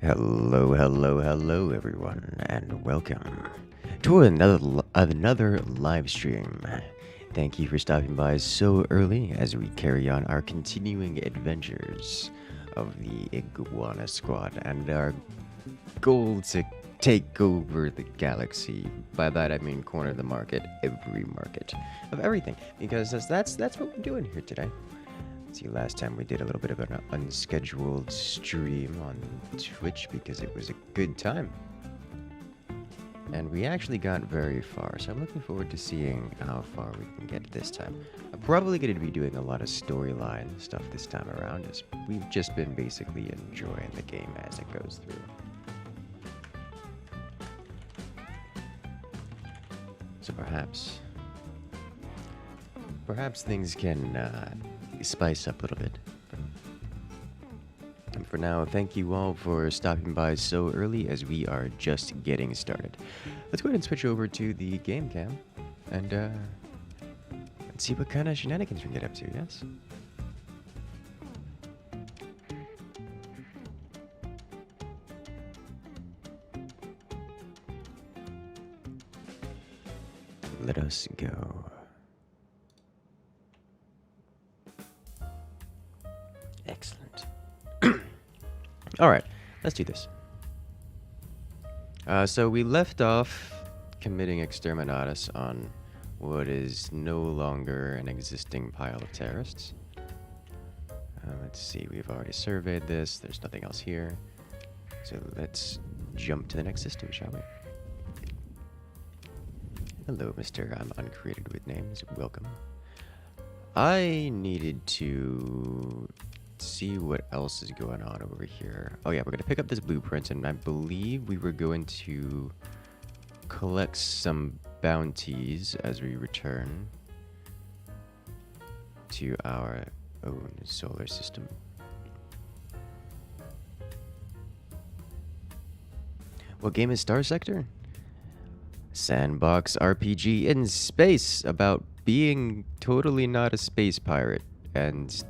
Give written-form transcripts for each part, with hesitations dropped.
Hello, hello, hello, everyone, and welcome to another live stream. Thank you for stopping by so early as we carry on our continuing adventures of the Iguana Squad and our goal to take over the galaxy. By that I mean corner the market, every market of everything, because that's what we're doing here today. See, last time we did a little bit of an unscheduled stream on Twitch because it was a good time. And we actually got very far, so I'm looking forward to seeing how far we can get this time. I'm probably going to be doing a lot of storyline stuff this time around, as we've just been basically enjoying the game as it goes through. So perhaps things can spice up a little bit. And for now, thank you all for stopping by so early as we are just getting started. Let's go ahead and switch over to the game cam and let's see what kind of shenanigans we can get up to, yes? Let us go. Excellent. Alright, let's do this. So we left off committing exterminatus on what is no longer an existing pile of terrorists. Let's see, we've already surveyed this. There's nothing else here. So let's jump to the next system, shall we? Hello, Mr. I'm uncreated with names. Welcome. I needed to see what else is going on over here. Oh yeah, we're gonna pick up this blueprint, and I believe we were going to collect some bounties as we return to our own solar system. What game is Starsector? Sandbox RPG in space about being totally not a space pirate and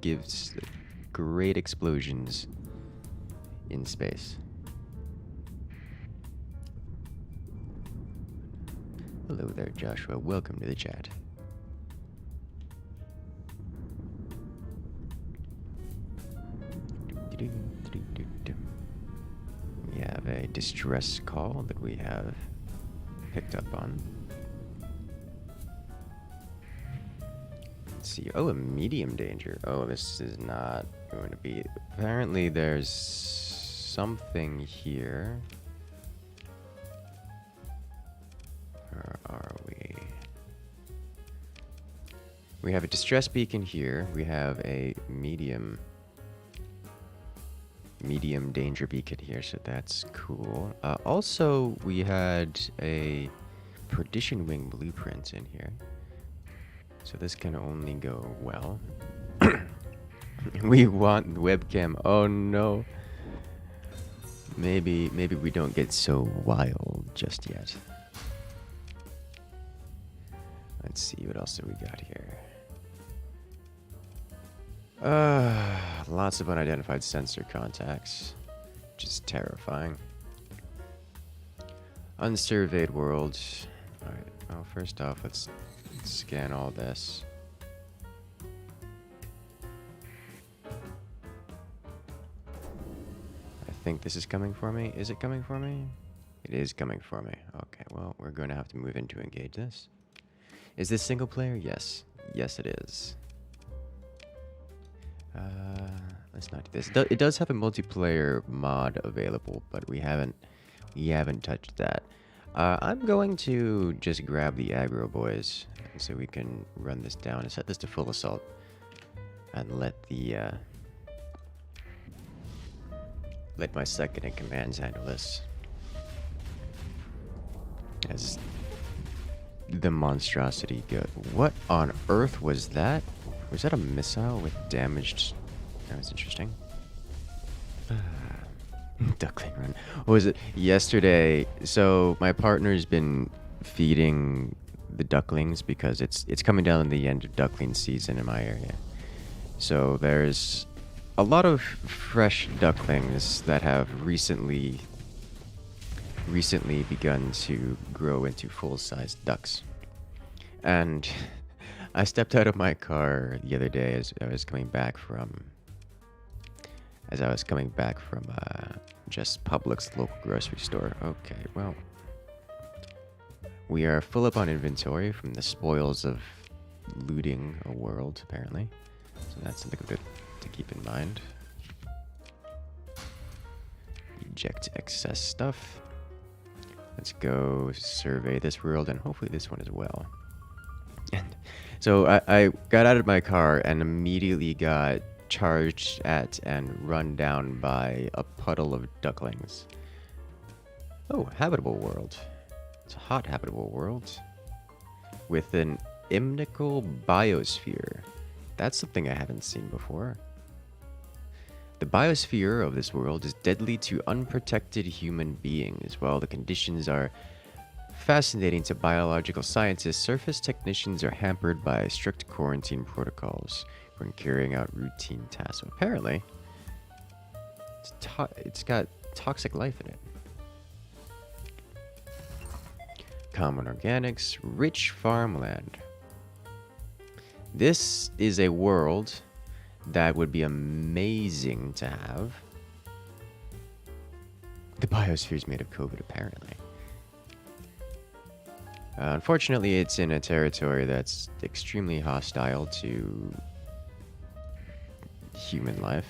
gives great explosions in space. Hello there, Joshua. Welcome to the chat. We have a distress call that we have picked up on. Let's see. Oh, a medium danger. Oh, this is not going to be. Apparently, there's something here. Where are we? We have a distress beacon here. We have a medium danger beacon here, so that's cool. Also, we had a perdition wing blueprint in here. So this can only go well. We want webcam. Oh no. Maybe we don't get so wild just yet. Let's see, what else do we got here? Lots of unidentified sensor contacts, which is terrifying. Unsurveyed world. Alright, well, first off, let's scan all this. I think this is coming for me. Is it coming for me? It is coming for me. Okay, well, we're going to have to move in to engage this. Is this single player? Yes. Yes, it is. Let's not do this. It does have a multiplayer mod available, but we haven't touched that. I'm going to just grab the aggro boys so we can run this down and set this to full assault and let my second in commands handle this. As the monstrosity go. What on earth was that? Was that a missile with damaged? That was interesting. Duckling run. What was it? Yesterday, so my partner's been feeding the ducklings because it's coming down to the end of duckling season in my area. So there's a lot of fresh ducklings that have recently begun to grow into full-sized ducks. And I stepped out of my car the other day as I was coming back from just Publix local grocery store. Okay, well, we are full up on inventory from the spoils of looting a world, apparently. So that's something to keep in mind. Eject excess stuff. Let's go survey this world and hopefully this one as well. And so I got out of my car and immediately got charged at and run down by a puddle of ducklings. Oh, habitable world. It's a hot habitable world with an imnical biosphere. That's something I haven't seen before. The biosphere of this world is deadly to unprotected human beings. While the conditions are fascinating to biological scientists, surface technicians are hampered by strict quarantine protocols when carrying out routine tasks. So apparently, it's got toxic life in it. Common organics, rich farmland. This is a world that would be amazing to have. The biosphere is made of COVID, apparently. Unfortunately, it's in a territory that's extremely hostile to human life.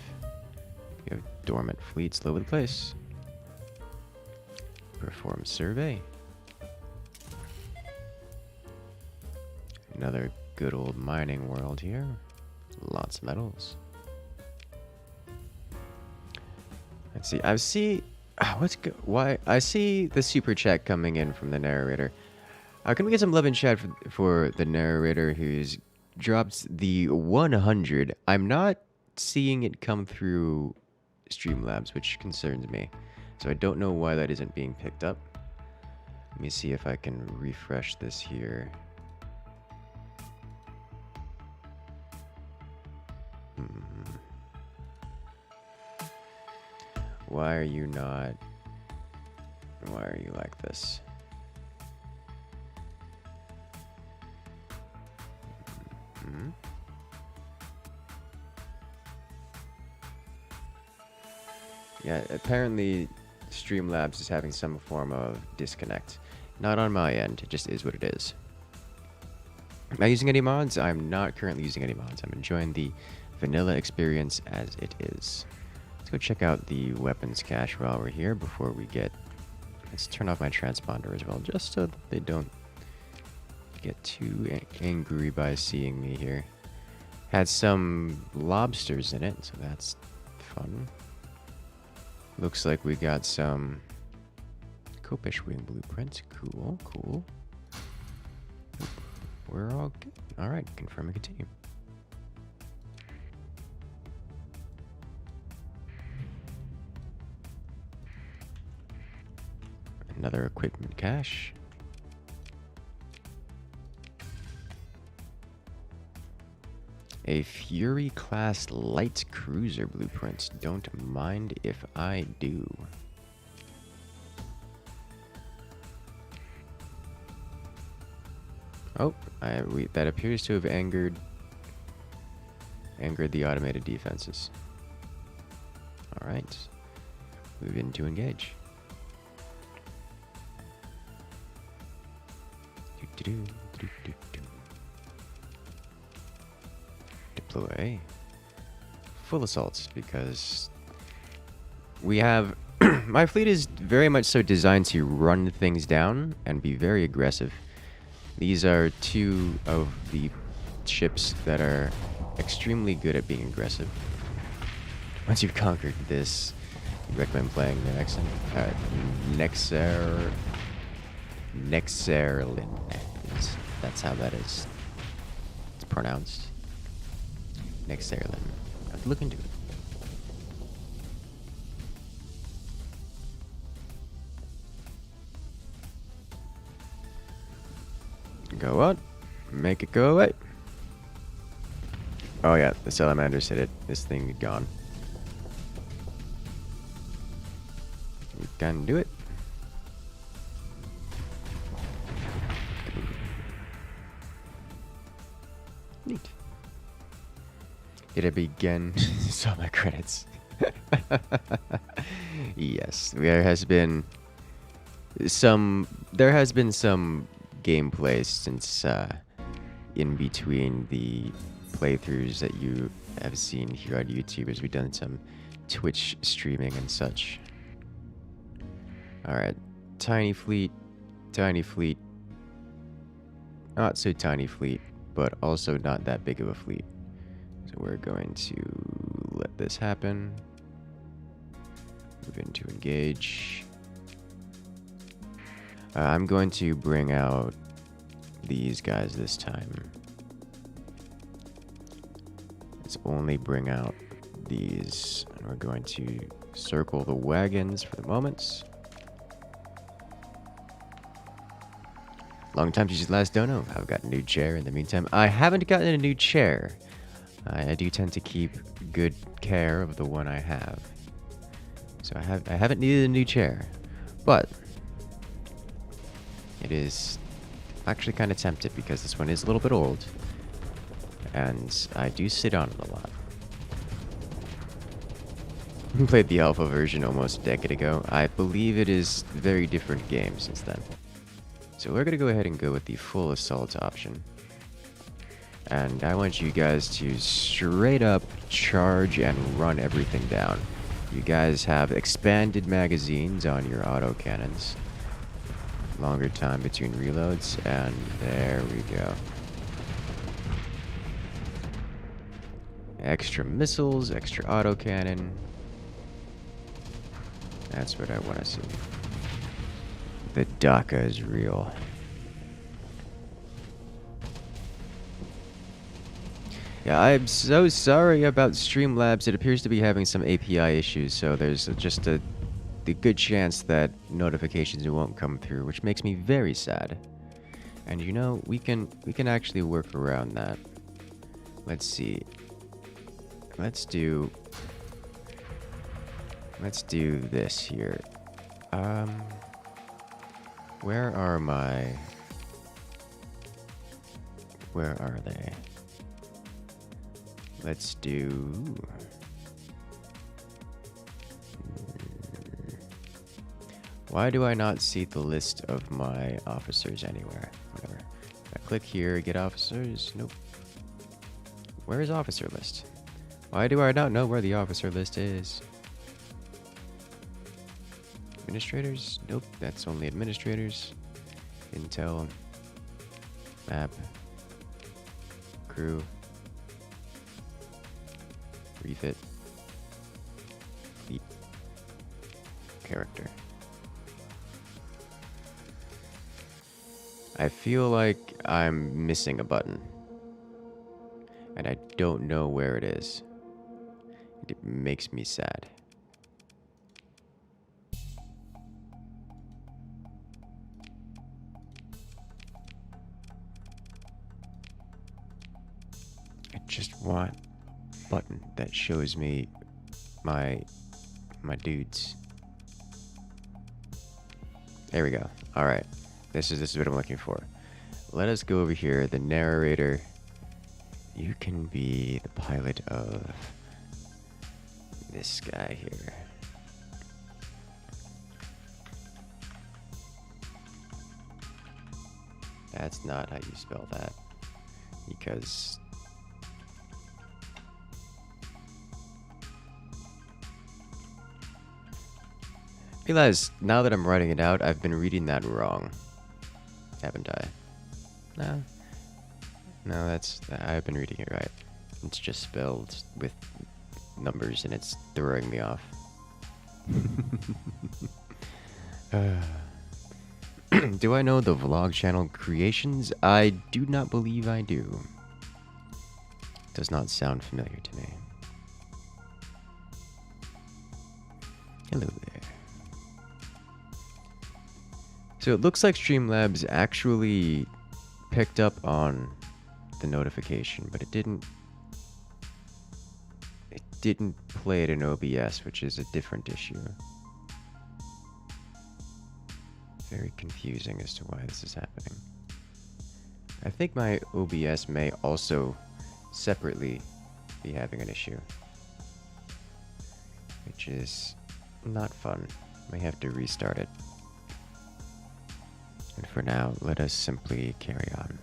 You have dormant fleets all over the place. Perform survey. Another good old mining world here. Lots of metals. Let's see. I see. Why? I see the super chat coming in from the narrator. Can we get some love in chat for the narrator who's dropped the 100? I'm not seeing it come through Streamlabs, which concerns me. So I don't know why that isn't being picked up. Let me see if I can refresh this here. Why are you like this? Yeah, apparently Streamlabs is having some form of disconnect. Not on my end, it just is what it is. Am I using any mods? I'm not currently using any mods. I'm enjoying the vanilla experience as it is. Let's go check out the weapons cache while we're here before we get... Let's turn off my transponder as well, just so that they don't get too angry by seeing me here. Had some lobsters in it, so that's fun. Looks like we got some Copish wing blueprints. Cool, cool. We're all good. Alright, confirm and continue. Another equipment cache. A Fury-class light cruiser blueprint. Don't mind if I do. Oh, that appears to have angered the automated defenses. All right, move in to engage. Deploy full assaults because we have my fleet is very much so designed to run things down and be very aggressive. These are two of the ships that are extremely good at being aggressive. Once you've conquered this, I recommend playing the next one. Nexerlin. That's how that is. It's pronounced. Nexerlin. I have to look into it. Go out. Make it go away. Oh yeah, the salamanders hit it. This thing is gone. can do it. Neat. Did I begin? Saw my credits. Yes, there has been some gameplay since in between the playthroughs that you have seen here on YouTube, as we've done some Twitch streaming and such. Alright, tiny fleet, not so tiny fleet, but also not that big of a fleet. So we're going to let this happen. Move into engage. I'm going to bring out these guys this time. Let's only bring out these. And we're going to circle the wagons for the moment. Long time since last dono. I've got a new chair in the meantime. I haven't gotten a new chair. I do tend to keep good care of the one I have. So I haven't needed a new chair. But it is actually kind of tempted because this one is a little bit old. And I do sit on it a lot. Played the alpha version almost a decade ago. I believe it is a very different game since then. So we're going to go ahead and go with the full assault option. And I want you guys to straight up charge and run everything down. You guys have expanded magazines on your autocannons. Longer time between reloads, and there we go. Extra missiles, extra autocannon. That's what I want to see. The DACA is real. Yeah, I'm so sorry about Streamlabs. It appears to be having some API issues, so there's just the good chance that notifications won't come through, which makes me very sad. And you know, we can actually work around that. Let's see. Let's do this here. Where are they? Let's do... Why do I not see the list of my officers anywhere? Whatever. I click here, get officers. Nope. Where is officer list? Why do I not know where the officer list is? Administrators? Nope, that's only administrators. Intel. Map. Crew. Refit. Fleet. Character. I feel like I'm missing a button. And I don't know where it is. It makes me sad. I just want a button that shows me my dudes. There we go. All right. This is what I'm looking for. Let us go over here. The narrator. You can be the pilot of this guy here. That's not how you spell that. Because I realize now that I'm writing it out, I've been reading that wrong. Haven't I? No. No, I've been reading it right. It's just spelled with numbers and it's throwing me off. Do I know the vlog channel Creations? I do not believe I do. Does not sound familiar to me. Hello there. So it looks like Streamlabs actually picked up on the notification, but it didn't play it in OBS, which is a different issue. very confusing as to why this is happening. I think my OBS may also separately be having an issue, which is not fun. May have to restart it. And for now, let us simply carry on.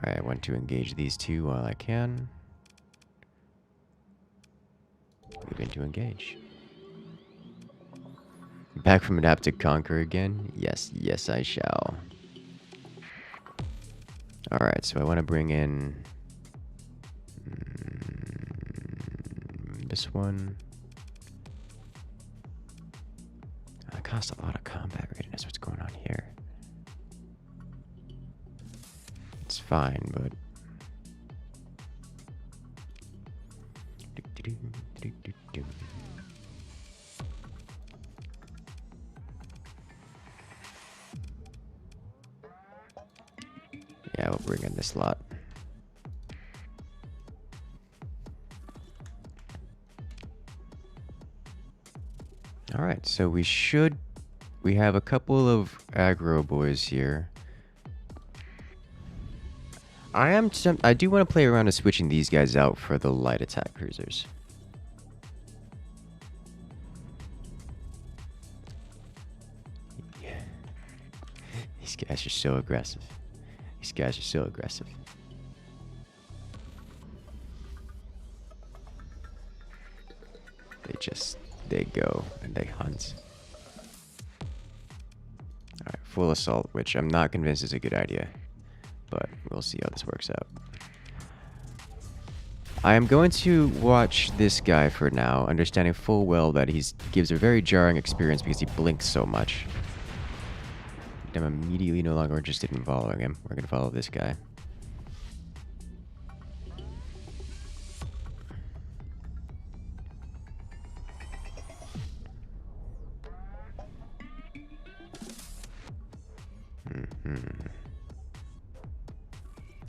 Alright, I want to engage these two while I can. Move into engage. Back from Adapt to Conquer again? Yes, yes I shall. Alright, so I want to bring in this one. It costs a lot of combat readiness. What's going on here? It's fine, but yeah, we'll bring in this lot. Alright, so we have a couple of aggro boys here. I do want to play around with switching these guys out for the light attack cruisers. Yeah. These guys are so aggressive. These guys are so aggressive. They go and they hunt. Alright, full assault, which I'm not convinced is a good idea. But we'll see how this works out. I am going to watch this guy for now, understanding full well that he gives a very jarring experience because he blinks so much. I'm immediately no longer interested in following him. We're going to follow this guy.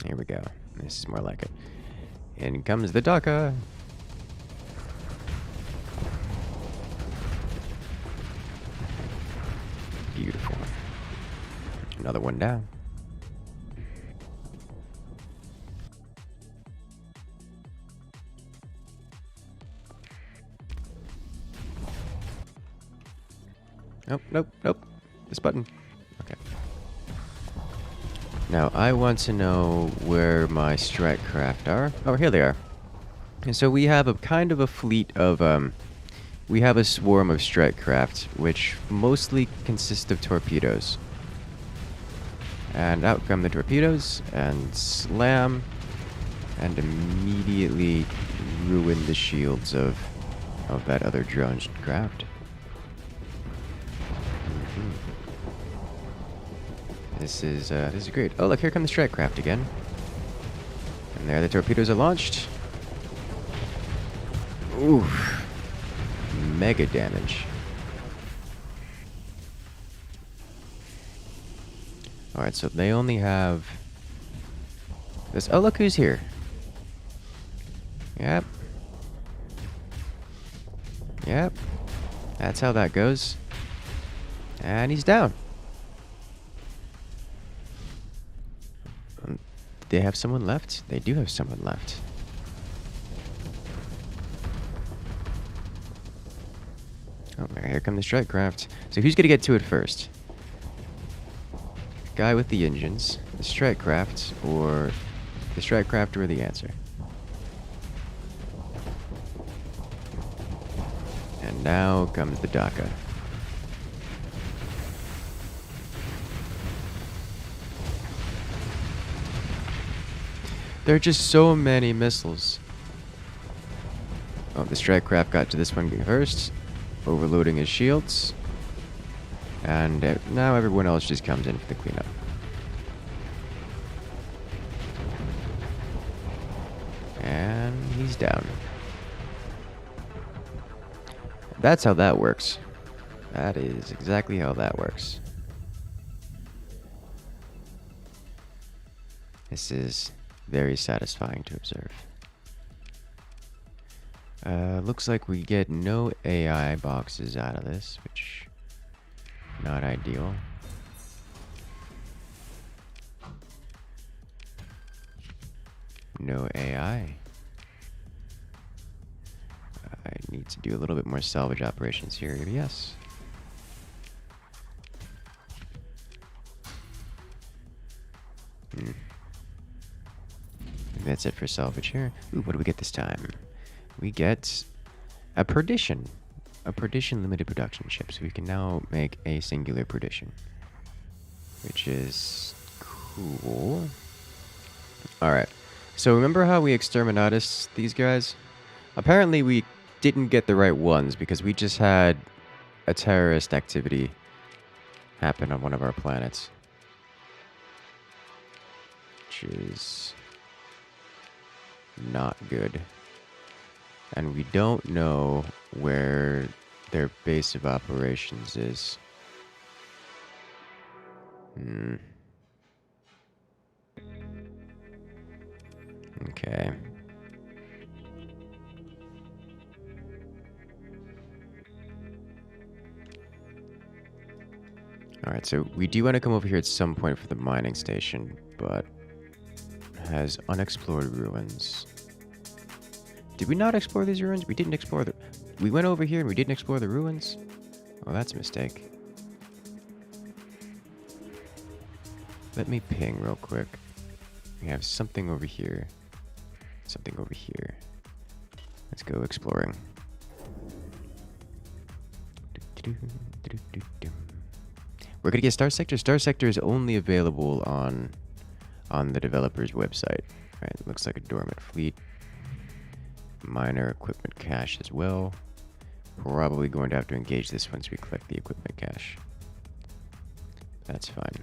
Here we go. This is more like it. In comes the Daka. Beautiful. Another one down. Nope, nope, nope. This button. Okay. Now, I want to know where my strike craft are. Oh, here they are. And so we have a kind of a fleet of, we have a swarm of strike craft, which mostly consist of torpedoes. And out come the torpedoes, and slam, and immediately ruin the shields of that other drone craft. This is great. Oh, look, here come the strike craft again. And there the torpedoes are launched. Oof. Mega damage. Alright, so they only have this. Oh, look who's here. Yep. Yep. That's how that goes. And he's down. They have someone left? They do have someone left. Oh, here come the strike craft. So who's gonna get to it first? Guy with the engines, the strike craft, or the strike craft, or the answer? And now comes the Daka. There are just so many missiles. Oh, the strike craft got to this one first, overloading his shields. And now everyone else just comes in for the cleanup. And he's down. That's how that works. That is exactly how that works. This is very satisfying to observe. Looks like we get no AI boxes out of this, which not ideal. No AI. I need to do a little bit more salvage operations here. Yes. That's it for salvage here. Ooh, what do we get this time? We get a perdition. A perdition limited production ship. So we can now make a singular perdition, which is cool. Alright. So remember how we exterminatus these guys? Apparently we didn't get the right ones because we just had a terrorist activity happen on one of our planets. Which is not good. And we don't know where their base of operations is. Okay. Alright, so we do want to come over here at some point for the mining station, but it has unexplored ruins. Did we not explore these ruins? We didn't explore the... We went over here and we didn't explore the ruins? Oh, that's a mistake. Let me ping real quick. We have something over here. Something over here. Let's go exploring. We're gonna get Starsector. Starsector is only available on the developer's website. Right, it looks like a dormant fleet. Minor equipment cache as well. Probably going to have to engage this once we collect the equipment cache. That's fine.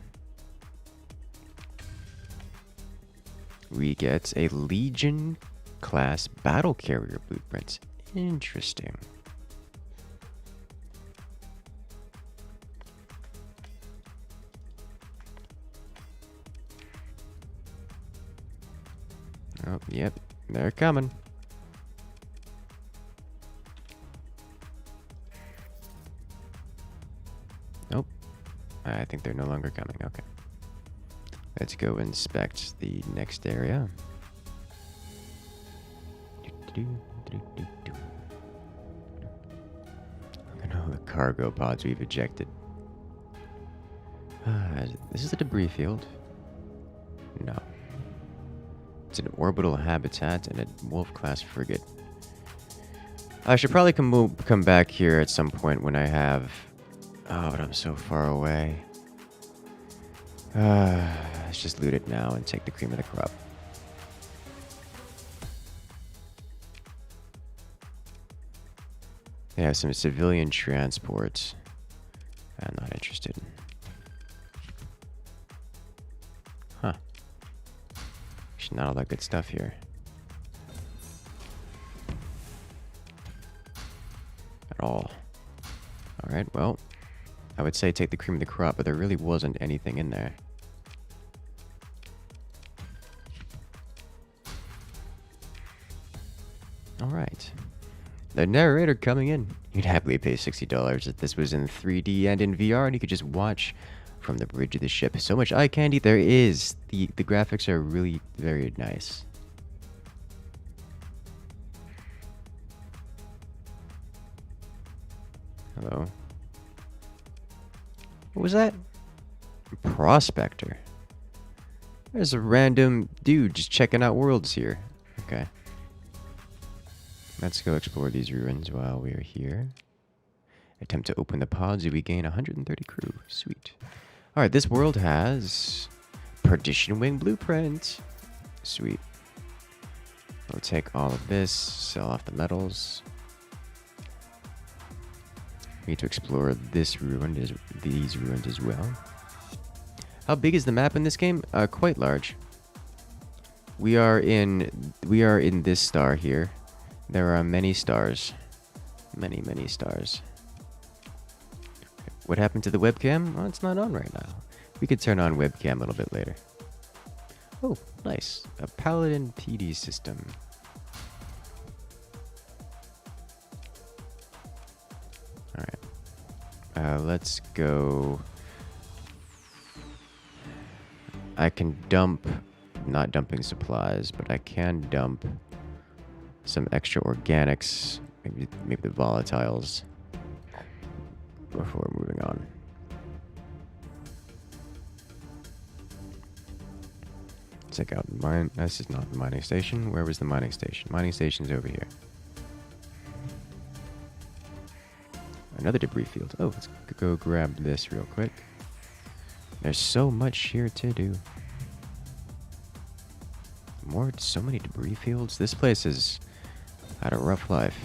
We get a Legion class battle carrier blueprint. Interesting. Oh, yep, they're coming. Nope. I think they're no longer coming. Okay. Let's go inspect the next area. Look at all the cargo pods we've ejected. This is a debris field. No. It's an orbital habitat and a Wolf-class frigate. I should probably come back here at some point when I have... Oh, but I'm so far away. Let's just loot it now and take the cream of the crop. They have some civilian transports. I'm not interested. Huh. Actually, not all that good stuff here. At all. Alright, well, I would say take the cream of the crop, but there really wasn't anything in there. Alright. The narrator coming in. You'd happily pay $60 if this was in 3D and in VR, and you could just watch from the bridge of the ship. So much eye candy there is. The graphics are really very nice. Hello. What was that? Prospector. There's a random dude just checking out worlds here. Okay. Let's go explore these ruins while we are here. Attempt to open the pods. We gain 130 crew. Sweet. Alright, this world has Perdition Wing Blueprint. Sweet. We'll take all of this, sell off the metals. We need to explore this ruin, these ruins as well. How big is the map in this game? Quite large. We are in this star here. There are many stars. Many, many stars. What happened to the webcam? Well, it's not on right now. We could turn on webcam a little bit later. Oh, nice. A Paladin PD system. Let's go. I can dump, not dumping supplies, but I can dump some extra organics, maybe the volatiles, before moving on. Check out mine. This is not the mining station. Where was the mining station? Mining station's over here. Another debris field. Oh, let's go grab this real quick. There's so much here to do. So many debris fields. This place has had a rough life.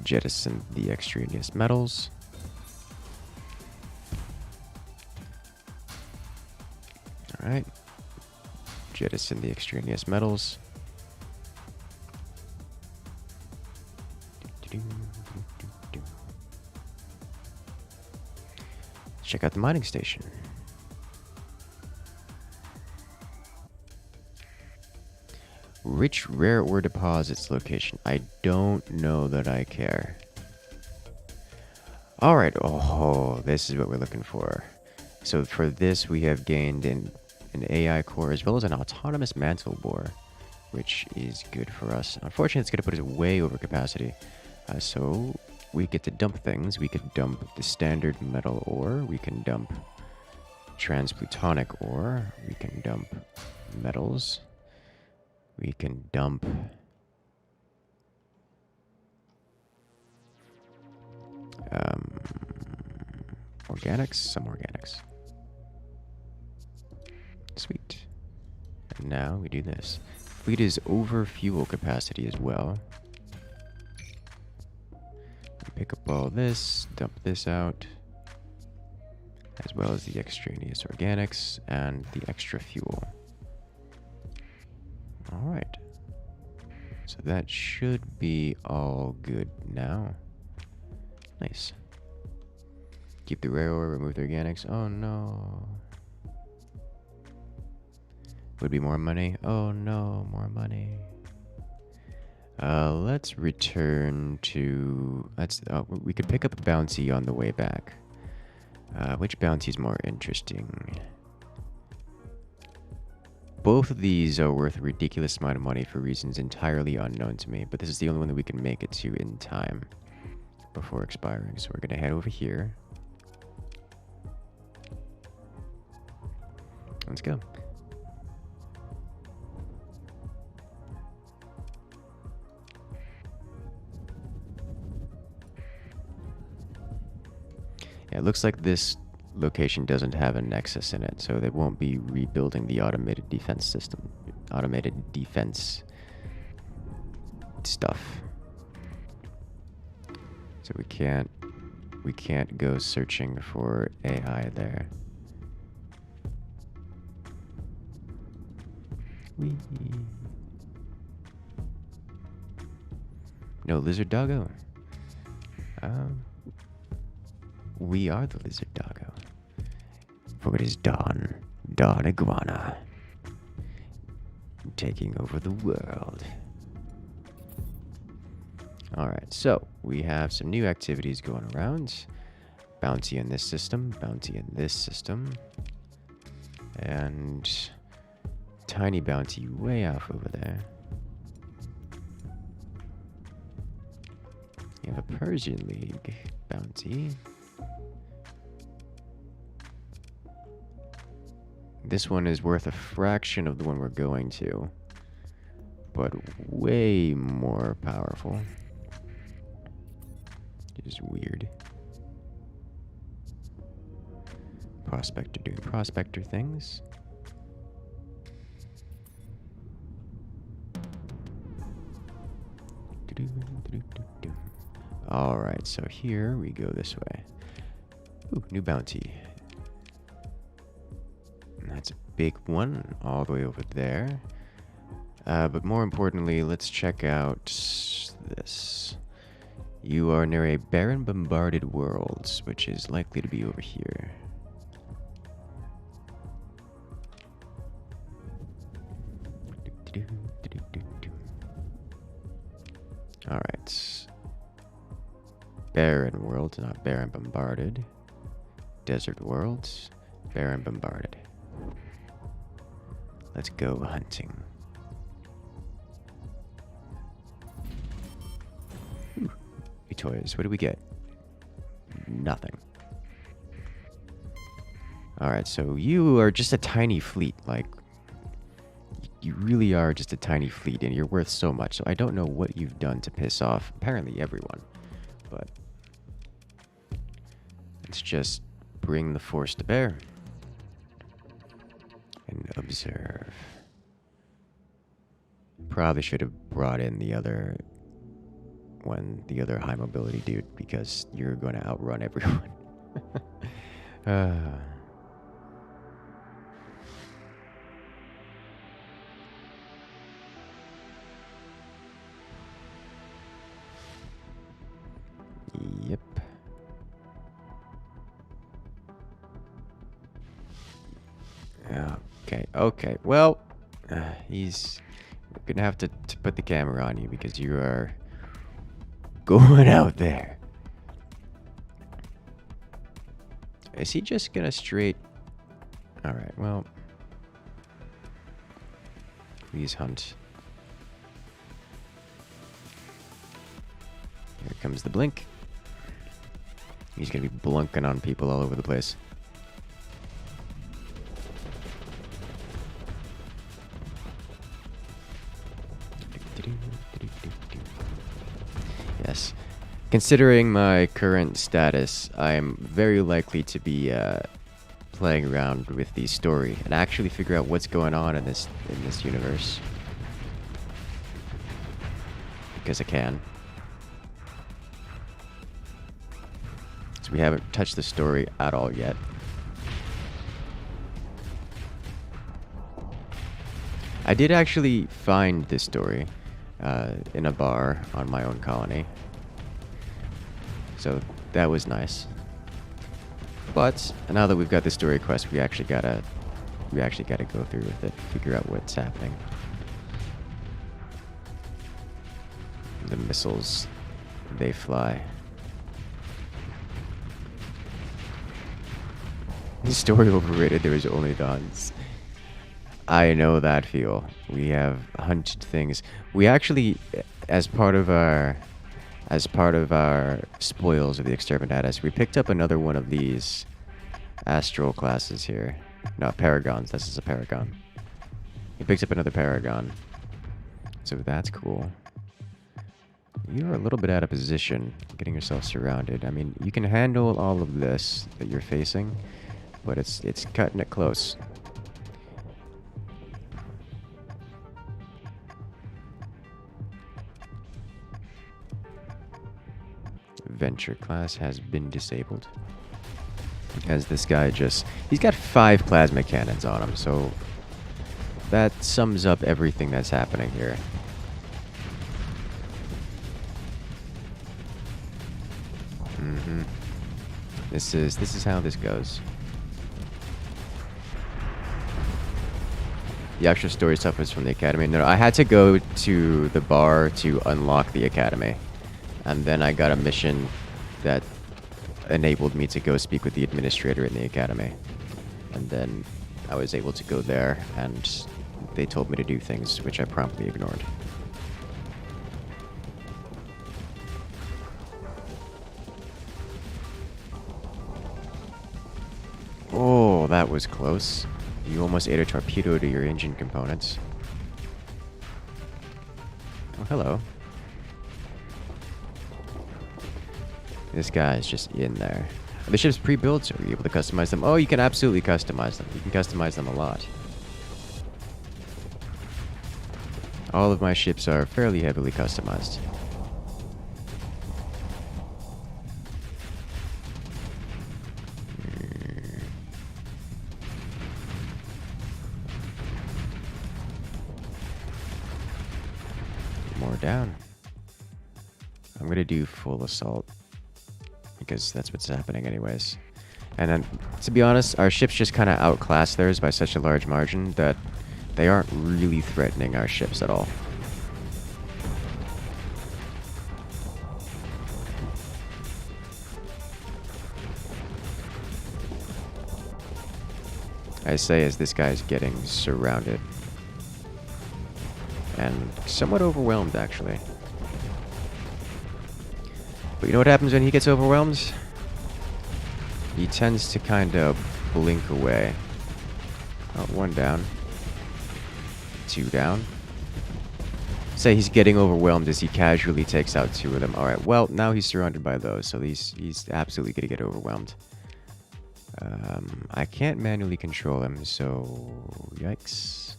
Jettison the extraneous metals. Alright. Jettison the extraneous metals. Check out the mining station. Rich rare ore deposits location. I don't know that I care. Alright, oh, this is what we're looking for. So for this, we have gained an AI core as well as an autonomous mantle bore, which is good for us. Unfortunately, it's going to put us way over capacity. So we get to dump things. We could dump the standard metal ore. We can dump transplutonic ore. We can dump metals. We can dump organics, some organics. Sweet. And now we do this. Fleet is over fuel capacity as well. We pick up all this, dump this out, as well as the extraneous organics and the extra fuel. Alright. So that should be all good now. Nice. Keep the rare ore, remove the organics. Oh no. Would be more money. Oh no, more money. Let's return to... we could pick up a bounty on the way back. Which bounty is more interesting? Both of these are worth a ridiculous amount of money for reasons entirely unknown to me, but this is the only one that we can make it to in time before expiring. So we're going to head over here. Let's go. Yeah, it looks like this location doesn't have a nexus in it, so they won't be rebuilding the automated defense system, automated defense stuff. So we can't go searching for AI there. Whee. No lizard doggo. We are the lizard doggo. For it is Dawn Iguana, taking over the world. Alright, so we have some new activities going around. Bounty in this system, bounty in this system, and tiny bounty way off over there. You have a Persian League bounty. This one is worth a fraction of the one we're going to, but way more powerful. It is weird. Prospector doing prospector things. Alright, so here we go this way. Ooh, new bounty. That's a big one, all the way over there. But more importantly, let's check out this. You are near a barren, bombarded world, which is likely to be over here. Alright. Barren world, not barren bombarded. Desert worlds, barren bombarded. Let's go hunting. Ooh, toys. What do we get? Nothing. Alright, so you are just a tiny fleet. Like, you really are just a tiny fleet, and you're worth so much. So I don't know what you've done to piss off apparently everyone. But let's just bring the force to bear. And observe. Probably should have brought in the other one, the other high mobility dude, because you're going to outrun everyone. Yep. Okay. Well, he's gonna have to put the camera on you because you are going out there. Is he just gonna straight? All right. Well, please hunt. Here comes the blink. He's gonna be blunking on people all over the place. Yes. Considering my current status, I'm very likely to be playing around with the story and actually figure out what's going on in this universe. Because I can. So we haven't touched the story at all yet. I did actually find this story in a bar on my own colony. So that was nice. But now that we've got the story quest, we actually gotta go through with it, figure out what's happening. The missiles, they fly. The story overrated, there was only dawns. I know that feel. We have hunted things. We actually, as part of our spoils of the exterminatus, we picked up another one of these astral classes here. No, paragons. This is a paragon. He picks up another paragon. So that's cool. You're a little bit out of position, getting yourself surrounded. I mean, you can handle all of this that you're facing, but it's cutting it close. Venture class has been disabled. As this guy he's got 5 plasma cannons on him, so that sums up everything that's happening here. This is how this goes. The actual story stuff was from the academy. No, I had to go to the bar to unlock the academy. And then I got a mission that enabled me to go speak with the administrator in the academy. And then I was able to go there, and they told me to do things, which I promptly ignored. Oh, that was close. You almost ate a torpedo to your engine components. Oh, hello. This guy's just in there. The ship's pre-built, so are you able to customize them? Oh, you can absolutely customize them. You can customize them a lot. All of my ships are fairly heavily customized. More down. I'm gonna do full assault, because that's what's happening anyways. And then, to be honest, our ships just kind of outclass theirs by such a large margin that They aren't really threatening our ships at all. I say as this guy's getting surrounded. And somewhat overwhelmed, actually. But you know what happens when he gets overwhelmed? He tends to kind of blink away. Oh, 1 down. 2 down. Say he's getting overwhelmed as he casually takes out 2 of them. Alright, well, now he's surrounded by those, so he's absolutely going to get overwhelmed. I can't manually control him, so yikes.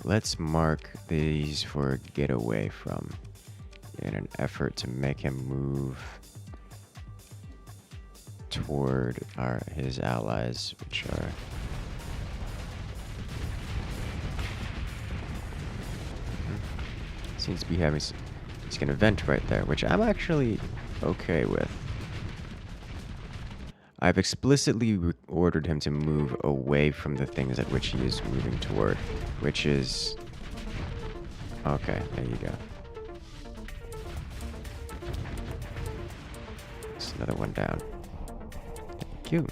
Let's mark these for get away from in an effort to make him move toward his allies, which are seems to be having he's gonna vent right there, which I'm actually okay with. I've explicitly ordered him to move away from the things at which he is moving toward, which is okay. There you go. There's another 1 down. Thank you.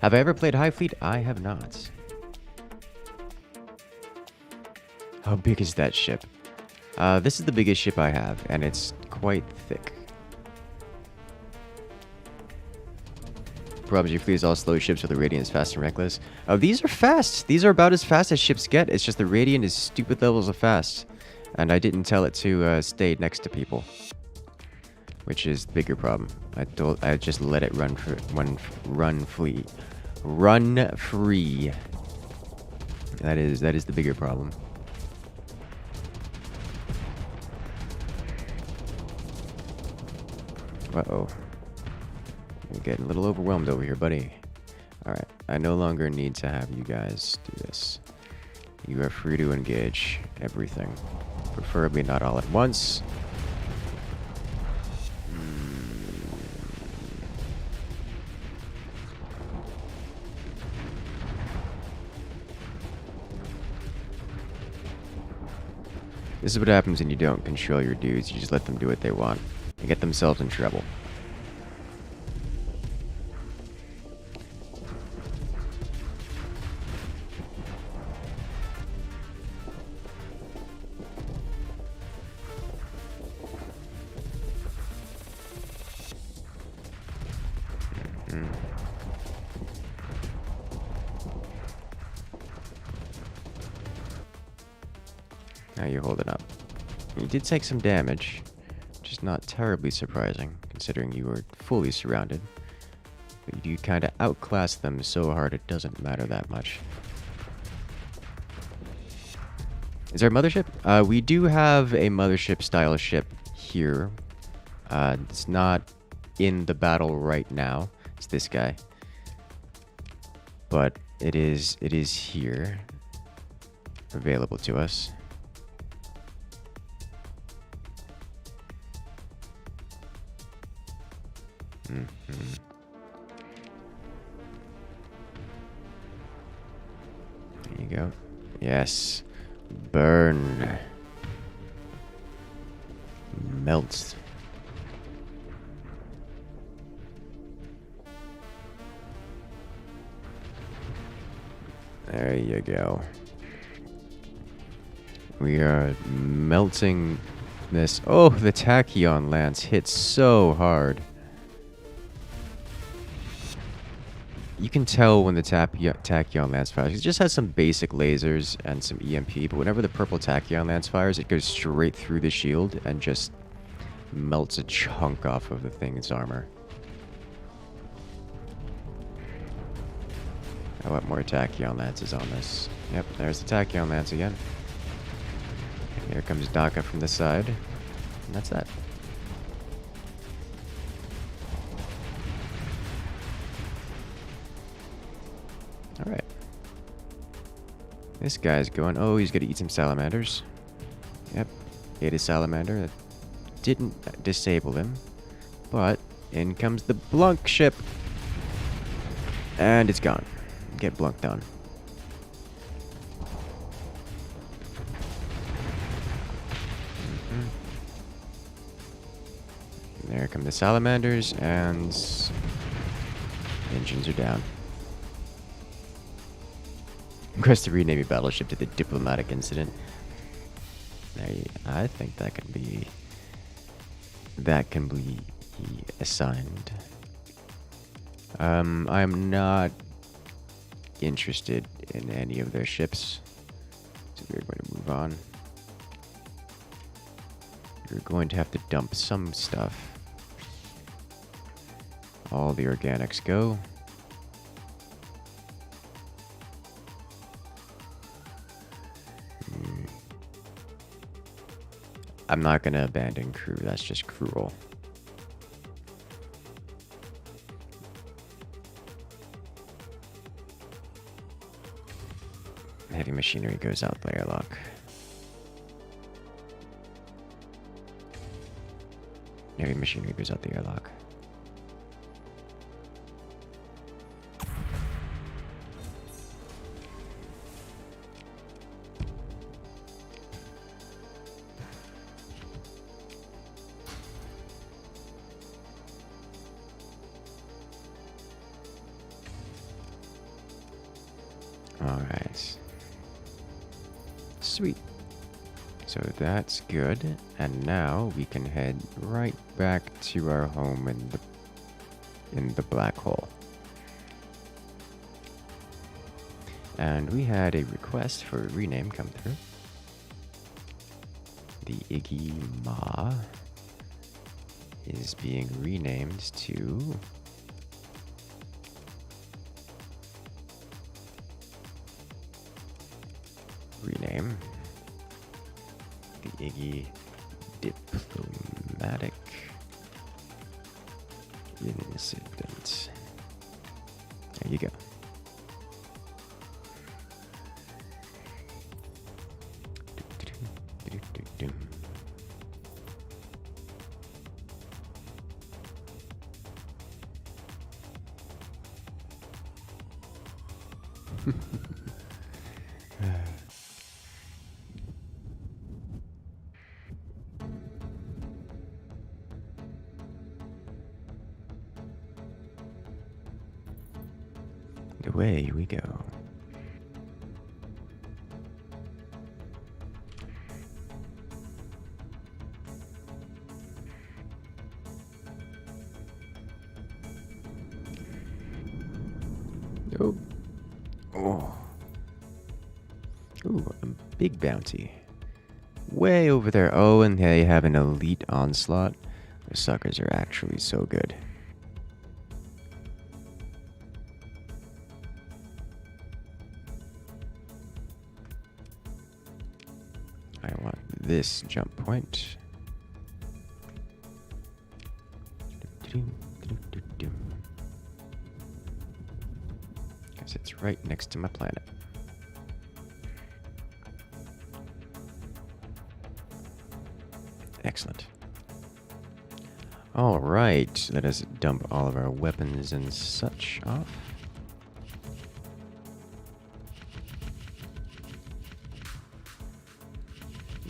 Have I ever played Hive Fleet? I have not. How big is that ship? This is the biggest ship I have, and it's quite thick. Problems your fleet is all slow ships, so the Radiant is fast and reckless. Oh, these are fast! These are about as fast as ships get. It's just the Radiant is stupid levels of fast. And I didn't tell it to stay next to people. Which is the bigger problem. I just let it run free. Run free. That is the bigger problem. Uh-oh. You're getting a little overwhelmed over here, buddy. Alright, I no longer need to have you guys do this. You are free to engage everything. Preferably not all at once. This is what happens when you don't control your dudes. You just let them do what they want and get themselves in trouble. How you holding up? You did take some damage, which is not terribly surprising, considering you were fully surrounded. But you kind of outclassed them so hard it doesn't matter that much. Is there a mothership? We do have a mothership-style ship here. It's not in the battle right now. It's this guy. But it is here, available to us. There you go. Yes. Burn. Melt. There you go. We are melting this. Oh, the Tachyon lance hits so hard. You can tell when the Tachyon lance fires. It just has some basic lasers and some EMP, but whenever the purple Tachyon lance fires, it goes straight through the shield and just melts a chunk off of the thing's armor. I want more Tachyon lances on this. Yep, there's the Tachyon lance again. Here comes Daka from the side. And that's that. Alright. This guy's going... Oh, he's gonna eat some salamanders. Yep. Ate a salamander. That didn't disable him. But in comes the Blunk ship. And it's gone. Get blunked on. There come the salamanders, and engines are down. Request to rename your battleship to the diplomatic incident. I think that can be assigned. I'm not interested in any of their ships, so we're going to move on. You're going to have to dump some stuff. All the organics go. I'm not going to abandon crew. That's just cruel. Heavy machinery goes out the airlock. Heavy machinery goes out the airlock. Alright. Sweet. So that's good. And now we can head right back to our home in the black hole. And we had a request for a rename come through. The Iguana is being renamed to rename the Iggy Diplomatic Incident. There you go. Away we go. Oh. Oh. Ooh, a big bounty. Way over there. Oh, and they have an elite onslaught. The suckers are actually so good. I want this jump point. Because it's right next to my planet. Excellent. All right, let us dump all of our weapons and such off.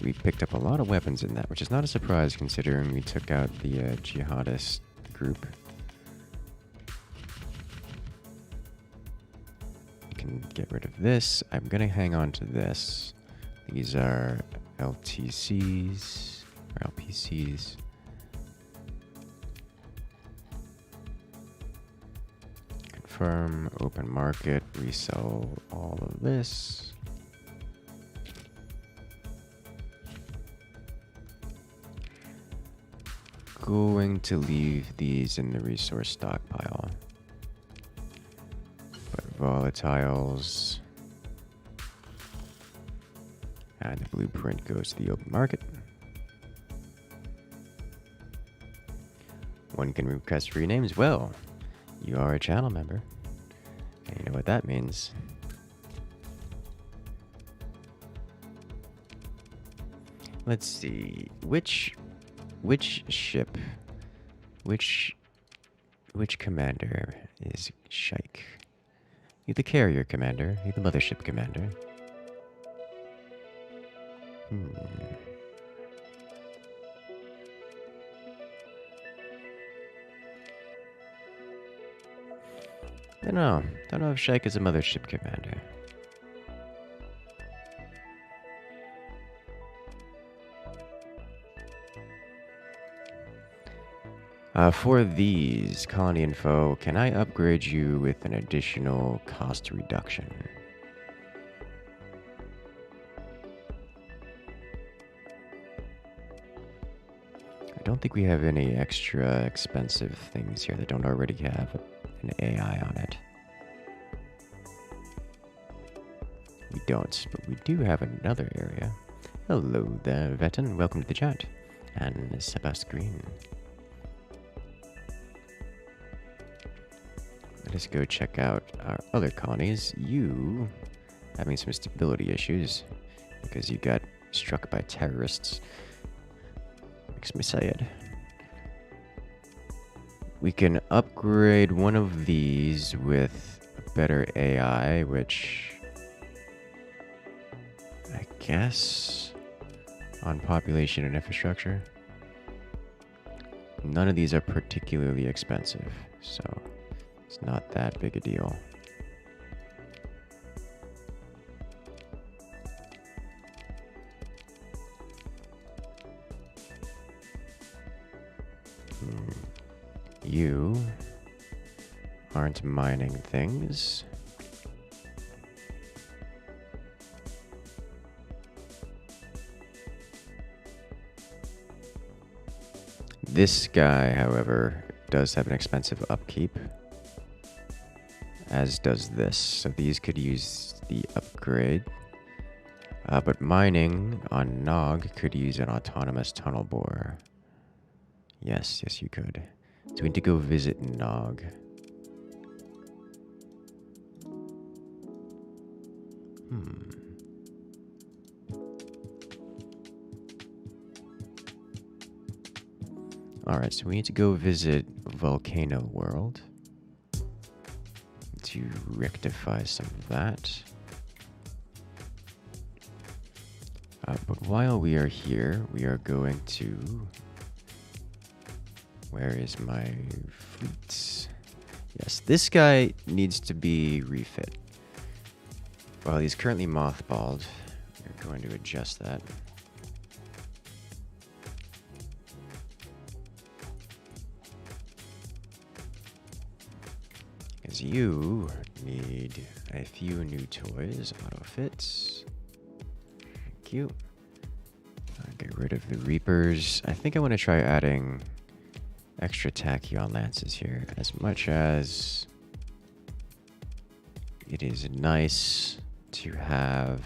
We picked up a lot of weapons in that, which is not a surprise considering we took out the jihadist group. We can get rid of this. I'm going to hang on to this. These are LTCs, or LPCs. Confirm, open market, resell all of this. Going to leave these in the resource stockpile. But volatiles and the blueprint goes to the open market. One can request renames. Well, you are a channel member, and you know what that means. Let's see, which ship, which commander is Shike? You the carrier commander, you the mothership commander. Don't know. Don't know if Shike is a mothership commander. For these colony info, can I upgrade you with an additional cost reduction? I don't think we have any extra expensive things here that don't already have an AI on it. We don't, but we do have another area. Hello there, Veton. Welcome to the chat. And Sebast Green. Let us go check out our other colonies. You having some stability issues because you got struck by terrorists. Makes me sad. We can upgrade one of these with better AI, which I guess on population and infrastructure. None of these are particularly expensive, so it's not that big a deal. You aren't mining things. This guy, however, does have an expensive upkeep, as does this. So these could use the upgrade. But mining on Nog could use an autonomous tunnel bore. Yes, you could. So we need to go visit Nog. Alright, so we need to go visit Volcano World to rectify some of that. But while we are here, we are going to... Where is my fleet? Yes, this guy needs to be refit. Well, he's currently mothballed. We're going to adjust that. Because you need a few new toys. Auto fits. Thank you. Get rid of the Reapers. I think I want to try adding extra Tachyon Lances here. As much as it is nice to have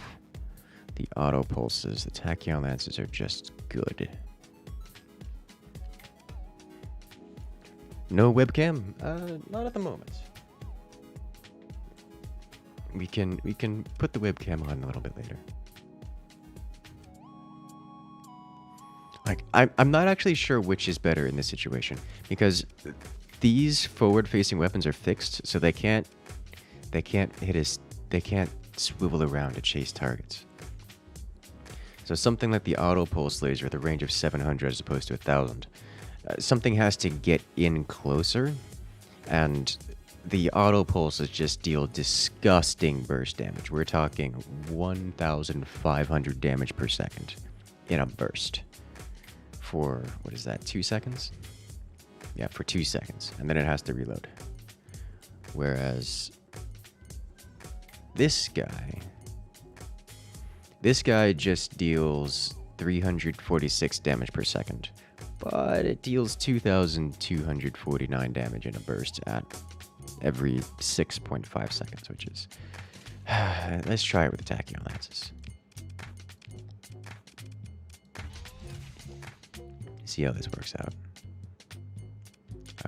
the auto pulses, the Tachyon Lances are just good. No webcam? Not at the moment. We can put the webcam on a little bit later. Like, I'm not actually sure which is better in this situation, because these forward-facing weapons are fixed, so they can't hit us. They can't swivel around to chase targets. So something like the auto pulse laser with a range of 700 as opposed to 1,000, something has to get in closer, and the auto pulses just deal disgusting burst damage. We're talking 1,500 damage per second in a burst. For, what is that, 2 seconds? Yeah, for 2 seconds. And then it has to reload. Whereas this guy just deals 346 damage per second. But it deals 2,249 damage in a burst at every 6.5 seconds, which is... Let's try it with the Tachyon Lances. See how this works out.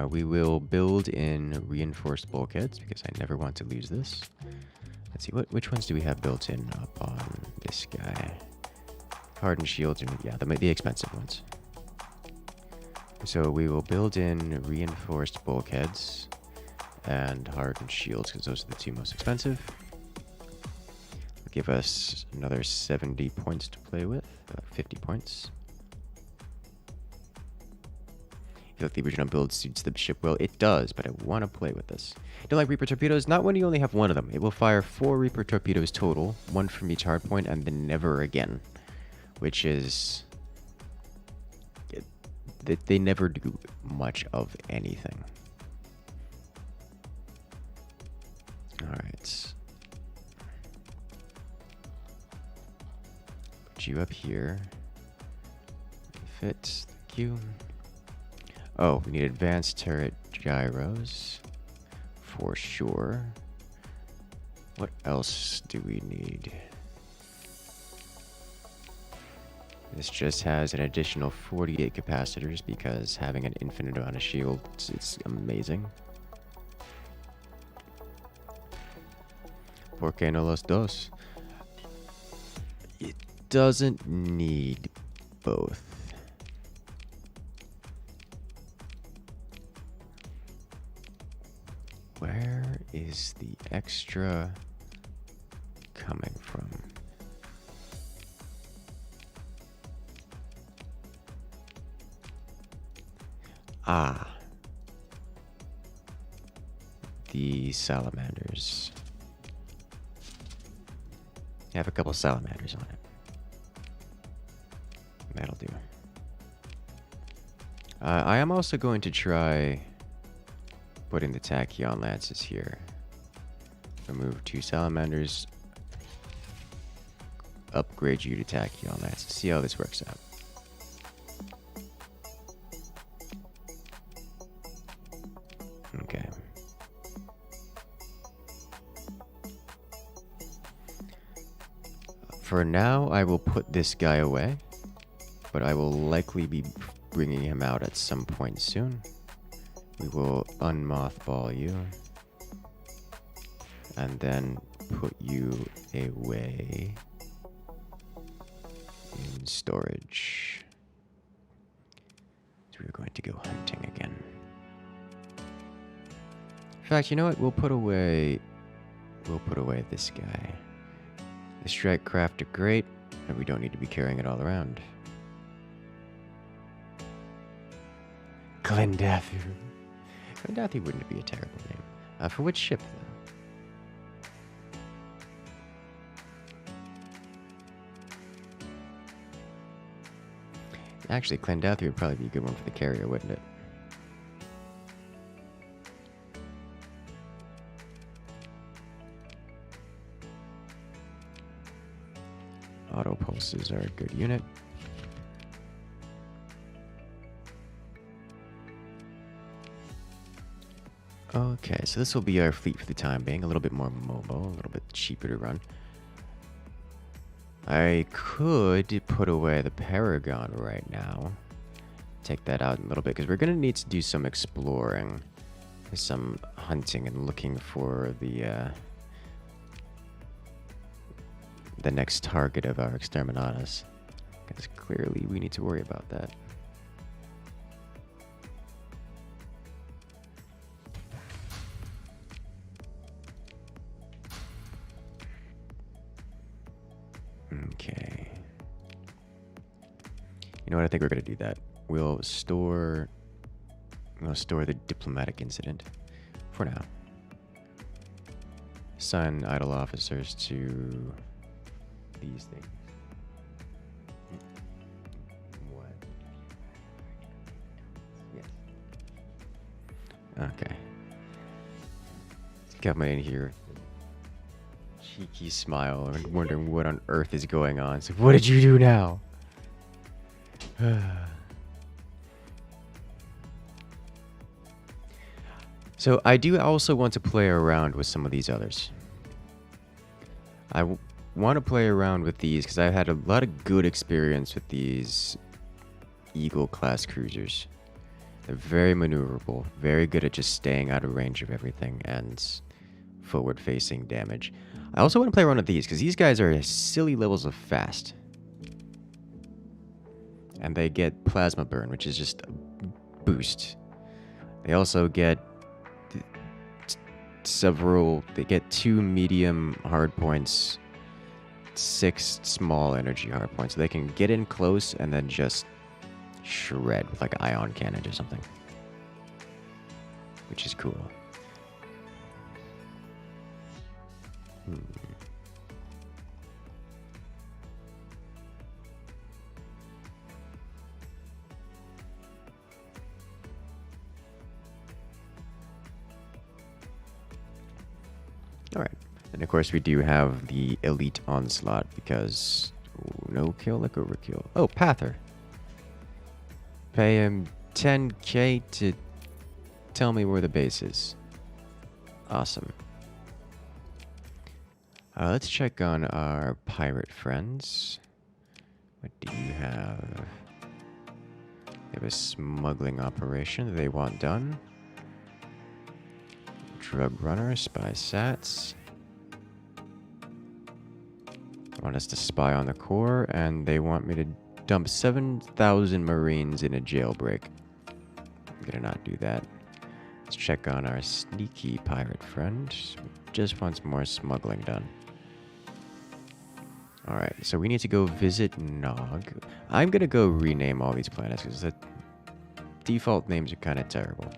We will build in reinforced bulkheads because I never want to lose this. Let's see, which ones do we have built in up on this guy? Hardened shields, yeah, the expensive ones. So we will build in reinforced bulkheads and hardened shields because those are the two most expensive. Give us another 70 points to play with, 50 points. feel like the original build suits the ship well. It does, but I want to play with this. Don't like Reaper torpedoes? Not when you only have one of them. It will fire 4 Reaper torpedoes total, 1 from each hardpoint, and then never again. Which is... They never do much of anything. Alright. Put you up here. Fit. Thank you. Oh, we need advanced turret gyros. For sure. What else do we need? This just has an additional 48 capacitors because having an infinite amount of shields is amazing. ¿Por qué no los dos? It doesn't need both. Where is the extra coming from? Ah. The salamanders. I have a couple salamanders on it. That'll do. I am also going to try putting the tachyon lances here. Remove 2 salamanders. Upgrade you to tachyon lances. See how this works out. Okay. For now, I will put this guy away, but I will likely be bringing him out at some point soon. We will unmothball you, and then put you away in storage. So we're going to go hunting again. In fact, you know what? We'll put away this guy. The strike craft are great, and we don't need to be carrying it all around. Glendathu. Glendathu wouldn't be a terrible name. For which ship, though? Actually, Glendathu would probably be a good one for the carrier, wouldn't it? Auto pulses are a good unit. Okay, so this will be our fleet for the time being. A little bit more mobile, a little bit cheaper to run. I could put away the Paragon right now. Take that out in a little bit, because we're going to need to do some exploring. Some hunting and looking for the next target of our exterminatus. Because clearly we need to worry about that. Okay. You know what? I think we're gonna do that. We'll store the diplomatic incident for now. Assign idle officers to these things. What? Yes. Okay. Come in here. Cheeky smile and wondering what on earth is going on. So what did you do now? So I do also want to play around with some of these others. I want to play around with these because I've had a lot of good experience with these Eagle class cruisers. They're very maneuverable, very good at just staying out of range of everything and forward facing damage. I also want to play around with these because these guys are silly levels of fast. And they get plasma burn, which is just a boost. They also get they get 2 medium hard points, 6 small energy hard points. So they can get in close and then just shred with like an ion cannon or something. which is cool. All right. And of course, we do have the elite onslaught because no kill, like overkill. Oh, Pather. Pay him 10k to tell me where the base is. Awesome. Let's check on our pirate friends. What do you have? They have a smuggling operation that they want done. Drug runner, spy sats. Want us to spy on the core, and they want me to dump 7,000 Marines in a jailbreak. I'm gonna not do that. Let's check on our sneaky pirate friend. Just wants more smuggling done. Alright, so we need to go visit Nog. I'm gonna go rename all these planets because the default names are kind of terrible.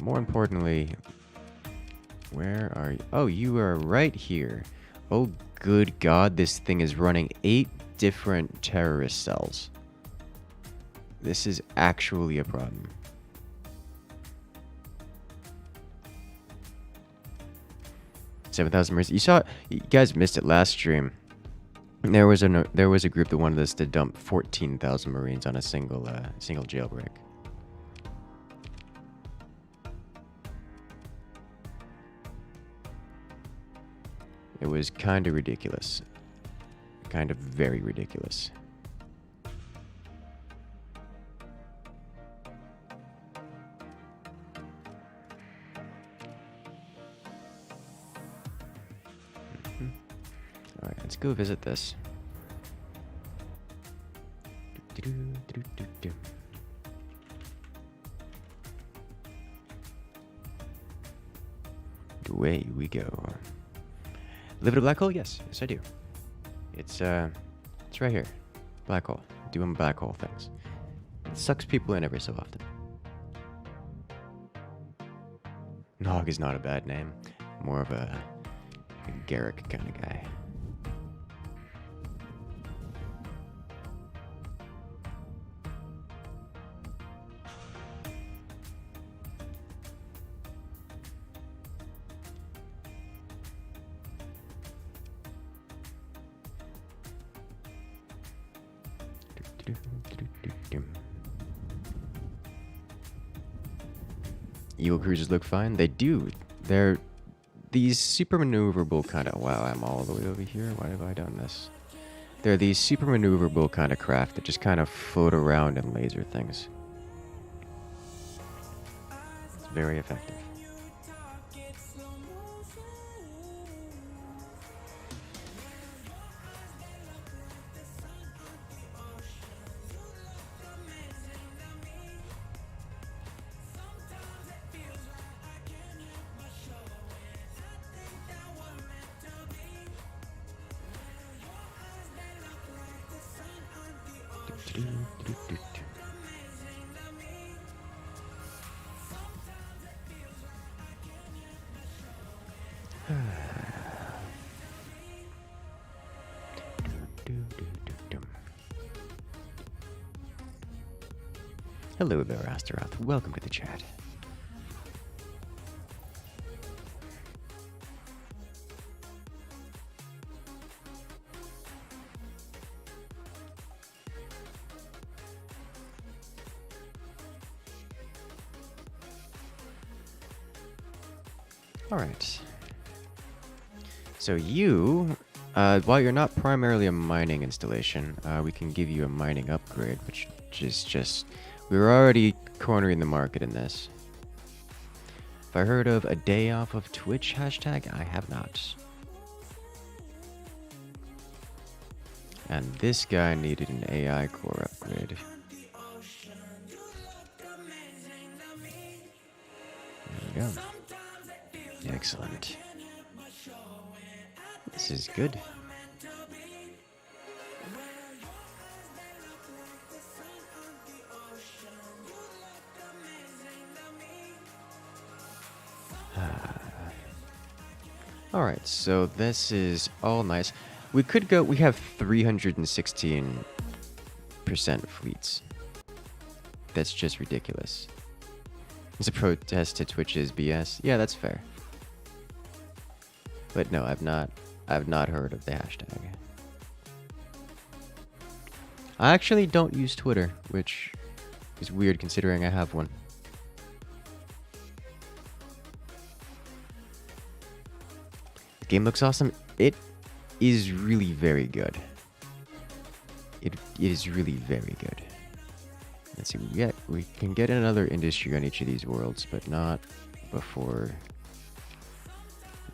More importantly, where are you? Oh, you are right here. Oh, good God, this thing is running 8 different terrorist cells. This is actually a problem. $7,000 Marines. You saw, you guys missed it last stream. There was a group that wanted us to dump 14,000 Marines on a single jailbreak. It was kind of ridiculous. Kind of very ridiculous. Alright, let's go visit this. Away we go. Live in a black hole? Yes, yes I do. It's right here. Black hole. Doing black hole things. It sucks people in every so often. Nog is not a bad name. More of a Garrick kind of guy. Eagle cruisers look fine. They do. They're these super maneuverable kind of... Wow, I'm all the way over here. Why have I done this? They're these super maneuverable kind of craft that just kind of float around and laser things. It's very effective. Hello there, Astaroth. Welcome to the chat. All right. So you, while you're not primarily a mining installation, we can give you a mining upgrade, which is just... We're already cornering the market in this. Have I heard of a day off of Twitch hashtag? I have not. And this guy needed an AI core upgrade. There we go. Excellent. This is good. Alright, so this is all nice. We could go... We have 316% fleets. That's just ridiculous. It's a protest to Twitch's BS. Yeah, that's fair. But no, I've not heard of the hashtag. I actually don't use Twitter, which is weird considering I have one. The game looks awesome. It is really very good. It is really very good. Let's see, we can get another industry on each of these worlds, but not before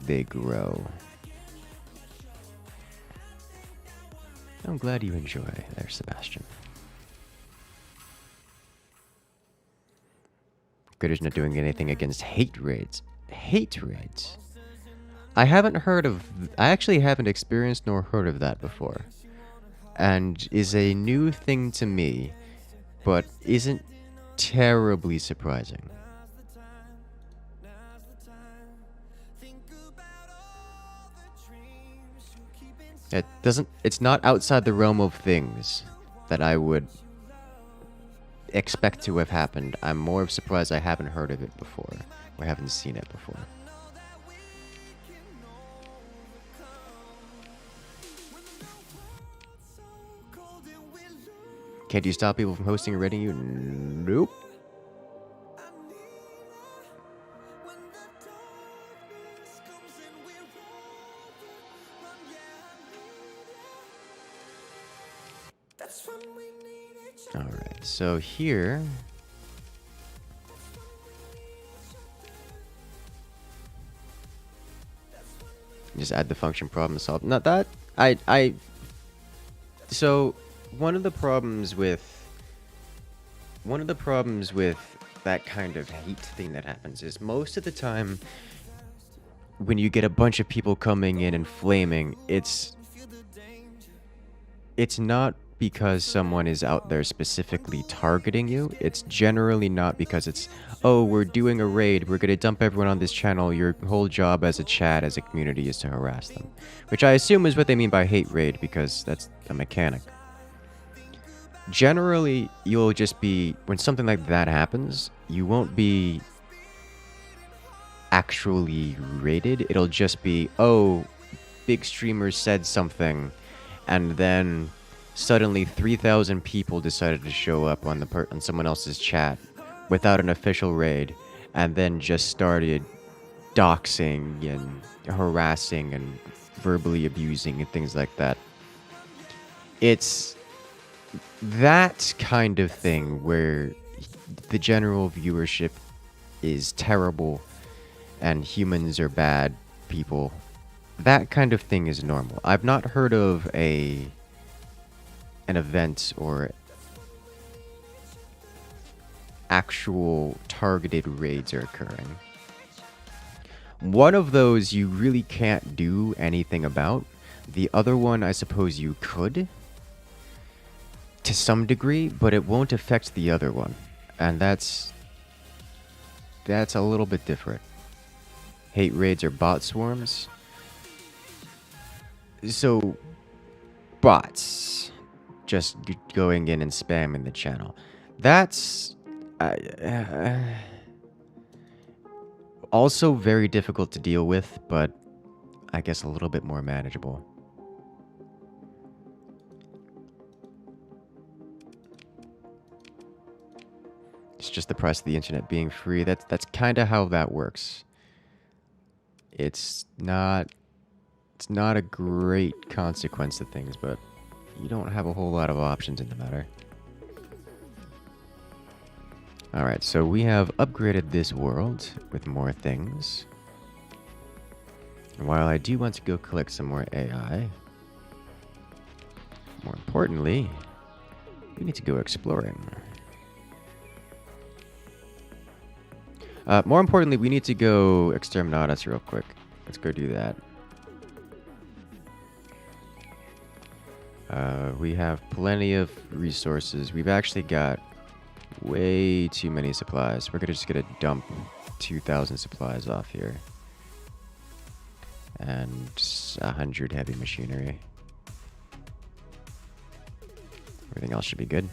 they grow. I'm glad you enjoy there, Sebastian. Gritter's not doing anything against hate raids. Hate raids? I actually haven't experienced nor heard of that before. And is a new thing to me, but isn't terribly surprising. It's not outside the realm of things that I would expect to have happened. I'm more surprised I haven't heard of it before, or haven't seen it before. Can't you stop people from hosting and rating you? Nope. Alright, so here... just add the function problem solved. Not that... So, one of the problems with that kind of hate thing that happens is most of the time when you get a bunch of people coming in and flaming, it's not because someone is out there specifically targeting you. It's generally not because it's, oh, we're doing a raid, we're gonna dump everyone on this channel, your whole job as a chat, as a community is to harass them. Which I assume is what they mean by hate raid, because that's a mechanic. Generally, you'll just be, when something like that happens, you won't be actually raided. It'll just be, oh, big streamer said something, and then suddenly 3,000 people decided to show up on someone else's chat without an official raid, and then just started doxing and harassing and verbally abusing and things like that. It's that kind of thing where the general viewership is terrible and humans are bad people. That kind of thing is normal. I've not heard of an event or actual targeted raids are occurring. One of those you really can't do anything about. The other one, I suppose you could, to some degree, but it won't affect the other one. And that's a little bit different. Hate raids or bot swarms. So, bots just going in and spamming the channel. That's also very difficult to deal with, but I guess a little bit more manageable. It's just the price of the internet being free. That's kind of how that works. It's not a great consequence to things, but you don't have a whole lot of options in the matter. Alright, so we have upgraded this world with more things. And while I do want to go collect some more AI, more importantly, we need to go exploring. More importantly, we need to go exterminatus real quick. Let's go do that. We have plenty of resources. We've actually got way too many supplies. We're just gonna dump 2,000 supplies off here. and 100 heavy machinery. Everything else should be good.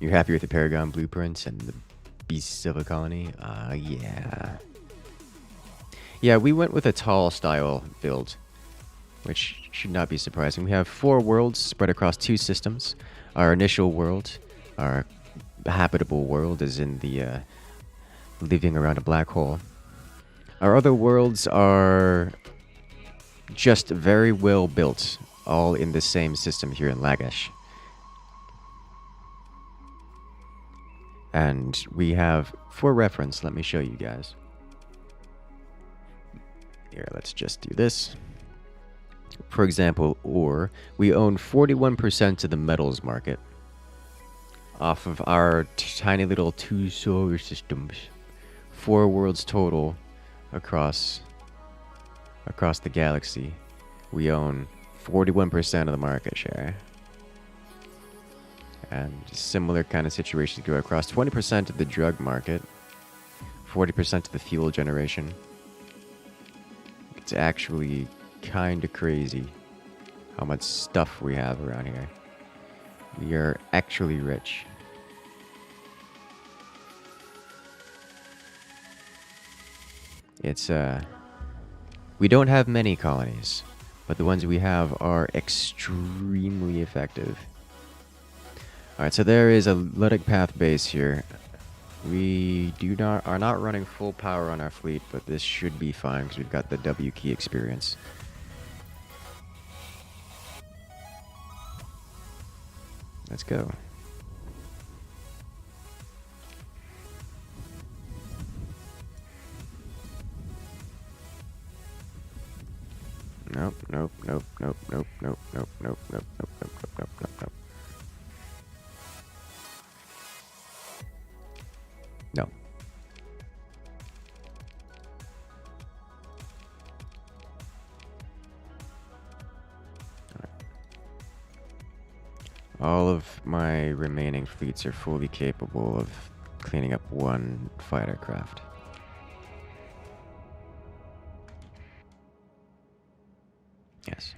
You're happy with the Paragon blueprints and the Beasts of a Colony? Yeah. Yeah, we went with a tall style build, which should not be surprising. We have 4 worlds spread across 2 systems. Our initial world, our habitable world, is in the living around a black hole. Our other worlds are just very well built, all in the same system here in Lagash. And we have, for reference, let me show you guys. Here, let's just do this. For example, ore. We own 41% of the metals market off of our tiny little 2 solar systems. 4 worlds total across the galaxy. We own 41% of the market share. And similar kind of situations go across 20% of the drug market, 40% of the fuel generation. It's actually kind of crazy how much stuff we have around here. We are actually rich. It's we don't have many colonies, but the ones we have are extremely effective. Alright, so there is a Ludic Path base here. We are not running full power on our fleet, but this should be fine because we've got the W key experience. Let's go. Nope, nope, nope, nope, nope, nope, nope, nope, nope, nope, nope, nope, nope, nope. No. All of my remaining fleets are fully capable of cleaning up 1 fighter craft. Yes.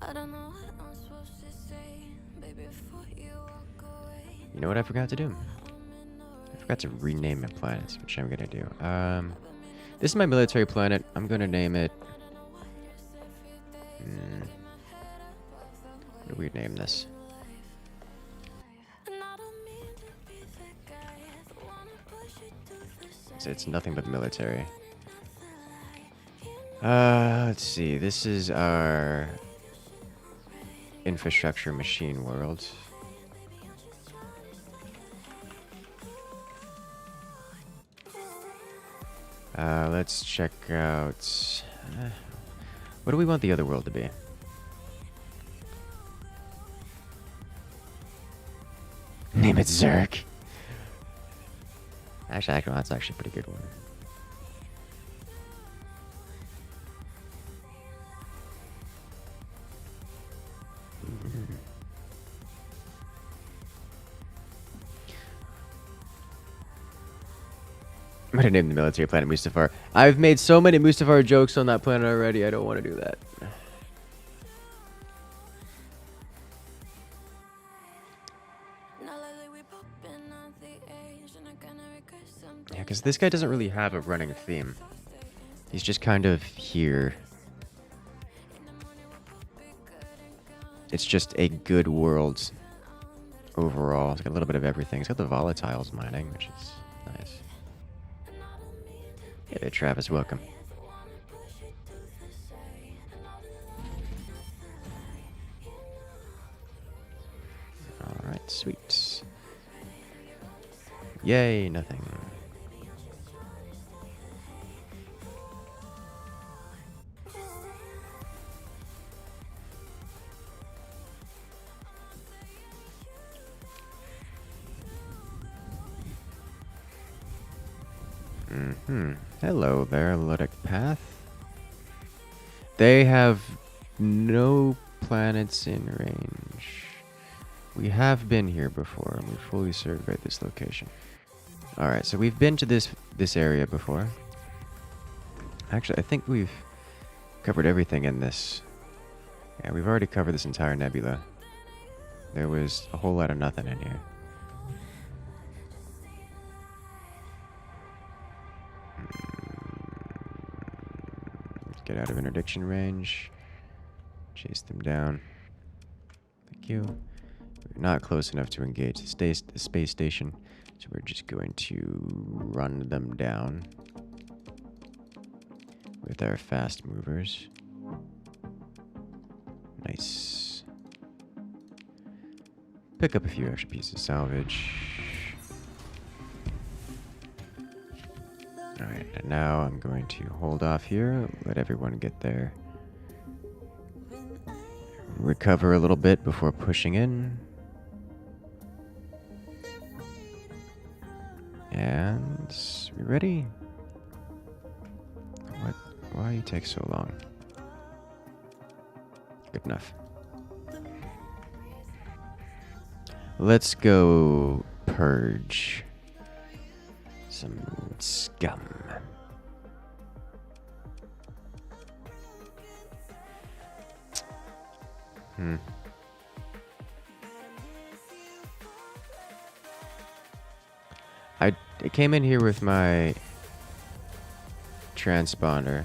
I don't know what I'm supposed to say, baby, before you walk away. You know what I forgot to do? I forgot to rename my planets, which I'm gonna do. This is my military planet. I'm gonna name it. What do we name this? So it's nothing but military. Let's see. This is our infrastructure machine world. Let's check out... what do we want the other world to be? Name it Zerk. Actually, that's actually a pretty good one. I'm gonna name the military planet Mustafar. I've made so many Mustafar jokes on that planet already, I don't want to do that. Yeah, because this guy doesn't really have a running theme. He's just kind of here. It's just a good world overall. It's got a little bit of everything. It's got the volatiles mining, which is nice. Hey there, Travis. Welcome. Alright, sweet. Yay, nothing. Hello there, Ludic Path. They have no planets in range. We have been here before, and we fully surveyed this location. Alright, so we've been to this area before. Actually, I think we've covered everything in this. Yeah, we've already covered this entire nebula. There was a whole lot of nothing in here. Get out of interdiction range. Chase them down. Thank you. We're not close enough to engage the space station, so we're just going to run them down with our fast movers. Nice. Pick up a few extra pieces of salvage. Alright, and now I'm going to hold off here, let everyone get there. Recover a little bit before pushing in. And we ready? What? Why you take so long? Good enough. Let's go purge some scum. I came in here with my transponder,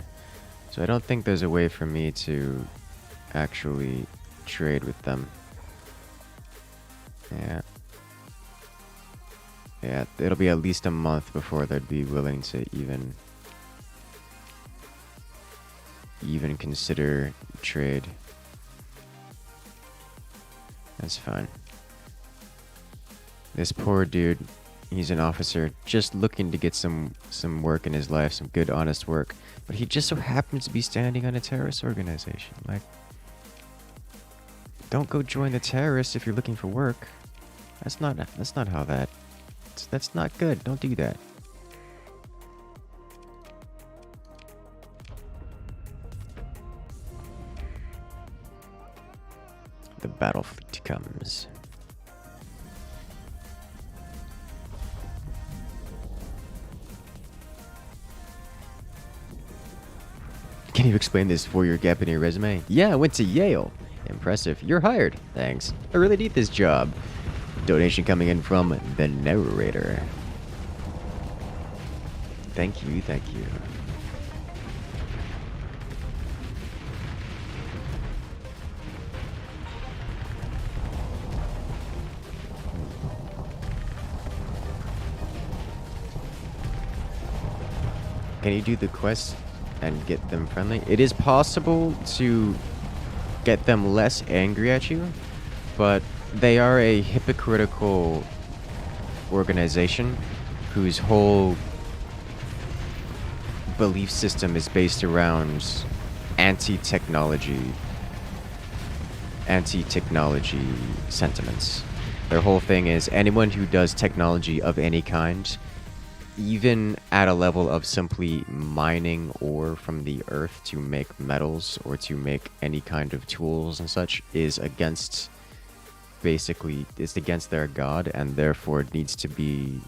so I don't think there's a way for me to actually trade with them. Yeah, it'll be at least a month before they'd be willing to even consider trade. That's fine. This poor dude, he's an officer just looking to get some work in his life, some good, honest work. But he just so happens to be standing on a terrorist organization. Like, don't go join the terrorists if you're looking for work. That's not how that's not good. Don't do that. The battle fleet comes. Can you explain this 4-year gap in your resume? Yeah, I went to Yale. Impressive. You're hired. Thanks. I really need this job. Donation coming in from the narrator. Thank you, thank you. Can you do the quest and get them friendly? It is possible to get them less angry at you, but they are a hypocritical organization whose whole belief system is based around anti-technology sentiments. Their whole thing is anyone who does technology of any kind, even at a level of simply mining ore from the earth to make metals or to make any kind of tools and such, is against, basically, it's against their god and therefore needs to be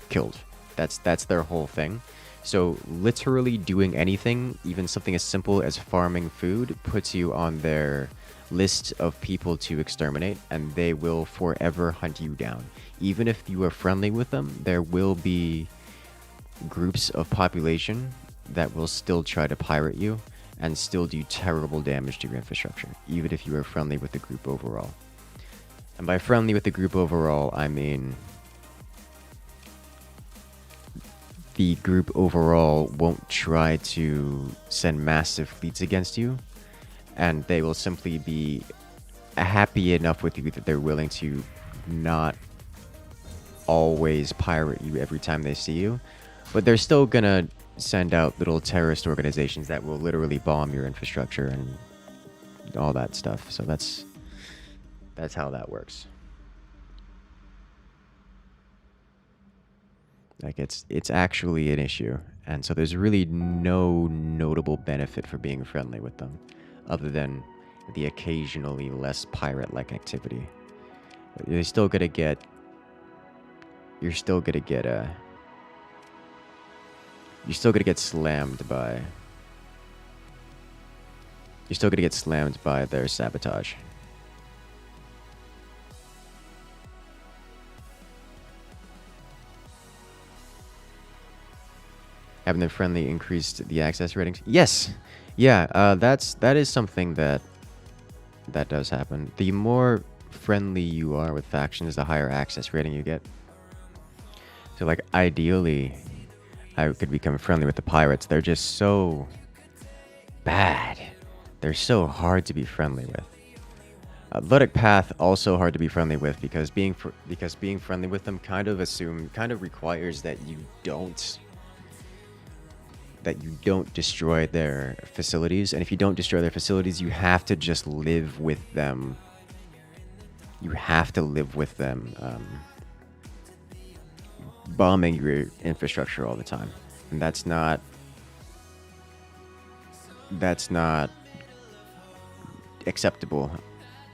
killed. That's their whole thing. So literally doing anything, even something as simple as farming food, puts you on their list of people to exterminate, and they will forever hunt you down. Even if you are friendly with them, there will be groups of population that will still try to pirate you and still do terrible damage to your infrastructure, even if you are friendly with the group overall. And by friendly with the group overall, I mean the group overall won't try to send massive fleets against you, and they will simply be happy enough with you that they're willing to not always pirate you every time they see you, but they're still gonna send out little terrorist organizations that will literally bomb your infrastructure and all that stuff. So that's how that works. Like, it's actually an issue, and so there's really no notable benefit for being friendly with them, other than the occasionally less pirate-like activity. You're still gonna get you're still gonna get you're still gonna get slammed by. You're still gonna get slammed by their sabotage. Having them friendly increased the access ratings. Yes, yeah, that is something that does happen. The more friendly you are with factions, the higher access rating you get. So, like, ideally, I could become friendly with the pirates. They're just so bad. They're so hard to be friendly with. Luddic Path also hard to be friendly with because being friendly with them kind of requires that you don't destroy their facilities, and if you don't destroy their facilities, you have to just live with them. You have to live with them, bombing your infrastructure all the time, and that's not acceptable,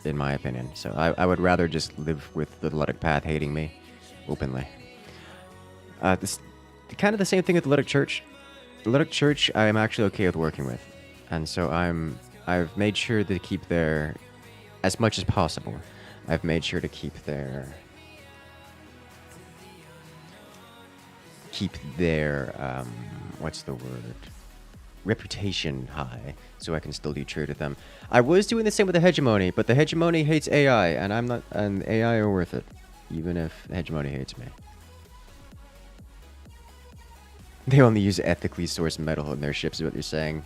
in my opinion. So I would rather just live with the Luddic Path hating me openly. This kind of the same thing with the Luddic Church. The Luddic Church I am actually okay with working with, and so I've made sure to keep their, as much as possible, I've made sure to keep their what's the word, reputation high, so I can still do trade with them. I was doing the same with the Hegemony, but the Hegemony hates AI, and I'm not, and AI are worth it, even if the Hegemony hates me. They only use ethically sourced metal in their ships, is what they're saying.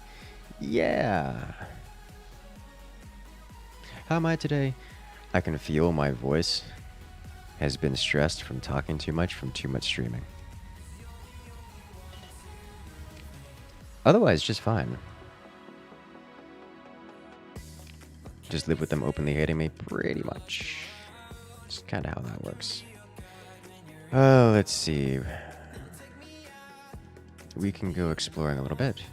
Yeah. How am I today? I can feel my voice has been stressed from talking too much, from too much streaming. Otherwise, just fine. Just live with them openly hating me, pretty much. It's kind of how that works. Oh, let's see. We can go exploring a little bit.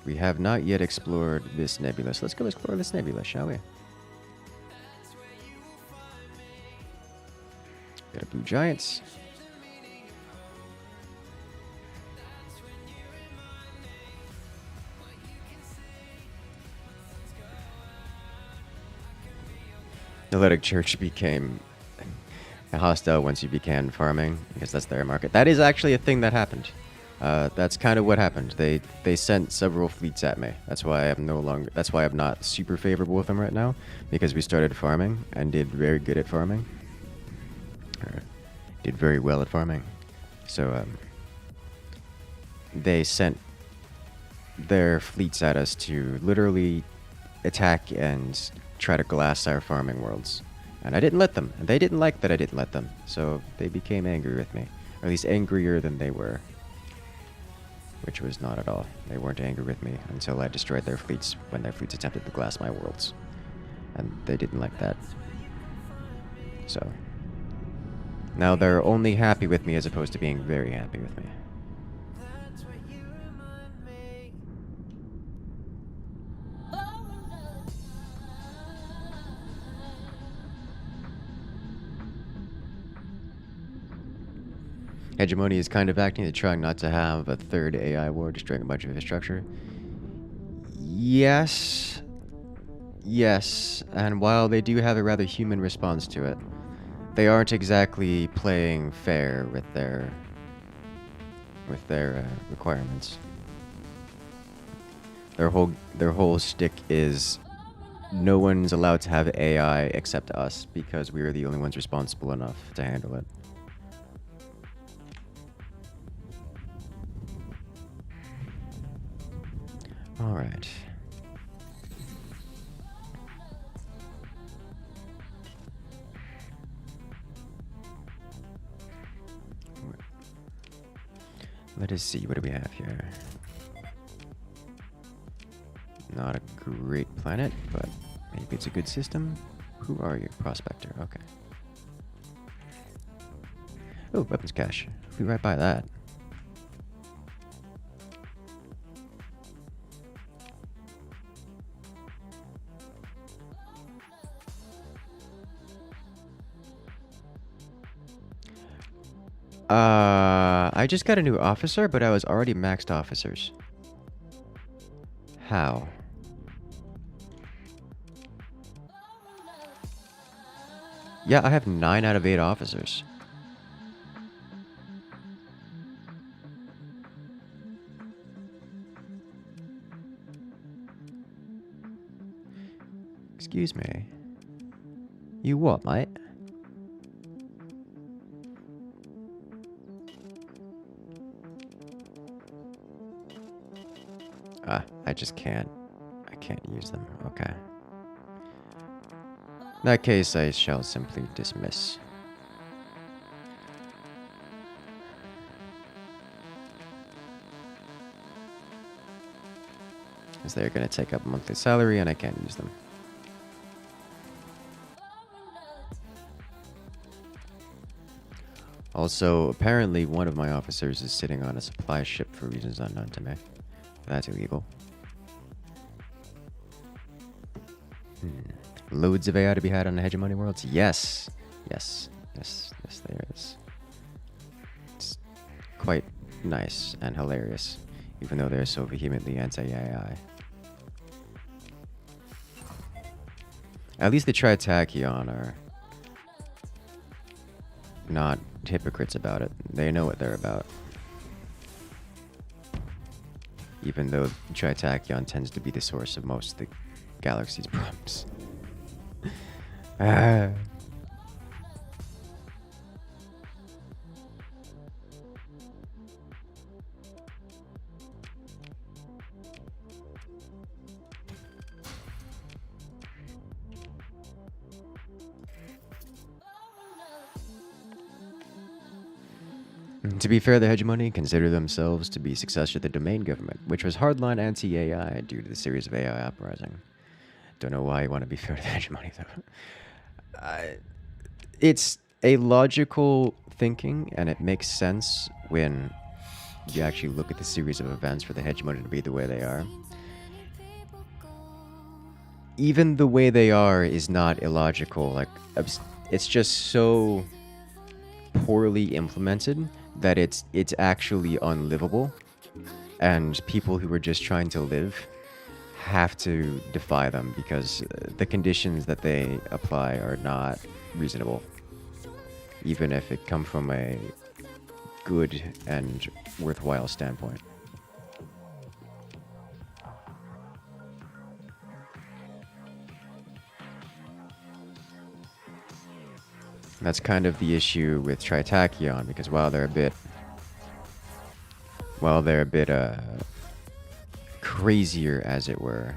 We have not yet explored this nebula, so let's go explore this nebula, shall we? Got a blue giants. The Luddic Church became hostile once you began farming, because that's their market. That is actually a thing that happened. That's kind of what happened. They sent several fleets at me. That's why I'm not super favorable with them right now, because we started farming and did very good at farming. Or did very well at farming. So they sent their fleets at us to literally attack and try to glass our farming worlds. And I didn't let them. And they didn't like that I didn't let them. So they became angry with me. Or at least angrier than they were. Which was not at all. They weren't angry with me until I destroyed their fleets when their fleets attempted to glass my worlds. And they didn't like that. So now they're only happy with me as opposed to being very happy with me. Hegemony is kind of acting to trying not to have a third AI war destroying a bunch of infrastructure. Yes. Yes. And while they do have a rather human response to it, they aren't exactly playing fair with their requirements. Their whole shtick is no one's allowed to have AI except us because we are the only ones responsible enough to handle it. All right. Let us see, what do we have here? Not a great planet, but maybe it's a good system. Who are you? Prospector, okay. Oh, weapons cache. Be right by that. I just got a new officer, but I was already maxed officers. How? Yeah, I have 9 out of 8 officers. Excuse me. You what, mate? I just can't. I can't use them. Okay. In that case, I shall simply dismiss. As they're going to take up monthly salary and I can't use them. Also, apparently one of my officers is sitting on a supply ship for reasons unknown to me. That's illegal. Loads of AI to be had on the Hegemony Worlds? Yes. Yes, there is. It's quite nice and hilarious, even though they're so vehemently anti-AI. At least the Tritachyon are not hypocrites about it. They know what they're about. Even though Tritachyon tends to be the source of most of the galaxy's problems. To be fair, the Hegemony consider themselves to be successor to the domain government, which was hardline anti-AI due to the series of AI uprising. Don't know why you want to be fair to the Hegemony, though. It's a logical thinking, and it makes sense when you actually look at the series of events for the Hegemony to be the way they are. Even the way they are is not illogical. Like, it's just so poorly implemented that it's actually unlivable, and people who are just trying to live have to defy them because the conditions that they apply are not reasonable, even if it come from a good and worthwhile standpoint. That's kind of the issue with Tritachyon, because while they're a bit crazier, as it were,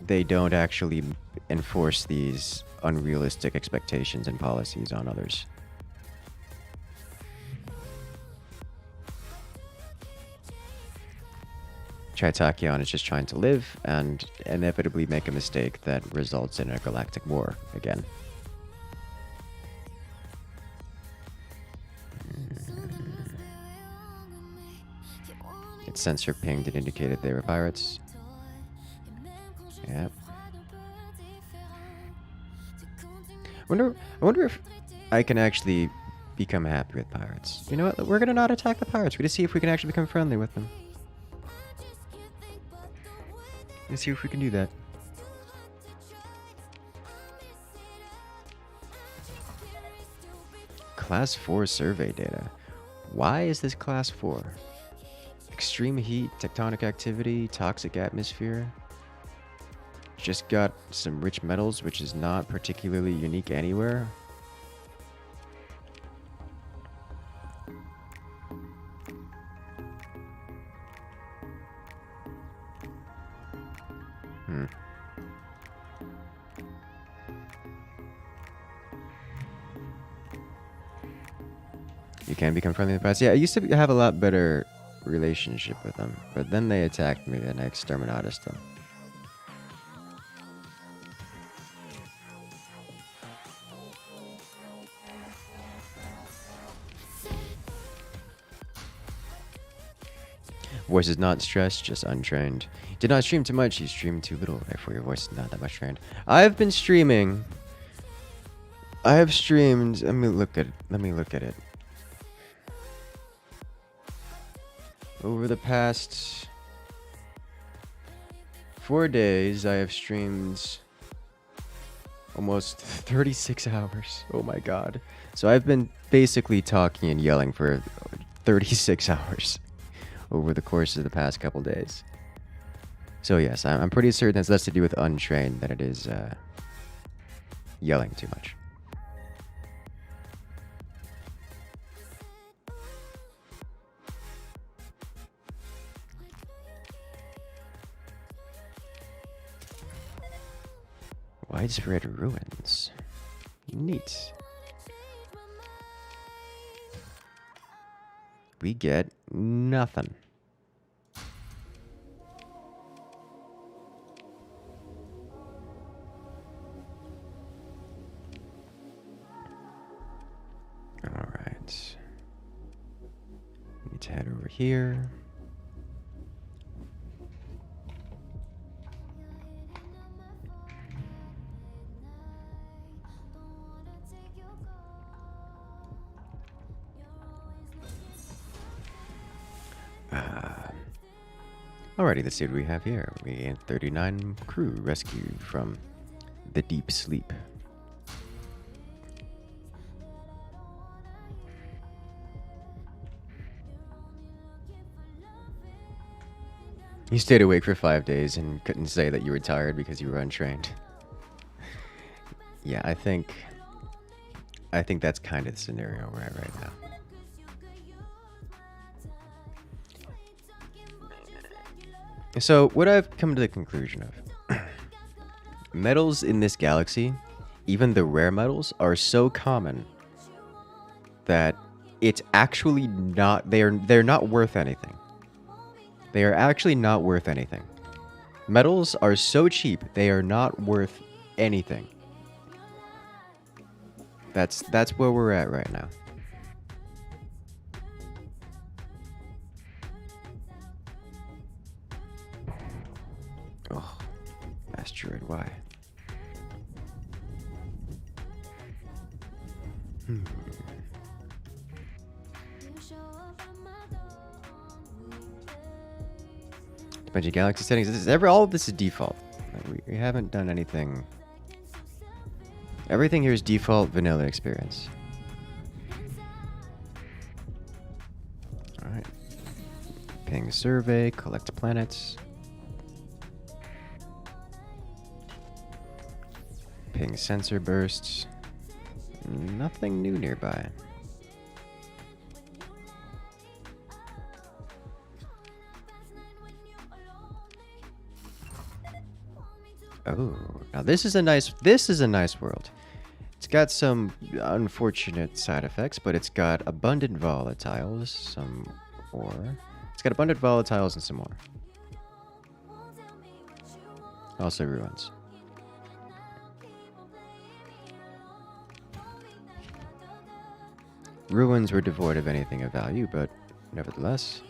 they don't actually enforce these unrealistic expectations and policies on others. Tritachyon is just trying to live and inevitably make a mistake that results in a galactic war again. Its sensor pinged and indicated they were pirates. Yep. I wonder if I can actually become happy with pirates. You know what? We're gonna not attack the pirates. We're gonna see if we can actually become friendly with them. Let's see if we can do that. Class 4 survey data. Why is this Class 4? Extreme heat, tectonic activity, toxic atmosphere. Just got some rich metals, which is not particularly unique anywhere. You can become friendly with the pirates. Yeah, I used to have a lot better relationship with them, but then they attacked me and I exterminated them. Voice is not stressed, just untrained. Did not stream too much, you streamed too little, therefore your voice is not that much trained. I've been streaming I have streamed. Let me look at it. Let me look at it. Over the past 4 days, I have streamed almost 36 hours. Oh my god. So I've been basically talking and yelling for 36 hours over the course of the past couple days. So yes, I'm pretty certain it's less to do with untrained than it is yelling too much. Widespread ruins. Neat. We get nothing. All right. Need to head over here. Alrighty, let's see what we have here. We gained 39 crew rescued from the deep sleep. You stayed awake for 5 days and couldn't say that you were tired because you were untrained. Yeah, I think that's kind of the scenario we're at right now. So, what I've come to the conclusion of, metals in this galaxy, even the rare metals, are so common that it's actually not, they're not worth anything. They are actually not worth anything. Metals are so cheap, they are not worth anything. That's where we're at right now. Oh, asteroid Y. Bunch of galaxy settings. All of this is default. We haven't done anything. Everything here is default vanilla experience. All right. Ping survey. Collect planets. Ping sensor bursts. Nothing new nearby. Oh, now this is a nice world. It's got some unfortunate side effects, but it's got abundant volatiles, some ore. It's got abundant volatiles and some ore. Also ruins. Ruins were devoid of anything of value, but nevertheless.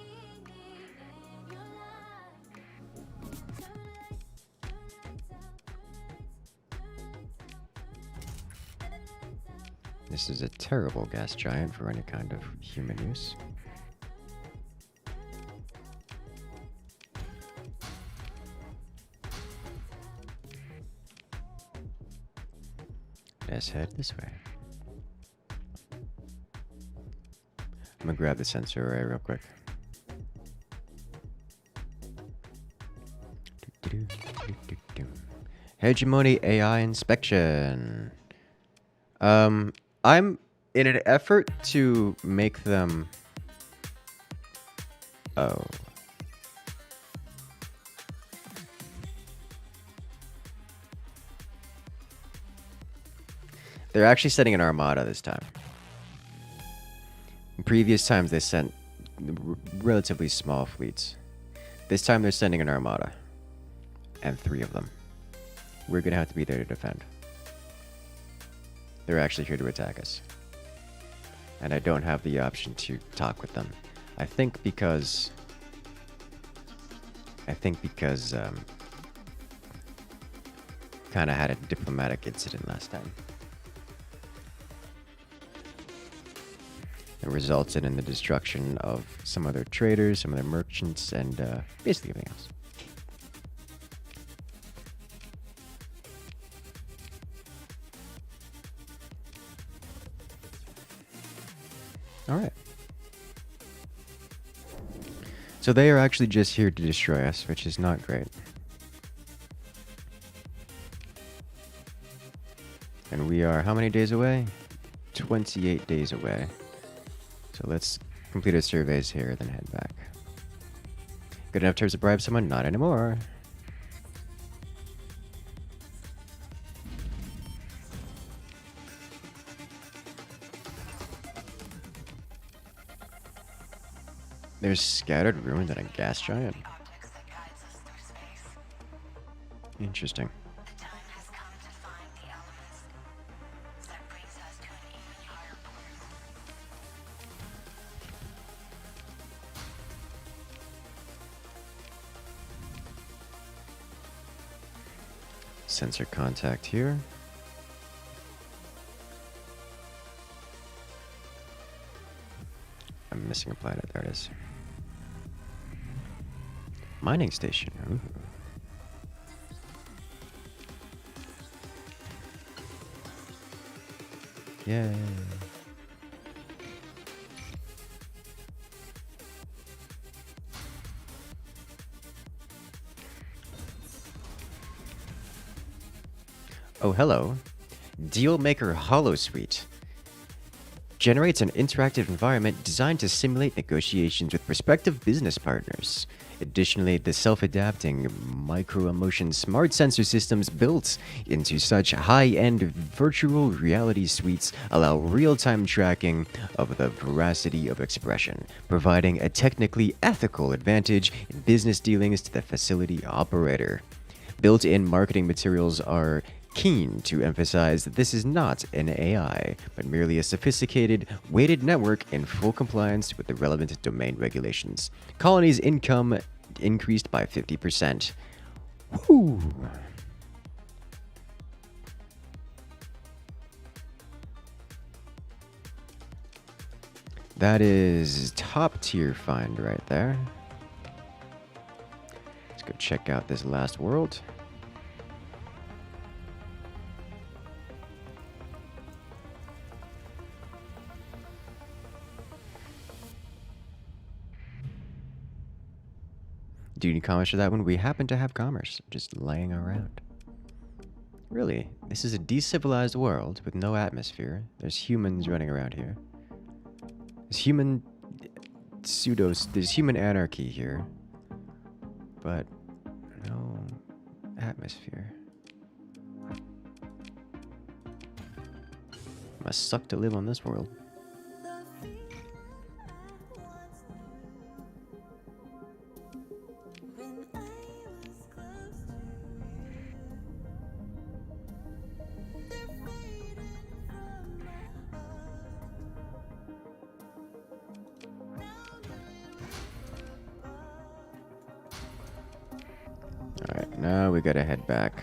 This is a terrible gas giant for any kind of human use. Let's head this way. I'm gonna grab the sensor array real quick. Hegemony AI inspection. I'm in an effort to make them. Oh. They're actually sending an armada this time. In previous times, they sent relatively small fleets. This time, they're sending an armada. And 3 of them. We're going to have to be there to defend. They're actually here to attack us. And I don't have the option to talk with them. I think because kind of had a diplomatic incident last time. It resulted in the destruction of some other traders, some other merchants, and basically everything else. All right. So they are actually just here to destroy us, which is not great. And we are how many days away? 28 days away. So let's complete our surveys here, then head back. Good enough terms to bribe someone? Not anymore. There's scattered ruins and a gas giant. Interesting. Sensor contact here. I'm missing a planet. There it is. Mining station. Ooh. Yay. Oh, hello. Dealmaker Holosuite generates an interactive environment designed to simulate negotiations with prospective business partners. Additionally, the self-adapting micro-emotion smart sensor systems built into such high-end virtual reality suites allow real-time tracking of the veracity of expression, providing a technically ethical advantage in business dealings to the facility operator. Built-in marketing materials are keen to emphasize that this is not an AI, but merely a sophisticated, weighted network in full compliance with the relevant domain regulations. Colony's income increased by 50%. Woo! That is top tier find right there. Let's go check out this last world. Do you need commerce for that one? We happen to have commerce just laying around. Really, this is a decivilized world with no atmosphere. There's humans running around here. There's human there's human anarchy here, but no atmosphere. Must suck to live on this world. Alright, now we gotta head back.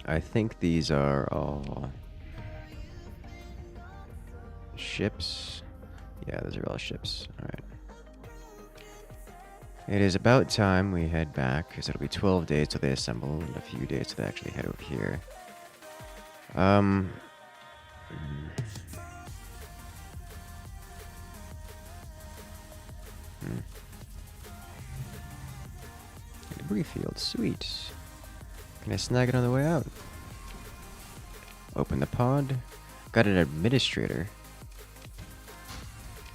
I think these are all ships. Yeah, those are all ships. Alright. It is about time we head back, because it'll be 12 days till they assemble, and a few days till they actually head over here. Debris field, sweet. Can I snag it on the way out? Open the pod. Got an administrator,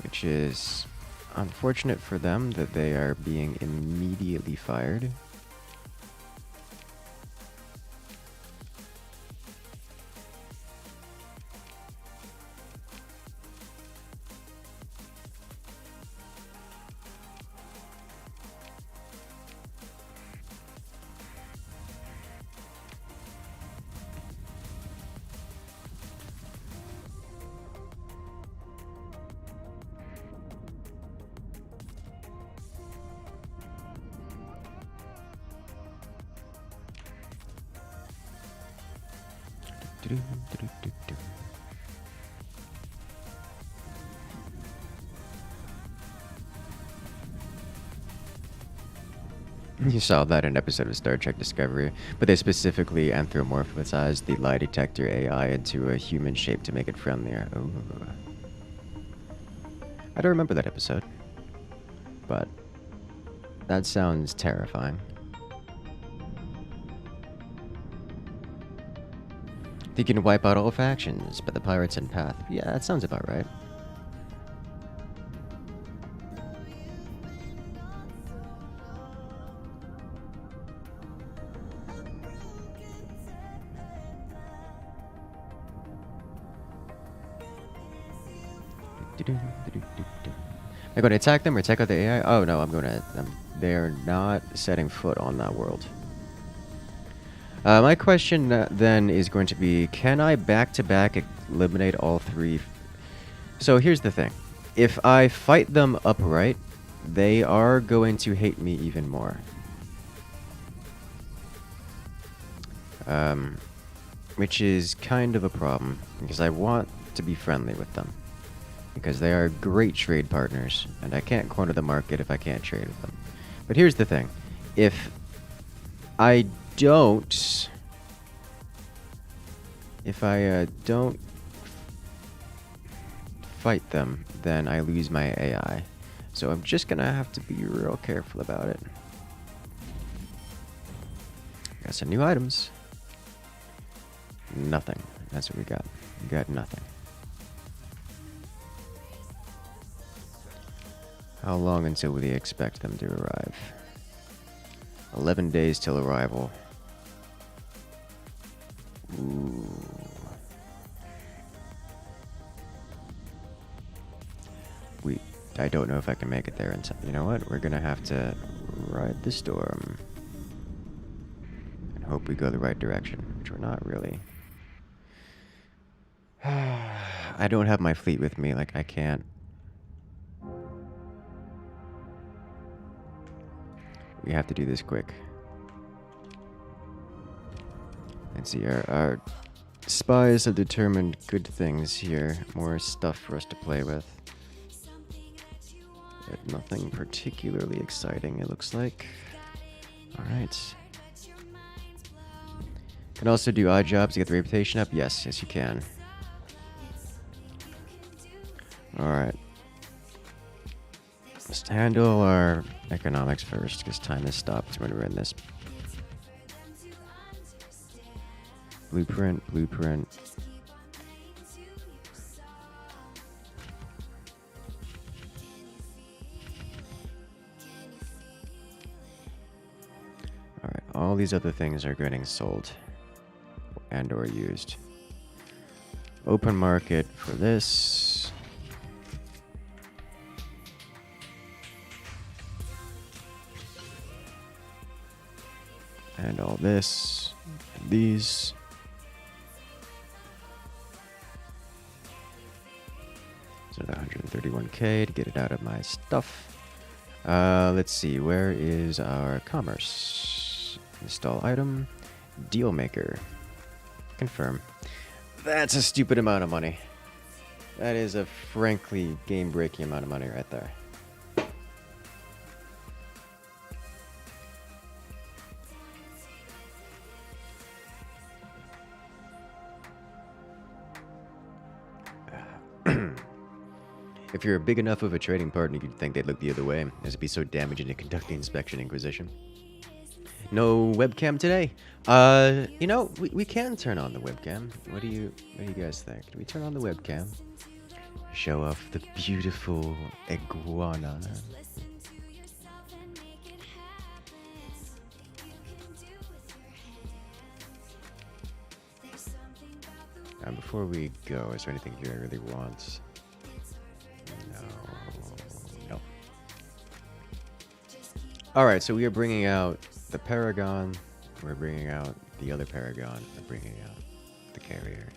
which is unfortunate for them that they are being immediately fired. You saw that in an episode of Star Trek Discovery, but they specifically anthropomorphized the lie detector AI into a human shape to make it friendlier. Ooh. I don't remember that episode, but that sounds terrifying. They can wipe out all factions, but the pirates and path. Yeah, that sounds about right. Am I going to attack them or check out the AI? Oh no, I'm going to. They're not setting foot on that world. My question then is going to be, can I back-to-back eliminate all three? So here's the thing. If I fight them upright, they are going to hate me even more. Which is kind of a problem, because I want to be friendly with them. Because they are great trade partners, and I can't corner the market if I can't trade with them. But here's the thing. If I don't fight them, then I lose my AI. So I'm just gonna have to be real careful about it. Got some new items. Nothing. That's what we got. We got nothing. How long until we expect them to arrive? 11 days till arrival. Ooh. I don't know if I can make it there in time. You know what? We're gonna have to ride the storm. And hope we go the right direction, which we're not really. I don't have my fleet with me, like I can't. We have to do this quick. Let's see, our spies have determined good things here. More stuff for us to play with. But nothing particularly exciting, it looks like. Alright. Can also do odd jobs to get the reputation up? Yes, yes you can. Alright. Let's handle our economics first, because time has stopped when we're in this. Blueprint. Alright, all these other things are getting sold and or used. Open market for this. And all this. And these. So the 131k to get it out of my stuff. Let's see, where is our commerce? Install item. Deal maker. Confirm. That's a stupid amount of money. That is a frankly game-breaking amount of money right there. If you're big enough of a trading partner, you'd think they'd look the other way, as it'd be so damaging to conduct the inspection inquisition. No webcam today. You know, we can turn on the webcam. What do you guys think? Do we turn on the webcam? Show off the beautiful iguana. Now, before we go, is there anything here I really want? No. Alright, so we are bringing out the Paragon. We're bringing out the other Paragon. We're bringing out the Carrier.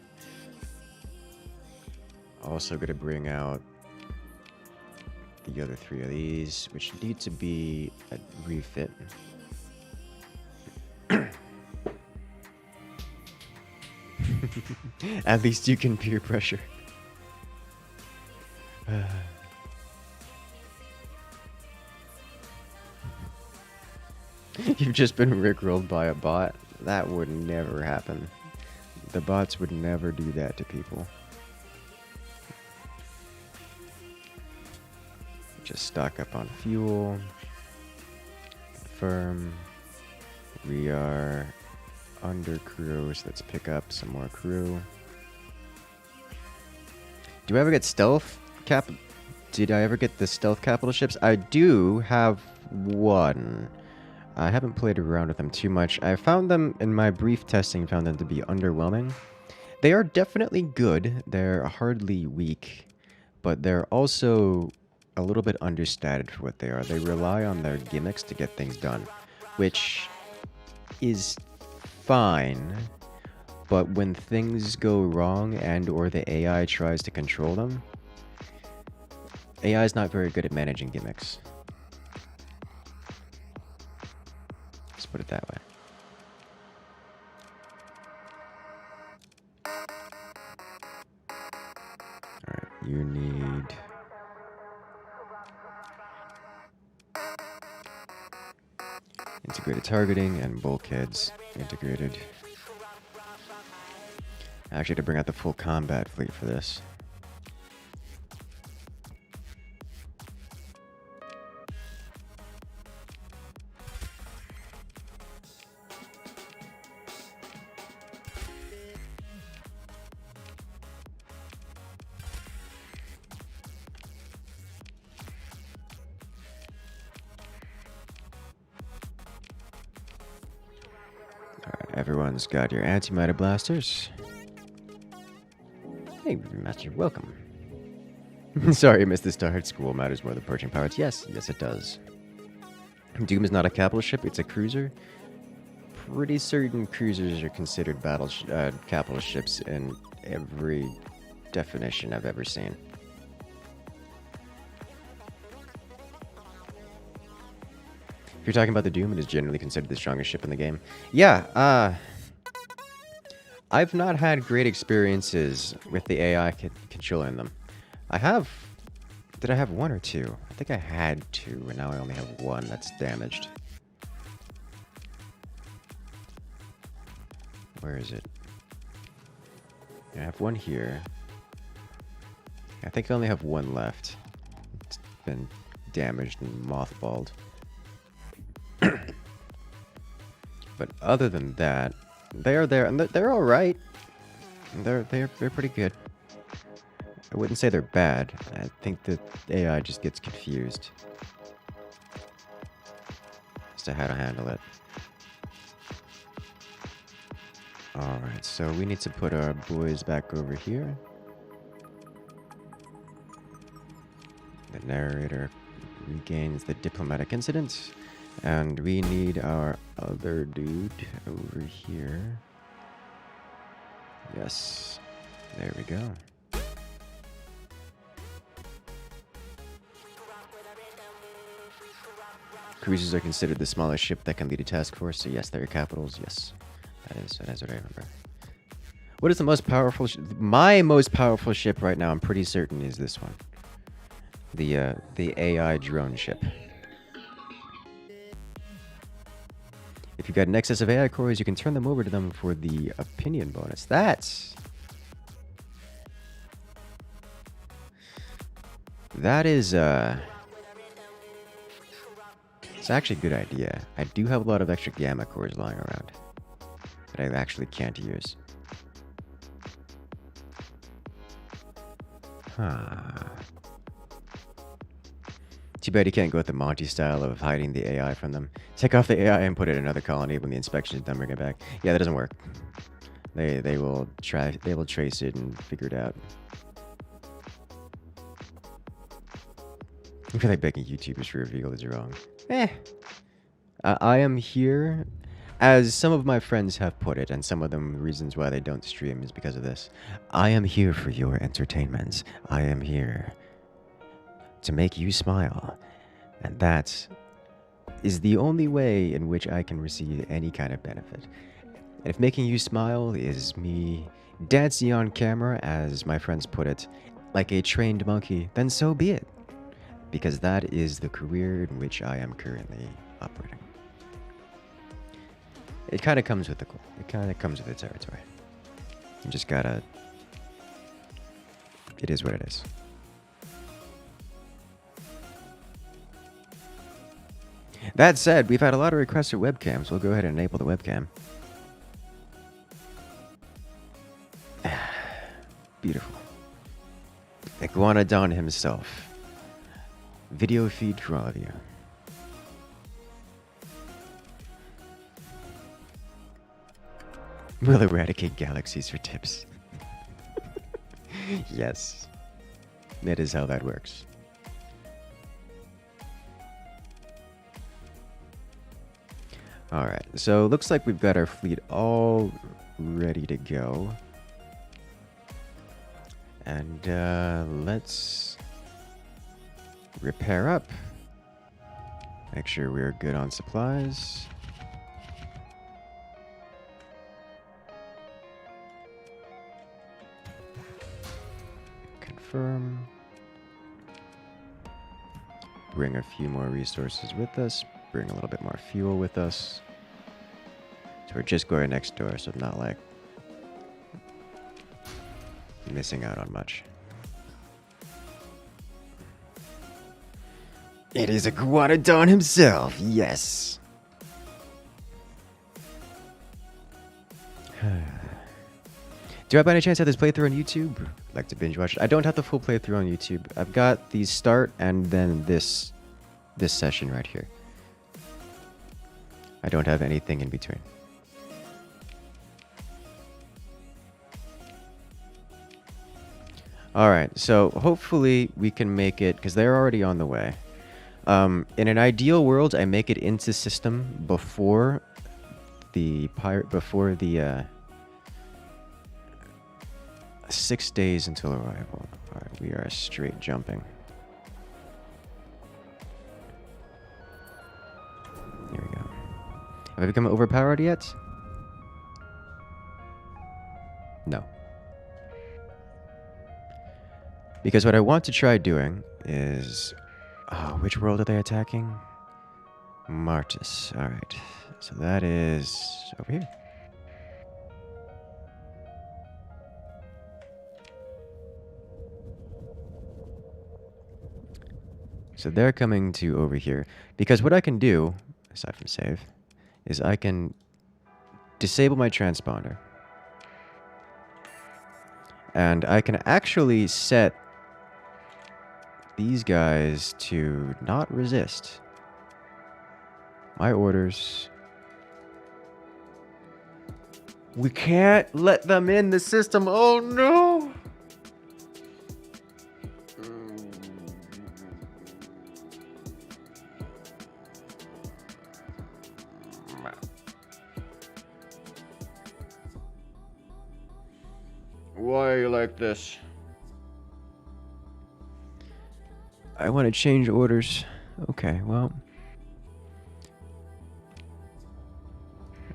Also going to bring out the other three of these, which need to be a refit. At least you can peer pressure. You've just been rickrolled by a bot? That would never happen. The bots would never do that to people. Just stock up on fuel. Confirm. We are under crew, so let's pick up some more crew. Do I ever get stealth cap? Did I ever get the stealth capital ships? I do have one. I haven't played around with them too much. I found them in my brief testing, found them to be underwhelming. They are definitely good. They're hardly weak, but they're also a little bit understated for what they are. They rely on their gimmicks to get things done, which is fine. But when things go wrong and or the AI tries to control them, AI is not very good at managing gimmicks. Let's put it that way. Alright, you need... integrated targeting and bulkheads integrated. I actually had to bring out the full combat fleet for this. Everyone's got your antimatter blasters. Hey, Master, welcome. Sorry, I missed the start. School matters more than purging pirates. Yes, yes it does. Doom is not a capital ship, it's a cruiser. Pretty certain cruisers are considered capital ships in every definition I've ever seen. If you're talking about the Doom, it is generally considered the strongest ship in the game. Yeah, I've not had great experiences with the AI controlling them. I have... Did I have one or two? I think I had two, and now I only have one that's damaged. Where is it? I have one here. I think I only have one left. It's been damaged and mothballed. But other than that, they're there, and they're all right. They're pretty good. I wouldn't say they're bad. I think the AI just gets confused as to how to handle it. All right, so we need to put our boys back over here. The narrator regains the diplomatic incident. And we need our other dude over here. Yes. There we go. Cruisers are considered the smallest ship that can lead a task force, so yes, they're capitals. Yes. That is what I remember. What is the most powerful my most powerful ship right now, I'm pretty certain, is this one. The AI drone ship. If you've got an excess of AI cores, you can turn them over to them for the opinion bonus. That is, it's actually a good idea. I do have a lot of extra gamma cores lying around that I actually can't use. Huh. Too bad you can't go with the Monty style of hiding the AI from them. Take off the AI and put it in another colony when the inspection is done, bring it back. Yeah, that doesn't work. They will trace it and figure it out. I feel like begging YouTubers to reveal is wrong. I am here, as some of my friends have put it, and some of them reasons why they don't stream is because of this. I am here for your entertainment. I am here to make you smile, and that is the only way in which I can receive any kind of benefit. And if making you smile is me dancing on camera, as my friends put it, like a trained monkey, then so be it, because that is the career in which I am currently operating. It kind of comes with the territory. You just gotta. It is what it is. That said, we've had a lot of requests for webcams. We'll go ahead and enable the webcam. Beautiful. Iguana Don himself. Video feed for all of you. We'll eradicate galaxies for tips. Yes. That is how that works. Alright, so looks like we've got our fleet all ready to go. And let's repair up. Make sure we're good on supplies. Confirm. Bring a few more resources with us. Bring a little bit more fuel with us. So we're just going next door, so not like missing out on much. It is Iguanodon himself, yes. Do I by any chance have this playthrough on YouTube? I'd like to binge watch it. I don't have the full playthrough on YouTube. I've got the start and then this session right here. I don't have anything in between. Alright, so hopefully we can make it, because they're already on the way. In an ideal world, I make it into system before the 6 days until arrival. Alright, we are straight jumping. Here we go. Have I become overpowered yet? No. Because what I want to try doing is... Oh, which world are they attacking? Martis. Alright. So that is... over here. So they're coming to over here. Because what I can do, aside from save, is I can disable my transponder. And I can actually set these guys to not resist my orders. We can't let them in the system. Oh no! Why are you like this? I want to change orders. Okay, well.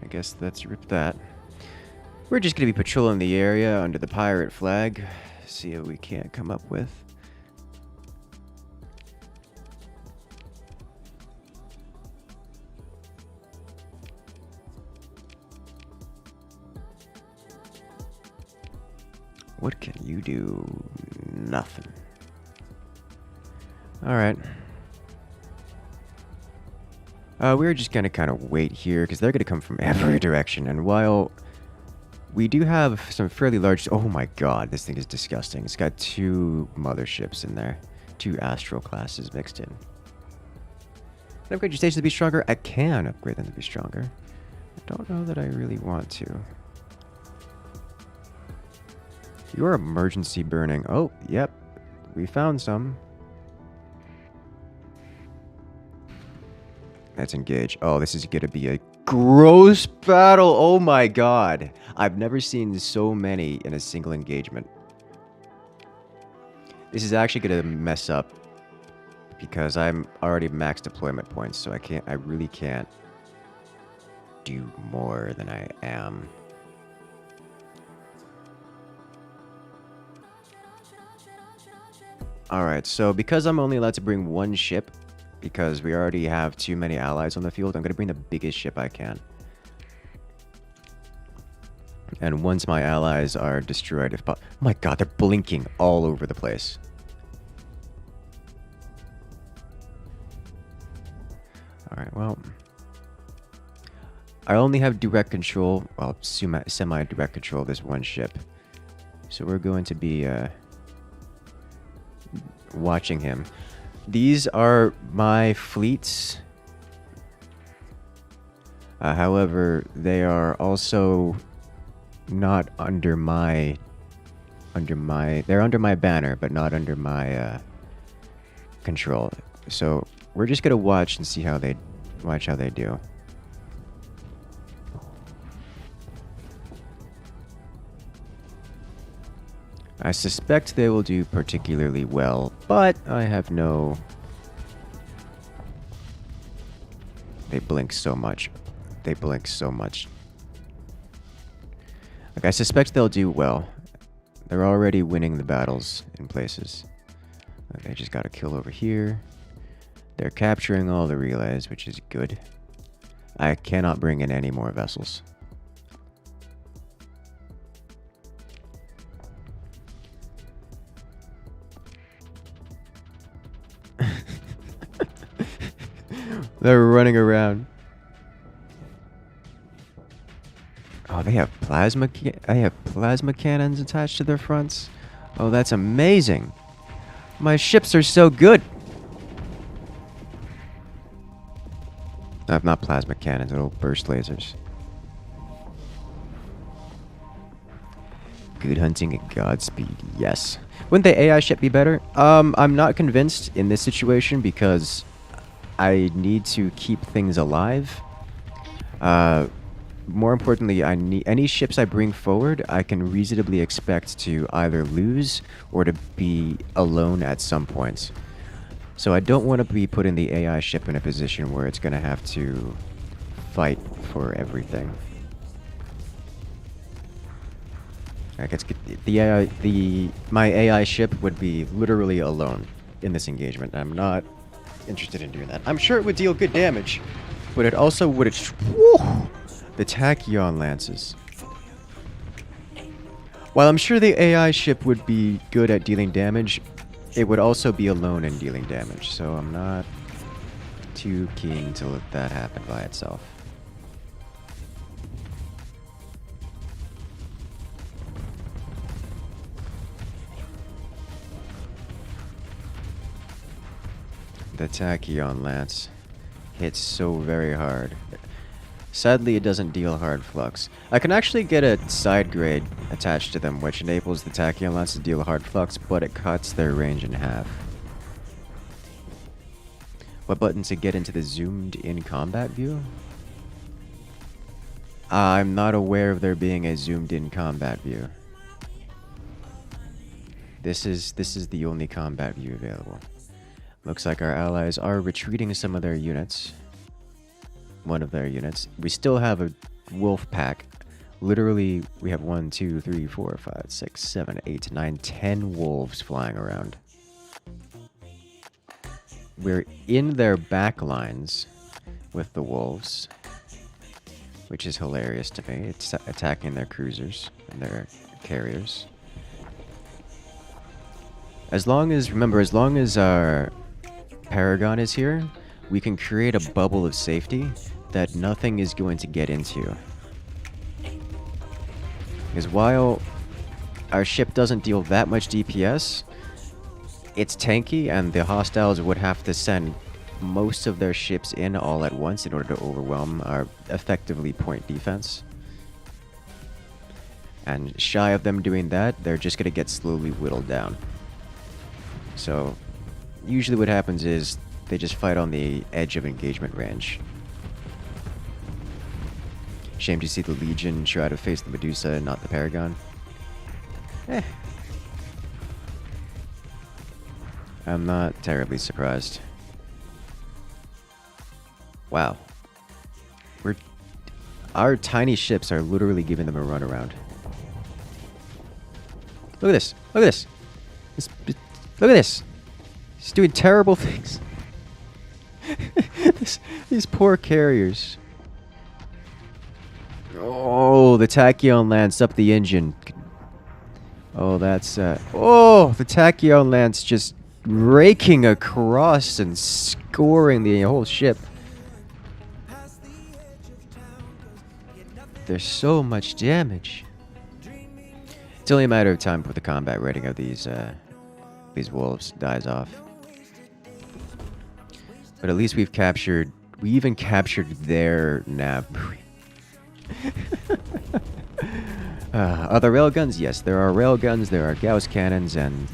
I guess let's rip that. We're just going to be patrolling the area under the pirate flag. See what we can't come up with. What can you do? Nothing. Alright. We're just gonna kind of wait here, because they're gonna come from every direction, and while we do have some fairly large... Oh my god, this thing is disgusting. It's got 2 motherships in there. 2 astral classes mixed in. Can I upgrade your stations to be stronger? I can upgrade them to be stronger. I don't know that I really want to. You're emergency burning. Oh, yep. We found some. Let's engage. Oh, this is going to be a gross battle. Oh my god. I've never seen so many in a single engagement. This is actually going to mess up because I'm already max deployment points, so I really can't do more than I am. Alright, so because I'm only allowed to bring 1 ship, because we already have too many allies on the field, I'm going to bring the biggest ship I can. And once my allies are destroyed, if oh my god, they're blinking all over the place. Alright, well, I only have direct control, well, semi-direct control of this one ship. So we're going to be watching him. These are my fleets. However, they are also not under my they're under my banner, but not under my control. So we're just gonna watch and see how they do. I suspect they will do particularly well, but I have no... They blink so much. They blink so much. Like, I suspect they'll do well. They're already winning the battles in places. They just got a kill over here. They're capturing all the relays, which is good. I cannot bring in any more vessels. They're running around. Oh, they have plasma cannons attached to their fronts. Oh, that's amazing. My ships are so good. Not plasma cannons, little burst lasers. Good hunting and Godspeed, yes. Wouldn't the AI ship be better? I'm not convinced in this situation because I need to keep things alive. More importantly, any ships I bring forward, I can reasonably expect to either lose or to be alone at some points. So I don't want to be putting the AI ship in a position where it's going to have to fight for everything. Like my AI ship would be literally alone in this engagement. I'm not interested in doing that. I'm sure it would deal good damage, but it also would... Woo! The Tachyon Lances. While I'm sure the AI ship would be good at dealing damage, it would also be alone in dealing damage, so I'm not too keen to let that happen by itself. The Tachyon Lance hits so very hard. Sadly, it doesn't deal hard flux. I can actually get a side grade attached to them, which enables the Tachyon Lance to deal hard flux, but it cuts their range in half. What button to get into the zoomed-in combat view? I'm not aware of there being a zoomed-in combat view. This is the only combat view available. Looks like our allies are retreating some of their units. One of their units. We still have a wolf pack. Literally, we have 1, 2, 3, 4, 5, 6, 7, 8, 9, 10 wolves flying around. We're in their back lines with the wolves, which is hilarious to me. It's attacking their cruisers and their carriers. Remember, as long as our Paragon is here, we can create a bubble of safety that nothing is going to get into. Because while our ship doesn't deal that much DPS, it's tanky, and the hostiles would have to send most of their ships in all at once in order to overwhelm our effectively point defense. And shy of them doing that, they're just going to get slowly whittled down. So usually what happens is they just fight on the edge of engagement range. Shame to see the Legion try to face the Medusa and not the Paragon. I'm not terribly surprised. Wow. Our tiny ships are literally giving them a runaround. Look at this. Look at this. Look at this. He's doing terrible things. These poor carriers. Oh, the Tachyon lance up the engine. Oh, that's... oh, the Tachyon lance just raking across and scoring the whole ship. There's so much damage. It's only a matter of time before the combat rating of these wolves dies off. But at least we've captured... We even captured their nav. Are there railguns? Yes, there are railguns, there are Gauss cannons, and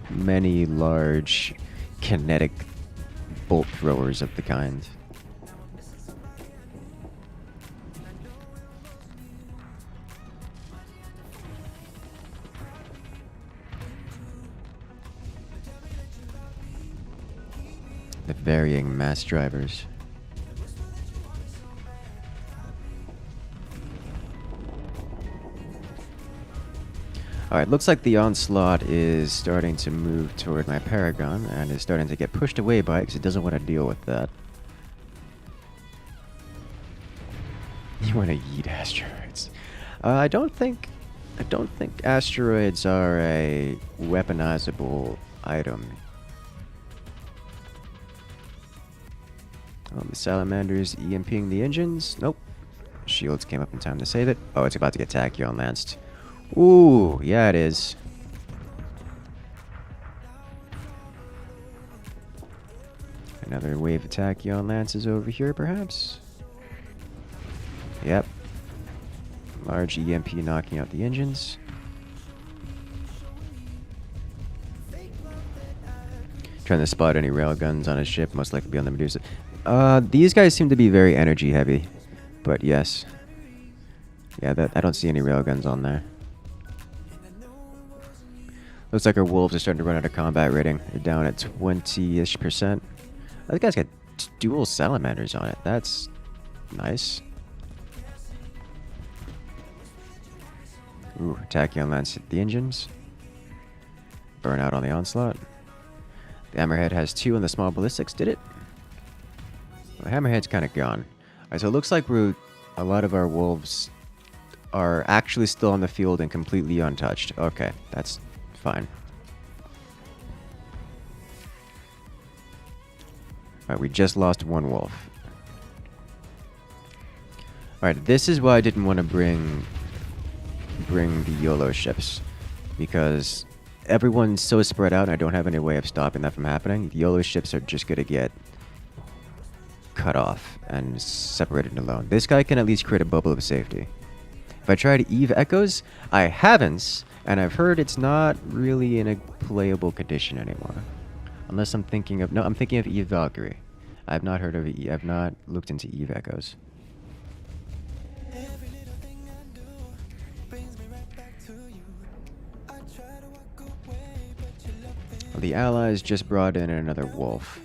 many large kinetic bolt throwers of the kind. The varying mass drivers. Alright, looks like the onslaught is starting to move toward my Paragon and is starting to get pushed away by it because it doesn't want to deal with that. You want to eat asteroids. I don't think asteroids are a weaponizable item. The salamanders EMPing the engines. Nope. Shields came up in time to save it. Oh, it's about to get Tachyon lanced. Ooh, yeah it is. Another wave of Tachyon lances over here, perhaps? Yep. Large EMP knocking out the engines. Trying to spot any railguns on his ship, most likely be on the Medusa. These guys seem to be very energy heavy, but yes. Yeah, I don't see any railguns on there. Looks like our wolves are starting to run out of combat rating. They're down at 20-ish%. That guy's got dual salamanders on it. That's nice. Ooh, Tachyon lance hit the engines. Burn out on the onslaught. The hammerhead has 2 on the small ballistics. Did it? Well, the hammerhead's kind of gone. Alright, so it looks like a lot of our wolves are actually still on the field and completely untouched. Okay, that's fine. Alright, we just lost 1 wolf. Alright, this is why I didn't want to bring the YOLO ships. Because everyone's so spread out and I don't have any way of stopping that from happening. The YOLO ships are just going to get cut off and separated alone. This guy can at least create a bubble of safety. If I try to Eve Echoes, I haven't, and I've heard it's not really in a playable condition anymore. Unless I'm thinking of... No, I'm thinking of Eve Valkyrie. I've not heard of it. I've not looked into Eve Echoes. The Allies just brought in another wolf,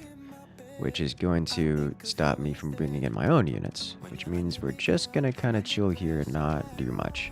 which is going to stop me from bringing in my own units, which means we're just going to kind of chill here and not do much.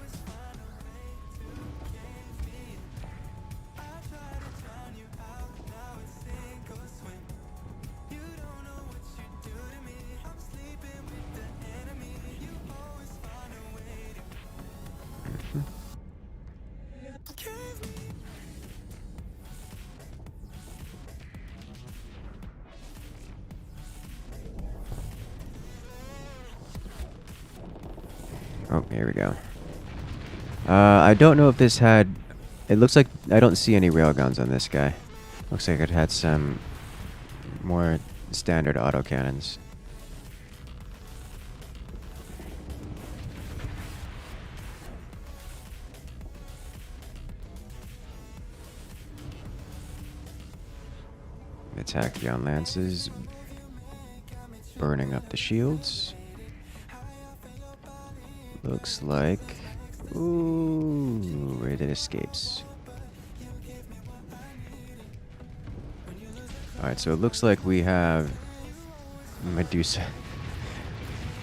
Oh, here we go. I don't know if this had... It looks like I don't see any railguns on this guy. Looks like it had some more standard autocannons. The Tachyon lances burning up the shields. Looks like... Ooh, it escapes. Alright, so it looks like we have Medusa.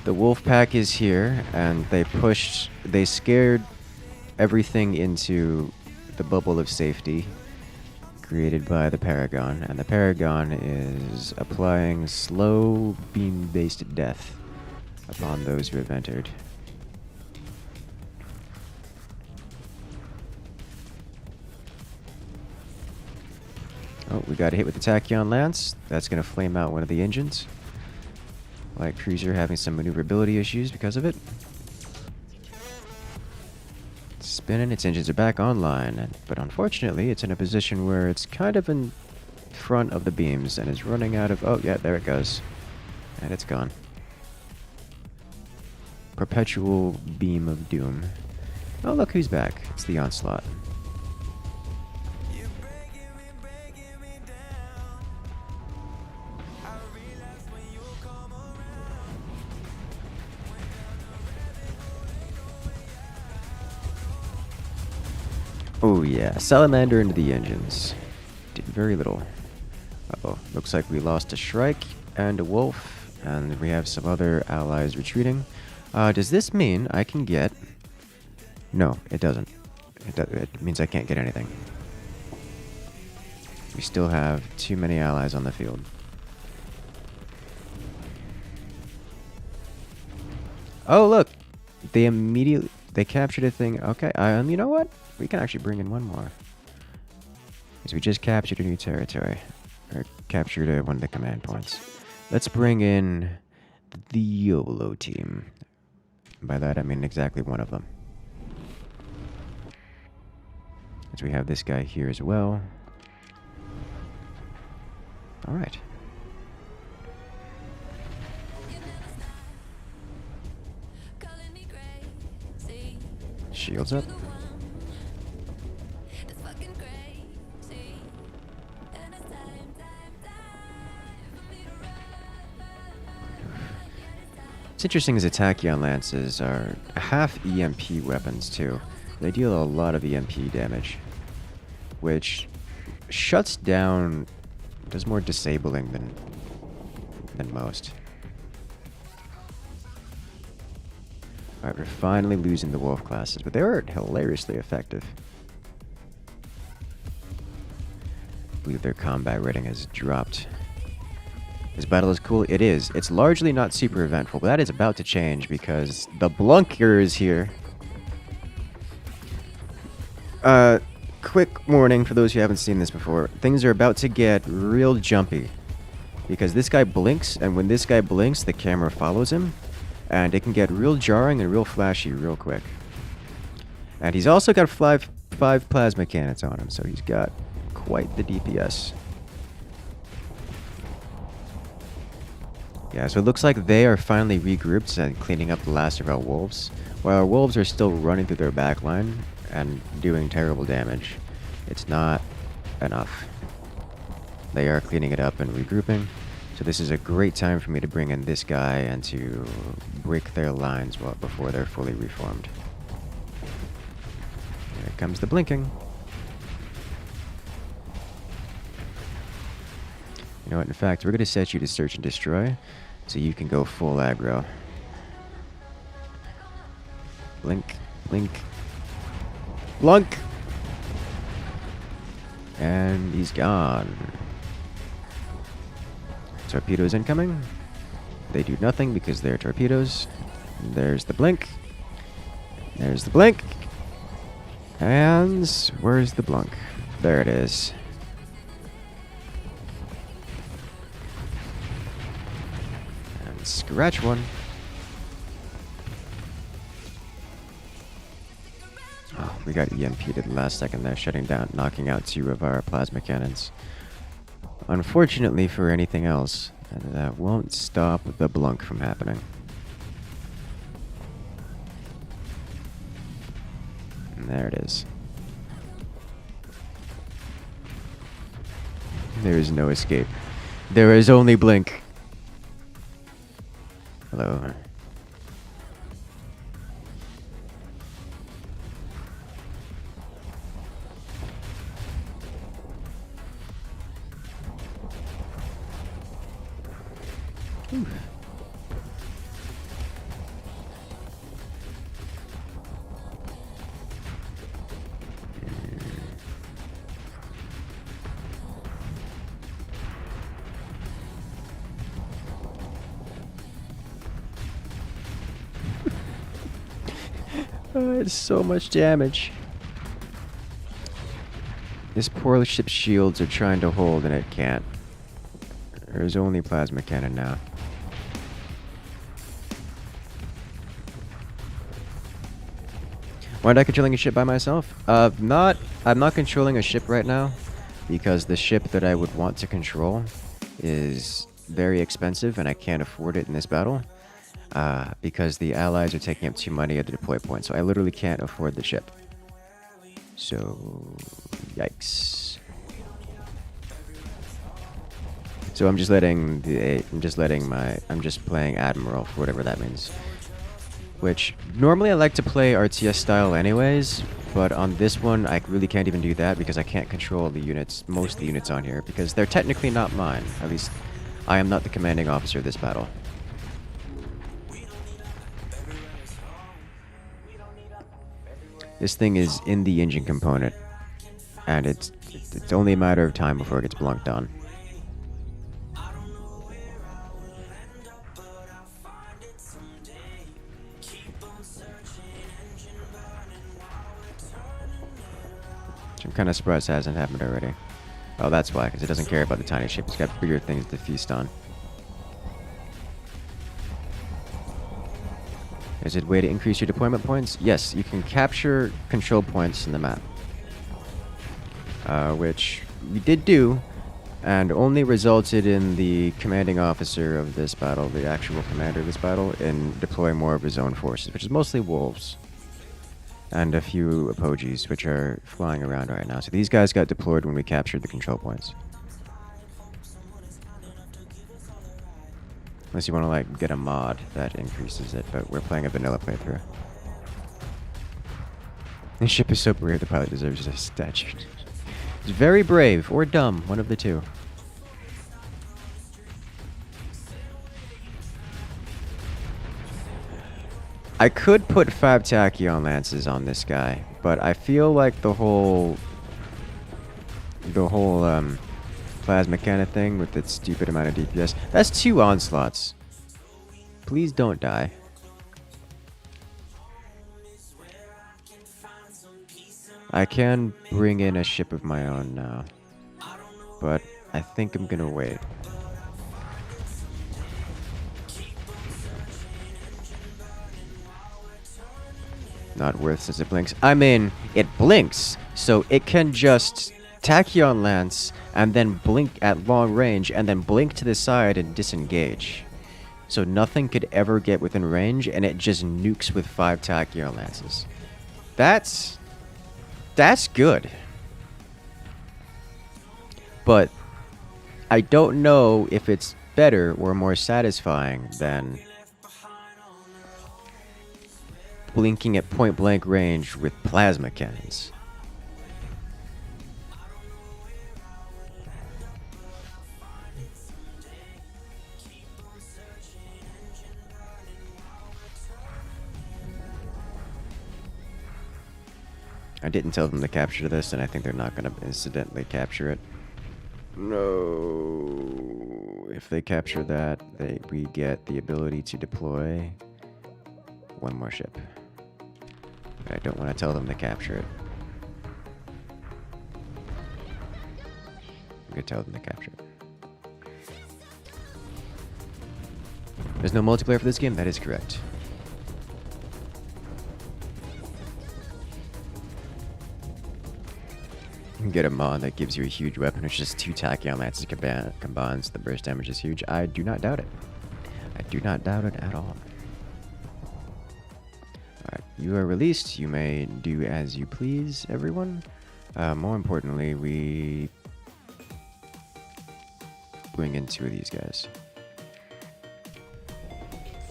The wolf pack is here, and they scared everything into the bubble of safety created by the Paragon, and the Paragon is applying slow beam-based death upon those who have entered. Oh, we got hit with the Tachyon Lance. That's going to flame out one of the engines. Light cruiser having some maneuverability issues because of it. It's spinning, its engines are back online, but unfortunately it's in a position where it's kind of in front of the beams and is running out of... Oh, yeah, there it goes. And it's gone. Perpetual beam of doom. Oh, look who's back. It's the Onslaught. Oh yeah, Salamander into the engines. Did very little. Uh-oh, looks like we lost a Shrike and a Wolf, and we have some other allies retreating. Does this mean I can get... No, it doesn't. It means I can't get anything. We still have too many allies on the field. Oh, look! They captured a thing. Okay, you know what? We can actually bring in one more. Because we just captured a new territory. Or captured one of the command points. Let's bring in the YOLO team. By that I mean exactly one of them. As we have this guy here as well. Alright. Shields up. What's interesting is the Tachyon Lances are half EMP weapons too. They deal a lot of EMP damage, which shuts down, does more disabling than most. Alright, we're finally losing the Wolf classes, but they were hilariously effective. I believe their combat rating has dropped. This battle is cool. It is. It's largely not super eventful, but that is about to change because the Blunker is here. Quick warning for those who haven't seen this before. Things are about to get real jumpy. Because this guy blinks, and when this guy blinks, the camera follows him. And it can get real jarring and real flashy real quick. And he's also got five plasma cannons on him, so he's got quite the DPS. Yeah, so it looks like they are finally regrouped and cleaning up the last of our wolves, while our wolves are still running through their backline and doing terrible damage. It's not enough. They are cleaning it up and regrouping, so this is a great time for me to bring in this guy and to break their lines before they're fully reformed. Here comes the blinking. You know what, in fact, we're going to set you to search and destroy, so you can go full aggro. Blink, blink, blunk! And he's gone. Torpedoes incoming. They do nothing because they're torpedoes. There's the blink. There's the blink. And where's the blunk? There it is. And scratch one. Oh, we got EMP'd at the last second there, shutting down, knocking out 2 of our plasma cannons. Unfortunately for anything else, that won't stop the blunk from happening. And there it is. There is no escape. There is only blink. Hello. Ooh. Oh, it's so much damage. This poor ship's shields are trying to hold and it can't. There's only plasma cannon now. Why am I controlling a ship by myself? I'm not controlling a ship right now because the ship that I would want to control is very expensive and I can't afford it in this battle. Because the allies are taking up too many at the deploy point, so I literally can't afford the ship. So, yikes. So I'm just playing Admiral for whatever that means. Which, normally I like to play RTS style anyways, but on this one I really can't even do that because I can't control the units, most of the units on here, because they're technically not mine. At least, I am not the commanding officer of this battle. This thing is in the engine component, and it's only a matter of time before it gets blunked on. Which I'm kind of surprised it hasn't happened already. Oh, that's why, because it doesn't care about the tiny ship. It's got bigger things to feast on. Is it a way to increase your deployment points? Yes, you can capture control points in the map. Which we did do, and only resulted in the commanding officer of this battle, the actual commander of this battle, in deploying more of his own forces, which is mostly wolves. And a few apogis, which are flying around right now. So these guys got deployed when we captured the control points. Unless you want to, like, get a mod that increases it, but we're playing a vanilla playthrough. This ship is so brave, the pilot deserves a statue. It's very brave, or dumb, one of the two. I could put 5 Tachyon Lances on this guy, but I feel like the whole plasma cannon thing with its stupid amount of DPS. That's 2 onslaughts. Please don't die. I can bring in a ship of my own now, but I think I'm gonna wait. Not worth since it blinks. I mean, it blinks, so it can just Tachyon Lance and then blink at long range and then blink to the side and disengage. So nothing could ever get within range and it just nukes with 5 Tachyon Lances. That's good. But I don't know if it's better or more satisfying than blinking at point blank range with plasma cannons. I didn't tell them to capture this, and I think they're not going to incidentally capture it. No. If they capture that, we get the ability to deploy one more ship. But I don't want to tell them to capture it. I'm going to tell them to capture it. There's no multiplayer for this game? That is correct. You can get a mod that gives you a huge weapon. It's just 2 Tachyon Lances combines. The burst damage is huge. I do not doubt it. I do not doubt it at all. Alright, you are released. You may do as you please, everyone. More importantly, we bring in 2 of these guys.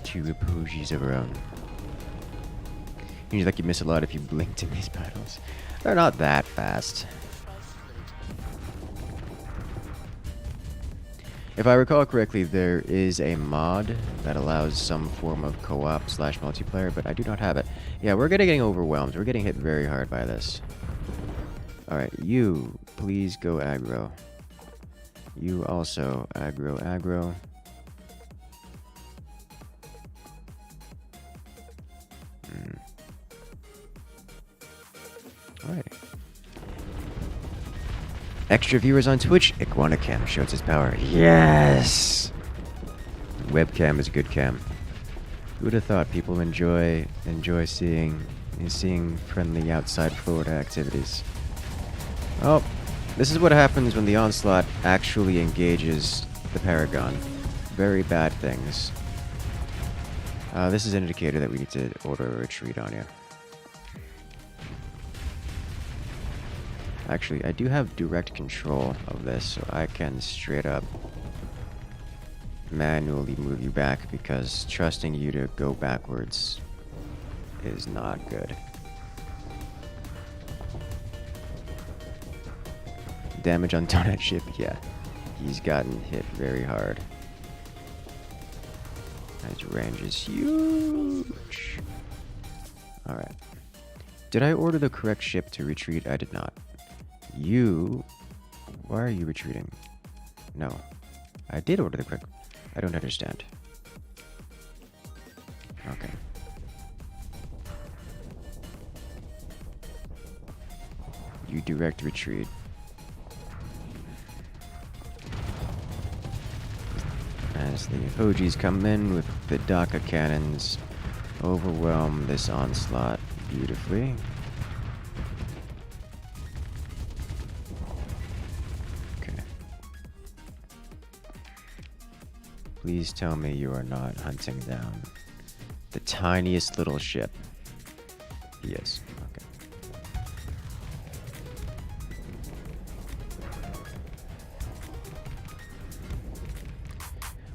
2 apogis of our own. Seems like you miss a lot if you blinked in these battles. They're not that fast. If I recall correctly, there is a mod that allows some form of co-op / multiplayer, but I do not have it. Yeah, we're getting overwhelmed. We're getting hit very hard by this. Alright, you, please go aggro. You also aggro. Alright. Extra viewers on Twitch. Iguana cam shows its power. Yes! Webcam is a good cam. Who would have thought people enjoy seeing friendly outside Florida activities? Oh, this is what happens when the onslaught actually engages the Paragon. Very bad things. This is an indicator that we need to order a retreat on you. Actually, I do have direct control of this, so I can straight up manually move you back, because trusting you to go backwards is not good. Damage on Donut ship, yeah. He's gotten hit very hard. His range is huge. Alright. Did I order the correct ship to retreat? I did not. You... Why are you retreating? No. I did order the correct... I don't understand. Okay. You direct retreat. As the Hojis come in with the Daka cannons, overwhelm this onslaught beautifully. Okay. Please tell me you are not hunting down the tiniest little ship. Yes. Okay.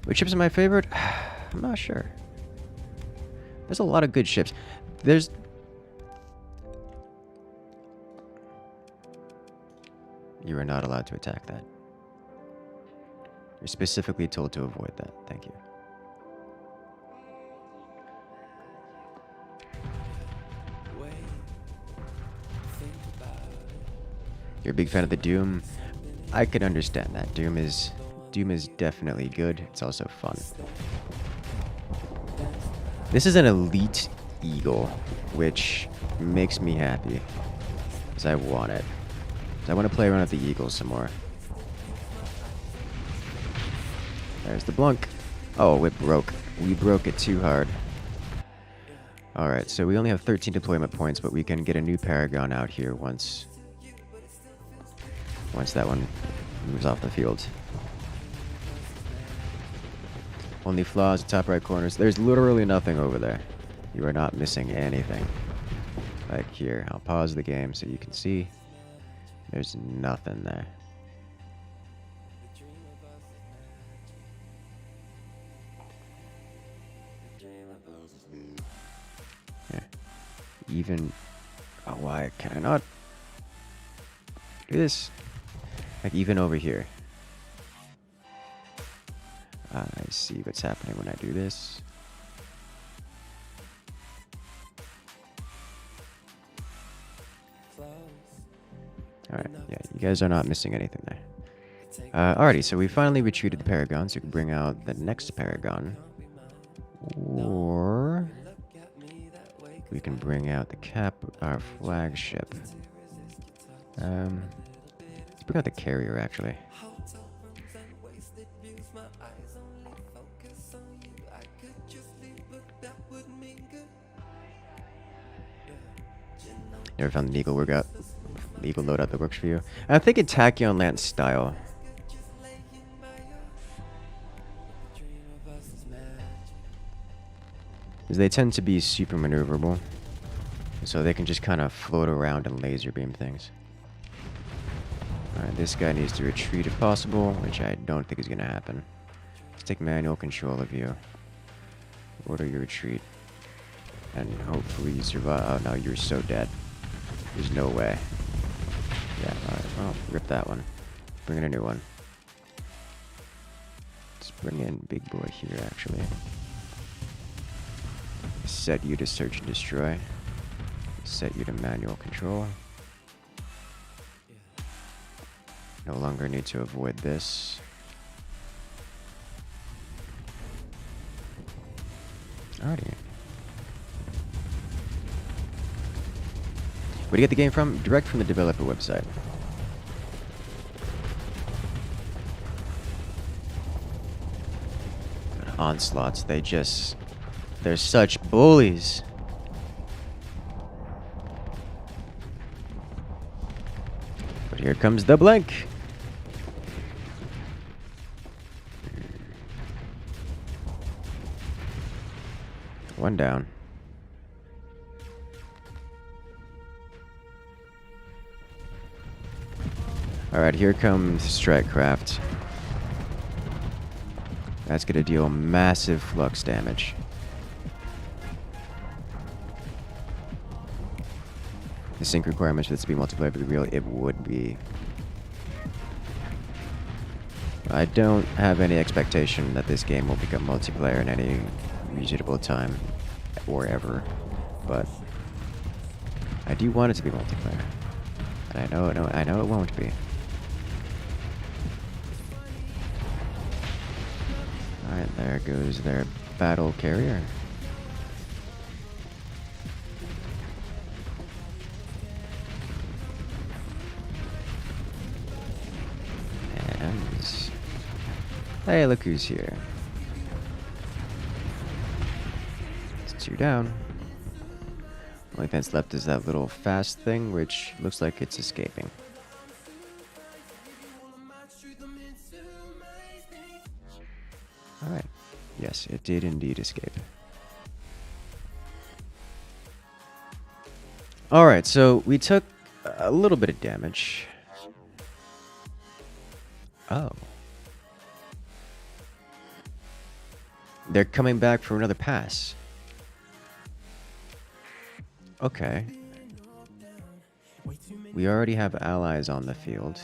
Which ships are my favorite? I'm not sure. There's a lot of good ships. There's... You are not allowed to attack that. You're specifically told to avoid that. Thank you. You're a big fan of the Doom? I could understand that. Doom is definitely good. It's also fun. This is an elite eagle, which makes me happy, because I want it. I want to play around with the eagles some more. There's the blunk. Oh, it broke. We broke it too hard. Alright, so we only have 13 deployment points, but we can get a new Paragon out here once that one moves off the field. Only flaws, top right corners. There's literally nothing over there. You are not missing anything. Like here, I'll pause the game so you can see. There's nothing there. Yeah. Even... Oh, why can I not do this? Like even over here. I see what's happening when I do this. Alright, yeah, you guys are not missing anything there. Alrighty, so we finally retreated the Paragon, so we can bring out the next Paragon. Or... we can bring out our flagship. Let's bring out the carrier, actually. Never found the eagle loadout that works for you. I'm thinking Tachyon Lance style. Because they tend to be super maneuverable. So they can just kind of float around and laser beam things. Alright, this guy needs to retreat if possible, which I don't think is going to happen. Let's take manual control of you. Order your retreat. And hopefully you survive. Oh no, you're so dead. There's no way. Yeah, alright, well, rip that one. Bring in a new one. Let's bring in big boy here, actually. Set you to search and destroy. Set you to manual control. No longer need to avoid this. Alrighty. Where do you get the game from? Direct from the developer website. onslaughts. They're such bullies. But here comes the blink. One down. Alright, here comes Strikecraft. That's gonna deal massive flux damage. The sync requirements for this to be multiplayer be real, it would be. I don't have any expectation that this game will become multiplayer in any reasonable time or ever, but I do want it to be multiplayer. And I know it won't be. Alright, there goes their battle carrier. And hey, look who's here. It's 2 down. Only thing that's left is that little fast thing, which looks like it's escaping. Alright. Yes, it did indeed escape. Alright, so we took a little bit of damage. Oh. They're coming back for another pass. Okay. We already have allies on the field.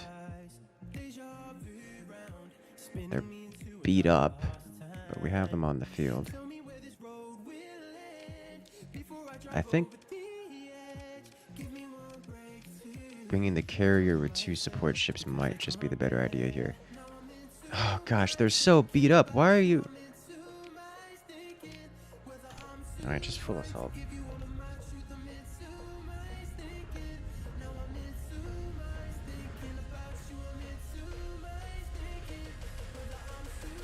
They're beat up, but we have them on the field. I think bringing the carrier with 2 support ships might just be the better idea here. Oh gosh, they're so beat up. Why are you... Alright, just full assault.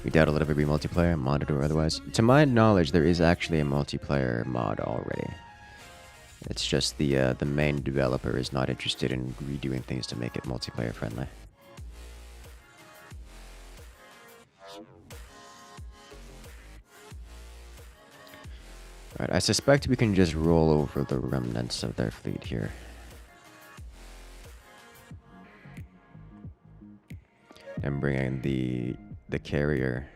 We doubt a little bit be multiplayer, modded or otherwise. To my knowledge, there is actually a multiplayer mod already. It's just the main developer is not interested in redoing things to make it multiplayer friendly. Alright, I suspect we can just roll over the remnants of their fleet here. And bring in the carrier,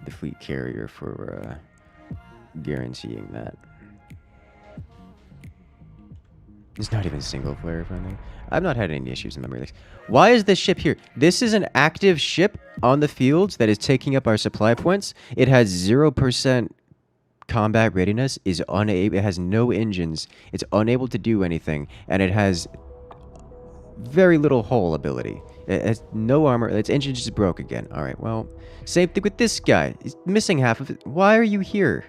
the fleet carrier for guaranteeing that. It's not even single player friendly. I've not had any issues in memory leaks. Why is this ship here? This is an active ship on the fields that is taking up our supply points. It has 0% combat readiness, is unable, it has no engines, it's unable to do anything, and it has very little hull ability. It has no armor, its engine just broke again. Alright, well, same thing with this guy. He's missing half of it. Why are you here?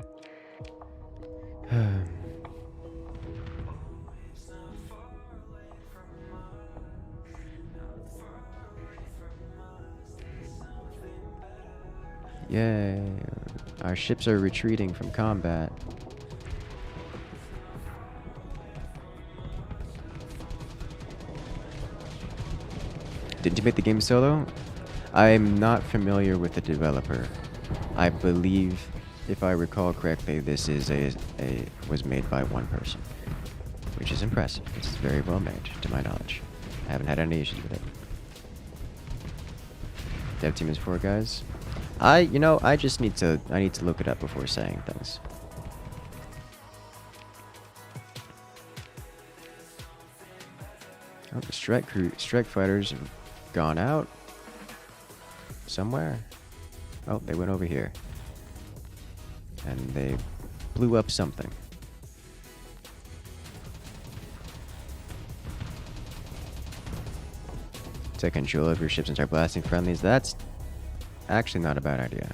Yay. Our ships are retreating from combat. Didn't you make the game solo? I'm not familiar with the developer. I believe, if I recall correctly, this is was made by one person, which is impressive. It's very well made, to my knowledge. I haven't had any issues with it. Dev team is 4 guys. I just need to look it up before saying things. Oh, the strike fighters have gone out somewhere. Oh, they went over here. And they blew up something. Take control of your ships and start blasting friendlies. That's actually not a bad idea.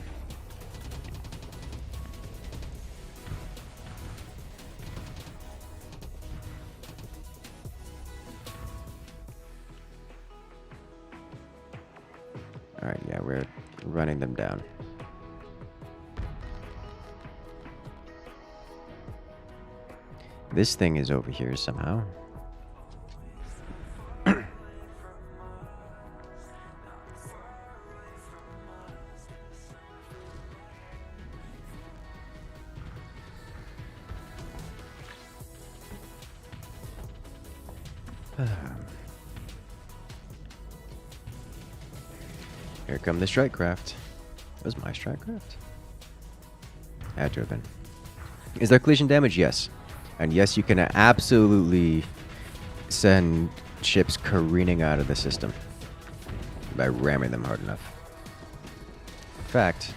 Alright, yeah, we're running them down. This thing is over here somehow. Here come the strike craft. That was my strike craft. Had to have been. Is there collision damage? Yes. And yes, you can absolutely send ships careening out of the system by ramming them hard enough. In fact,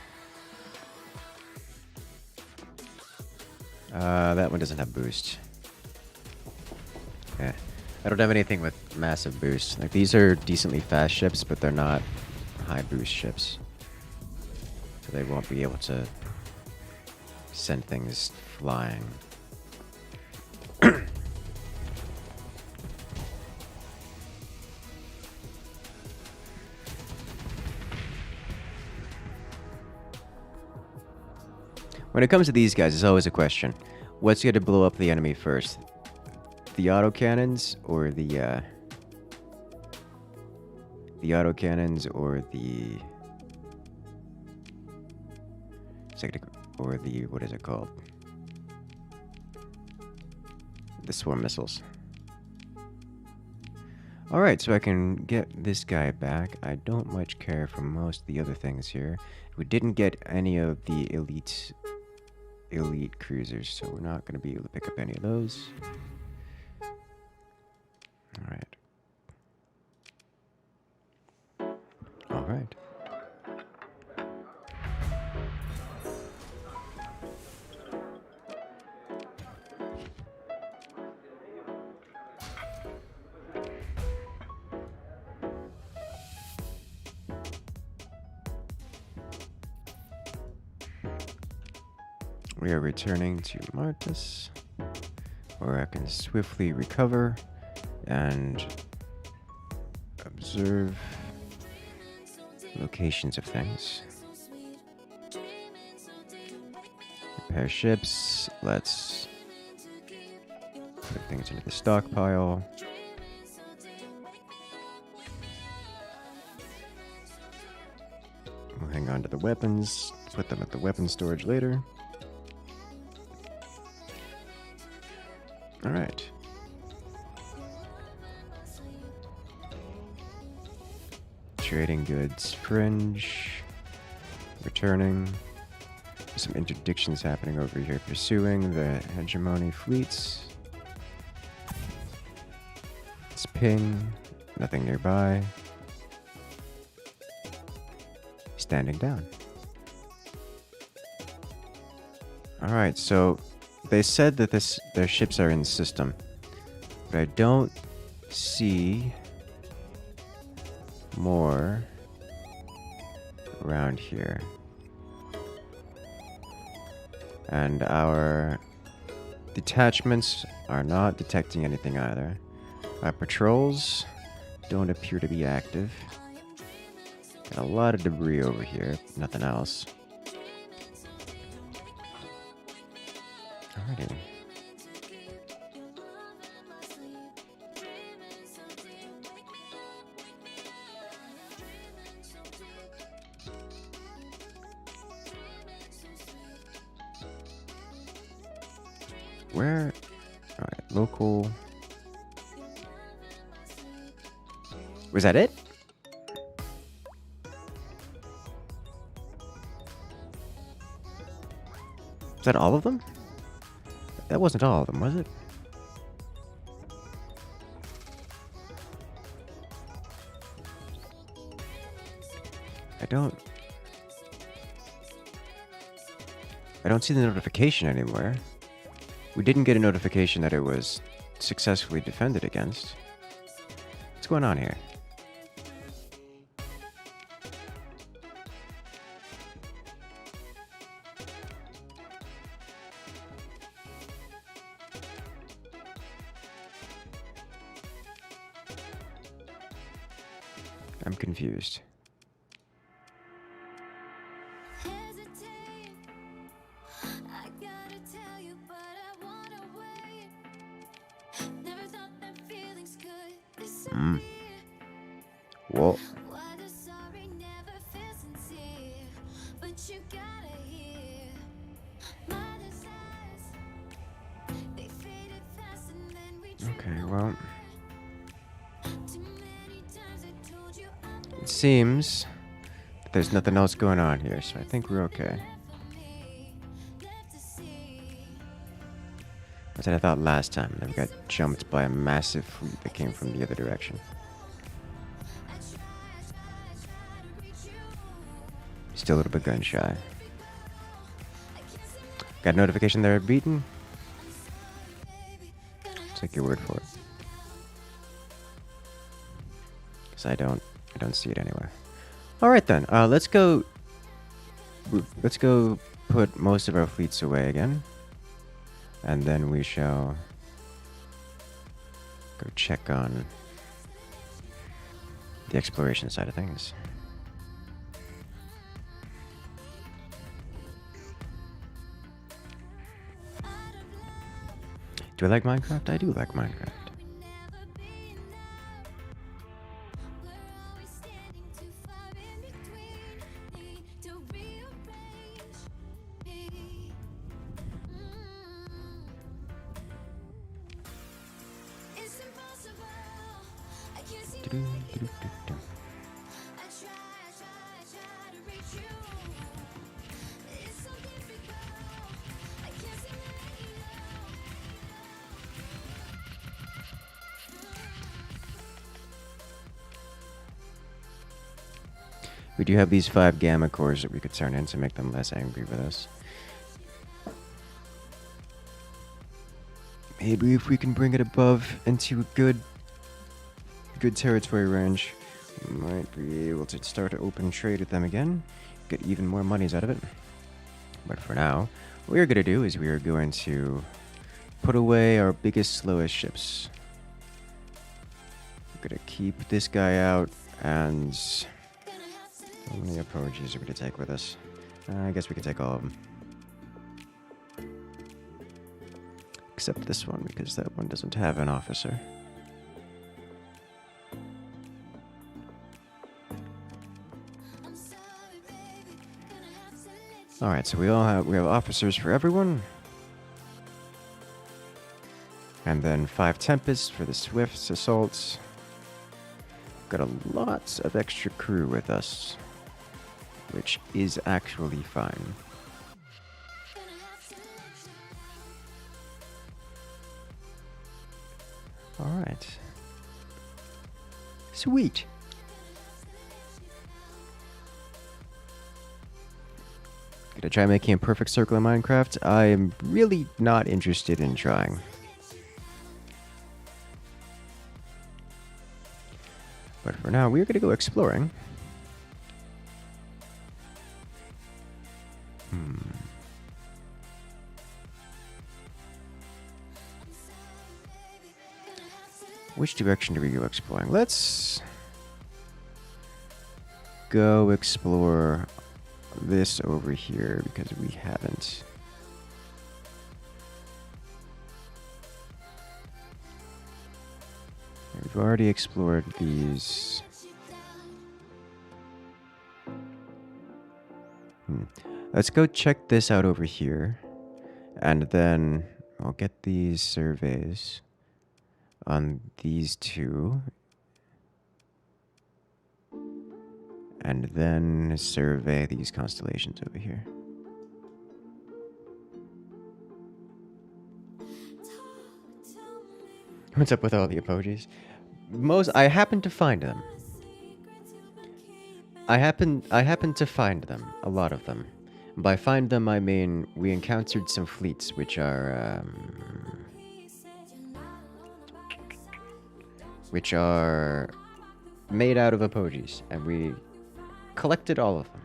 that one doesn't have boost. Yeah. I don't have anything with massive boost. Like, these are decently fast ships, but they're not high boost ships. So they won't be able to send things flying. When it comes to these guys, it's always a question. What's going to blow up the enemy first? The autocannons or the autocannons or the what is it called? The swarm missiles. Alright, so I can get this guy back. I don't much care for most of the other things here. We didn't get any of the elite cruisers, so we're not going to be able to pick up any of those. Alright. Alright. We are returning to Martis, where I can swiftly recover and observe locations of things. Repair ships. Let's put things into the stockpile. We'll hang on to the weapons, put them at the weapon storage later. All right. Trading goods, fringe, returning. There's some interdictions happening over here. Pursuing the hegemony fleets. It's ping, nothing nearby. Standing down. All right, so they said that their ships are in the system, but I don't see more around here. And our detachments are not detecting anything either. Our patrols don't appear to be active. Got a lot of debris over here, nothing else. Alrighty. Where? Alright, local. Was that it? Is that all of them? That wasn't all of them, was it? I don't see the notification anywhere. We didn't get a notification that it was successfully defended against. What's going on here? I'm confused. Mm. Whoa. Okay, well, it seems that there's nothing else going on here, so I think we're okay. That's what I thought last time, that we got jumped by a massive fleet that came from the other direction. Still a little bit gun shy. Got a notification they're beaten. Take your word for it. Because I don't see it anywhere. All right then. Let's go put most of our fleets away again, and then we shall go check on the exploration side of things. Do I like Minecraft? I do like Minecraft. We do have these 5 gamma cores that we could turn in to make them less angry with us. Maybe if we can bring it above into a good territory range, we might be able to start to open trade with them again, get even more monies out of it. But for now, what we're going to do is we are going to put away our biggest, slowest ships. We're going to keep this guy out, and how many apologies are we going to take with us? I guess we can take all of them. Except this one, because that one doesn't have an officer. Alright, so we have officers for everyone. And then 5 Tempests for the Swift assaults. Got a lot of extra crew with us, which is actually fine. Alright. Sweet. Gonna try making a perfect circle in Minecraft. I am really not interested in trying. But for now, we're gonna go exploring. Which direction do we go exploring? Let's go explore this over here, because we haven't. We've already explored these. Let's go check this out over here, and then I'll get these surveys on these 2, and then survey these constellations over here. What's up with all the emojis? I happen to find them. I happen to find them, a lot of them. By find them, I mean we encountered some fleets which are made out of emojis, and we collected all of them.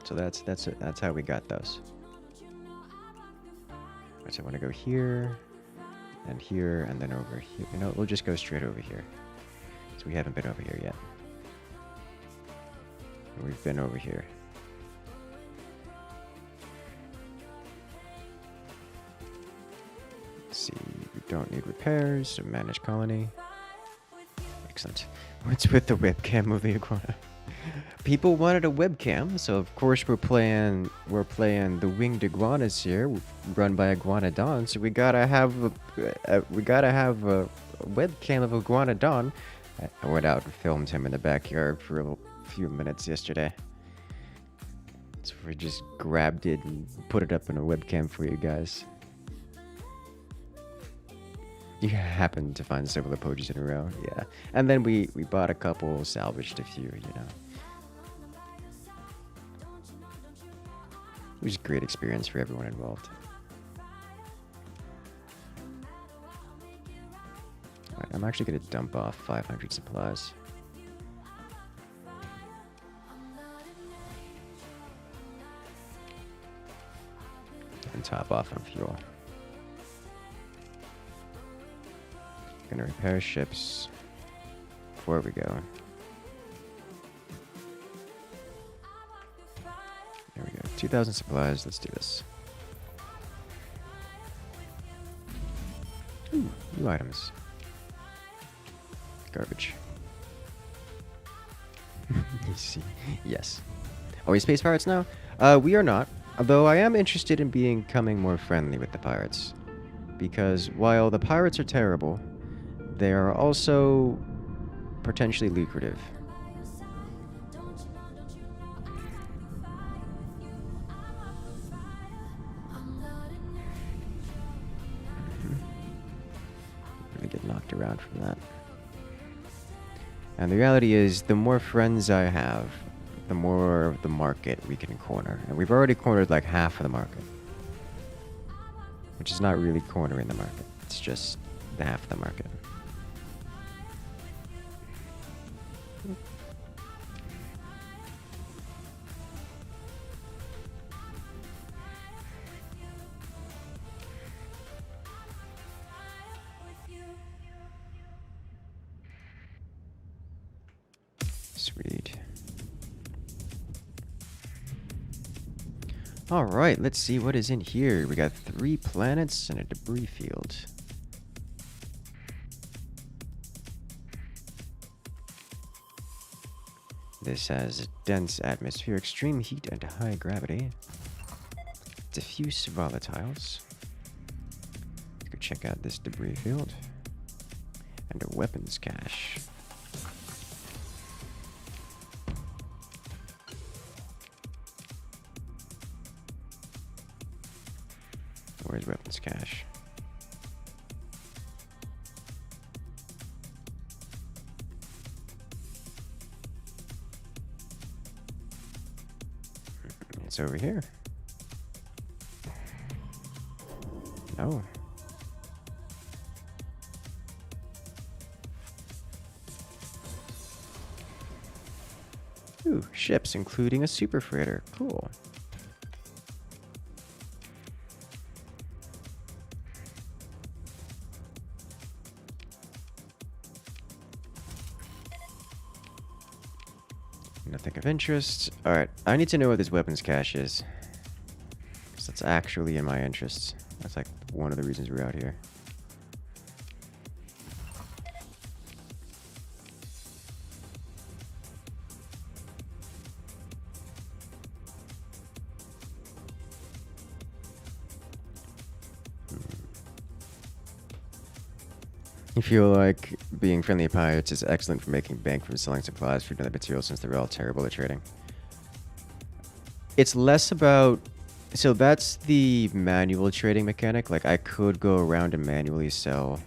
So that's how we got those. Alright, so I want to go here, and then over here. You know, we'll just go straight over here. So we haven't been over here yet. We've been over here. Let's see, we've Don't need repairs, so manage colony. Excellent. What's with the webcam of the Iguana? People wanted a webcam, so of course we're playing the winged iguanas here, run by Iguanodon. So we gotta have a webcam of Iguanodon. I went out and filmed him in the backyard for a few minutes yesterday. So we just grabbed it and put it up in a webcam for you guys. You happened to find several emojis in a row, yeah. And then we bought a couple, salvaged a few, you know. It was a great experience for everyone involved. Alright, I'm actually going to dump off 500 supplies. And top off on fuel. Gonna repair ships before we go. There we go. 2,000 supplies. Let's do this. Ooh, new items. Garbage. You see? Yes. Are we space pirates now? We are not. Although I am interested in becoming more friendly with the pirates. Because while the pirates are terrible, they are also potentially lucrative. Really get knocked around from that. And the reality is, the more friends I have, the more of the market we can corner. And we've already cornered like half of the market. Which is not really cornering the market. It's just the half of the market. Sweet. Alright, let's see what is in here. We got 3 planets and a debris field. This has a dense atmosphere, extreme heat, and high gravity. Diffuse volatiles. Let's go check out this debris field. And a weapons cache. Where's weapons cache? It's over here. No. Ooh, ships, including a super freighter. Cool. Nothing of interest. Alright, I need to know what this weapons cache is. Because that's actually in my interests. That's like one of the reasons we're out here. You feel like being friendly pirates is excellent for making bank from selling supplies, food, and other materials since they're all terrible at trading. It's less about... So that's the manual trading mechanic. Like, I could go around and manually sell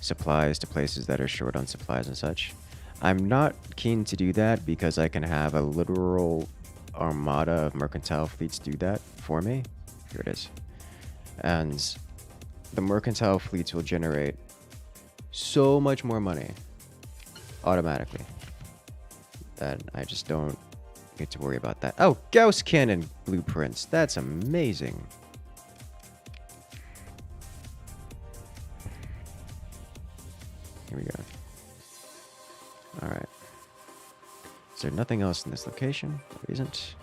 supplies to places that are short on supplies and such. I'm not keen to do that because I can have a literal armada of mercantile fleets do that for me. Here it is. And the mercantile fleets will generate so much more money automatically that I just don't get to worry about that. Oh, Gauss cannon blueprints. That's amazing. Here we go. Alright. Is there nothing else in this location? There isn't.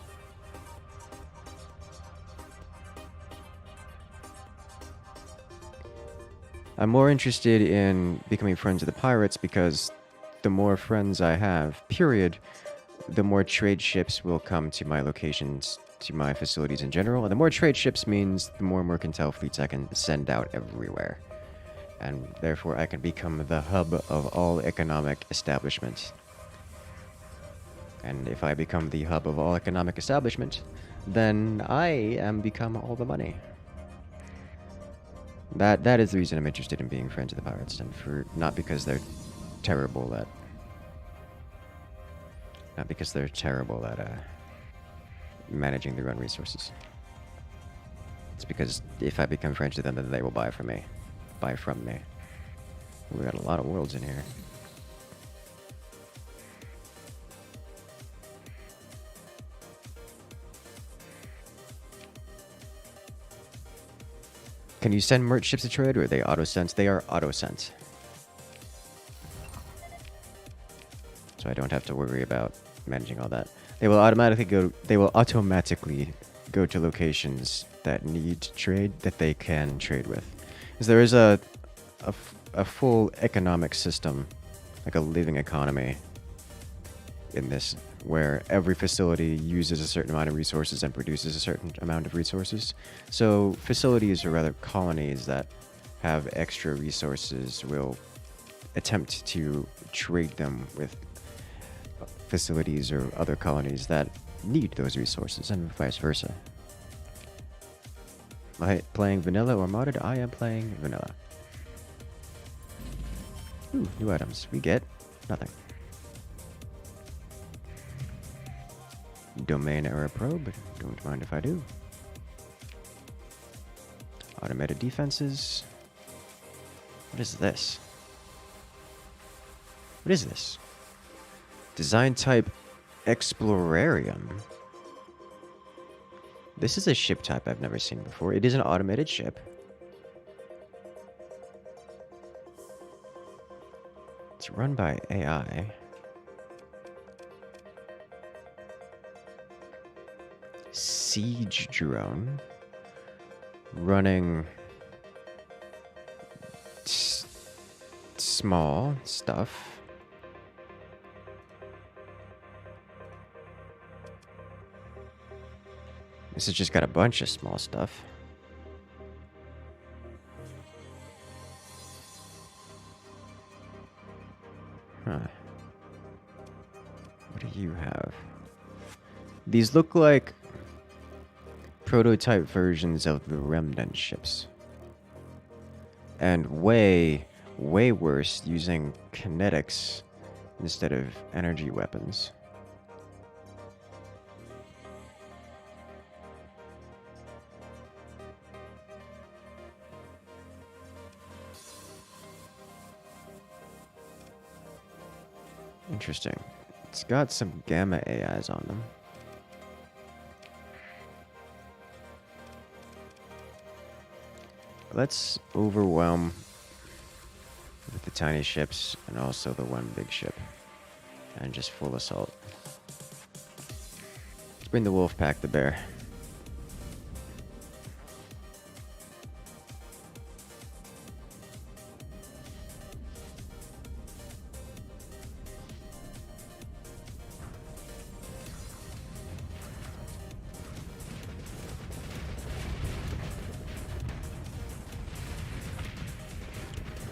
I'm more interested in becoming friends with the pirates because the more friends I have, period, the more trade ships will come to my locations, to my facilities in general. And the more trade ships means the more mercantile fleets I can send out everywhere. And therefore I can become the hub of all economic establishments. And if I become the hub of all economic establishment, then I am become all the money. That is the reason I'm interested in being friends with the pirates, and for not because they're terrible at managing their own resources. It's because if I become friends with them, then they will buy from me. We got a lot of worlds in here. Can you send merch ships to trade, or are they auto-sent? They are auto-sent. So I don't have to worry about managing all that. They will automatically go to locations that need trade that they can trade with. Because there is a full economic system, like a living economy in this, where every facility uses a certain amount of resources and produces a certain amount of resources. So facilities, or rather colonies, that have extra resources will attempt to trade them with facilities or other colonies that need those resources, and vice versa. Am I playing vanilla or modded? I am playing vanilla. Ooh, new items. We get nothing. Domain error probe. Don't mind if I do. Automated defenses. What is this? What is this? Design type Explorarium. This is a ship type I've never seen before. It is an automated ship. It's run by AI. Siege drone. Running small stuff. This has just got a bunch of small stuff. Huh. What do you have? These look like prototype versions of the Remnant ships. And way worse using kinetics instead of energy weapons. Interesting. It's got some gamma AIs on them. Let's overwhelm with the tiny ships and also the one big ship. And just full assault. Let's bring the wolf pack, the bear.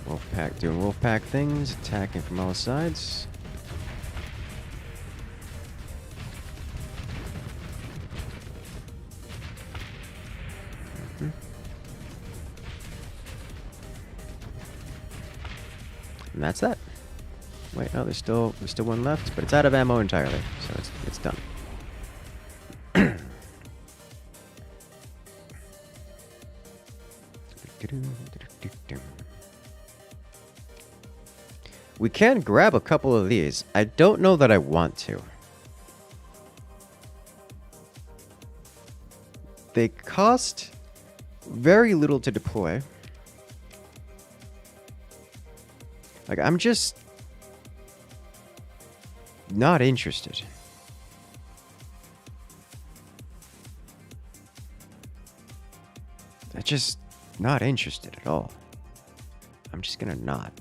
Wolfpack doing wolfpack things, attacking from all sides. And that's that. Wait, no, there's still one left, but it's out of ammo entirely, so it's done. We can grab a couple of these. I don't know that I want to. They cost very little to deploy. Like, I'm just not interested. I'm just not interested at all. I'm just gonna not.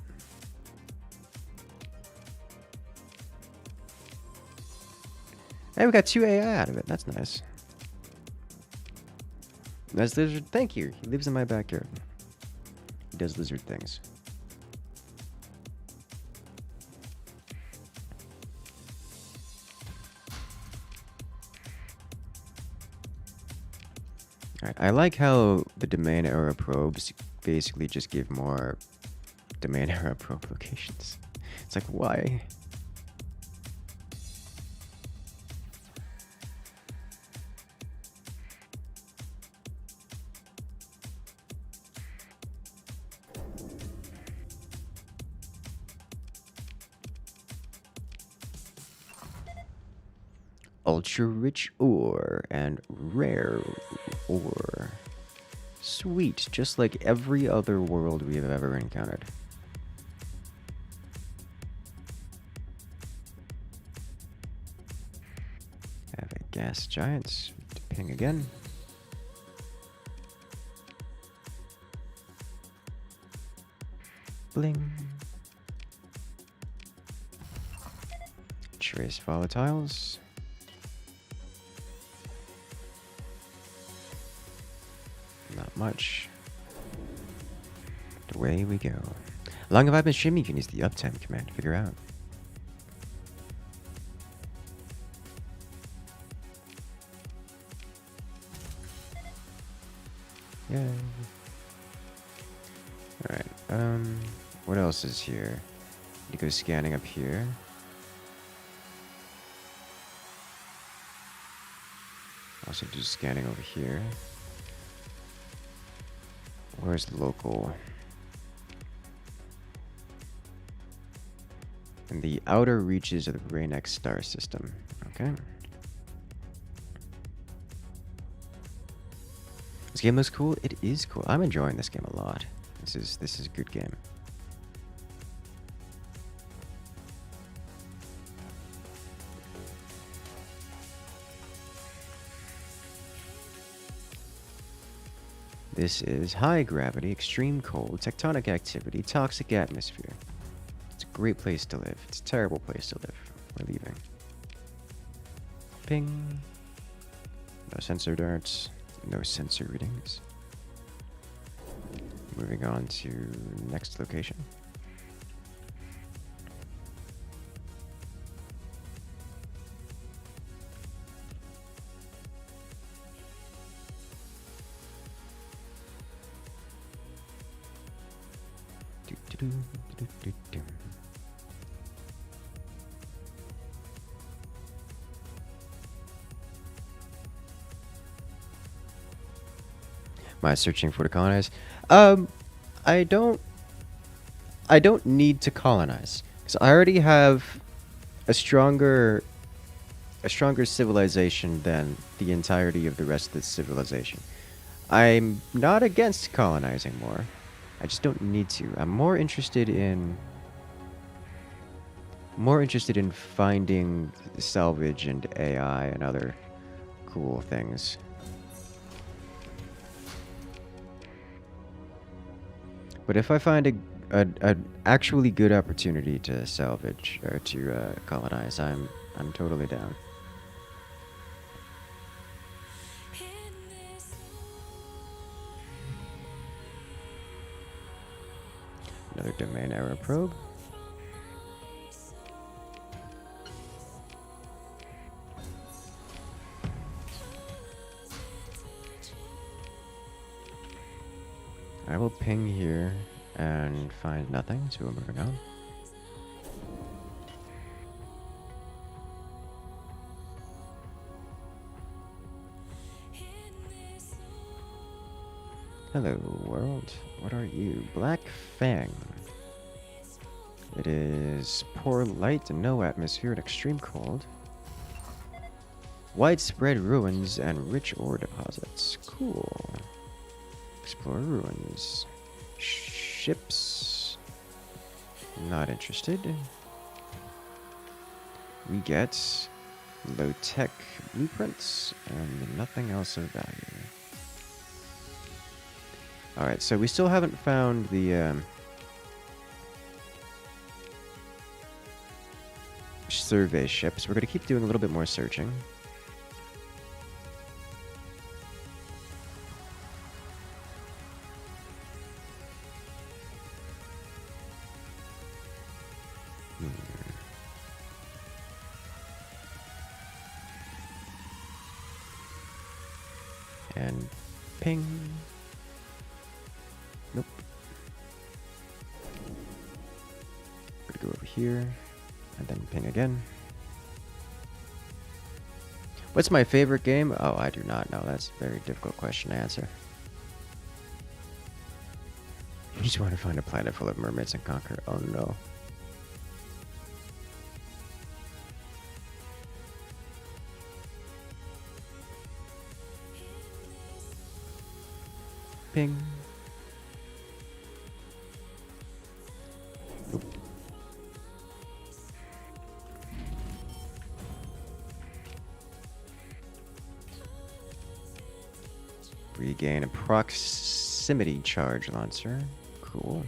Hey, we got 2 AI out of it. That's nice. That's lizard. Thank you. He lives in my backyard. He does lizard things. Alright, I like how the domain era probes basically just give more domain era probe locations. It's like, why? Ultra rich ore and rare ore. Sweet, just like every other world we have ever encountered. Have a gas giant. Ping again. Bling. Trace volatiles. Not much. Away we go. How long have I been streaming? You can use the uptime command to figure out. Yay. Alright, what else is here? Need to go scanning up here. Also do scanning over here. Where's the local? In the outer reaches of the Raynex star system. Okay. This game looks cool. It is cool. I'm enjoying this game a lot. This is a good game. This is high gravity, extreme cold, tectonic activity, toxic atmosphere. It's a great place to live. It's a terrible place to live. We're leaving. Ping. No sensor darts. No sensor readings. Moving on to next location. Am I searching for the colonize? I don't need to colonize because I already have a stronger civilization than the entirety of the rest of the civilization. I'm not against colonizing more. I just don't need to. I'm more interested in finding salvage and AI and other cool things. But if I find a actually good opportunity to salvage or to colonize, I'm totally down. Another domain error probe. I will ping here and find nothing, so we're moving on. Hello, world. What are you? Black Fang. It is poor light and no atmosphere and extreme cold. Widespread ruins and rich ore deposits. Cool. Explore ruins. Ships. Not interested. We get low-tech blueprints and nothing else of value. Alright, so we still haven't found the survey ships. We're going to keep doing a little bit more searching. And ping. Nope. Gonna go over here and then ping again. What's my favorite game? Oh, I do not know. That's a very difficult question to answer. You just want to find a planet full of mermaids and conquer. Oh no. Ping. Nope. Regain a proximity charge launcher. Cool.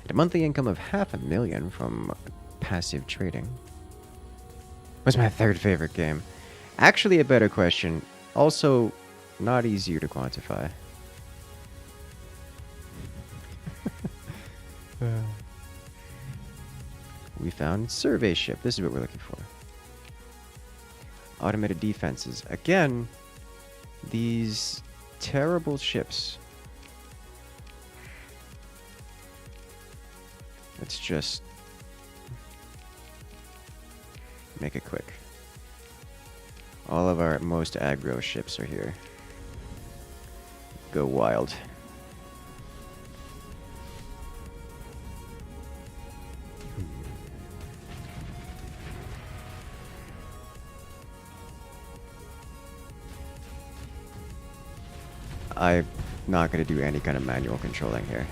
And a monthly income of $500,000 from passive trading. What's my third favorite game? Actually, a better question. Also, not easier to quantify. We found survey ship. This is what we're looking for. Automated defenses. Again, these terrible ships. Let's just make it quick. All of our most aggro ships are here. Go wild. I'm not going to do any kind of manual controlling here.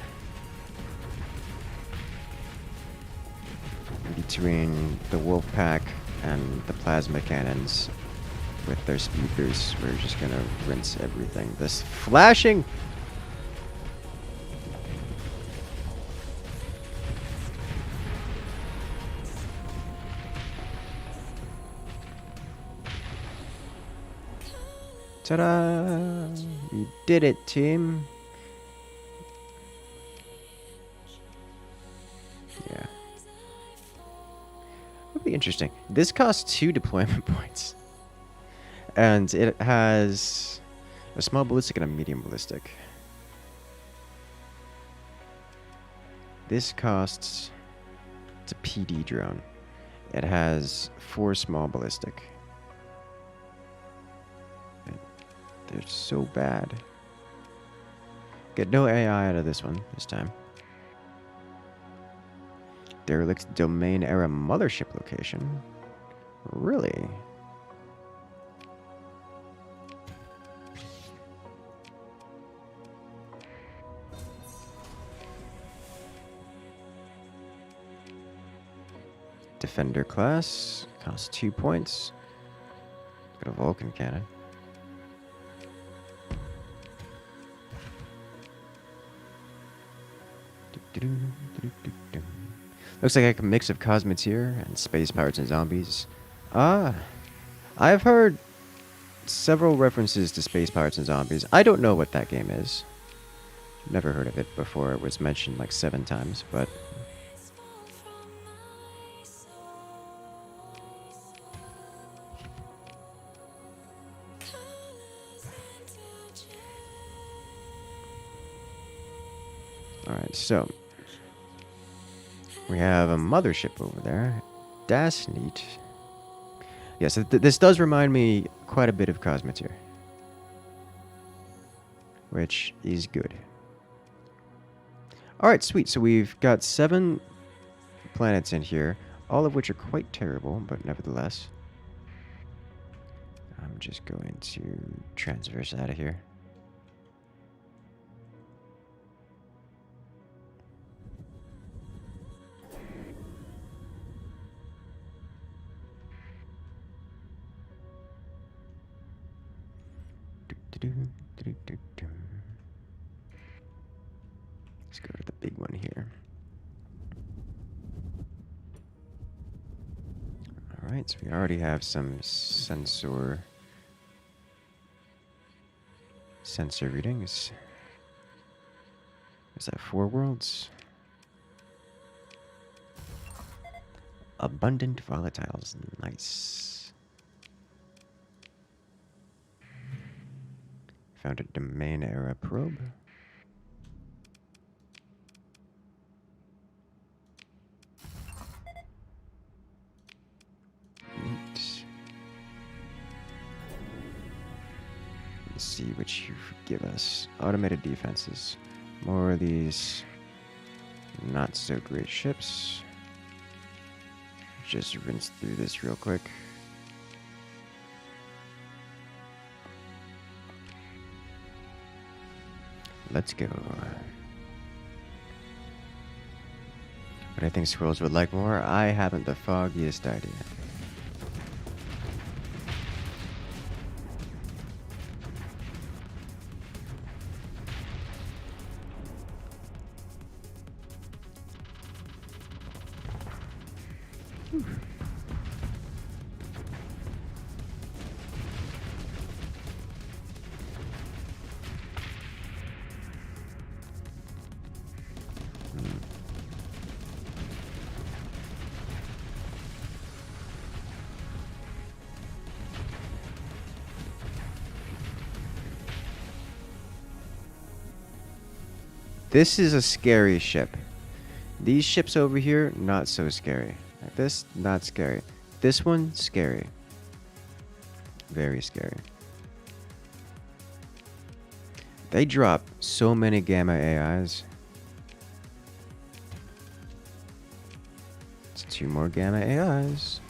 Between the wolf pack and the plasma cannons with their speakers, we're just going to rinse everything. This flashing! Ta-da! You did it, team! Yeah. That'd be interesting. This costs 2 deployment points. And it has a small ballistic and a medium ballistic. This costs... It's a PD drone. It has 4 small ballistic. They're so bad. Get no AI out of this one this time. Derelict domain era mothership location. Really? Defender class. Costs 2 points. Got a Vulcan cannon. Looks like a mix of Cosmeteer and space pirates and zombies. Ah, I've heard several references to space pirates and zombies. I don't know what that game is. Never heard of it before. It was mentioned like 7 times, but... Alright, so... we have a mothership over there. That's neat. Yes, this does remind me quite a bit of Cosmeteer. Which is good. Alright, sweet. So we've got 7 planets in here, all of which are quite terrible, but nevertheless. I'm just going to transverse out of here. Let's go to the big one here. Alright, so we already have some sensor readings. Is that 4 worlds? Abundant volatiles, nice. Found a domain era probe. Neat. Let's see what you give us. Automated defenses. More of these not so great ships. Just rinse through this real quick. Let's go. But I think squirrels would like more. I haven't the foggiest idea. This is a scary ship. These ships over here, not so scary. Like this, not scary. This one, scary. Very scary. They drop so many gamma AIs. It's 2 more gamma AIs.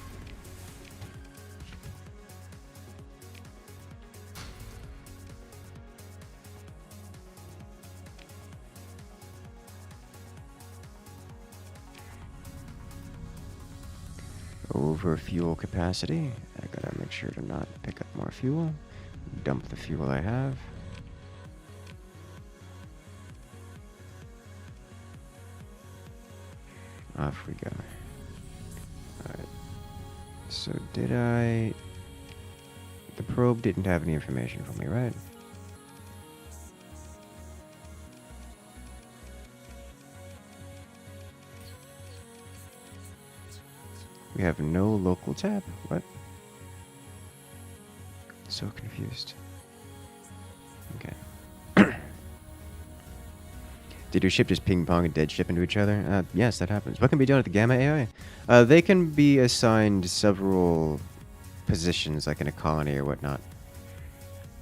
Over fuel capacity. I gotta make sure to not pick up more fuel. Dump the fuel I have. Off we go. Alright. So did I... The probe didn't have any information for me, right? We have no local tab. What? So confused. Okay. Did your ship just ping-pong a dead ship into each other? Yes, that happens. What can be done with the Gamma AI? They can be assigned several positions, like in a colony or whatnot.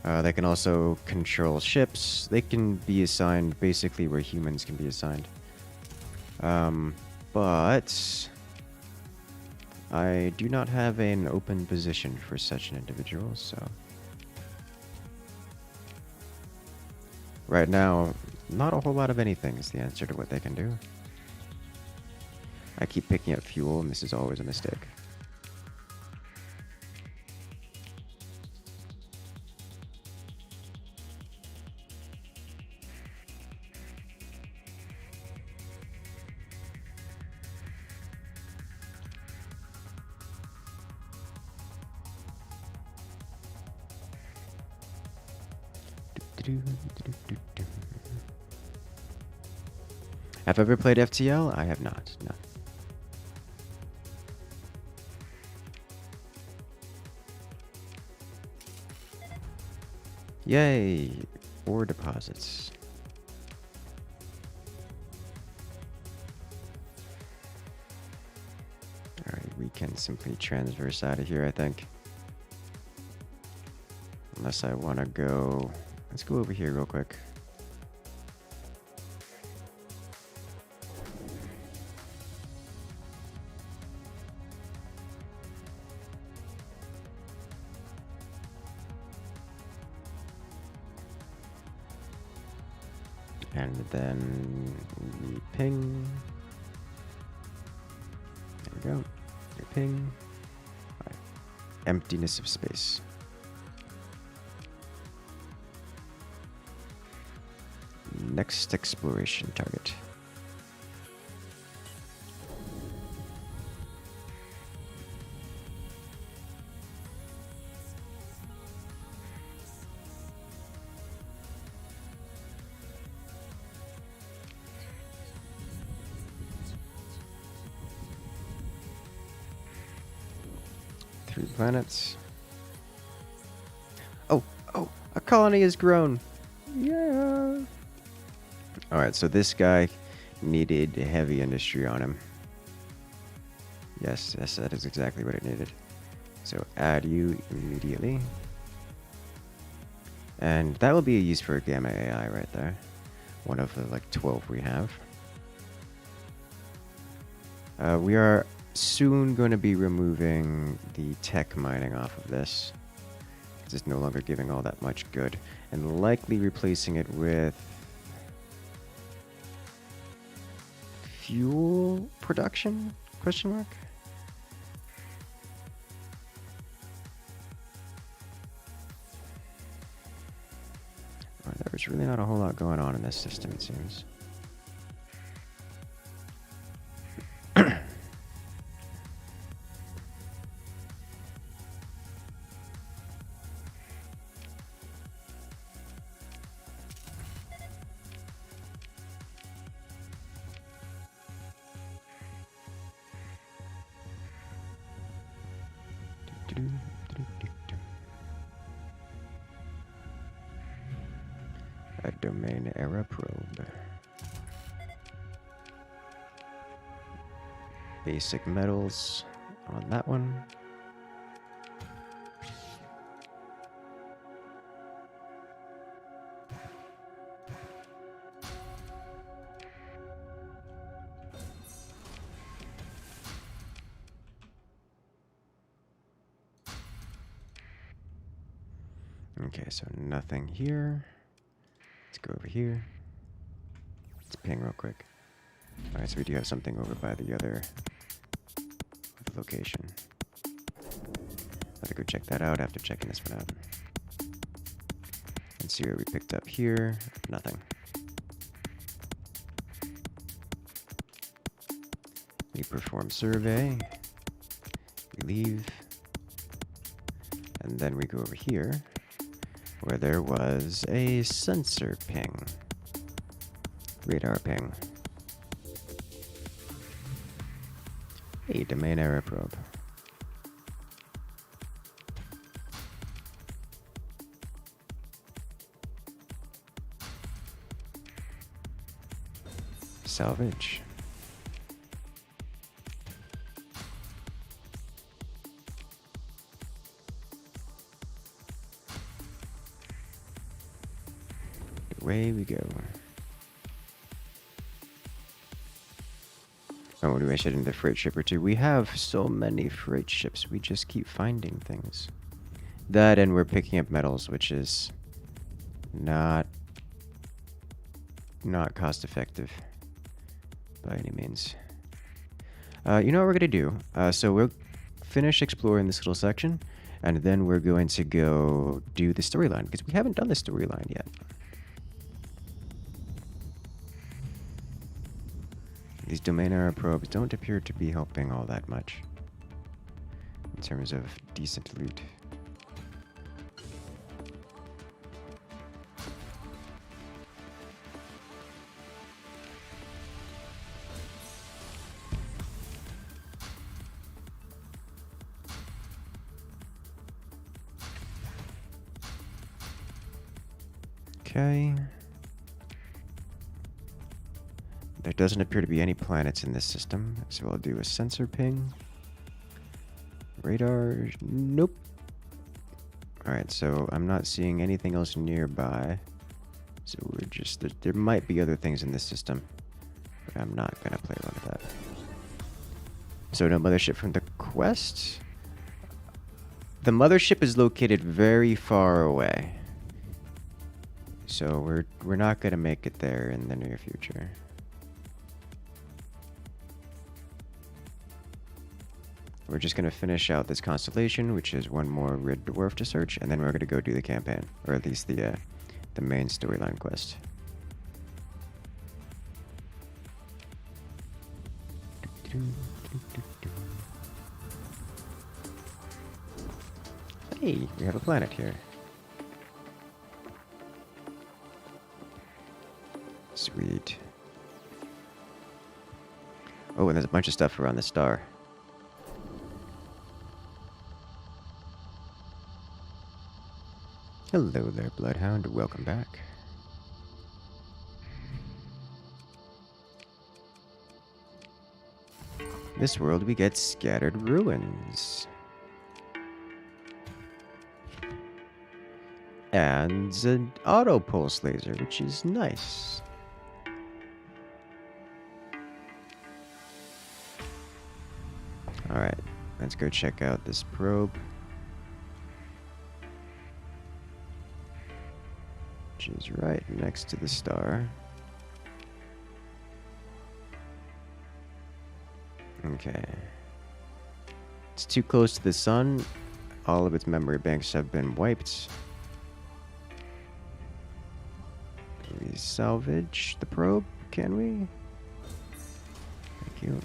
They can also control ships. They can be assigned basically where humans can be assigned. But... I do not have an open position for such an individual, so... Right now, not a whole lot of anything is the answer to what they can do. I keep picking up fuel, and this is always a mistake. Have I ever played FTL? I have not, no. Yay! Ore deposits. Alright, we can simply transverse out of here, I think. Unless I want to go... Let's go over here real quick. And then we ping. There we go. Ping. Right. Emptiness of space. Next exploration target. 3 planets. Oh, a colony has grown. Yeah. Alright, so this guy needed heavy industry on him. Yes, that is exactly what it needed. So add you immediately. And that will be a use for a Gamma AI right there. One of the like 12 we have. We are soon going to be removing the tech mining off of this. Because it's no longer giving all that much good. And likely replacing it with fuel production? Question mark? There's really not a whole lot going on in this system, it seems. A domain era probe. Basic metals on that one. Okay, so nothing here. Let's go over here. Let's ping real quick. Alright, so we do have something over by the other location. Let's go check that out after checking this one out. And see what we picked up here. Nothing. We perform survey. We leave. And then we go over here, where there was a sensor ping. Radar ping. A domain era probe. Salvage. Away we go. Oh, do I should in the freight ship or two? We have so many freight ships. We just keep finding things. That and we're picking up metals, which is not cost effective by any means. You know what we're gonna do? So we'll finish exploring this little section, and then we're going to go do the storyline because we haven't done the storyline yet. These domain era probes don't appear to be helping all that much in terms of decent loot. Okay. There doesn't appear to be any planets in this system, so I'll do a sensor ping. Radar, nope. Alright, so I'm not seeing anything else nearby. So we're just, there might be other things in this system, but I'm not gonna play around with that. So no mothership from the quest? The mothership is located very far away. So we're not gonna make it there in the near future. We're just going to finish out this constellation, which is one more red dwarf to search, and then we're going to go do the campaign, or at least the main storyline quest. Hey, we have a planet here. Sweet. Oh, and there's a bunch of stuff around the star. Hello there, Bloodhound. Welcome back. This world we get scattered ruins. And an auto pulse laser, which is nice. Alright, let's go check out this probe. Which is right next to the star. Okay. It's too close to the sun. All of its memory banks have been wiped. Can we salvage the probe? Can we? Thank you.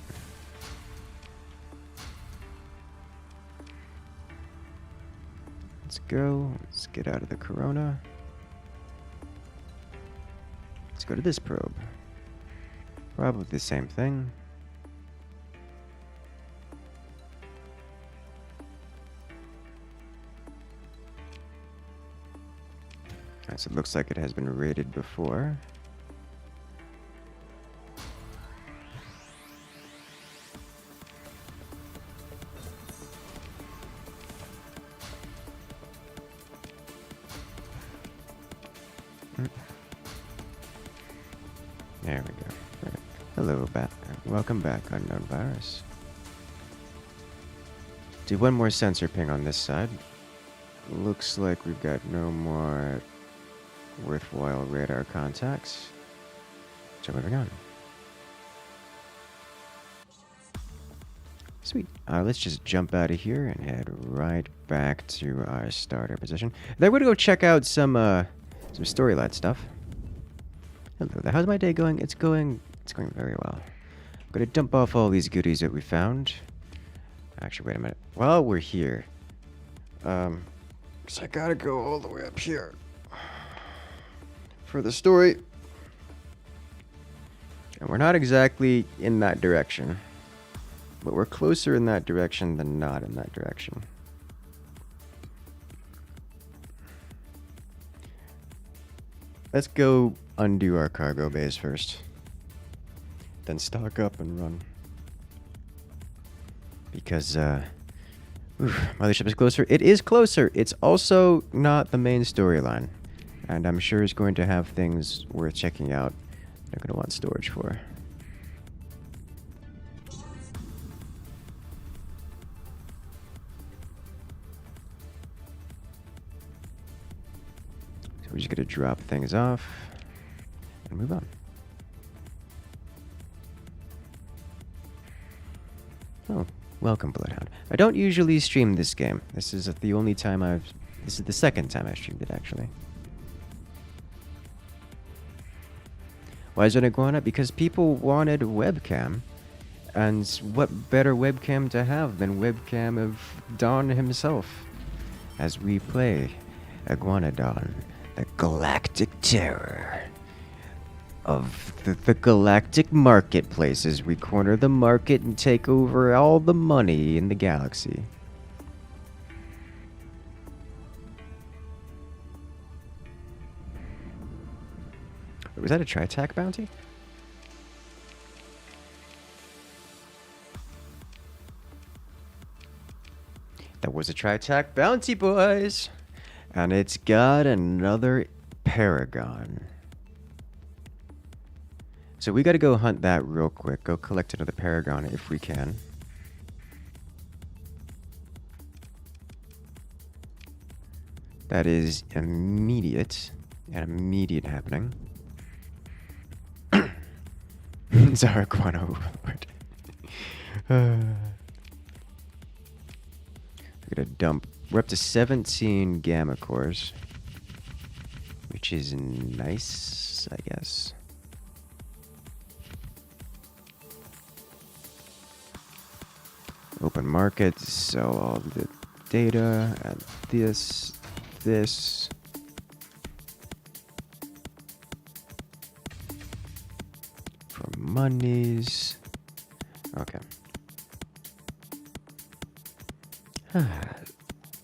Let's go. Let's get out of the corona. Let's go to this probe. Probably the same thing. So it looks like it has been raided before. There we go. Right. Hello, welcome back, unknown virus. Do one more sensor ping on this side. Looks like we've got no more worthwhile radar contacts. So moving on. Sweet. Let's just jump out of here and head right back to our starter position. Then we're gonna go check out some storyline stuff. Hello there. How's my day going? It's going very well. I'm gonna dump off all these goodies that we found. Actually, wait a minute. While we're here, 'cause I gotta go all the way up here for the story. And we're not exactly in that direction. But we're closer in that direction than not in that direction. Let's go undo our cargo bays first. Then stock up and run. Because, Mothership is closer. It is closer. It's also not the main storyline. And I'm sure it's going to have things worth checking out. They're going to want storage for. So we're just going to drop things off and move on. Oh, welcome, Bloodhound. I don't usually stream this game. This is the only time this is the second time I've streamed it, actually. Why is it Iguana? Because people wanted webcam. And what better webcam to have than webcam of Dawn himself as we play Iguana Dawn, the galactic terror of the galactic marketplaces. We corner the market and take over all the money in the galaxy. Was that a tri-tac bounty? That was a tri-tac bounty, boys! And it's got another Paragon. So we gotta go hunt that real quick. Go collect another Paragon if we can. That is immediate. An immediate happening. It's our Iguana overlord. We're gonna dump. We're up to 17 gamma cores, which is nice, I guess. Open market, sell all the data, add this. For monies. Okay.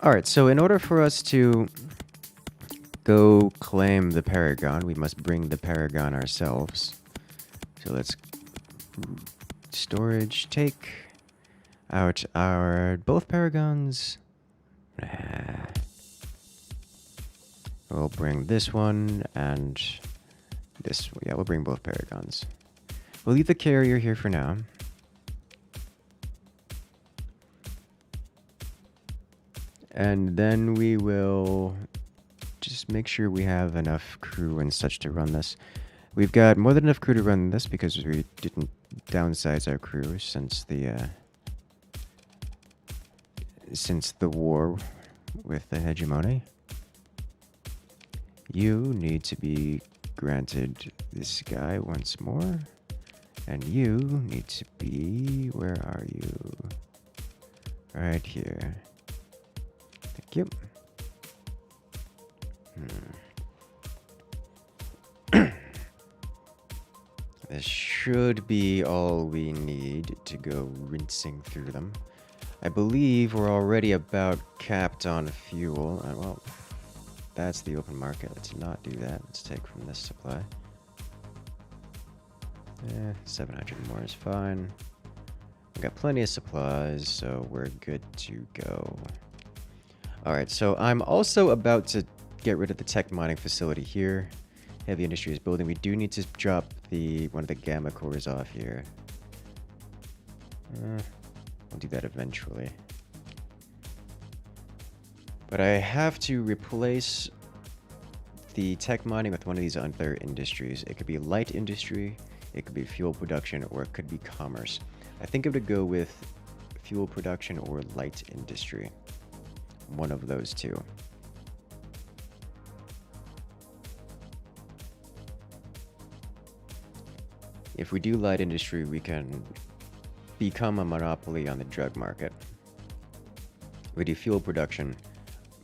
Alright, so in order for us to go claim the Paragon. We must bring the Paragon ourselves. So let's storage, take out our both Paragons. We'll bring this one and this. Yeah, we'll bring both Paragons. We'll leave the carrier here for now. And then we will just make sure we have enough crew and such to run this. We've got more than enough crew to run this because we didn't downsize our crew since the war with the hegemony. You need to be granted this guy once more. And you need to be... Where are you? Right here. Thank you. This should be all we need to go rinsing through them. I believe we're already about capped on fuel. Well, that's the open market. Let's not do that. Let's take from this supply. 700 more is fine. We've got plenty of supplies, so we're good to go. Alright, so I'm also about to get rid of the tech mining facility here. Heavy industry is building. We do need to drop one of the gamma cores off here. We'll do that eventually. But I have to replace the tech mining with one of these other industries. It could be light industry, it could be fuel production, or it could be commerce. I think I'm going to go with fuel production or light industry. One of those two. If we do light industry, we can become a monopoly on the drug market. If we do fuel production,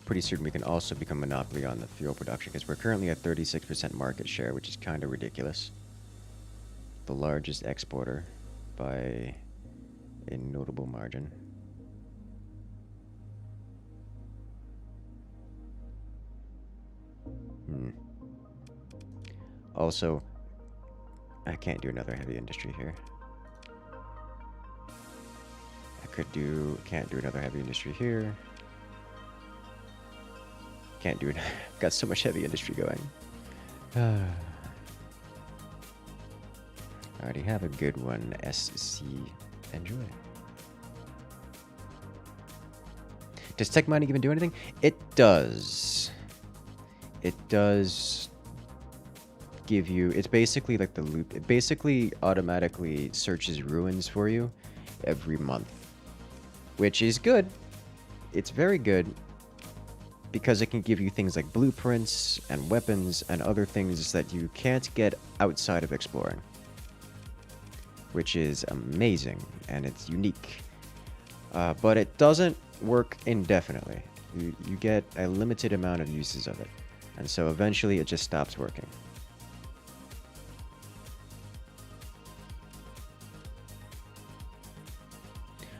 pretty certain we can also become a monopoly on the fuel production because we're currently at 36% market share, which is kind of ridiculous. The largest exporter by a notable margin. Also, I can't do another heavy industry here. Can't do another heavy industry here. Can't do it. Got so much heavy industry going. I already have a good one. SC. Enjoy. Does tech mining even do anything? It does. It does give you... It's basically like the loop. It basically automatically searches ruins for you every month. Which is good. It's very good. Because it can give you things like blueprints and weapons and other things that you can't get outside of exploring. Which is amazing, and it's unique. But it doesn't work indefinitely. You get a limited amount of uses of it. And so eventually it just stops working.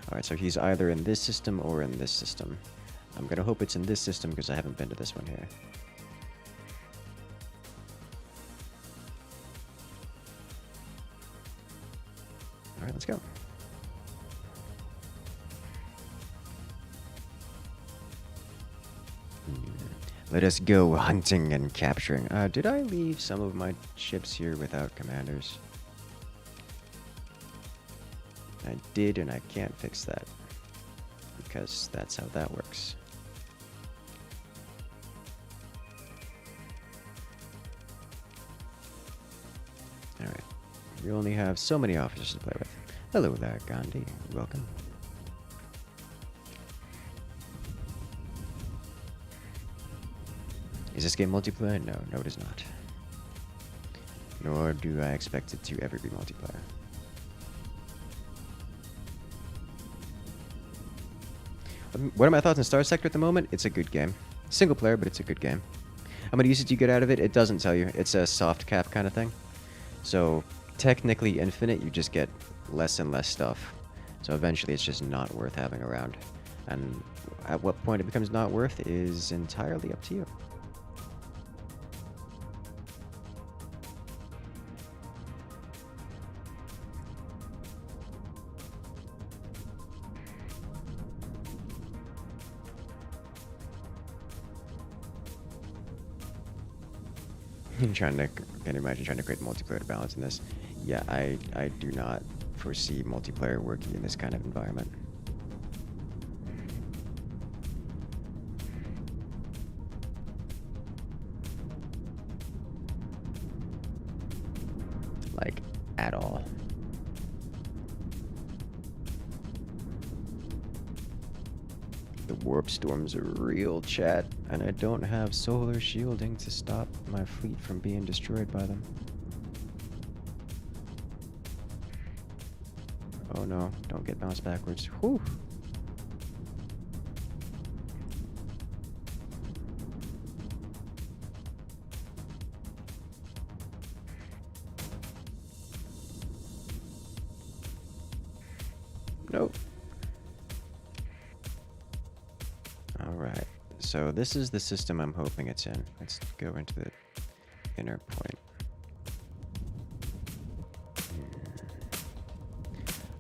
Alright, so he's either in this system or in this system. I'm gonna hope it's in this system because I haven't been to this one here. Alright, let's go. Let us go hunting and capturing. Did I leave some of my ships here without commanders? I did, and I can't fix that. Because that's how that works. Alright. We only have so many officers to play with. Hello there, Gandhi. Welcome. Is this game multiplayer? No, it is not. Nor do I expect it to ever be multiplayer. What are my thoughts on Starsector at the moment? It's a good game. Single player, but it's a good game. How many uses do you get out of it? It doesn't tell you. It's a soft cap kind of thing. So, technically infinite, you just get less and less stuff. So eventually it's just not worth having around. And at what point it becomes not worth is entirely up to you. Can you imagine trying to create multiplayer balance in this? Yeah, I do not foresee multiplayer working in this kind of environment. Like, at all. The warp storms are real, chat, and I don't have solar shielding to stop my fleet from being destroyed by them. Oh no, don't get bounced backwards. Whew. Nope. Alright, so this is the system I'm hoping it's in. Let's go into the inner point.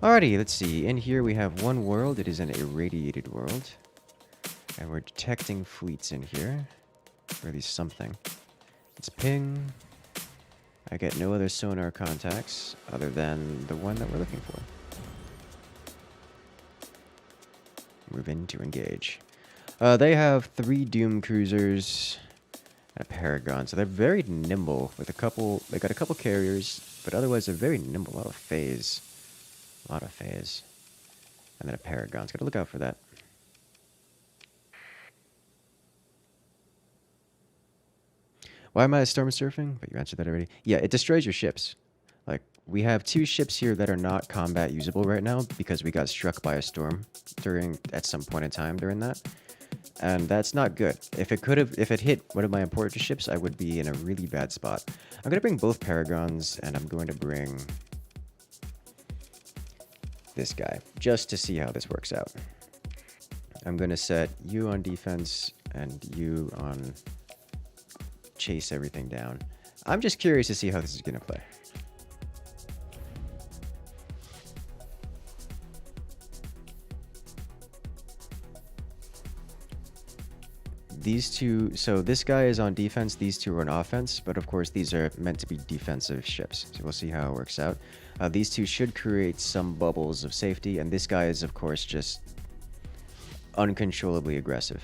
Alrighty, let's see. In here we have one world. It is an irradiated world. And we're detecting fleets in here. Or at least something. It's ping. I get no other sonar contacts other than the one that we're looking for. Move in to engage. They have 3 Doom cruisers and a Paragon, so they're very nimble with a couple. They got a couple carriers, but otherwise they're very nimble. A lot of phase, and then a Paragon's got to look out for that. Why am I storm surfing? But you answered that already. Yeah, it destroys your ships. Like, we have 2 ships here that are not combat usable right now because we got struck by a storm at some point in time during that. And that's not good. If it hit one of my important ships, I would be in a really bad spot. I'm going to bring both Paragons, and I'm going to bring this guy, just to see how this works out. I'm going to set you on defense, and you on chase everything down. I'm just curious to see how this is going to play. These 2, so this guy is on defense, these 2 are on offense, but of course these are meant to be defensive ships, so we'll see how it works out. These 2 should create some bubbles of safety, and this guy is of course just uncontrollably aggressive.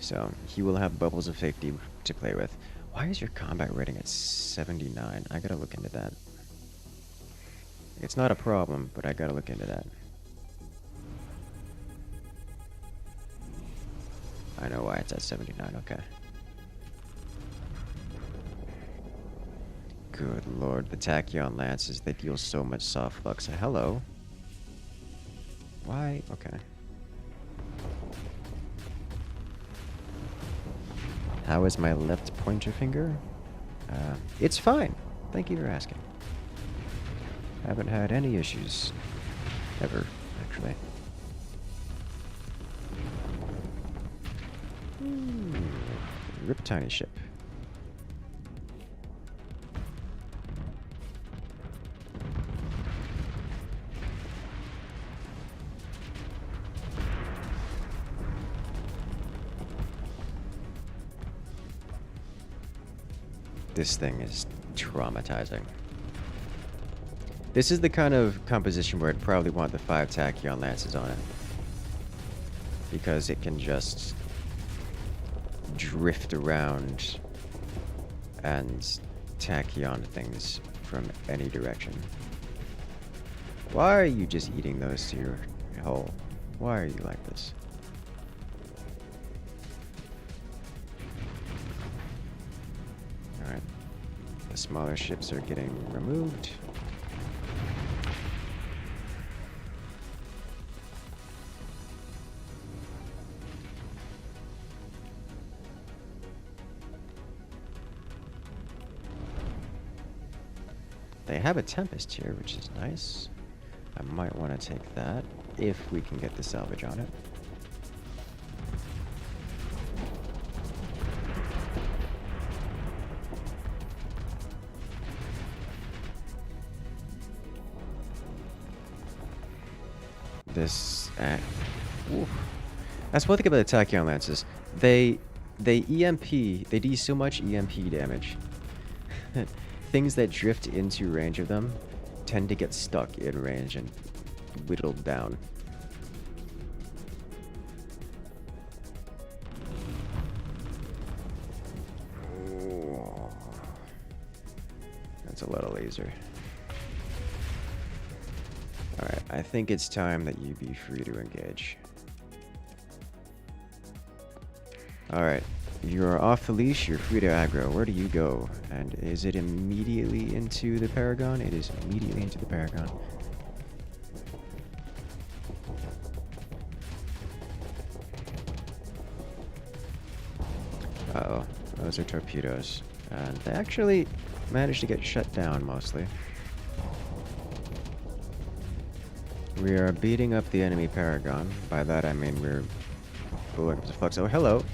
So he will have bubbles of safety to play with. Why is your combat rating at 79? I gotta look into that. It's not a problem, but I gotta look into that. I know why it's at 79, okay. Good lord, the Tachyon Lances, they deal so much soft flux. Hello? Why? Okay. How is my left pointer finger? It's fine. Thank you for asking. Haven't had any issues. Ever, actually. Rip tiny ship. This thing is traumatizing. This is the kind of composition where I'd probably want the 5 Tachyon Lances on it. Because it can just drift around and tachyon things from any direction. Why are you just eating those to your hole? Why are you like this? Alright. The smaller ships are getting removed. They have a Tempest here, which is nice. I might want to take that, if we can get the salvage on it. this... oof. That's one thing about the tachyon lances. They EMP, they do so much EMP damage. Things that drift into range of them tend to get stuck in range and whittled down. Oh, that's a lot of laser. Alright, I think it's time that you be free to engage. Alright, you're off the leash, you're free to aggro. Where do you go? And is it immediately into the Paragon? It is immediately into the Paragon. Uh-oh, those are torpedoes. And they actually managed to get shut down, mostly. We are beating up the enemy Paragon. By that I mean we're blowing up the flux. Oh, hello!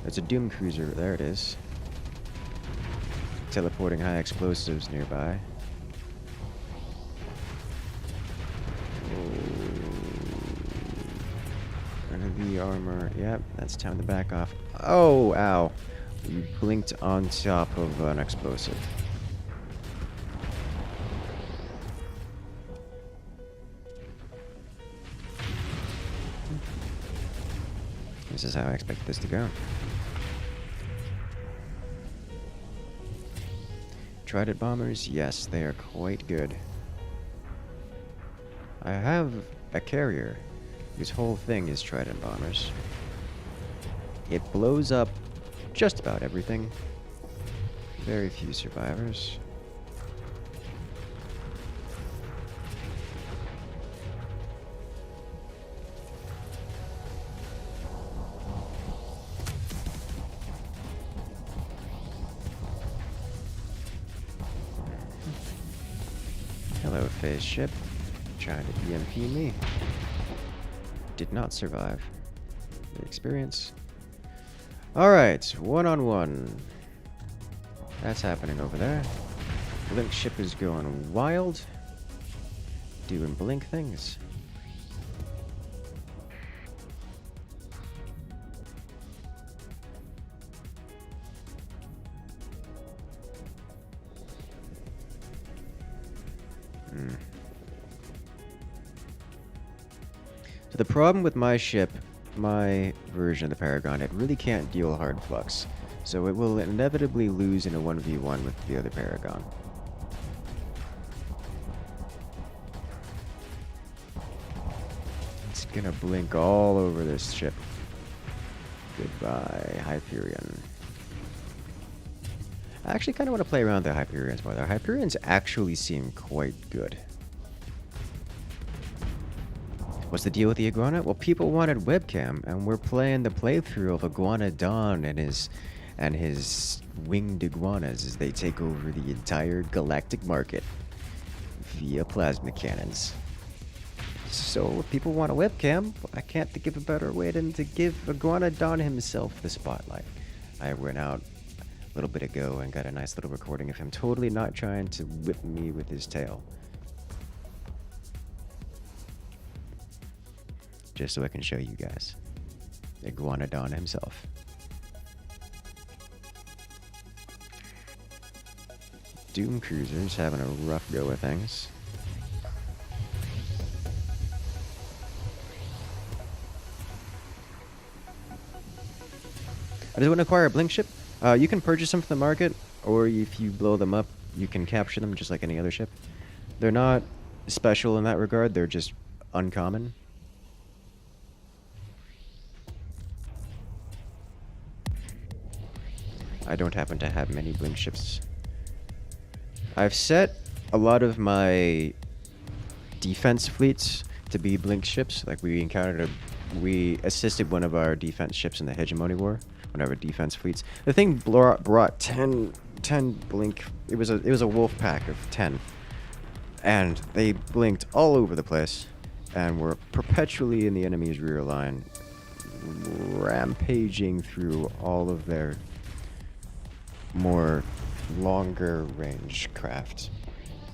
There's a Doom Cruiser. There it is. Teleporting high explosives nearby. Enemy armor. Yep, that's time to back off. Oh, ow. You blinked on top of an explosive. This is how I expect this to go. Trident bombers, yes, they are quite good. I have a carrier whose whole thing is Trident bombers. It blows up just about everything. Very few survivors. Hello, phase ship. Trying to EMP me. Did not survive. The experience. Alright, one-on-one. That's happening over there. Blink ship is going wild. Doing blink things. So the problem with my ship, my version of the Paragon, it really can't deal hard flux. So it will inevitably lose in a 1v1 with the other Paragon. It's gonna blink all over this ship. Goodbye, Hyperion. I actually kind of want to play around with the Hyperions more. The Hyperions actually seem quite good. What's the deal with the Iguana? Well, people wanted webcam, and we're playing the playthrough of Iguana Dawn and his winged iguanas as they take over the entire galactic market via plasma cannons. So, if people want a webcam, I can't think of a better way than to give Iguana Dawn himself the spotlight. I went out a little bit ago and got a nice little recording of him totally not trying to whip me with his tail. Just so I can show you guys. Iguana Dawn himself. Doom Cruiser's having a rough go of things. I just want to acquire a blink ship. You can purchase them from the market, or if you blow them up, you can capture them just like any other ship. They're not special in that regard, they're just uncommon. I don't happen to have many blink ships. I've set a lot of my defense fleets to be blink ships. Like we assisted one of our defense ships in the Hegemony War, one of our defense fleets. The thing brought 10 blink. It was a wolf pack of 10, and they blinked all over the place, and were perpetually in the enemy's rear line, rampaging through all of their more longer range craft,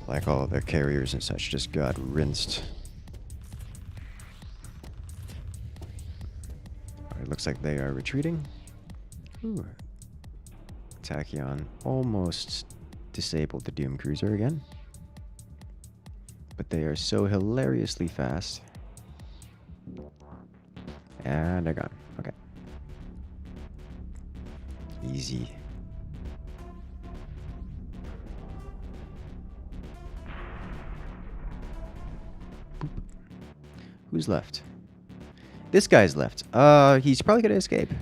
like all of their carriers and such, just got rinsed. looks like they are retreating. Ooh. Tachyon almost disabled the Doom Cruiser again. But they are so hilariously fast. And they're gone. Okay. Easy. Boop. Who's left? This guy's left. He's probably gonna escape.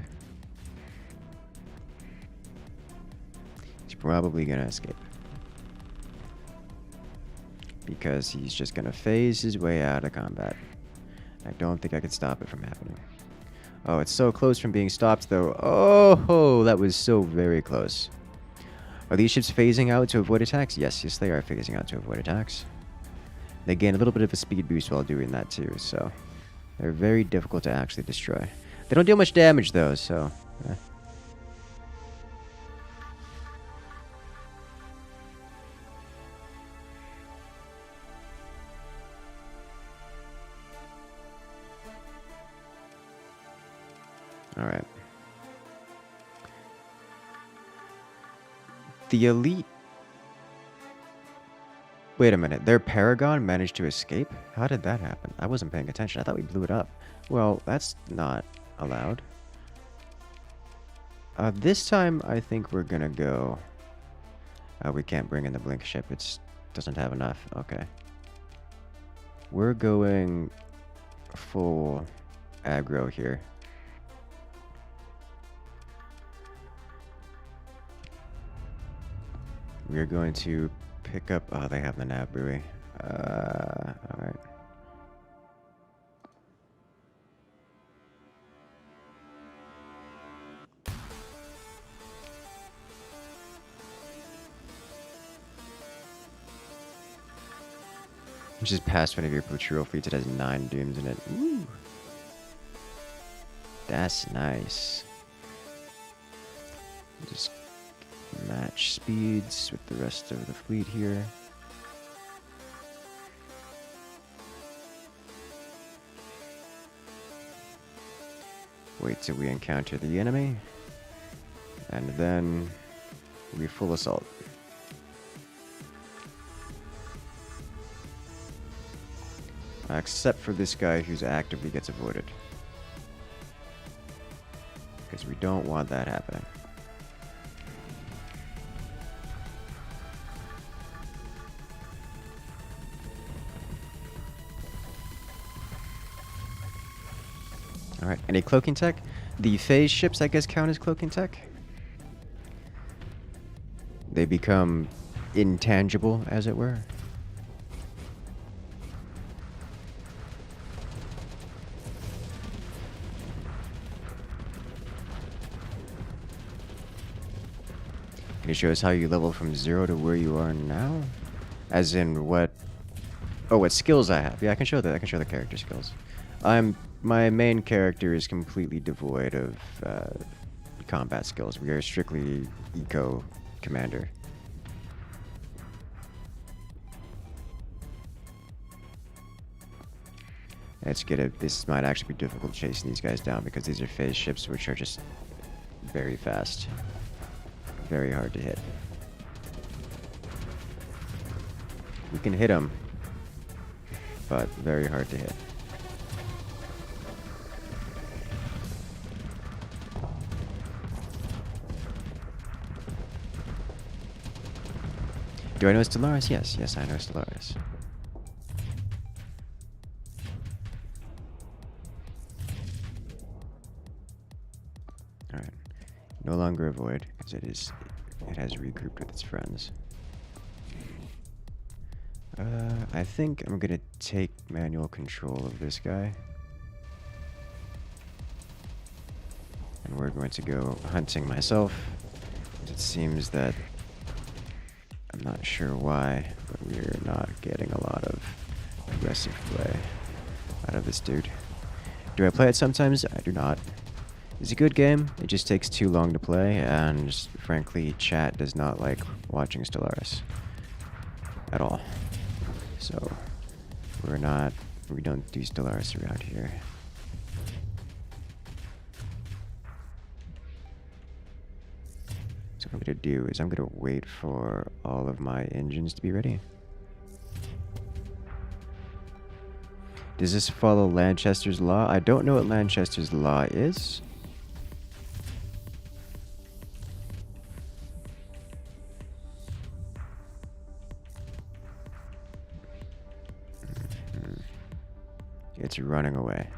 He's probably gonna escape. Because he's just gonna phase his way out of combat. I don't think I could stop it from happening. Oh, it's so close from being stopped, though. Oh, that was so very close. Are these ships phasing out to avoid attacks? Yes, they are phasing out to avoid attacks. They gain a little bit of a speed boost while doing that, too, so... They're very difficult to actually destroy. They don't deal much damage, though, so... Alright. The elite... Wait a minute, their Paragon managed to escape? How did that happen? I wasn't paying attention. I thought we blew it up. Well, that's not allowed. This time, I think we're gonna go... we can't bring in the Blink ship. It doesn't have enough. Okay. We're going full aggro here. We're going to pick up... Oh, they have the nav buoy. Alright. Just past one of your patrol fleets. It has 9 dooms in it. Ooh. That's nice. Just match speeds with the rest of the fleet here. Wait till we encounter the enemy. And then we full assault. Except for this guy who's actively gets avoided. Because we don't want that happening. Alright, any cloaking tech? The phase ships, I guess, count as cloaking tech. They become intangible, as it were. Can you show us how you level from 0 to where you are now? As in what... Oh, what skills I have. Yeah, I can show that. I can show the character skills. My main character is completely devoid of combat skills. We are strictly eco commander. This might actually be difficult chasing these guys down because these are phase ships which are just very fast. Very hard to hit. We can hit them, but very hard to hit. Do I know Stellaris? Yes, I know Stellaris. Alright. No longer avoid, because it has regrouped with its friends. I think I'm gonna take manual control of this guy. And we're going to go hunting myself. It seems that I'm not sure why, but we're not getting a lot of aggressive play out of this dude. Do I play it sometimes? I do not. It's a good game, it just takes too long to play, and frankly, chat does not like watching Stellaris at all. So, we don't do Stellaris around here. So what I'm going to do is I'm going to wait for all of my engines to be ready. Does this follow Lanchester's law? I don't know what Lanchester's law is. It's running away.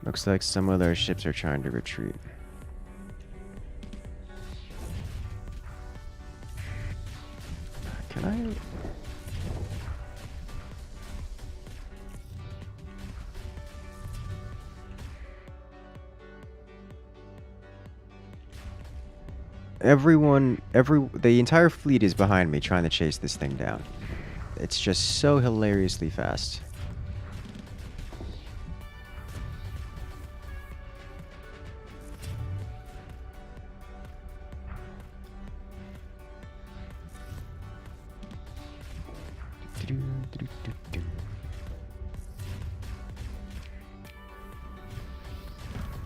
Looks like some of their ships are trying to retreat. Can I... the entire fleet is behind me trying to chase this thing down. It's just so hilariously fast.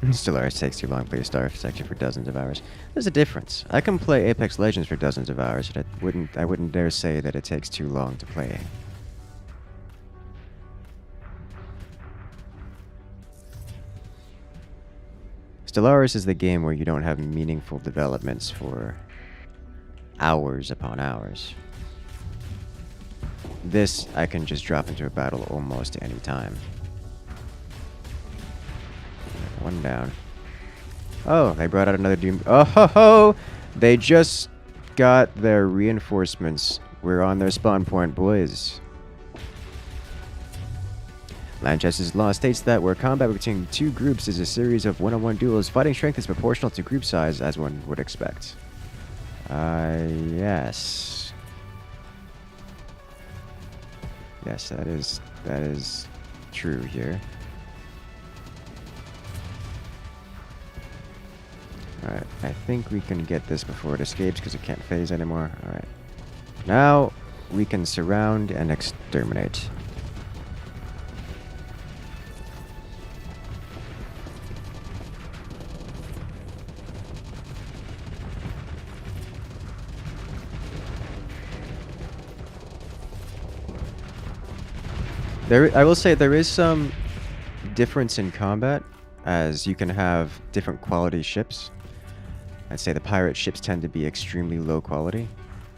Stellaris takes too long to play Starsector for dozens of hours. There's a difference. I can play Apex Legends for dozens of hours, but I wouldn't dare say that it takes too long to play. Stellaris is the game where you don't have meaningful developments for hours upon hours. This, I can just drop into a battle almost any time. One down. Oh, they brought out another Doom. Oh ho ho! They just got their reinforcements. We're on their spawn point, boys. Lanchester's law states that where combat between two groups is a series of one-on-one duels, fighting strength is proportional to group size, as one would expect. Yes. Yes, that is true here. Alright, I think we can get this before it escapes because it can't phase anymore. Alright. Now we can surround and exterminate. I will say there is some difference in combat, as you can have different quality ships. I'd say the pirate ships tend to be extremely low quality,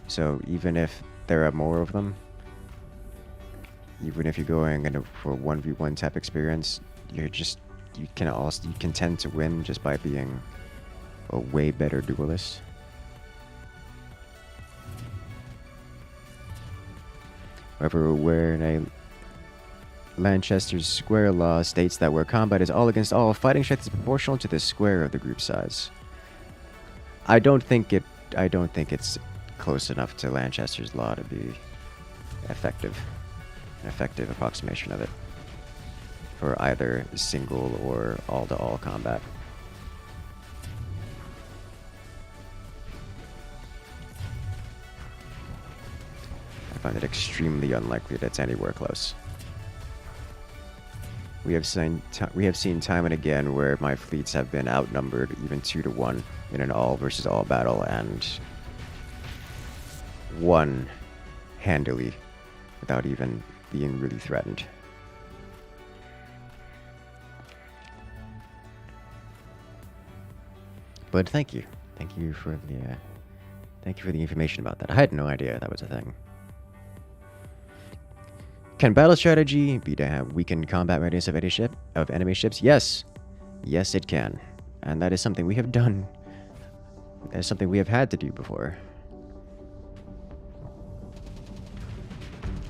so even if there are more of them, even if you're going into for a 1v1 type experience, you can tend to win just by being a way better duelist. However, where Lanchester's square law states that where combat is all against all, fighting strength is proportional to the square of the group size. I don't think it's close enough to Lanchester's law to be effective. An effective approximation of it for either single or all-to-all combat. I find it extremely unlikely that it's anywhere close. We have seen time and again where my fleets have been outnumbered even 2-to-1 in an all versus all battle and won handily without even being really threatened. But thank you for the information about that. I had no idea that was a thing. Can battle strategy be to have weakened combat readiness of enemy ships? Yes. Yes, it can. And that is something we have done. That is something we have had to do before.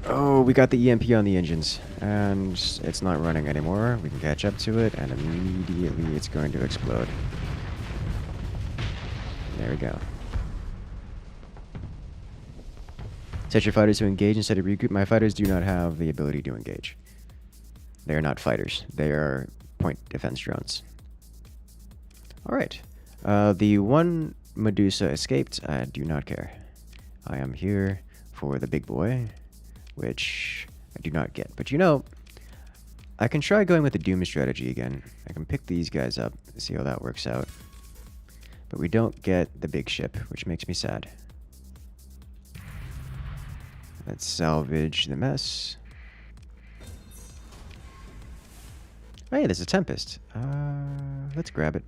Oh, we got the EMP on the engines. And it's not running anymore. We can catch up to it, and immediately it's going to explode. There we go. Set your fighters to engage instead of regroup. My fighters do not have the ability to engage. They are not fighters. They are point defense drones. Alright. The one Medusa escaped. I do not care. I am here for the big boy, which I do not get. But you know, I can try going with the Doom strategy again. I can pick these guys up, see how that works out. But we don't get the big ship, which makes me sad. Let's salvage the mess. Oh yeah, there's a Tempest. Let's grab it.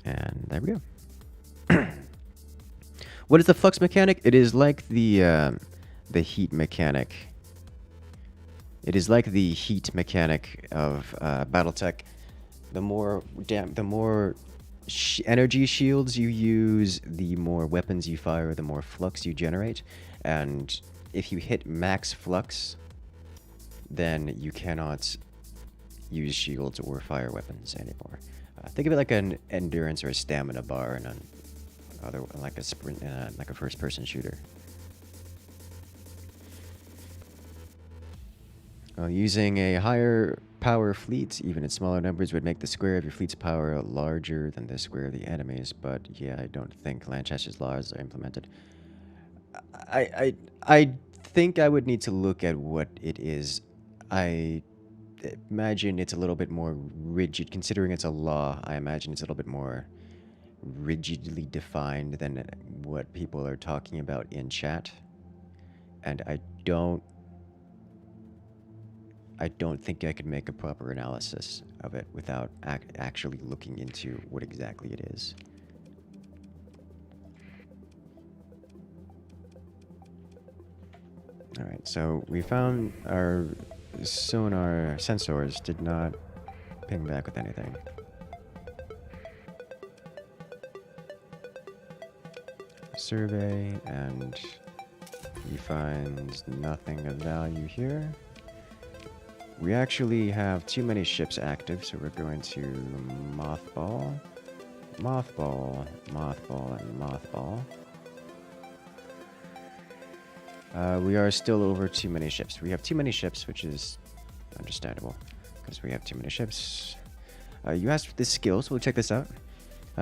And there we go. What is the flux mechanic? It is like the heat mechanic. It is like the heat mechanic of BattleTech. The more energy shields you use, the more weapons you fire, the more flux you generate. And if you hit max flux, then you cannot use shields or fire weapons anymore. Think of it like an endurance or a stamina bar in like a sprint, like a first-person shooter. Using a higher power fleet, even in smaller numbers, would make the square of your fleet's power larger than the square of the enemies. But yeah, I don't think Lanchester's laws are implemented. I think I would need to look at what it is. I imagine it's a little bit more rigid, considering it's a law. I imagine it's a little bit more rigidly defined than what people are talking about in chat. And I don't think I could make a proper analysis of it without actually looking into what exactly it is. Alright, so we found our sonar sensors did not ping back with anything. Survey, and he finds nothing of value here. We actually have too many ships active, so we're going to mothball, mothball, mothball, and mothball. We are still over too many ships. We have too many ships, which is understandable, because we have too many ships. You asked for this skill, so we'll check this out.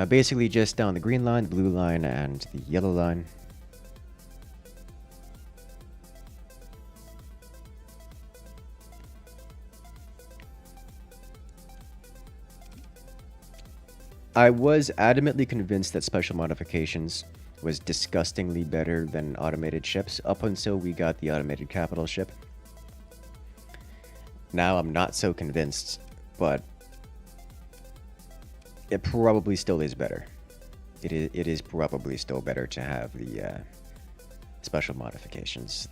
Basically just down the green line, the blue line, and the yellow line. I was adamantly convinced that special modifications was disgustingly better than automated ships up until we got the automated capital ship. Now I'm not so convinced, but it probably still is better. It is probably still better to have the special modifications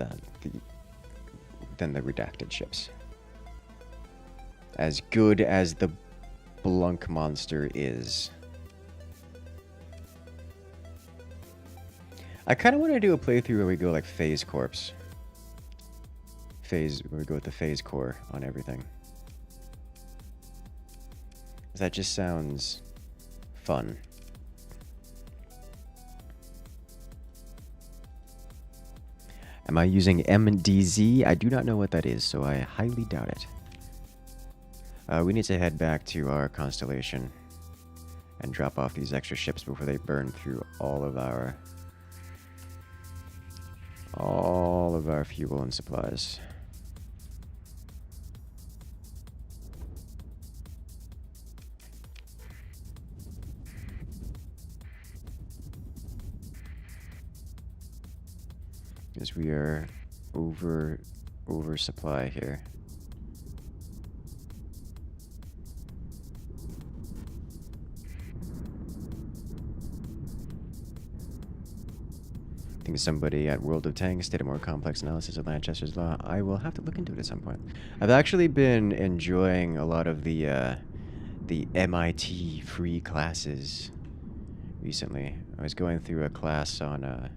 than the redacted ships. As good as the Blunk monster is. I kind of want to do a playthrough where we go like Phase Corpse. Where we go with the Phase Core on everything. That just sounds fun. Am I using MDZ? I do not know what that is, so I highly doubt it. We need to head back to our constellation and drop off these extra ships before they burn through all of our fuel and supplies. Because we are oversupply here. I think somebody at World of Tanks did a more complex analysis of Lanchester's Law. I will have to look into it at some point. I've actually been enjoying a lot of the MIT free classes recently. I was going through a class on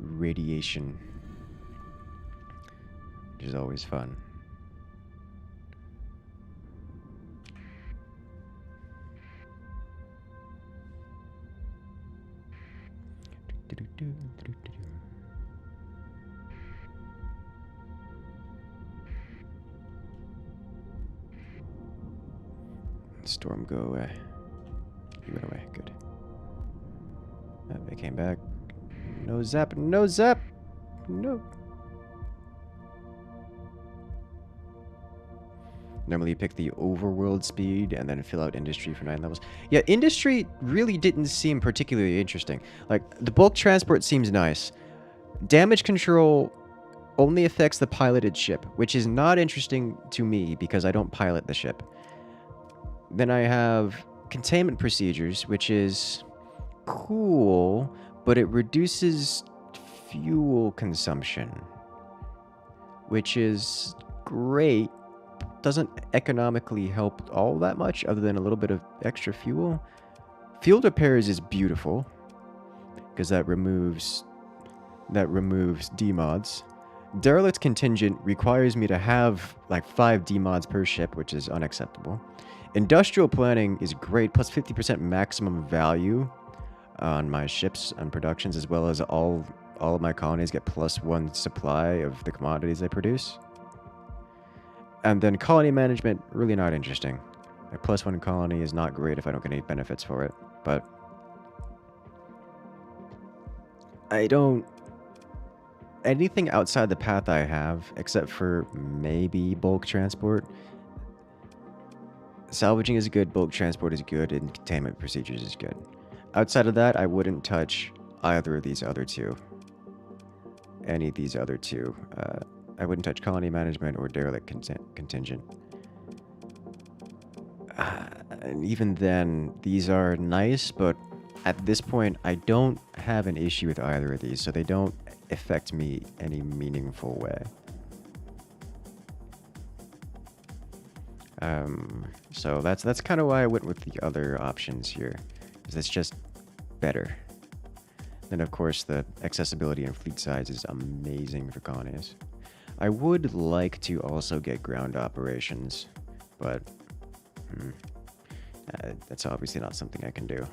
radiation, which is always fun. Storm, go away. He went away. Good. They came back. No zap. No zap. No. Normally you pick the overworld speed and then fill out industry for 9 levels. Yeah, industry really didn't seem particularly interesting. Like, the bulk transport seems nice. Damage control only affects the piloted ship, which is not interesting to me because I don't pilot the ship. Then I have containment procedures, which is cool, but it reduces fuel consumption, which is great. Doesn't economically help all that much other than a little bit of extra fuel. Field repairs is beautiful because that removes demods. Derelict contingent requires me to have like 5 demods per ship, which is unacceptable. Industrial planning is great, plus 50% maximum value on my ships and productions, as well as all of my colonies get +1 supply of the commodities they produce. And then colony management, really not interesting. A +1 colony is not great if I don't get any benefits for it, but I don't... Anything outside the path I have, except for maybe bulk transport. Salvaging is good, bulk transport is good, and containment procedures is good. Outside of that, I wouldn't touch either of these other two. Any of these other two. I wouldn't touch colony management or derelict contingent. And even then, these are nice, but at this point, I don't have an issue with either of these, so they don't affect me any meaningful way. So that's kind of why I went with the other options here, because it's just better. Then of course the accessibility and fleet size is amazing for colonies. I would like to also get ground operations, but that's obviously not something I can do.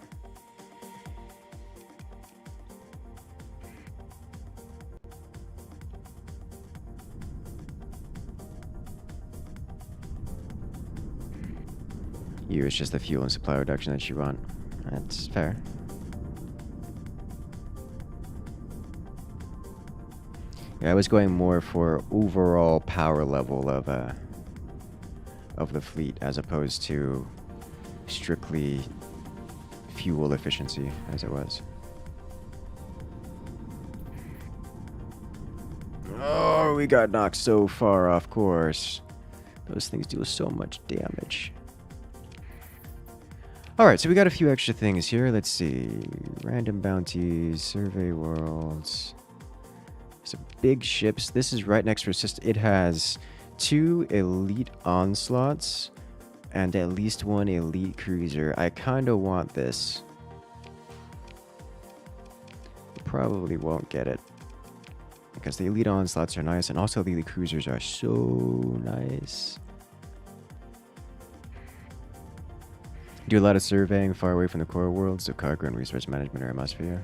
It's just the fuel and supply reduction that you want. That's fair. Yeah, I was going more for overall power level of the fleet as opposed to strictly fuel efficiency as it was. Oh, we got knocked so far off course. Those things deal so much damage. Alright, so we got a few extra things here. Let's see. Random bounties, survey worlds. Some big ships. This is right next to resist. It has 2 elite onslaughts and at least 1 elite cruiser. I kind of want this. Probably won't get it, because the elite onslaughts are nice, and also the elite cruisers are so nice. Do a lot of surveying far away from the core world, so cargo and resource management are a must for you.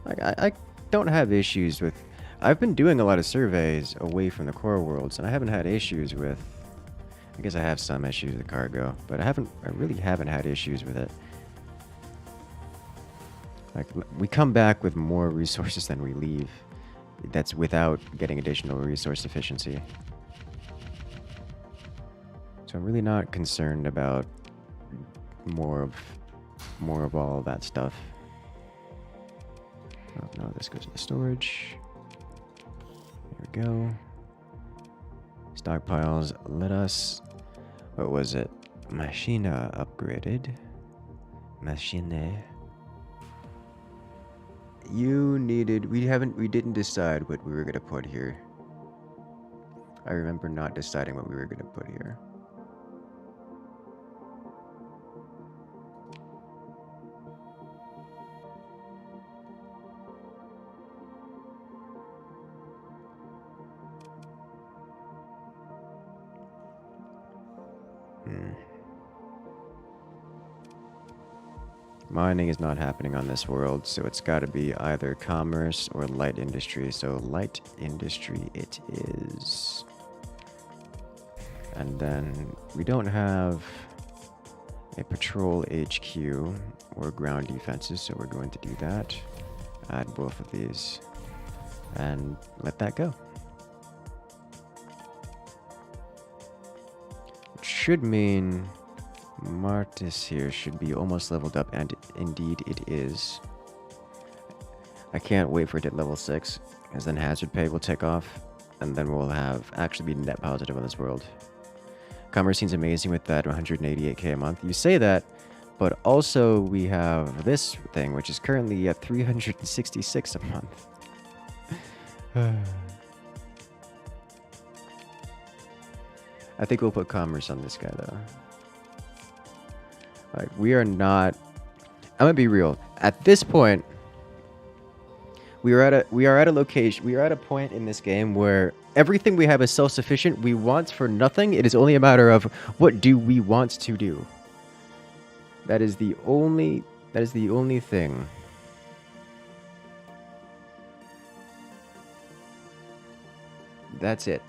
Like, I don't have issues with... I've been doing a lot of surveys away from the core worlds, and I haven't had issues with... I guess I have some issues with cargo, but I really haven't had issues with it. Like, we come back with more resources than we leave. That's without getting additional resource efficiency. So I'm really not concerned about more of all of that stuff. Oh no, this goes into storage. There we go. Stockpiles. Let us... What was it? Machina upgraded. Machine. You needed... We didn't decide what we were gonna put here. I remember not deciding what we were gonna put here. Mining is not happening on this world, so it's got to be either commerce or light industry. So light industry it is. And then we don't have a patrol HQ or ground defenses, so we're going to do that. Add both of these and let that go. It should mean Martis here should be almost leveled up, and indeed it is. I can't wait for it at level 6, because then hazard pay will take off, and then we'll have actually be net positive on this world. Commerce seems amazing with that 188k a month. You say that, but also we have this thing, which is currently at 366 a month. I think we'll put commerce on this guy, though. Like, we are not... I'm gonna be real. At this point, we are at a location, we are at a point in this game where everything we have is self-sufficient. We want for nothing. It is only a matter of what do we want to do. That is the only thing. That's it.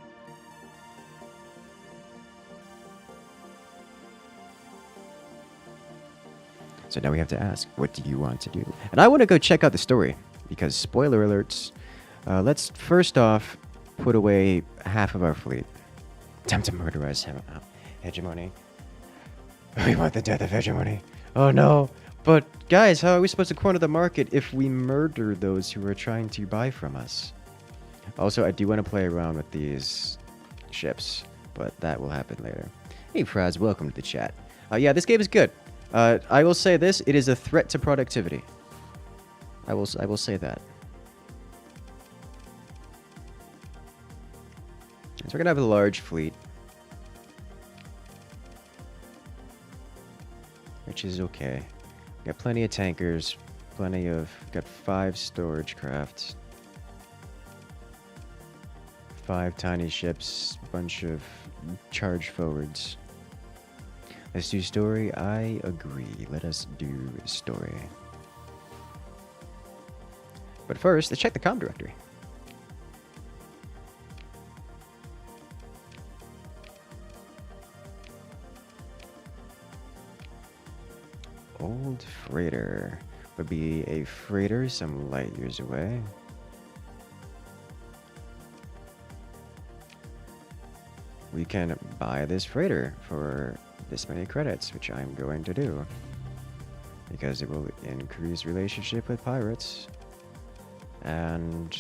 So now we have to ask, what do you want to do? And I want to go check out the story, because spoiler alerts. Let's first off put away half of our fleet. Time to murderize hegemony. We want the death of hegemony. Oh no. But guys, how are we supposed to corner the market if we murder those who are trying to buy from us? Also, I do want to play around with these ships, but that will happen later. Hey Fraz, welcome to the chat. Yeah, this game is good. I will say this, it is a threat to productivity. I will say that. So we're gonna have a large fleet, which is okay. We got plenty of tankers, got 5 storage crafts, 5 tiny ships, a bunch of charge forwards. Let's do story. I agree. Let us do story. But first, let's check the comm directory. Old freighter. Would be a freighter some light years away. We can buy this freighter for this many credits, which I'm going to do, because it will increase relationship with pirates. And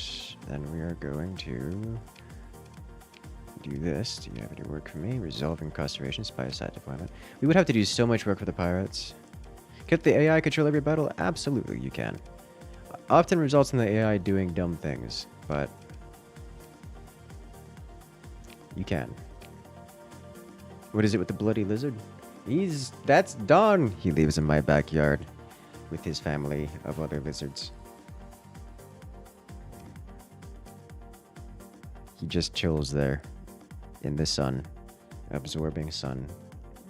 then we are going to do this. Do you have any work for me? Resolving conservation, spy site deployment. We would have to do so much work for the pirates. Can the AI control every battle? Absolutely, you can. Often results in the AI doing dumb things, but you can. What is it with the bloody lizard? That's Don. He lives in my backyard with his family of other lizards. He just chills there in the sun, absorbing sun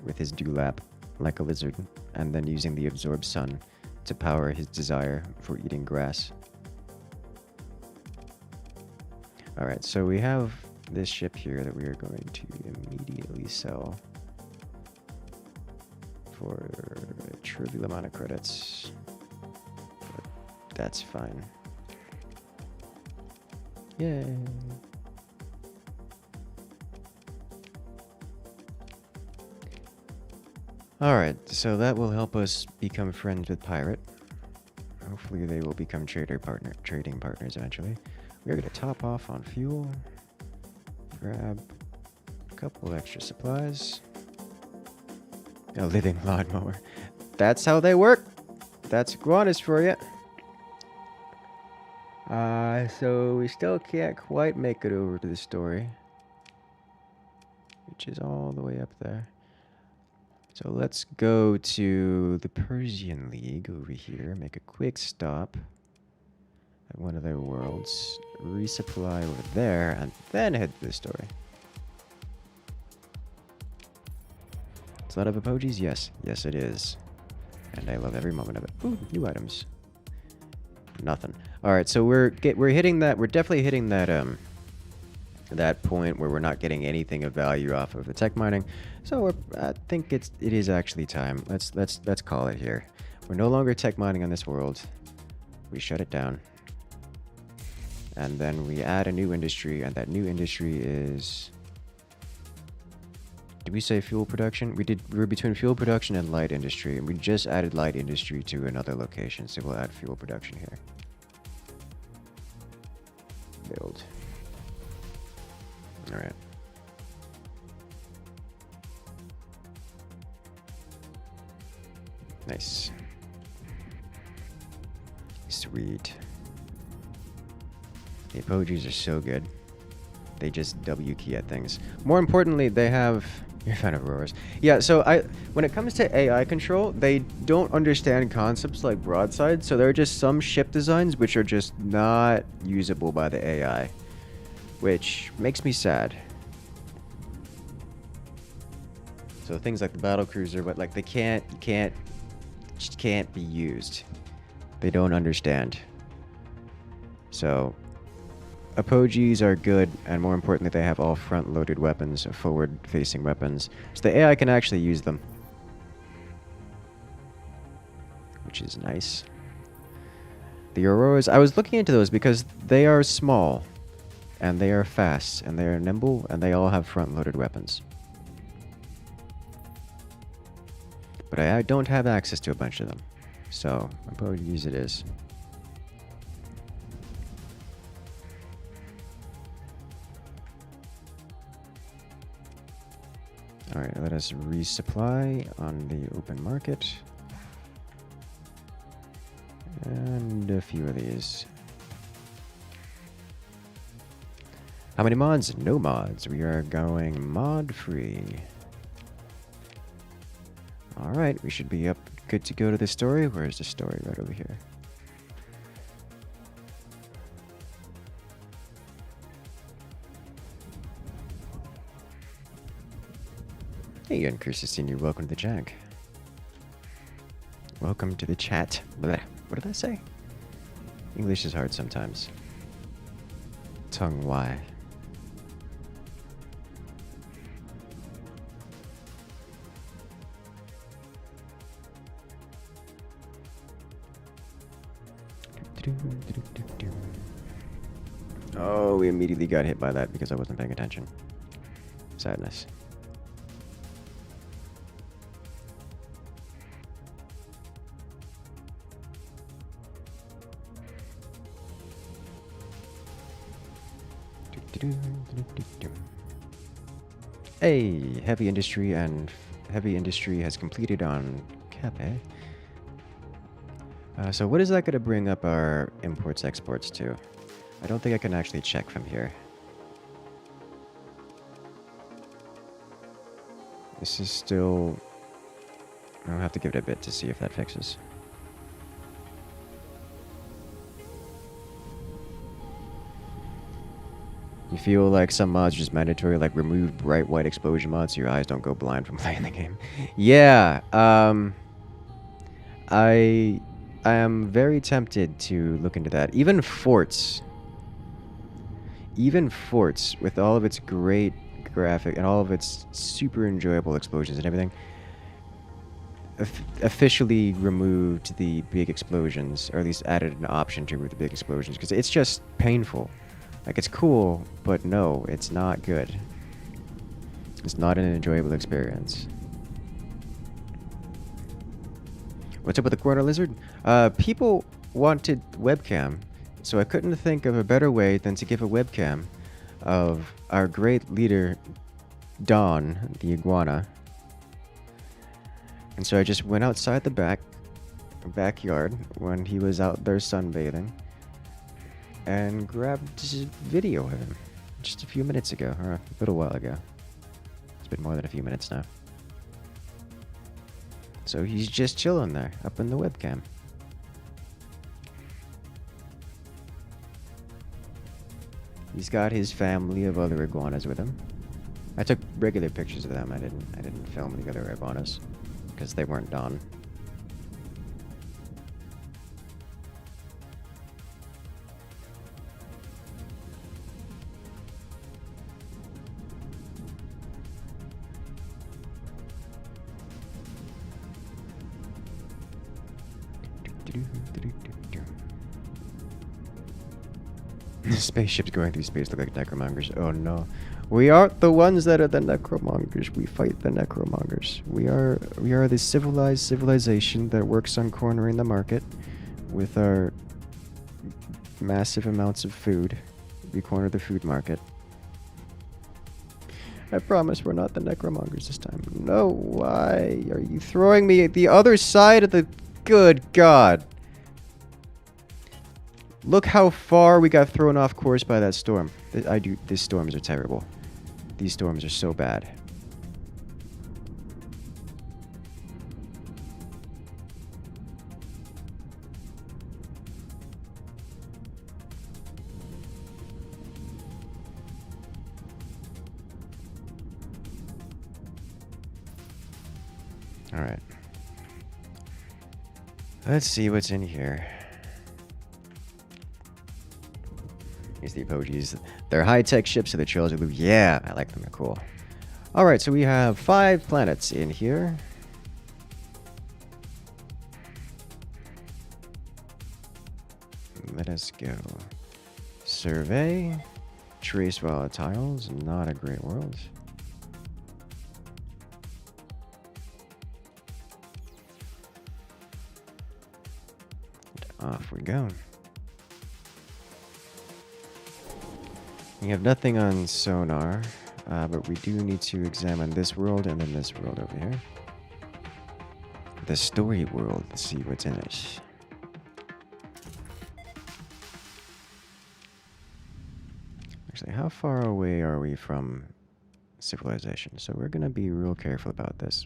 with his dewlap like a lizard, and then using the absorbed sun to power his desire for eating grass. Alright, so we have this ship here that we are going to immediately sell for a trivial amount of credits, but that's fine. Yay! Alright, so that will help us become friends with Pirate. Hopefully they will become trading partners eventually. We're going to top off on fuel. Grab a couple extra supplies. A living lawnmower. That's how they work. That's iguanas for you. So we still can't quite make it over to the story, which is all the way up there. So let's go to the Persian League over here, make a quick stop at one of their worlds, resupply over there, and then head to the story. It's a lot of emojis? Yes. Yes, it is. And I love every moment of it. Ooh, new items. Nothing. All right, so we're hitting that. We're definitely hitting that that point where we're not getting anything of value off of the tech mining. So I think it is actually time. Let's call it here. We're no longer tech mining on this world. We shut it down. And then we add a new industry, and that new industry is... Did we say fuel production? We were between fuel production and light industry, and we just added light industry to another location, so we'll add fuel production here. Build. Alright. Nice. Sweet. The emojis are so good. They just W key at things. More importantly, they have... You're a fan of Auroras. Yeah, so when it comes to AI control, they don't understand concepts like broadside, so there are just some ship designs which are just not usable by the AI, which makes me sad. So things like the battlecruiser, but like they just can't be used. They don't understand. So apogis are good, and more importantly, they have all front-loaded weapons, forward-facing weapons, so the AI can actually use them, which is nice. The Auroras, I was looking into those because they are small, and they are fast, and they are nimble, and they all have front-loaded weapons. But I don't have access to a bunch of them, so apogis it is. Alright, let us resupply on the open market. And a few of these. How many mods? No mods. We are going mod-free. Alright, we should be up good to go to the story. Where's the story? Right over here. Hey, young Christine, you're welcome to the chat. Welcome to the chat. Blah. What did I say? English is hard sometimes. Tongue why? Oh, we immediately got hit by that because I wasn't paying attention. Sadness. Hey, heavy industry has completed on Cape. So what is that going to bring up our imports exports to? I don't think I can actually check from here. This is still... I'll have to give it a bit to see if that fixes. You feel like some mods are just mandatory, like remove bright white explosion mods so your eyes don't go blind from playing the game. Yeah, I am very tempted to look into that. Even forts, with all of its great graphic and all of its super enjoyable explosions and everything, officially removed the big explosions, or at least added an option to remove the big explosions, because it's just painful. Like, it's cool, but no, it's not good. It's not an enjoyable experience. What's up with the corner lizard? People wanted webcam, so I couldn't think of a better way than to give a webcam of our great leader, Dawn, the Iguana. And so I just went outside the backyard when he was out there sunbathing, and grabbed a video of him just a few minutes ago, or a little while ago. It's been more than a few minutes now. So he's just chilling there, up in the webcam. He's got his family of other iguanas with him. I took regular pictures of them. I didn't film the other iguanas because they weren't done. Spaceships going through space look like necromongers. Oh no. We aren't the ones that are the necromongers. We fight the necromongers. We are the civilized civilization that works on cornering the market with our massive amounts of food. We corner the food market. I promise we're not the necromongers this time. No, why are you throwing me at the other side of the... Good God. Look how far we got thrown off course by that storm. These storms are terrible. These storms are so bad. All right. Let's see what's in here. Here's the emojis. They're high-tech ships, so the trails are blue. Yeah, I like them. They're cool. All right, so we have 5 planets in here. Let us go. Survey. Trace volatiles. Not a great world. Off we go. We have nothing on sonar, but we do need to examine this world and then this world over here. The story world, let's see what's in it. Actually, how far away are we from civilization? So we're going to be real careful about this.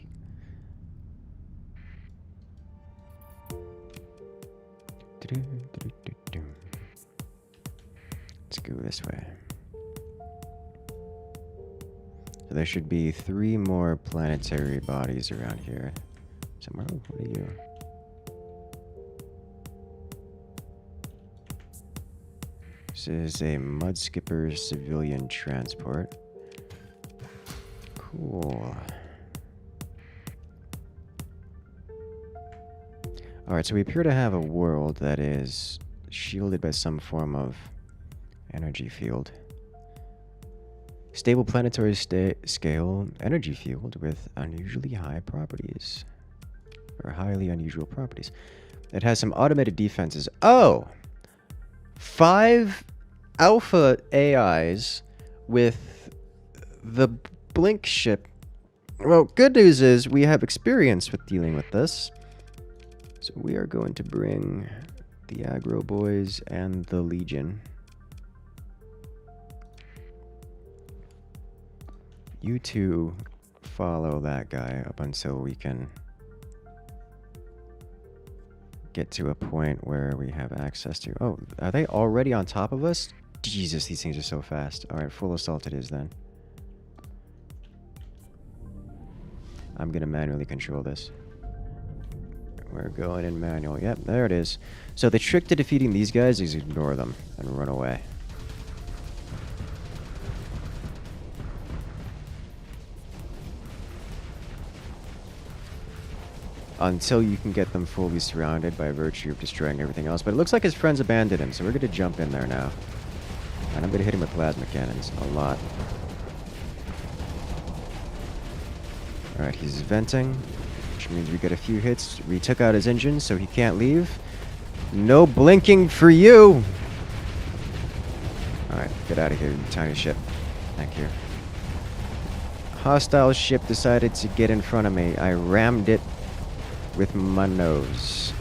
Let's go this way. So there should be 3 more planetary bodies around here. Somewhere. Oh, what are you? This is a Mudskipper civilian transport. Cool. Alright, so we appear to have a world that is shielded by some form of energy field. Stable planetary scale energy field with unusually high properties. Or highly unusual properties. It has some automated defenses. Oh! 5 alpha AIs with the Blink ship. Well, good news is we have experience with dealing with this. So we are going to bring the Aggro Boys and the Legion. You two follow that guy up until we can get to a point where we have access to... Oh, are they already on top of us? Jesus, these things are so fast. Alright, full assault it is then. I'm going to manually control this. We're going in manual. Yep, there it is. So the trick to defeating these guys is ignore them and run away. Until you can get them fully surrounded by virtue of destroying everything else. But it looks like his friends abandoned him, so we're going to jump in there now. And I'm going to hit him with plasma cannons a lot. Alright, he's venting, which means we get a few hits. We took out his engine, so he can't leave. No blinking for you! Alright, get out of here, you tiny ship. Thank you. Hostile ship decided to get in front of me. I rammed it with my nose.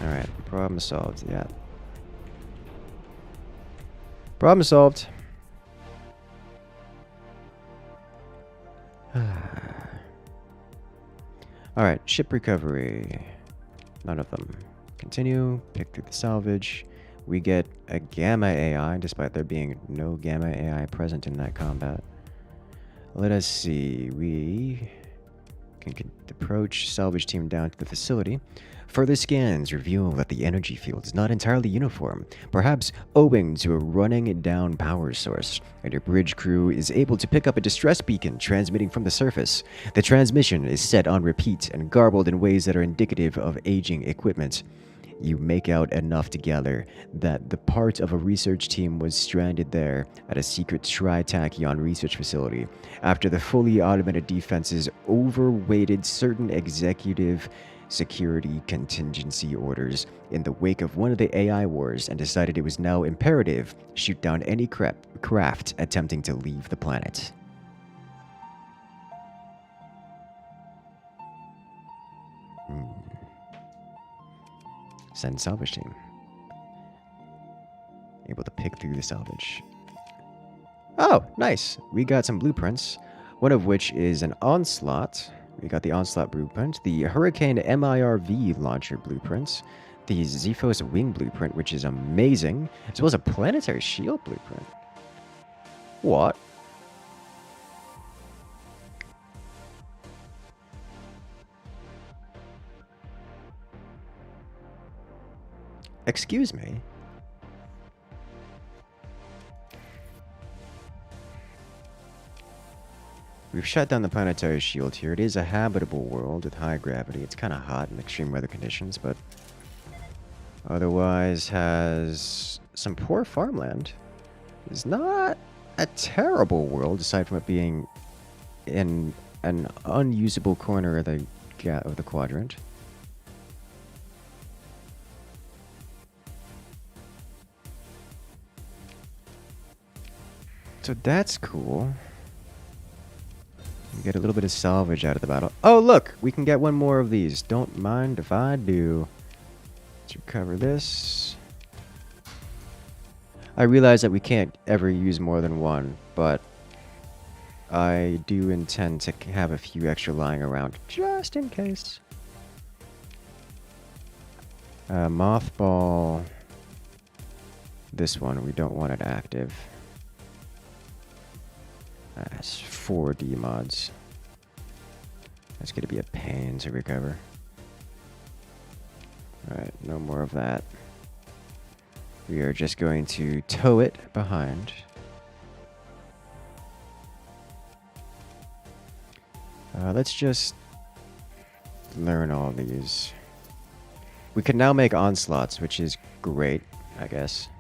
Alright, problem solved, yeah. Problem solved. Alright, ship recovery. None of them. Continue, pick through the salvage. We get a Gamma AI, despite there being no Gamma AI present in that combat. Let us see, we can approach salvage team down to the facility. Further scans reveal that the energy field is not entirely uniform, perhaps owing to a running down power source, and your bridge crew is able to pick up a distress beacon transmitting from the surface. The transmission is set on repeat and garbled in ways that are indicative of aging equipment. You make out enough to gather that the part of a research team was stranded there at a secret Tri-Tachyon research facility after the fully automated defenses overweighted certain executive security contingency orders in the wake of one of the AI wars and decided it was now imperative to shoot down any craft attempting to leave the planet. Send salvage team. Able to pick through the salvage. Oh, nice. We got some blueprints, one of which is an onslaught. We got the onslaught blueprint, the Hurricane MIRV launcher blueprints, the Zephos wing blueprint, which is amazing, as well as a planetary shield blueprint. What? Excuse me? We've shut down the planetary shield here. It is a habitable world with high gravity. It's kind of hot in extreme weather conditions, but otherwise has some poor farmland. It's not a terrible world, aside from it being in an unusable corner of the quadrant. So that's cool. We get a little bit of salvage out of the battle. Oh, look! We can get one more of these. Don't mind if I do. Let's recover this. I realize that we can't ever use more than one, but I do intend to have a few extra lying around, just in case. Mothball. This one, we don't want it active. That's 4D mods. That's going to be a pain to recover. Alright, no more of that. We are just going to tow it behind. Let's just learn all these. We can now make onslaughts, which is great, I guess.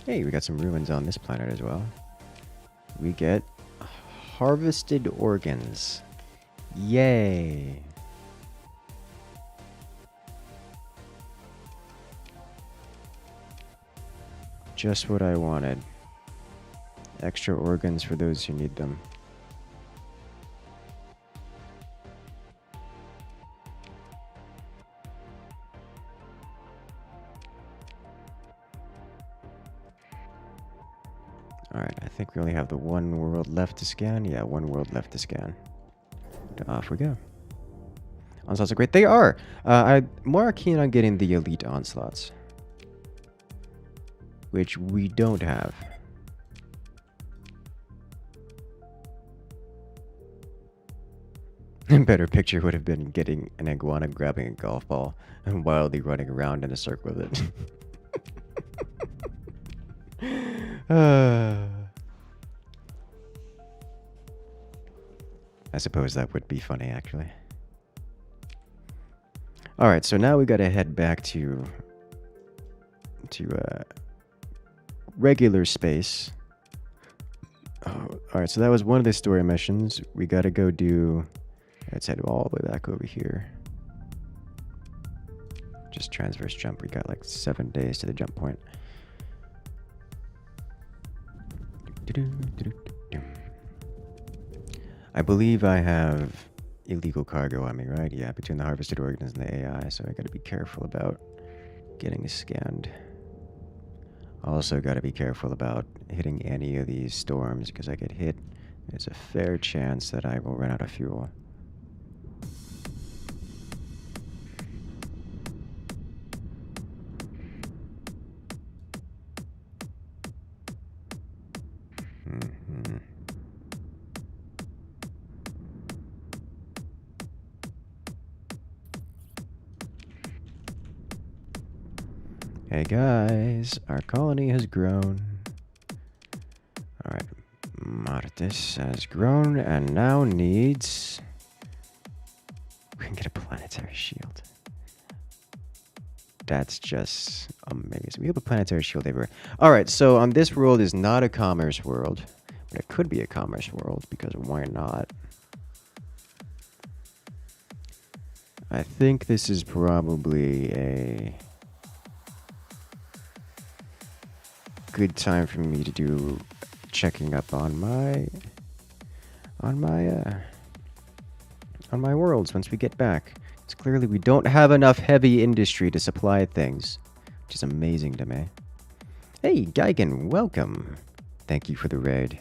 Hey, we got some ruins on this planet as well. We get harvested organs. Yay! Just what I wanted. Extra organs for those who need them. Alright, I think we only have the one world left to scan. Yeah, one world left to scan. And off we go. Onslaughts are great. They are! I'm more keen on getting the elite onslaughts. Which we don't have. A better picture would have been getting an iguana grabbing a golf ball and wildly running around in a circle with it. I suppose that would be funny, actually. Alright, so now we gotta head back to regular space. Oh, alright, so that was one of the story missions. We gotta go do... Let's head all the way back over here. Just transverse jump. We got like 7 days to the jump point. I believe I have illegal cargo on me, right? Yeah, between the harvested organs and the AI, so I gotta be careful about getting scanned. Also gotta be careful about hitting any of these storms, because I get hit, there's a fair chance that I will run out of fuel. Mm-hmm. Hey guys, our colony has grown. Alright, Martis has grown and now needs... We can get a planetary shield. That's just amazing. We have a planetary shield everywhere. Alright, so this world is not a commerce world. But it could be a commerce world, because why not? I think this is probably a good time for me to do checking up on my worlds once we get back. It's clearly we don't have enough heavy industry to supply things, which is amazing to me. Hey, Geigen, welcome. Thank you for the raid.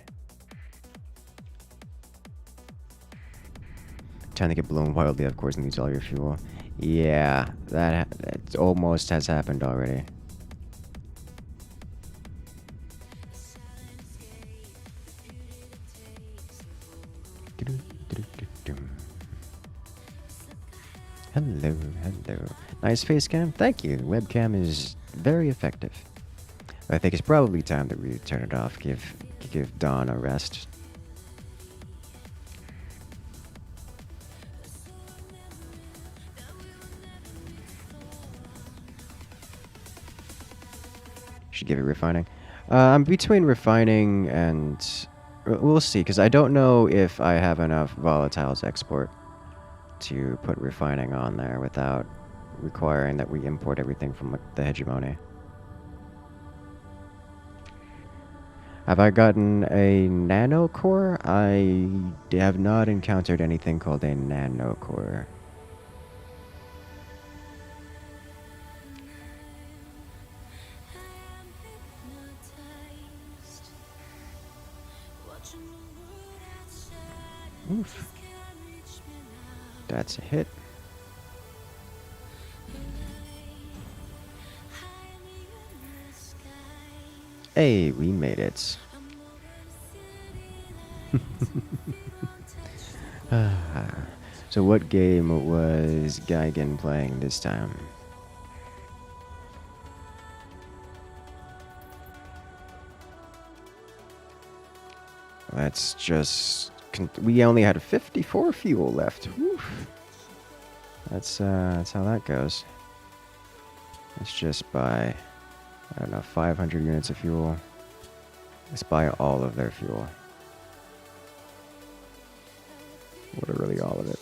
Trying to get blown wildly, of course, and use all your fuel. Yeah, that almost has happened already. Hello, hello. Nice face cam. Thank you. The webcam is very effective. I think it's probably time that we turn it off. Give Dawn a rest. Should give it refining. I'm between refining and... We'll see, because I don't know if I have enough volatiles export to put refining on there without requiring that we import everything from the hegemony. Have I gotten a nano core? I have not encountered anything called a nano core. Oof. That's a hit. Hey, we made it. So what game was Geigen playing this time? Let's just... We only had 54 fuel left. Oof. That's how that goes. Let's just buy, I don't know, 500 units of fuel. Let's buy all of their fuel. Literally all of it.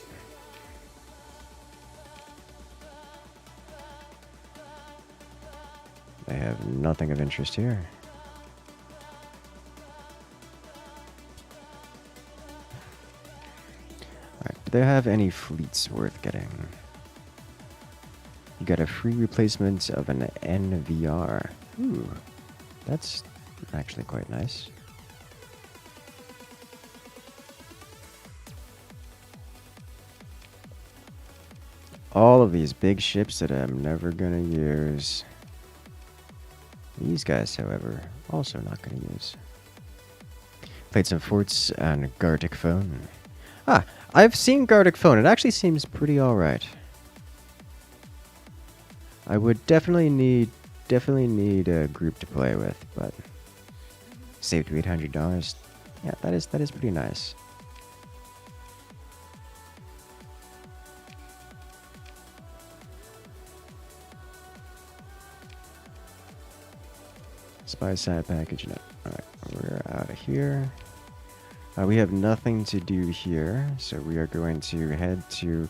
They have nothing of interest here. Alright, do they have any fleets worth getting? You got a free replacement of an NVR. Ooh, that's actually quite nice. All of these big ships that I'm never gonna use. These guys, however, also not gonna use. Played some forts and Gartic Phone. Ah, I've seen Gartic Phone. It actually seems pretty alright. I would definitely need a group to play with, but saved $800. Yeah, that is pretty nice. Spy side package. No. Alright, we're out of here. We have nothing to do here, so we are going to head to...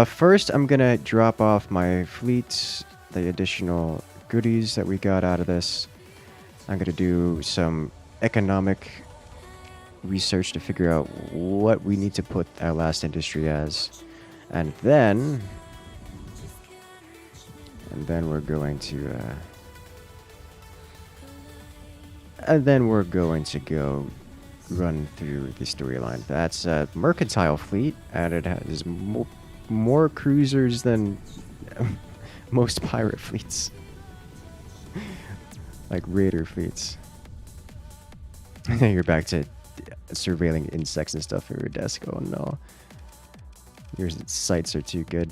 first, I'm going to drop off my fleet, the additional goodies that we got out of this. I'm going to do some economic research to figure out what we need to put our last industry as. And then we're going to... and then we're going to go run through the storyline. That's a mercantile fleet, and it has more cruisers than most pirate fleets. Like raider fleets. You're back to surveilling insects and stuff for your desk. Oh no. Your sights are too good.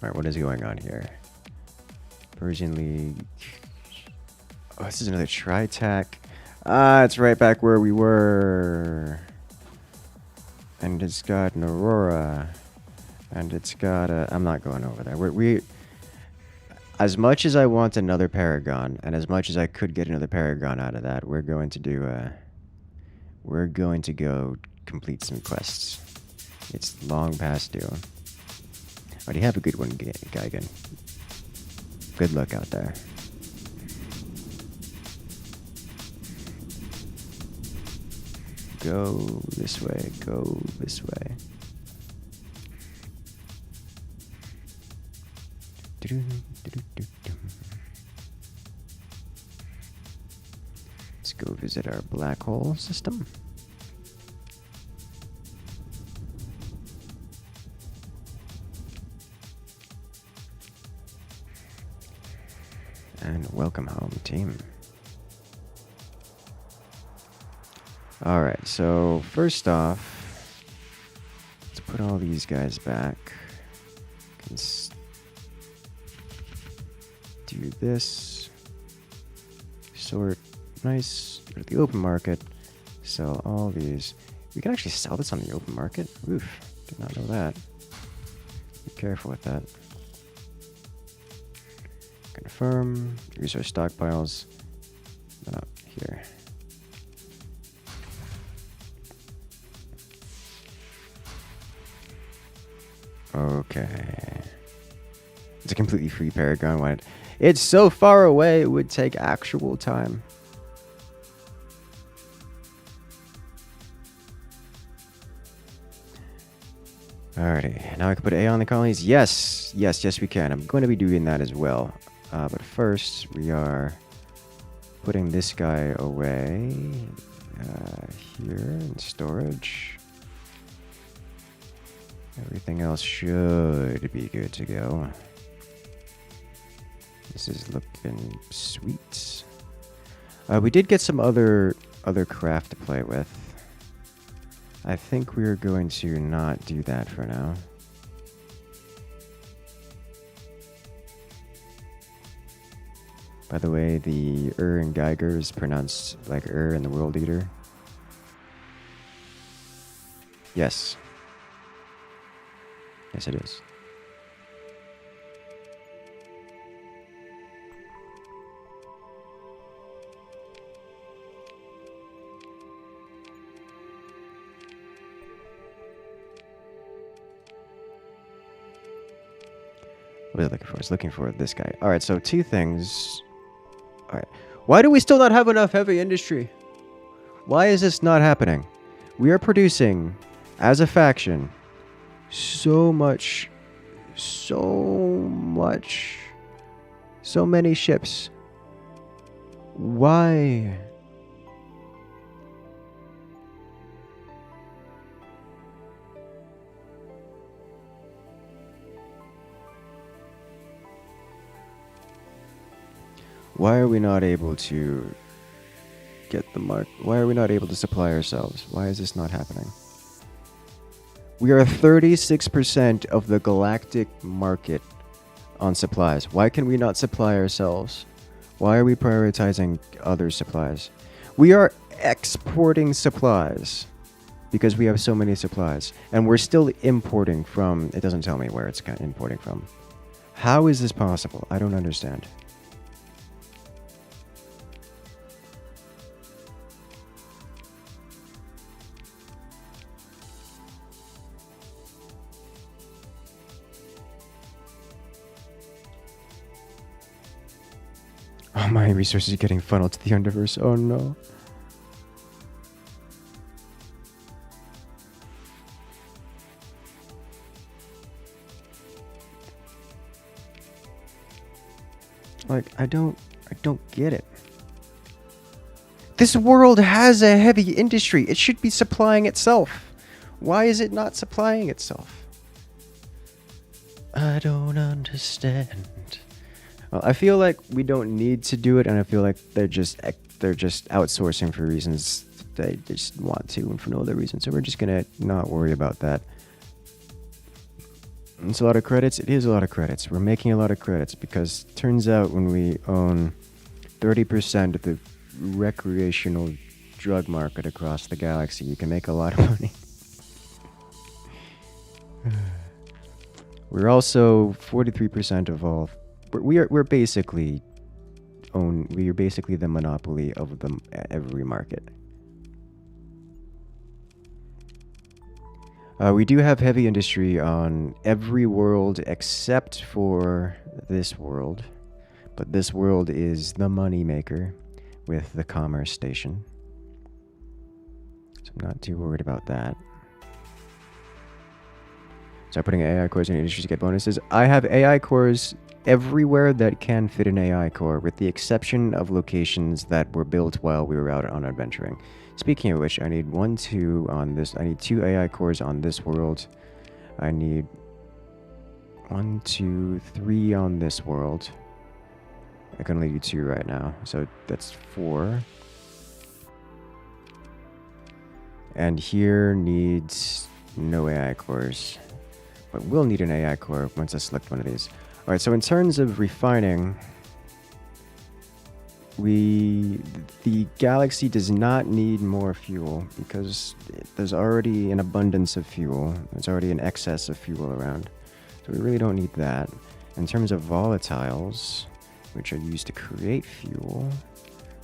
Alright, what is going on here? Persian League. Oh, this is another tri-tac. Ah, it's right back where we were. And it's got an Aurora. And it's got a... I'm not going over there. We as much as I want another Paragon, and as much as I could get another Paragon out of that, we're going to do we're going to go complete some quests. It's long past due. Already have a good one, Gigan. Good luck out there. Go this way, go this way. Let's go visit our black hole system. And welcome home, team. Alright, so first off, let's put all these guys back. Let's do this. Sort. Nice. Go to the open market. Sell all these. We can actually sell this on the open market? Oof. Did not know that. Be careful with that. Confirm. Use our stockpiles. Up here. Okay. It's a completely free Paragon. Why? It's so far away, it would take actual time. Alrighty, now I can put A on the colonies. Yes, yes, yes, we can. I'm going to be doing that as well. But first, we are putting this guy away here in storage. Everything else should be good to go. This is looking sweet. We did get some other craft to play with. I think we're going to not do that for now. By the way, the in Geiger is pronounced like in the World Eater. Yes. Yes, it is. What was I looking for? I was looking for this guy. Alright, so two things. Alright. Why do we still not have enough heavy industry? Why is this not happening? We are producing, as a faction, so many ships. Why? Why are we not able to get the mark? Why are we not able to supply ourselves? Why is this not happening? We are 36% of the galactic market on supplies. Why can we not supply ourselves? Why are we prioritizing other supplies? We are exporting supplies because we have so many supplies. And we're still importing from... It doesn't tell me where it's importing from. How is this possible? I don't understand. Oh, my resources are getting funneled to the Underverse. Oh no. Like, I don't get it. This world has a heavy industry. It should be supplying itself. Why is it not supplying itself? I don't understand. Well, I feel like we don't need to do it, and I feel like they're just they're just outsourcing for reasons they just want to and for no other reason. So we're just gonna not worry about that. It's a lot of credits. It is a lot of credits. We're making a lot of credits because it turns out when we own 30% of the recreational drug market across the galaxy, you can make a lot of money. We're also 43% of all. We're basically we are basically the monopoly of every market. We do have heavy industry on every world except for this world, but this world is the money maker with the commerce station. So I'm not too worried about that. Start putting AI cores in industries to get bonuses. I have AI cores everywhere that can fit an AI core, with the exception of locations that were built while we were out on adventuring. Speaking of which, I need 2 on this. I need 2 AI cores on this world. I need 1, 2, 3 on this world. I can only do 2 right now, so that's 4. And here needs no AI cores, but we'll need an AI core once I select one of these. All right, so in terms of refining, the galaxy does not need more fuel because there's already an abundance of fuel. There's already an excess of fuel around. So we really don't need that. In terms of volatiles, which are used to create fuel,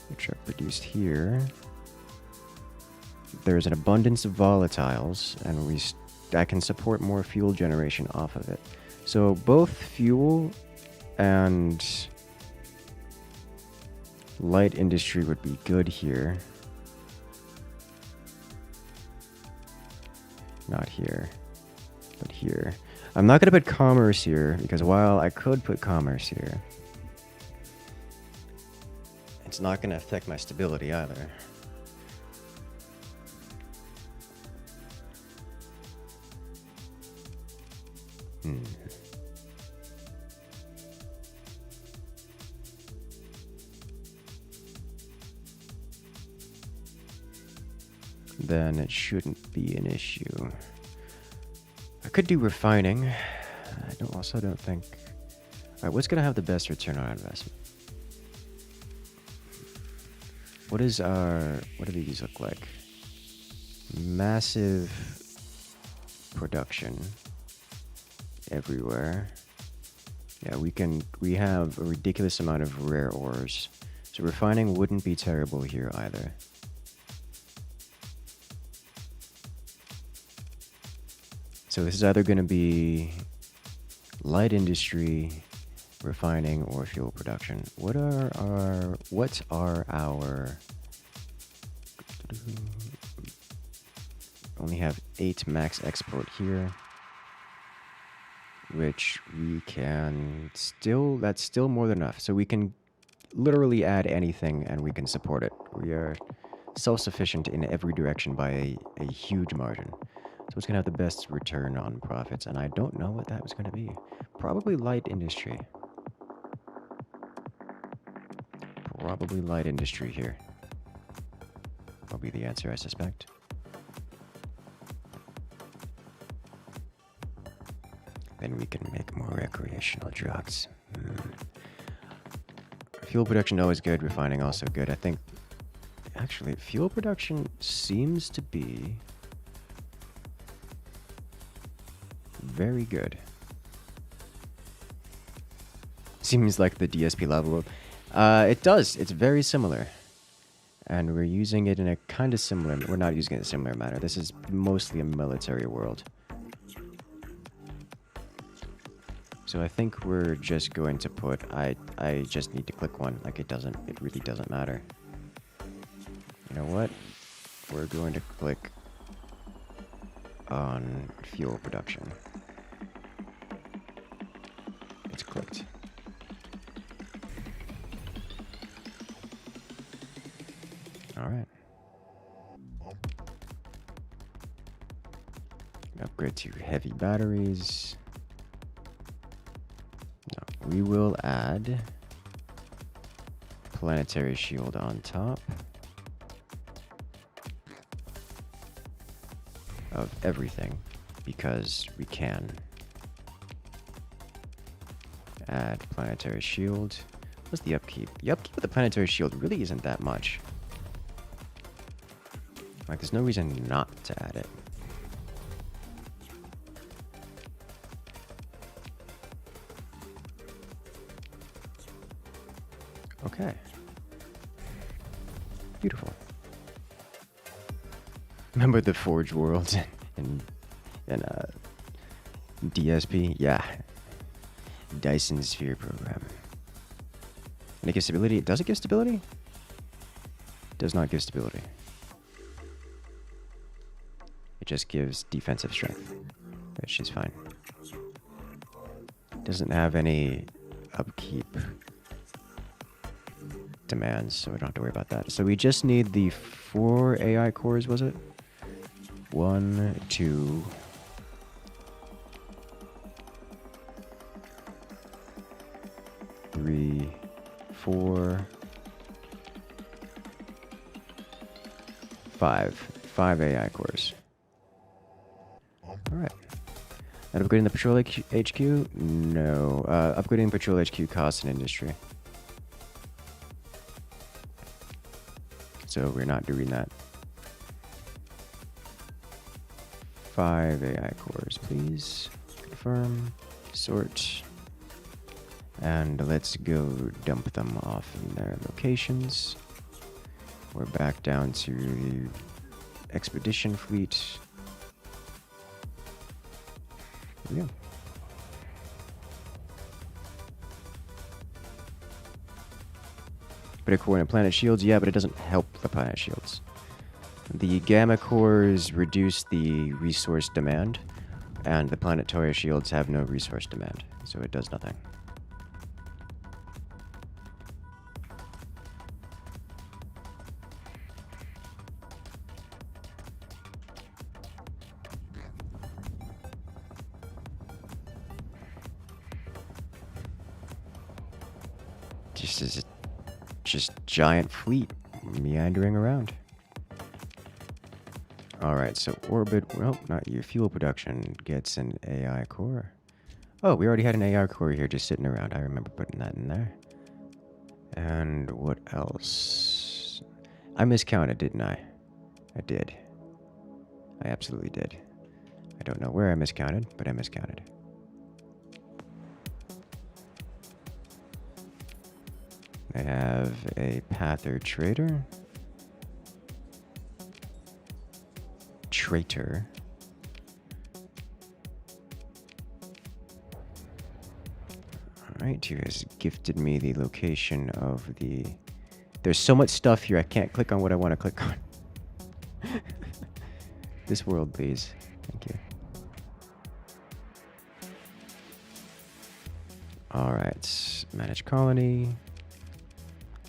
which are produced here, there's an abundance of volatiles, and I can support more fuel generation off of it. So both fuel and light industry would be good here. Not here, but here. I'm not going to put commerce here because while I could put commerce here, it's not going to affect my stability either. Then it shouldn't be an issue. I could do refining. I also don't think... Alright, what's going to have the best return on investment? What do these look like? Massive production everywhere. Yeah, we have a ridiculous amount of rare ores. So refining wouldn't be terrible here either. So this is either going to be light industry, refining, or fuel production. What are our only have 8 max export here, which we can still, that's still more than enough. So we can literally add anything and we can support it. We are self-sufficient in every direction by a huge margin. So it's going to have the best return on profits, and I don't know what that was going to be. Probably light industry. Probably light industry here. Will be the answer, I suspect. Then we can make more recreational drugs. Fuel production always good, refining also good. I think, actually, fuel production seems to be very good. Seems like the DSP lava world. It does. It's very similar. And we're using it in a kind of similar... We're not using it in a similar manner. This is mostly a military world. So I think we're just going to put... I just need to click one. Like, it really doesn't matter. You know what? We're going to click on fuel production. It's clicked. Alright. Upgrade to heavy batteries. No, we will add planetary shield on top of everything because we can. Add planetary shield. What's the upkeep? The upkeep of the planetary shield really isn't that much. Like, there's no reason not to add it. Okay. Beautiful. Remember the Forge Worlds in DSP? Yeah. Dyson Sphere program. And it gives stability. Does it give stability? Does not give stability. It just gives defensive strength, which is fine. Doesn't have any upkeep demands, so we don't have to worry about that. So we just need the 4 AI cores, was it? 1, 2, 3, 4, 5. 5 AI cores. Alright. And upgrading the Patrol HQ? No. Upgrading Patrol HQ costs an industry. So we're not doing that. 5 AI cores, please. Confirm. Sort. And let's go dump them off in their locations. We're back down to the expedition fleet. There we go. But a core and planet shields, yeah, but it doesn't help the planet shields. The gamma cores reduce the resource demand, and the planetary shields have no resource demand, so it does nothing. Just giant fleet meandering around. Alright, so orbit, well, not you. Fuel production gets an AI core. Oh, we already had an AI core here just sitting around. I remember putting that in there. And what else? I miscounted, didn't I? I did. I absolutely did. I don't know where I miscounted, but I miscounted. I have a Pather Trader. Traitor. Alright, who has gifted me the location of the... There's so much stuff here, I can't click on what I want to click on. This world, please. Thank you. Alright, manage colony.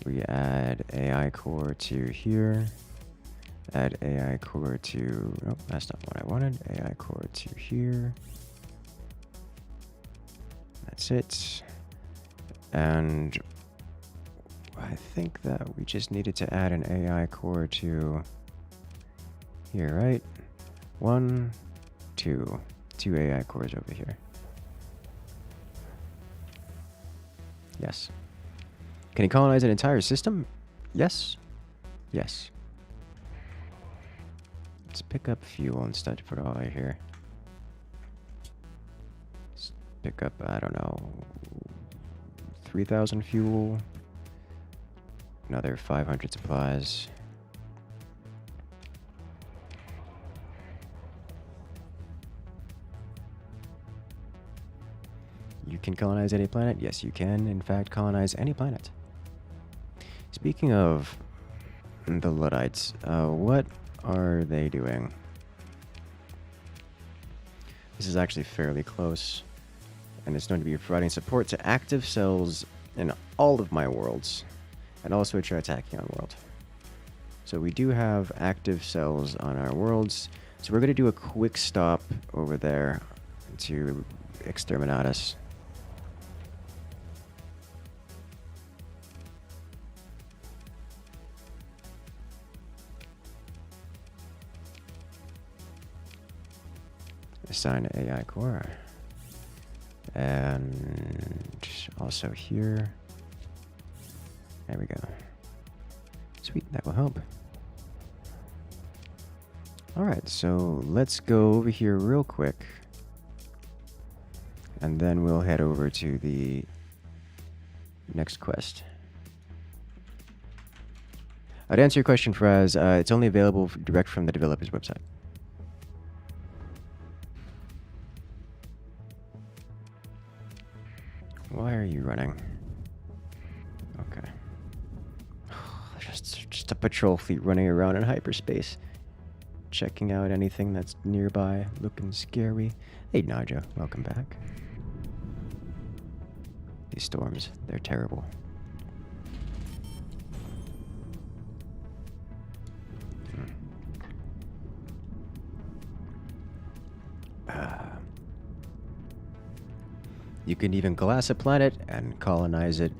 We add AI core to here. Add AI core to... Nope, that's not what I wanted. AI core to here. That's it. And I think that we just needed to add an AI core to here, right? 1, 2. 2 AI cores over here. Yes. Can he colonize an entire system? Yes. Yes. Let's pick up fuel instead for all I hear. Let's pick up, I don't know, 3,000 fuel. Another 500 supplies. You can colonize any planet? Yes, you can, in fact, colonize any planet. Speaking of the Luddites, what are they doing? This is actually fairly close, and it's going to be providing support to active cells in all of my worlds, and also a Tritachyon world. So we do have active cells on our worlds, so we're going to do a quick stop over there to Exterminatus. Assign AI core. And also here. There we go. Sweet, that will help. Alright, so let's go over here real quick. And then we'll head over to the next quest. I'd answer your question, Fraz. It's only available direct from the developer's website. Why are you running? Okay. Just a patrol fleet running around in hyperspace. Checking out anything that's nearby. Looking scary. Hey, Naja. Welcome back. These storms, they're terrible. You can even glass a planet and colonize it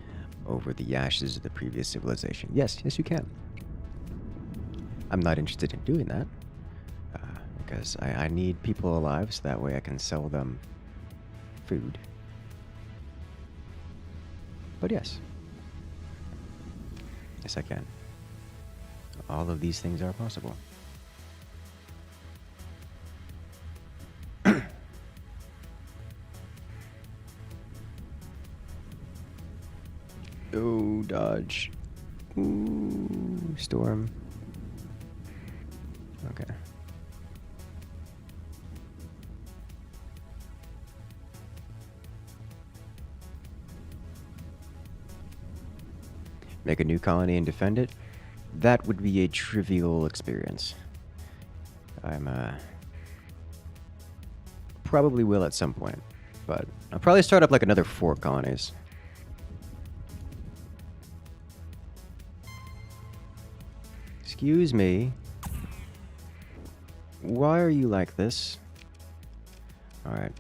over the ashes of the previous civilization. Yes, yes you can. I'm not interested in doing that. Because I need people alive so that way I can sell them food. But yes. Yes, I can. All of these things are possible. Oh, dodge. Ooh, storm. Okay. Make a new colony and defend it? That would be a trivial experience. I'm, probably will at some point. But I'll probably start up like another 4 colonies. Excuse me. Why are you like this? Alright.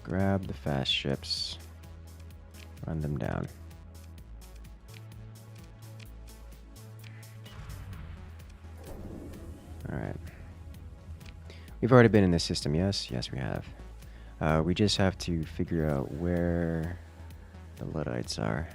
Grab the fast ships. Run them down. Alright. We've already been in this system, yes? Yes, we have. We just have to figure out where the Luddites are.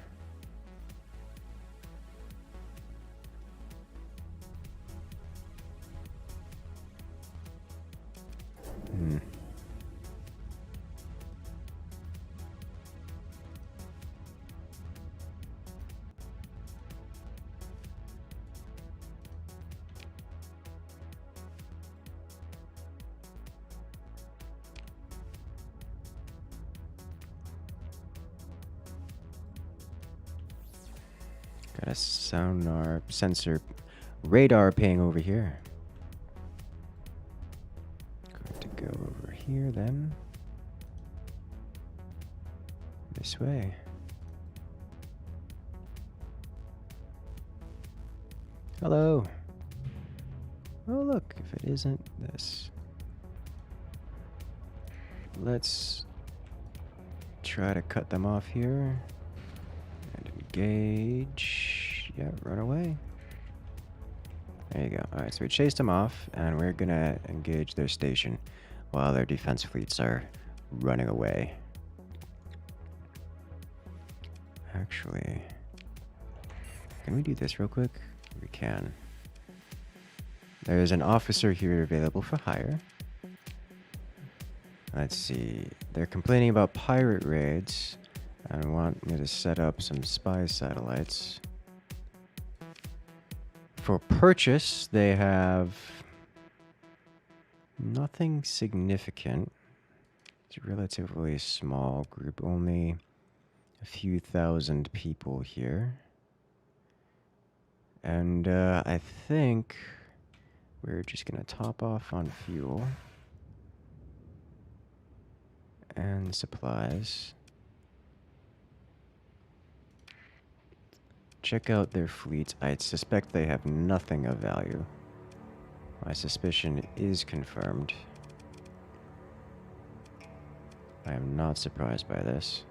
Got a sonar sensor radar ping over here. Going to go over here then. This way. Hello. Oh look, if it isn't this. Let's try to cut them off here. And engage. Yeah, run away. There you go. Alright, so we chased them off, and we're gonna engage their station while their defense fleets are running away. Actually, can we do this real quick? We can. There's an officer here available for hire. Let's see. They're complaining about pirate raids and want me to set up some spy satellites. For purchase, they have nothing significant. It's a relatively small group, only a few thousand people here. And I think we're just gonna top off on fuel and supplies. Check out their fleet. I suspect they have nothing of value. My suspicion is confirmed. I am not surprised by this.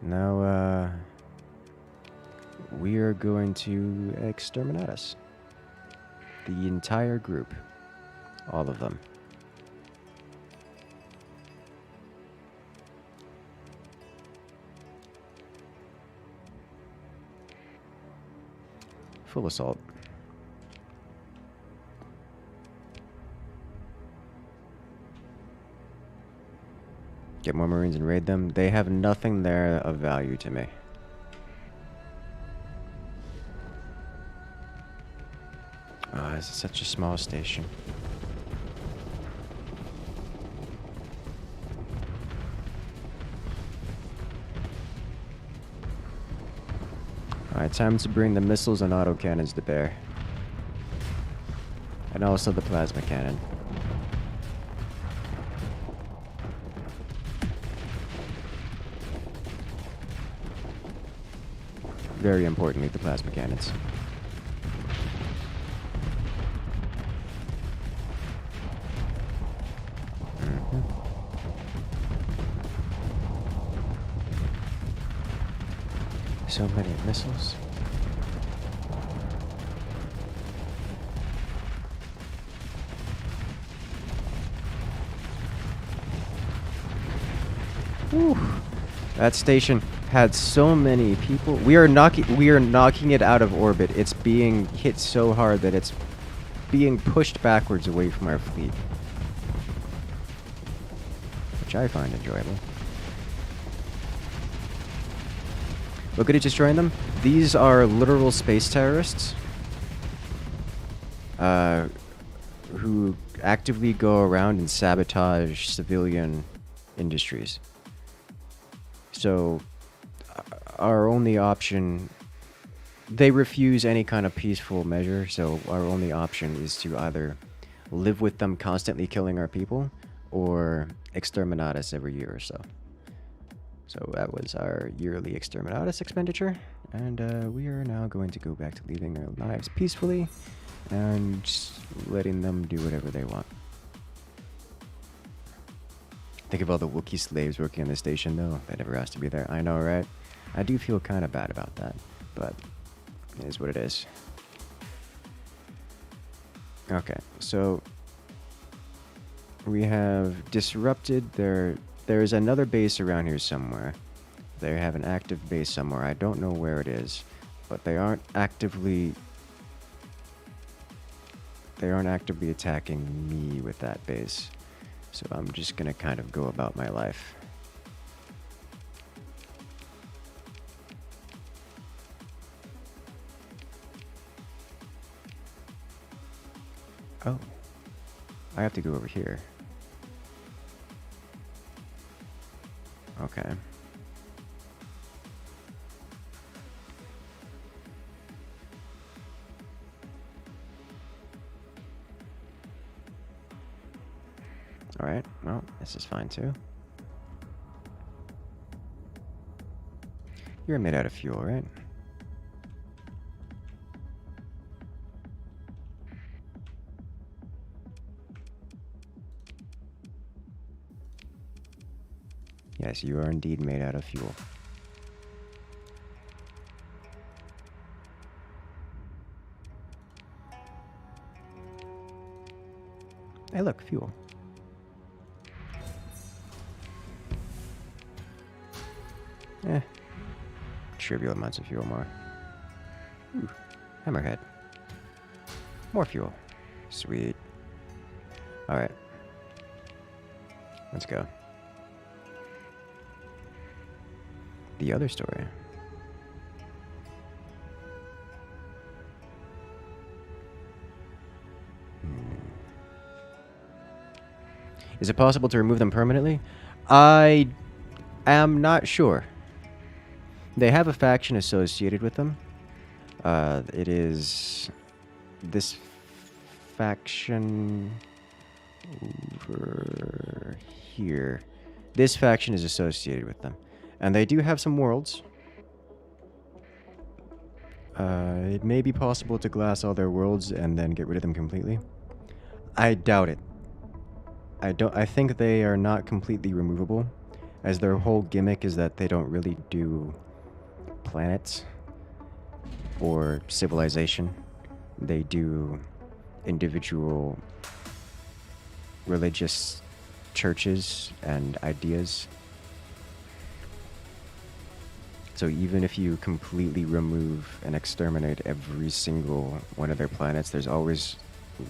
Now, we are going to exterminate us. The entire group. All of them. full assault. Get more Marines and raid them. They have nothing there of value to me. Oh, this is such a small station. Alright, time to bring the missiles and autocannons to bear. And also the plasma cannon. Very importantly, the plasma cannons. So many missiles. Whew. That station had so many people. We are knocking it out of orbit. It's being hit so hard that it's being pushed backwards away from our fleet, which I find enjoyable. Look at it destroying them. These are literal space terrorists who actively go around and sabotage civilian industries. So our only option, they refuse any kind of peaceful measure, so our only option is to either live with them constantly killing our people or exterminatus every year or so. So that was our yearly exterminatus expenditure, and we are now going to go back to living our lives peacefully and just letting them do whatever they want. Think of all the Wookiee slaves working on the station, though. That never has to be there. I know, right? I do feel kind of bad about that, but it is what it is. Okay, so we have disrupted their... There's another base around here somewhere. They have an active base somewhere. I don't know where it is, but they aren't actively attacking me with that base. So I'm just gonna kind of go about my life. Oh, I have to go over here. Okay. Alright, well, this is fine too. You're made out of fuel, right? Yes, you are indeed made out of fuel. Hey, look, fuel. Trivial amounts of fuel more. Ooh, hammerhead. More fuel. Sweet. Alright. Let's go. The other story. Is it possible to remove them permanently? I am not sure. They have a faction associated with them. It is this faction over here. This faction is associated with them. And they do have some worlds. It may be possible to glass all their worlds and then get rid of them completely. I doubt it. I think they are not completely removable, as their whole gimmick is that they don't really do planets or civilization. They do individual religious churches and ideas. So even if you completely remove and exterminate every single one of their planets, there's always,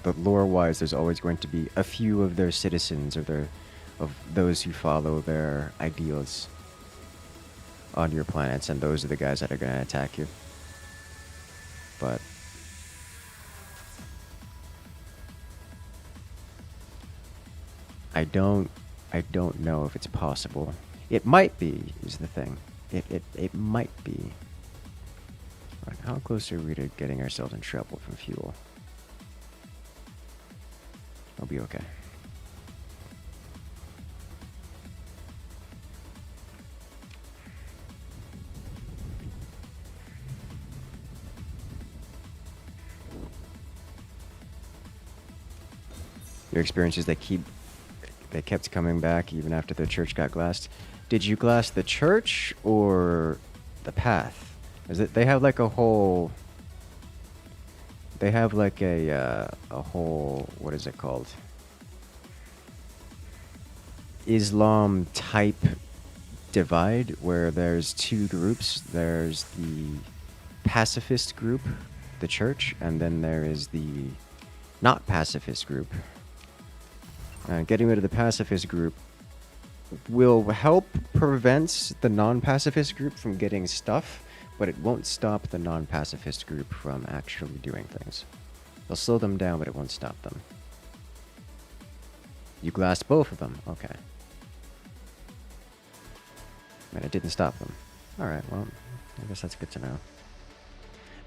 but lore-wise, there's always going to be a few of their citizens or of those who follow their ideals on your planets, and those are the guys that are going to attack you. But I don't know if it's possible. It might be, is the thing. It might be. Right, how close are we to getting ourselves in trouble from fuel? I'll be okay. Your experiences, they kept coming back even after the church got glassed. Did you glass the church or the path? Is it, they have like a whole, they have like a whole, what is it called? Islam type divide where there's two groups. There's the pacifist group, the church, and then there is the not pacifist group. Getting rid of the pacifist group will help prevent the non-pacifist group from getting stuff, but it won't stop the non-pacifist group from actually doing things. It'll slow them down, but it won't stop them. You glassed both of them. Okay. And it didn't stop them. Alright, well, I guess that's good to know.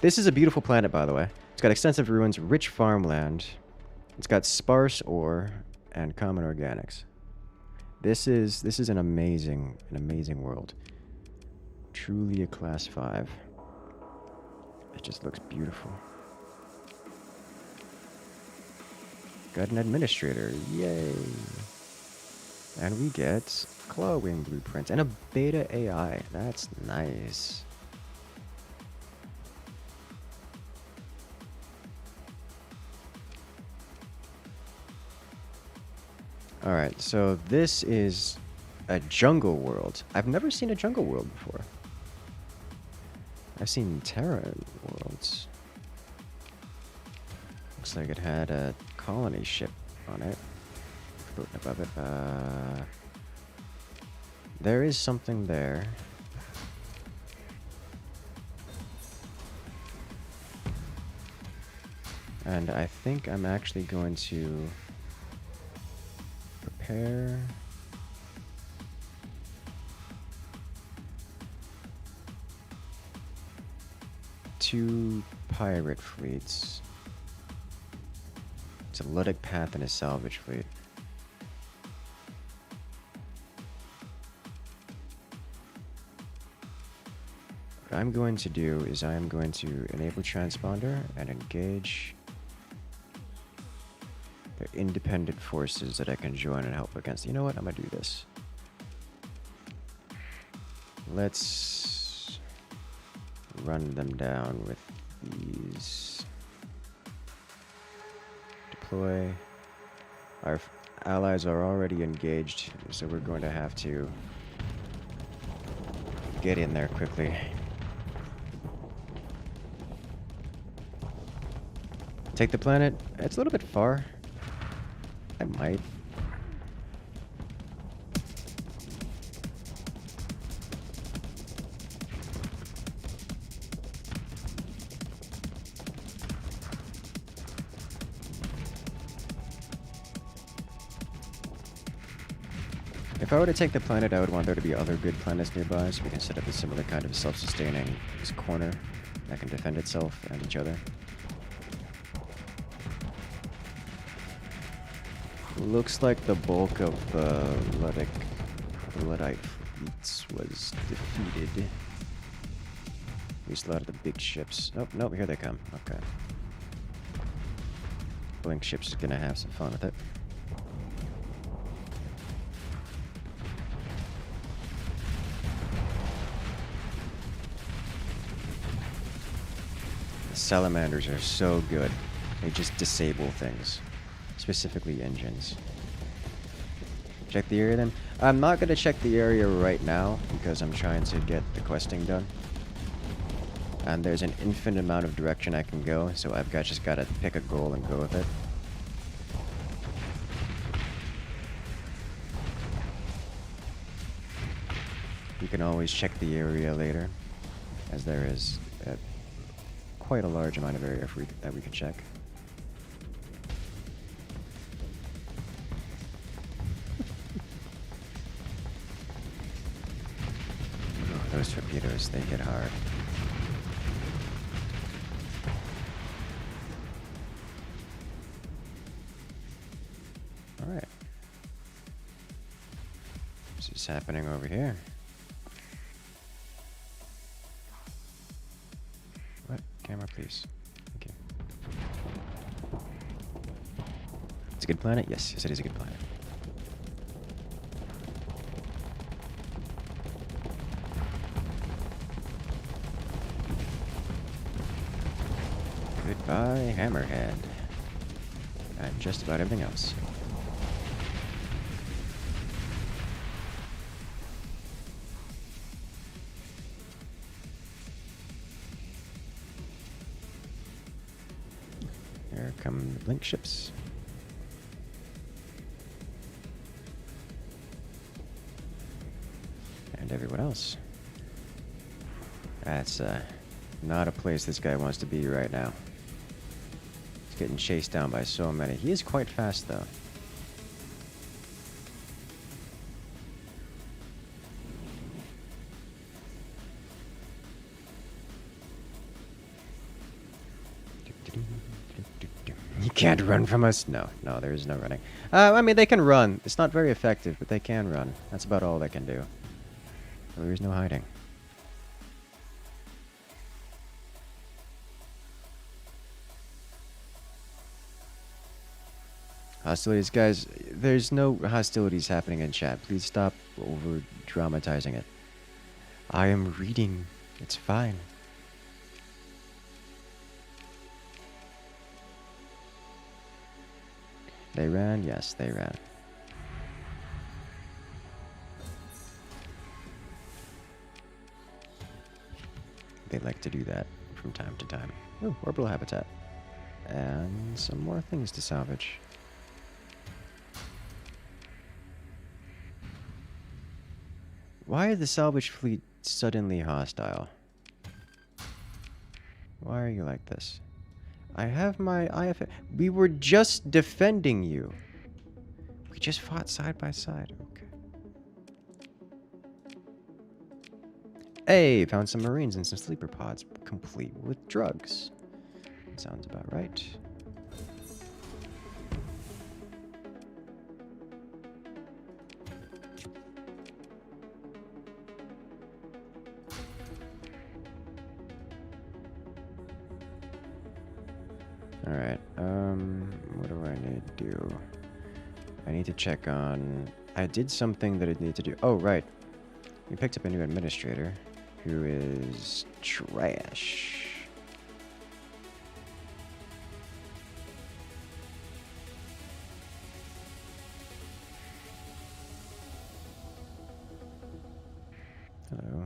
This is a beautiful planet, by the way. It's got extensive ruins, rich farmland. It's got sparse ore and common organics. This is an amazing world. Truly a class 5. It just looks beautiful. Got an administrator, yay! And we get clawwing blueprints and a beta AI. That's nice. Alright, so this is a jungle world. I've never seen a jungle world before. I've seen Terra worlds. Looks like it had a colony ship on it. Floating above it. There is something there. And I think I'm actually going to prepare two pirate fleets. It's a Ludic Path and a salvage fleet. What I'm going to do is I'm going to enable transponder and engage the independent forces that I can join and help against. You know what? I'm gonna do this. Let's run them down with these. Deploy. Our allies are already engaged, so we're going to have to get in there quickly. Take the planet. It's a little bit far. I might. If I were to take the planet, I would want there to be other good planets nearby, so we can set up a similar kind of self-sustaining corner that can defend itself and each other. Looks like the bulk of the Luddite fleets was defeated. We still have the big ships. Oh, no, here they come. Okay. Blink ship's is gonna have some fun with it. The salamanders are so good. They just disable things. Specifically engines. Check the area then. I'm not gonna check the area right now because I'm trying to get the questing done. And there's an infinite amount of direction I can go, so I've just gotta pick a goal and go with it. You can always check the area later, as there is quite a large amount of area that we can check. Oh, those torpedoes, they hit hard. Alright. This is happening over here. What? Camera, please. Thank you. It's a good planet? Yes, yes, it is a good planet. Goodbye, Hammerhead. And just about everything else. Here come the blink ships. And everyone else. That's not a place this guy wants to be right now. He's getting chased down by so many. He is quite fast though. You can't run from us? No, there is no running. I mean, they can run. It's not very effective, but they can run. That's about all they can do. There is no hiding. Hostilities, guys. There's no hostilities happening in chat. Please stop over-dramatizing it. I am reading. It's fine. They ran? Yes, they ran. They like to do that from time to time. Oh, orbital habitat. And some more things to salvage. Why is the salvage fleet suddenly hostile? Why are you like this? I have my IFA. We were just defending you. We just fought side by side. Okay. Hey, found some Marines and some sleeper pods, complete with drugs. That sounds about right. Alright, what do I need to do? I need to check on... I did something that I need to do. Oh, right. We picked up a new administrator who is trash. Hello.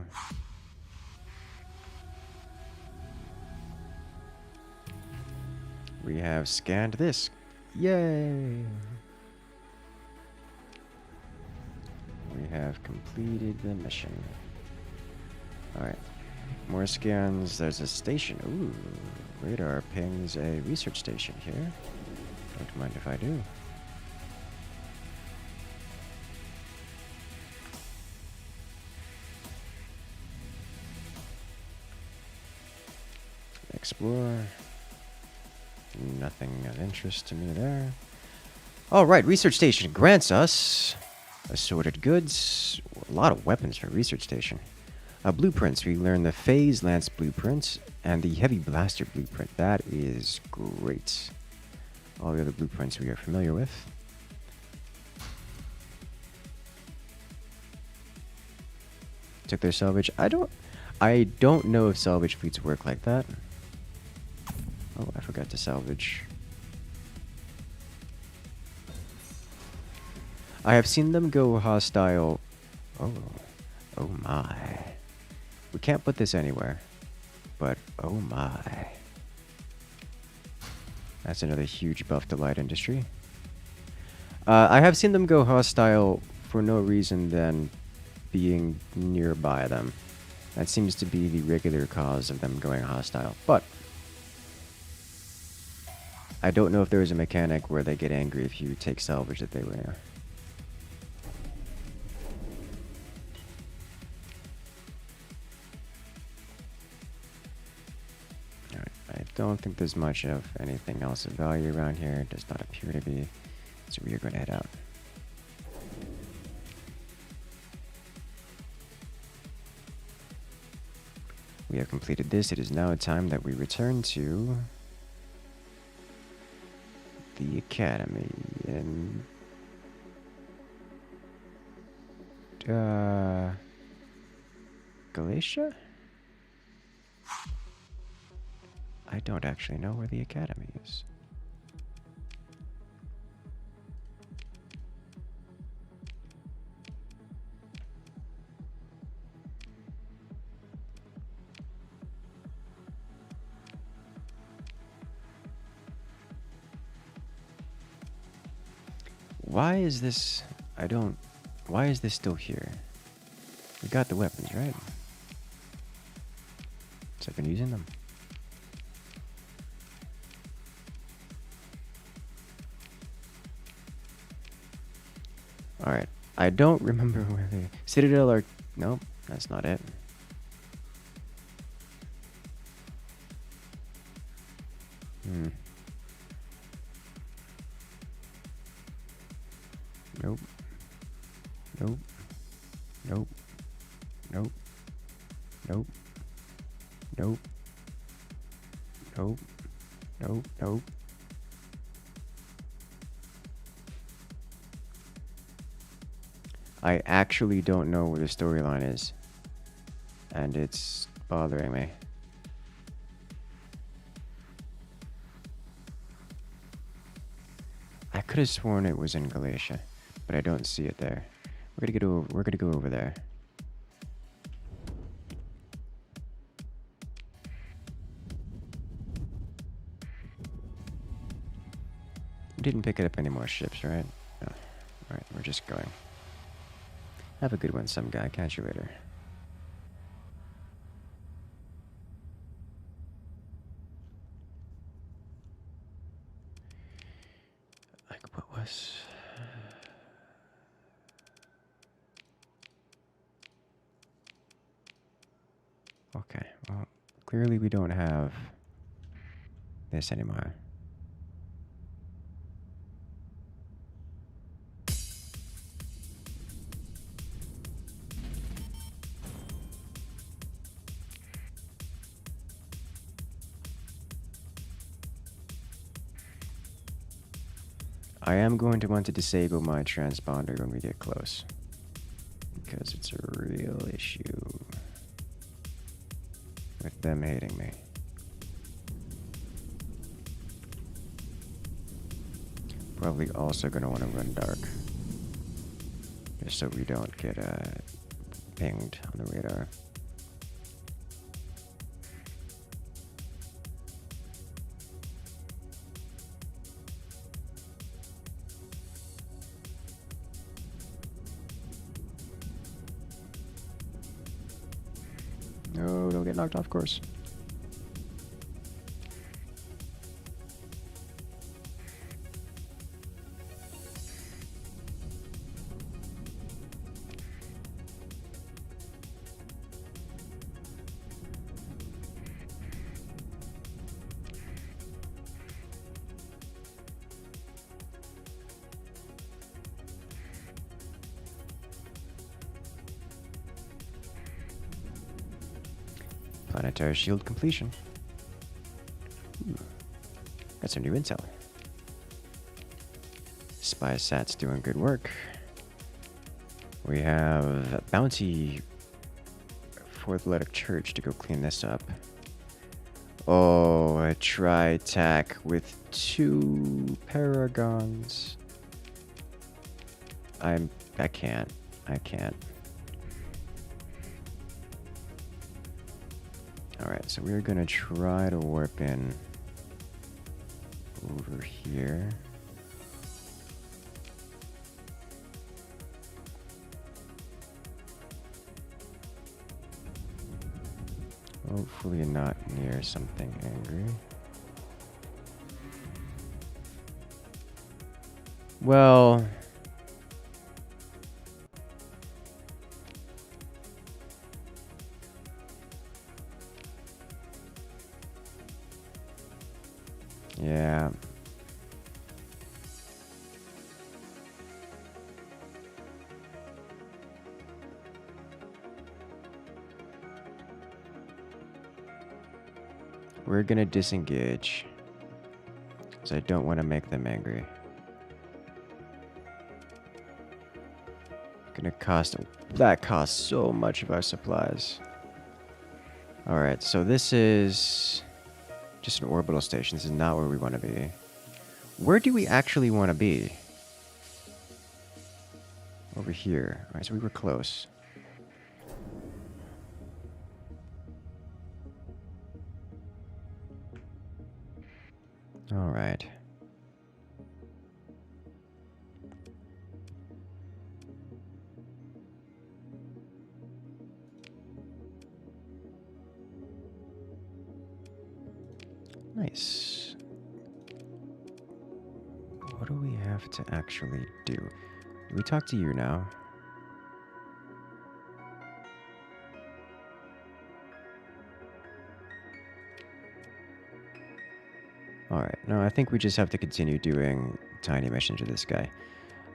We have scanned this. Yay! We have completed the mission. Alright. More scans. There's a station. Ooh. Radar pings a research station here. Don't mind if I do. Explore. Nothing of interest to me there. All right, research station grants us assorted goods, a lot of weapons for research station. Blueprints. We learn the phase lance blueprint and the heavy blaster blueprint. That is great. All the other blueprints we are familiar with. Took their salvage. I don't know if salvage fleets work like that. Oh, I forgot to salvage. I have seen them go hostile. Oh, oh my. We can't put this anywhere, but oh my. That's another huge buff to light industry. I have seen them go hostile for no reason than being nearby them. That seems to be the regular cause of them going hostile. But I don't know if there is a mechanic where they get angry if you take salvage that they were near. Alright, I don't think there's much of anything else of value around here. It does not appear to be. So we are going to head out. We have completed this. It is now time that we return to the academy in Galatia? I don't actually know where the academy is. Why is this... Why is this still here? We got the weapons, right? So I've been using them. Alright. I don't remember where the... Citadel are... Nope, that's not it. Nope. Nope. Nope. Nope. Nope. Nope. Nope. Nope. Nope. I actually don't know where the storyline is. And it's bothering me. I could have sworn it was in Galatia, but I don't see it there. We're gonna go over there. We didn't pick up any more ships, right? No. Alright, we're just going. Have a good one, some guy. Catch you later. Like, what was... Okay, well, clearly we don't have this anymore. I am going to want to disable my transponder when we get close, because it's a real issue with them hating me. Probably also going to want to run dark, just so we don't get pinged on the radar. No, don't get knocked off course. Planetary shield completion. Ooh, got some new intel. Spy Sat's doing good work. We have bounty for Athletic Church to go clean this up. Oh, a tri-tac with 2 paragons. I can't. I can't. Alright, so we're gonna try to warp in over here. Hopefully not near something angry. Well... yeah. We're gonna disengage, because I don't want to make them angry. Gonna cost... that costs so much of our supplies. Alright, so this is just an orbital station. This is not where we want to be. Where do we actually want to be? Over here. Alright, so we were close. Alright. Nice. What do we have to actually do? We talk to you now. Alright, no, I think we just have to continue doing tiny missions with this guy.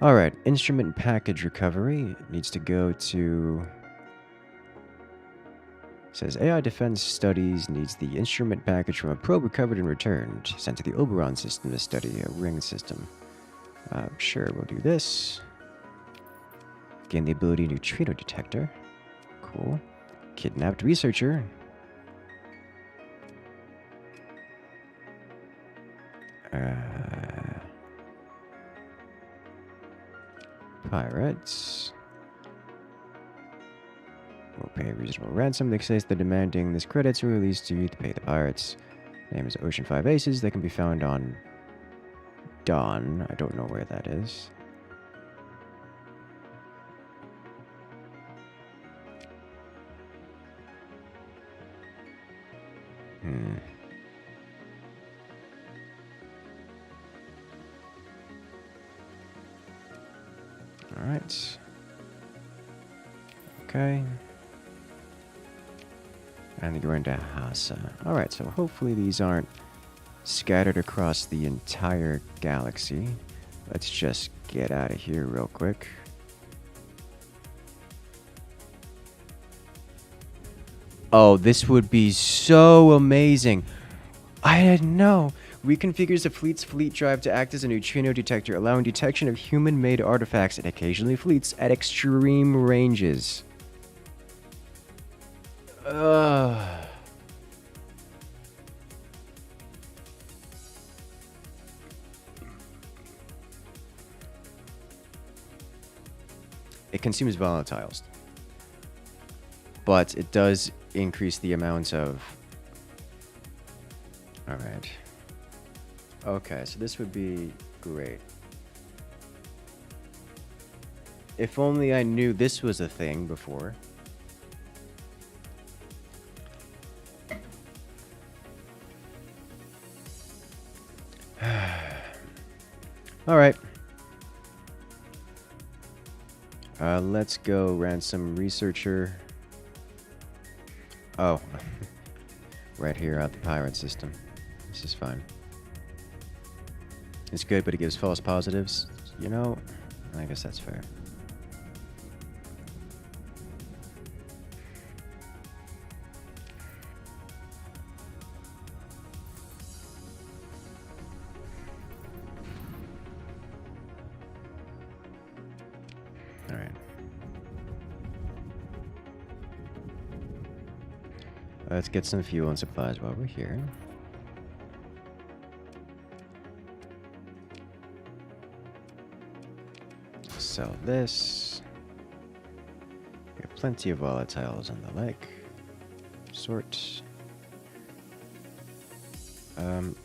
Alright, instrument package recovery needs to go to... says AI Defense Studies needs the instrument package from a probe recovered and returned, sent to the Oberon system to study a ring system. Sure, we'll do this. Gain the ability neutrino detector. Cool. Kidnapped researcher. Pirates. Will pay a reasonable ransom. They say they're demanding this credits are released to you to pay the pirates. Name is Ocean 5 Aces. They can be found on Dawn. I don't know where that is. Alright. Okay. And you're into Hasa. Alright, so hopefully these aren't scattered across the entire galaxy. Let's just get out of here real quick. Oh, this would be so amazing. I didn't know. Reconfigures the fleet's fleet drive to act as a neutrino detector, allowing detection of human-made artifacts and occasionally fleets at extreme ranges. It consumes volatiles, but it does increase the amount of... Alright. Okay, so this would be great. If only I knew this was a thing before. Alright. Let's go ransom researcher. Oh. Right here at the pirate system. This is fine. It's good, but it gives false positives. You know, I guess that's fair. Alright. Let's get some fuel and supplies while we're here. Sell this. We have plenty of volatiles and the like. Sort.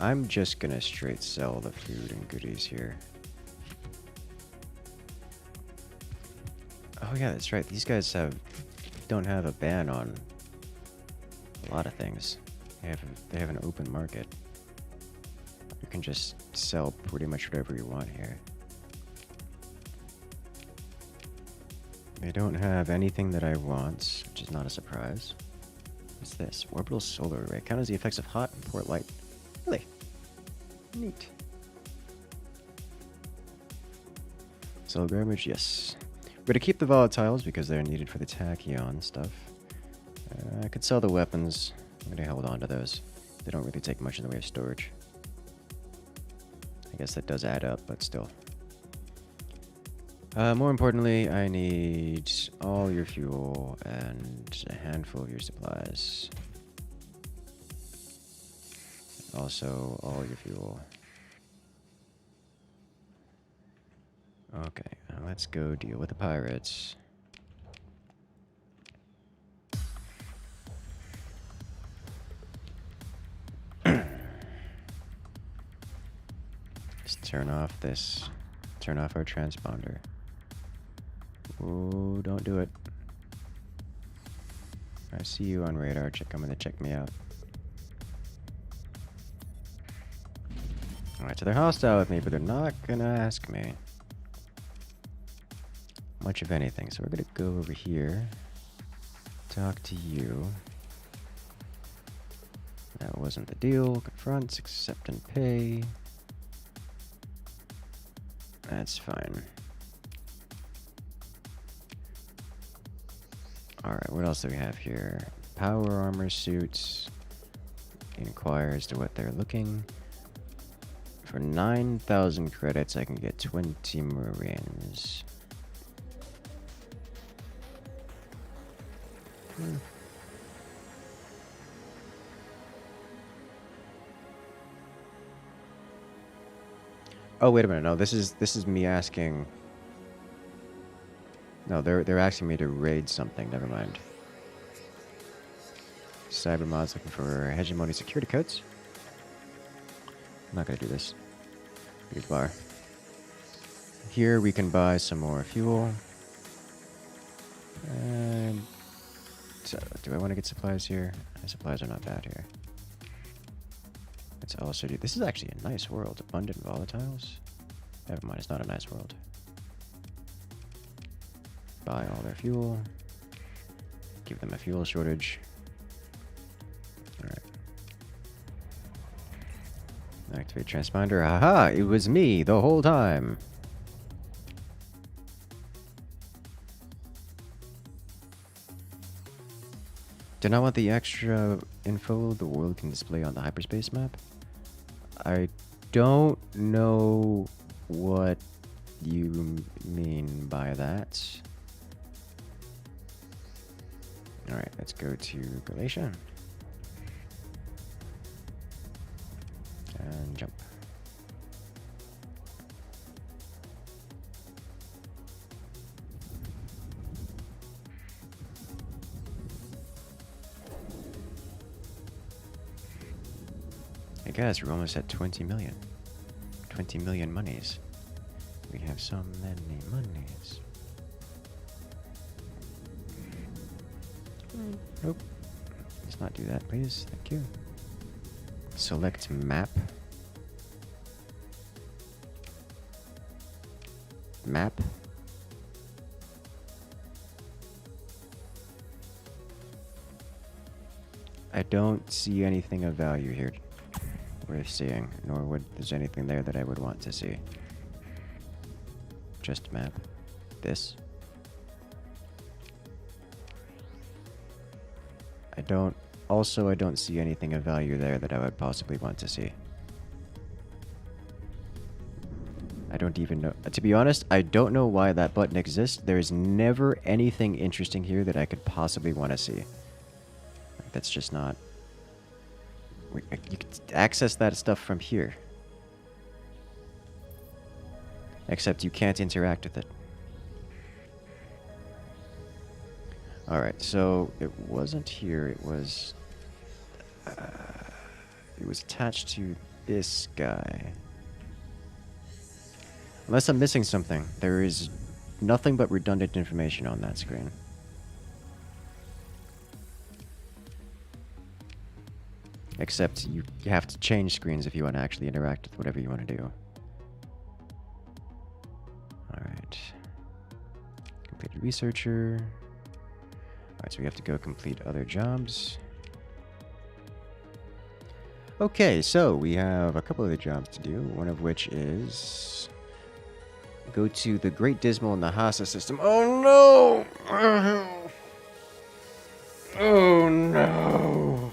I'm just gonna straight sell the food and goodies here. Oh yeah, that's right. These guys don't have a ban on a lot of things. They have an open market. You can just sell pretty much whatever you want here. They don't have anything that I want, which is not a surprise. What's this? Orbital solar array. Counters the effects of hot and port light. Really? Neat. Solar garbage, yes. We're going to keep the volatiles because they're needed for the tachyon stuff. I could sell the weapons. I'm going to hold on to those. They don't really take much in the way of storage. I guess that does add up, but still. More importantly, I need all your fuel and a handful of your supplies. Also, all your fuel. Okay, let's go deal with the pirates. Just turn off this. Turn off our transponder. Oh, don't do it. I see you on radar. Coming to check me out. Alright, so they're hostile with me, but they're not gonna ask me much of anything. So we're gonna go over here. Talk to you. That wasn't the deal. Confront, accept and pay. That's fine. Alright, what else do we have here? Power armor suits. Inquire as to what they're looking. For 9,000 credits, I can get 20 Marines. Oh, wait a minute. No, this is me asking. No, they're asking me to raid something. Never mind. Cybermod's looking for hegemony security codes. I'm not gonna do this. Big bar. Here we can buy some more fuel. And so, do I want to get supplies here? Supplies are not bad here. Let's also do. This is actually a nice world. Abundant volatiles. Never mind, it's not a nice world. Buy all their fuel. Give them a fuel shortage. Alright. Activate transponder. Haha! It was me the whole time! Do not want the extra info the world can display on the hyperspace map? I don't know what you mean by that. Alright, let's go to Galatia. And jump. Hey guys, we're almost at 20 million. 20 million monies. We have so many monies. Nope. Let's not do that, please. Thank you. Select map. Map. I don't see anything of value here worth seeing, nor would there's anything there that I would want to see. Just map. This. I don't see anything of value there that I would possibly want to see. I don't even know. To be honest, I don't know why that button exists. There's never anything interesting here that I could possibly want to see. Like, that's just not... You can access that stuff from here. Except you can't interact with it. Alright, so it wasn't here. It was attached to this guy. Unless I'm missing something. There is nothing but redundant information on that screen. Except you have to change screens if you want to actually interact with whatever you want to do. Alright. Completed researcher. Alright, so we have to go complete other jobs. Okay, so we have a couple other jobs to do, one of which is go to the Great Dismal Nahasa system. Oh no! Oh no!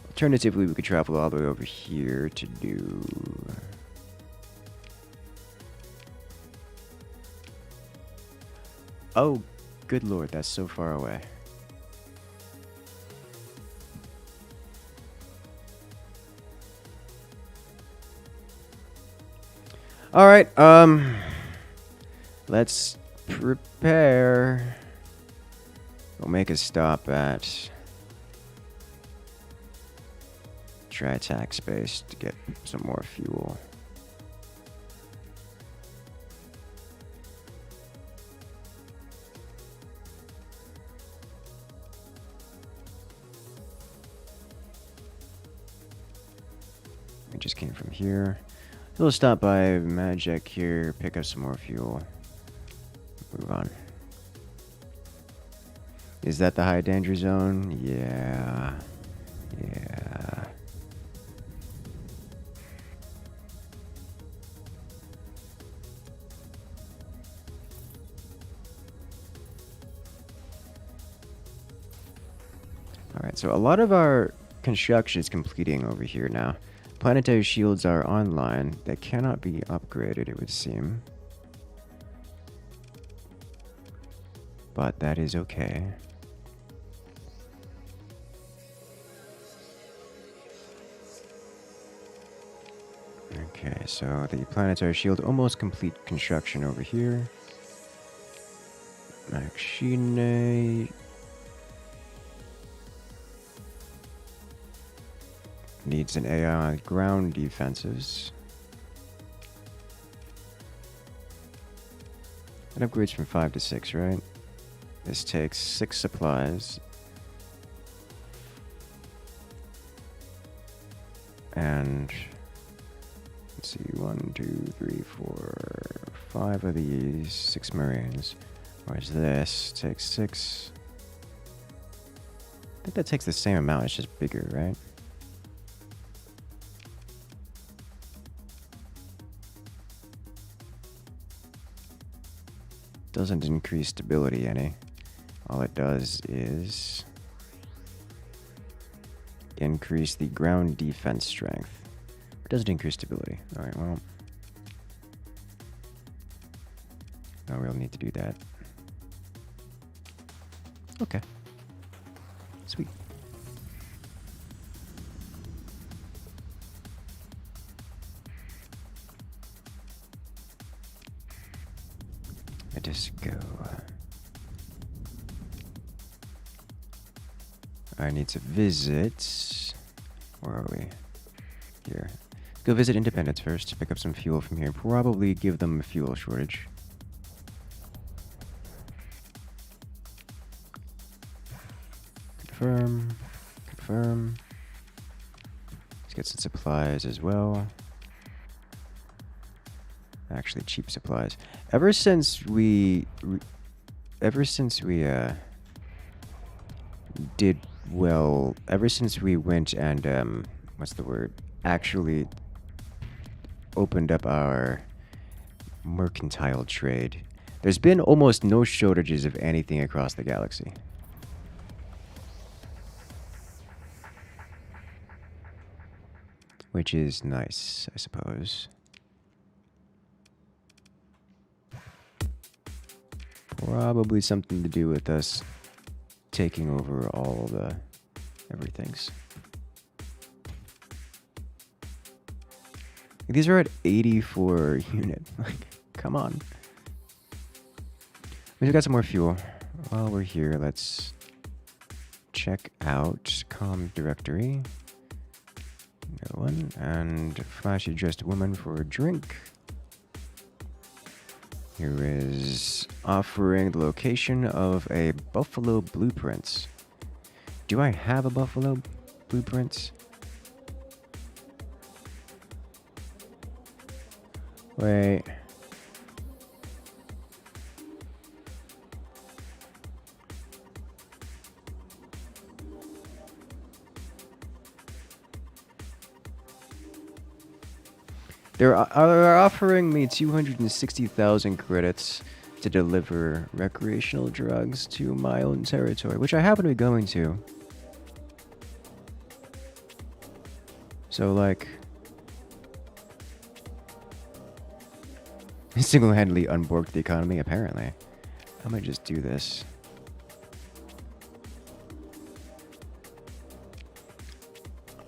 Alternatively, we could travel all the way over here to do... Oh, good lord, that's so far away. Alright, let's prepare. We'll make a stop at Tri-Tac space to get some more fuel. We just came from here. We'll stop by Magic here, pick up some more fuel. Move on. Is that the high danger zone? Yeah. Yeah. Alright, so a lot of our construction is completing over here now. Planetary shields are online. They cannot be upgraded, it would seem. But that is okay. Okay, so the planetary shield almost complete construction over here. Machine needs an AI on ground defenses. It upgrades from 5 to 6, right? This takes 6 supplies. And let's see, 1, 2, 3, 4, 5 of these, 6 Marines. Whereas this takes 6. I think that takes the same amount, it's just bigger, right? Doesn't increase stability any. All it does is increase the ground defense strength. It doesn't increase stability. Alright, well. No real need to do that. Okay. Sweet. Let us go. I need to visit. Where are we? Here. Let's go visit Independence first to pick up some fuel from here. Probably give them a fuel shortage. Confirm. Confirm. Let's get some supplies as well. Actually, cheap supplies. Ever since we did well, ever since we went and what's the word? Actually opened up our mercantile trade. There's been almost no shortages of anything across the galaxy. Which is nice, I suppose. Probably something to do with us taking over all the everythings. These are at 84 unit. Like, come on. We've got some more fuel. While we're here, let's check out comm directory. No one. And flashy dressed woman for a drink. Here is offering the location of a buffalo blueprints. Do I have a buffalo blueprints? Wait. They're offering me 260,000 credits to deliver recreational drugs to my own territory, which I happen to be going to. So, like, single-handedly unborked the economy, apparently. I might just do this.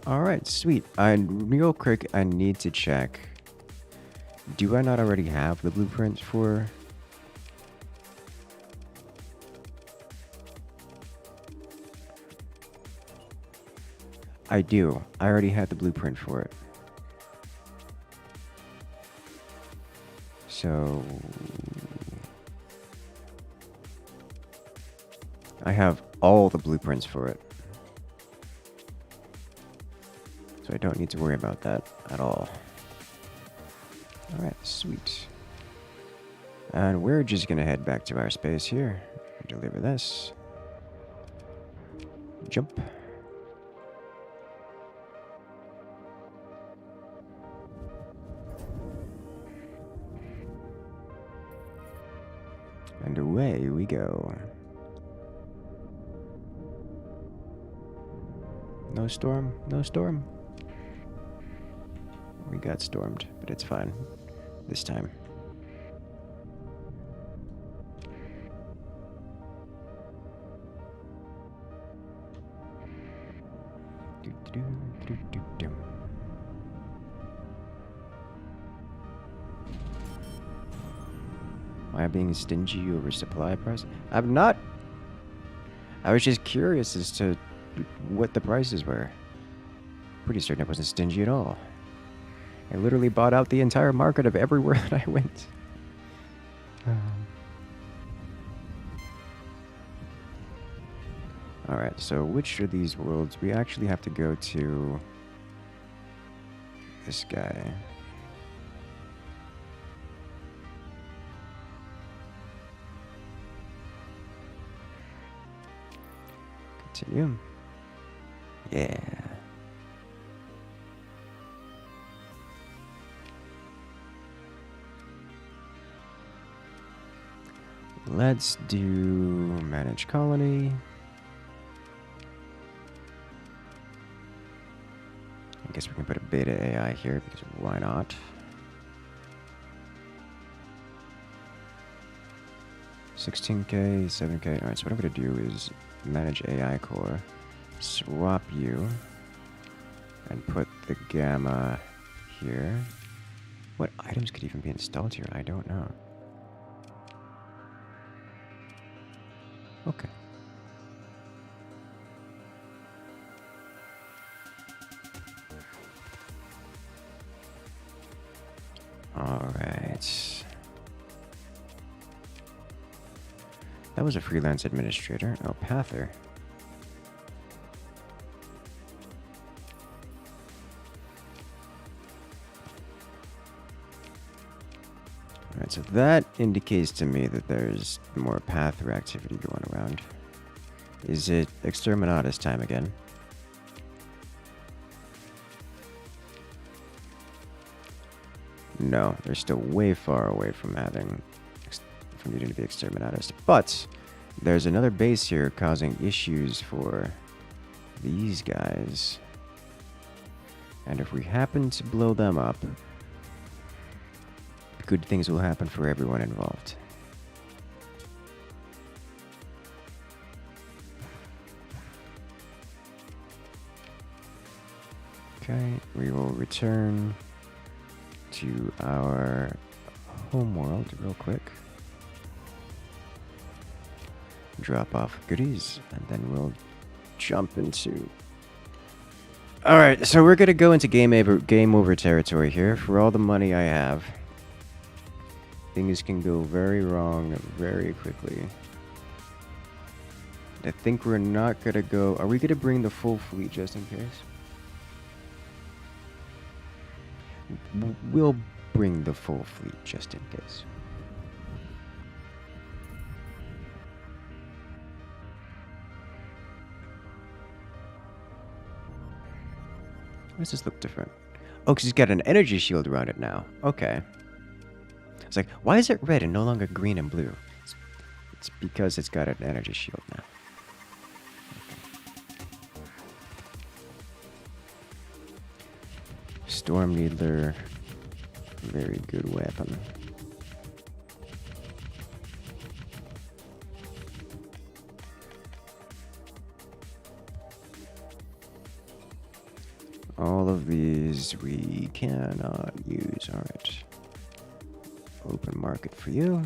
Alright, sweet. Real quick, I need to check. Do I not already have the blueprint for... I do. I already have the blueprint for it. So... I have all the blueprints for it. So I don't need to worry about that at all. Alright, sweet. And we're just gonna head back to our space here. Deliver this. Jump. And away we go. No storm, no storm. We got stormed, but it's fine. This time. Am I being stingy over supply price? I'm not. I was just curious as to what the prices were. Pretty certain I wasn't stingy at all. I literally bought out the entire market of everywhere that I went. Alright, so which of these worlds? We actually have to go to this guy. Continue. Yeah. Let's do manage colony. I guess we can put a beta AI here because why not? 16K, 7K. Alright, so what I'm going to do is manage AI core, swap you, and put the gamma here. What items could even be installed here? I don't know. Okay. Alright. That was a freelance administrator. Oh, Pather. Alright, so that indicates to me that there's more Pather activity going around. Is it Exterminatus time again? No, they're still way far away from needing to be Exterminatus. But there's another base here causing issues for these guys. And if we happen to blow them up, good things will happen for everyone involved. Okay, we will return to our home world real quick. Drop off goodies, and then we'll jump into... Alright, so we're gonna go into game over territory here. For all the money I have, things can go very wrong very quickly. I think we're not gonna go... Are we gonna bring the full fleet just in case? We'll bring the full fleet just in case. Why does this look different? Oh, because he's got an energy shield around it now. Okay. It's like, why is it red and no longer green and blue? It's because it's got an energy shield now. Storm Needler, very good weapon. All of these we cannot use. Alright. Open market for you.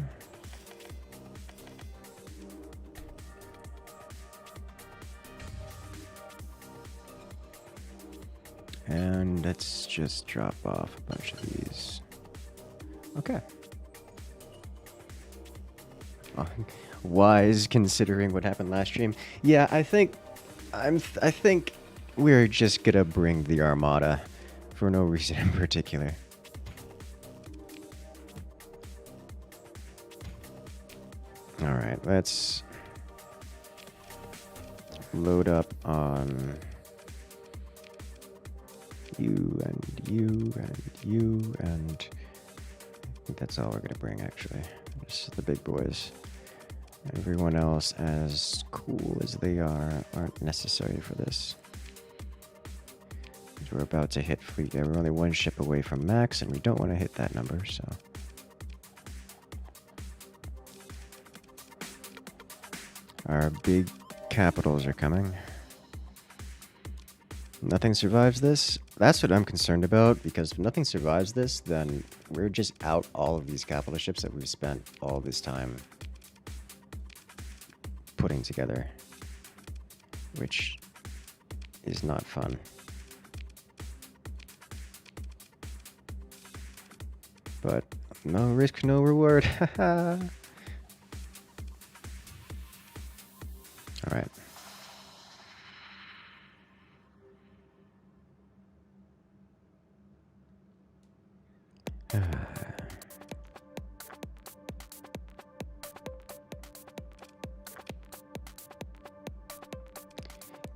And let's just drop off a bunch of these. Okay. Wise considering what happened last stream. Yeah, I think we're just gonna bring the Armada for no reason in particular. Alright, let's load up on you and you and you, and I think that's all we're gonna bring actually. Just the big boys. Everyone else, as cool as they are, aren't necessary for this. We're about to hit fleet. We're only one ship away from max, and we don't want to hit that number, so. Our big capitals are coming. Nothing survives this. That's what I'm concerned about, because if nothing survives this, then we're just out all of these capital ships that we've spent all this time putting together, which is not fun. But no risk, no reward. All right.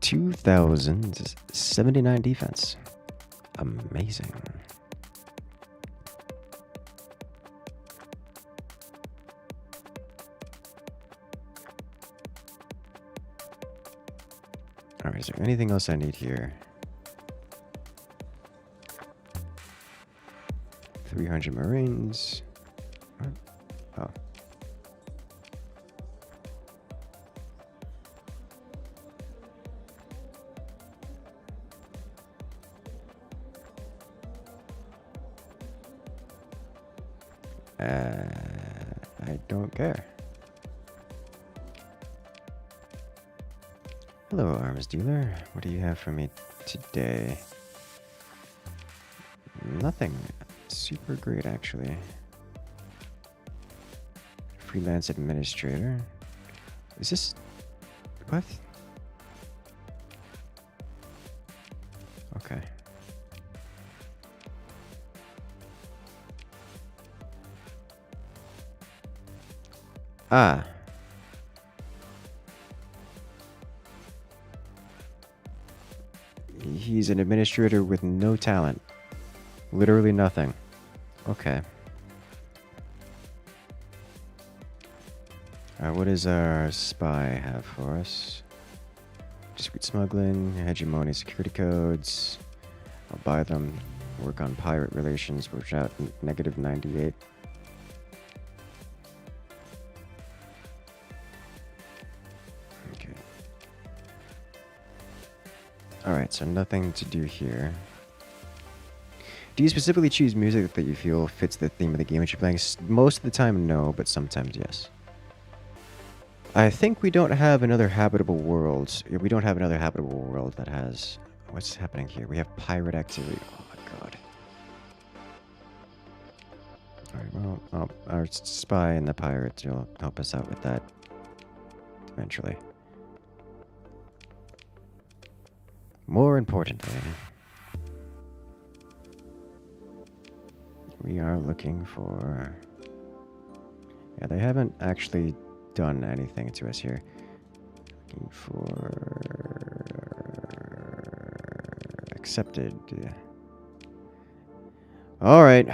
$2,079 defense. Amazing. Alright, is there anything else I need here? 300 Marines. Oh. I don't care. Hello, arms dealer. What do you have for me today? Nothing super great, actually. Freelance administrator. Is this... what? Okay. Ah. He's an administrator with no talent. Literally nothing. Okay. What does our spy have for us? Discreet smuggling, hegemony, security codes. I'll buy them. Work on pirate relations, which out negative 98. Okay. Alright, so nothing to do here. Do you specifically choose music that you feel fits the theme of the game that you're playing? Most of the time, no, but sometimes, yes. I think we don't have another habitable world. We don't have another habitable world that has... What's happening here? We have pirate activity. Oh my god. Alright, well, our spy and the pirates will help us out with that eventually. More importantly, we are looking for... Yeah, they haven't actually done anything to us here. Looking for... Accepted. Alright.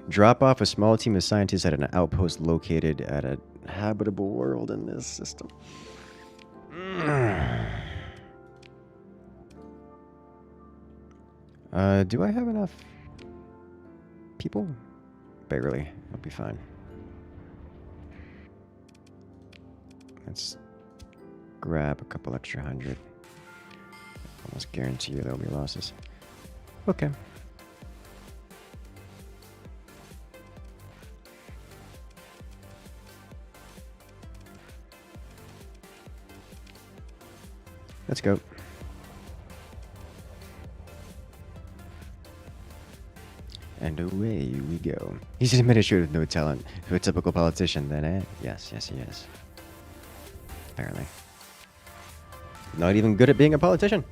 Drop off a small team of scientists at an outpost located at a habitable world in this system. Do I have enough people? Barely. I'll be fine. Let's grab a couple extra hundred. Almost guarantee you there'll be losses. Okay. Let's go. And away we go. He's an administrator with no talent. For a typical politician, then, eh? Yes, yes, he is. Apparently. Not even good at being a politician.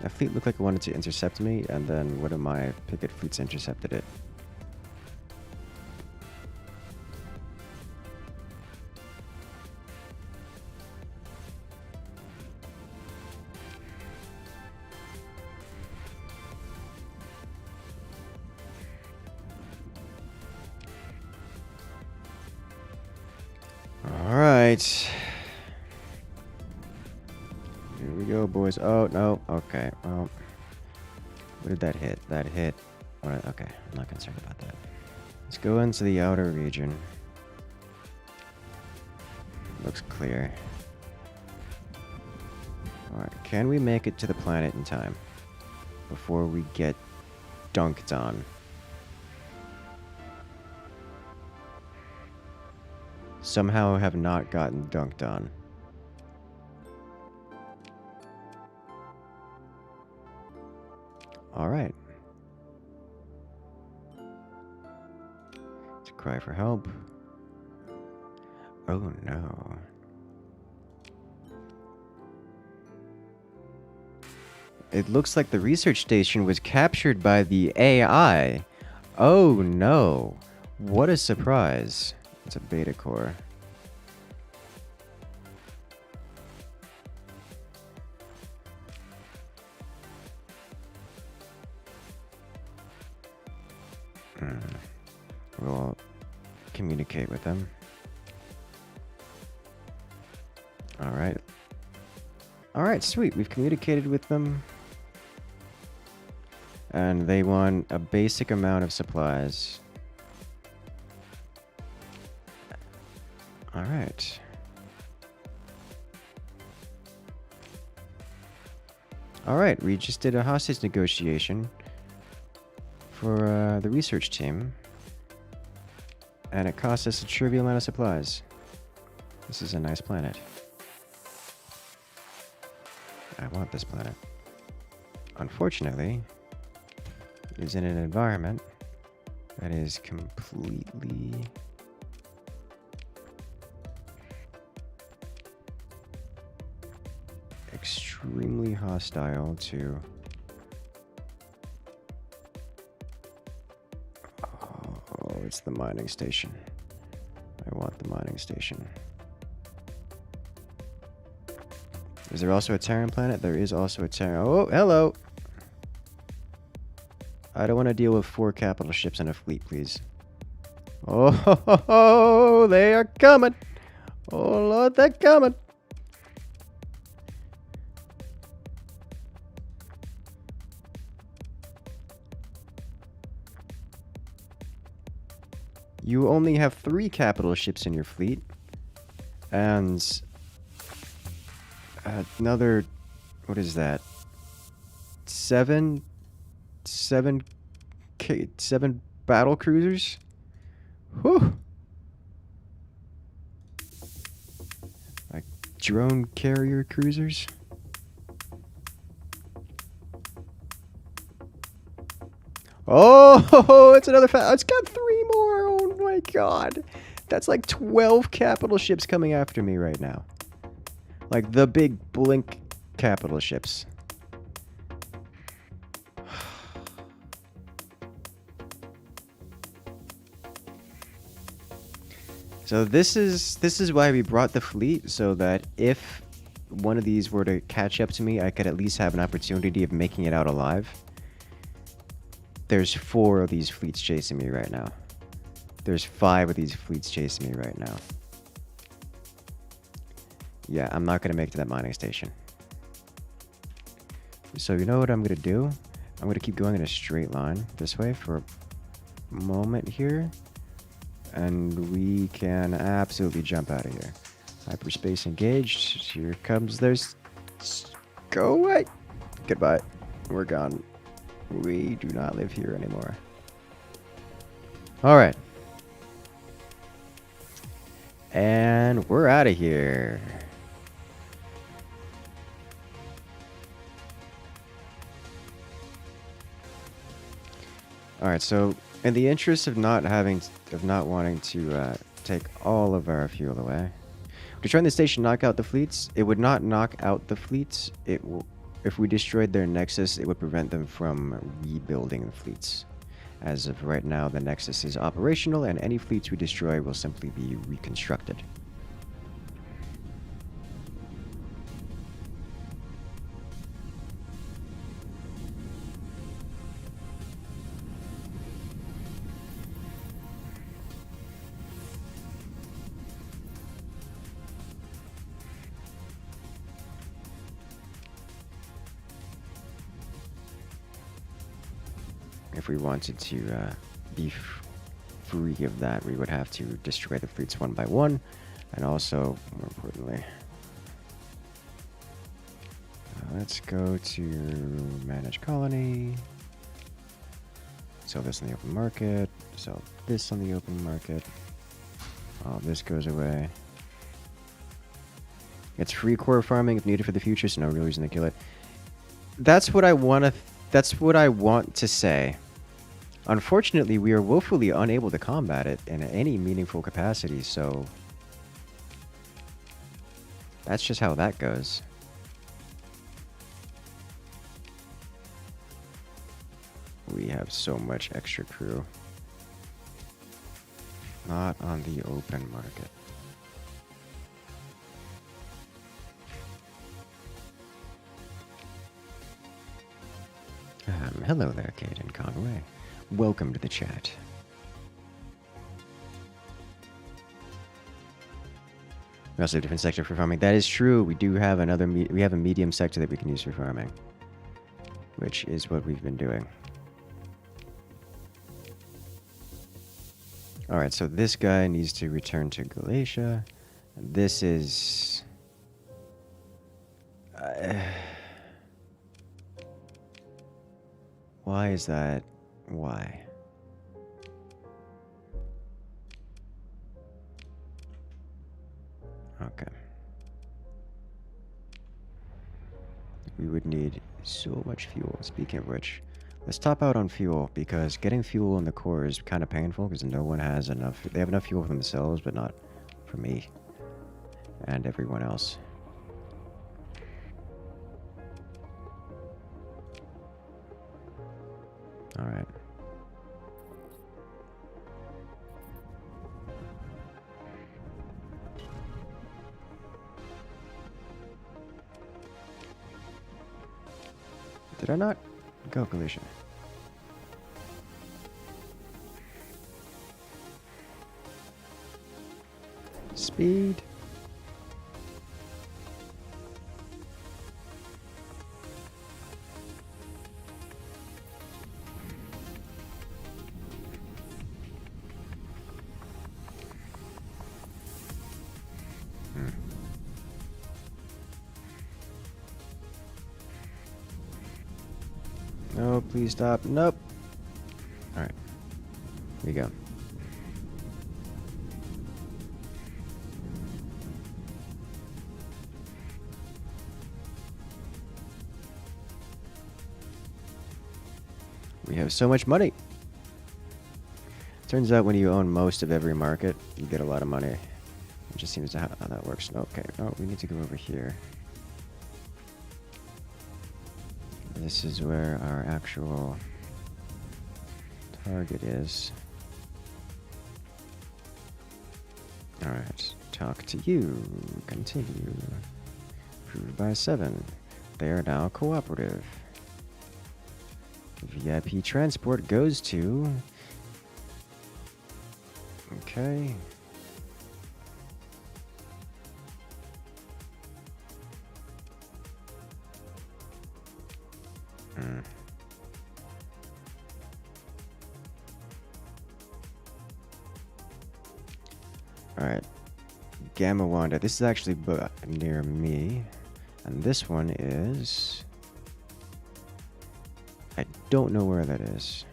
That fleet looked like it wanted to intercept me, and then one of my picket fleets intercepted it. Alright. Here we go, boys. Oh, no. Okay. Well, what did that hit? That hit... Okay, I'm not concerned about that. Let's go into the outer region. Looks clear. Alright, can we make it to the planet in time? Before we get dunked on? Somehow have not gotten dunked on. Alright. It's a cry for help. Oh no. It looks like the research station was captured by the AI. Oh no. What a surprise. It's a beta core. We'll communicate with them. Alright. Alright, sweet. We've communicated with them. And they want a basic amount of supplies. Alright. Alright, we just did a hostage negotiation for the research team. And it cost us a trivial amount of supplies. This is a nice planet. I want this planet. Unfortunately, it is in an environment that is completely... extremely hostile to... Oh, it's the mining station. I want the mining station. Is there also a Terran planet? There is also a Terran... Oh, hello! I don't want to deal with 4 capital ships and a fleet, please. Oh, they are coming! Oh, Lord, they're coming! You only have 3 capital ships in your fleet. And another, what is that? 7 battle cruisers? Whew. Like drone carrier cruisers? Oh, it's another it's got 3 more. Oh my god. That's like 12 capital ships coming after me right now. Like the big blink capital ships. So this is why we brought the fleet, so that if one of these were to catch up to me, I could at least have an opportunity of making it out alive. There's 4 of these fleets chasing me right now. There's 5 of these fleets chasing me right now. Yeah, I'm not going to make it to that mining station. So you know what I'm going to do? I'm going to keep going in a straight line this way for a moment here. And we can absolutely jump out of here. Hyperspace engaged. Here comes there's... Go away! Goodbye. We're gone. We do not live here anymore. Alright. And we're out of here. Alright, so in the interest of not wanting to take all of our fuel away, destroying the station knock out the fleets. It would not knock out the fleets. If we destroyed their nexus, it would prevent them from rebuilding the fleets. As of right now, the nexus is operational, and any fleets we destroy will simply be reconstructed. If we wanted to be free of that, we would have to destroy the fleets one by one, and also, more importantly, let's go to manage colony, sell this on the open market, sell this on the open market, all this goes away. It's free core farming if needed for the future, so no real reason to kill it. That's what I want to say. Unfortunately, we are woefully unable to combat it in any meaningful capacity, so that's just how that goes. We have so much extra crew. Not on the open market. Hello there, Caden Conway. Welcome to the chat. We also have a different sector for farming. That is true. We do have we have a medium sector that we can use for farming, which is what we've been doing. All right, so this guy needs to return to Galatia. This is... why is that? Why? Okay. We would need so much fuel. Speaking of which, let's top out on fuel, because getting fuel in the core is kind of painful because no one has enough. They have enough fuel for themselves, but not for me and everyone else. All right. Did I not go collision? Speed. Hmm. No, please stop. Nope. Alright. Here we go. We have so much money. Turns out when you own most of every market, you get a lot of money. It just seems to how that works. Okay, oh, we need to go over here. This is where our actual target is. Alright, talk to you. Continue. Approved by 7. They are now cooperative. VIP transport goes to... Okay. Alright. Gamma Wanda. This is actually near me. And this one is... I don't know where that is.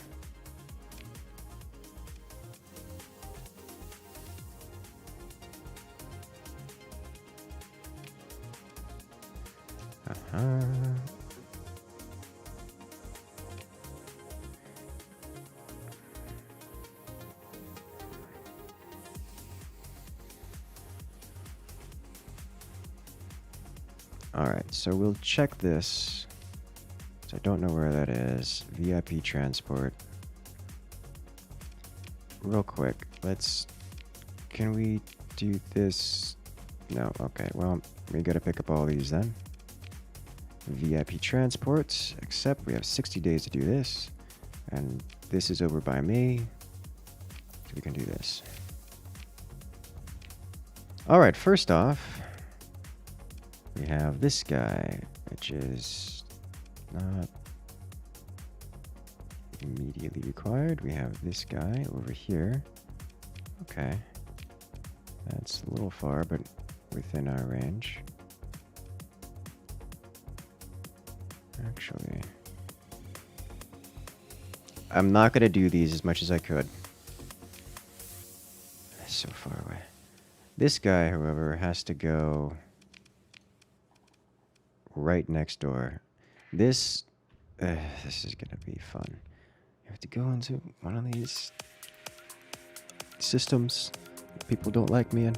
Alright, so we'll check this. So I don't know where that is. VIP transport. Real quick, let's... Can we do this? No, okay, well, we gotta pick up all these then. VIP transports, except we have 60 days to do this. And this is over by me. So we can do this. Alright, first off, we have this guy, which is not immediately required. We have this guy over here. Okay. That's a little far, but within our range. Actually, I'm not going to do these as much as I could. That's so far away. This guy, however, has to go right next door. This is going to be fun. You have to go into one of these systems people don't like me in.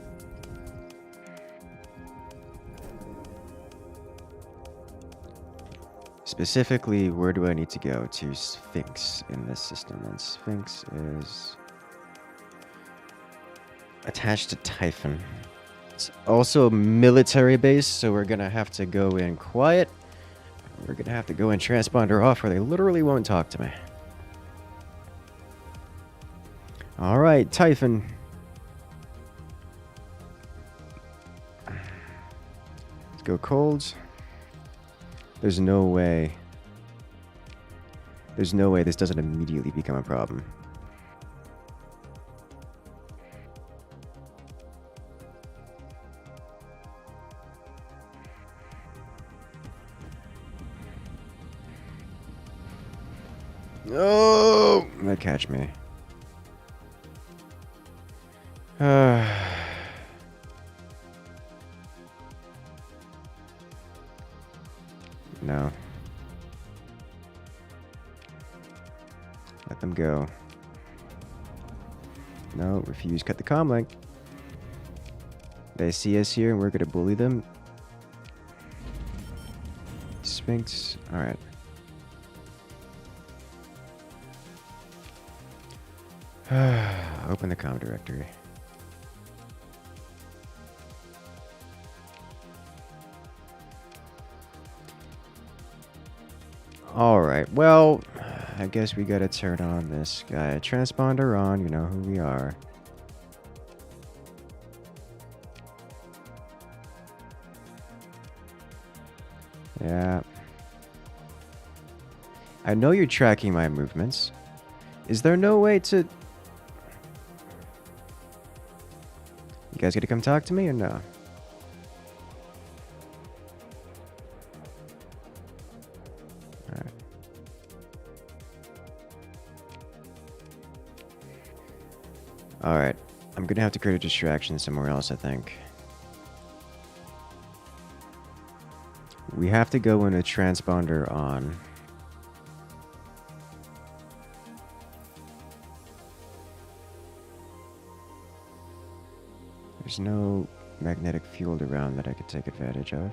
Specifically, where do I need to go? To Sphinx in this system. And Sphinx is attached to Typhon. It's also a military base, so we're going to have to go in quiet. We're going to have to go in transponder off, or they literally won't talk to me. Alright, Typhon. Let's go cold. There's no way. There's no way this doesn't immediately become a problem. Oh, that catch me. No. Let them go. No, refuse. Cut the comm link. They see us here and we're gonna bully them. Sphinx. Alright. Open the comm directory. Alright, well, I guess we gotta turn on this guy. Transponder on, you know who we are. Yeah. I know you're tracking my movements. Is there no way to... You guys gonna come talk to me or no? Alright. I'm gonna have to create a distraction somewhere else, I think. We have to go in a transponder on. There's no magnetic field around that I could take advantage of.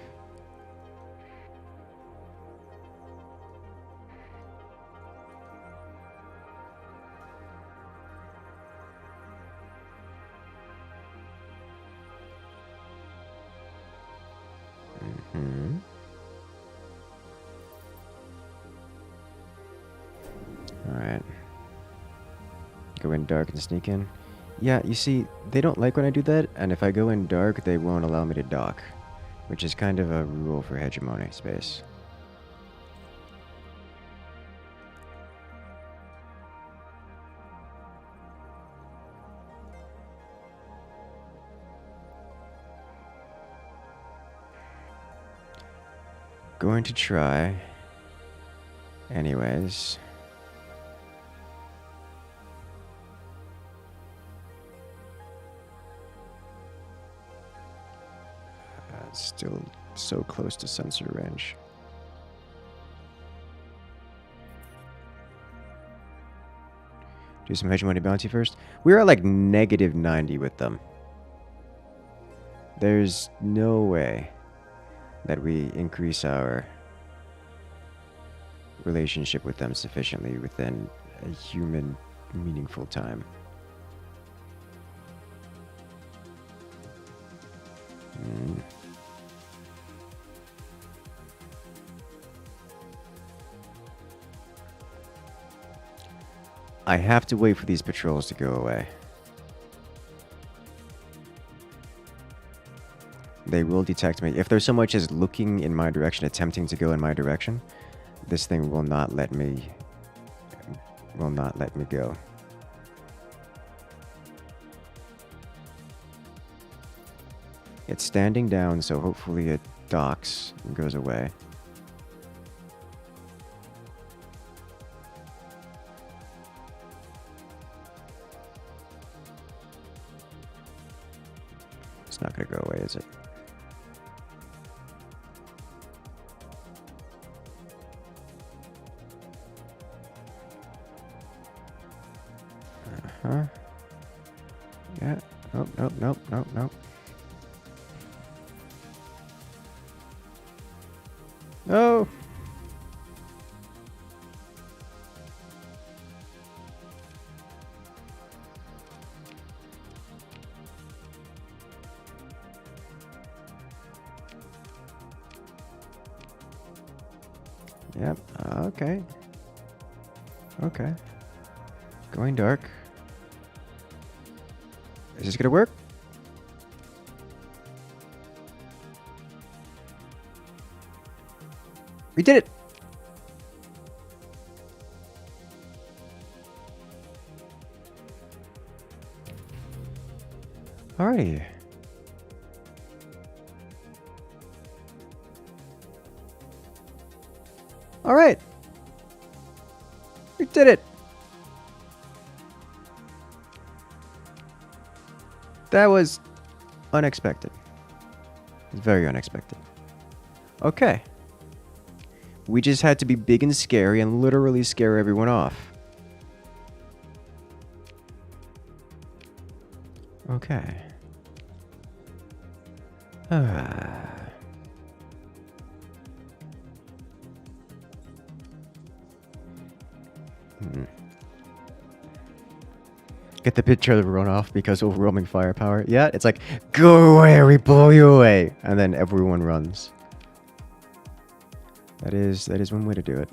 Alright. Go in dark and sneak in. Yeah, you see, they don't like when I do that, and if I go in dark, they won't allow me to dock. Which is kind of a rule for hegemony space. Going to try. Anyways. Still so close to sensor range. Do some hegemony bounty first. We're at like negative 90 with them. There's no way that we increase our relationship with them sufficiently within a human meaningful time. I have to wait for these patrols to go away. They will detect me. If they're so much as looking in my direction, attempting to go in my direction, this thing will not let me go. It's standing down, so hopefully it docks and goes away. It's not going to go away, is it? Uh-huh. Yeah. Nope, nope, nope, nope, nope. Oh! Yep, okay. Okay. Going dark. Is this gonna work? We did it! Alrighty. Alright. We did it! That was unexpected. It's very unexpected. Okay. We just had to be big and scary and literally scare everyone off. Okay. Get the picture of the runoff because overwhelming firepower. Yeah, it's like, go away or we blow you away. And then everyone runs. That is one way to do it.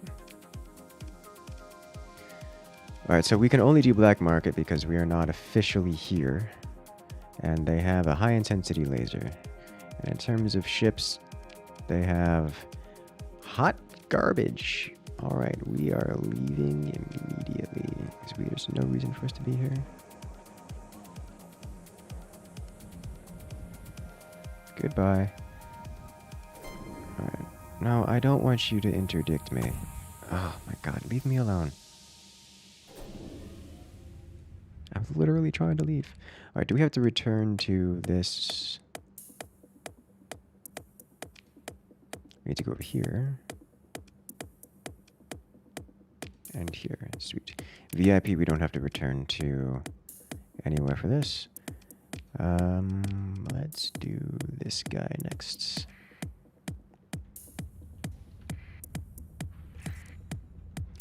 Alright, so we can only do black market because we are not officially here. And they have a high intensity laser. And in terms of ships, they have hot garbage. Alright, we are leaving immediately. Because there's no reason for us to be here. Goodbye. Alright. No, I don't want you to interdict me. Oh my god, leave me alone. I'm literally trying to leave. Alright, do we have to return to this? We need to go over here. And here. Sweet. VIP, we don't have to return to anywhere for this. Let's do this guy next.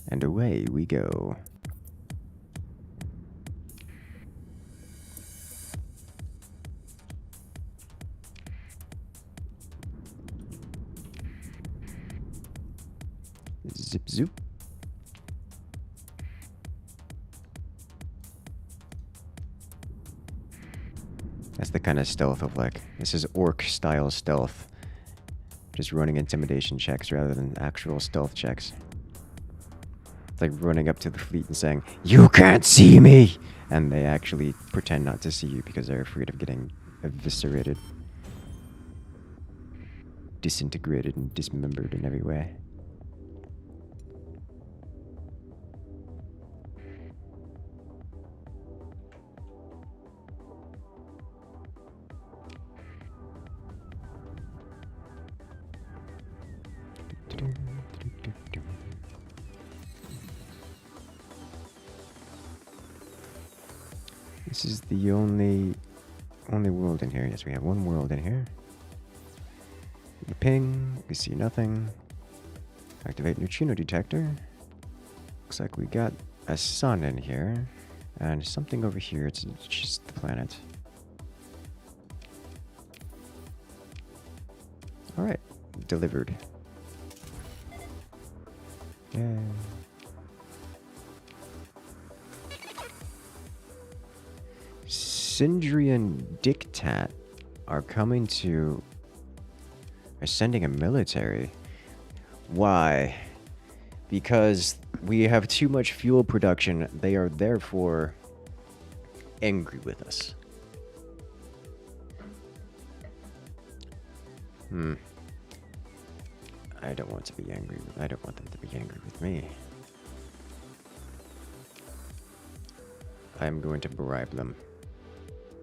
And away we go. Zip zoop. That's the kind of stealth of like, this is orc style stealth. Just running intimidation checks rather than actual stealth checks. It's like running up to the fleet and saying, "You can't see me!" And they actually pretend not to see you because they're afraid of getting eviscerated. Disintegrated and dismembered in every way. This is the only world in here. Yes, we have one world in here. The ping, we see nothing. Activate neutrino detector. Looks like we got a sun in here. And something over here, it's just the planet. Alright, delivered. Yay. Sindri and Dictat are sending a military. Why? Because we have too much fuel production. They are therefore angry with us. I don't want to be angry. I don't want them to be angry with me. I'm going to bribe them.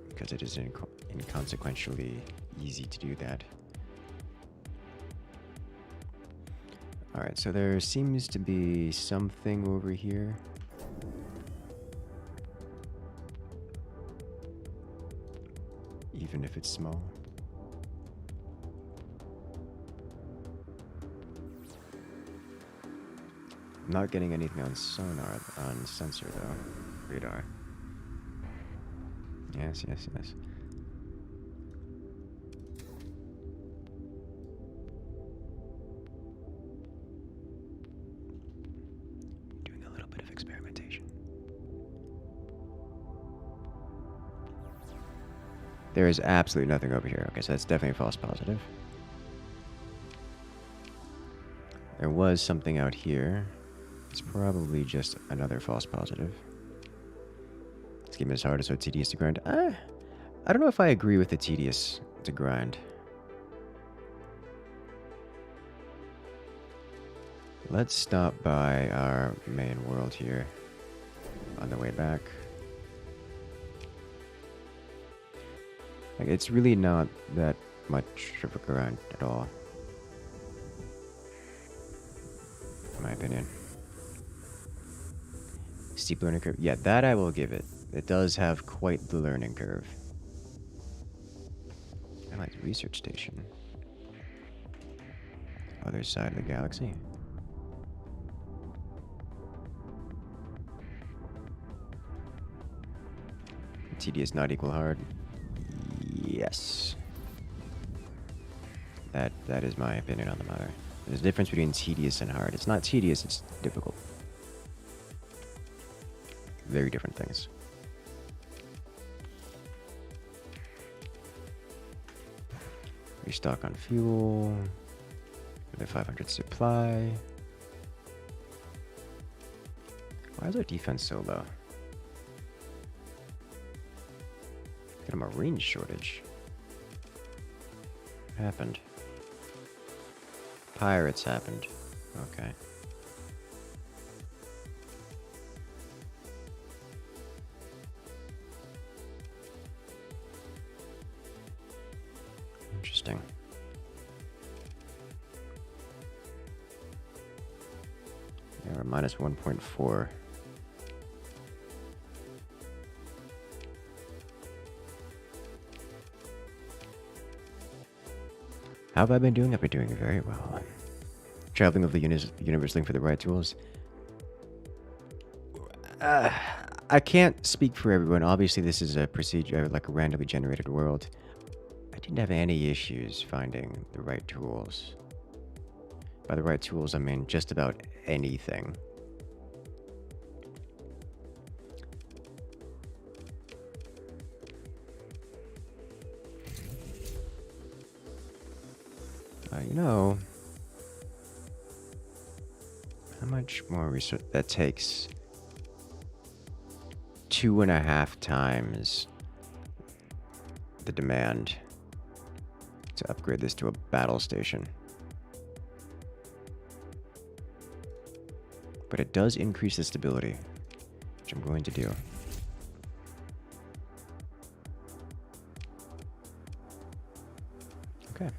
Because it is inconsequentially easy to do that. Alright, so there seems to be something over here. Even if it's small. I'm not getting anything on sonar, on sensor though. Radar. Yes, yes, yes. Doing a little bit of experimentation. There is absolutely nothing over here. Okay, so that's definitely a false positive. There was something out here. It's probably just another false positive. This game is hard, so tedious to grind. I don't know if I agree with the tedious to grind. Let's stop by our main world here on the way back. Like, it's really not that much of a grind at all, in my opinion. Steep learning curve. Yeah, that I will give it. It does have quite the learning curve. I like the research station. Other side of the galaxy. Tedious not equal hard. Yes. That is my opinion on the matter. There's a difference between tedious and hard. It's not tedious, it's difficult. Very different things. Restock on fuel. With a 500 supply. Why is our defense so low? Got a marine shortage. What happened? Pirates happened. Okay. Yeah, we're minus 1.4. How have I been doing? I've been doing very well. Traveling of the universe link for the right tools. I can't speak for everyone. Obviously, this is a procedure, like a randomly generated world. I didn't have any issues finding the right tools. By the right tools, I mean just about anything. You know, how much more research that takes? 2.5 times the demand to upgrade this to a battle station. But it does increase the stability, which I'm going to do. Okay.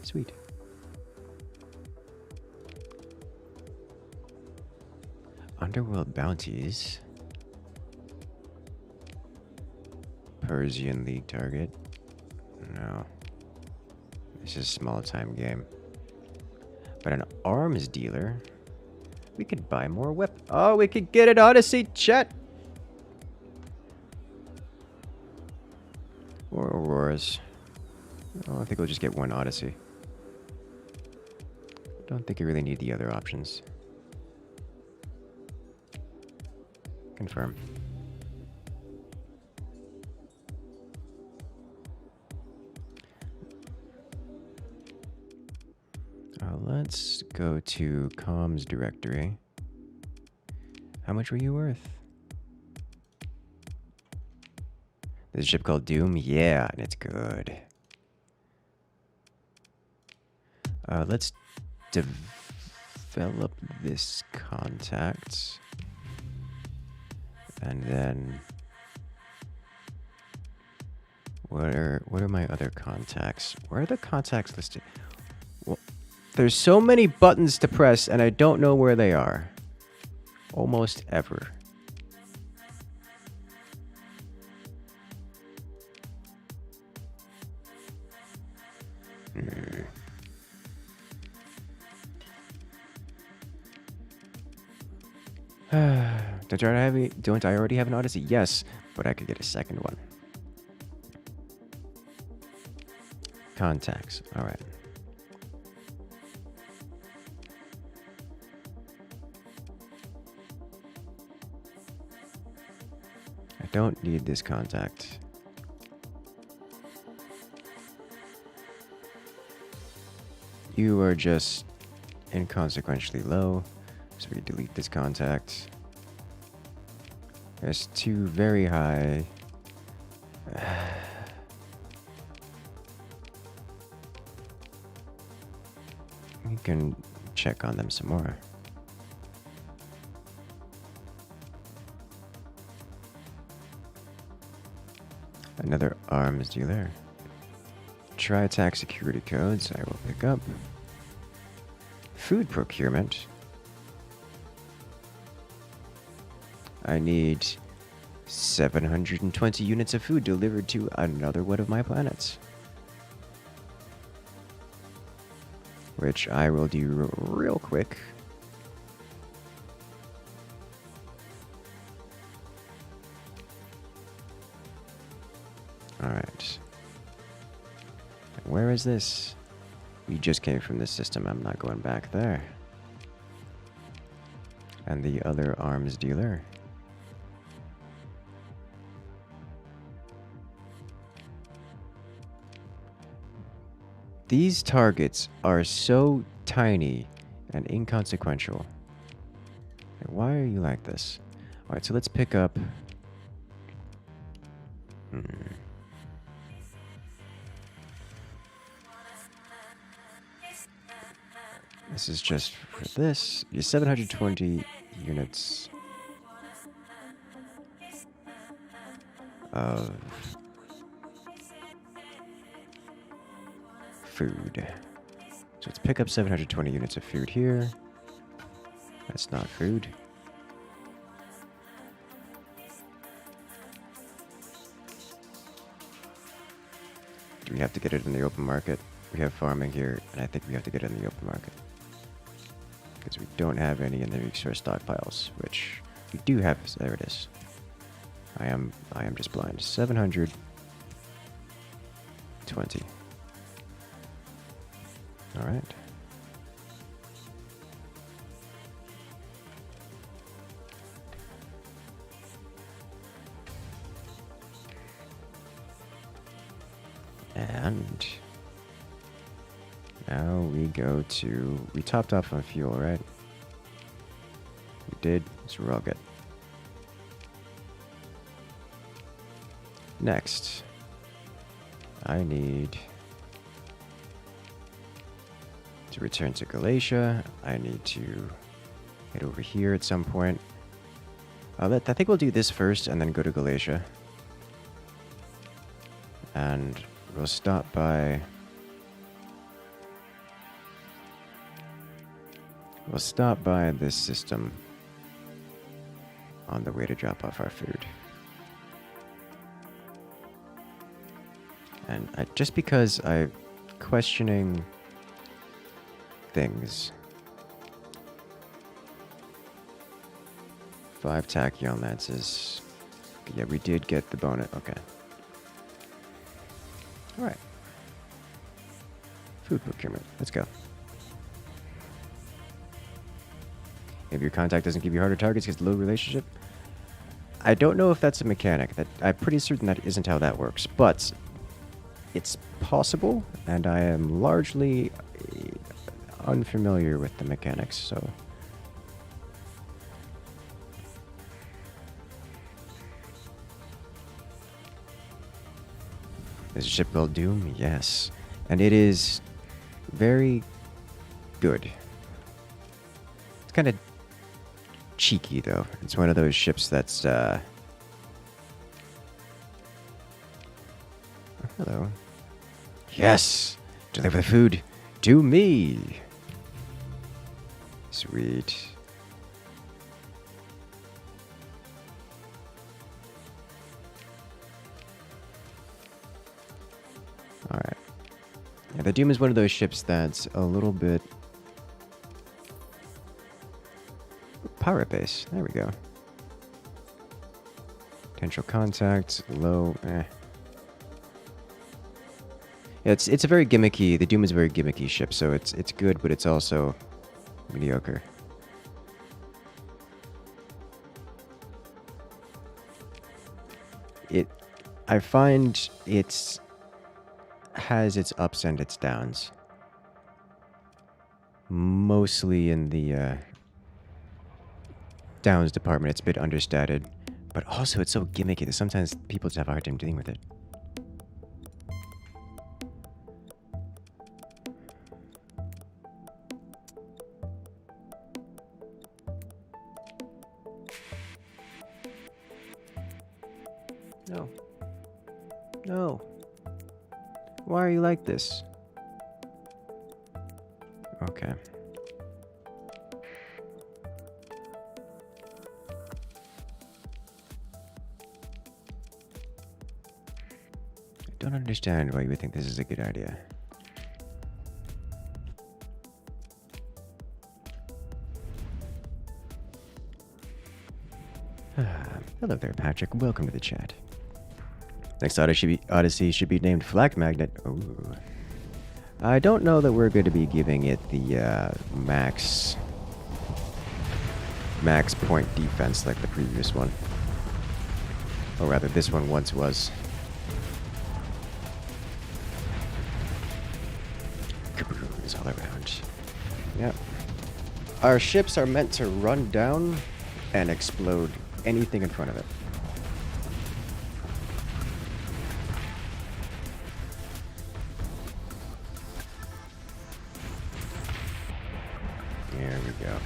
Sweet. Underworld bounties. Persian League target. No. This is a small time game. But an arms dealer. We could buy more weapons. Oh, we could get an Odyssey, chat. Or Auroras. Oh, I think we'll just get one Odyssey. Don't think you really need the other options. Confirm. Let's go to comms directory. How much were you worth? There's a ship called Doom? Yeah, and it's good. Let's develop this contact. And then... What are my other contacts? Where are the contacts listed? Well, there's so many buttons to press, and I don't know where they are. Almost ever. Don't I already have an Odyssey? Yes, but I could get a second one. Contacts. All right. I don't need this contact. You are just inconsequentially low, so we delete this contact. There's two very high. We can check on them some more. Another arms dealer. Try attack security codes. I will pick up. Food procurement. I need 720 units of food delivered to another one of my planets. Which I will do real quick. Alright. Where is this? We just came from this system. I'm not going back there. And the other arms dealer. These targets are so tiny and inconsequential. Why are you like this? Alright, so let's pick up... This is just for this. 720 units of food. So let's pick up 720 units of food here. That's not food. Do we have to get it in the open market? We have farming here, and I think we have to get it in the open market. Because we don't have any in the resource stockpiles, which we do have. There it is. I am just blind. 720. All right. And now we go to, we topped off on fuel, right? We did, so we're all good. Next, I need to return to Galatia. I need to head over here at some point. I think we'll do this first and then go to Galatia. And we'll stop by... We'll stop by this system on the way to drop off our food. And just because I'm questioning things. 5 tachyon lances. Yeah, we did get the bonus. Okay. Alright. Food procurement. Let's go. If your contact doesn't give you harder targets because low relationship. I don't know if that's a mechanic. I'm pretty certain that isn't how that works. But it's possible, and I am largely unfamiliar with the mechanics, so... Is a ship called Doom? Yes. And it is very good. It's kind of cheeky, though. It's one of those ships that's, Oh, hello. Yes! Deliver the food to me! Sweet. Alright. Yeah, the Doom is one of those ships that's a little bit... Pirate base. There we go. Potential contact. Low. Eh. Yeah, it's a very gimmicky... The Doom is a very gimmicky ship, so it's good, but it's also mediocre. I find it's... has its ups and its downs. Mostly in the downs department, it's a bit understated. But also, it's so gimmicky that sometimes people just have a hard time dealing with it. No. No. Why are you like this? Okay. I don't understand why you would think this is a good idea. Hello there, Patrick. Welcome to the chat. Next Odyssey should be named Flak Magnet. Ooh. I don't know that we're going to be giving it the max point defense like the previous one. Or rather, this one once was. Kaboom is all around. Yep. Our ships are meant to run down and explode anything in front of it. There we go.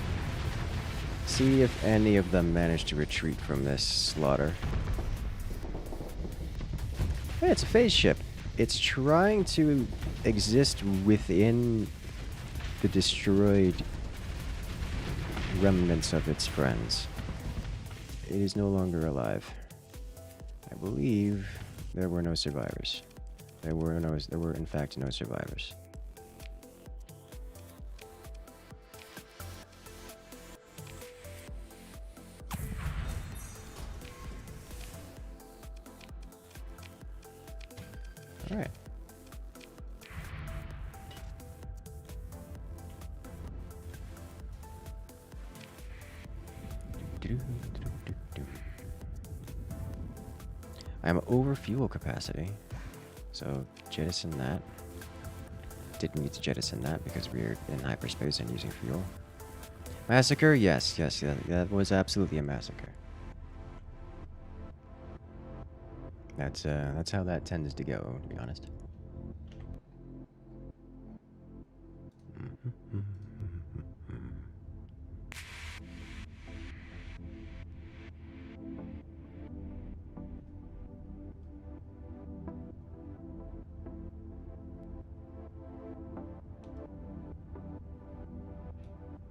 See if any of them manage to retreat from this slaughter. Hey, it's a phase ship. It's trying to exist within the destroyed remnants of its friends. It is no longer alive. I believe there were no survivors. There were in fact no survivors. All right. I'm over fuel capacity, so jettison that. Didn't need to jettison that because we're in hyperspace and using fuel. Massacre? Yes, that was absolutely a massacre. That's how that tends to go, to be honest.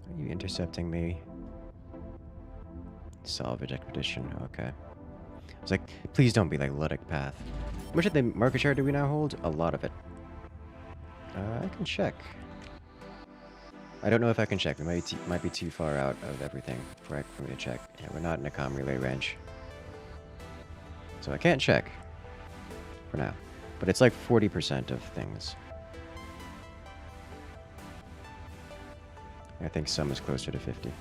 Are you intercepting me? Salvage expedition, okay. I was like, please don't be like Luddic Path. How much of the market share do we now hold? A lot of it. I can check. I don't know if I can check. We might be too far out of everything for me to check. Yeah, we're not in a comm relay range. So I can't check. For now. But it's like 40% of things. I think some is closer to 50.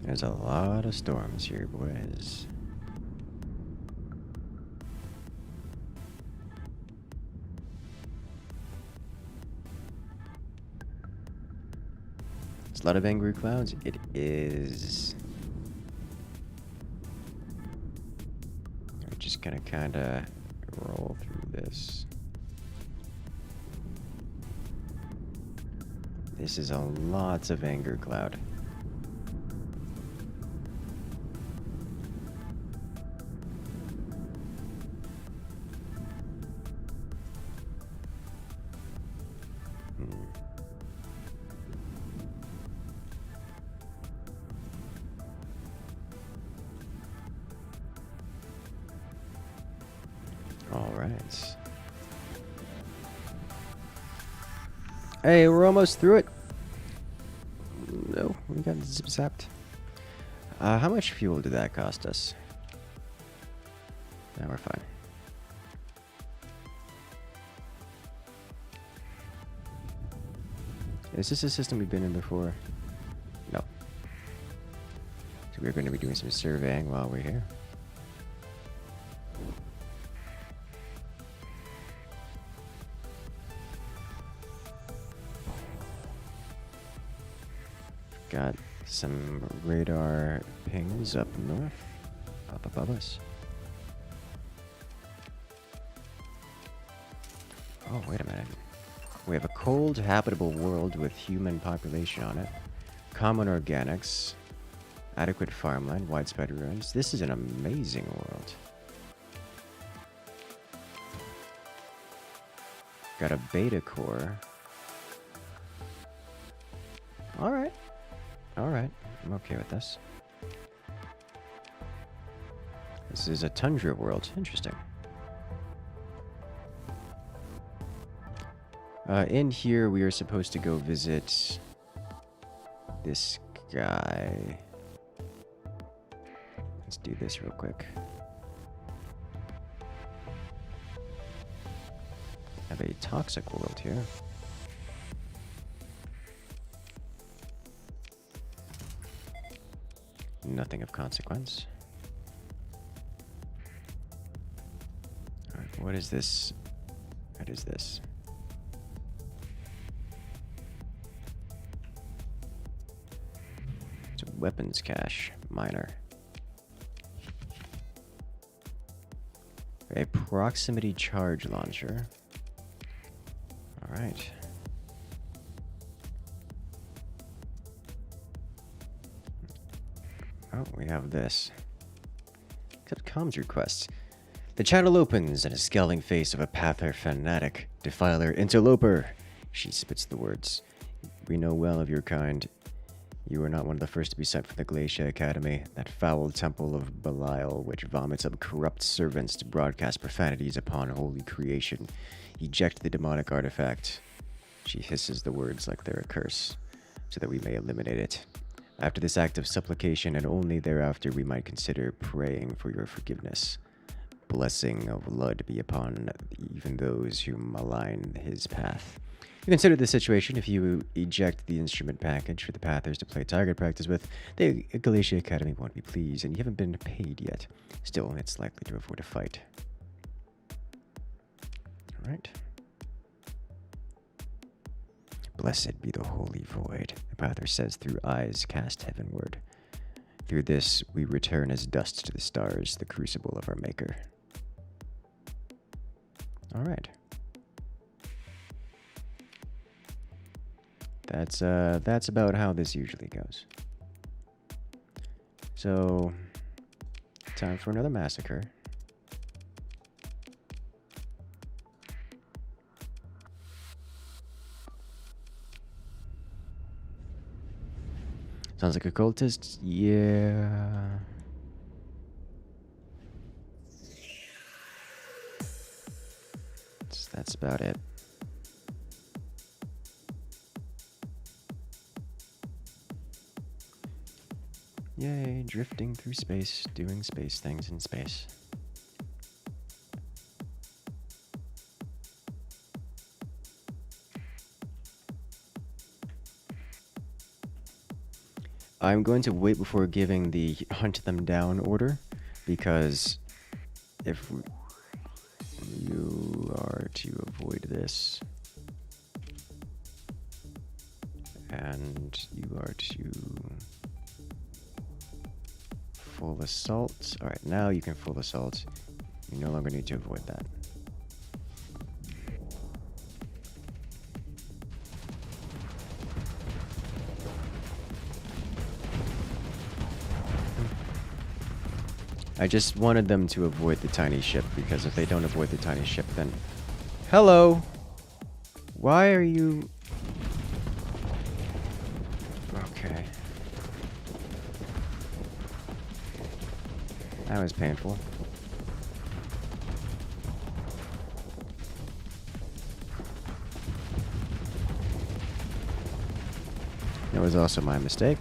There's a lot of storms here, boys. It's a lot of angry clouds. It is. We're just gonna kinda roll through this. This is a lot of anger cloud. Alright. Hey, we're almost through it. No, we got zip zapped. How much fuel did that cost us? Now we're fine. Is this a system we've been in before? No. So we're going to be doing some surveying while we're here. Got some radar pings up north, up above us. Oh, wait a minute. We have a cold, habitable world with human population on it. Common organics. Adequate farmland, widespread ruins. This is an amazing world. Got a beta core. Alright. Alright. I'm okay with this. This is a tundra world. Interesting. In here, we are supposed to go visit this guy. Let's do this real quick. Have a toxic world here. Nothing of consequence. Alright, what is this? What is this? It's a weapons cache miner. A proximity charge launcher. Alright. Oh, we have this. Accept comms requests. The channel opens and a scowling face of a Pather fanatic, defiler, interloper. She spits the words. We know well of your kind. You are not one of the first to be sent from the Glacia Academy, that foul temple of Belial which vomits up corrupt servants to broadcast profanities upon holy creation. Eject the demonic artifact. She hisses the words like they're a curse, so that we may eliminate it. After this act of supplication, and only thereafter, we might consider praying for your forgiveness. Blessing of blood be upon even those who malign his path. You consider the situation if you eject the instrument package for the Pathers to play target practice with. The Glacia Academy won't be pleased, and you haven't been paid yet. Still, it's likely to avoid a fight. Alright. Blessed be the holy void, the Pather says through eyes cast heavenward. Through this, we return as dust to the stars, the crucible of our Maker. Alright. That's about how this usually goes. So, time for another massacre. Sounds like a cultist? Yeah. That's about it. Yay, drifting through space, doing space things in space. I'm going to wait before giving the hunt them down order, because if you are to avoid this, and you are to full assault. Alright, now you can full assault. You no longer need to avoid that. I just wanted them to avoid the tiny ship, because if they don't avoid the tiny ship, then... Hello! Why are you... Okay. That was painful. That was also my mistake.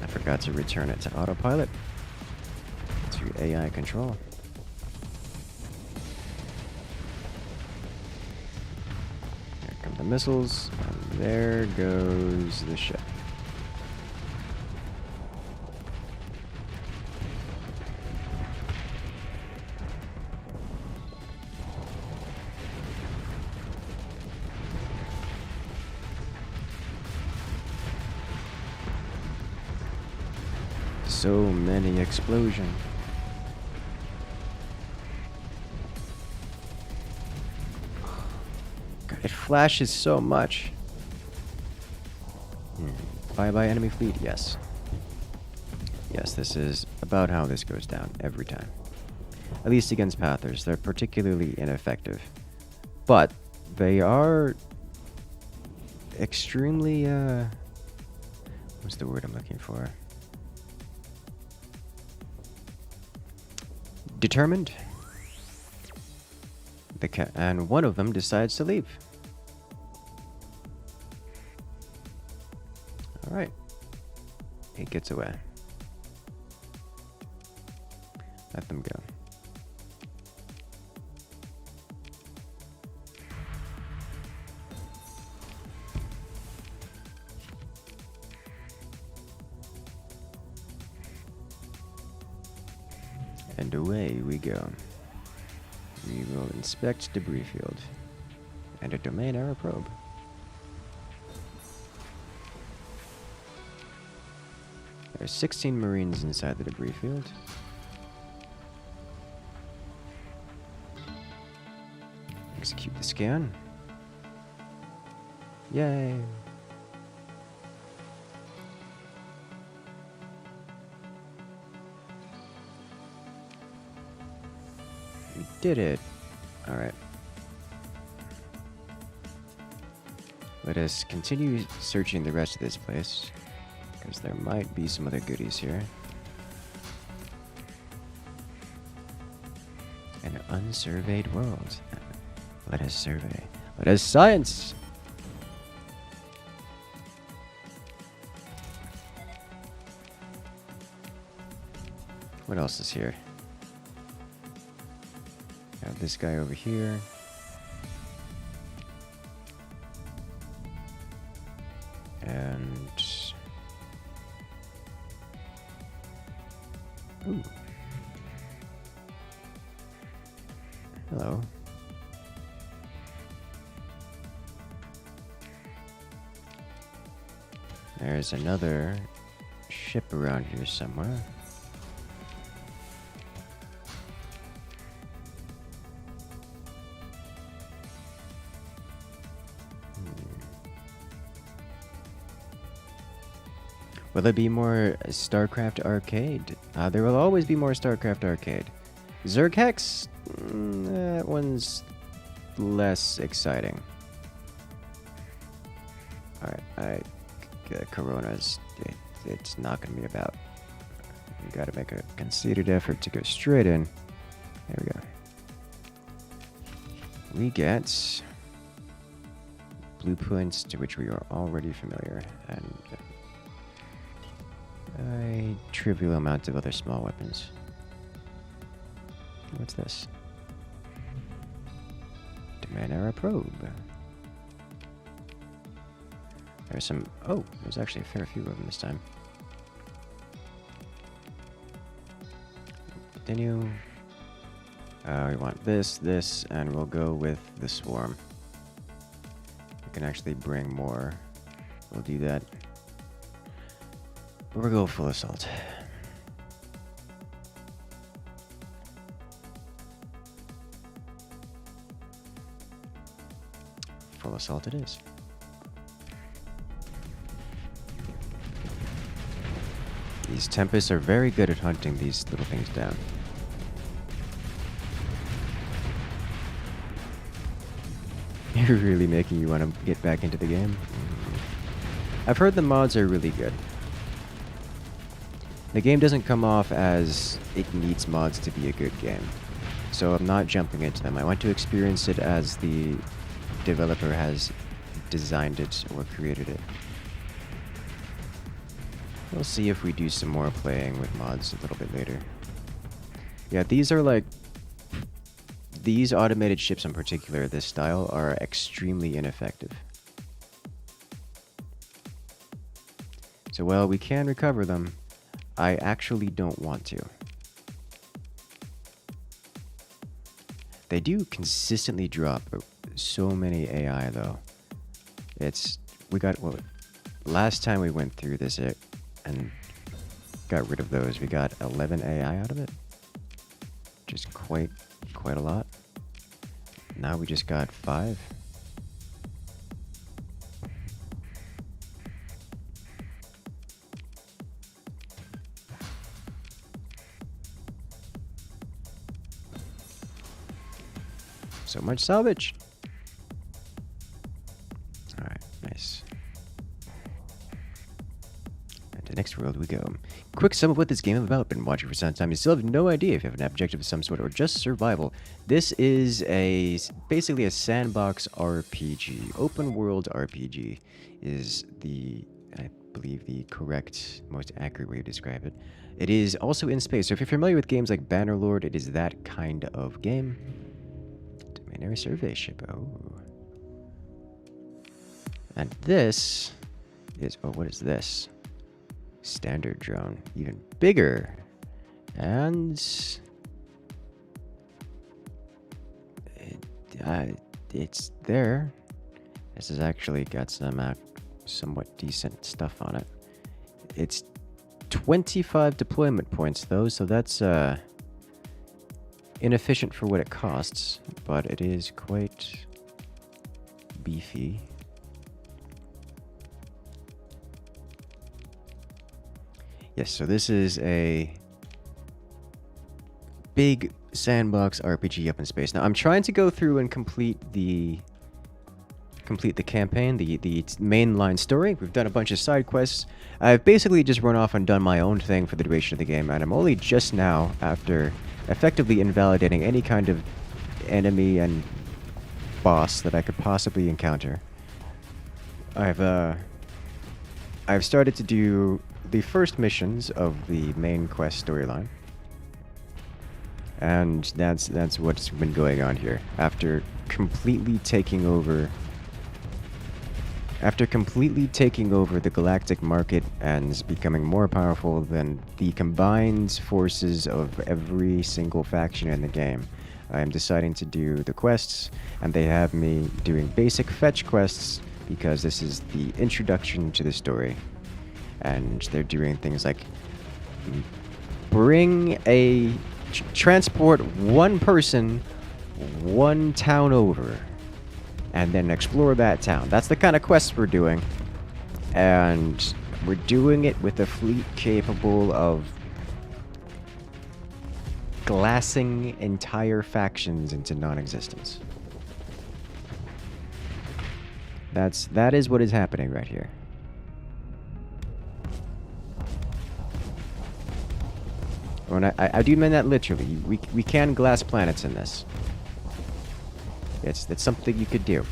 I forgot to return it to autopilot. To AI control. Here come the missiles, and there goes the ship. So many explosions. God, it flashes so much. Bye-bye enemy fleet, yes. Yes, this is about how this goes down every time. At least against Pathers, they're particularly ineffective. But they are extremely, what's the word I'm looking for? Determined. And one of them decides to leave. Alright. He gets away. Let them go. And away we go. We will inspect debris field and a domain error probe. There are 16 Marines inside the debris field. Execute the scan. Yay! We did it! Alright. Let us continue searching the rest of this place, because there might be some other goodies here. An unsurveyed world. Let us survey. Let us science! What else is here? Got this guy over here. And... ooh. Hello. There's another ship around here somewhere. Will there be more StarCraft Arcade? There will always be more StarCraft Arcade. Zerg-Hex? That one's less exciting. Alright, Corona's... it's not going to be about. You got to make a conceited effort to go straight in. There we go. We get blueprints to which we are already familiar, and a trivial amount of other small weapons. What's this? Domain Era Probe. There's some... oh, there's actually a fair few of them this time. Continue. We want this, and we'll go with the Swarm. We can actually bring more. We'll do that. We'll go full assault. Full assault it is. These Tempests are very good at hunting these little things down. You're really making you want to get back into the game? I've heard the mods are really good. The game doesn't come off as it needs mods to be a good game, so I'm not jumping into them. I want to experience it as the developer has designed it or created it. We'll see if we do some more playing with mods a little bit later. Yeah, these are like... these automated ships in particular, this style, are extremely ineffective. So while we can recover them, I actually don't want to. They do consistently drop so many AI though. It's... we got... well, last time we went through this and got rid of those, we got 11 AI out of it. Which is quite a lot. Now we just got 5. So much salvage. Alright, nice. And to the next world we go. Quick sum of what this game is about. Been watching for some time. You still have no idea if you have an objective of some sort or just survival. This is basically a sandbox RPG. Open world RPG is I believe the correct, most accurate way to describe it. It is also in space. So if you're familiar with games like Bannerlord, it is that kind of game. Domain survey ship. Oh. And this is... oh, what is this? Standard drone. Even bigger. And... it's there. This has actually got some somewhat decent stuff on it. It's 25 deployment points though, so that's inefficient for what it costs, but it is quite beefy. Yes, so this is a big sandbox RPG up in space. Now I'm trying to go through and complete the campaign, the mainline story. We've done a bunch of side quests. I've basically just run off and done my own thing for the duration of the game, and I'm only just now, after effectively invalidating any kind of enemy and boss that I could possibly encounter, I've started to do the first missions of the main quest storyline. And that's what's been going on here. After completely taking over the galactic market and becoming more powerful than the combined forces of every single faction in the game, I am deciding to do the quests, and they have me doing basic fetch quests because this is the introduction to the story. And they're doing things like transport one person one town over and then explore that town. That's the kind of quests we're doing. And we're doing it with a fleet capable of glassing entire factions into non-existence. That is what is happening right here. When I do mean that literally. We can glass planets in this. It's something you could do.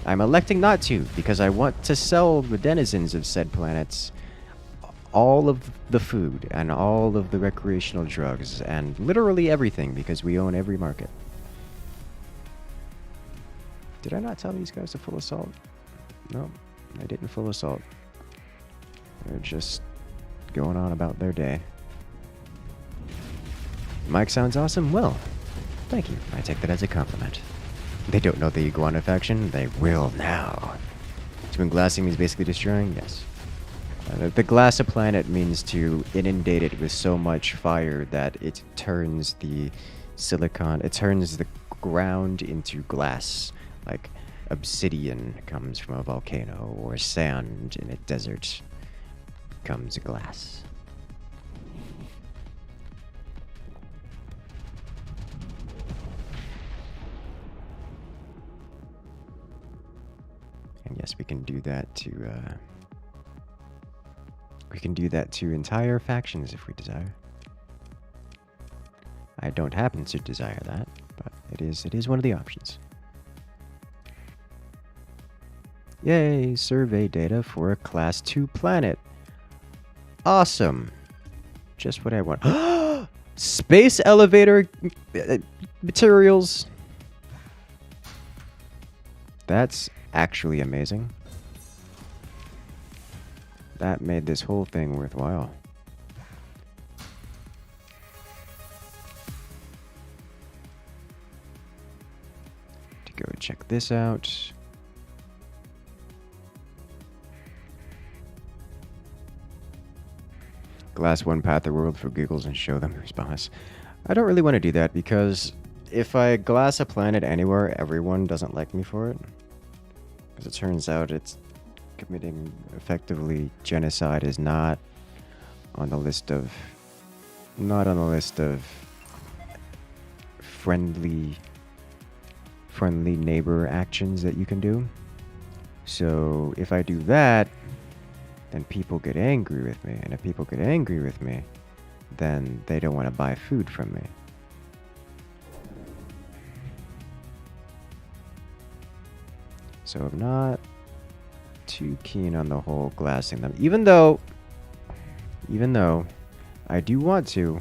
I'm electing not to, because I want to sell the denizens of said planets all of the food and all of the recreational drugs and literally everything, because we own every market. Did I not tell these guys to full assault? No, I didn't full assault. They're just going on about their day. Mic sounds awesome? Well, thank you. I take that as a compliment. They don't know the Iguana faction. They will now. So when glassing means basically destroying? Yes. The glass a planet means to inundate it with so much fire that it turns the silicon, it turns the ground into glass. Like obsidian comes from a volcano, or sand in a desert becomes glass. And yes, we can do that to entire factions if we desire. I don't happen to desire that, but it is one of the options. Yay, survey data for a class 2 planet. Awesome. Just what I want. Space elevator materials. That's actually amazing. That made this whole thing worthwhile. To go check this out. Glass one path the world for giggles and show them who's boss. I don't really want to do that, because if I glass a planet anywhere, everyone doesn't like me for it. Because it turns out it's committing effectively genocide is not on the list of friendly neighbor actions that you can do. So if I do that, then people get angry with me, and if people get angry with me, then they don't want to buy food from me. So I'm not too keen on the whole glassing them, even though I do want to,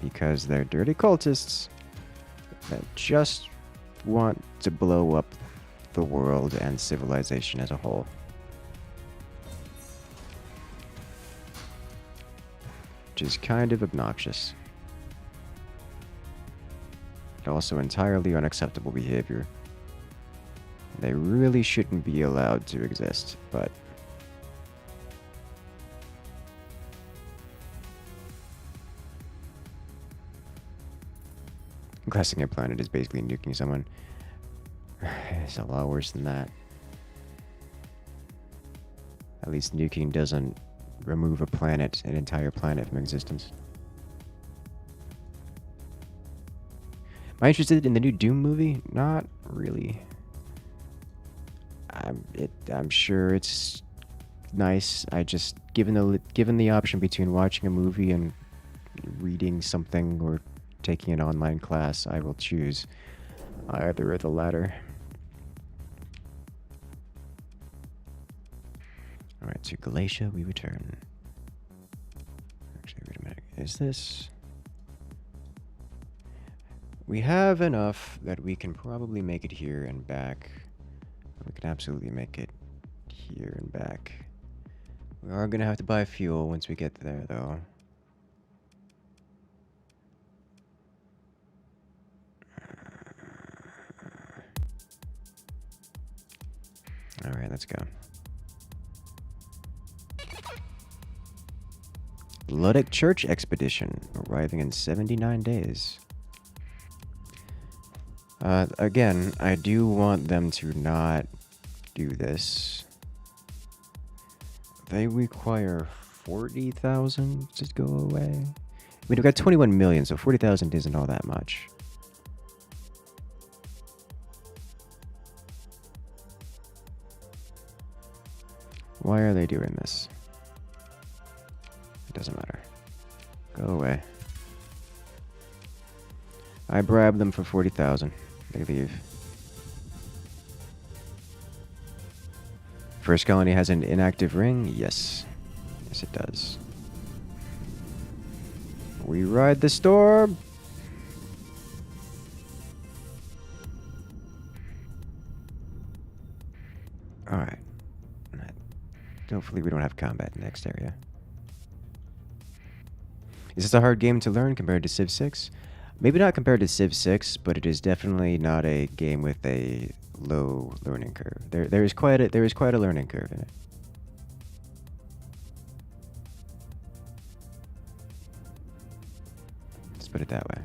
because they're dirty cultists that just want to blow up the world and civilization as a whole. Which is kind of obnoxious. Also entirely unacceptable behavior. They really shouldn't be allowed to exist, but Classing a planet is basically nuking someone. It's a lot worse than that. At least nuking doesn't remove a planet, an entire planet from existence. Am I interested in the new Doom movie? Not really. I'm sure it's nice. I just given the option between watching a movie and reading something or taking an online class, I will choose either or the latter. All right, to Galatia we return. Actually, wait a minute. Is this? We have enough that we can probably make it here and back. We can absolutely make it here and back. We are going to have to buy fuel once we get there, though. Alright, let's go. Luddic Church Expedition, arriving in 79 days. Again, I do want them to not do this. They require 40,000 to go away. I mean, we've got 21 million, so 40,000 isn't all that much. Why are they doing this? It doesn't matter. Go away. I bribed them for 40,000. They leave. First colony has an inactive ring? Yes. Yes, it does. We ride the storm! Alright. Hopefully we don't have combat in the next area. Is this a hard game to learn compared to Civ 6? Maybe not compared to Civ 6, but it is definitely not a game with a low learning curve. There is quite a learning curve in it. Let's put it that way.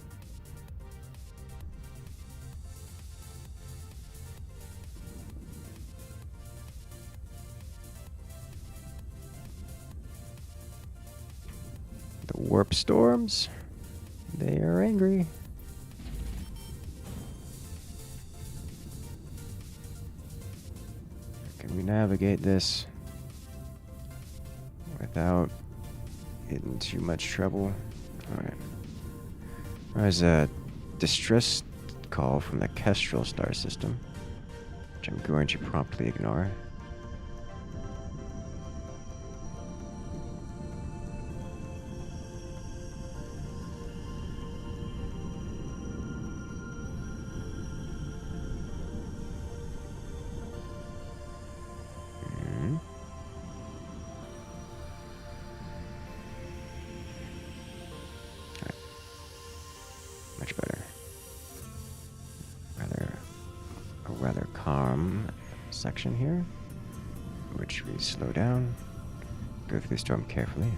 The warp storms. They are angry. Can we navigate this without getting too much trouble? Alright. There's a distress call from the Kestrel star system, which I'm going to promptly ignore. Much better. A rather calm section here, which we slow down, go through the storm carefully.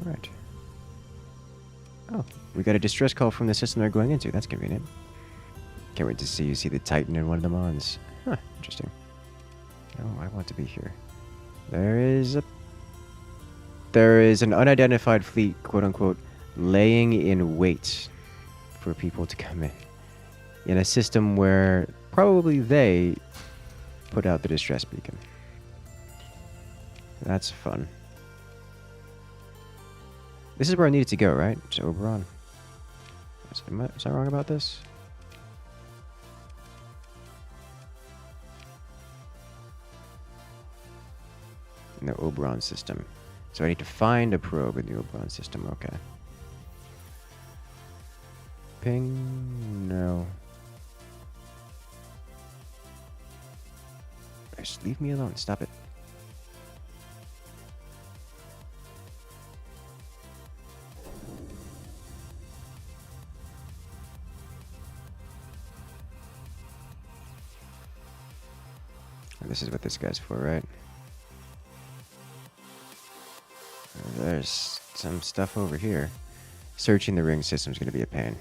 Right. Oh, we got a distress call from the system they're going into. That's convenient. Can't wait to see you see the Titan in one of the mons. Huh, interesting. Oh, I want to be here. There is an unidentified fleet, quote unquote, laying in wait for people to come in a system where probably they put out the distress beacon. That's fun. This is where I needed to go, right? To Oberon. Is I wrong about this? In the Oberon system. So I need to find a probe in the Oberon system. Okay. Ping? No. Just leave me alone. Stop it. This is what this guy's for, right? There's some stuff over here. Searching the ring system is going to be a pain.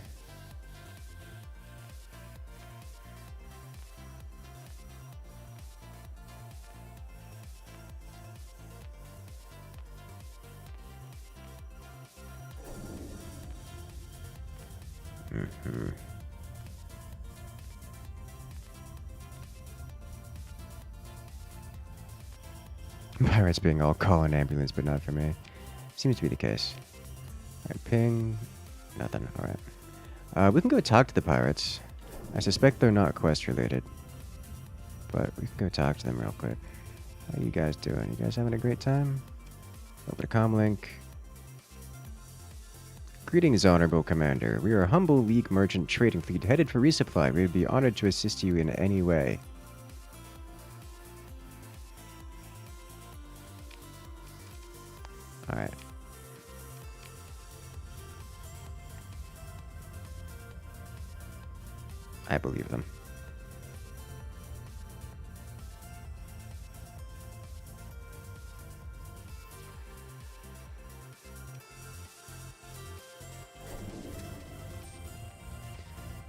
Mm-hmm. Pirates being all call an ambulance, but not for me. Seems to be the case. Alright, ping. Nothing. Alright. We can go talk to the pirates. I suspect they're not quest related. But we can go talk to them real quick. How you guys doing? You guys having a great time? Open a comm link. Greetings, Honorable Commander. We are a humble League merchant trading fleet headed for resupply. We would be honored to assist you in any way. Alright. I believe them.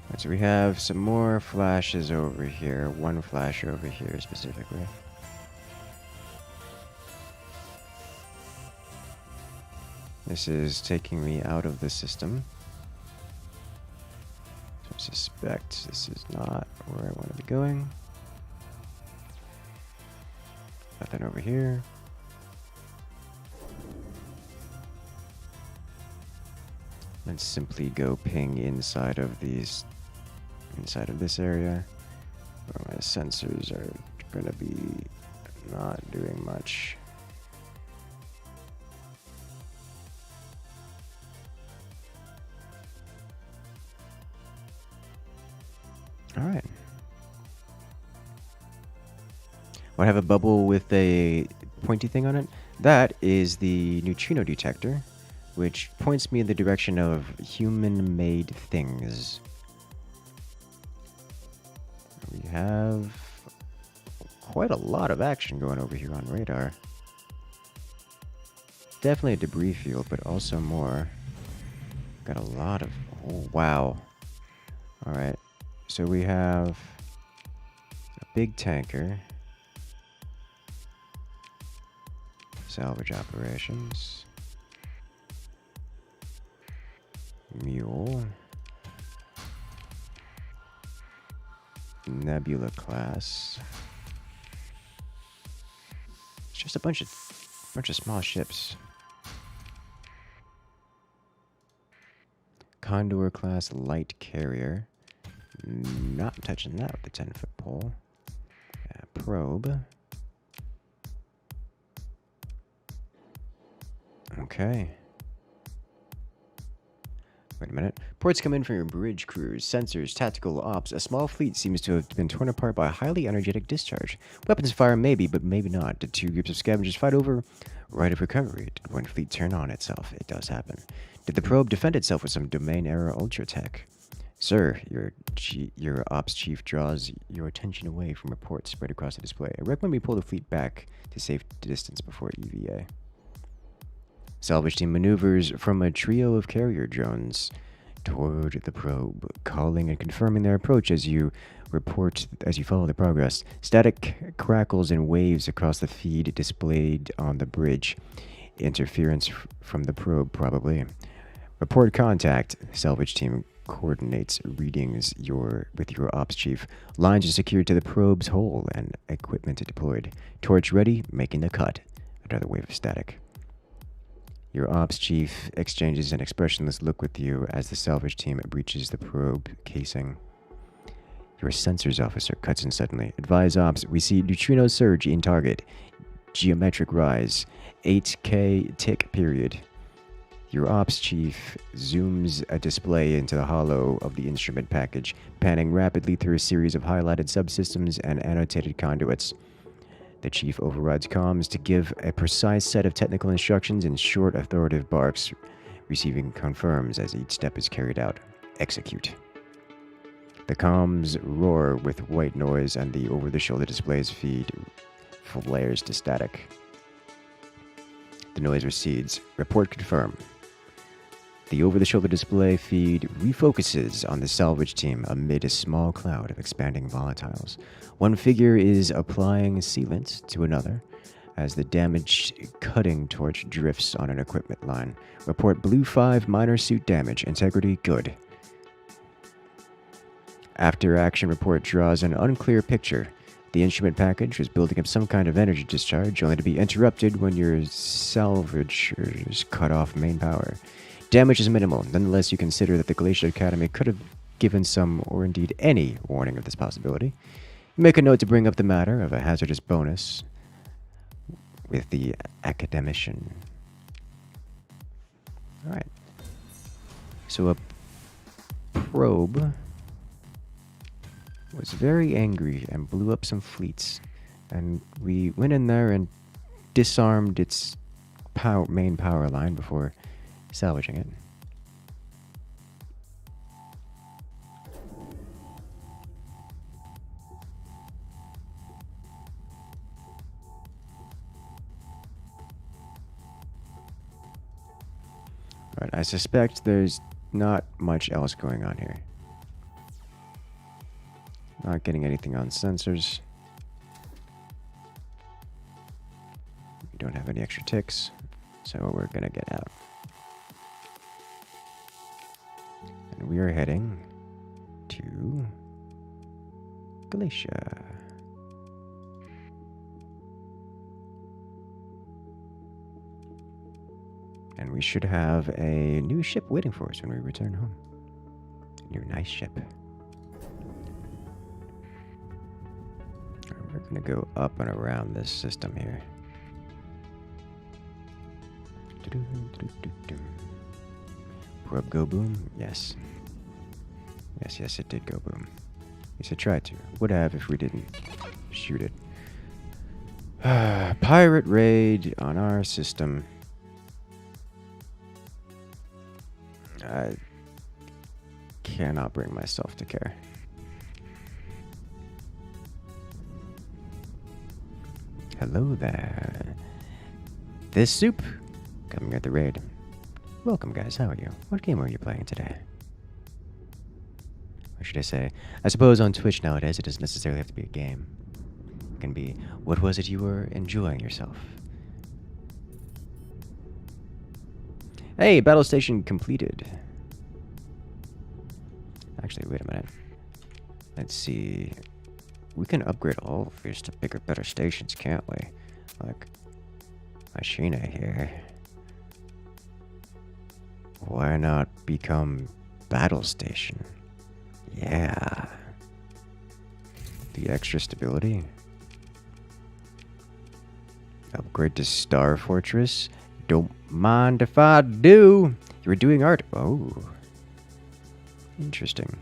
Alright, so we have some more flashes over here. One flash over here specifically. This is taking me out of the system. So I suspect this is not where I want to be going. Nothing over here. Let's simply go ping inside of this area where my sensors are going to be not doing much. Alright. Well, I have a bubble with a pointy thing on it. That is the neutrino detector, which points me in the direction of human-made things. We have quite a lot of action going over here on radar. Definitely a debris field, but also more. Got a lot of... Oh, wow. Alright. So we have a big tanker. Salvage operations. Mule. Nebula class. It's just a bunch of small ships. Condor class light carrier. Not touching that with the 10-foot pole. Probe. Okay. Wait a minute. Reports come in from your bridge crews, sensors, tactical ops. A small fleet seems to have been torn apart by a highly energetic discharge. Weapons fire maybe, but maybe not. Did two groups of scavengers fight over right of recovery? Did one fleet turn on itself? It does happen. Did the probe defend itself with some domain error ultra tech? Sir, your ops chief draws your attention away from reports spread across the display. I recommend we pull the fleet back to safe distance before EVA. Salvage team maneuvers from a trio of carrier drones toward the probe, calling and confirming their approach as you follow the progress. Static crackles and waves across the feed displayed on the bridge. Interference from the probe, probably. Report contact. Salvage team coordinates readings with your ops chief. Lines are secured to the probe's hull and equipment deployed. Torch ready, making the cut. Another wave of static. Your ops chief exchanges an expressionless look with you as the salvage team breaches the probe casing. Your sensors officer cuts in suddenly. Advise ops, we see neutrino surge in target. Geometric rise. 8K tick period. Your ops chief zooms a display into the hollow of the instrument package, panning rapidly through a series of highlighted subsystems and annotated conduits. The chief overrides comms to give a precise set of technical instructions in short, authoritative barks. Receiving confirms as each step is carried out. Execute. The comms roar with white noise and the over-the-shoulder display's feed flares to static. The noise recedes. Report confirm. The over-the-shoulder display feed refocuses on the salvage team amid a small cloud of expanding volatiles. One figure is applying sealant to another as the damaged cutting torch drifts on an equipment line. Report Blue 5 minor suit damage. Integrity good. After action report draws an unclear picture. The instrument package was building up some kind of energy discharge, only to be interrupted when your salvagers cut off main power. Damage is minimal. Nonetheless, you consider that the Glacier Academy could have given some, or indeed any, warning of this possibility. Make a note to bring up the matter of a hazardous bonus with the academician. Alright. So a probe was very angry and blew up some fleets. And we went in there and disarmed its main power line before salvaging it. Right, I suspect there's not much else going on here. Not getting anything on sensors. We don't have any extra ticks, so we're gonna get out. And we are heading to Galatia. And we should have a new ship waiting for us when we return home. A new nice ship. We're gonna go up and around this system here. Probe go boom? Yes. Yes, it did go boom. At least I tried to. Would have if we didn't shoot it. Pirate raid on our system. I cannot bring myself to care. Hello there. This soup coming at the raid. Welcome, guys. How are you? What game are you playing today? Or should I say, I suppose on Twitch nowadays it doesn't necessarily have to be a game. It can be, what was it you were enjoying yourself? Hey, battle station completed. Actually, wait a minute. Let's see. We can upgrade all of these to bigger, better stations, can't we? Like, Machina here. Why not become battle station? Yeah. The extra stability. Upgrade to Star Fortress. Don't mind if I do. You were doing art. Oh. Interesting.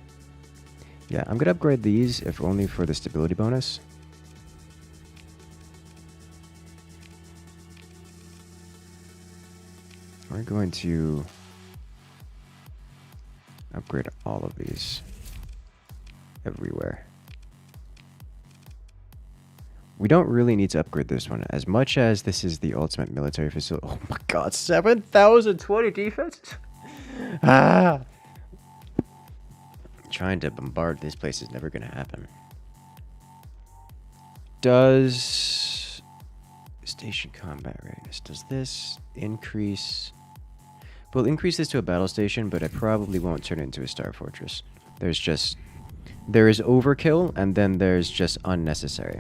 Yeah, I'm going to upgrade these, if only for the stability bonus. We're going to upgrade all of these everywhere. We don't really need to upgrade this one as much as this is the ultimate military facility. Oh my god, 7,020 defense? Ah! Trying to bombard this place is never going to happen. Does station combat readiness, does this increase? We'll increase this to a battle station, but I probably won't turn it into a Star Fortress. There is overkill, and then there's just unnecessary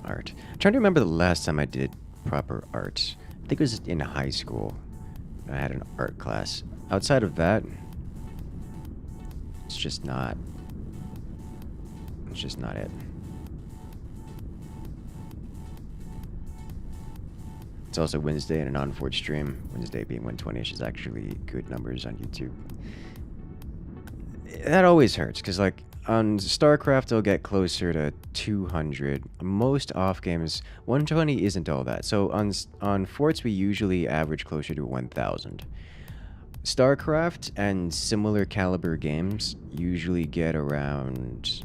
art. I'm trying to remember the last time I did proper art. I think it was in high school. I had an art class. Outside of that, it's just not it. It's also Wednesday and an on-Forge stream. Wednesday being 120ish is actually good numbers on YouTube. That always hurts, because like on StarCraft I'll get closer to 200. Most off games, 120 isn't all that. So on Forts we usually average closer to 1,000. StarCraft and similar caliber games usually get around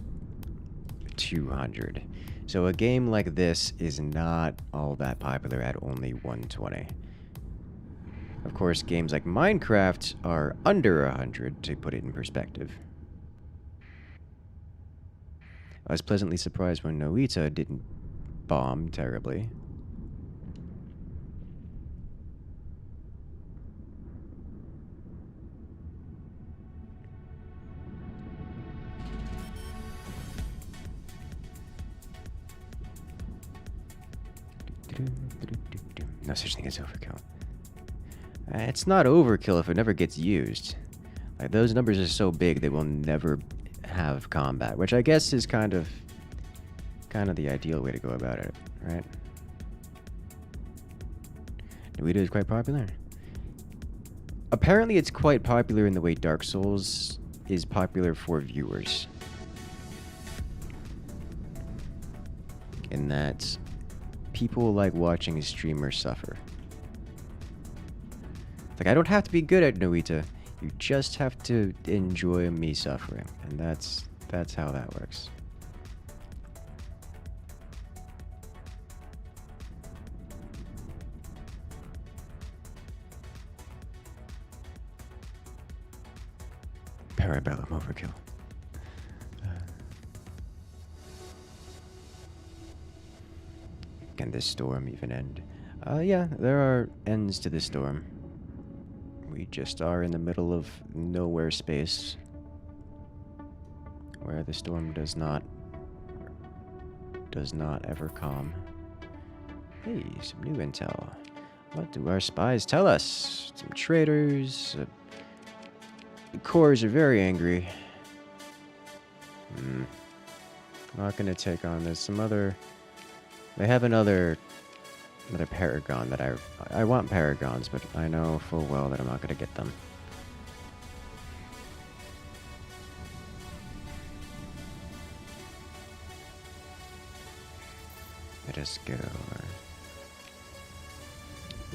200. So a game like this is not all that popular at only 120. Of course, games like Minecraft are under 100, to put it in perspective. I was pleasantly surprised when Noita didn't bomb terribly. No such thing as overkill. It's not overkill if it never gets used. Like, those numbers are so big they will never have combat, which I guess is kind of the ideal way to go about it, right? Noita is quite popular. Apparently it's quite popular in the way Dark Souls is popular for viewers. In that people like watching a streamer suffer. Like, I don't have to be good at Noita. You just have to enjoy me suffering. And that's how that works. Parabellum overkill. Can this storm even end? Yeah, there are ends to this storm. We just are in the middle of nowhere space, where the storm does not ever calm. Hey, some new intel. What do our spies tell us? Some traitors. The cores are very angry. Not gonna take on this. They have another Paragon that I want Paragons, but I know full well that I'm not gonna get them. Let us go.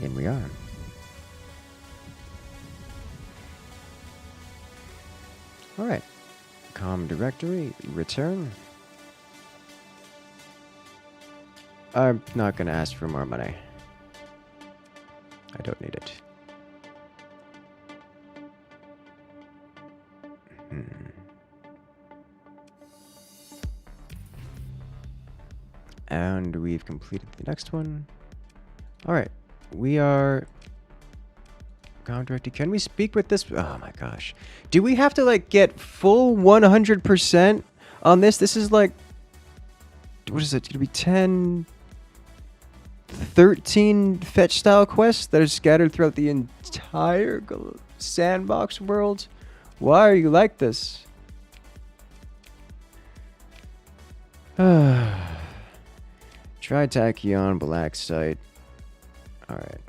In we are. Alright. Com directory, return. I'm not gonna ask for more money. I don't need it. And we've completed the next one. Alright. We are... Contracted. Can we speak with this? Oh my gosh. Do we have to, like, get full 100% on this? This is like... What is it? Gonna be 10... 13 fetch style quests that are scattered throughout the entire sandbox world? Why are you like this? Try Tachyon, Black Site. Alright.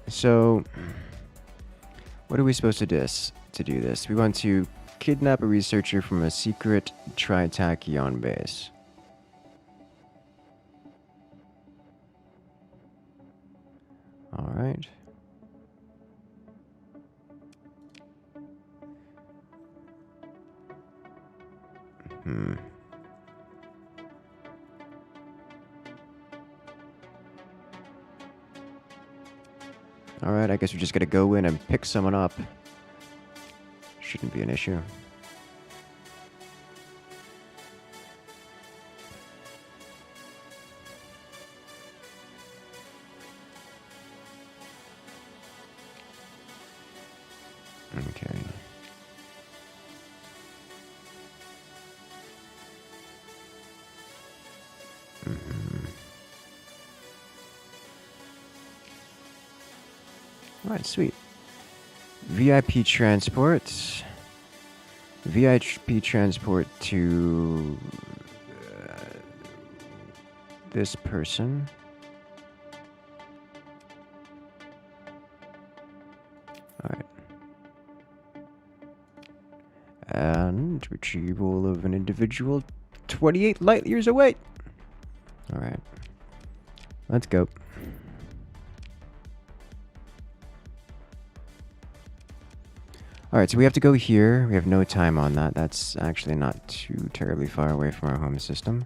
So, what are we supposed to do this? We want to kidnap a researcher from a secret Tritachyon base. Alright. Alright, I guess we're just gonna go in and pick someone up. Shouldn't be an issue. Okay. Alright, sweet. VIP transport. VIP transport to this person. Alright. And retrieval of an individual 28 light years away. Alright. Let's go. Alright, so we have to go here. We have no time on that. That's actually not too terribly far away from our home system.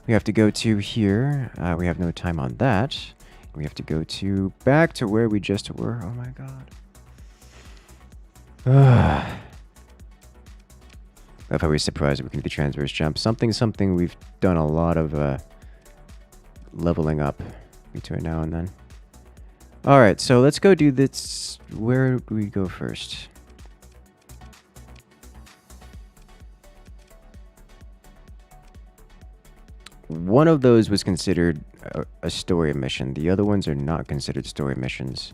We have to go to here. We have no time on that. We have to go to back to where we just were. Oh my god. If I was surprised we can do the transverse jump. Something we've done a lot of leveling up between now and then. Alright, so let's go do this. Where do we go first? One of those was considered a story mission. The other ones are not considered story missions.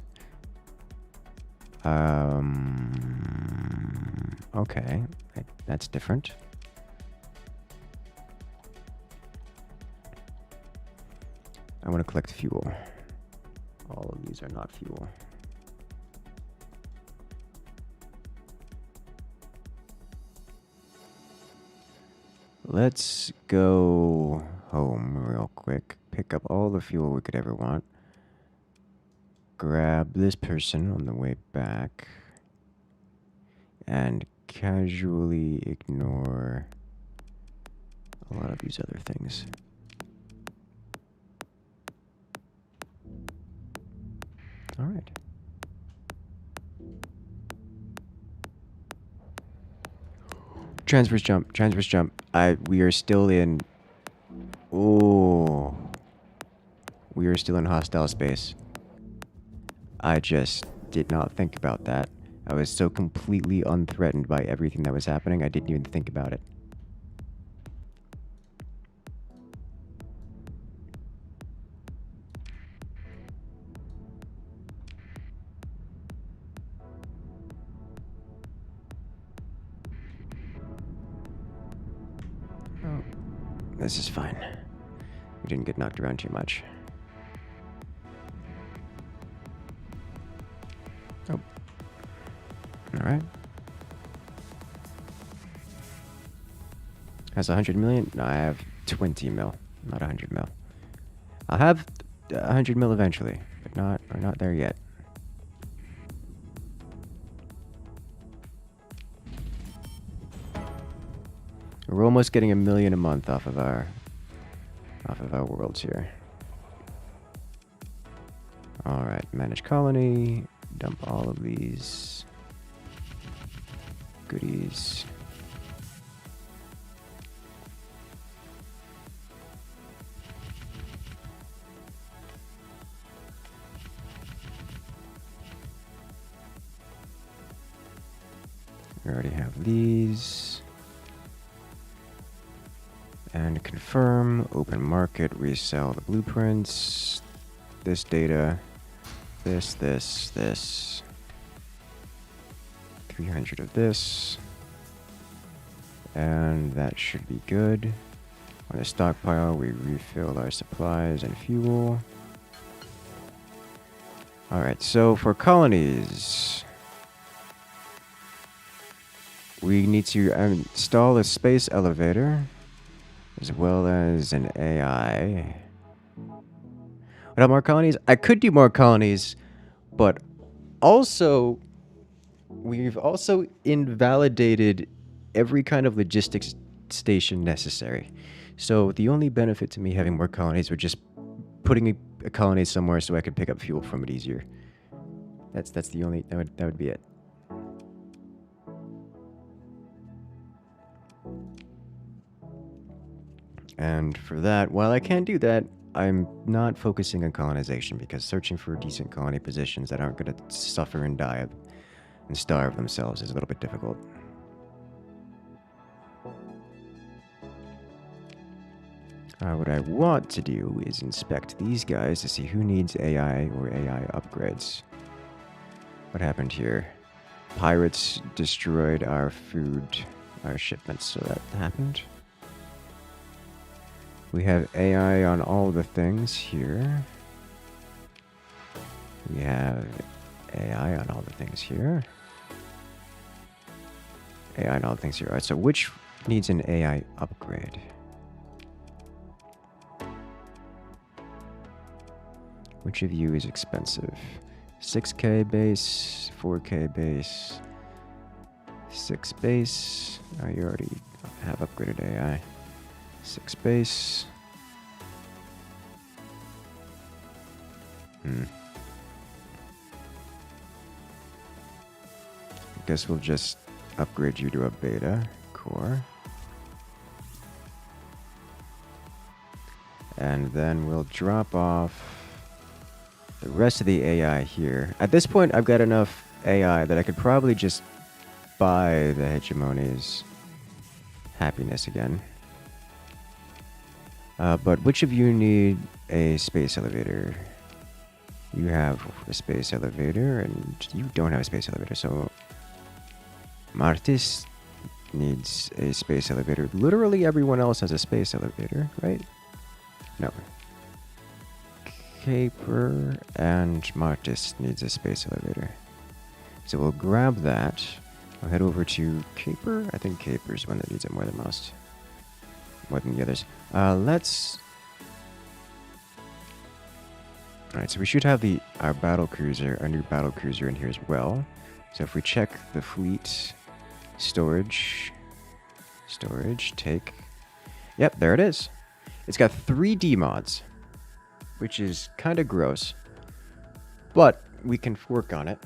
Okay. That's different. I want to collect fuel. All of these are not fuel. Let's go home real quick. Pick up all the fuel we could ever want. Grab this person on the way back. And casually ignore a lot of these other things. Alright. Transverse jump, transverse jump. We are still in... Oh. We are still in hostile space. I just did not think about that. I was so completely unthreatened by everything that was happening, I didn't even think about it. Oh, this is fine. We didn't get knocked around too much. Oh. Alright. Has 100 million? No, I have 20 mil, not 100 mil. I'll have 100 mil eventually, but we're not there yet. We're almost getting 1 million a month off of our worlds here. All right, manage colony, dump all of these goodies. We already have these. And confirm, open market, resell the blueprints, this data, this. 300 of this. And that should be good. On the stockpile, we refill our supplies and fuel. Alright, so for colonies, we need to install a space elevator, as well as an AI. Without more colonies? I could do more colonies, but also, we've also invalidated every kind of logistics station necessary. So the only benefit to me having more colonies would just putting a colony somewhere so I could pick up fuel from it easier. That's the only, that would be it. And for that, while I can do that, I'm not focusing on colonization because searching for decent colony positions that aren't going to suffer and die and starve themselves is a little bit difficult. What I want to do is inspect these guys to see who needs AI or AI upgrades. What happened here? Pirates destroyed our food, our shipments, so that happened. We have AI on all the things here. We have AI on all the things here. AI on all the things here. All right, so which needs an AI upgrade? Which of you is expensive? 6K base, 4K base, 6 base. Oh, you already have upgraded AI. 6 base. Guess we'll just upgrade you to a beta core. And then we'll drop off the rest of the AI here. At this point, I've got enough AI that I could probably just buy the Hegemony's happiness again. But which of you need a space elevator? You have a space elevator, and you don't have a space elevator, so Martis needs a space elevator. Literally everyone else has a space elevator, right? No. Caper and Martis needs a space elevator. So we'll grab that. We'll head over to Caper. I think Caper's one that needs it more than most. More than the others. Let's... Alright, so we should have our battle cruiser, our new battle cruiser in here as well. So if we check the fleet, storage, take. Yep, there it is. It's got 3D mods, which is kind of gross, but we can work on it.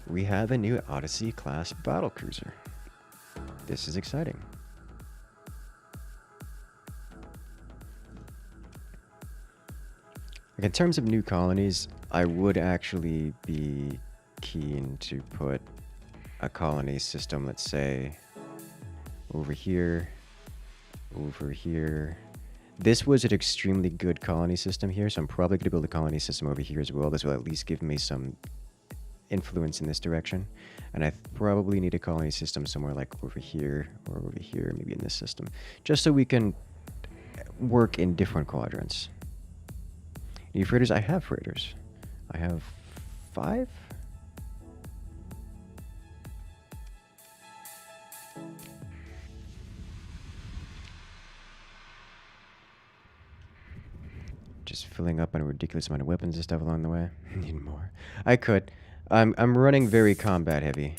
We have a new Odyssey class battle cruiser. This is exciting. Like in terms of new colonies, I would actually be keen to put a colony system, let's say, over here, over here. This was an extremely good colony system here, so I'm probably going to build a colony system over here as well. This will at least give me some influence in this direction. And I probably need a colony system somewhere like over here or over here, maybe in this system, just so we can work in different quadrants. New freighters? I have freighters. I have 5? Just filling up on a ridiculous amount of weapons and stuff along the way. Need more. I could. I'm running very combat heavy.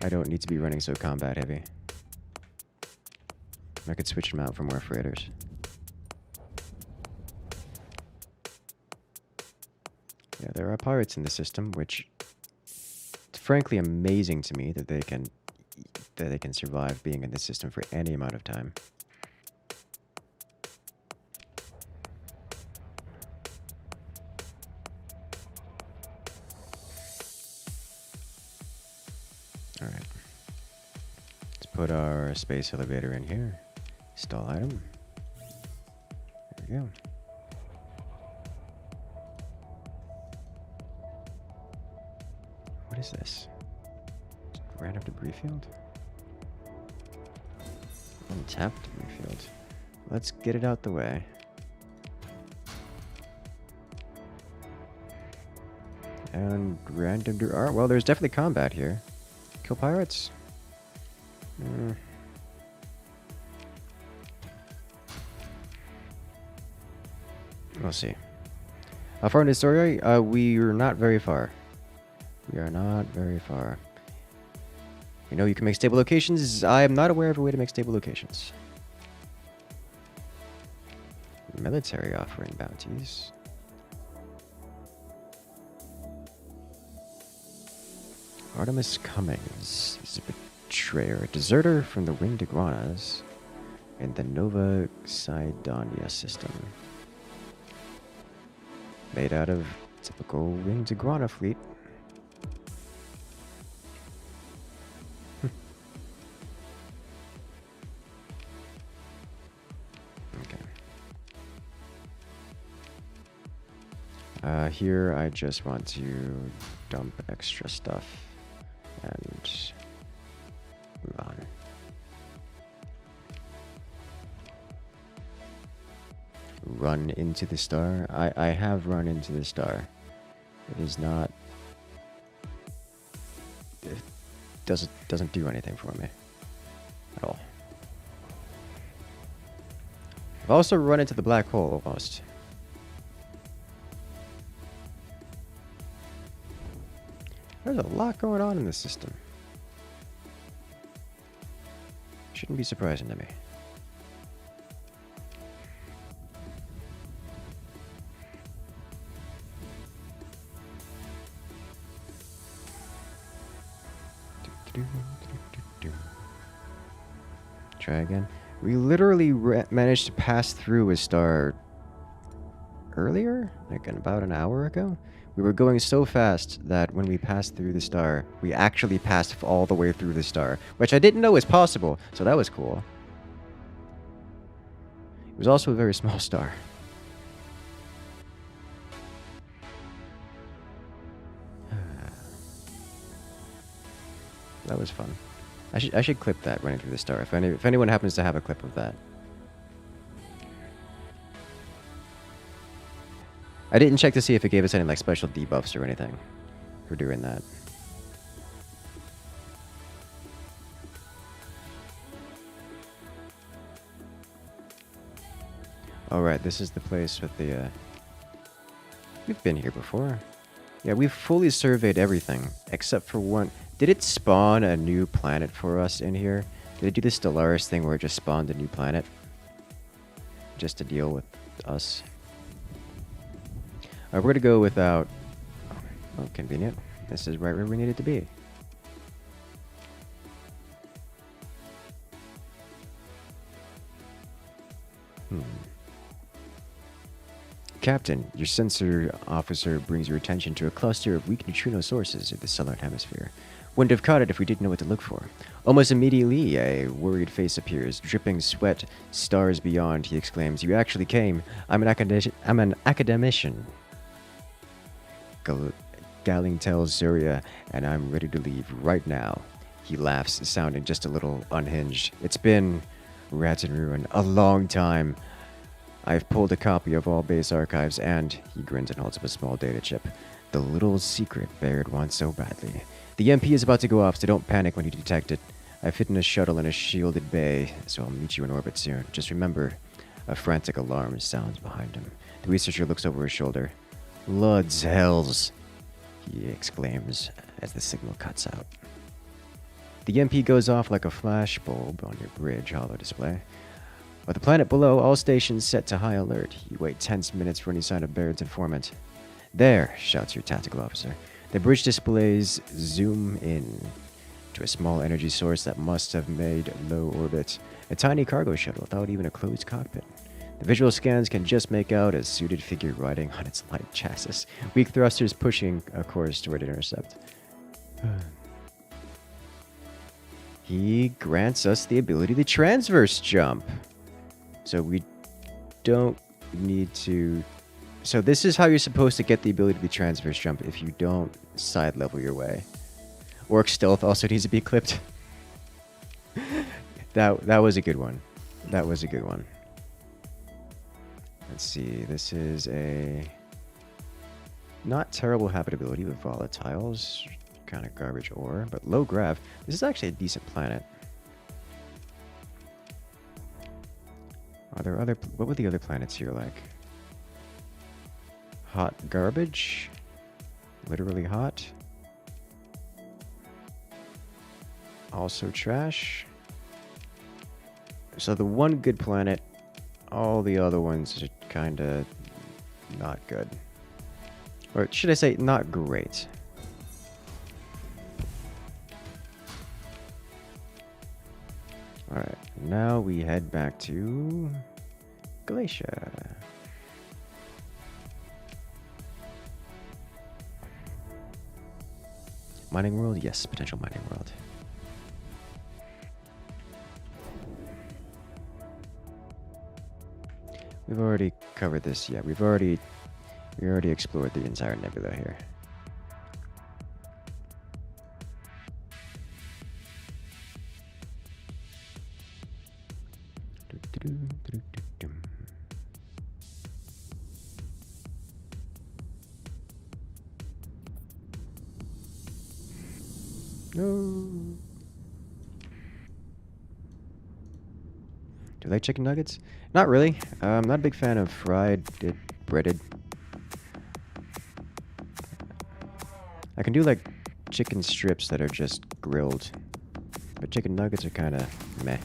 I don't need to be running so combat heavy. I could switch them out for more freighters. Yeah, there are pirates in the system, which it's frankly amazing to me that they can survive being in the system for any amount of time. All right. Let's put our space elevator in here. Stall item. There we go. What is this? Random debris field? Untapped debris field. Let's get it out the way. And random debris. Well, there's definitely combat here. Kill pirates? We'll see. How far in the story? We're not very far. We are not very far. You know you can make stable locations. I am not aware of a way to make stable locations. Military offering bounties. Artemis Cummings is a betrayer, a deserter from the Winged Iguanas in the Nova Cydonia system. Made out of typical Winged Iguana fleet. Here I just want to dump extra stuff and move on. Run into the star. I have run into the star. It is not. It doesn't do anything for me at all. I've also run into the black hole almost. There's a lot going on in this system. Shouldn't be surprising to me. Try again. We literally managed to pass through a star earlier, like about an hour ago. We were going so fast that when we passed through the star, we actually passed all the way through the star, which I didn't know was possible, so that was cool. It was also a very small star. That was fun. I should clip that running through the star if anyone happens to have a clip of that. I didn't check to see if it gave us any like special debuffs or anything for doing that. Alright, this is the place with the we've been here before. Yeah, we've fully surveyed everything except for one. Did it spawn a new planet for us in here? Did it do the Stellaris thing where it just spawned a new planet? Just to deal with us? We're going to go without... Oh, convenient. This is right where we need it to be. Captain, your sensor officer brings your attention to a cluster of weak neutrino sources in the southern hemisphere. Wouldn't have caught it if we didn't know what to look for. Almost immediately, a worried face appears, dripping sweat, stars beyond. He exclaims, "You actually came. I'm an academician." Galing tells Zuria, "And I'm ready to leave right now." He laughs, sounding just a little unhinged. "It's been, rats and ruin, a long time. I've pulled a copy of all base archives and," he grins and holds up a small data chip, "the little secret Baird wants so badly. The MP is about to go off, so don't panic when you detect it. I've hidden a shuttle in a shielded bay, so I'll meet you in orbit soon. Just remember," a frantic alarm sounds behind him. The researcher looks over his shoulder. "Lud's hells," he exclaims as the signal cuts out. The MP goes off like a flash bulb on your bridge holo display. On the planet below, all stations set to high alert. You wait tense minutes for any sign of Baird's informant. "There," shouts your tactical officer. The bridge displays zoom in to a small energy source that must have made low orbit. A tiny cargo shuttle without even a closed cockpit. The visual scans can just make out a suited figure riding on its light chassis. Weak thrusters pushing a course toward intercept. He grants us the ability to transverse jump. So we don't need to... So this is how you're supposed to get the ability to transverse jump if you don't side level your way. Orc stealth also needs to be clipped. That was a good one. That was a good one. Let's see. This is a not terrible habitability with volatiles. Kind of garbage ore, but low grav. This is actually a decent planet. Are there other... What would the other planets here like? Hot garbage? Literally hot. Also trash. So the one good planet, all the other ones are kind of not good. Or should I say not great. Alright, now we head back to Glacia. Mining world? Yes, potential mining world. We've already covered this, yeah. We already explored the entire nebula here. No. Do you like chicken nuggets? Not really. I'm not a big fan of fried, breaded. I can do like chicken strips that are just grilled. But chicken nuggets are kind of meh.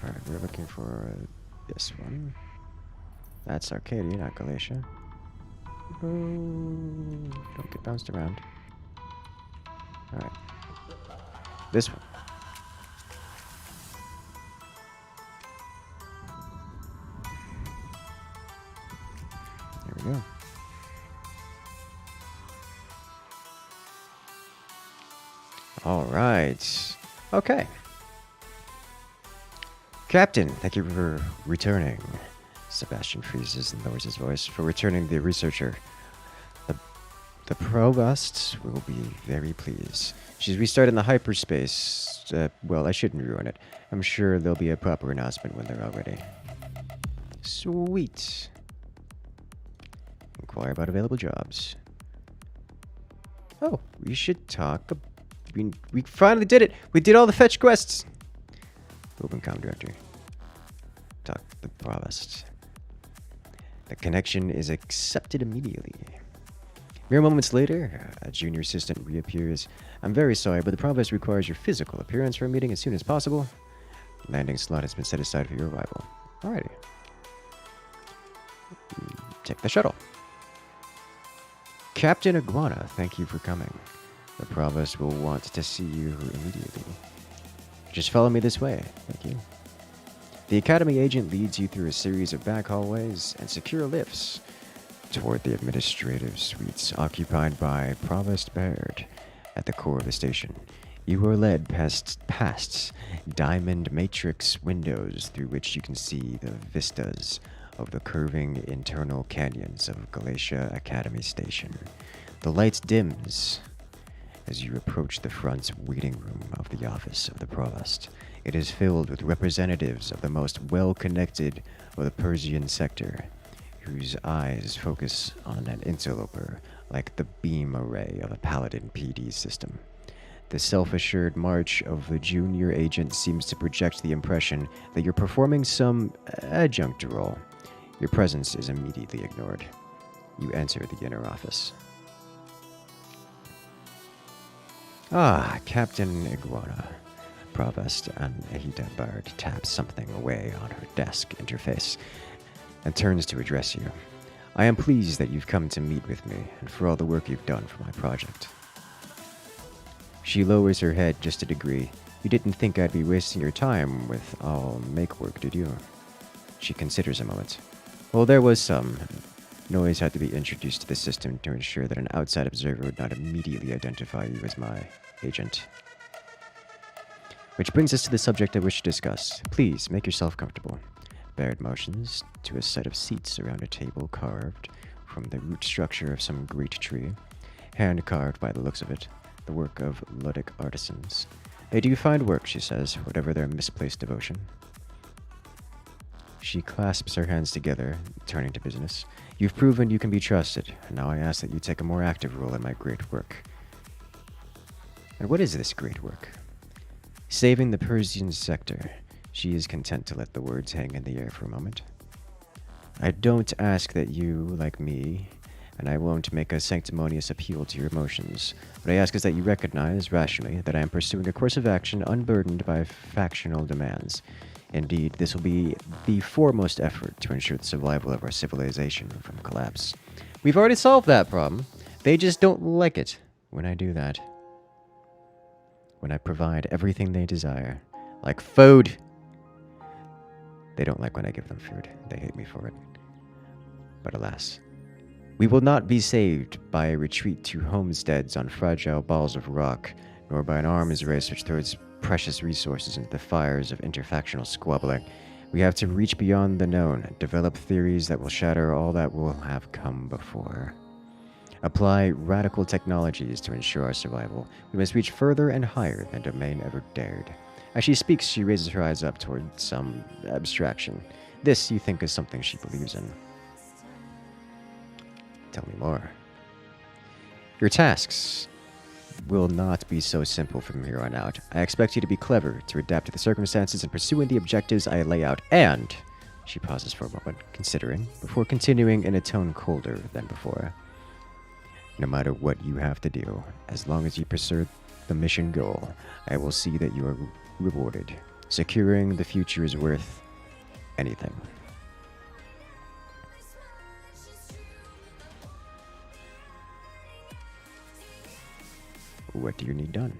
Alright, we're looking for this one. That's Arcadia, not Galatia. Oh, don't get bounced around. Alright. This one. There we go. Alright. Okay. Captain, thank you for returning. Sebastian freezes and lowers his voice. For returning the researcher. The provost will be very pleased. She's restarting the hyperspace. Well, I shouldn't ruin it. I'm sure there'll be a proper announcement when they're all ready. Sweet. Inquire about available jobs. Oh, we should talk. We finally did it. We did all the fetch quests. Open comm director. Talk to the provost. The connection is accepted immediately. Mere moments later, a junior assistant reappears. I'm very sorry, but the provost requires your physical appearance for a meeting as soon as possible. Landing slot has been set aside for your arrival. Alrighty. Take the shuttle. Captain Iguana, thank you for coming. The provost will want to see you immediately. Just follow me this way. Thank you. The Academy agent leads you through a series of back hallways and secure lifts toward the administrative suites occupied by Provost Baird at the core of the station. You are led past diamond matrix windows through which you can see the vistas of the curving internal canyons of Galatia Academy Station. The light dims as you approach the front waiting room of the office of the Provost. It is filled with representatives of the most well-connected of the Persian sector, whose eyes focus on an interloper like the beam array of a Paladin PD system. The self-assured march of the junior agent seems to project the impression that you're performing some adjunct role. Your presence is immediately ignored. You enter the inner office. Ah, Captain Iguana. Provost Ahita Bard taps something away on her desk interface and turns to address you. I am pleased that you've come to meet with me and for all the work you've done for my project. She lowers her head just a degree. You didn't think I'd be wasting your time with all make work, did you? She considers a moment. Well, there was some. Noise had to be introduced to the system to ensure that an outside observer would not immediately identify you as my agent. Which brings us to the subject I wish to discuss. Please, make yourself comfortable. Baird motions to a set of seats around a table carved from the root structure of some great tree. Hand-carved by the looks of it, the work of Ludic artisans. They do fine work, she says, whatever their misplaced devotion. She clasps her hands together, turning to business. You've proven you can be trusted, and now I ask that you take a more active role in my great work. And what is this great work? Saving the Persian sector. She is content to let the words hang in the air for a moment. I don't ask that you, like me, and I won't make a sanctimonious appeal to your emotions. What I ask is that you recognize, rationally, that I am pursuing a course of action unburdened by factional demands. Indeed, this will be the foremost effort to ensure the survival of our civilization from collapse. We've already solved that problem. They just don't like it when I do that. When I provide everything they desire, like food. They don't like when I give them food. They hate me for it. But alas, we will not be saved by a retreat to homesteads on fragile balls of rock, nor by an arms race which throws precious resources into the fires of interfactional squabbling. We have to reach beyond the known, develop theories that will shatter all that will have come before. Apply radical technologies to ensure our survival. We must reach further and higher than Domain ever dared. As she speaks, she raises her eyes up toward some abstraction. This, you think, is something she believes in. Tell me more. Your tasks will not be so simple from here on out. I expect you to be clever, to adapt to the circumstances and pursuing the objectives I lay out. And, she pauses for a moment, considering, before continuing in a tone colder than before. No matter what you have to do, as long as you pursue the mission goal, I will see that you are rewarded. Securing the future is worth anything. What do you need done?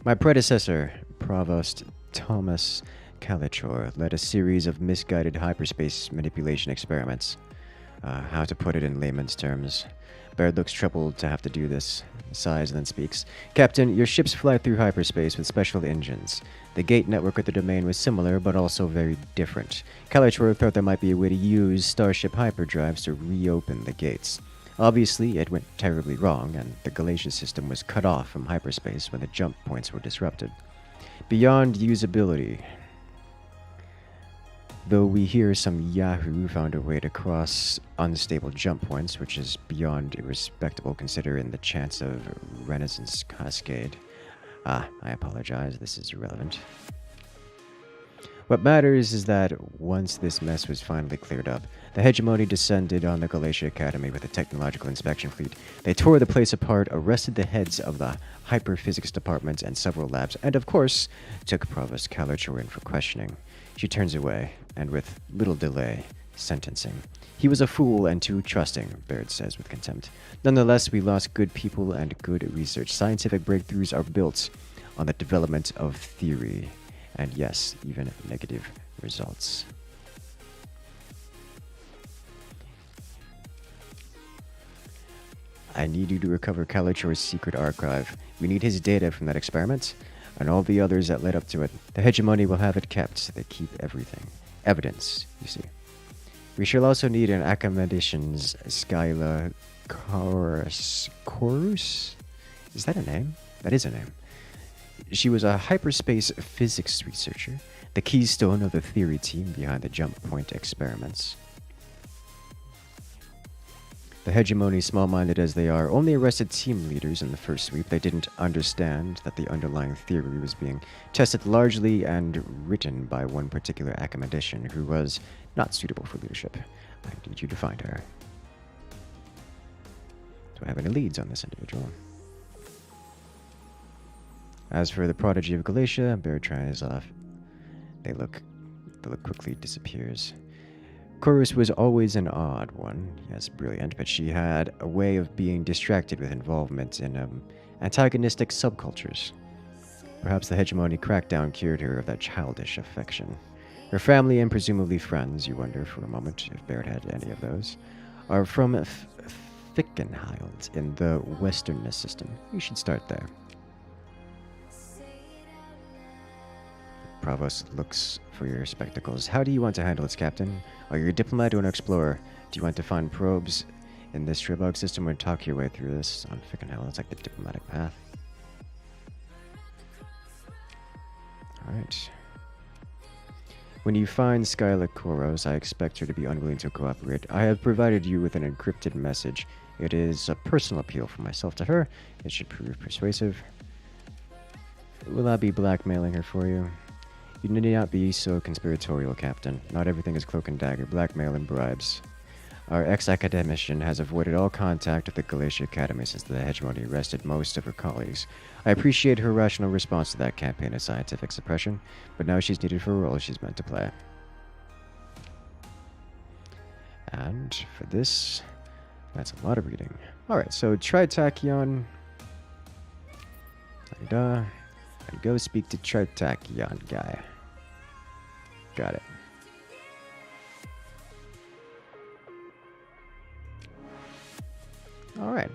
My predecessor, Provost Thomas Calichor, led a series of misguided hyperspace manipulation experiments. How to put it in layman's terms. Baird looks troubled to have to do this, sighs and then speaks. Captain, your ships fly through hyperspace with special engines. The gate network of the domain was similar, but also very different. Calichor thought there might be a way to use Starship hyperdrives to reopen the gates. Obviously, it went terribly wrong, and the Galatia system was cut off from hyperspace when the jump points were disrupted. Beyond usability, though we hear some Yahoo found a way to cross unstable jump points, which is beyond irrespectable considering the chance of Renaissance Cascade. I apologize, this is irrelevant. What matters is that once this mess was finally cleared up, the hegemony descended on the Galatia Academy with a technological inspection fleet. They tore the place apart, arrested the heads of the hyperphysics departments and several labs, and of course, took Provost Calichor in for questioning. She turns away, and with little delay, sentencing. He was a fool and too trusting, Baird says with contempt. Nonetheless, we lost good people and good research. Scientific breakthroughs are built on the development of theory. And yes, even negative results. I need you to recover Calichor's secret archive. We need his data from that experiment, and all the others that led up to it. The hegemony will have it kept. They keep everything. Evidence, you see. We shall also need an academician's Skyla Chorus? Is that a name? That is a name. She was a hyperspace physics researcher, the keystone of the theory team behind the jump point experiments. The hegemony, small-minded as they are, only arrested team leaders in the first sweep. They didn't understand that the underlying theory was being tested largely and written by one particular academician who was not suitable for leadership. I need you to find her. Do I have any leads on this individual? As for the prodigy of Galatia, Baird tries off. The look quickly disappears. Chorus was always an odd one. Yes, brilliant, but she had a way of being distracted with involvement in antagonistic subcultures. Perhaps the hegemony crackdown cured her of that childish affection. Her family and presumably friends, you wonder for a moment if Baird had any of those, are from Fickenhild in the Westerness system. You should start there. Provost looks for your spectacles. How do you want to handle this, Captain? Are you a diplomat or an explorer? Do you want to find probes in this Tribog system or talk your way through this on Fickenhild? It's like the diplomatic path. Alright. When you find Skyla Koros, I expect her to be unwilling to cooperate. I have provided you with an encrypted message. It is a personal appeal from myself to her. It should prove persuasive. Will I be blackmailing her for you? You need not be so conspiratorial, Captain. Not everything is cloak and dagger, blackmail and bribes. Our ex-academician has avoided all contact with the Galatia Academy since the hegemony arrested most of her colleagues. I appreciate her rational response to that campaign of scientific suppression, but now she's needed for a role she's meant to play. And for this, that's a lot of reading. Alright, so Tritachyon. And go speak to Tritachyon guy. Got it. Alright.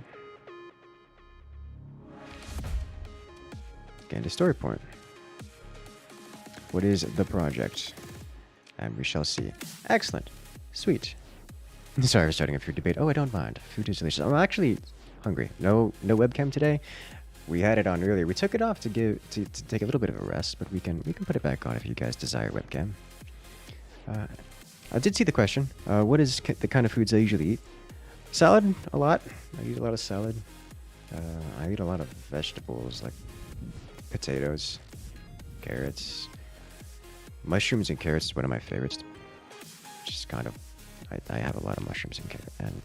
Gained a story point. What is the project? And we shall see. Excellent. Sweet. Sorry for starting a food debate. Oh, I don't mind. Food is delicious. I'm actually hungry. No webcam today. We had it on earlier. We took it off to take a little bit of a rest, but we can put it back on if you guys desire webcam. I did see the question. What is the kind of foods I usually eat? Salad, a lot. I eat a lot of salad. I eat a lot of vegetables like potatoes, carrots. Mushrooms and carrots is one of my favorites. Just kind of, I have a lot of mushrooms and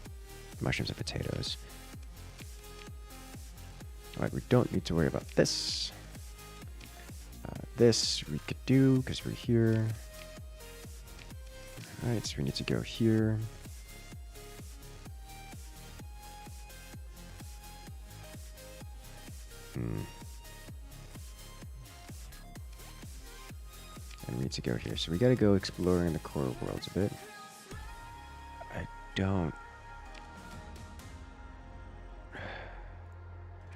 mushrooms and potatoes. Alright, we don't need to worry about this. This we could do because we're here. Alright, so we need to go here. And we need to go here. So we gotta go exploring the core worlds a bit. I don't...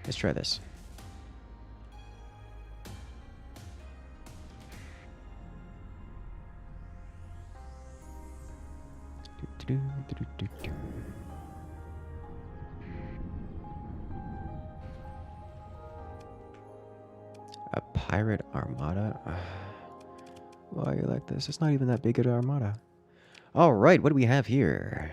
Let's try this. A pirate armada? Why are you like this? It's not even that big of an armada. Alright, what do we have here?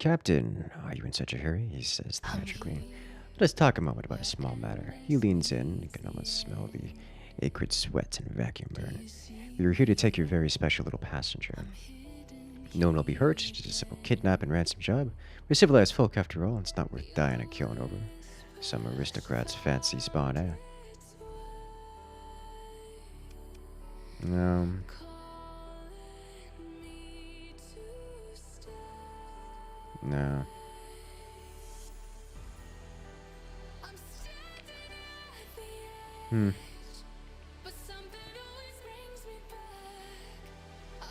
Captain, are you in such a hurry? He says theatrically. Let us talk a moment about a small matter. He leans in. You can almost smell the acrid sweat and vacuum burn. We are here to take your very special little passenger. No one will be hurt. Just a simple kidnap and ransom job. We're civilized folk after all. It's not worth dying and killing over. Some aristocrats fancy spawn, eh? No. No.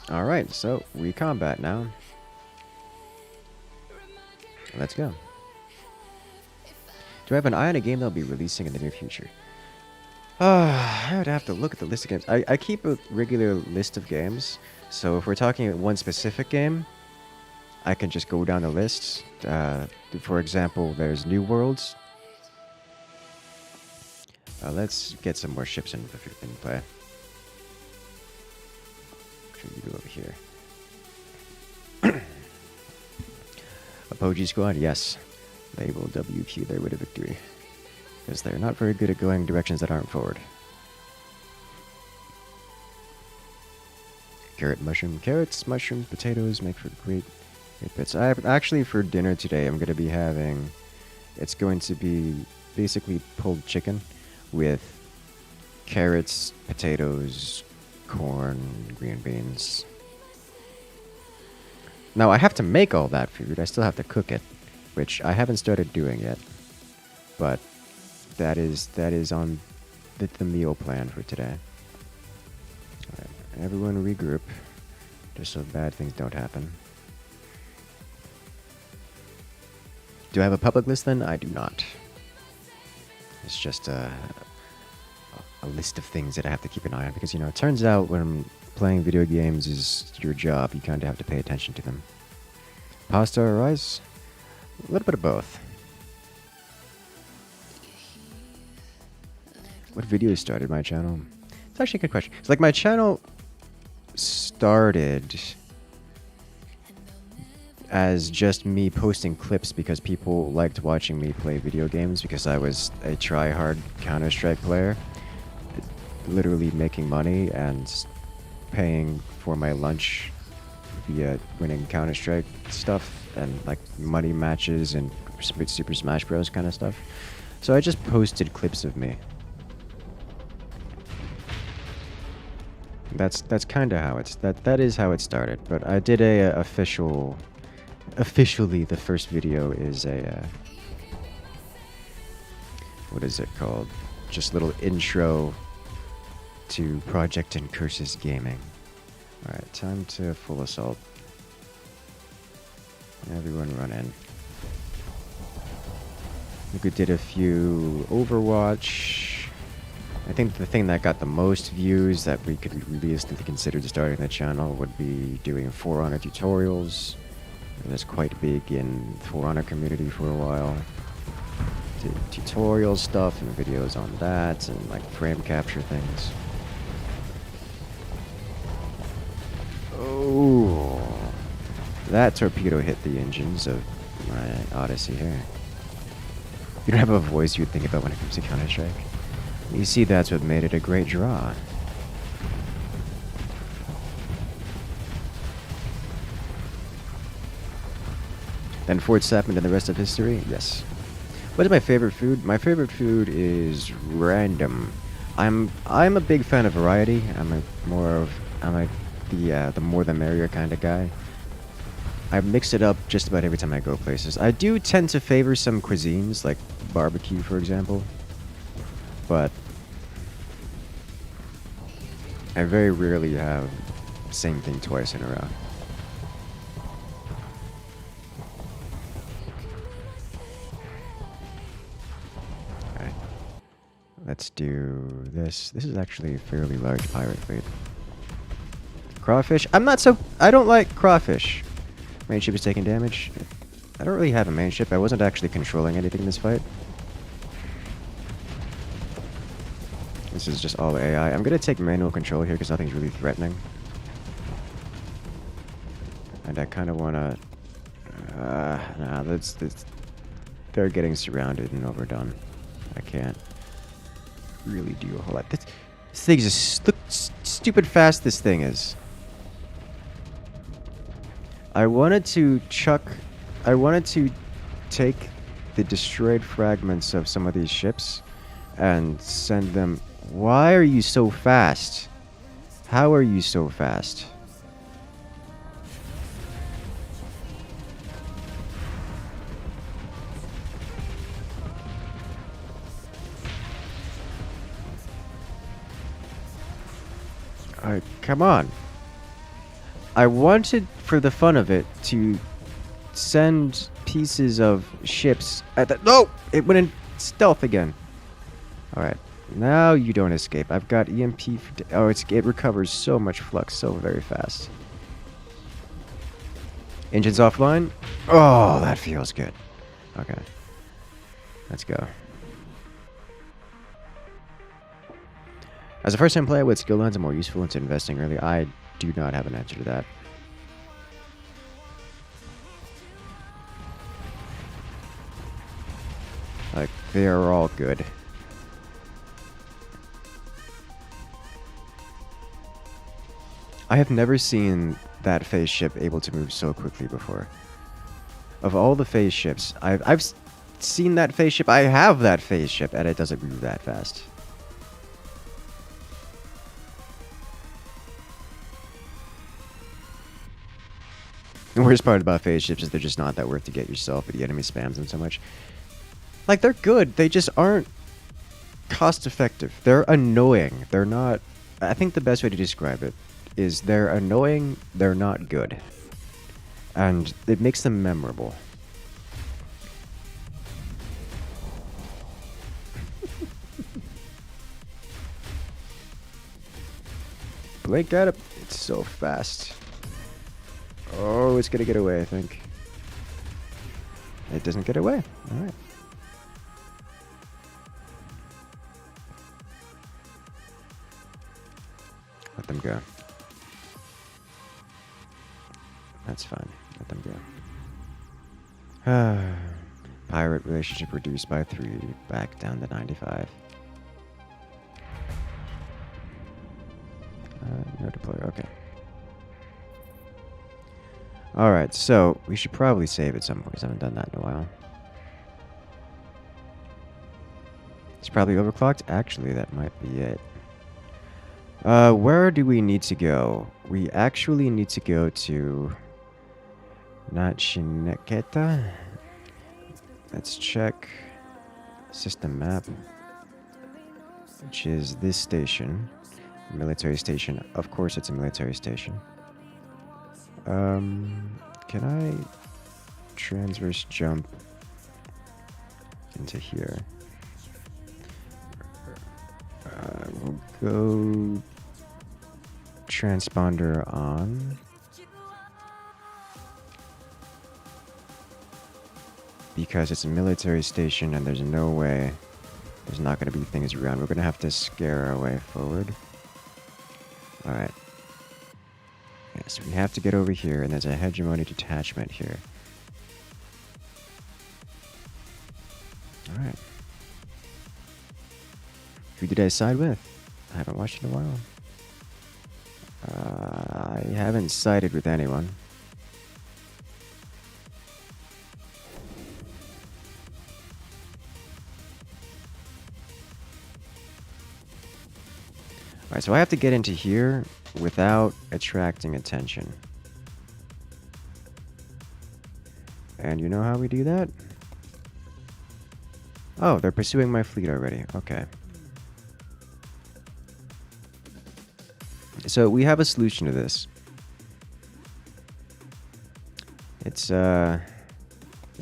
Alright, so we combat now. Let's go. Do I have an eye on a game that'll be releasing in the near future? I would have to look at the list of games. I keep a regular list of games, so if we're talking about one specific game, I can just go down the list. For example, there's New Worlds. Let's get some more ships in play. Should we go over here? Apogee Squad, yes. They will WQ their way to victory. Because they're not very good at going directions that aren't forward. Carrot, mushroom, carrots, mushrooms, potatoes make for great bits. Actually, for dinner today, I'm going to be having... It's going to be basically pulled chicken with carrots, potatoes, corn, green beans. Now, I have to make all that food. I still have to cook it, which I haven't started doing yet. But that is on the meal plan for today. Alright, everyone regroup, just so bad things don't happen. Do I have a public list then? I do not. It's just a list of things that I have to keep an eye on, because, you know, it turns out when playing video games is your job, you kind of have to pay attention to them. Pasta or rice? A little bit of both. What video started my channel? It's actually a good question. It's like my channel started as just me posting clips because people liked watching me play video games, because I was a try-hard Counter-Strike player, literally making money and paying for my lunch via winning Counter-Strike stuff and like money matches and Super Smash Bros. Kind of stuff. So I just posted clips of me. That's kind of how that is how it started. But I did a officially the first video is a what is it called? Just little intro to Project and Curses Gaming. Alright, time to full assault. Everyone run in. We did a few Overwatch. I think the thing that got the most views that we could realistically consider starting the channel would be doing For Honor tutorials. It was quite big in For Honor community for a while. tutorial stuff and videos on that and like frame capture things. Oh, that torpedo hit the engines of my Odyssey here. You don't have a voice you would think about when it comes to Counter-Strike. You see, that's what made it a great draw. Then Fort Sapman and the rest of history? Yes. What is my favorite food? My favorite food is random. I'm a big fan of variety. I'm the more the merrier kind of guy. I mix it up just about every time I go places. I do tend to favor some cuisines, like barbecue, for example. But I very rarely have the same thing twice in a row. Alright. Let's do this. This is actually a fairly large pirate fleet. Crawfish? I don't like crawfish. Main ship is taking damage. I don't really have a main ship. I wasn't actually controlling anything in this fight. This is just all AI. I'm going to take manual control here because nothing's really threatening. And I kind of want to... nah, they're getting surrounded and overdone. I can't really do a whole lot. This thing is... Look stupid fast this thing is. I wanted to take the destroyed fragments of some of these ships and send them... Why are you so fast? How are you so fast? Come on. I wanted, for the fun of it, to send pieces of ships at the... No! It went in stealth again. Alright. Now you don't escape. I've got EMP... Oh, it recovers so much flux so very fast. Engines offline. Oh, that feels good. Okay. Let's go. As a first-time player, what skill lines are more useful into investing early? I do not have an answer to that. Like, they are all good. I have never seen that phase ship able to move so quickly before. Of all the phase ships, I've seen that phase ship. I have that phase ship, and it doesn't move that fast. The worst part about phase ships is they're just not that worth to get yourself, but the enemy spams them so much. Like, they're good. They just aren't cost effective. They're annoying. They're not... I think the best way to describe it is they're annoying, they're not good. And it makes them memorable. Blink at it. It's so fast. Oh, it's gonna get away, I think. It doesn't get away. Alright. Let them go. That's fine. Let them go. Pirate relationship reduced by 3, back down to 95. No deploy. Okay. Alright, so we should probably save at some point, because I haven't done that in a while. It's probably overclocked. Actually, that might be it. Where do we need to go? We actually need to go to... Not Shineketa. Let's check system map, which is this station. Military station. Of course, it's a military station. Can I transverse jump into here? We'll go transponder on. Be because it's a military station and there's no way there's not going to be things around. We're going to have to scare our way forward. Alright. Yeah, so we have to get over here, and there's a hegemony detachment here. Alright. Who did I side with? I haven't watched in a while. I haven't sided with anyone. Alright, so I have to get into here without attracting attention. And you know how we do that? Oh, they're pursuing my fleet already. Okay. So we have a solution to this. It's, they're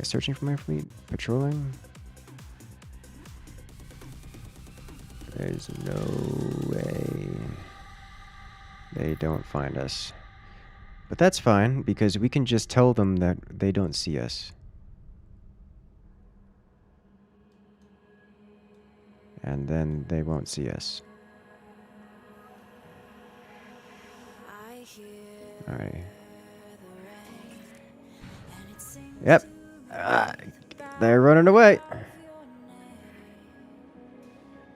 searching for my fleet? Patrolling? There's no way they don't find us. But that's fine, because we can just tell them that they don't see us. And then they won't see us. Alright. Yep. They're running away.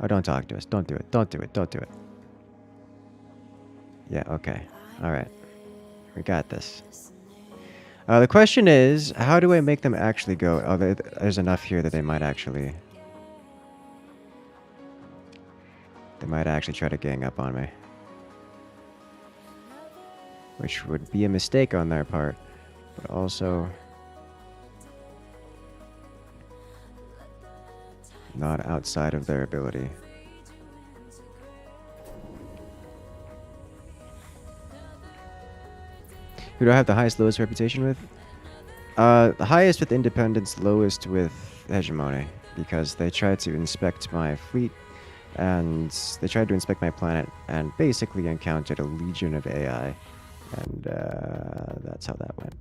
Oh, don't talk to us. Don't do it. Don't do it. Don't do it. Yeah, okay. Alright. We got this. The question is, how do I make them actually go? Oh, there's enough here that they might actually... They might actually try to gang up on me. Which would be a mistake on their part. But also... not outside of their ability. Who do I have the highest, lowest reputation with? The highest with independence, lowest with hegemony. Because they tried to inspect my fleet, and they tried to inspect my planet, and basically encountered a legion of AI. And that's how that went.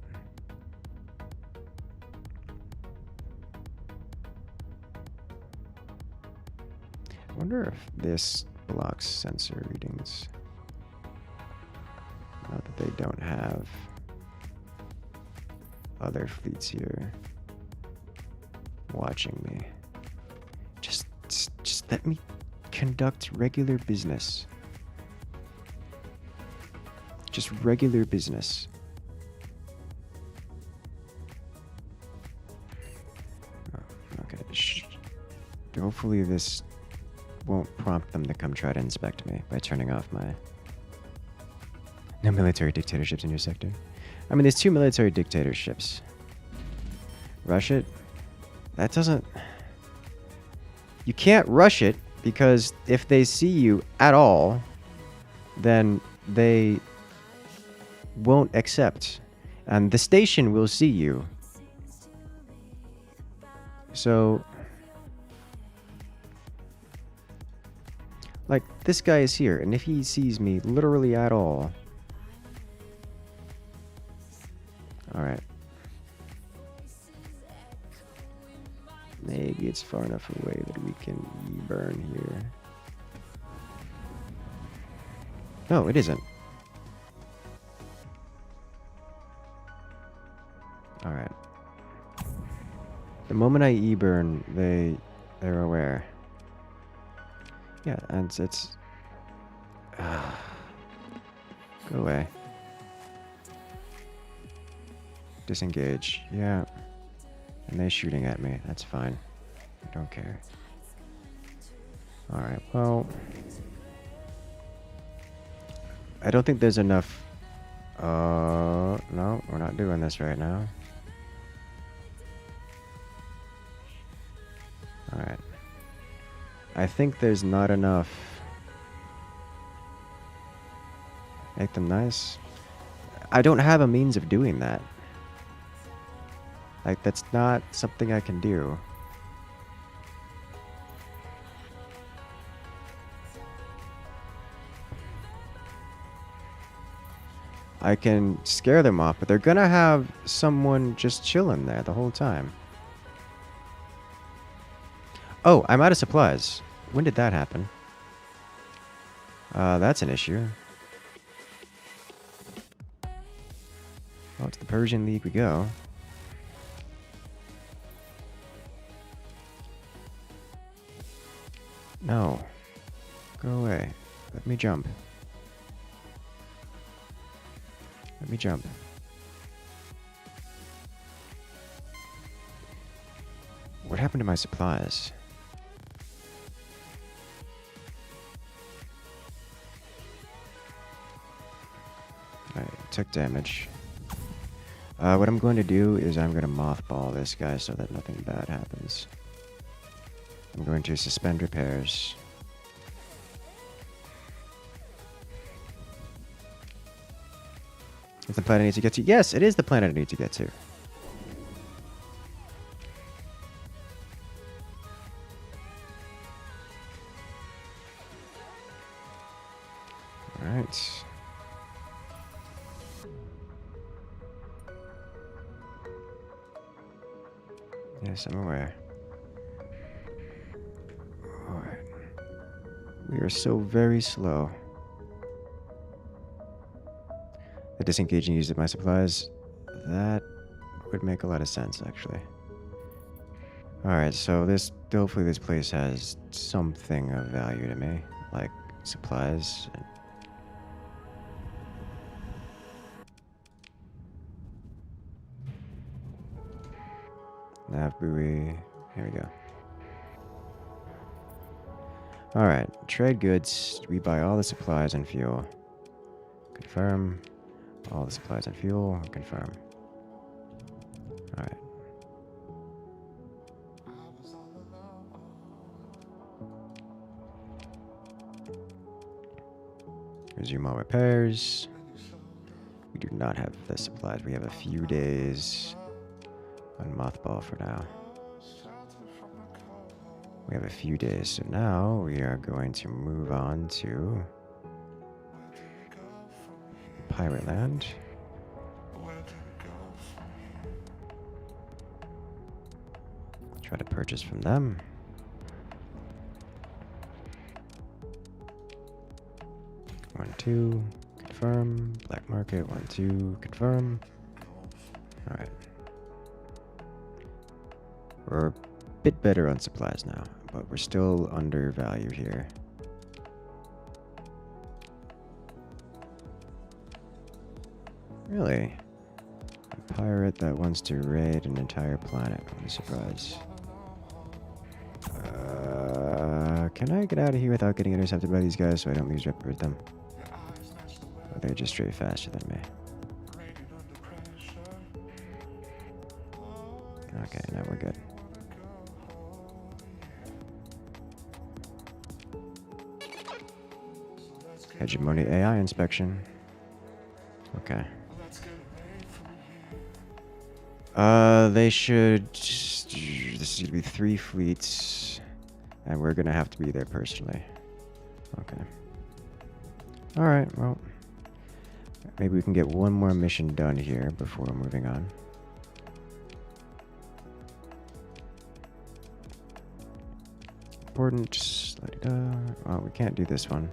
I wonder if this blocks sensor readings. Not that they don't have other fleets here watching me. Just let me conduct regular business. Just regular business. Oh, okay. Hopefully this won't prompt them to come try to inspect me by turning off my... No military dictatorships in your sector. I mean, there's 2 military dictatorships. Rush it? That doesn't... You can't rush it, because if they see you at all, then they won't accept. And the station will see you. So... Like, this guy is here, and if he sees me literally at all... Alright. Maybe it's far enough away that we can burn here. No, it isn't. Alright. The moment I E-burn, they're aware. Yeah, and it's... Go away. Disengage. Yeah. And they're shooting at me. That's fine. I don't care. Alright, well... I don't think there's enough... no, we're not doing this right now. Alright. I think there's not enough... Make them nice. I don't have a means of doing that. Like, that's not something I can do. I can scare them off, but they're gonna have someone just chilling there the whole time. Oh, I'm out of supplies. When did that happen? That's an issue. Well, to the Persian League we go. No. Go away. Let me jump. Let me jump. What happened to my supplies? Alright, took damage. What I'm going to do is I'm going to mothball this guy so that nothing bad happens. I'm going to suspend repairs. Is the planet I need to get to? Yes, it is the planet I need to get to. Alright. Yes, I'm aware. Alright. We are so very slow. The disengaging use of my supplies, that would make a lot of sense, actually. Alright, so hopefully this place has something of value to me, like supplies. Nav buoy, here we go. Alright, trade goods, we buy all the supplies and fuel. Confirm. All the supplies and fuel, confirm. Alright. Resume all repairs. We do not have the supplies. We have a few days on mothball for now. We have a few days, so now we are going to move on to Pirate Land. Try to purchase from them. One, two, confirm. Black market, 1, 2, confirm. Alright. We're a bit better on supplies now, but we're still undervalued here. Really? A pirate that wants to raid an entire planet. What a surprise. Can I get out of here without getting intercepted by these guys so I don't lose rep with them? Oh, they're just straight faster than me. Okay, now we're good. Hegemony AI inspection. Okay. They should... This is gonna be 3 fleets. And we're gonna have to be there personally. Okay. Alright, well. Maybe we can get one more mission done here before moving on. Important. Oh, we can't do this one.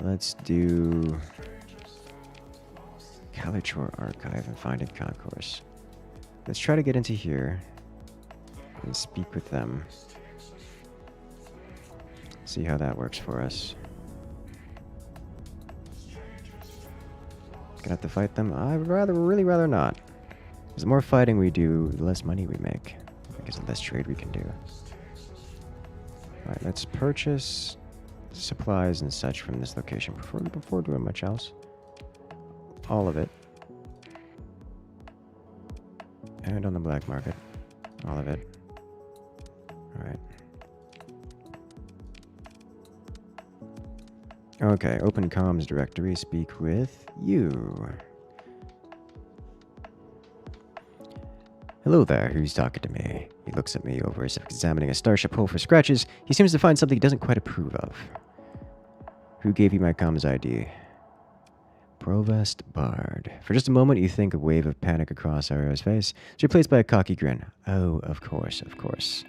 Let's do Calichor Archive and Finding Concourse. Let's try to get into here and speak with them. See how that works for us. Gonna have to fight them? I'd really rather not. Because the more fighting we do, the less money we make. Because the less trade we can do. Alright, let's purchase supplies and such from this location before doing much else. All of it. And on the black market. All of it. Alright. Okay, open comms directory, speak with you. Hello there, who's talking to me? He looks at me over as if examining a starship hull for scratches. He seems to find something he doesn't quite approve of. Who gave you my comms ID? Provost Bard. For just a moment, you think a wave of panic across Ario's face. It's replaced by a cocky grin. Oh, of course, of course.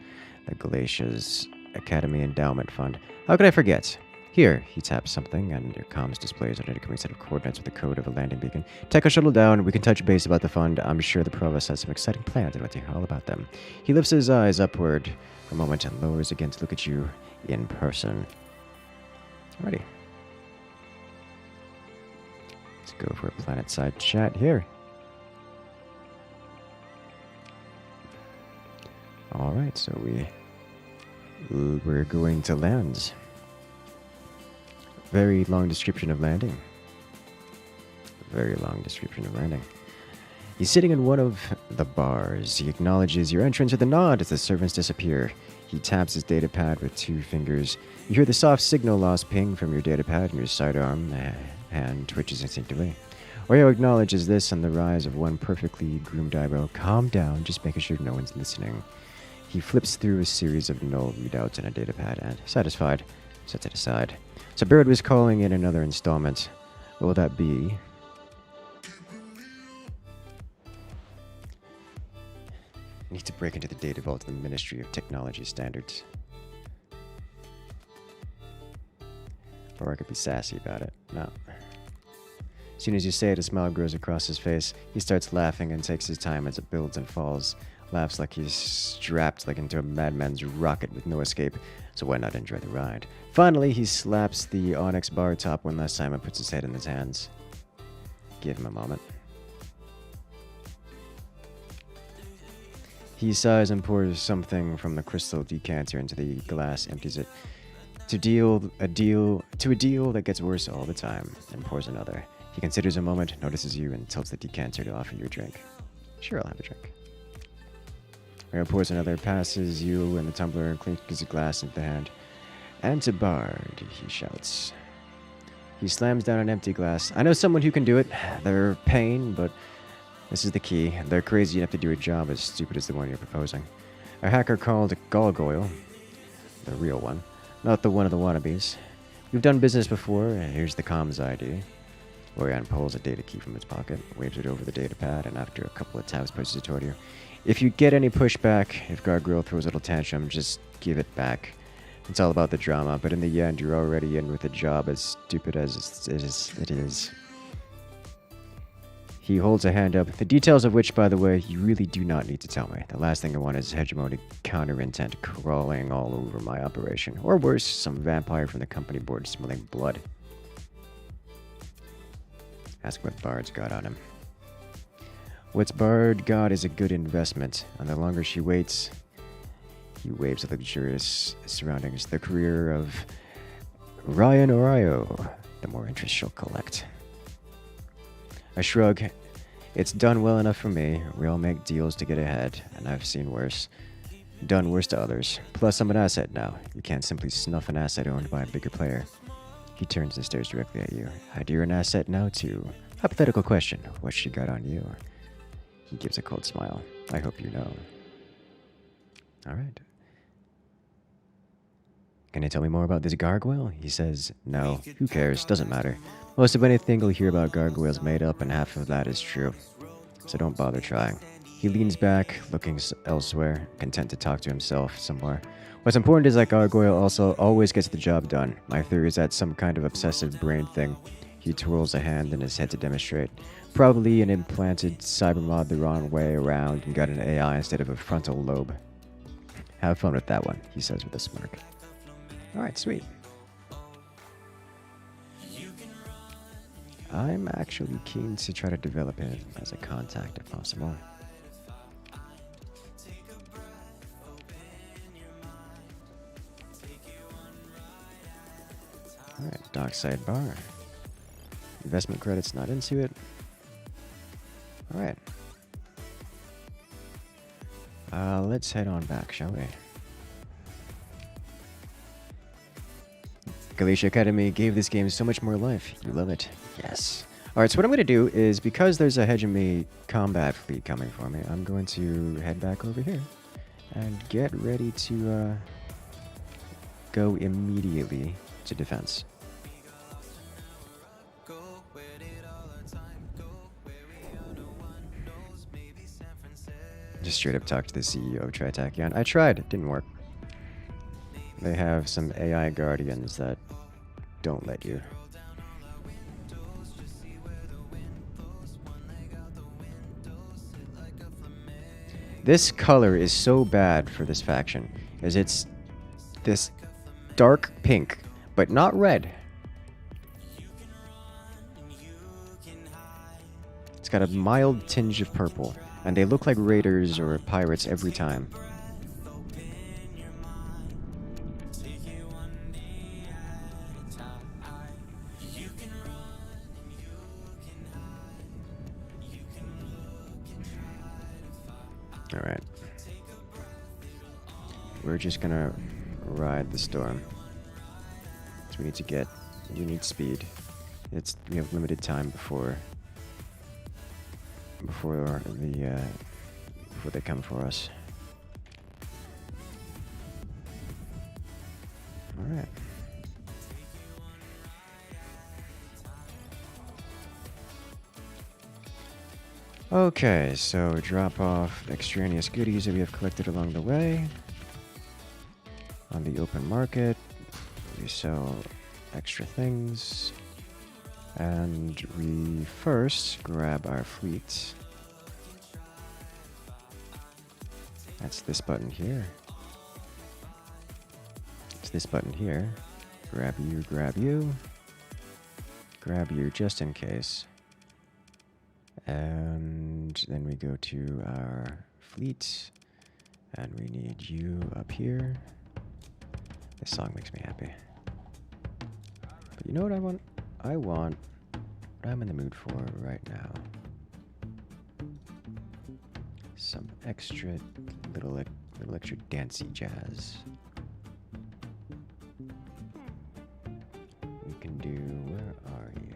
The Galatia's Academy Endowment Fund. How could I forget? Here, he taps something, and your comms displays an incoming set of coordinates with the code of a landing beacon. Take a shuttle down. We can touch base about the fund. I'm sure the Provost has some exciting plans. I want to hear all about them. He lifts his eyes upward for a moment and lowers again to look at you in person. Alrighty. Let's go for a planet-side chat here. Alright, so we're going to land. Very long description of landing. Very long description of landing. He's sitting in one of the bars. He acknowledges your entrance with a nod as the servants disappear. He taps his datapad with 2 fingers. You hear the soft signal loss ping from your datapad, and your sidearm hand twitches instinctively. Oreo acknowledges this and the rise of one perfectly groomed eyebrow. Calm down, just making sure no one's listening. He flips through a series of null readouts in a datapad and, satisfied, sets it aside. So Bird was calling in another installment. What will that be? I need to break into the data vault of the Ministry of Technology Standards. Or I could be sassy about it. No. As soon as you say it, a smile grows across his face. He starts laughing and takes his time as it builds and falls. Laughs like he's strapped like into a madman's rocket with no escape, so why not enjoy the ride? Finally, he slaps the onyx bar top one last time and puts his head in his hands. Give him a moment. He sighs and pours something from the crystal decanter into the glass, empties it. To a deal that gets worse all the time, and pours another. He considers a moment, notices you, and tilts the decanter to offer you a drink. Sure, I'll have a drink. Rio pours another, passes you and the tumbler, and clinks a glass into the hand. And to Bard, he shouts. He slams down an empty glass. I know someone who can do it. They're pain, but this is the key. They're crazy enough to do a job as stupid as the one you're proposing. A hacker called Gargoyle, the real one, not the one of the wannabes. We've done business before. Here's the comms ID. Orion pulls a data key from his pocket, waves it over the datapad, and after a couple of taps, pushes it toward you. If you get any pushback, if Gargoyle throws a little tantrum, just give it back. It's all about the drama, but in the end, you're already in with a job as stupid as it is. He holds a hand up, the details of which, by the way, you really do not need to tell me. The last thing I want is hegemonic counter-intent crawling all over my operation. Or worse, some vampire from the company board smelling blood. Ask what Bard's got on him. What's Bard got is a good investment, and the longer she waits, he waves at luxurious surroundings. The career of Ryan Orio, the more interest she'll collect. I shrug. It's done well enough for me. We all make deals to get ahead, and I've seen worse. Done worse to others. Plus, I'm an asset now. You can't simply snuff an asset owned by a bigger player. He turns and stares directly at you. You're an asset now, too. Hypothetical question. What's she got on you? He gives a cold smile. I hope you know. Alright. Can you tell me more about this gargoyle? He says, no. Who cares? Doesn't matter. Most of anything you'll hear about gargoyles made up, and half of that is true. So don't bother trying. He leans back, looking elsewhere, content to talk to himself some more. What's important is that gargoyle also always gets the job done. My theory is that's some kind of obsessive brain thing. He twirls a hand in his head to demonstrate. Probably an implanted cybermod the wrong way around and got an AI instead of a frontal lobe. Have fun with that one, he says with a smirk. Alright, sweet. I'm actually keen to try to develop him as a contact if possible. Alright, dockside bar. Investment credits not into it. Alright. Let's head on back, shall we? Galatia Academy gave this game so much more life. You love it. Yes. Alright, so what I'm going to do is, because there's a hegemony combat fleet coming for me, I'm going to head back over here and get ready to go immediately to defense. just straight up talk to the CEO of Tritachyon. I tried. It didn't work. They have some AI guardians that don't let you. This color is so bad for this faction, as it's this dark pink, but not red. It's got a mild tinge of purple, and they look like raiders or pirates every time. Alright. We're just gonna ride the storm. So we need speed. We have limited time before they come for us. Alright. Okay, so drop off extraneous goodies that we have collected along the way. On the open market, we sell extra things. And we first grab our fleet. That's this button here. It's this button here. Grab you, grab you. Grab you just in case. And then we go to our fleet. And we need you up here. This song makes me happy. But you know what I want? I want what I'm in the mood for right now. Some extra little extra dancey jazz. We can do, where are you?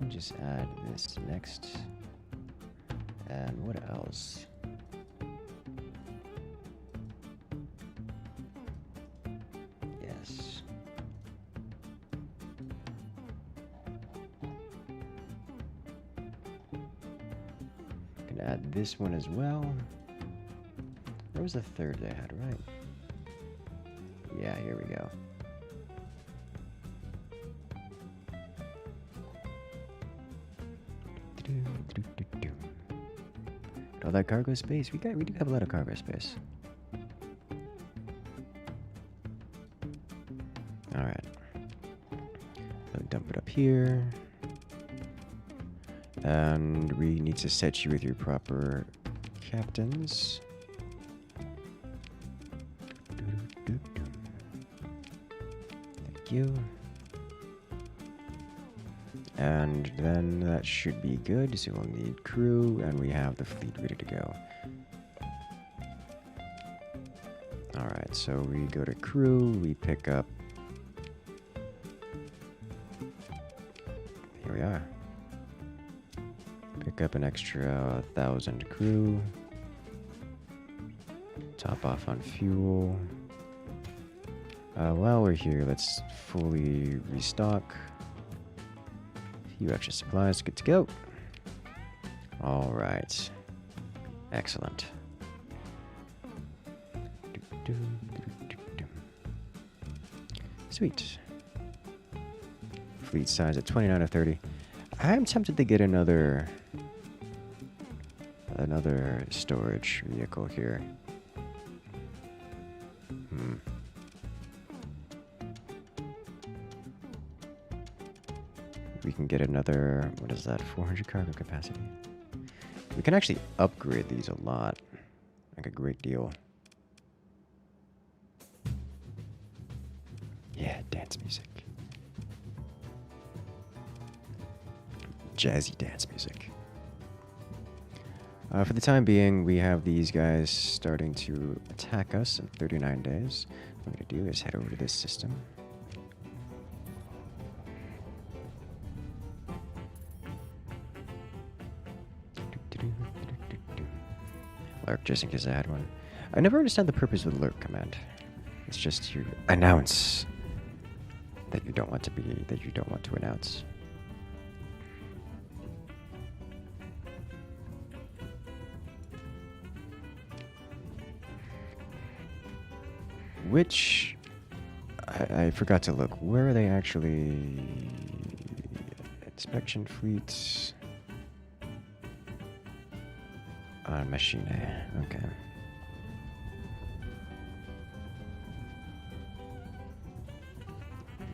Just add this next. And what else? Yes. Can add this one as well. Where was the third they had, right? Yeah, here we go. All that cargo space. We do have a lot of cargo space. Alright. So dump it up here. And we need to set you with your proper captains. Thank you. And then that should be good, so we'll need crew, and we have the fleet ready to go. Alright, so we go to crew, we pick up... Here we are. Pick up an extra 1,000 crew. Top off on fuel. While we're here, let's fully restock. Few extra supplies, good to go. All right, excellent. Sweet. Fleet size at 29 of 30. I'm tempted to get another storage vehicle here. We can get another, what is that, 400 cargo capacity. We can actually upgrade these a lot, like a great deal. Yeah, dance music. Jazzy dance music. For the time being, we have these guys starting to attack us in 39 days. What I'm going to do is head over to this system. Lurk, just in case I had one. I never understand the purpose of the lurk command. It's just to announce that you don't want to announce. Which I forgot to look. Where are they actually? Inspection fleets on Machine. Okay.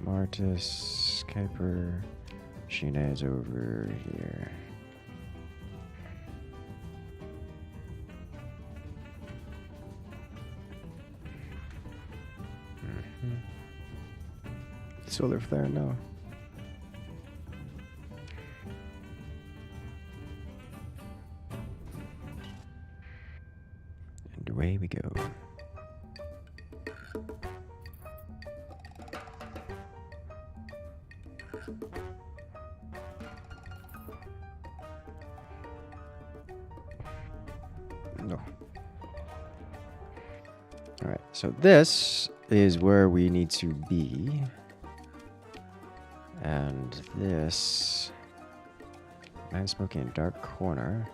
Martis, Kuiper, Machine is over here. Solar flare, no. And away we go. No. Alright, so this is where we need to be. And this... I'm smoking a dark corner.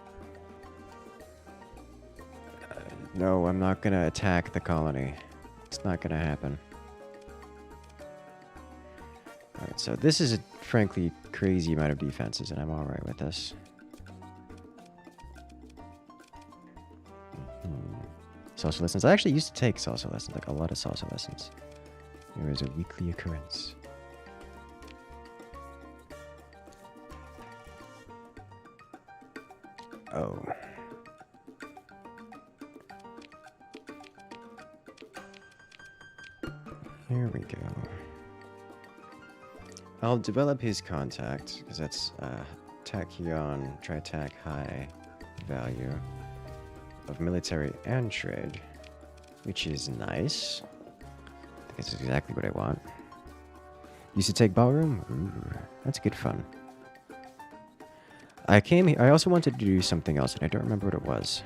No, I'm not gonna attack the colony. It's not gonna happen. Alright, so this is a frankly crazy amount of defenses, and I'm alright with this. Salsa lessons. I actually used to take salsa lessons, like a lot of salsa lessons. It was a weekly occurrence. Oh. Here we go. I'll develop his contact, because that's tachyon, tri-tac high value of military and trade, which is nice. I think it's exactly what I want. Used to take ballroom? Ooh, that's good fun. I came here, I also wanted to do something else, and I don't remember what it was.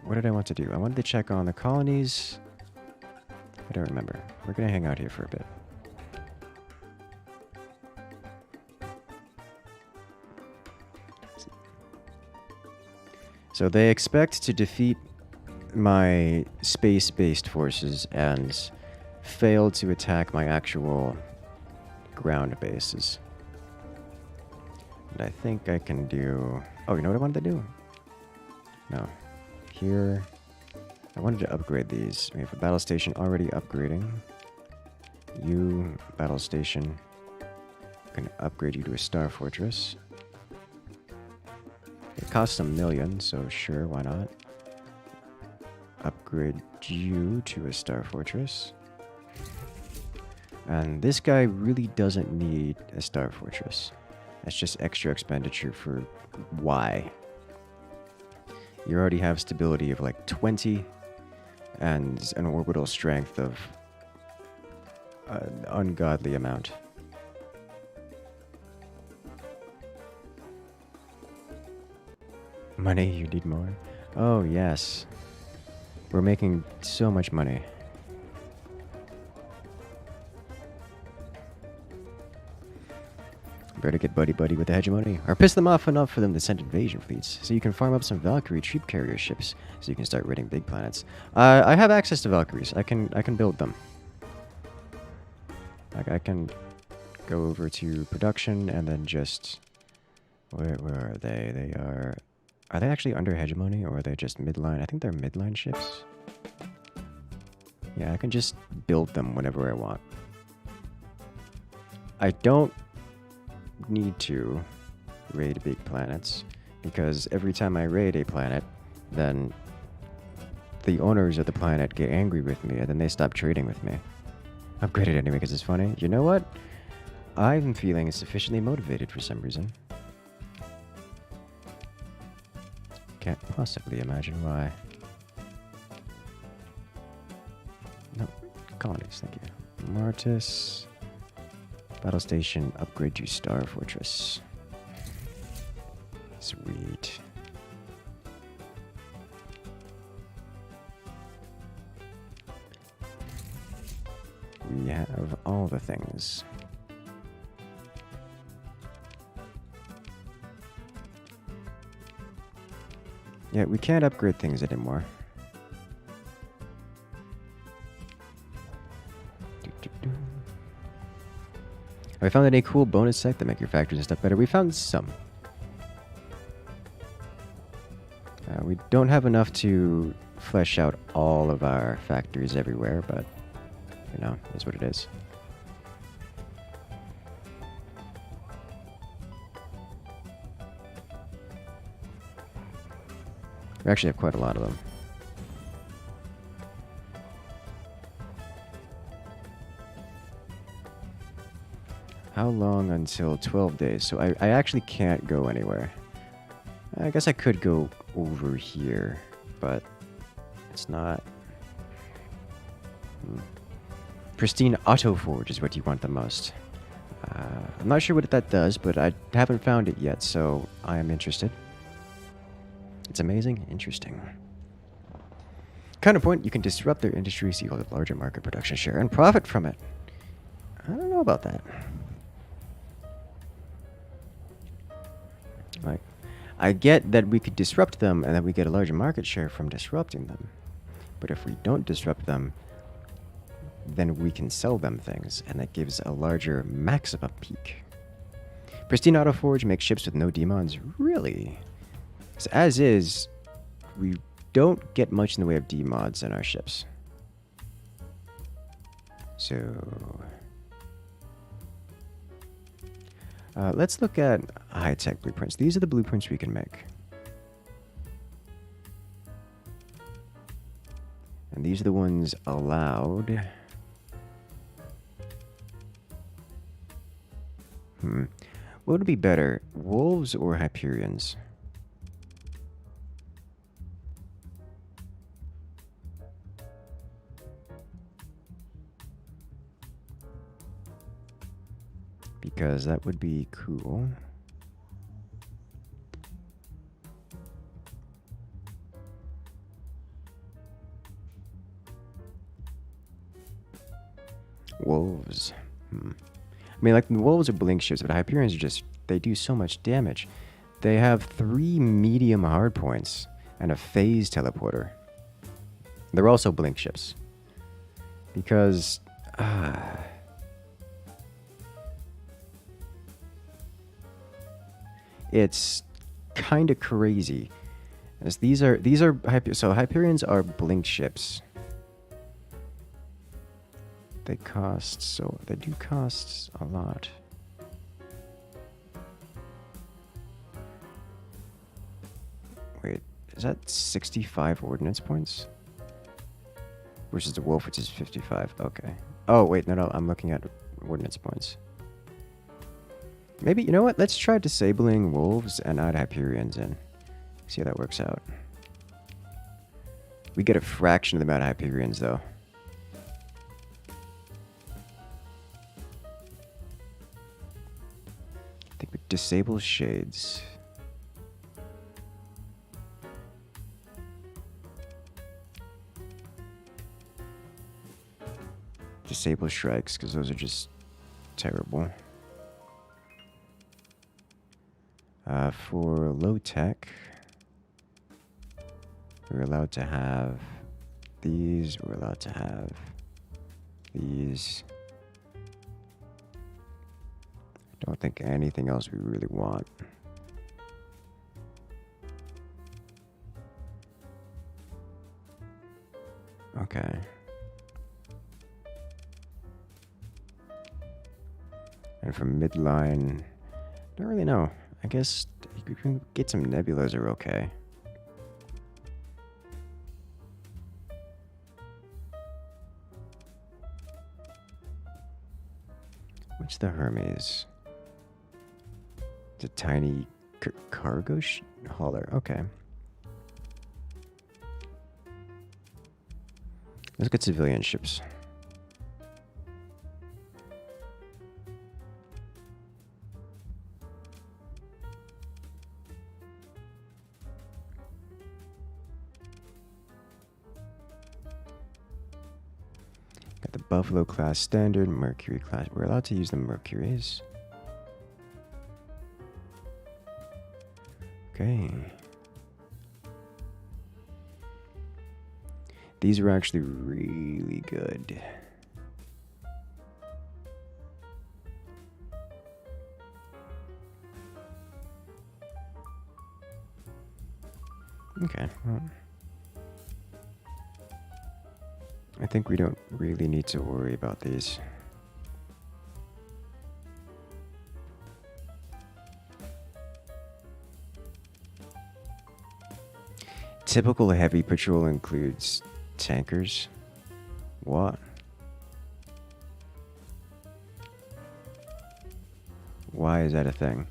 What did I want to do? I wanted to check on the colonies. I don't remember. We're gonna hang out here for a bit. So they expect to defeat my space-based forces and fail to attack my actual ground bases. And I think I can do... Oh, you know what I wanted to do? No. Here... I wanted to upgrade these. We have a battle station already upgrading. You, battle station. I'm going to upgrade you to a star fortress. It costs $1 million, so sure, why not? Upgrade you to a star fortress. And this guy really doesn't need a star fortress. That's just extra expenditure for Y. You already have stability of like 20 and an orbital strength of an ungodly amount. Money, you need more? Oh, yes. We're making so much money. Better get buddy-buddy with the hegemony, or piss them off enough for them to send invasion fleets, so you can farm up some Valkyrie troop carrier ships, so you can start raiding big planets. I have access to Valkyries. I can build them. Like, I can go over to production and then just... Where are they? They are... Are they actually under hegemony, or are they just midline? I think they're midline ships. Yeah, I can just build them whenever I want. I don't need to raid big planets, because every time I raid a planet, then the owners of the planet get angry with me, and then they stop trading with me. Upgrade it anyway because it's funny. You know what? I'm feeling sufficiently motivated for some reason. Can't possibly imagine why. No, colonies, thank you. Martis. Battle station, upgrade to Star Fortress. Sweet. we have all the things. Yeah, we can't upgrade things anymore. Have we found any cool bonus tech that make your factories and stuff better? We found some. We don't have enough to flesh out all of our factories everywhere, but, you know, is what it is. We actually have quite a lot of them. How long until 12 days? So I actually can't go anywhere. I guess I could go over here, but it's not... Pristine Auto Forge is what you want the most. I'm not sure what that does, but I haven't found it yet, so I am interested. It's amazing, interesting. Counterpoint, you can disrupt their industry so you hold a larger market production share and profit from it. I don't know about that. Like, I get that we could disrupt them and that we get a larger market share from disrupting them. But if we don't disrupt them, then we can sell them things, and that gives a larger maximum peak. Pristine Autoforge makes ships with no demons? Really? So as is, we don't get much in the way of demods in our ships. So... let's look at high-tech blueprints. These are the blueprints we can make. And these are the ones allowed. What would be better, wolves or Hyperions? Because that would be cool. Wolves. I mean, like, the wolves are blink ships, but Hyperions are just... They do so much damage. They have 3 medium hard points and a phase teleporter. They're also blink ships. Because... it's kind of crazy. As these are so Hyperions are blink ships. They do cost a lot. Wait, is that 65 ordnance points? Versus the wolf, which is 55. Okay. Oh wait, no, I'm looking at ordnance points. Maybe, you know what? Let's try disabling wolves and add Hyperions in. See how that works out. We get a fraction of the amount of Hyperions, though. I think we disable shades. Disable strikes, because those are just terrible. For low tech, we're allowed to have these, we're allowed to have these. Don't think anything else we really want. Okay. And from midline, don't really know. I guess you can get some nebulas are okay. What's the Hermes? It's a tiny cargo hauler. Okay. Let's get civilian ships. Got the Buffalo class standard, Mercury class. We're allowed to use the Mercuries. Okay. These are actually really good. Okay. Well, I think we don't really need to worry about these. Typical heavy patrol includes tankers. What? Why is that a thing?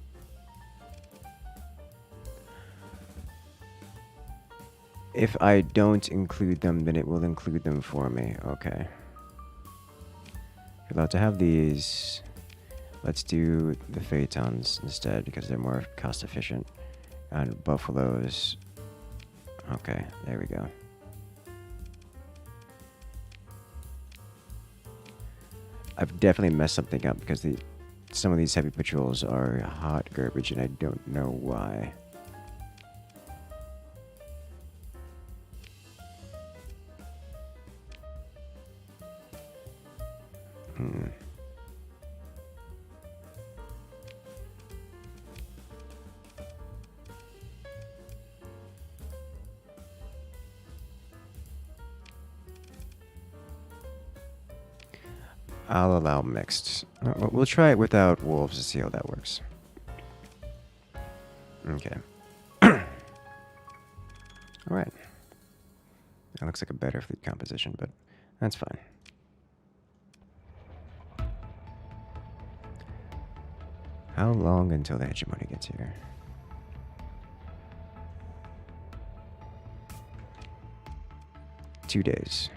If I don't include them, then it will include them for me. Okay. You're allowed to have these. Let's do the Phaetons instead because they're more cost efficient. And Buffaloes. Okay, there we go. I've definitely messed something up because some of these heavy patrols are hot garbage and I don't know why. I'll allow mixed. We'll try it without wolves to see how that works. Okay. Alright. That looks like a better fleet composition, but that's fine. How long until the hegemony gets here? Two days.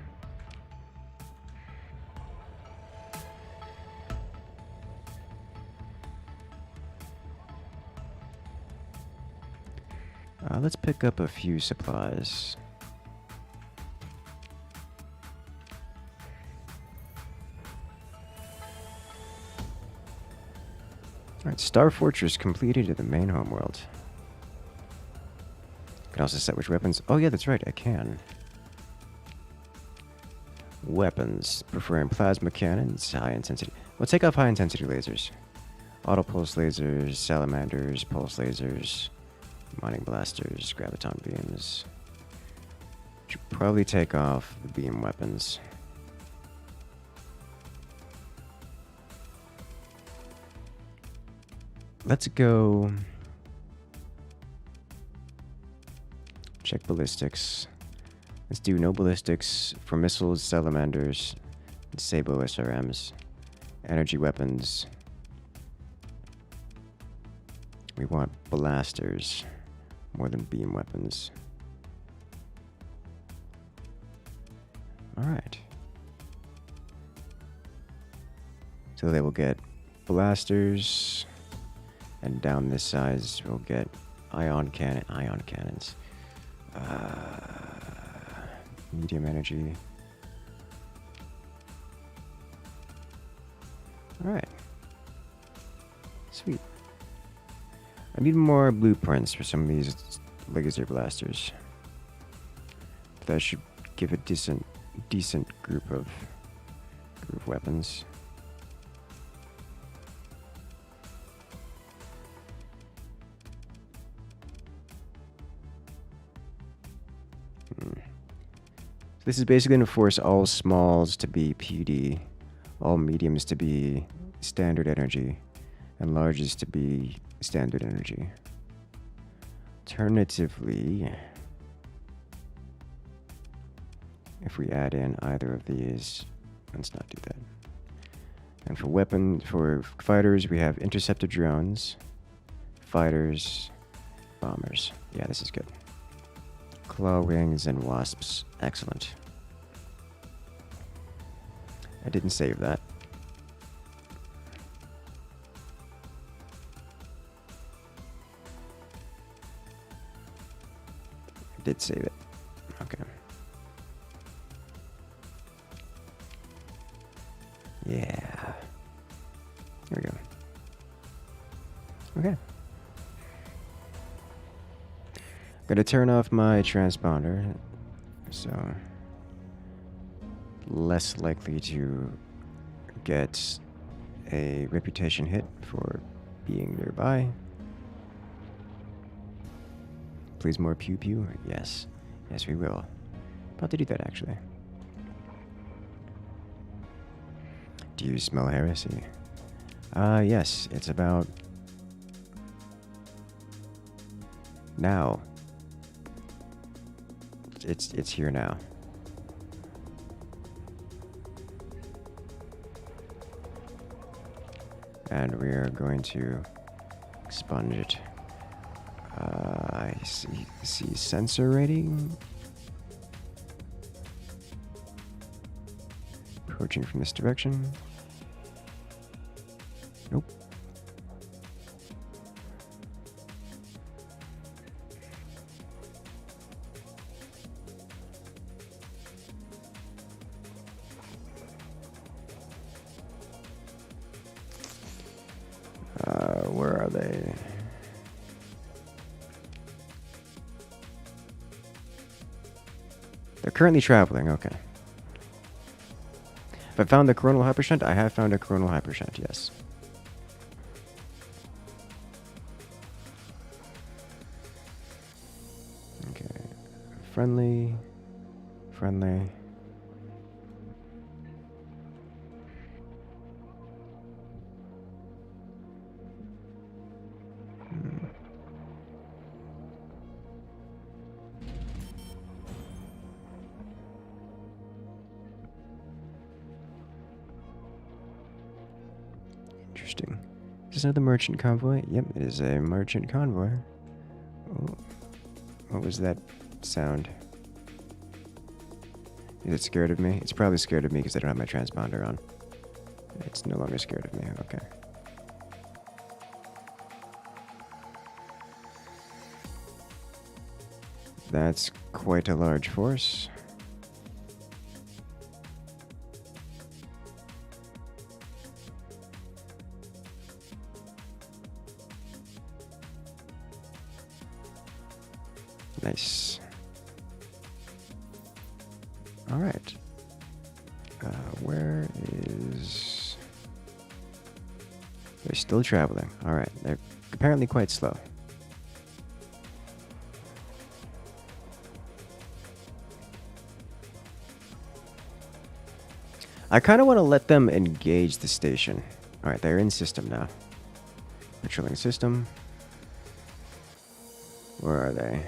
Let's pick up a few supplies. Alright, Star Fortress completed in the main homeworld. Can also set which weapons. Oh yeah, that's right, I can. Weapons. Preferring plasma cannons, high intensity. We'll take off high intensity lasers. Auto pulse lasers, salamanders, pulse lasers, mining blasters, graviton beams. Should probably take off the beam weapons. Let's go check ballistics. Let's do no ballistics for missiles, salamanders, Sabo SRMs, energy weapons. We want blasters more than beam weapons. Alright. So they will get blasters, and down this size we'll get ion cannons. Medium energy. Alright. Sweet. I need more blueprints for some of these laser blasters. That should give a decent group of weapons. This is basically going to force all smalls to be PD, all mediums to be standard energy, and larges to be standard energy. Alternatively, if we add in either of these, let's not do that. And for fighters, we have interceptor drones, fighters, bombers. Yeah, this is good. Claw wings and wasps. Excellent. I didn't save that. I did save it. Okay. Okay. Gonna turn off my transponder, so less likely to get a reputation hit for being nearby. Please more pew pew? Yes. Yes, we will. About to do that, actually. Do you smell heresy? Yes. It's about... now. It's here now. And we are going to expunge it. I see sensor rating. Approaching from this direction. Nope. Where are they? They're currently traveling, okay. If I found the coronal hypershunt, I have found a coronal hypershunt, yes. Okay. Friendly. Friendly. Interesting. Is this another merchant convoy? Yep, it is a merchant convoy. Oh, what was that sound? Is it scared of me? It's probably scared of me because I don't have my transponder on. It's no longer scared of me. Okay. That's quite a large force. Nice. All right. Where is... They're still traveling. All right. They're apparently quite slow. I kind of want to let them engage the station. All right. They're in system now. Patrolling system. Where are they?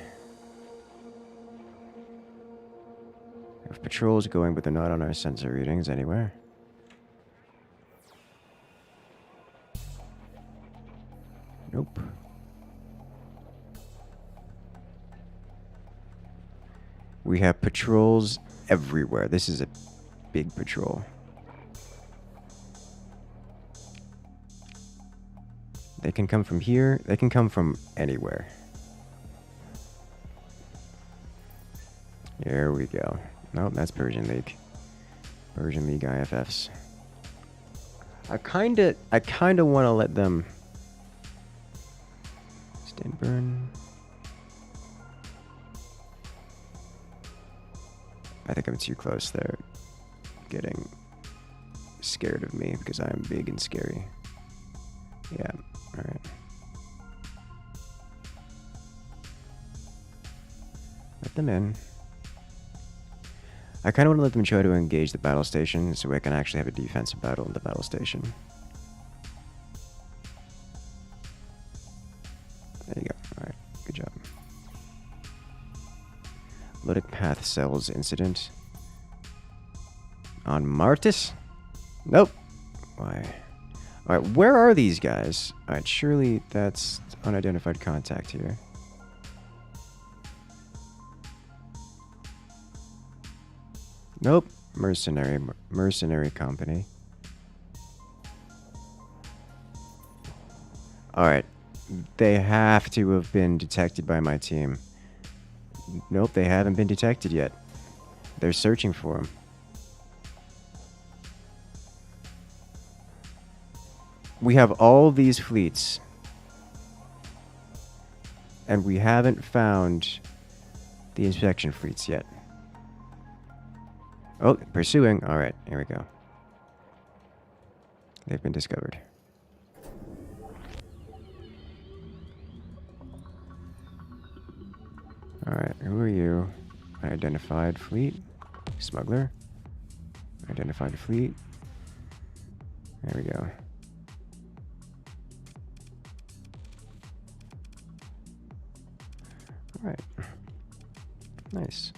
Patrols going, but they're not on our sensor readings anywhere. Nope. We have patrols everywhere. This is a big patrol. They can come from here. They can come from anywhere. Here we go. Nope, that's Persian League. Persian League IFFs. I kinda want to let them stand burn. I think I'm too close. They're getting scared of me because I'm big and scary. Yeah, all right. Let them in. I kind of want to let them try to engage the battle station so I can actually have a defensive battle in the battle station. There you go. Alright, good job. Lytic Path Cells incident. On Martis? Nope. Why? Alright, where are these guys? Alright, surely that's unidentified contact here. Nope. Mercenary company. Alright. They have to have been detected by my team. Nope, they haven't been detected yet. They're searching for them. We have all these fleets And we haven't found the inspection fleets yet. Oh, pursuing. Alright, here we go. They've been discovered. Alright, who are you? Identified fleet. Smuggler. Identified fleet. There we go. Alright. Nice.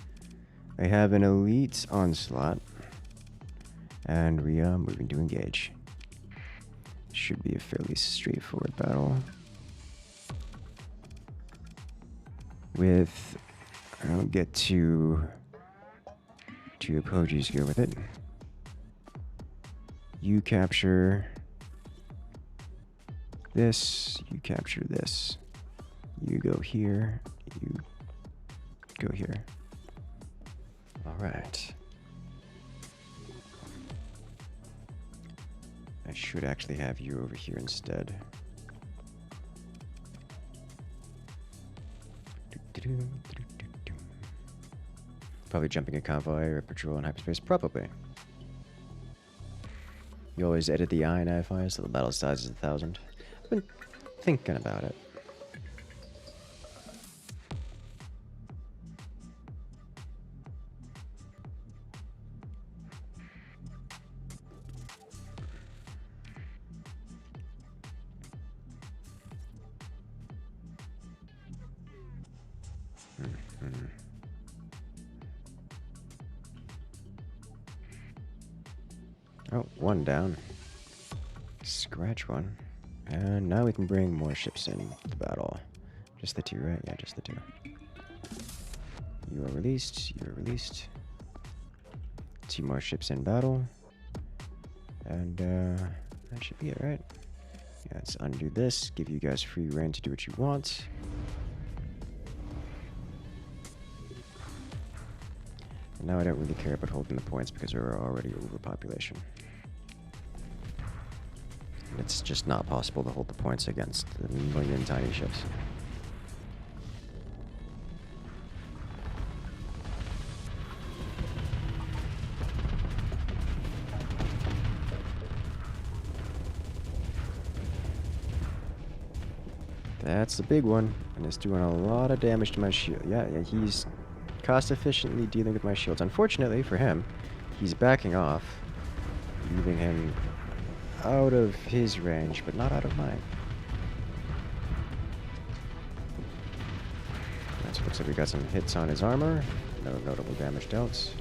I have an elite onslaught. And we are moving to engage. Should be a fairly straightforward battle. With... I'll get two apologies go with it. You capture this, you capture this. You go here, you go here. Alright. I should actually have you over here instead. Probably jumping a convoy or a patrol in hyperspace. Probably. You always edit the INFI so the battle size is 1,000. I've been thinking about it. Oh, one down. Scratch one. And now we can bring more ships in to battle. Just the two, right? Yeah, just the two. You are released. You are released. 2 more ships in battle. And that should be it, right? Yeah, let's undo this. Give you guys free reign to do what you want. And now I don't really care about holding the points because we're already overpopulation. It's just not possible to hold the points against a million tiny ships. That's the big one, and it's doing a lot of damage to my shield. Yeah, he's cost-efficiently dealing with my shields. Unfortunately for him, he's backing off, leaving him out of his range, but not out of mine. That's looks like we got some hits on his armor. No notable damage dealt.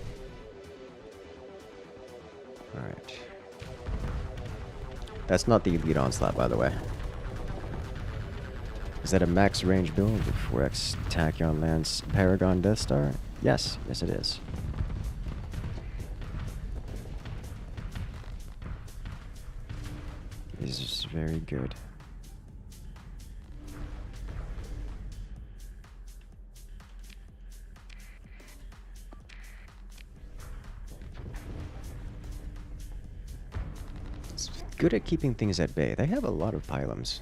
Alright. That's not the elite onslaught, by the way. Is that a max range build with 4x Tachyon Lance Paragon Death Star? Yes, yes it is. This is very good. It's good at keeping things at bay. They have a lot of pylons.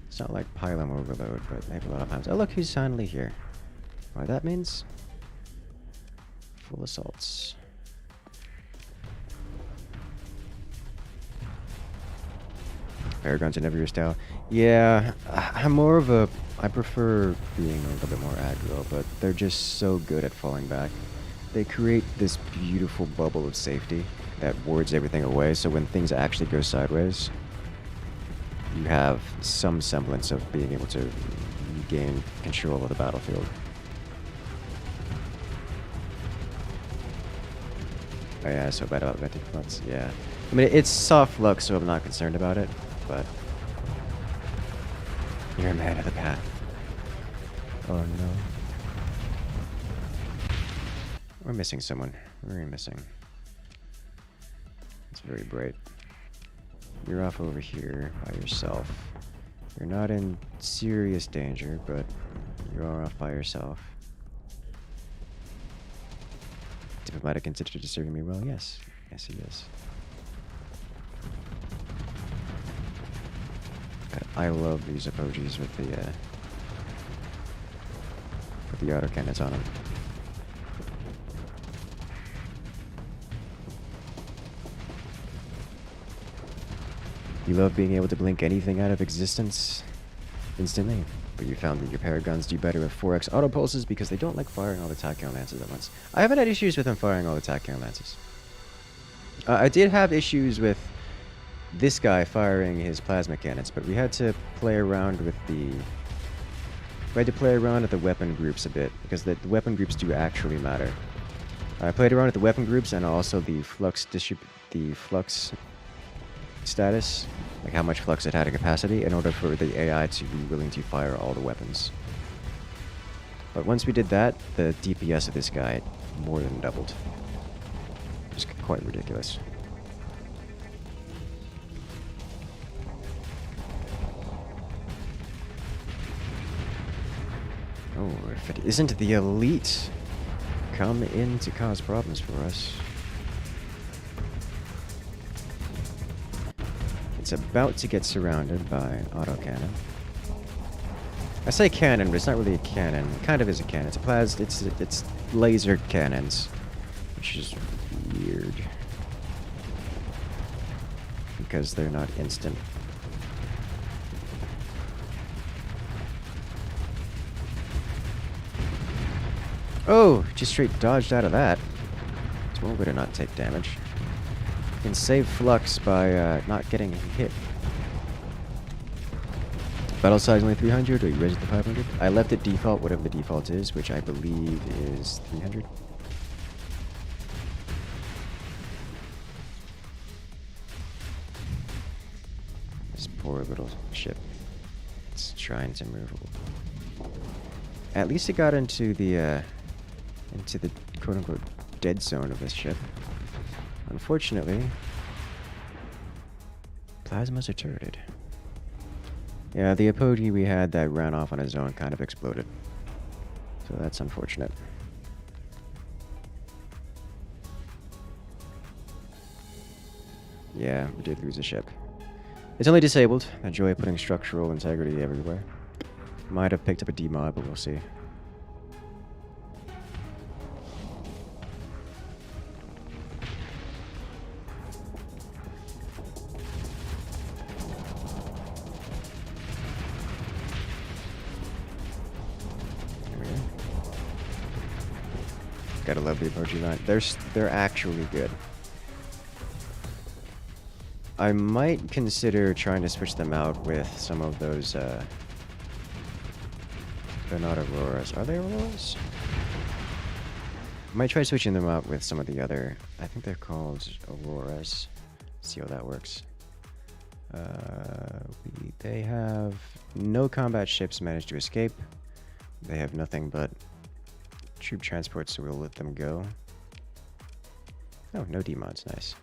It's not like pylon overload, but they have a lot of pylons. Oh look, who's finally here. What that means? Full assaults. Paragons in every your style. Yeah, I'm more of a... I prefer being a little bit more aggro, but they're just so good at falling back. They create this beautiful bubble of safety that wards everything away, so when things actually go sideways, you have some semblance of being able to gain control of the battlefield. Oh yeah, so bad about venting floods. Yeah. I mean, it's soft luck, so I'm not concerned about it, but... You're a man of the path. Oh no. We're missing someone. We're missing. It's very bright. You're off over here by yourself. You're not in serious danger, but you are off by yourself. Diplomatic considered to serving me well? Yes. Yes, he is. I love these emojis with the Put the autocannons on them. You love being able to blink anything out of existence instantly, but you found that your paragons do better with 4x auto pulses because they don't like firing all the tachyon lances at once. I haven't had issues with them firing all the tachyon lances. I did have issues with this guy firing his plasma cannons, but we had to play around with the... We had to play around with the weapon groups a bit, because the weapon groups do actually matter. I played around with the weapon groups and also the flux status, like how much flux it had a capacity, in order for the AI to be willing to fire all the weapons. But once we did that, the DPS of this guy more than doubled. It's quite ridiculous. Oh, if it isn't the elite come in to cause problems for us. It's about to get surrounded by autocannon. I say cannon, but it's not really a cannon. It kind of is a cannon. It's laser cannons, which is weird because they're not instant. Oh, just straight dodged out of that. It's one way to not take damage. You can save flux by not getting hit. Battle size only 300, or you raise it to 500? I left it default, whatever the default is, which I believe is 300. This poor little ship. It's trying to move. At least it got into the quote-unquote dead zone of this ship. Unfortunately, plasmas are turreted. Yeah, the apogee we had that ran off on his own kind of exploded. So that's unfortunate. Yeah, we did lose a ship. It's only disabled. Enjoy putting structural integrity everywhere. Might have picked up a demod, but we'll see. Gotta love the apogee line. They're actually good. I might consider trying to switch them out with some of those, they're not Auroras. Are they Auroras? I might try switching them out with some of the other, I think they're called Auroras. See how that works. They have no combat ships managed to escape. They have nothing but troop transport, so we'll let them go. Oh, no demods, nice.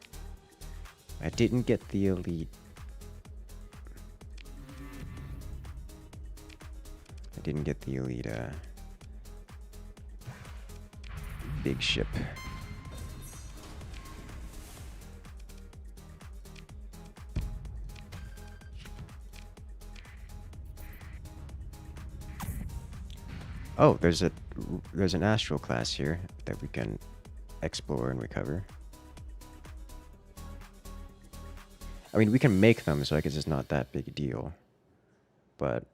I didn't get the elite. I didn't get the elite, big ship. Oh, there's an astral class here that we can explore and recover. I mean, we can make them, so I guess it's not that big a deal. But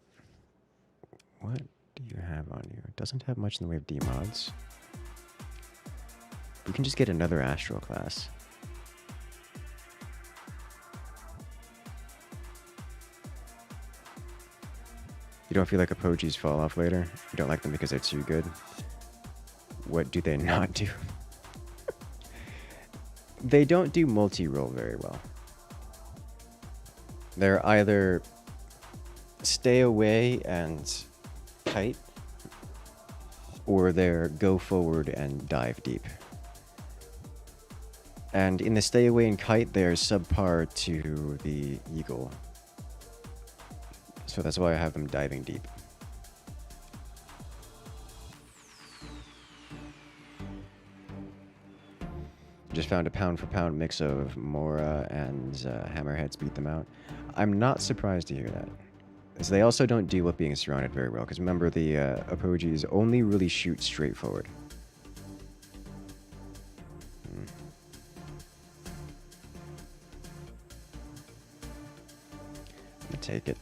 what do you have on you? It doesn't have much in the way of demods. We can just get another astral class. You don't feel like apogees fall off later? You don't like them because they're too good? What do they not do? They don't do multi-roll very well. They're either stay away and kite, or they're go forward and dive deep. And in the stay away and kite, they're subpar to the eagle. So that's why I have them diving deep. Just found a pound for pound mix of Mora and Hammerheads beat them out. I'm not surprised to hear that. So they also don't deal with being surrounded very well, because remember, the Apogis only really shoot straight forward. I'm gonna take it.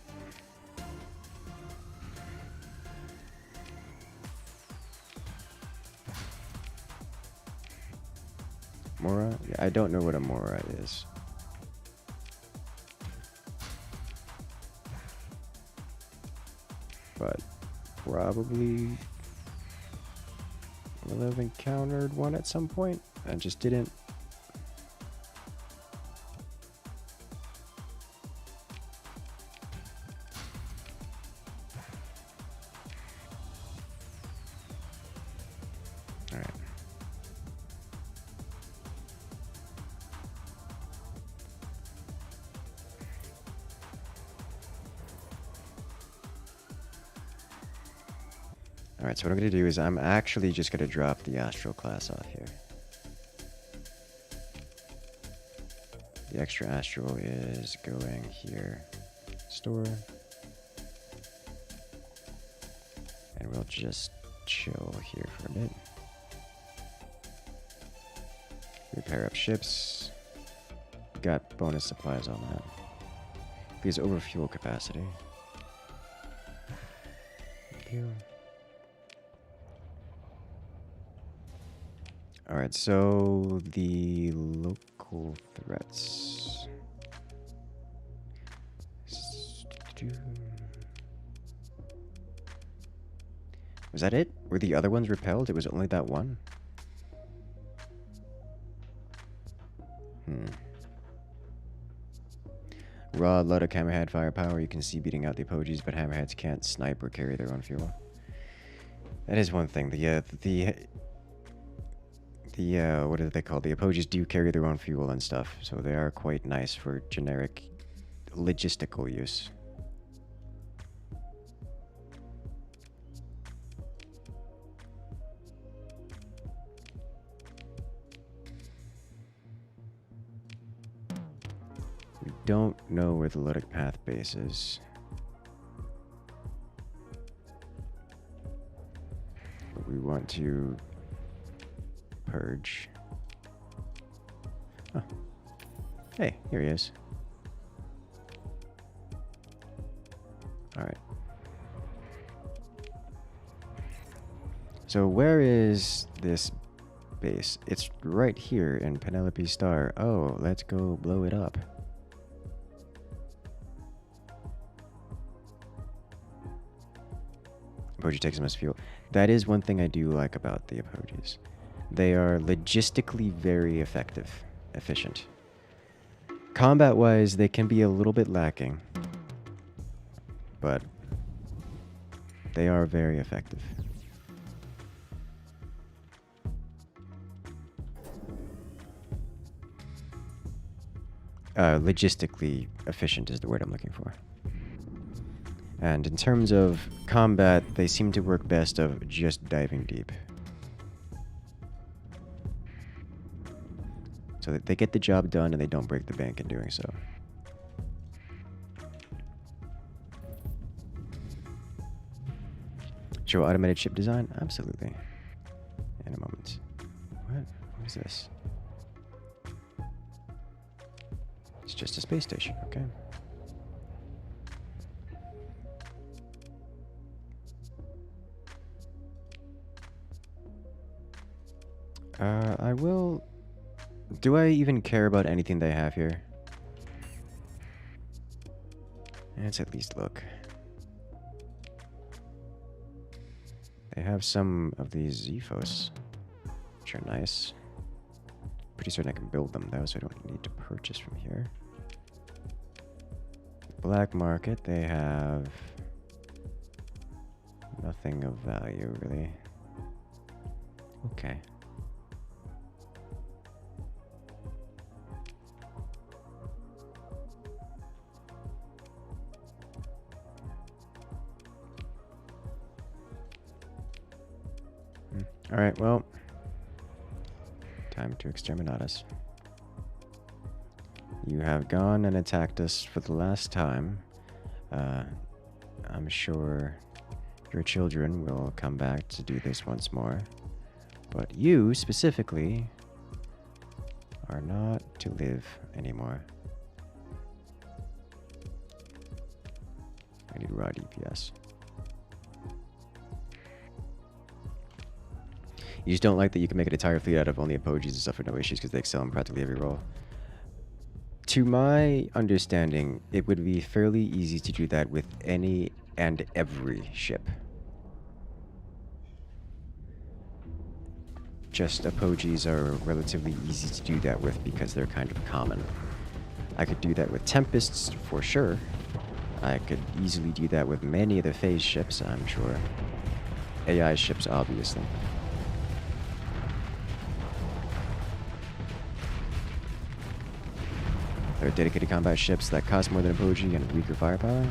Mora? Yeah, I don't know what a Mora is. But probably will have encountered one at some point. I just didn't. Alright. Alright, so what I'm going to do is I'm actually just going to drop the Astral class off here. The extra Astral is going here. Store. And we'll just chill here for a bit. Repair up ships. Got bonus supplies on that. Because over fuel capacity. Thank you. Alright, so the local threats. Was that it? Were the other ones repelled? It was only that one? Raw Luddic Hammerhead firepower. You can see beating out the Apogis, but Hammerheads can't snipe or carry their own fuel. That is one thing. What are they called? The Apogis do carry their own fuel and stuff, so they are quite nice for generic logistical use. We don't know where the Luddic Path base is. But we want to purge. Oh. Hey, here he is. Alright. So where is this base? It's right here in Penelope Star. Oh, let's go blow it up. Apogee takes the most fuel. That is one thing I do like about the Apogees. They are logistically very efficient. Combat-wise, they can be a little bit lacking, but they are very effective. Logistically efficient is the word I'm looking for. And in terms of combat, they seem to work best of just diving deep. So that they get the job done and they don't break the bank in doing so. Show automated ship design? Absolutely. In a moment. What is this? It's just a space station, okay. I will... Do I even care about anything they have here? Let's at least look. They have some of these Zephos, which are nice. Pretty certain I can build them though, so I don't need to purchase from here. Black market, they have nothing of value really. Okay. Alright, well, time to exterminate us. You have gone and attacked us for the last time. I'm sure your children will come back to do this once more. But you, specifically, are not to live anymore. I need raw DPS. You just don't like that you can make an entire fleet out of only Apogis and stuff with no issues because they excel in practically every role. To my understanding, it would be fairly easy to do that with any and every ship. Just Apogis are relatively easy to do that with because they're kind of common. I could do that with Tempests for sure. I could easily do that with many of the phase ships, I'm sure. AI ships, obviously. There are dedicated combat ships that cost more than Apogee and weaker firepower.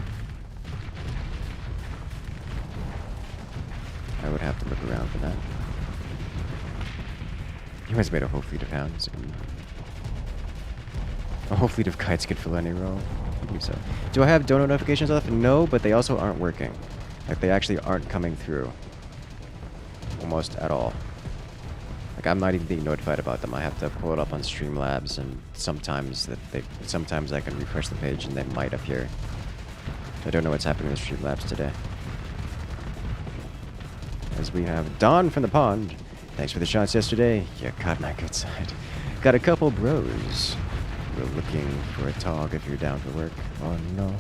I would have to look around for that. He has made a whole fleet of hounds. A whole fleet of kites could fill any role. I believe so. Do I have dono notifications off? No, but they also aren't working. Like, they actually aren't coming through. Almost at all. Like, I'm not even being notified about them. I have to pull it up on Streamlabs, and sometimes I can refresh the page and they might appear. I don't know what's happening with Streamlabs today. As we have Dawn from the Pond. Thanks for the shots yesterday. You caught my good side. Got a couple bros. We're looking for a tog if you're down for work. Oh no.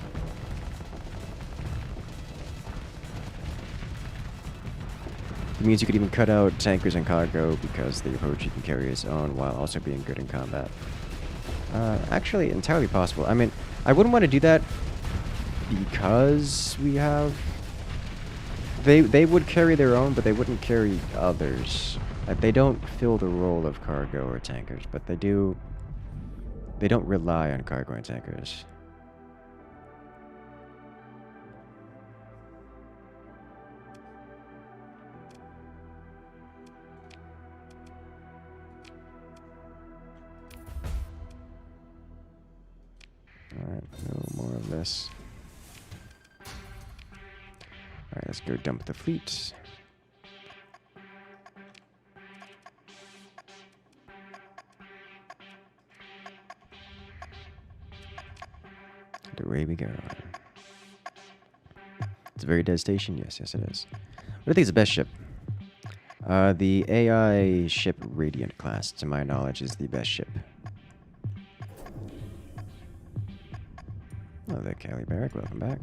It means you could even cut out tankers and cargo because the approach can carry its own while also being good in combat. Actually, entirely possible. I mean, I wouldn't want to do that because we have... They would carry their own, but they wouldn't carry others. Like, they don't fill the role of cargo or tankers, but they do... They don't rely on cargo and tankers. Alright, no more of this. Alright, let's go dump the fleet. And away we go. It's a very dead station. Yes, yes it is. What do you think is the best ship? The AI ship Radiant class, to my knowledge, is the best ship. Oh, there, Callie Barrack. Welcome back.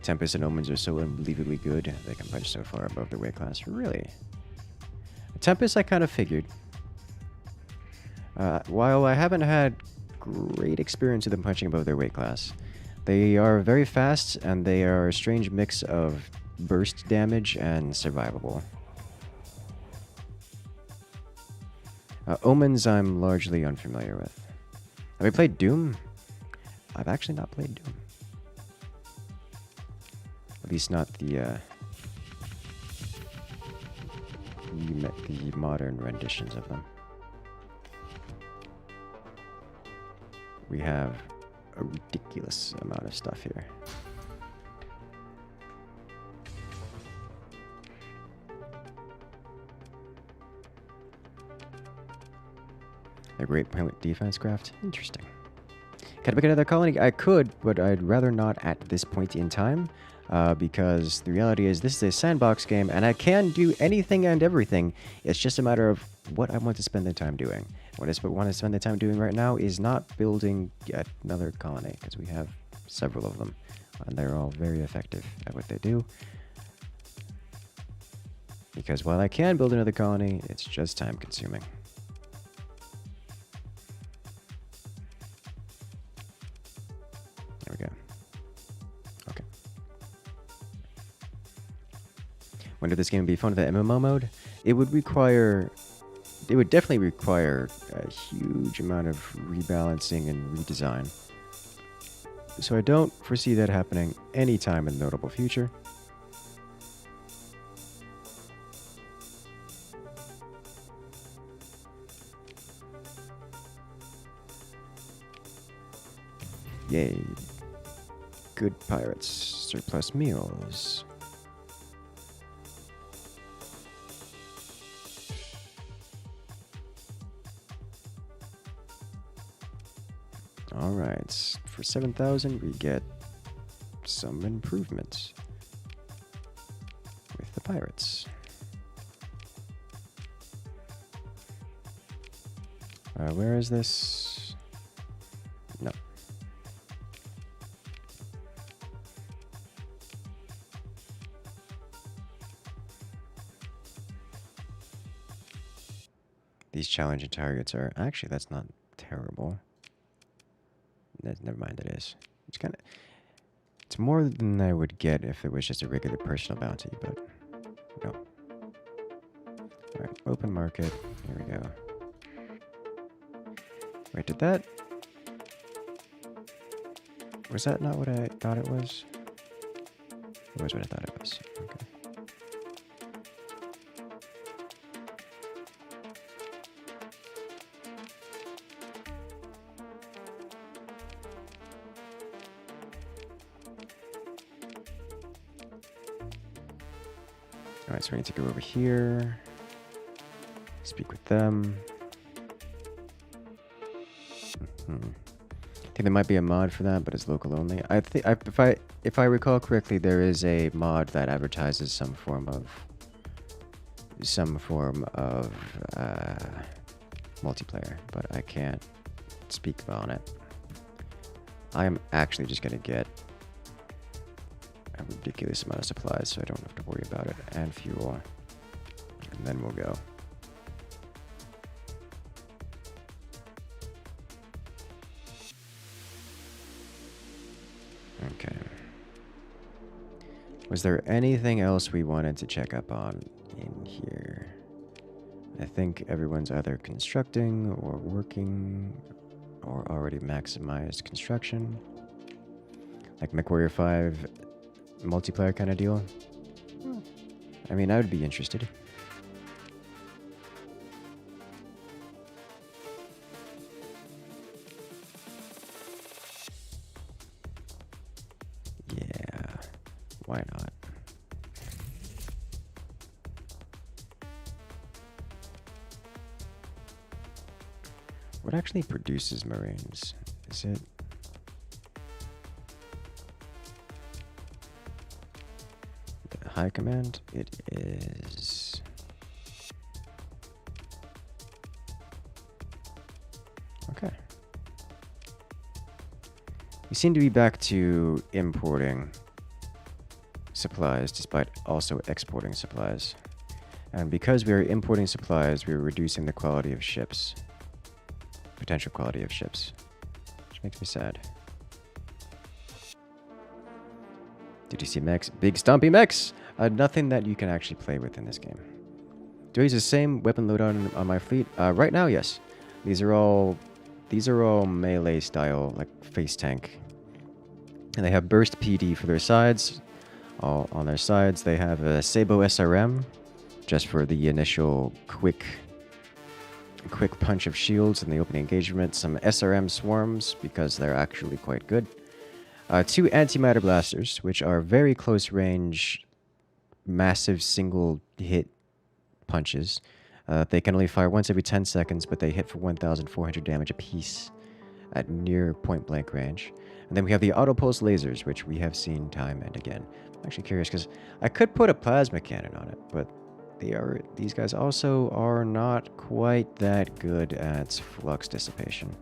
Tempest and Omens are so unbelievably good. They can punch so far above their weight class. Really? Tempest, I kind of figured. While I haven't had great experience with them punching above their weight class, they are very fast, and they are a strange mix of burst damage and survivable. Omens I'm largely unfamiliar with. Have I played Doom? I've actually not played Doom. At least not the modern renditions of them. We have a ridiculous amount of stuff here. A great point defense craft. Interesting. Can I pick another colony? I could, but I'd rather not at this point in time. Because the reality is this is a sandbox game, and I can do anything and everything. It's just a matter of what I want to spend the time doing. What I want to spend the time doing right now is not building yet another colony, because we have several of them, and they're all very effective at what they do. Because while I can build another colony, it's just time consuming. There we go. Okay. When did this game be fun with the MMO mode? It would definitely require a huge amount of rebalancing and redesign. So I don't foresee that happening anytime in the notable future. Yay. Good pirates. Surplus meals. Alright, for 7,000 we get some improvements with the pirates. Where is this? No. These challenging targets are... Actually, that's not terrible. Never mind, it is. It's kind of... It's more than I would get if it was just a regular personal bounty, but... No. Alright, open market. Here we go. Wait, did that... Was that not what I thought it was? It was what I thought it was. Okay. Alright, so we need to go over here. Speak with them. I think there might be a mod for that, but it's local only. I think if I recall correctly, there is a mod that advertises some form of multiplayer, but I can't speak on it. I am actually just gonna get a ridiculous amount of supplies, so I don't have to worry about it, and fuel, and then we'll go. Okay. Was there anything else we wanted to check up on in here? I think everyone's either constructing or working or already maximized construction. Like MechWarrior 5 multiplayer kind of deal. I mean, I would be interested. Yeah, why not? What actually produces Marines? Is it... the High Command? It is... Okay. We seem to be back to importing supplies despite also exporting supplies. And because we are importing supplies, we are reducing the quality of ships. Potential quality of ships. Which makes me sad. Did you see mechs? Big stompy mechs! Nothing that you can actually play with in this game. Do I use the same weapon loadout on my fleet? Right now, yes. These are all melee style, like face tank. And they have burst PD for their sides. All on their sides, they have a Sabo SRM, just for the initial quick punch of shields in the opening engagement. Some SRM swarms, because they're actually quite good. 2 antimatter blasters, which are very close range, massive single hit punches. They can only fire once every 10 seconds, but they hit for 1,400 damage apiece at near point blank range. And then we have the auto pulse lasers, which we have seen time and again. I'm actually curious because I could put a plasma cannon on it, but these guys also are not quite that good at flux dissipation.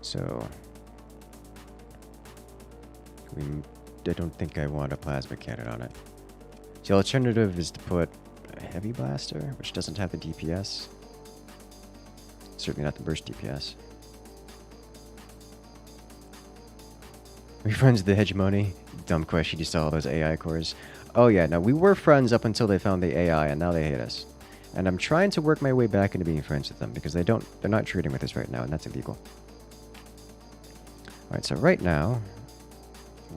So I don't think I want a plasma cannon on it. The alternative is to put a heavy blaster, which doesn't have the DPS. Certainly not the burst DPS. Are we friends with the hegemony? Dumb question, you saw all those AI cores. Oh yeah, no, we were friends up until they found the AI, and now they hate us. And I'm trying to work my way back into being friends with them, because they're not trading with us right now, and that's illegal. Alright, so right now,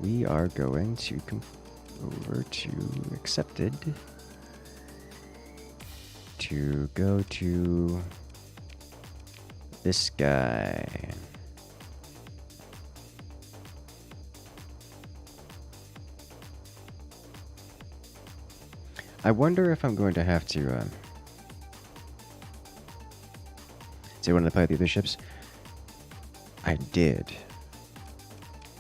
we are going to come over to accepted to go to this guy. I wonder if I'm going to have to... say, wanted to play with the other ships? I did.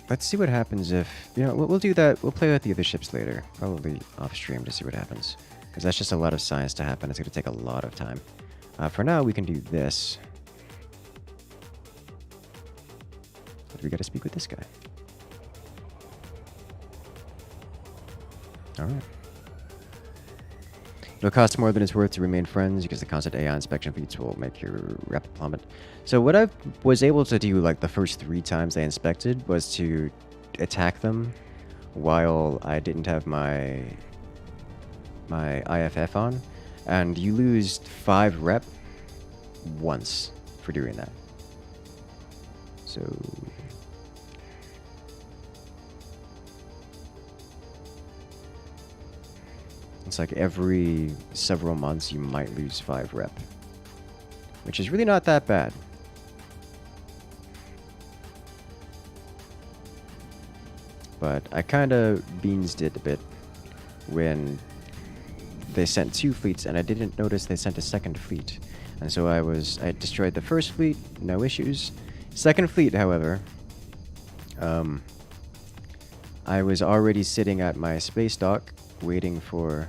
Let's see what happens if... You know, we'll do that. We'll play with the other ships later. Probably off-stream to see what happens. Because that's just a lot of science to happen. It's going to take a lot of time. For now, we can do this. But we got to speak with this guy. Alright. It'll cost more than it's worth to remain friends because the constant AI inspection feats will make your rep plummet. So what I was able to do like the first 3 times they inspected was to attack them while I didn't have my IFF on. And you lose 5 rep once for doing that. So... it's like every several months you might lose 5 rep. Which is really not that bad. But I kinda beansed it a bit when they sent 2 fleets and I didn't notice they sent a second fleet. And so I destroyed the first fleet, no issues. Second fleet, however, I was already sitting at my space dock waiting for...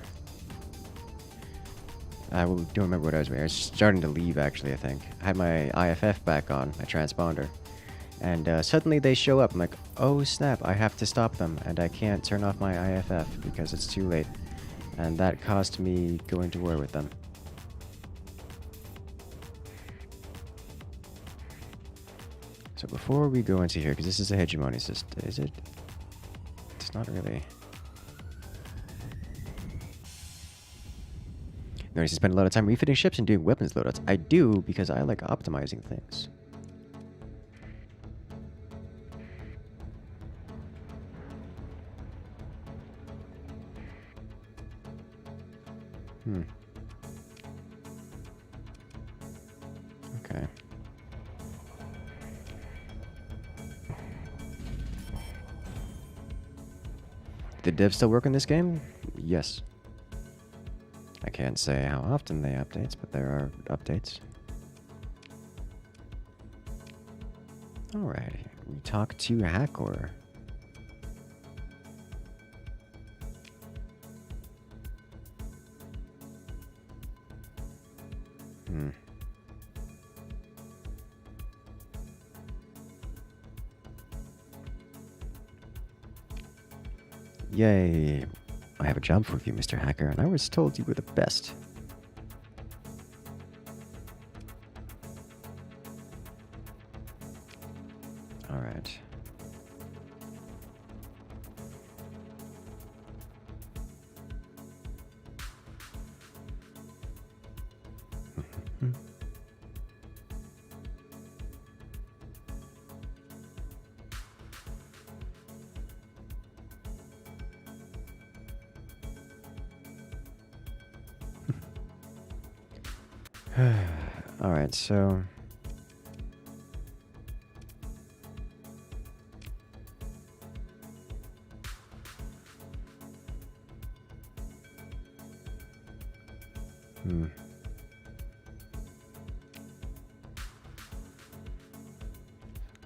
I don't remember what I was waiting. I was starting to leave, actually, I think. I had my IFF back on, my transponder. And suddenly they show up. I'm like, oh snap, I have to stop them. And I can't turn off my IFF because it's too late. And that cost me going to war with them. So before we go into here, because this is a hegemony system, is it? It's not really... Notice you spend a lot of time refitting ships and doing weapons loadouts. I do because I like optimizing things. Okay. Did devs still work on this game? Yes. I can't say how often they update, but there are updates. Alright, we talk to Hackor. Yay. I have a job for you, Mr. Hacker, and I was told you were the best. Alright. Alright, so...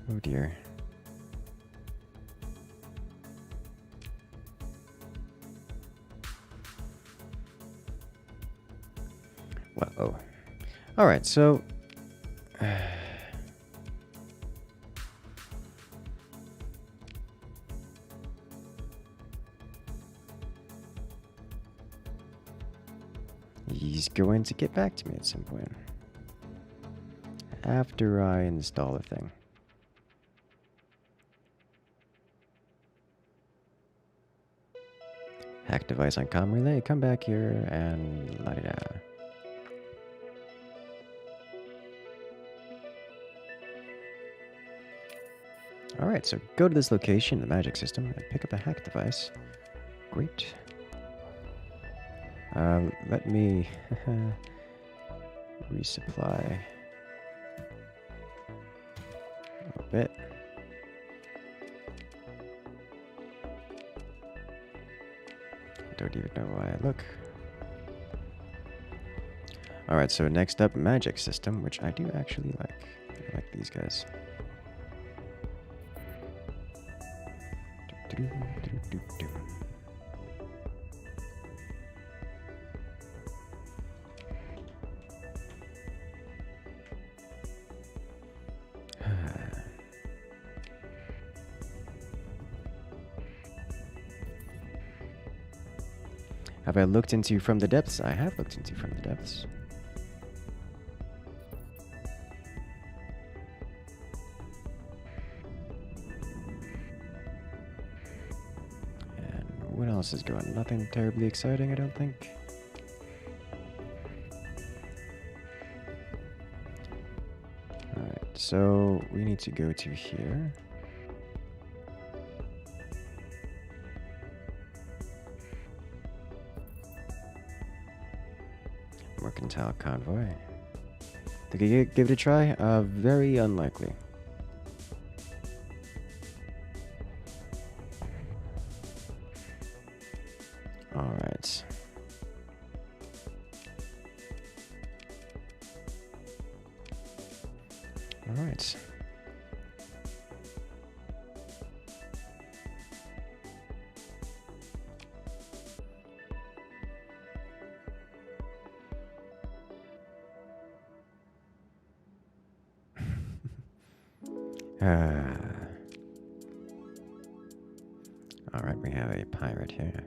Oh dear. Whoa. Alright, so... he's going to get back to me at some point. After I install a thing. Hack device on comm relay, come back here and la-di-da. Alright, so go to this location in the magic system and pick up a hack device. Great. Let me resupply a bit. Don't even know why I look. Alright, so next up, magic system, which I do actually like. I like these guys. Have I looked into From the Depths? I have looked into From the Depths. And what else is going on? Nothing terribly exciting, I don't think. Alright, so we need to go to here. Mercantile convoy. Think you give it a try? Very unlikely. Alright. Alright. Alright, we have a pirate here.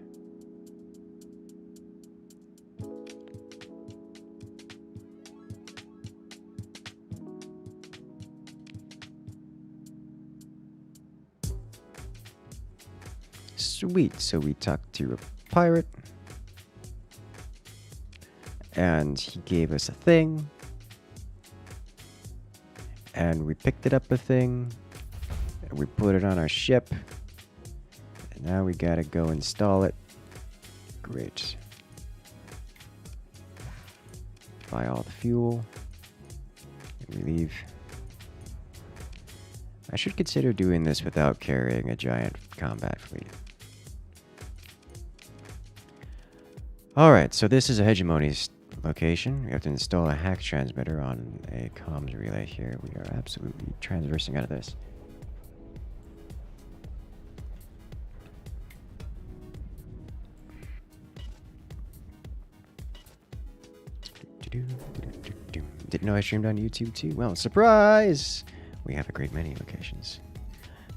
Sweet, so we talked to a pirate. And he gave us a thing. And we picked it up a thing. And we put it on our ship. And now we gotta go install it. Great. Buy all the fuel. And we leave. I should consider doing this without carrying a giant combat fleet. Alright, so this is a hegemony location. We have to install a hack transmitter on a comms relay here. We are absolutely transversing out of this. Didn't know I streamed on YouTube too. Well, surprise! We have a great many locations.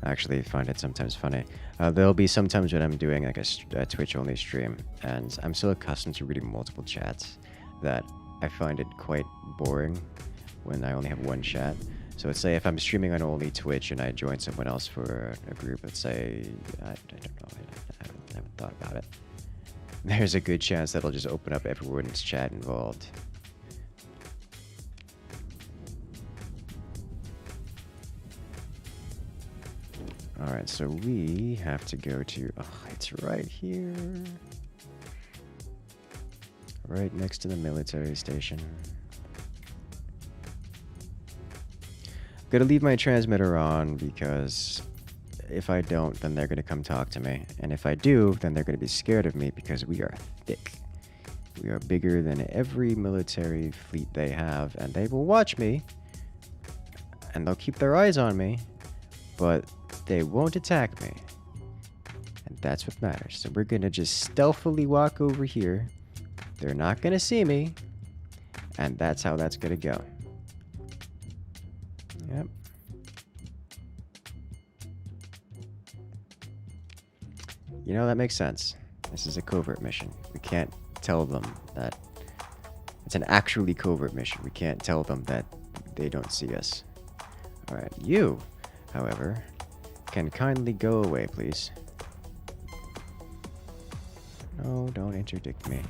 I actually find it sometimes funny. There'll be sometimes when I'm doing like a Twitch-only stream, and I'm so accustomed to reading multiple chats that I find it quite boring when I only have one chat. So let's say if I'm streaming on only Twitch and I join someone else for a group, let's say, I don't know, I haven't thought about it. There's a good chance that'll just open up everyone's chat involved. Alright, so we have to go to... Oh, it's right here. Right next to the military station. I'm gonna leave my transmitter on because if I don't, then they're gonna come talk to me. And if I do, then they're gonna be scared of me because we are thick. We are bigger than every military fleet they have, and they will watch me. And they'll keep their eyes on me, but they won't attack me. And that's what matters. So we're gonna just stealthily walk over here. They're not gonna see me. And that's how that's gonna go. Yep. You know, that makes sense. This is a covert mission. We can't tell them that it's an actually covert mission. We can't tell them that they don't see us. Alright, you, however, can kindly go away, please. No, don't interdict me.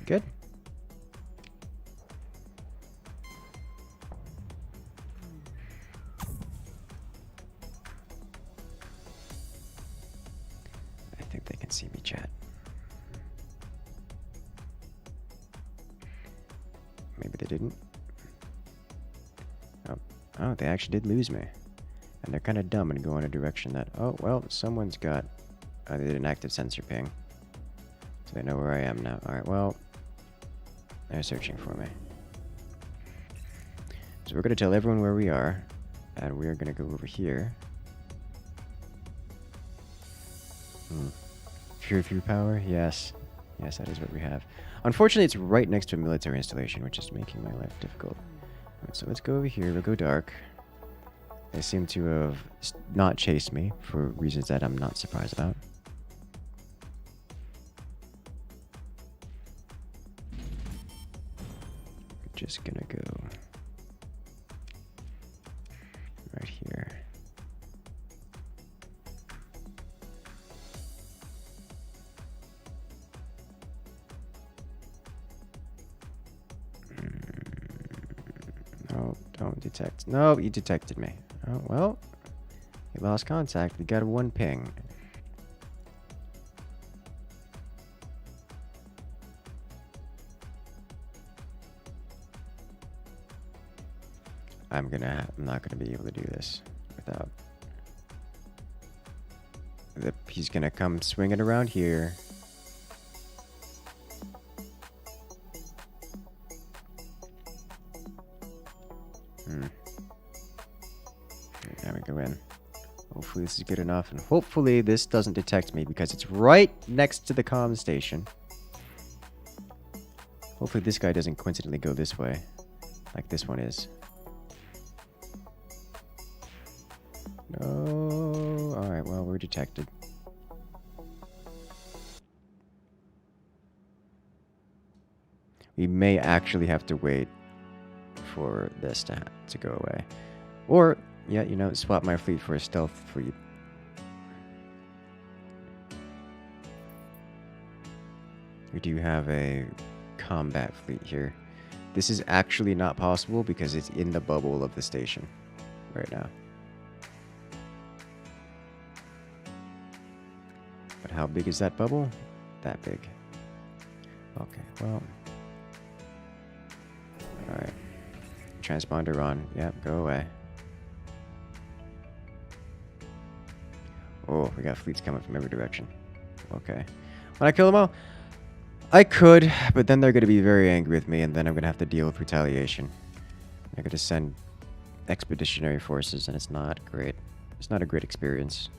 Good? I think they can see me, chat. Maybe they didn't. Oh, they actually did lose me. And they're kind of dumb and go in a direction that... Oh, well, someone's got... they did an active sensor ping. So they know where I am now. Alright, well, they're searching for me. So we're going to tell everyone where we are, and we are going to go over here. Pure through power? Yes. Yes, that is what we have. Unfortunately, it's right next to a military installation, which is making my life difficult. Right, so let's go over here. We'll go dark. They seem to have not chased me for reasons that I'm not surprised about. We're just gonna go right here. No, don't detect. No, you detected me. Oh, well, you lost contact. We got one ping. I'm not gonna be able to do this without. He's gonna come swinging around here. There we go in. Hopefully this is good enough, and hopefully this doesn't detect me because it's right next to the comm station. Hopefully this guy doesn't coincidentally go this way, like this one is. No. Alright, well, we're detected. We may actually have to wait for this to go away. Or, yeah, you know, swap my fleet for a stealth fleet. We do have a combat fleet here. This is actually not possible because it's in the bubble of the station right now. But how big is that bubble? That big. Okay, well. Alright. Transponder on. Yep, go away. Oh, we got fleets coming from every direction. Okay. When I kill them all? I could, but then they're going to be very angry with me, and then I'm going to have to deal with retaliation. I'm going to send expeditionary forces, and it's not great. It's not a great experience.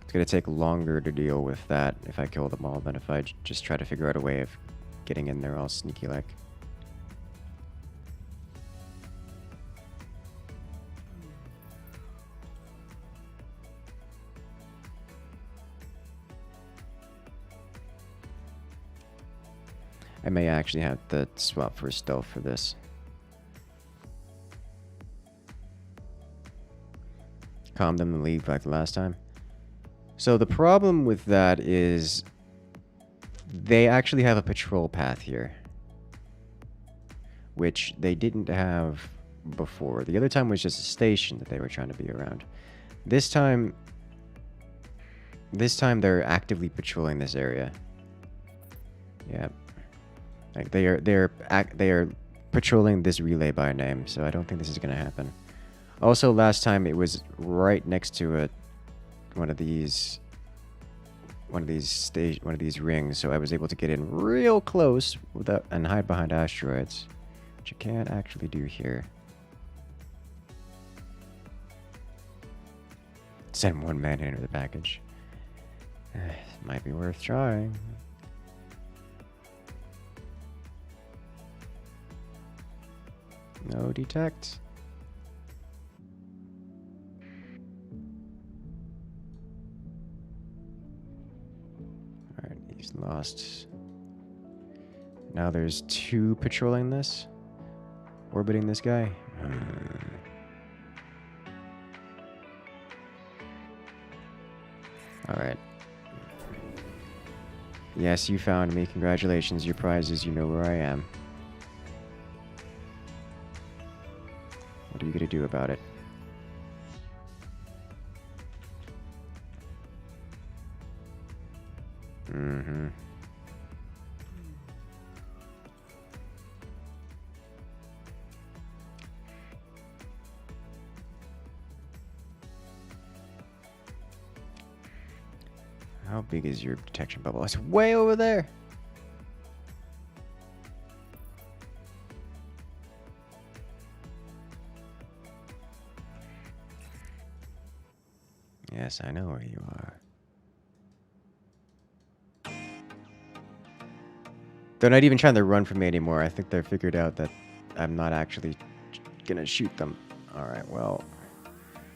It's going to take longer to deal with that if I kill them all than if I just try to figure out a way of getting in there all sneaky-like. I may actually have to swap for stealth for this. Calm them and leave like the last time. So the problem with that is they actually have a patrol path here, which they didn't have before. The other time was just a station that they were trying to be around. This time they're actively patrolling this area. Yeah. Like they are patrolling this relay by name, so I don't think this is gonna happen. Also, last time it was right next to one of these rings, so I was able to get in real close without and hide behind asteroids, which you can't actually do here. Send one man into the package. Might be worth trying. No detect. Alright, he's lost. Now there's two patrolling this. Orbiting this guy. Alright. Yes, you found me. Congratulations. Your prize is you know where I am. What are you going to do about it? Mm-hmm. How big is your detection bubble? It's way over there. Yes, I know where you are. They're not even trying to run from me anymore. I think they figured out that I'm not actually gonna shoot them. All right, well,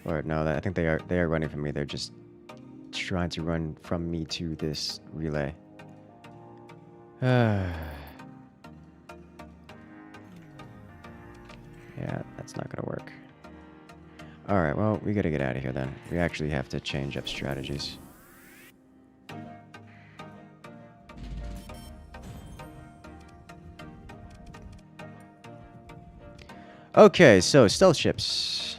or no, I think they are running from me. They're just trying to run from me to this relay. Yeah, that's not gonna work. All right, well, we gotta get out of here then. We actually have to change up strategies. Okay, so stealth ships.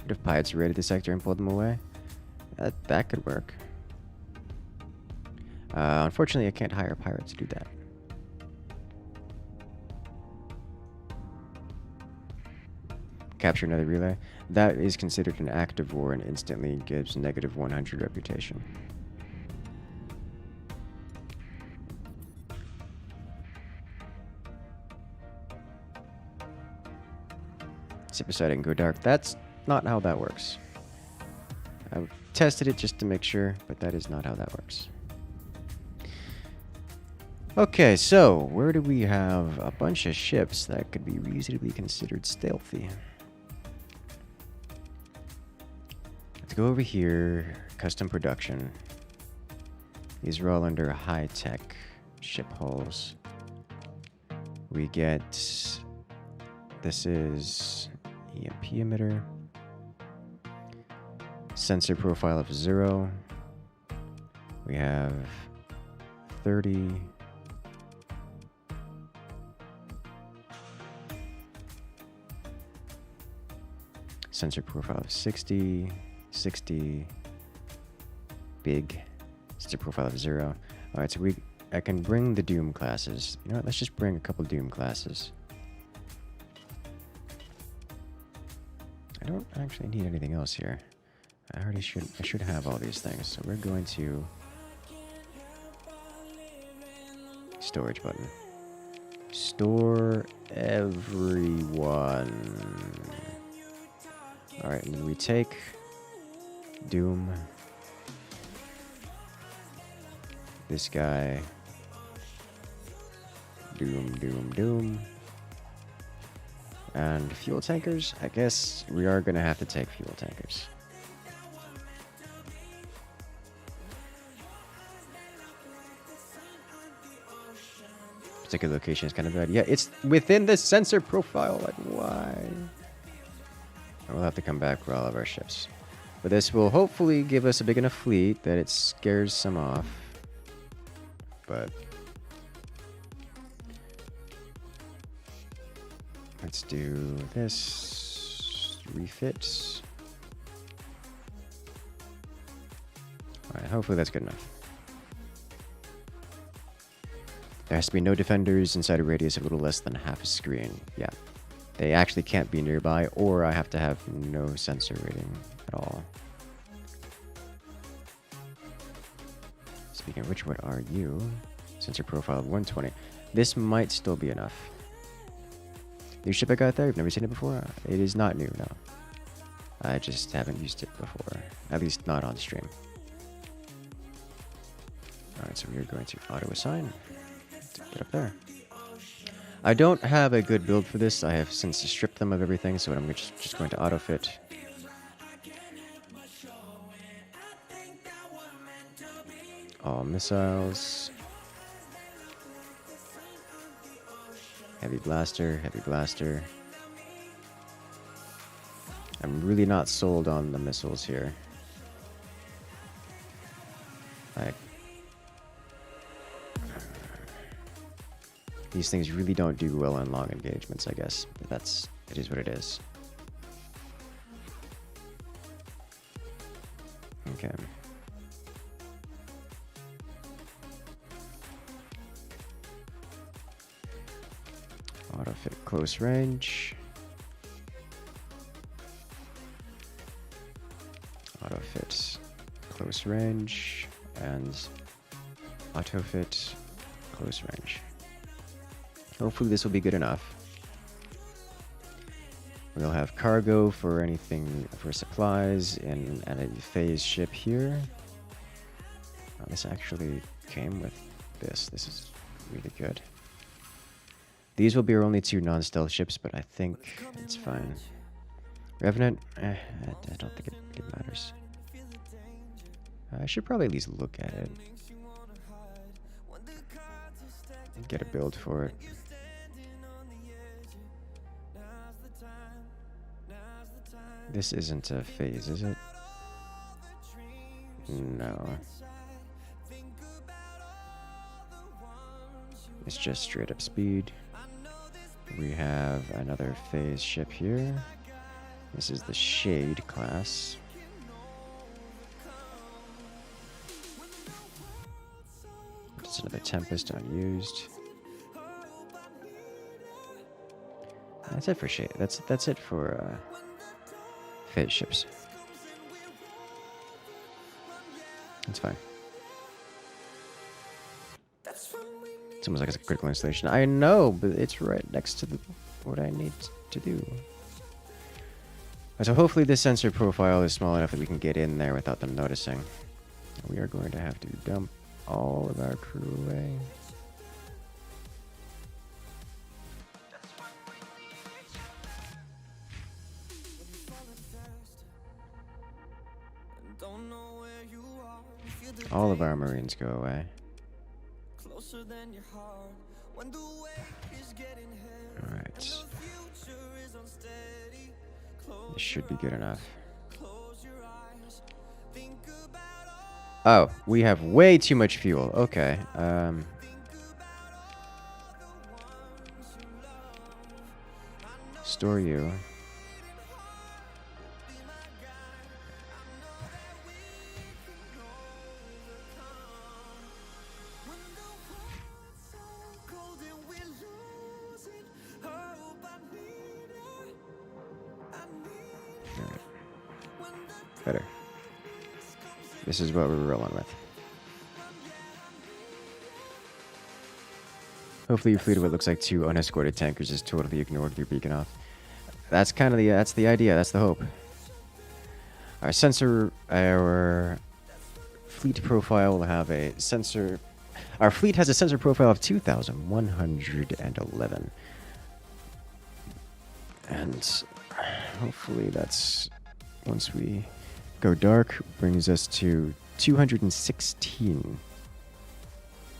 What if pirates raided the sector and pulled them away? That could work. Unfortunately, I can't hire a pirate to do that. Capture another relay. That is considered an act of war and instantly gives negative 100 reputation. Sit beside it and go dark. That's not how that works. I've tested it just to make sure, but that is not how that works. Okay, so where do we have a bunch of ships that could be reasonably considered stealthy? Let's go over here, custom production. These are all under high-tech ship hulls. We get, this is EMP emitter, sensor profile of 0. We have 30. Sensor profile of 60, 60, big, sensor profile of 0. All right, so I can bring the Doom classes. You know what, let's just bring a couple Doom classes. I don't actually need anything else here. I should have all these things. So we're going to storage button. Store everyone. All right, and then we take Doom, this guy, Doom, and fuel tankers. I guess we are gonna have to take fuel tankers. Particular location is kind of bad. Yeah, it's within the sensor profile. Like, why? We'll have to come back for all of our ships. But this will hopefully give us a big enough fleet that it scares some off. But let's do this. Refits. Alright, hopefully that's good enough. There has to be no defenders inside a radius of a little less than half a screen. Yeah. They actually can't be nearby, or I have to have no sensor rating at all. Speaking of which, what are you? Sensor profile of 120. This might still be enough. New ship I got there? You've never seen it before? It is not new, no. I just haven't used it before. At least not on stream. Alright, so we're going to auto-assign. Get up there. I don't have a good build for this. I have since stripped them of everything, so I'm just going to auto-fit. All missiles. Heavy blaster, heavy blaster. I'm really not sold on the missiles here. Like, these things really don't do well in long engagements, I guess. But it is what it is. Okay. close range. Auto fit, close range, and auto fit, close range. Hopefully this will be good enough. We'll have cargo for anything, for supplies, and a phase ship here. Oh, this actually came with this. This is really good. These will be our only 2 non-stealth ships, but I think it's fine. Revenant, I don't think it matters. I should probably at least look at it. Get a build for it. This isn't a phase, is it? No. It's just straight up speed. We have another phase ship here. This is the Shade class. It's another Tempest unused. That's it for Shade. That's it for phase ships. That's fine. It's almost like it's a critical installation. I know, but it's right next to what I need to do. So hopefully this sensor profile is small enough that we can get in there without them noticing. We are going to have to dump all of our crew away. All of our Marines go away. Alright. This should be good enough. Oh, we have way too much fuel. Okay. Store you. Better. This is what we're rolling with. Hopefully your fleet of what looks like 2 unescorted tankers is totally ignored with your beacon off. That's kind of that's the idea, that's the hope. Our fleet profile will have a sensor. Our fleet has a sensor profile of 2,111. And hopefully that's, once we go dark, brings us to 216,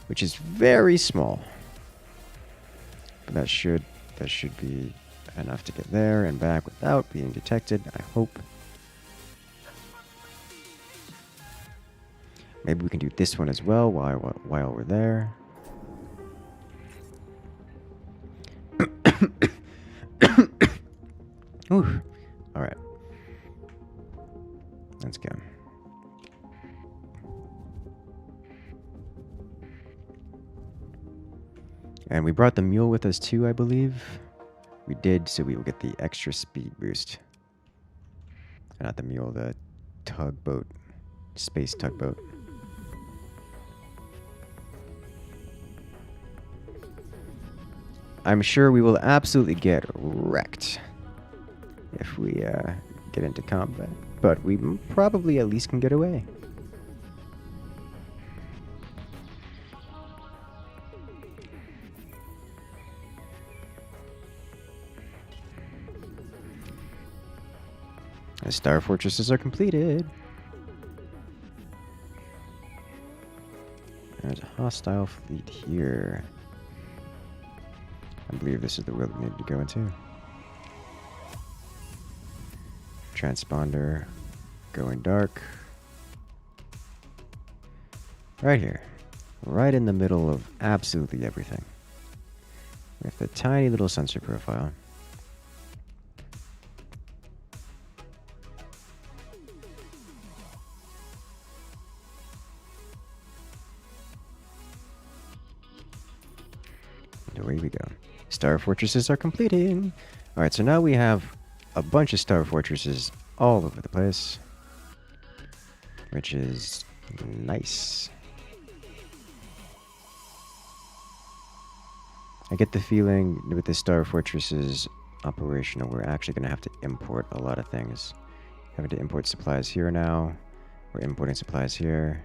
which is very small. But that should be enough to get there and back without being detected, I hope. Maybe we can do this one as well while we're there. Ooh. All right. Let's go. And we brought the mule with us too, I believe. We did, so we will get the extra speed boost. Not the mule, the tugboat. Space tugboat. I'm sure we will absolutely get wrecked if we get into combat. But we probably at least can get away. The star fortresses are completed. There's a hostile fleet here. I believe this is the world we need to go into. Transponder going dark. Right here. Right in the middle of absolutely everything. With a tiny little sensor profile. Away we go. Star fortresses are completing. Alright, so now we have a bunch of star fortresses all over the place, which is nice. I get the feeling with the star fortresses operational, we're actually going to have to import a lot of things. Having to import supplies here now. We're importing supplies here.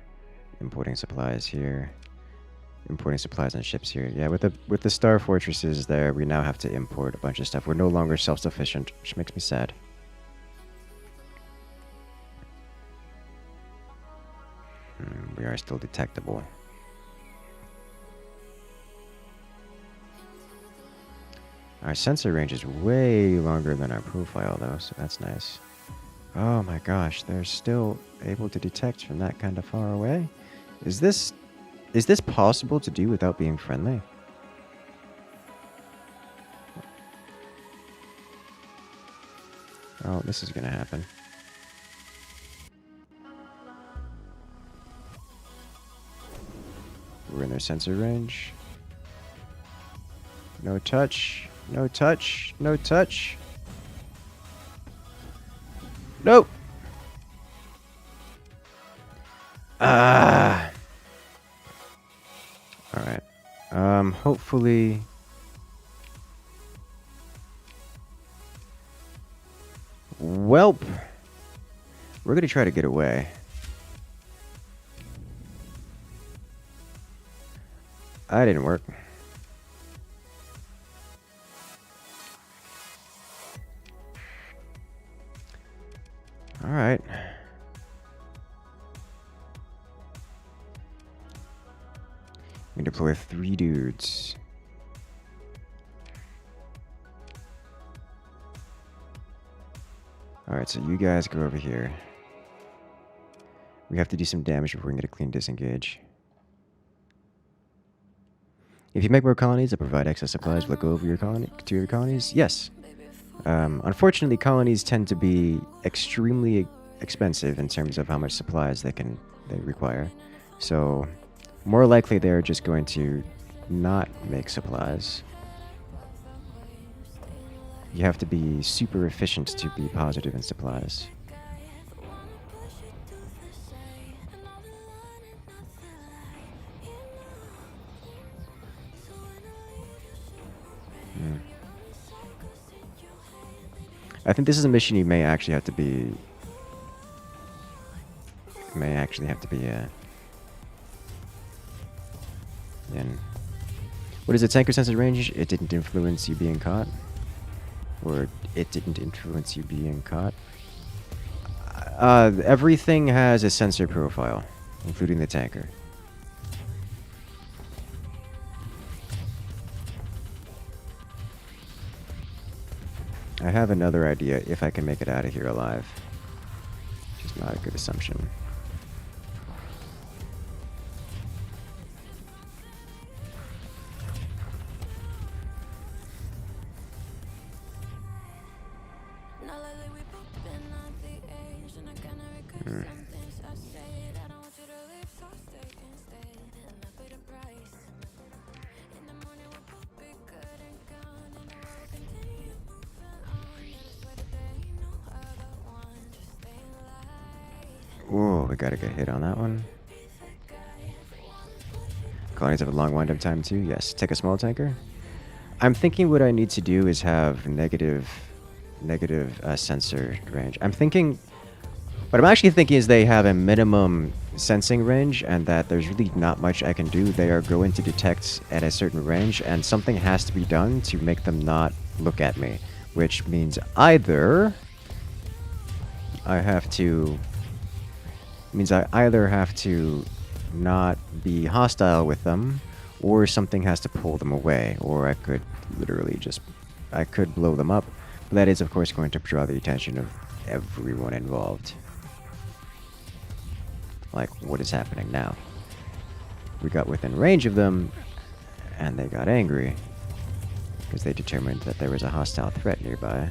Importing supplies here. Importing supplies on ships here. Yeah, with the star fortresses there, we now have to import a bunch of stuff. We're no longer self-sufficient, which makes me sad. We are still detectable. Our sensor range is way longer than our profile, though, so that's nice. Oh my gosh, they're still able to detect from that kind of far away? Is this possible to do without being friendly? Oh, this is gonna happen. We're in their sensor range. No touch. No touch. No touch. Nope. Ah. All right. Hopefully. Welp. We're gonna try to get away. That didn't work. All right. We deploy 3 dudes. All right, so you guys go over here. We have to do some damage before we can get a clean disengage. If you make more colonies that provide excess supplies, will it go over your to your colonies? Yes. Unfortunately, colonies tend to be extremely expensive in terms of how much supplies they require. So, more likely they're just going to not make supplies. You have to be super efficient to be positive in supplies. I think this is a mission you may actually have to be... in. What is it? Tanker sensor range? It didn't influence you being caught? Or it didn't influence you being caught? Everything has a sensor profile, including the tanker. I have another idea if I can make it out of here alive. Which is not a good assumption. Whoa, we gotta get hit on that one. Colonies have a long wind-up time too. Yes, take a small tanker. I'm thinking what I need to do is have negative sensor range. What I'm actually thinking is they have a minimum sensing range, and that there's really not much I can do. They are going to detect at a certain range, and something has to be done to make them not look at me, which means either I have to not be hostile with them, or something has to pull them away, or I could literally I could blow them up. But that is, of course, going to draw the attention of everyone involved. Like, what is happening now? We got within range of them, and they got angry, because they determined that there was a hostile threat nearby.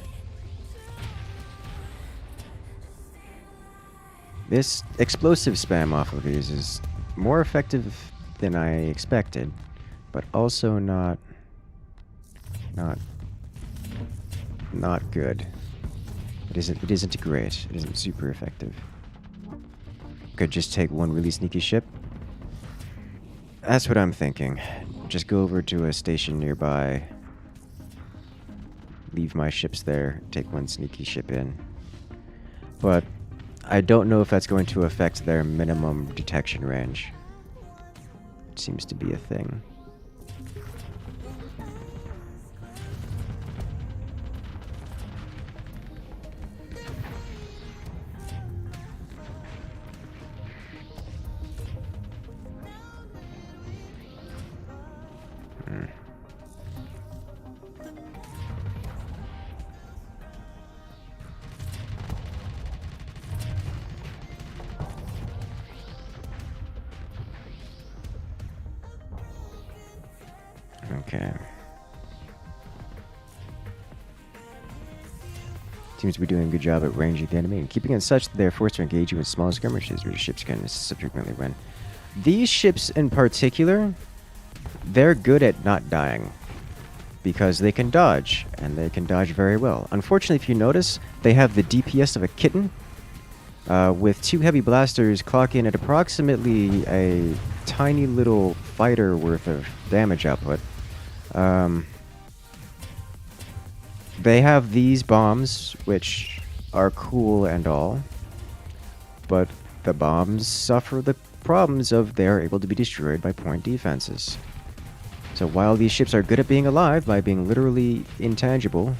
This explosive spam off of these is more effective than I expected, but also not Not good. It isn't great. It isn't super effective. Could just take one really sneaky ship. That's what I'm thinking. Just go over to a station nearby. Leave my ships there. Take one sneaky ship in. But I don't know if that's going to affect their minimum detection range. It seems to be a thing. Okay. Seems to be doing a good job at ranging the enemy and keeping it such that they're forced to engage you in small skirmishes where your ships can subsequently win. These ships in particular, they're good at not dying because they can dodge, and they can dodge very well. Unfortunately, if you notice, they have the DPS of a kitten, with 2 heavy blasters clocking at approximately a tiny little fighter worth of damage output. They have these bombs, which are cool and all, but the bombs suffer the problems of they are able to be destroyed by point defenses. So while these ships are good at being alive by being literally intangible,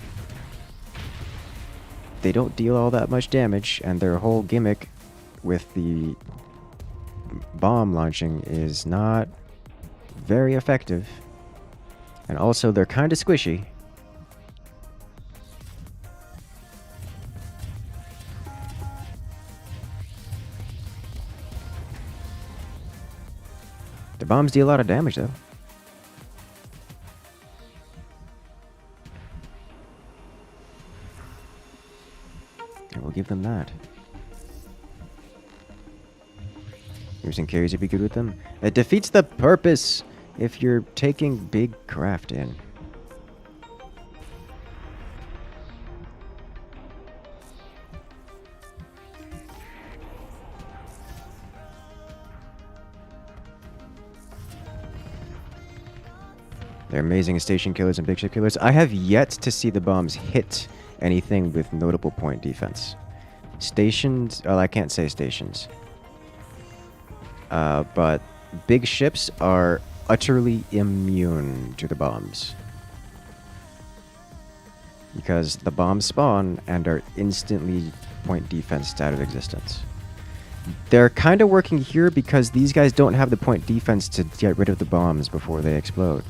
they don't deal all that much damage, and their whole gimmick with the bomb launching is not very effective. And also, they're kind of squishy. The bombs deal a lot of damage, though. And we'll give them that. Using carries would be good with them. It defeats the purpose if you're taking big craft in. They're amazing as station killers and big ship killers. I have yet to see the bombs hit anything with notable point defense. Stations, well, I can't say stations. But big ships are utterly immune to the bombs. Because the bombs spawn and are instantly point defensed out of existence. They're kind of working here because these guys don't have the point defense to get rid of the bombs before they explode.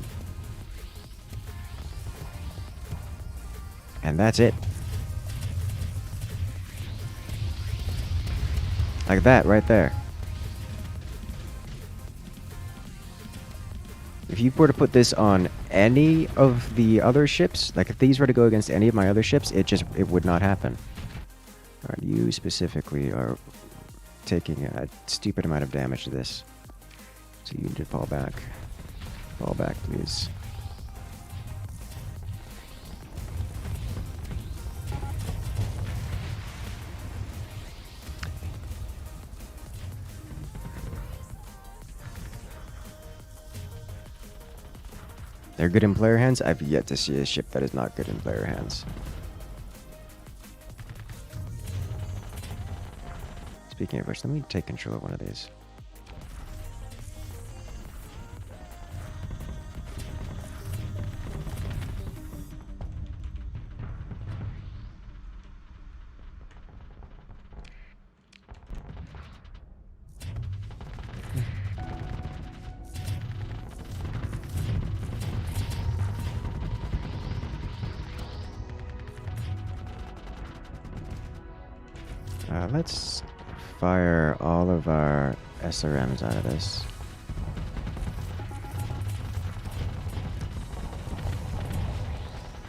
And that's it. Like that, right there. If you were to put this on any of the other ships, like if these were to go against any of my other ships, it would not happen. Alright, you specifically are taking a stupid amount of damage to this. So you need to fall back. Fall back, please. They're good in player hands. I've yet to see a ship that is not good in player hands. Speaking of which, let me take control of one of these. Let's fire all of our SRMs out of this.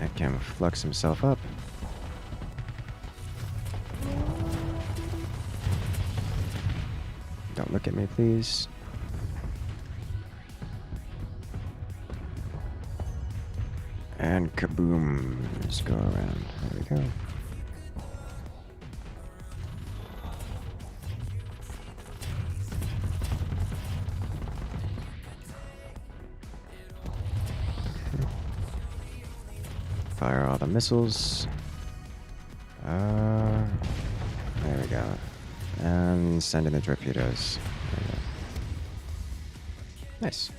That can flux himself up. Don't look at me, please. And kaboom. Just go around. There we go. Fire all the missiles. There we go. And send in the torpedoes. There we go. Nice.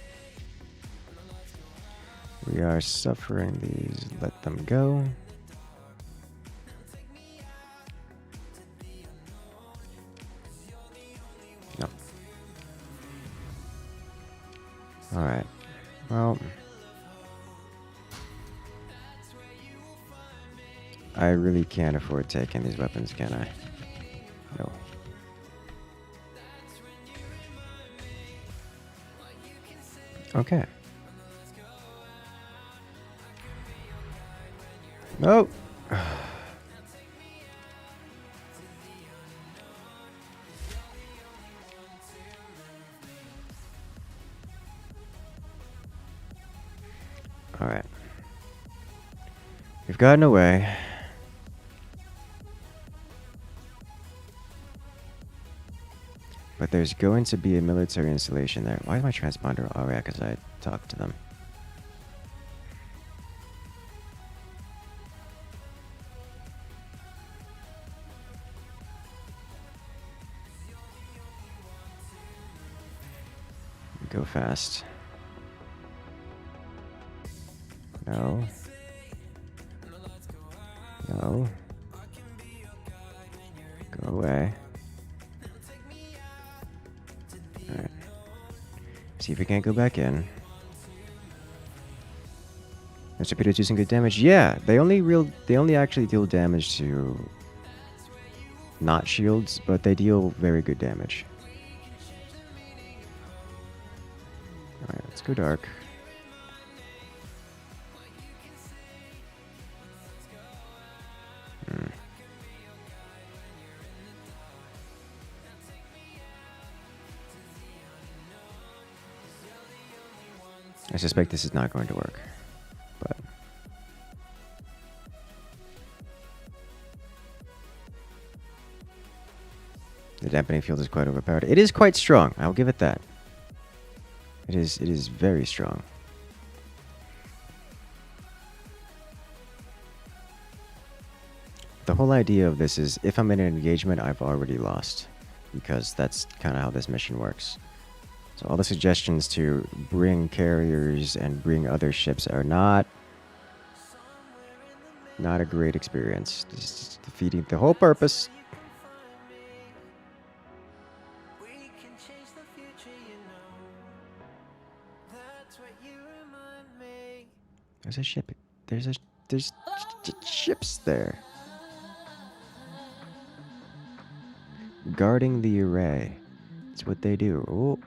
We are suffering these. Let them go. No. Alright. Well, I really can't afford taking these weapons, can I? No. Okay. Nope. Alright. We've gotten away. But there's going to be a military installation there. Why is my transponder? Oh, yeah, because I talked to them. Go fast. No. No. Go away. Alright. See if we can't go back in. Are torpedoes using good damage? Yeah, they only actually deal damage to not shields, but they deal very good damage. Alright, let's go dark. I suspect this is not going to work, but the dampening field is quite overpowered. It is quite strong. I'll give it that. It is very strong. The whole idea of this is if I'm in an engagement, I've already lost, because that's kind of how this mission works. So all the suggestions to bring carriers and bring other ships are not a great experience. Just defeating the whole purpose. There's a ship. There's ships there. Guarding the array. That's what they do. Oh,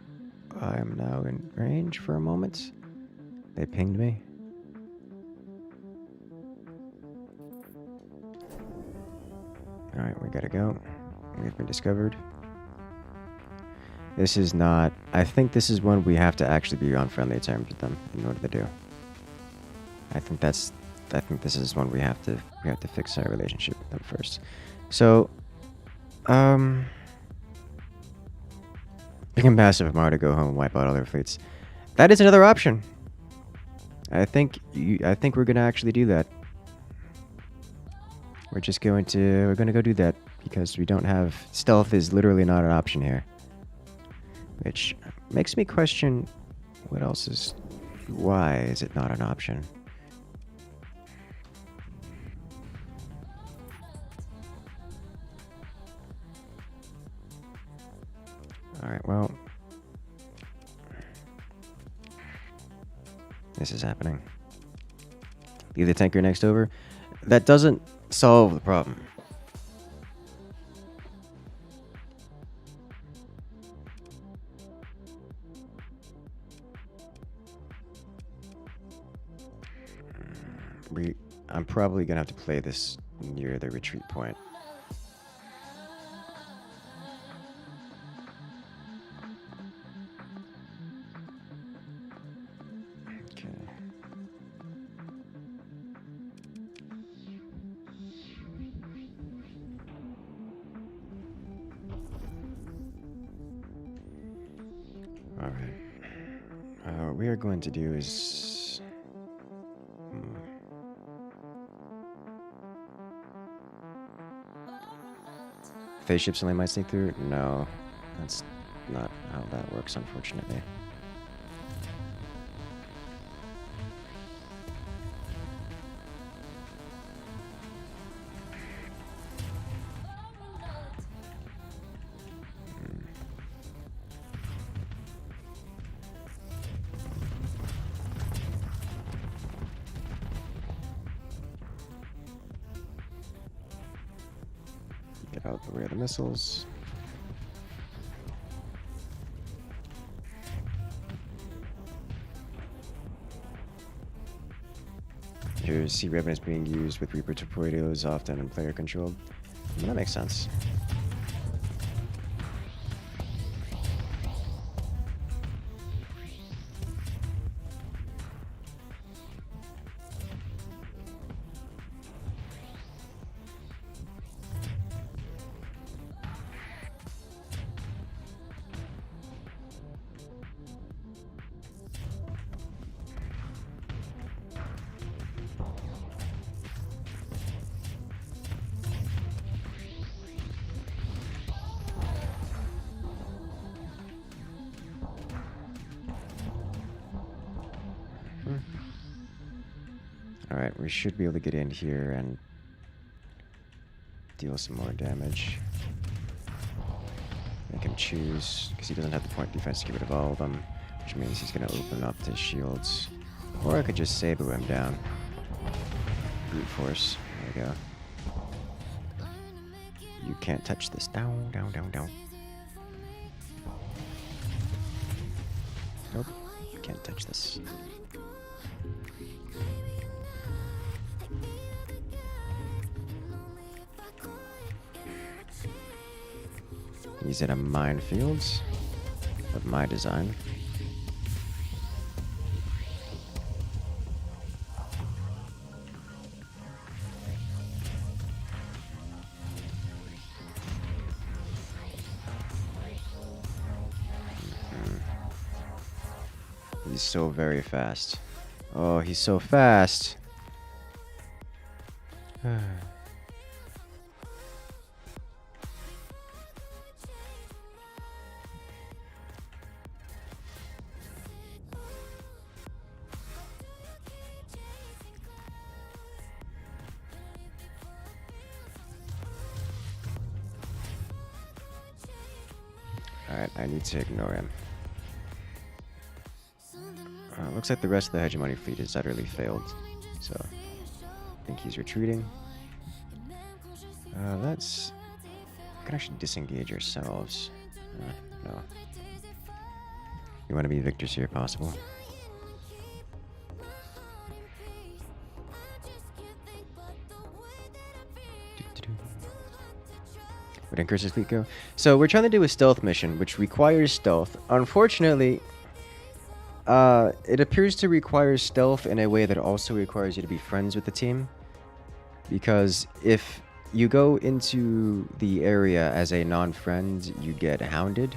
I am now in range for a moment. They pinged me. Alright, we gotta go. We've been discovered. This is not... I think this is one we have to actually be on friendly terms with them in order to do. I think this is one we have to fix our relationship with them first. So, you can massive Mar to go home and wipe out all their fleets. That is another option. I think we're gonna actually do that. We're gonna go do that because we don't have stealth is literally not an option here. Which makes me question why is it not an option? Alright, well, this is happening. Leave the tanker next over. That doesn't solve the problem. I'm probably gonna have to play this near the retreat point. Okay. Alright. What we are going to do is... Phase ships only might sneak through? No. That's not how that works, unfortunately. Get out the way of the missiles. Here, Sea Raven is being used with Reaper torpedoes, often and player controlled. That makes sense. Alright, we should be able to get in here and deal some more damage. Make him choose, because he doesn't have the point defense to get rid of all of them, which means he's going to open up the shields. Or I could just Saber him down. Brute force. There we go. You can't touch this. Down, down, down, down. Nope. You can't touch this. He's in a minefield of my design. He's so very fast. Oh, he's so fast. Alright, I need to ignore him. Looks like the rest of the hegemony fleet has utterly failed. So, I think he's retreating. Let's... We can actually disengage ourselves. No. You want to be victors here, possible. Would Incurse's fleet go? So we're trying to do a stealth mission, which requires stealth. Unfortunately, it appears to require stealth in a way that also requires you to be friends with the team. Because if you go into the area as a non-friend, you get hounded,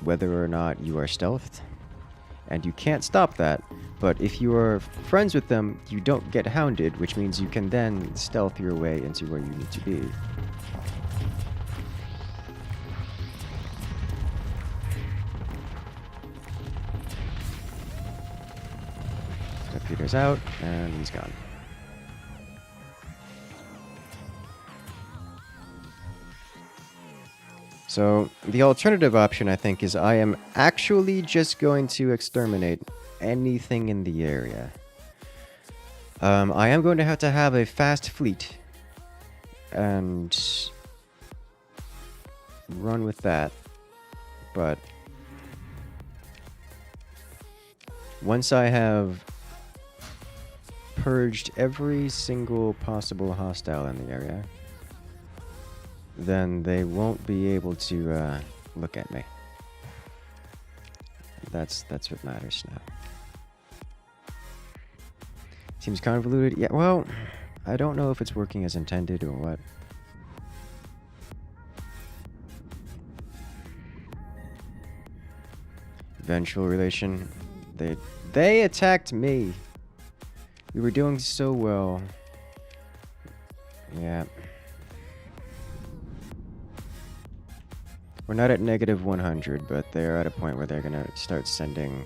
whether or not you are stealthed. And you can't stop that. But if you are friends with them, you don't get hounded, which means you can then stealth your way into where you need to be. Peter's out, and he's gone. So, the alternative option, I think, is I am actually just going to exterminate anything in the area. I am going to have a fast fleet and run with that, but once I have purged every single possible hostile in the area, then they won't be able to look at me. That's what matters now. Seems convoluted. Yeah, well, I don't know if it's working as intended or what. Vengeful relation. They attacked me. We were doing so well. Yeah. We're not at negative 100, but they're at a point where they're gonna start sending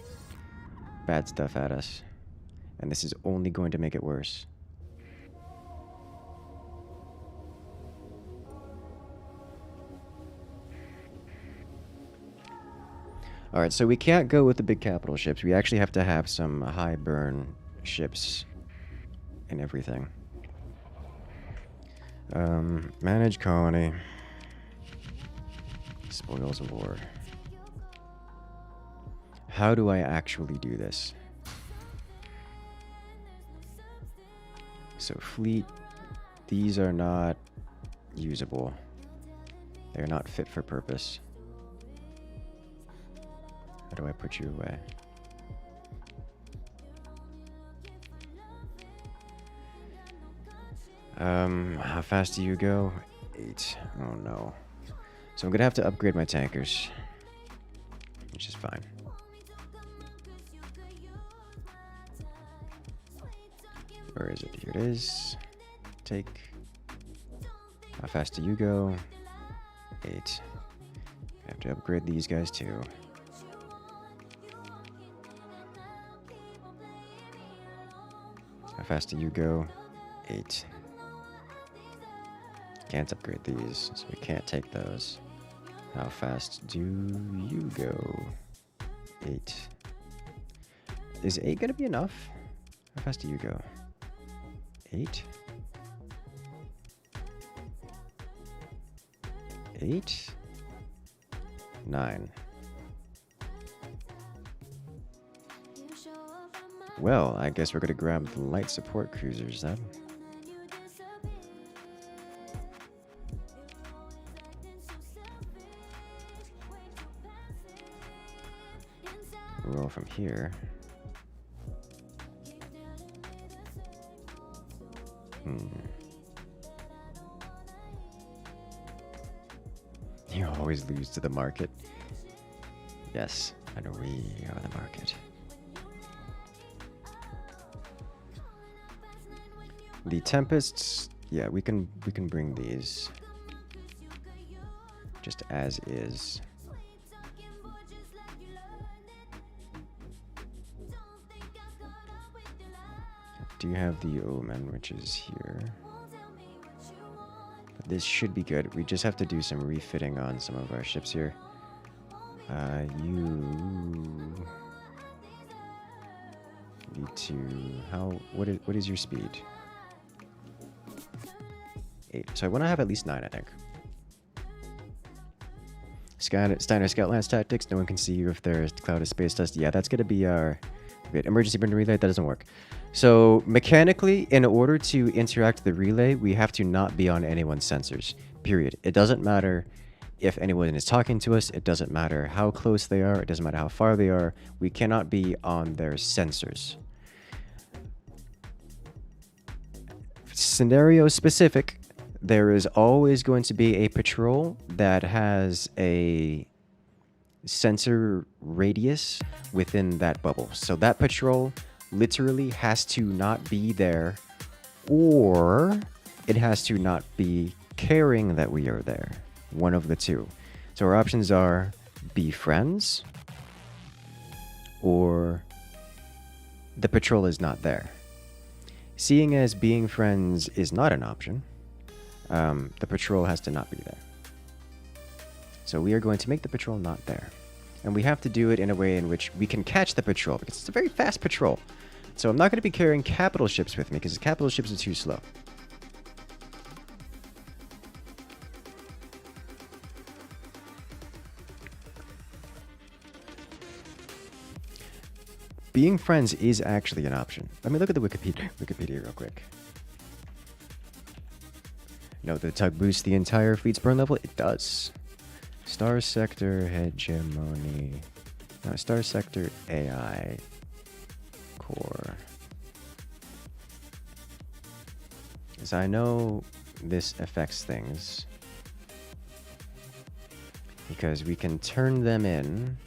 bad stuff at us. And this is only going to make it worse. Alright, so we can't go with the big capital ships. We actually have to have some high burn ships and everything. Manage colony. Spoils of war. How do I actually do this? So fleet, these are not usable. They're not fit for purpose. How do I put you away? How fast do you go? 8. Oh no. So I'm gonna have to upgrade my tankers, which is fine. Where is it? Here it is. Take. How fast do you go? 8. I have to upgrade these guys too. How fast do you go? 8. Can't upgrade these, so we can't take those. How fast do you go? 8. Is 8 gonna be enough? How fast do you go? 8? 8? 9. Well, I guess we're gonna grab the light support cruisers then. Roll from here. You always lose to the market. Yes, and we are the market. The Tempests, yeah, we can bring these just as is. Do you have the Omen, which is here? This should be good. We just have to do some refitting on some of our ships here. You need to. What is your speed? 8. So I want to have at least 9, I think. Steiner Scout Lance Tactics. No one can see you if there's cloud of space dust. Yeah, that's gonna be our emergency burn relay. That doesn't work. So mechanically, in order to interact with the relay, we have to not be on anyone's sensors. Period. It doesn't matter if anyone is talking to us. It doesn't matter how close they are. It doesn't matter how far they are. We cannot be on their sensors. Scenario specific, there is always going to be a patrol that has a sensor radius within that bubble. So that patrol literally has to not be there, or it has to not be caring that we are there. One of the two. So our options are be friends, or the patrol is not there. Seeing as being friends is not an option, the patrol has to not be there. So we are going to make the patrol not there. And we have to do it in a way in which we can catch the patrol, because it's a very fast patrol. So I'm not going to be carrying capital ships with me, because the capital ships are too slow. Being friends is actually an option. Let me look at the Wikipedia real quick. Note that the tug boosts the entire fleet's burn level. It does. Starsector hegemony. No, Starsector AI core. As I know this affects things, because we can turn them in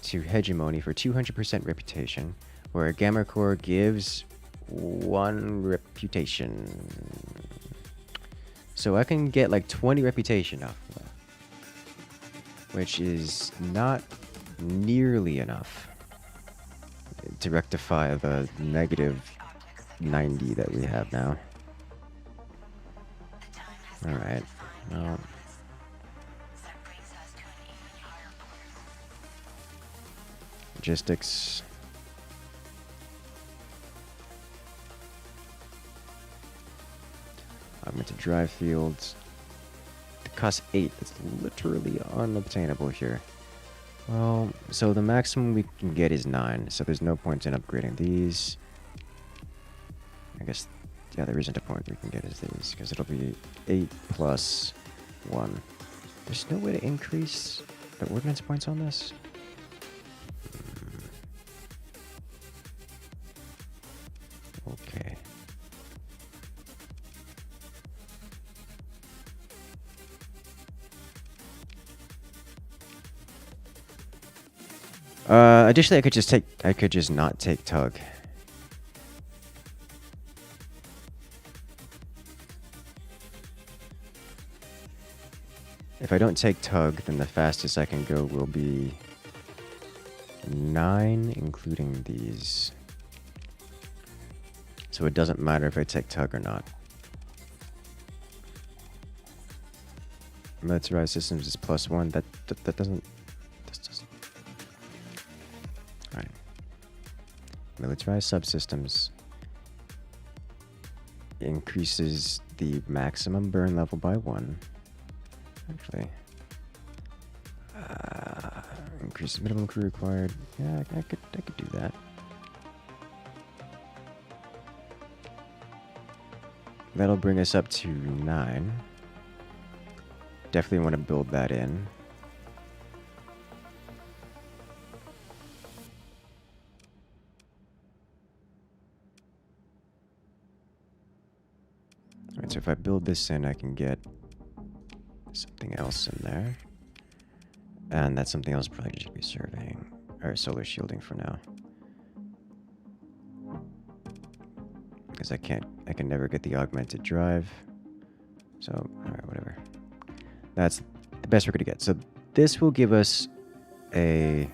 to hegemony for 200% reputation, where a gamma core gives 1 reputation. So I can get like 20 reputation off of that, which is not nearly enough to rectify the negative 90 that we have now. Alright, well... logistics. Augmented drive fields. It costs 8. It's literally unobtainable here. Well, so the maximum we can get is 9, so there's no point in upgrading these. I guess, yeah, there isn't a point we can get is these, because it'll be 8 plus 1. There's no way to increase the ordnance points on this? Okay. Additionally, I could just not take tug. If I don't take tug, then the fastest I can go will be 9, including these. So it doesn't matter if I take tug or not. Militarized systems is +1. That doesn't. This doesn't. All right. Militarized subsystems increases the maximum burn level by 1. Actually, increases minimum crew required. Yeah, I could do that. That'll bring us up to 9. Definitely want to build that in. Alright, so if I build this in, I can get something else in there. And that something else probably should be surveying, or solar shielding for now. Because I can never get the augmented drive. So, alright, whatever. That's the best we're going to get. So this will give us a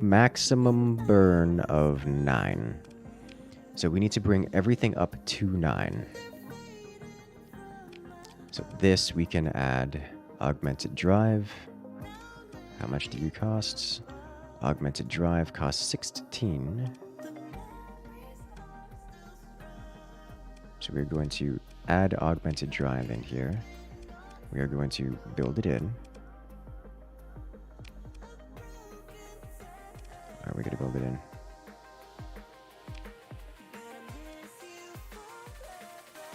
maximum burn of 9. So we need to bring everything up to 9. So this we can add augmented drive. How much do you cost? Augmented drive costs 16. So we're going to add augmented drive in here. We are going to build it in. Are we going to build it in?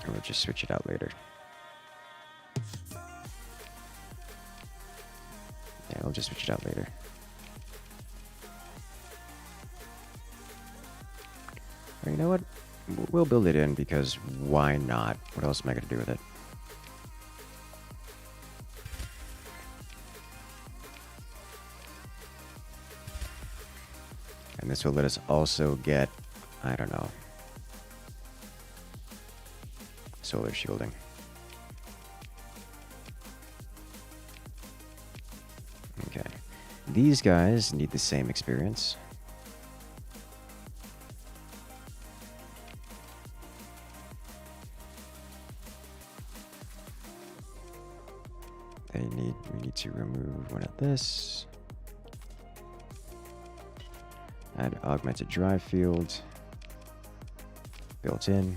Or we'll just switch it out later. Yeah, we'll just switch it out later. Or you know what? We'll build it in because why not? What else am I going to do with it? And this will let us also get, I don't know, solar shielding. Okay. These guys need the same experience. We need to remove one of this. Add augmented drive field. Built in.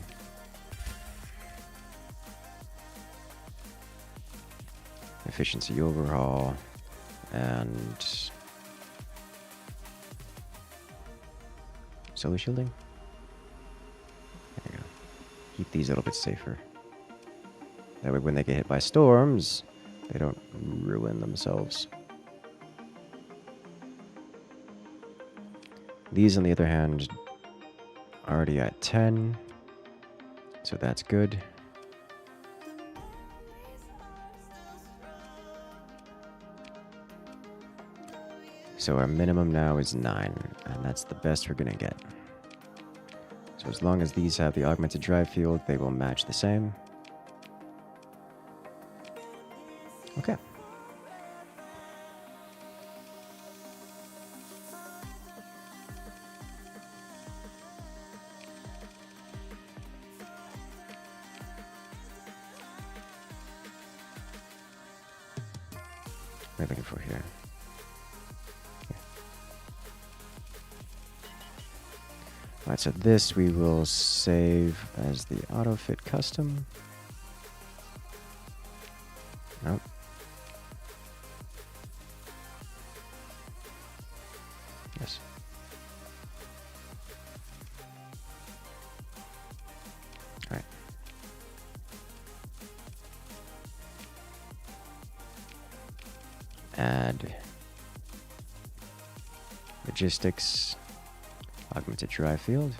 Efficiency overhaul. And solar shielding. There you go. Keep these a little bit safer. That way when they get hit by storms, they don't ruin themselves. These, on the other hand, are already at 10. So that's good. So our minimum now is 9, and that's the best we're gonna get. So as long as these have the augmented drive field, they will match the same. Okay. What am I looking for here? Alright, so this we will save as the auto-fit custom. Nope. Yes. Alright. Add logistics. Augmented drive field.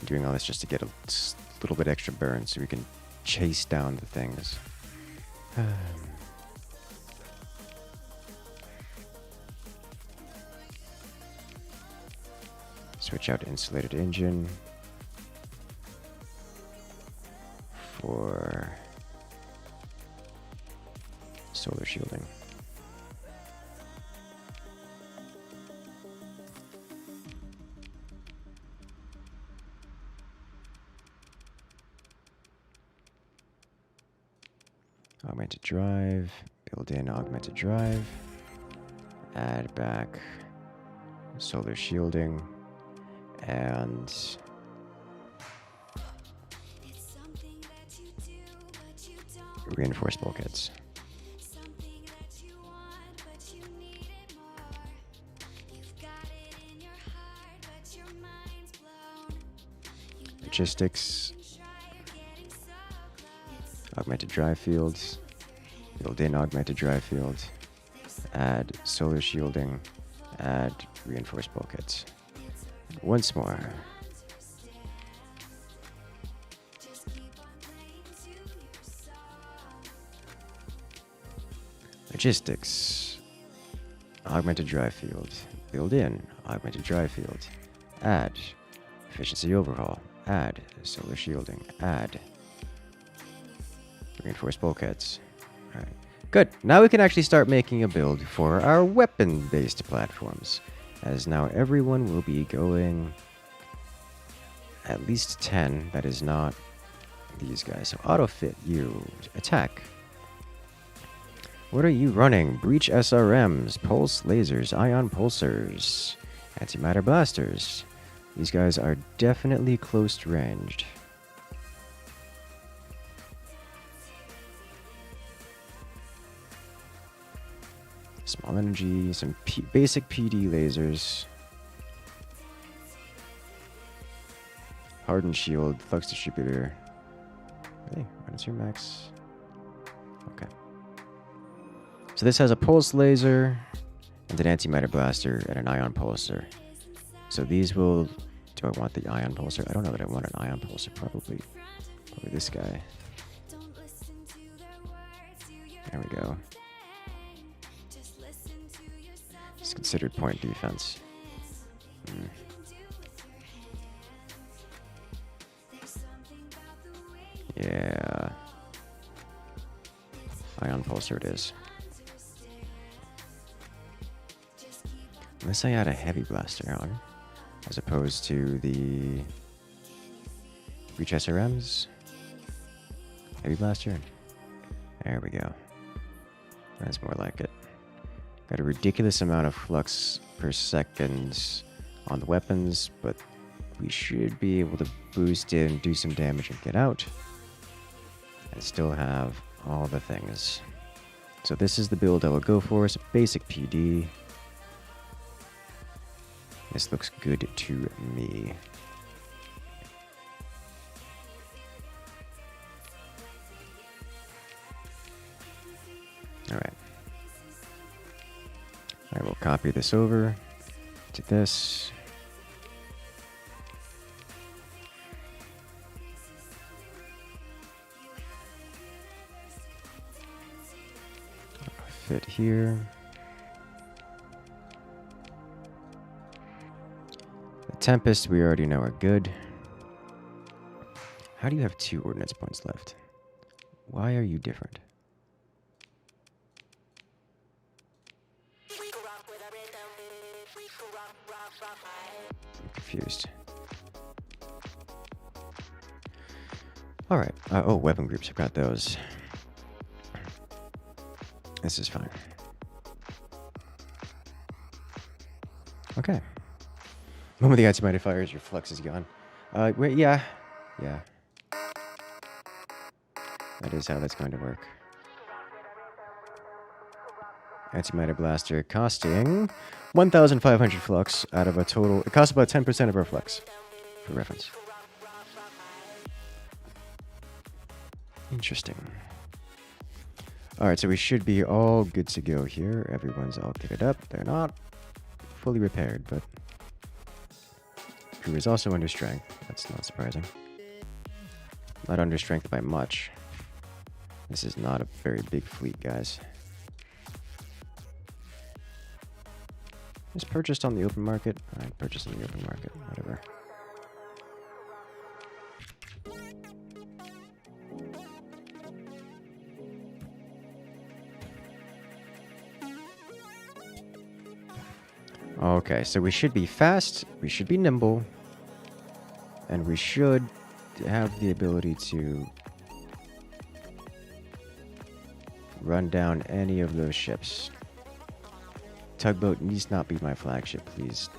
I'm doing all this just to get a little bit extra burn so we can chase down the things. Switch out insulated engine for solar shielding. Augmented drive, build in augmented drive, add back solar shielding, and reinforced bulkheads. Logistics, augmented drive fields, build in augmented drive field, add solar shielding, add reinforced bulkheads. Once more. Logistics, augmented drive field, build in augmented drive field, add efficiency overhaul, add solar shielding, add reinforced bulkheads. Alright. Good. Now we can actually start making a build for our weapon-based platforms. As now everyone will be going at least 10. That is not these guys. So auto-fit you. Attack. What are you running? Breach SRMs, pulse lasers, ion pulsars, antimatter blasters. These guys are definitely close ranged. Small energy, some basic PD lasers. Hardened shield, flux distributor. Hey, what is your max? Okay. So this has a pulse laser and an antimatter blaster and an ion pulsar. So these will... Do I want the ion pulsar? I don't know that I want an ion pulsar. Probably this guy. There we go. It's considered point defense. Yeah. Ion pulsar it is. Unless I add a heavy blaster on, as opposed to the breach SRMs. Heavy blaster. There we go. That's more like it. Got a ridiculous amount of flux per second on the weapons, but we should be able to boost in, do some damage, and get out. And still have all the things. So this is the build I will go for. It's a basic PD. This looks good to me. Alright. I will copy this over to this. Fit here. Tempest, we already know are good. How do you have 2 ordnance points left? Why are you different? I'm confused. Alright. Oh, weapon groups. I've got those. This is fine. Okay. Moment the anti-modifiers, your flux is gone. Wait, yeah. Yeah. That is how that's going to work. Antimatter blaster costing 1,500 flux out of a total... It costs about 10% of our flux, for reference. Interesting. Alright, so we should be all good to go here. Everyone's all kitted up. They're not fully repaired, but... Crew is also under strength. That's not surprising. Not under strength by much. This is not a very big fleet, guys. Just purchased on the open market. Alright, purchased on the open market. Whatever. Okay, so we should be fast, we should be nimble, and we should have the ability to run down any of those ships. Tugboat needs not be my flagship, please.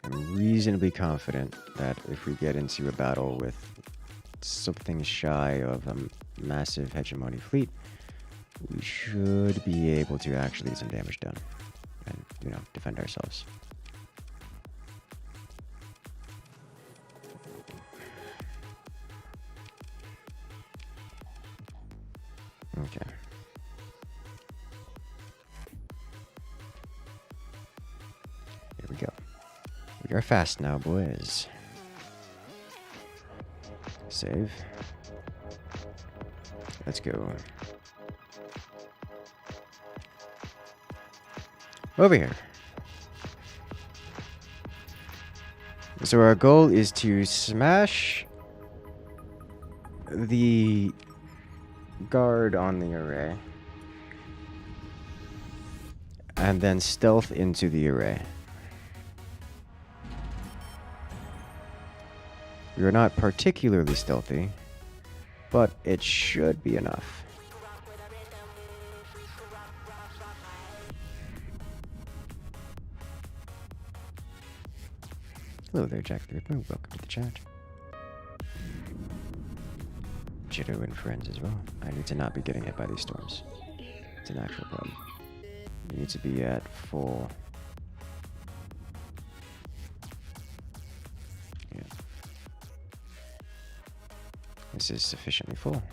I'm reasonably confident that if we get into a battle with something shy of a massive hegemony fleet, we should be able to actually get some damage done and, you know, defend ourselves. Okay. Here we go. We are fast now, boys. Save. Let's go. Over here. So our goal is to smash the guard on the array and then stealth into the array. We're not particularly stealthy, but it should be enough. Hello there, Jack the Ripper. Welcome to the chat. Jitto and friends as well. I need to not be getting hit by these storms. It's an actual problem. We need to be at full. Yeah. This is sufficiently full.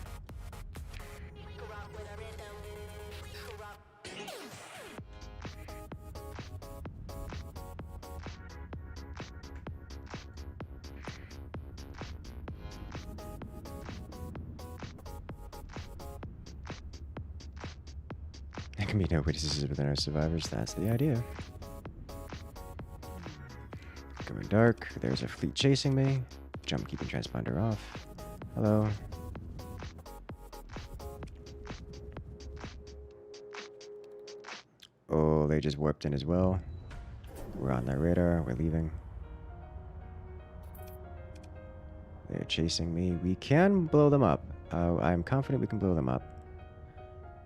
There can be no witnesses within our survivors. That's the idea. Going dark. There's a fleet chasing me. Jump keeping transponder off. Hello. Oh, they just warped in as well. We're on their radar. We're leaving. They're chasing me. We can blow them up. I'm confident we can blow them up.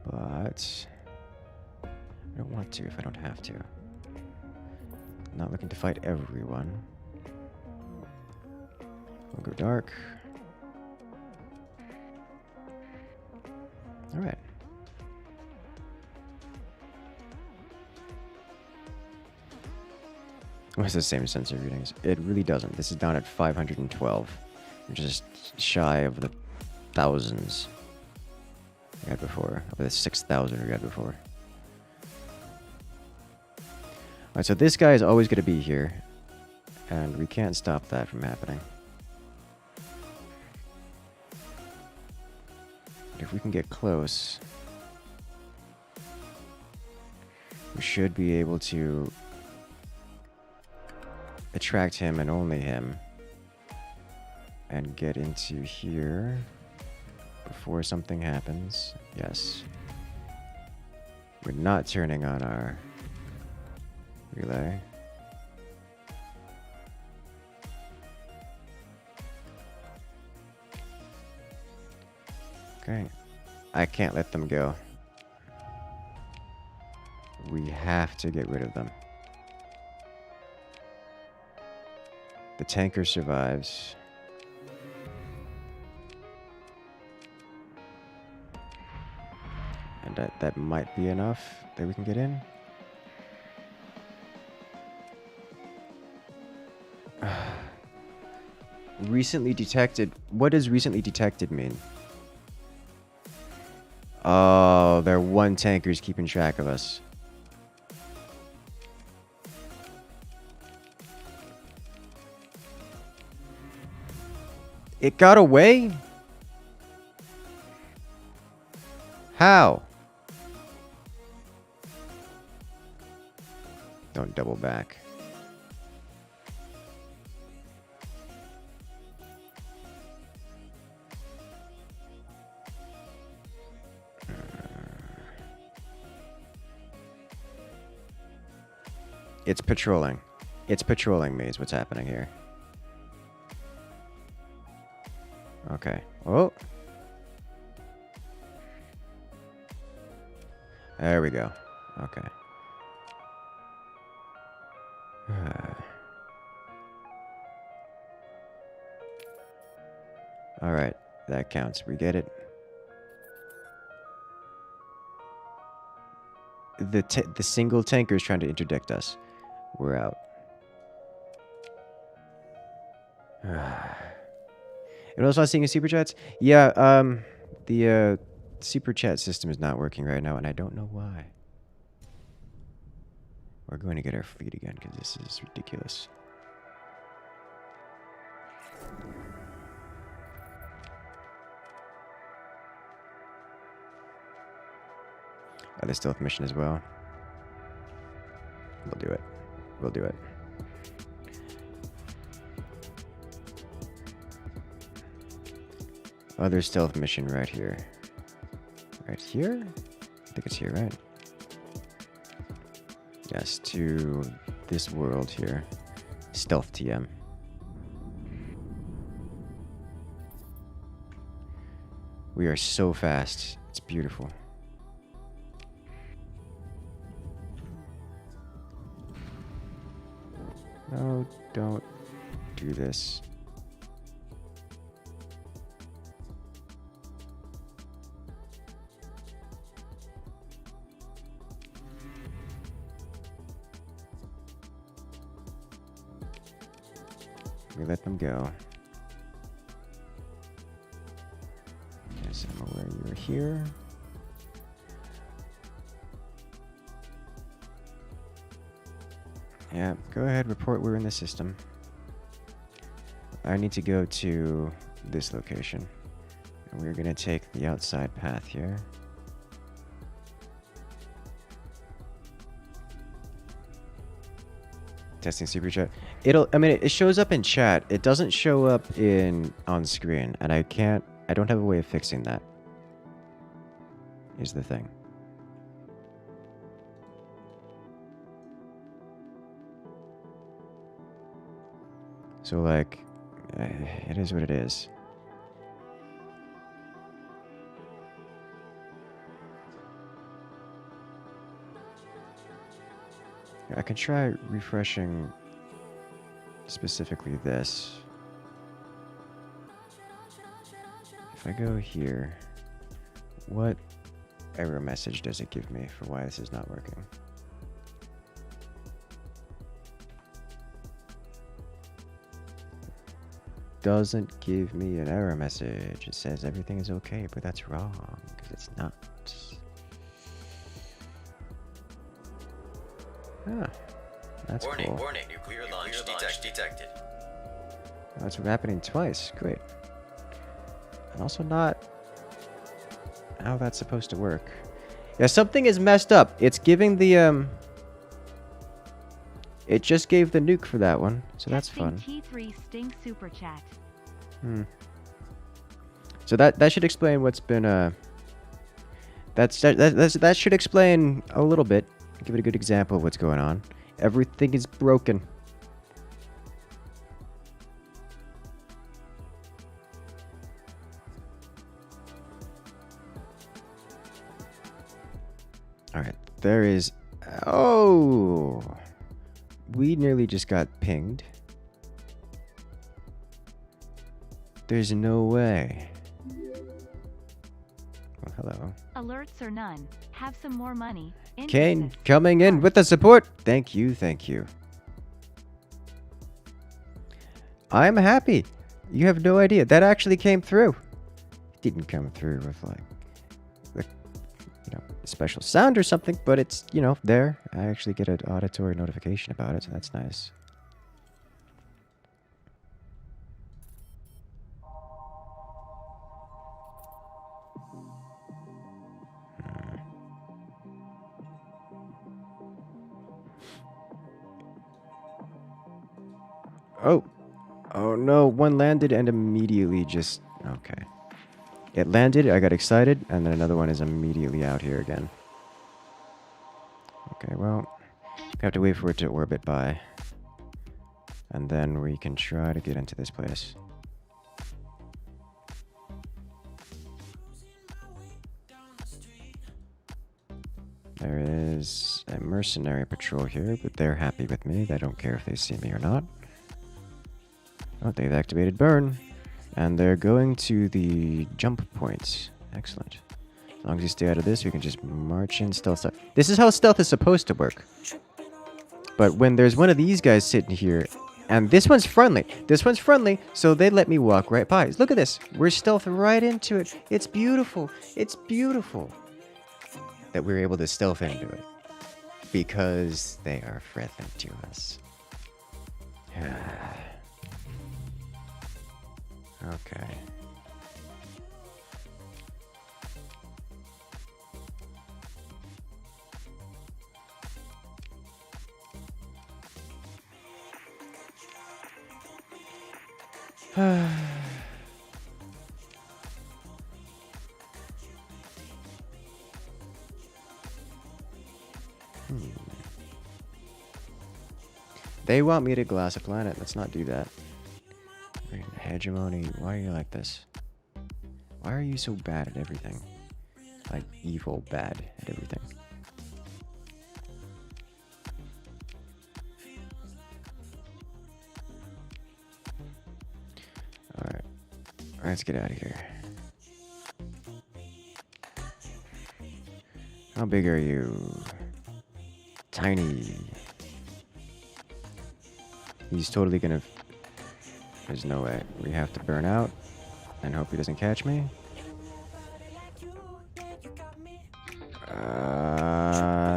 But I don't want to if I don't have to. Not looking to fight everyone. We'll go dark. Alright. What's the same sensor readings? It really doesn't. This is down at 512. Which is shy of the thousands we had before. Of the 6,000 we had before. Alright, so this guy is always going to be here. And we can't stop that from happening. But if we can get close, we should be able to attract him and only him. And get into here before something happens. Yes. We're not turning on our relay. Okay. I can't let them go. We have to get rid of them. The tanker survives. And that might be enough that we can get in. Recently detected. What does recently detected mean? Oh, their one tanker's keeping track of us. It got away? How? Don't double back. It's patrolling. It's patrolling me is what's happening here. Okay. Oh. There we go. Okay. All right. That counts. We get it. The single tanker is trying to interdict us. We're out. And also, I was seeing super chats. Yeah, the super chat system is not working right now, and I don't know why. We're going to get our fleet again because this is ridiculous. The stealth mission as well. We'll do it. We'll do it. Other stealth mission right here. Right here? I think it's here, right? Yes, to this world here. Stealth TM. We are so fast. It's beautiful. No, don't do this. We let them go. Yes, I'm aware you're here. Yeah, go ahead, report we're in the system. I need to go to this location. And we're gonna take the outside path here. Testing super chat. It shows up in chat. It doesn't show up on screen, and I don't have a way of fixing that. Is the thing. So, like, it is what it is. I can try refreshing specifically this. If I go here, what error message does it give me for why this is not working? Doesn't give me an error message. It says everything is okay, but that's wrong because it's not. Ah, that's cool. Warning, nuclear launch detected. That's happening twice. Great. And also not how that's supposed to work. Yeah, something is messed up. It's giving the It just gave the nuke for that one, so that's fun. T3 Sting Super Chat. So that should explain what's been that should explain a little bit. Give it a good example of what's going on. Everything is broken. All right, there is. Oh, we nearly just got pinged. There's no way. Well, hello. Alerts or none. Have some more money. Kane coming in with the support. Thank you, thank you. I'm happy. You have no idea. That actually came through. It didn't come through with like a special sound or something, but it's, there. I actually get an auditory notification about it, so that's nice. Oh no, one landed and immediately just... Okay. It landed, I got excited, and then another one is immediately out here again. Okay, well, we have to wait for it to orbit by. And then we can try to get into this place. There is a mercenary patrol here, but they're happy with me. They don't care if they see me or not. Oh, they've activated burn. And they're going to the jump points. Excellent. As long as you stay out of this, we can just march in stealth. This is how stealth is supposed to work. But when there's one of these guys sitting here, and this one's friendly. This one's friendly, so they let me walk right by. Look at this. We're stealth right into it. It's beautiful. It's beautiful that we're able to stealth into it. Because they are friendly to us. Okay. They want me to glass a planet. Let's not do that. Hegemony, why are you like this? Why are you so bad at everything? Like evil bad at everything. Alright. Let's get out of here. How big are you? Tiny. He's totally gonna... There's no way. We have to burn out and hope he doesn't catch me.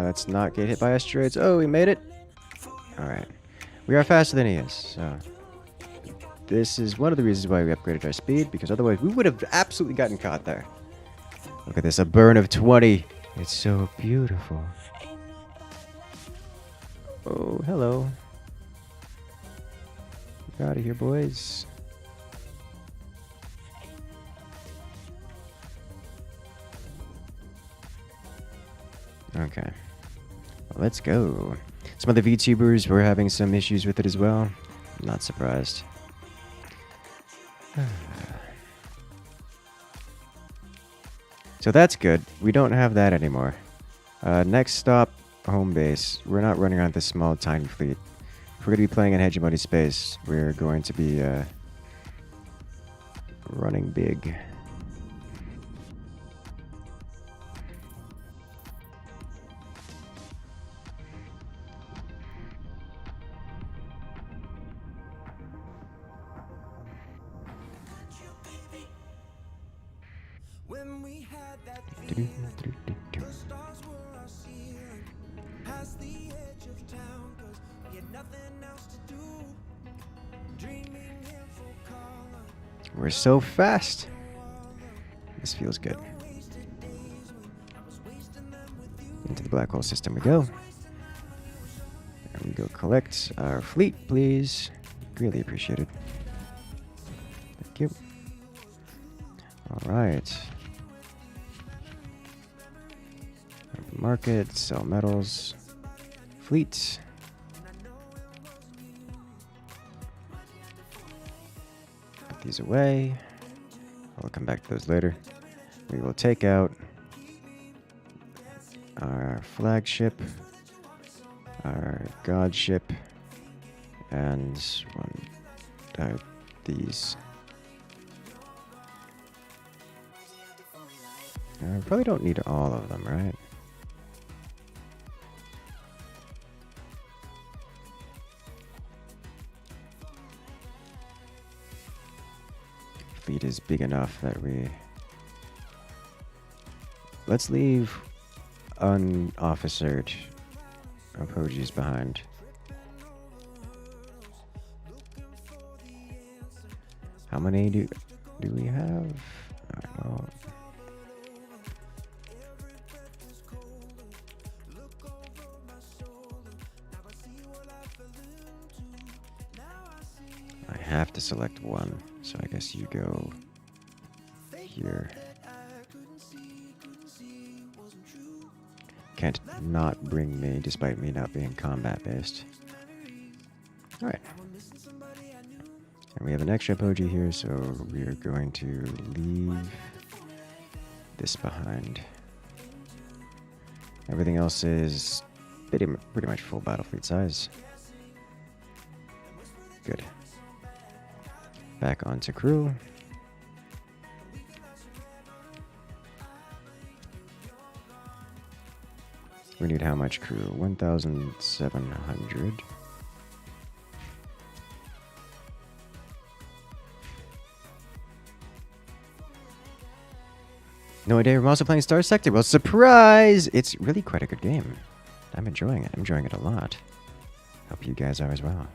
Let's not get hit by asteroids. Oh, we made it. Alright. We are faster than he is, so... This is one of the reasons why we upgraded our speed, because otherwise we would have absolutely gotten caught there. Look at this, a burn of 20. It's so beautiful. Oh, hello. Get out of here, boys. Okay. Well, let's go. Some other VTubers were having some issues with it as well. I'm not surprised. So that's good. We don't have that anymore. Next stop, home base. We're not running around this small, tiny fleet. If we're going to be playing in hegemony space, we're going to be running big. We're so fast. This feels good. Into the black hole system we go. And we Go collect our fleet, please. Really appreciate it. Thank you. Alright. Market, sell metals. Fleet. Put these away. I'll come back to those later. We will take out our flagship, our god ship, and these. I probably don't need all of them, right? Fleet is big enough that we... Let's leave unofficered approaches behind. How many do we have? Alright, well... I have to select one, so I guess you go here. Can't not bring me, despite me not being combat-based. Alright. And we have an extra apogee here, so we are going to leave this behind. Everything else is pretty much full battle fleet size. Good. Back onto crew. We need how much crew? 1,700. No idea. I'm also playing Starsector. Well, surprise! It's really quite a good game. I'm enjoying it. I'm enjoying it a lot. Hope you guys are as well.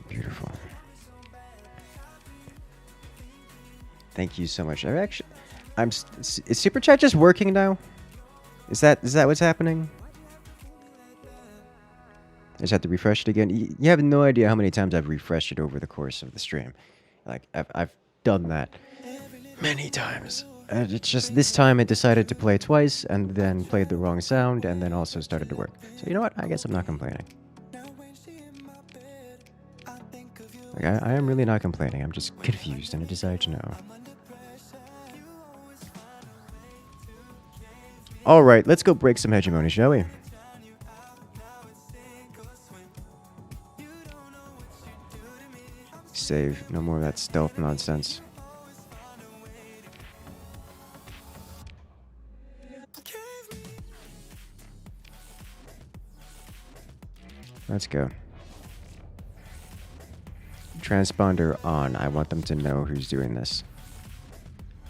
Beautiful. Thank you so much. Is Superchat just working now? Is that what's happening? I just have to refresh it again. You have no idea how many times I've refreshed it over the course of the stream. Like I've done that many times. And it's just this time it decided to play twice and then played the wrong sound and then also started to work. So you know what? I guess I'm not complaining. Like, I am really not complaining. I'm just confused and I decided to know. Alright, let's go break some hegemony, shall we? Save. No more of that stealth nonsense. Let's go. Transponder on. I want them to know who's doing this.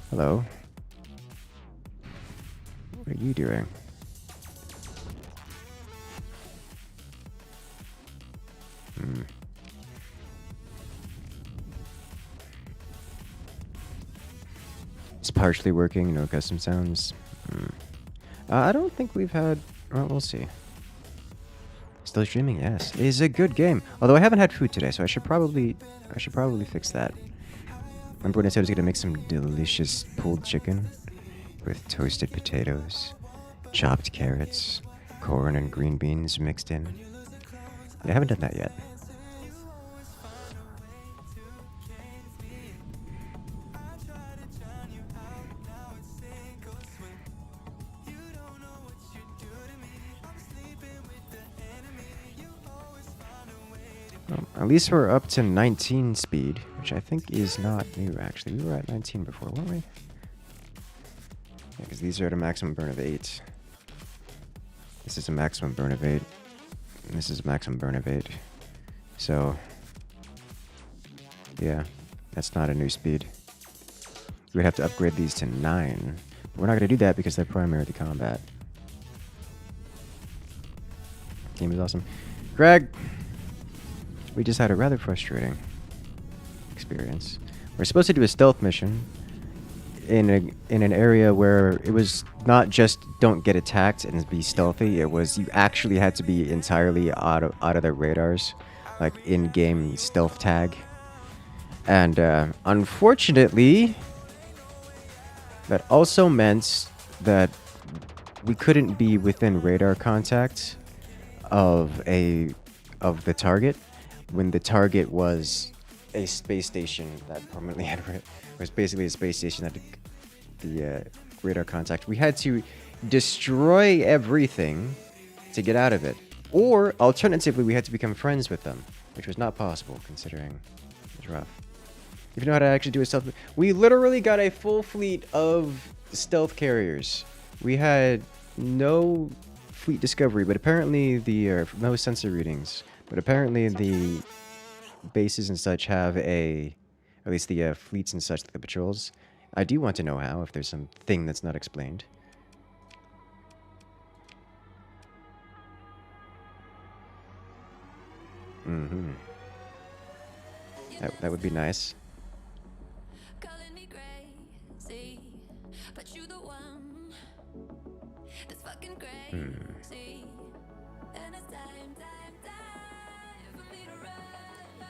Hello? What are you doing? It's partially working, no custom sounds. I don't think we've had... Well, we'll see. Still streaming? Yes. It is a good game. Although I haven't had food today, so I should probably fix that. Remember when I said I was going to make some delicious pulled chicken? With toasted potatoes, chopped carrots, corn and green beans mixed in. Yeah, I haven't done that yet. At least we're up to 19 speed, which I think is not new, actually. We were at 19 before, weren't we? Yeah, because these are at a maximum burn of 8. This is a maximum burn of 8. And this is a maximum burn of 8. So, yeah, that's not a new speed. We would have to upgrade these to 9. But we're not going to do that because they're primarily combat. Game is awesome. Greg! We just had a rather frustrating experience. We're supposed to do a stealth mission in an area where it was not just don't get attacked and be stealthy. It was you actually had to be entirely out of their radars, like in-game stealth tag. And unfortunately, that also meant that we couldn't be within radar contact of the target when the target was a space station that permanently had was basically a space station that the radar contact. We had to destroy everything to get out of it, or alternatively, we had to become friends with them, which was not possible considering it was rough. If you know how to actually do a stealth, we literally got a full fleet of stealth carriers. We had no fleet discovery, but apparently no sensor readings. But apparently the bases and such have at least the fleets and such, the patrols. I do want to know how, if there's something that's not explained. Mm-hmm. That would be nice.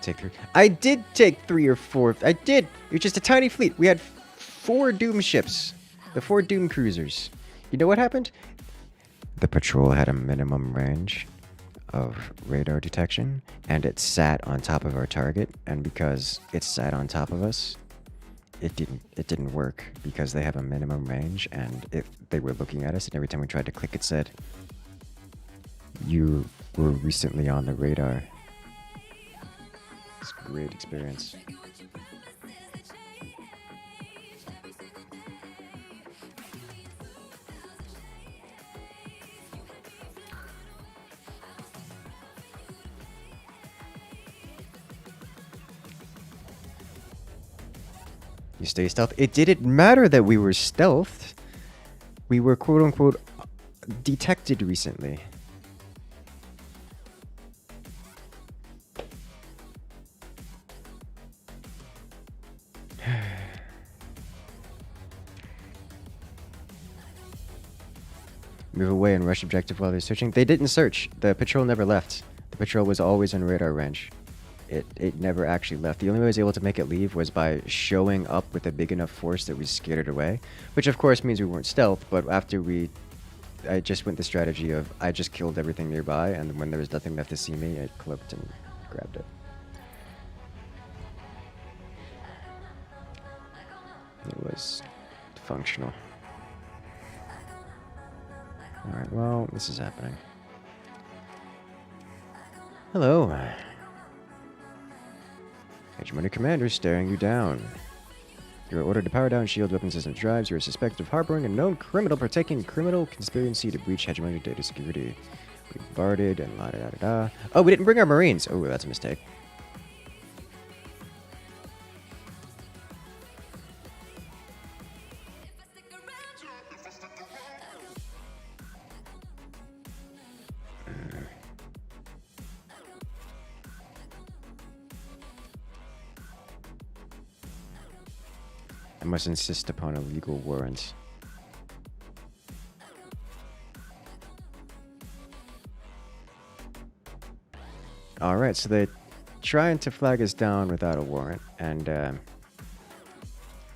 Take 3. I did take 3 or 4. I did. It was just a tiny fleet. We had 4 Doom ships. The 4 Doom cruisers. You know what happened? The patrol had a minimum range of radar detection, and it sat on top of our target. And because it sat on top of us, it didn't work because they have a minimum range, and if they were looking at us, and every time we tried to click, it said, "You were recently on the radar." It's a great experience. You stay stealth. It didn't matter that we were stealthed. We were quote unquote detected recently. Move away and rush objective while they're searching. They didn't search. The patrol never left. The patrol was always in radar range. It never actually left. The only way I was able to make it leave was by showing up with a big enough force that we scared it away. Which of course means we weren't stealth, but after I just went the strategy of I just killed everything nearby, and when there was nothing left to see me, I cloaked and grabbed it. It was functional. Alright, well, this is happening. Hello. Hegemony Commander staring you down. You are ordered to power down shield weapon system drives. You are suspected of harboring a known criminal partaking in criminal conspiracy to breach hegemony data security. We barded and la da da da da. Oh, we didn't bring our Marines. Oh, that's a mistake. I must insist upon a legal warrant. Alright, so they're trying to flag us down without a warrant, and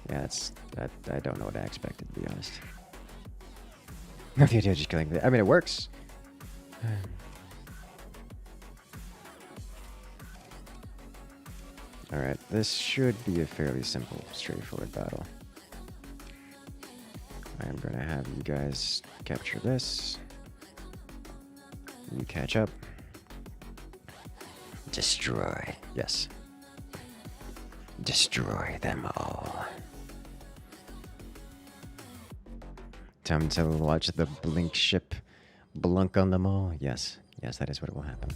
yeah, I don't know what I expected, to be honest. No, the idea of just killing I mean, it works. Alright, this should be a fairly simple, straightforward battle. I'm gonna have you guys capture this. You catch up. Destroy. Yes. Destroy them all. Time to watch the blink ship blunk on them all. Yes. Yes, that is what will happen.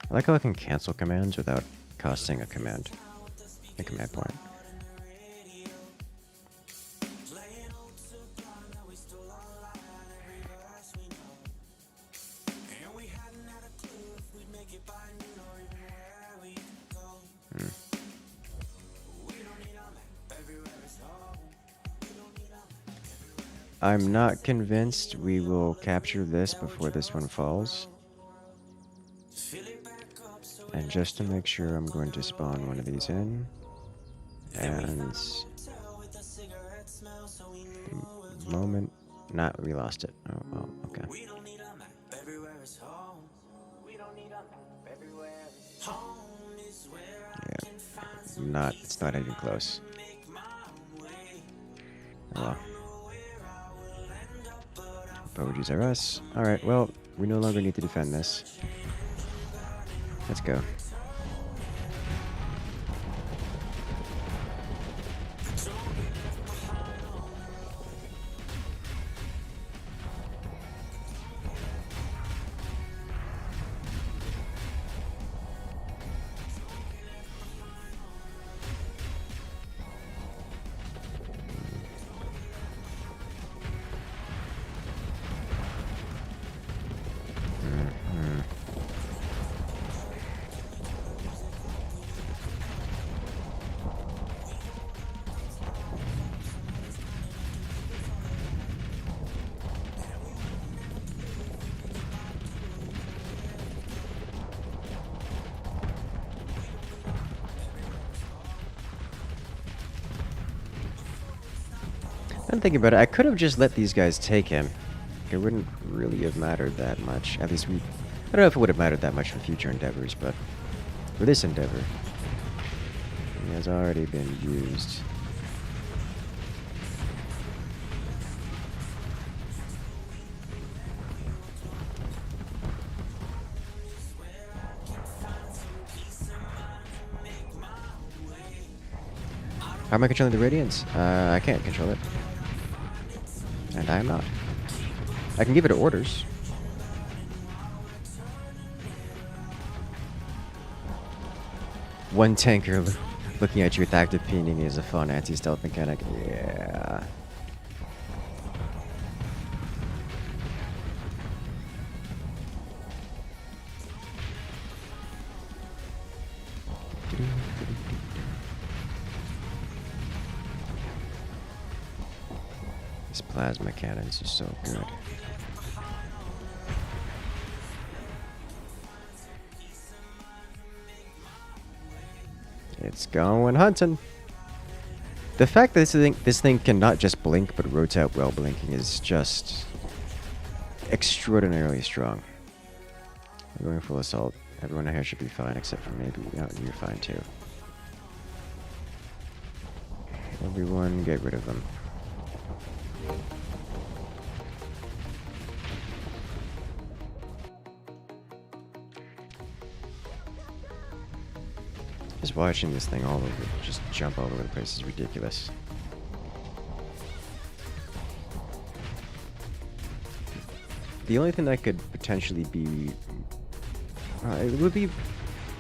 I like how I can cancel commands without costing a command point. I'm not convinced we will capture this before this one falls. And just to make sure, I'm going to spawn one of these in. And... moment... Not, we lost it. Oh, well, okay. Yeah. It's not even close. Oh well. Apologies are us. Alright, well, we no longer need to defend this. Let's go. I'm thinking about it. I could have just let these guys take him. It wouldn't really have mattered that much. At least I don't know if it would have mattered that much for future endeavors, but for this endeavor, he has already been used. How am I controlling the radiance? I can't control it. And I am not. I can give it orders. One tanker looking at you with active pinging is a fun anti-stealth mechanic. Yeah. This plasma cannons is so good. It's going hunting. The fact that this thing cannot just blink but rotate while blinking is just extraordinarily strong. I'm going full assault. Everyone here should be fine except for maybe you're fine too. Everyone get rid of them. Just watching this thing all over, just jump all over the place is ridiculous. The only thing that could potentially be... it would be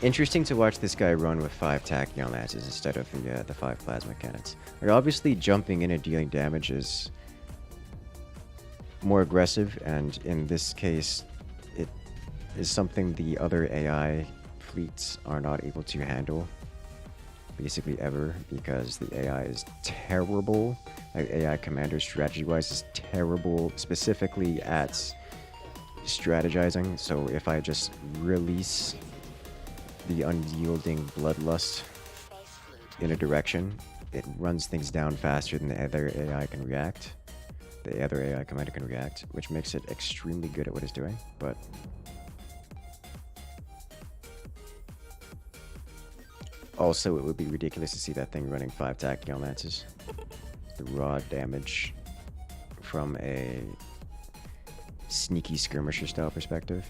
interesting to watch this guy run with 5 tachyon lances instead of the 5 plasma cannons. Like, obviously, jumping in and dealing damage is more aggressive, and in this case, it is something the other AI fleets are not able to handle, basically ever, because the AI is terrible. Like, AI commander strategy-wise is terrible, specifically at strategizing. So if I just release the unyielding bloodlust in a direction, it runs things down faster than the other AI can react. The other AI commander can react, which makes it extremely good at what it's doing, but also it would be ridiculous to see that thing running 5 tachyon lances. The raw damage from a sneaky skirmisher style perspective.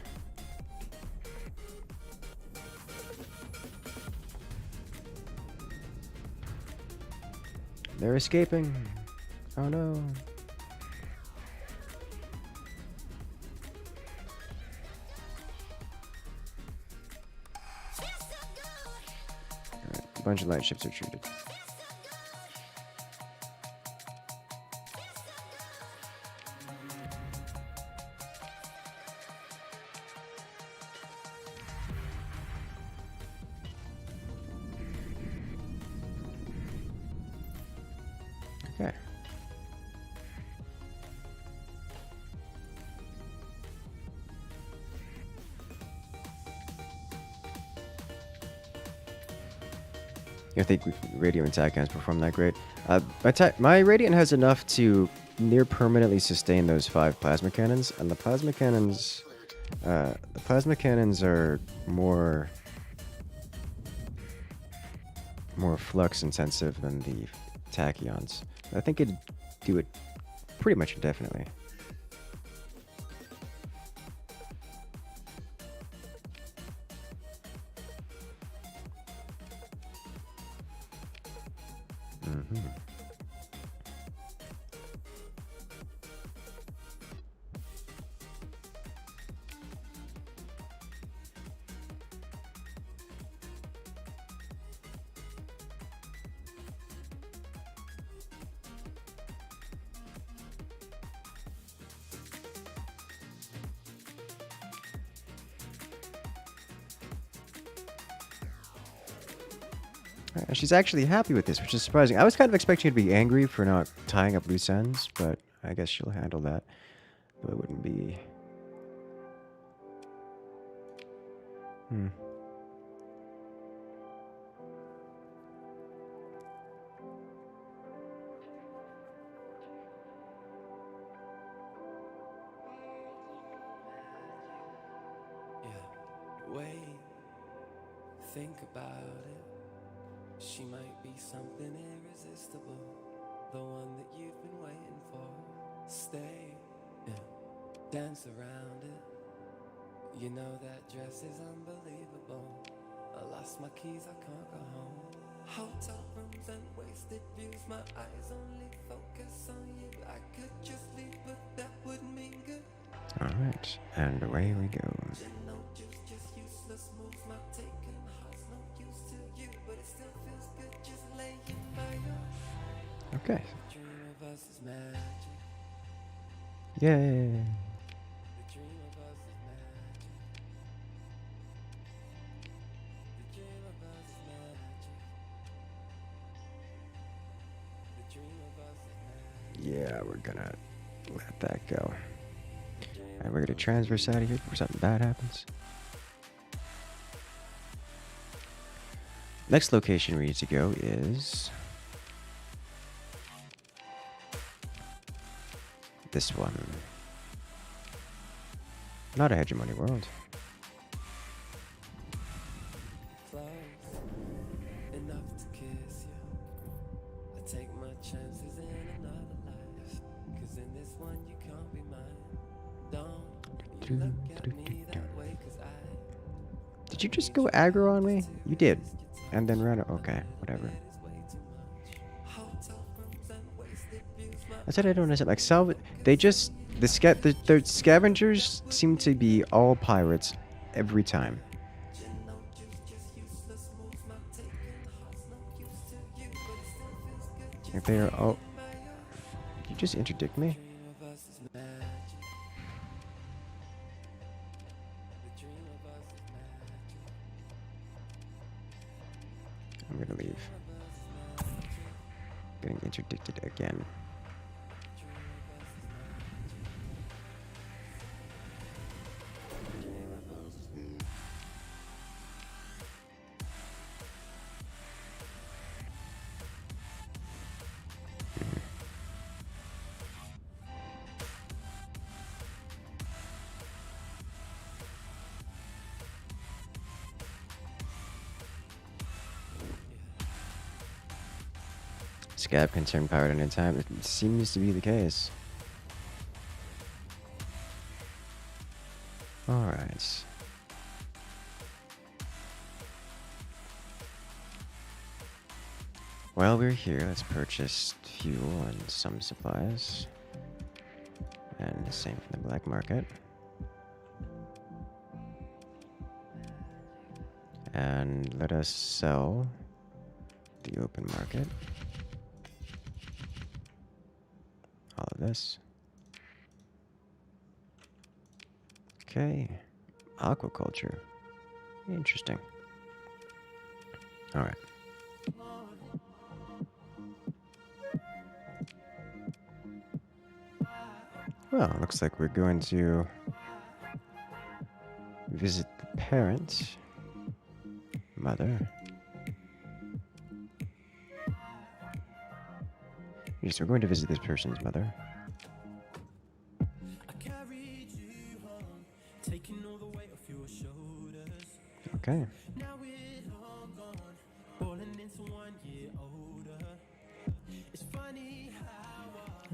They're escaping. Oh no. Alright, a bunch of light ships are treated. Okay. You think Radiant attack cannons perform that great? My Radiant has enough to near permanently sustain those 5 plasma cannons, and the plasma cannons are more flux intensive than the tachyons. I think it'd do it pretty much indefinitely. She's actually happy with this, which is surprising. I was kind of expecting her to be angry for not tying up loose ends, but I guess she'll handle that. Though it wouldn't be... Yeah, wait, think about it. She might be something irresistible, the one that you've been waiting for. Stay, yeah, dance around it. You know that dress is unbelievable. I lost my keys, I can't go home. Hotel rooms and wasted views, my eyes only focus on you. I could just leave, but that would mean good. Alright, and away we go. No juice, just useless moves, not taking hearts, no use to you, but it still feels good just laying by your. Okay. Dream of us is magic. Yay! The dream of us is magic. The dream of us is magic. The dream of us is magic. Yeah, we're gonna let that go. And we're gonna transverse out of here before something bad happens. Next location we need to go is this one. Not a hegemony world. Close enough to kiss you. I take my chances in another life, 'cause in this one you can't be mine. Don't you look at me that way, 'cause I. Did you just go aggro on me? You did. And then run. Okay, whatever. I said I don't understand. Like, they just the scavengers seem to be all pirates every time. If they are all, did you just interdict me? I'm gonna leave. Getting interdicted again. Scab can turn pirate at any time. It seems to be the case. Alright. While we're here, let's purchase fuel and some supplies. And the same from the black market. And let us sell the open market. All of this. Okay. Aquaculture. Interesting. All right. Well, looks like we're going to visit the parent, mother, Yes, we're going to visit this person's mother. I carried you home, taking all the weight off your shoulders. Okay. Now we're all gone, falling into 1 year older. It's funny how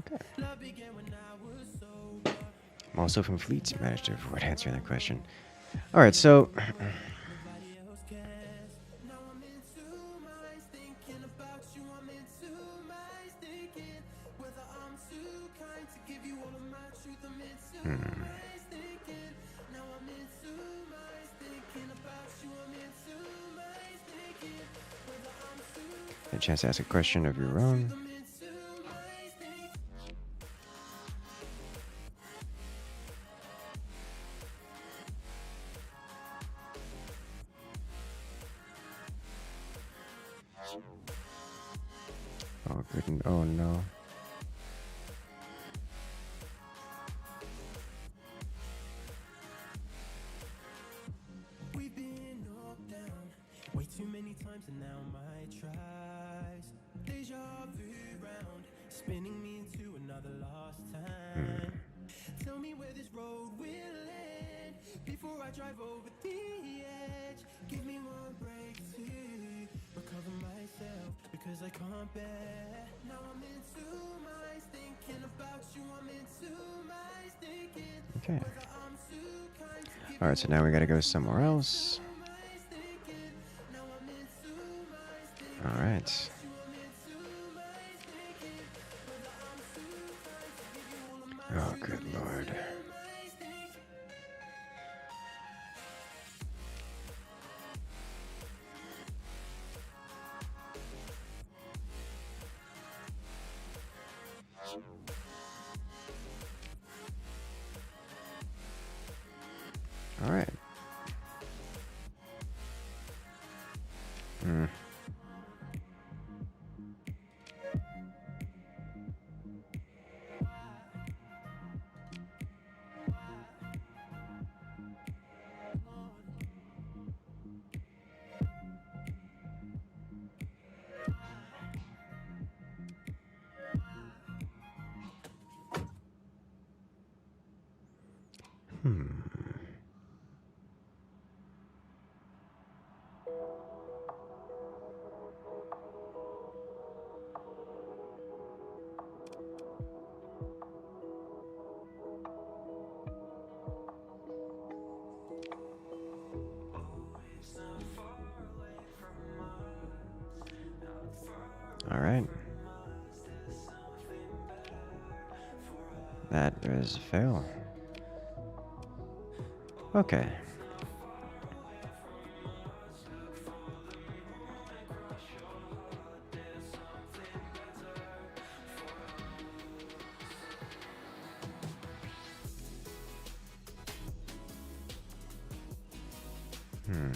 Okay. love began when I was sober. I'm also from Fleet. Managed to avoid answering that question. All right, so Nobody else cares. Now I'm in two minds thinking about you. I'm in two minds thinking whether I'm too kind to give you all of my truth. I'm in two minds thinking. Now I'm in two minds thinking about you. I'm in two minds thinking whether I'm too a chance to ask a question of your own. I'm in two minds thinking. Oh, good. Oh, no. We've been knocked down way too many times, and now my tries deja vu round, spinning me into another lost time. Tell me where this road will end before I drive over the edge. Give me one break to recover myself, because I can't bear. Now I'm in two minds thinking about you. I'm in two minds thinking Okay. whether I'm too kind to give All right, so now we got to go somewhere else. minds thinking. Now I'm in two minds thinking All right. you. I'm in two minds thinking whether I'm too kind to give you all of my Oh, truth. good Lord. Minds thinking. All right. Hmm. All right. That is a fail. Okay. Hmm.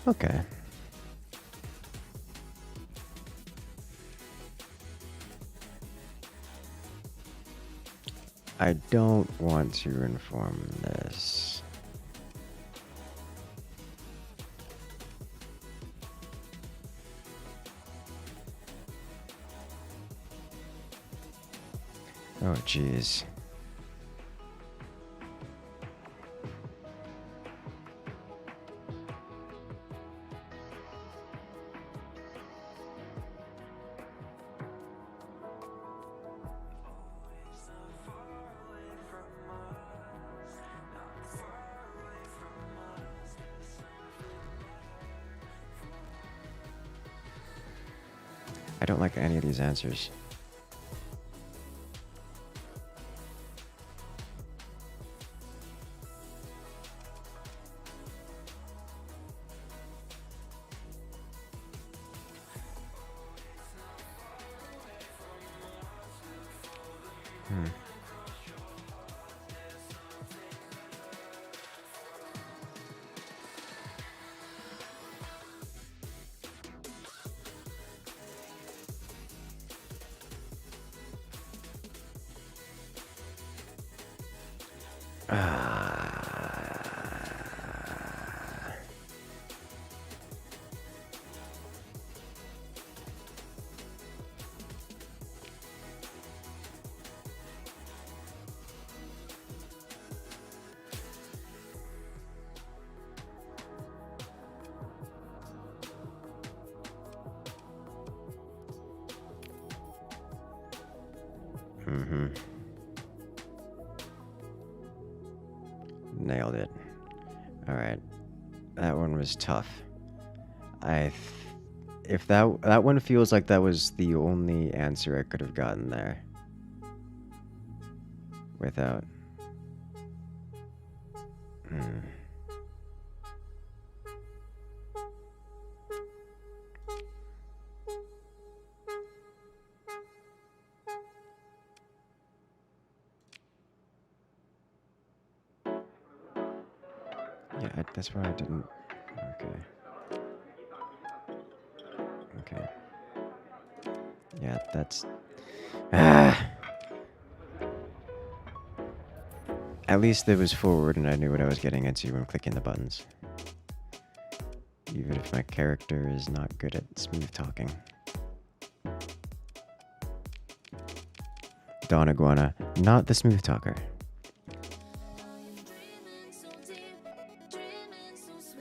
Okay. I don't want to inform this. Oh, jeez. I don't like any of these answers. Nailed it. Alright. That one was tough. If that one feels like that was the only answer I could have gotten there. Without... Yeah, that's why I didn't... Okay. Okay. Yeah, that's... At least it was forward and I knew what I was getting into when clicking the buttons. Even if my character is not good at smooth talking. Dawn Iguana, not the smooth talker.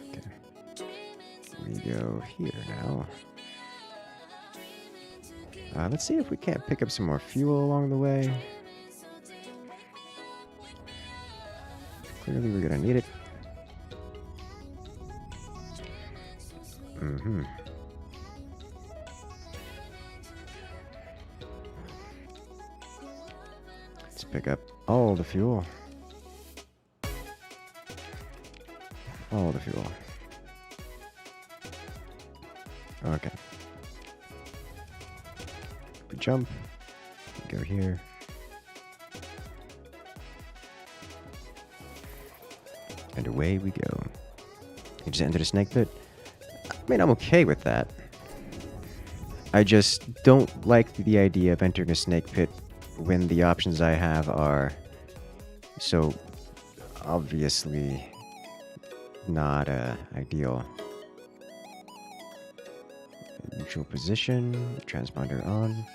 Okay. We go here now. Let's see if we can't pick up some more fuel along the way. Clearly we're gonna need it. Let's pick up all the fuel. All the fuel. Okay. We jump. We go here. And away we go. You just entered a snake pit. I mean, I'm okay with that. I just don't like the idea of entering a snake pit when the options I have are so obviously not ideal. Neutral position, transponder on.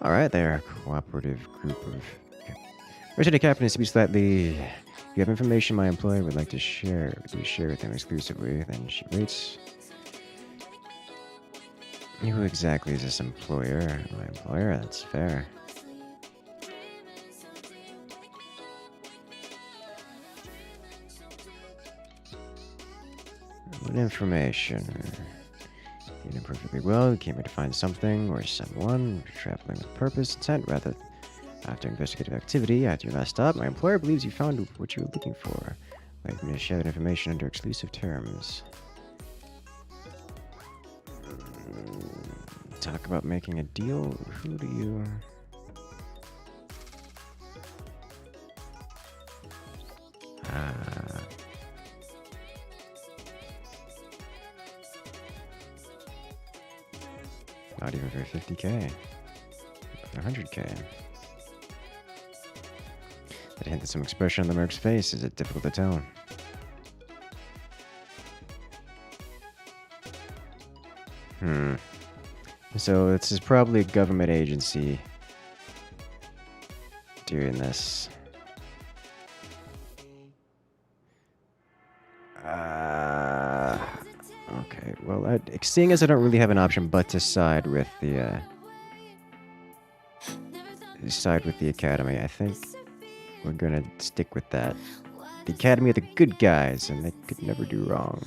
Alright, they're a cooperative group of... Okay. Resident Captain is to be slightly... If you have information my employer would like to share, we share with them exclusively. Then she waits. Who exactly is this employer? My employer? That's fair. What information? You know perfectly well. You came here to find something or someone. Traveling with purpose, intent, rather. After investigative activity, at your last stop, my employer believes you found what you were looking for. Like me to share that information under exclusive terms. Talk about making a deal. Who do you... Not even for 50k. 100k. That hint at some expression on the merc's face. Is it difficult to tell? So this is probably a government agency doing this. Okay, well, seeing as I don't really have an option but to side with the academy, I think we're gonna stick with that. The academy are the good guys, and they could never do wrong.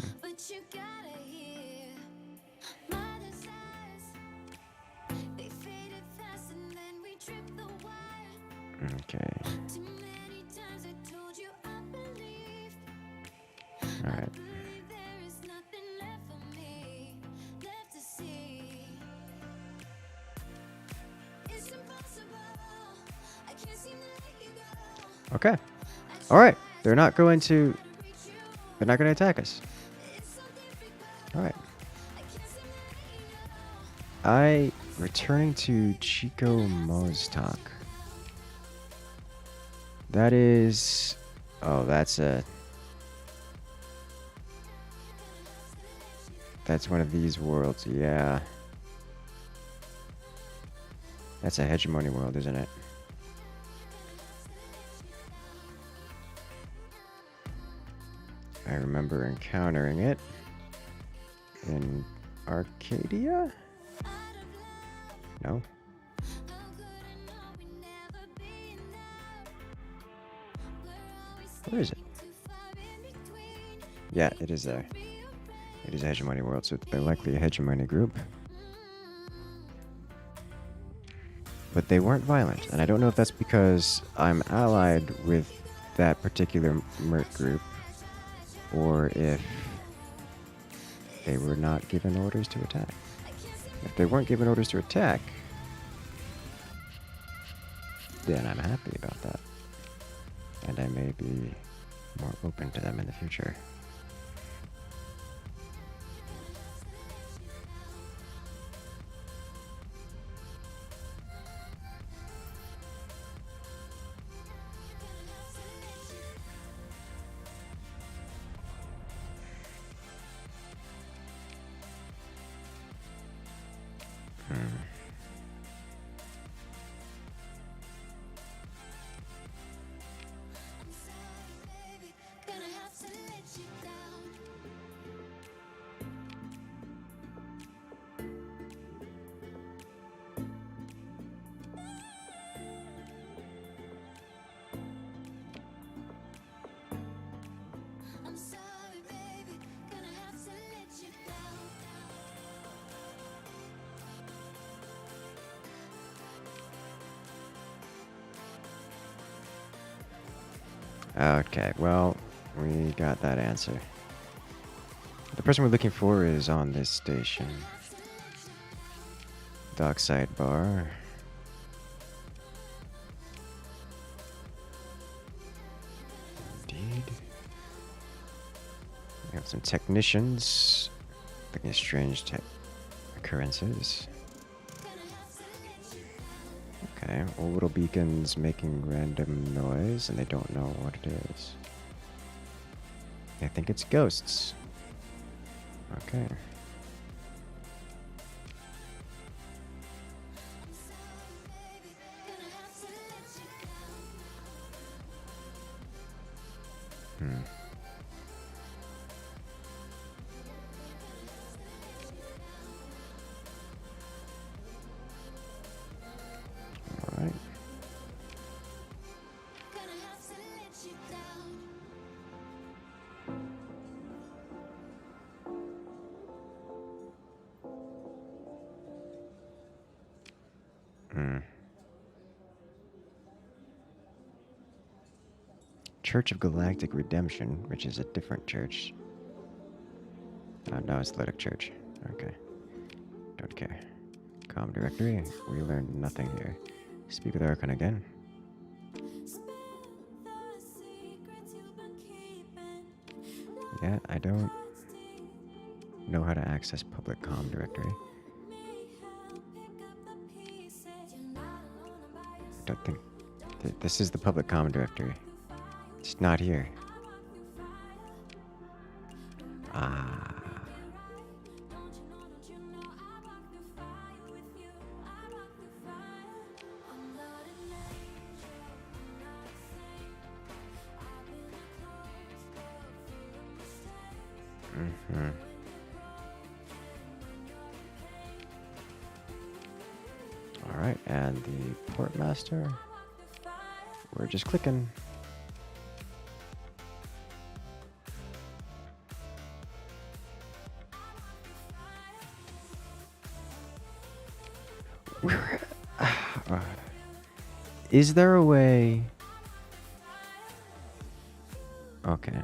Okay. All right. Okay. All right. They're not going to attack us. All right. Returning to Chico Moztak. That is Oh, that's one of these worlds, yeah. That's a hegemony world, isn't it? I remember encountering it in Arcadia? No? Where is it? Yeah, it is there. It is a hegemony world, so they're likely a hegemony group. But they weren't violent, and I don't know if that's because I'm allied with that particular merc group, or if they were not given orders to attack. If they weren't given orders to attack, then I'm happy about that. And I may be more open to them in the future. Okay, well, we got that answer. The person we're looking for is on this station. Dockside Bar. Indeed. We have some technicians looking at strange occurrences. Okay, orbital beacons making random noise and they don't know what it is. I think it's ghosts. Okay. All right. Church of Galactic Redemption, which is a different church. No, it's Athletic Church. Okay. Don't care. Com directory. We learned nothing here. Speak with Archon again. Yeah, I don't know how to access public com directory. I don't think this is the public com directory. It's not here. Ah. All right, and the port master. We're just clicking. Is there a way? Okay.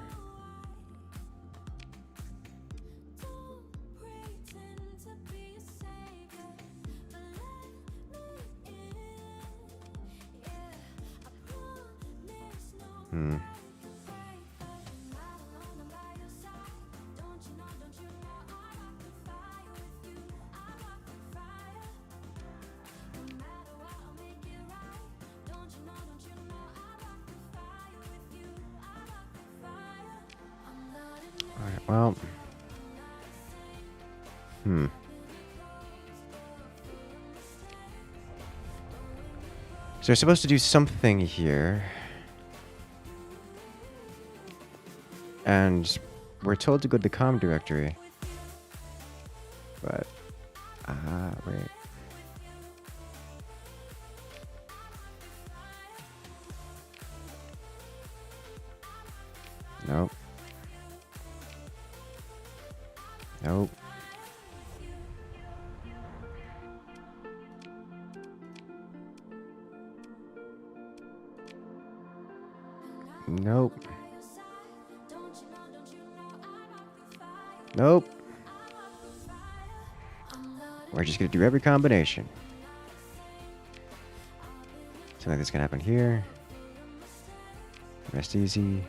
Alright, well. So we're supposed to do something here. And we're told to go to the comm directory. But, wait. Nope. Nope. Nope. Nope. We're just gonna do every combination. Something like this can happen here. Rest easy.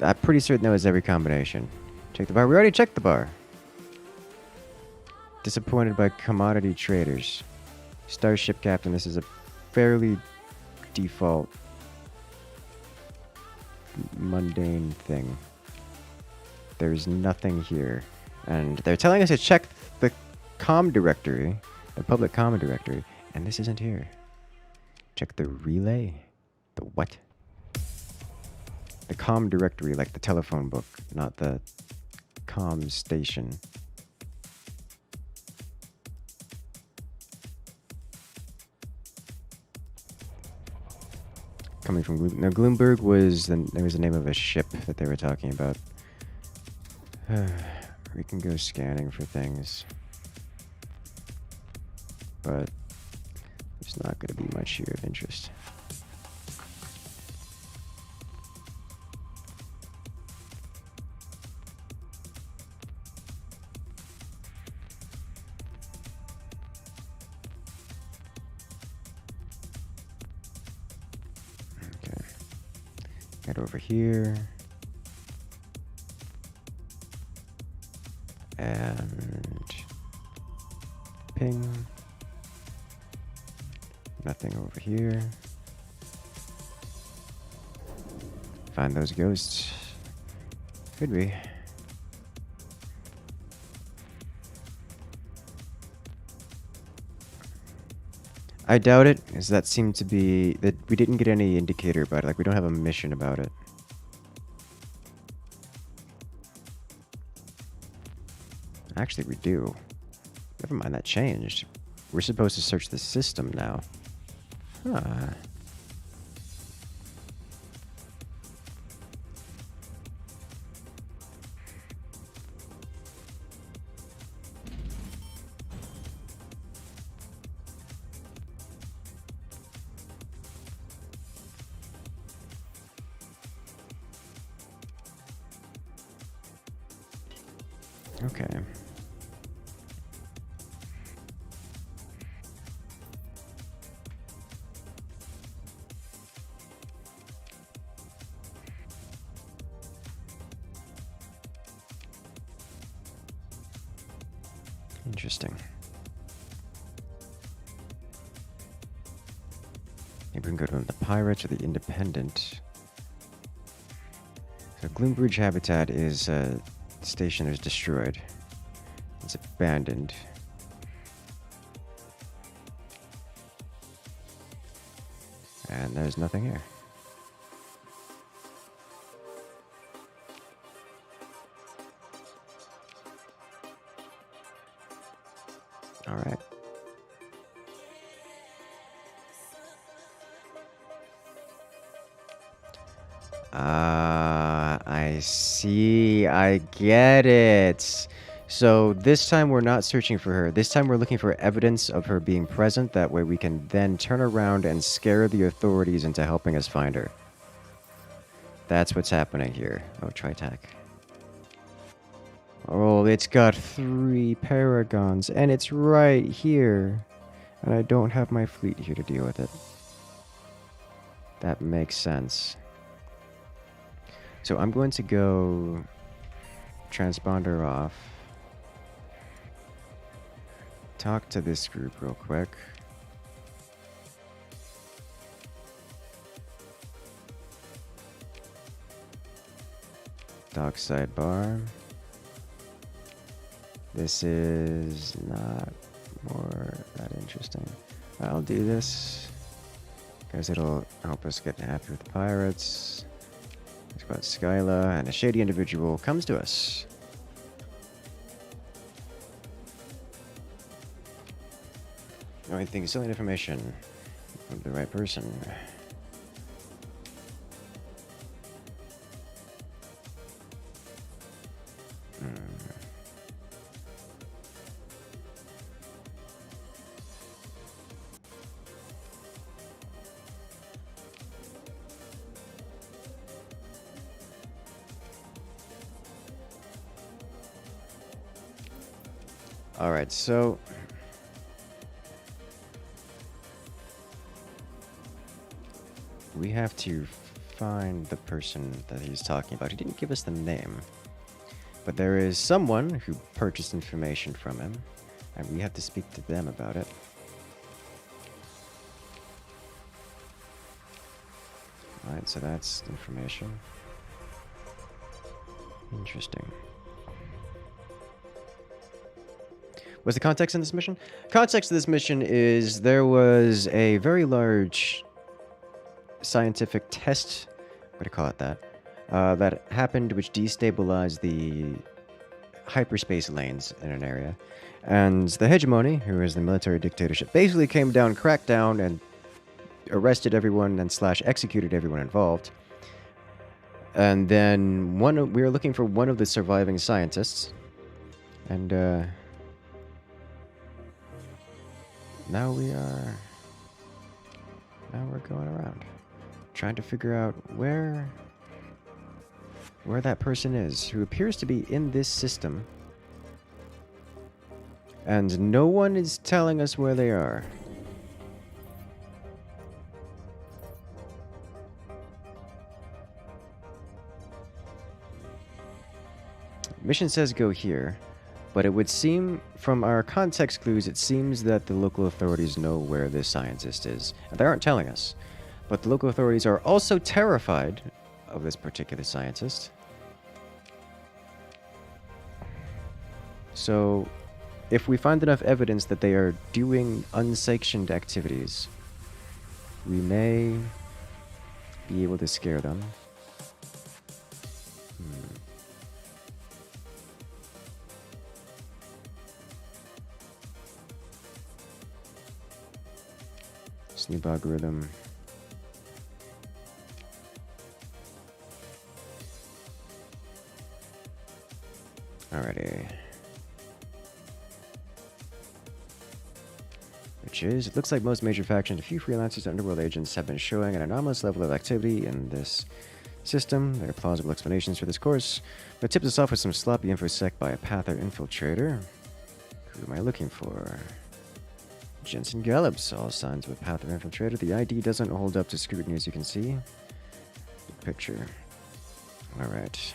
I'm pretty certain that was every combination. Check the bar. We already checked the bar. Disappointed by commodity traders. Starship captain. This is a fairly default mundane thing. There's nothing here. And they're telling us to check the comm directory, the public comm directory, and this isn't here. Check the relay? The what? The comm directory, like the telephone book, not the comm station. Coming from no, Gloomberg was there was the name of a ship that they were talking about. We can go scanning for things, but there's not going to be much here of interest. Okay, head over here. And ping. Nothing over here. Find those ghosts. Could be. I doubt it, as that seemed to be that we didn't get any indicator about it. Like, we don't have a mission about it. Actually, we do. Never mind, that changed. We're supposed to search the system now. Huh. Okay. Interesting. Maybe we can go to the Pirates or the Independent. So Gloombridge Habitat is a station that is destroyed. It's abandoned. And there's nothing here. All right. I see. I get it. So this time we're not searching for her. This time we're looking for evidence of her being present. That way we can then turn around and scare the authorities into helping us find her. That's what's happening here. Oh, Tritac. Oh, it's got 3 paragons, and it's right here. And I don't have my fleet here to deal with it. That makes sense. So I'm going to go transponder off. Talk to this group real quick. Dockside bar. This is not more that interesting. I'll do this because it'll help us get happy with the pirates. Talks about Skyla, and a shady individual comes to us. Oh, I think selling information from the right person. All right, so we have to find the person that he's talking about. He didn't give us the name, but there is someone who purchased information from him, and we have to speak to them about it. All right, so that's information. Interesting. What's the context in this mission? Context of this mission is there was a very large scientific test, what do you call it that happened, which destabilized the hyperspace lanes in an area. And the hegemony, who is the military dictatorship, basically came down, cracked down, and arrested everyone and / executed everyone involved. And then we were looking for one of the surviving scientists. And now we're going around trying to figure out where that person is, who appears to be in this system, and no one is telling us where they are. Mission says go here, but it would seem, from our context clues, it seems that the local authorities know where this scientist is. And they aren't telling us. But the local authorities are also terrified of this particular scientist. So, if we find enough evidence that they are doing unsanctioned activities, we may be able to scare them. Snoop algorithm. Alrighty. Which is, it looks like most major factions, a few freelancers and underworld agents have been showing an anomalous level of activity in this system. There are plausible explanations for this course, but tips us off with some sloppy infosec by a Pather infiltrator. Who am I looking for? Jensen Gallups, all signs of a Pather infiltrator. The ID doesn't hold up to scrutiny, as you can see. Good picture. Alright.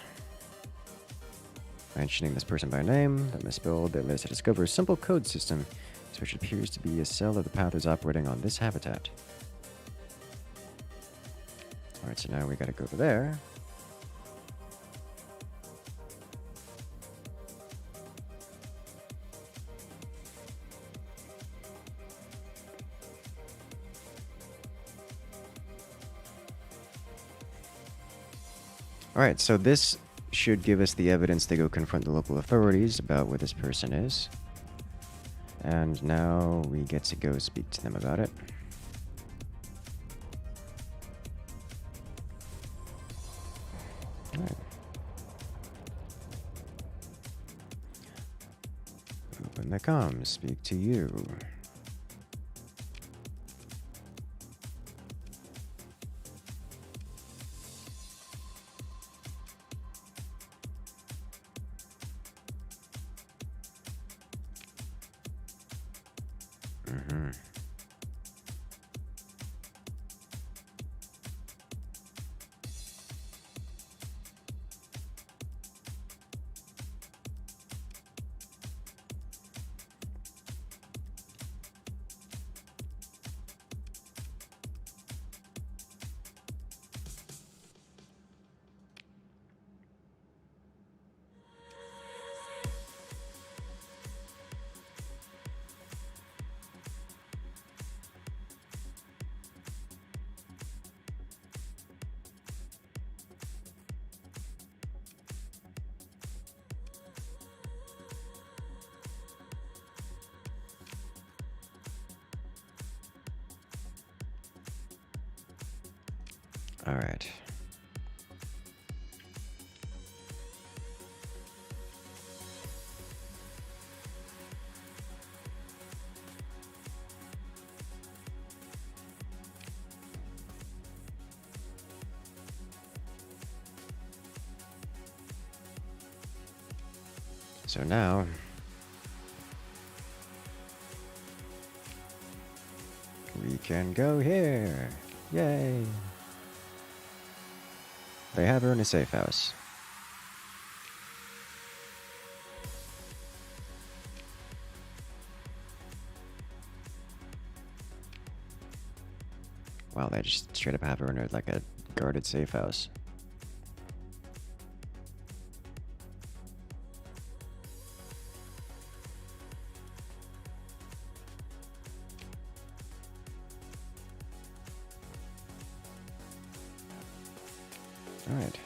Mentioning this person by name, that misspelled, that lets to discover a simple code system, which appears to be a cell of the Pathers operating on this habitat. Alright, so now we gotta go over there. Alright, so this should give us the evidence to go confront the local authorities about where this person is. And now we get to go speak to them about it. Alright. Open the comms, speak to you. All right. So now we can go here. Yay! They have her in a safe house. Wow, they just straight up have her in a, like a guarded safe house. All right.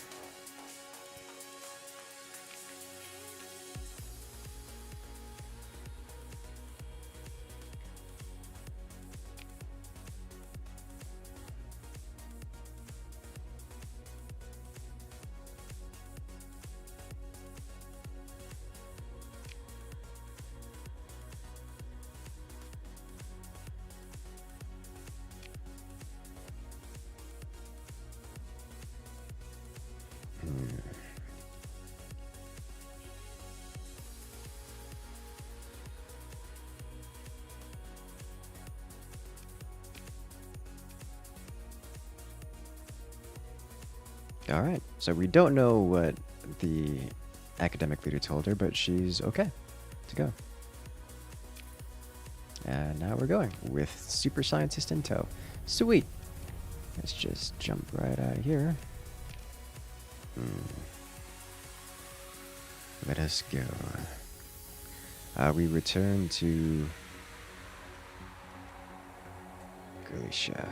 All right. So we don't know what the academic leader told her, but she's okay to go. And now we're going with super scientist in tow. Sweet. Let's just jump right out of here. Let us go. We return to Grisha.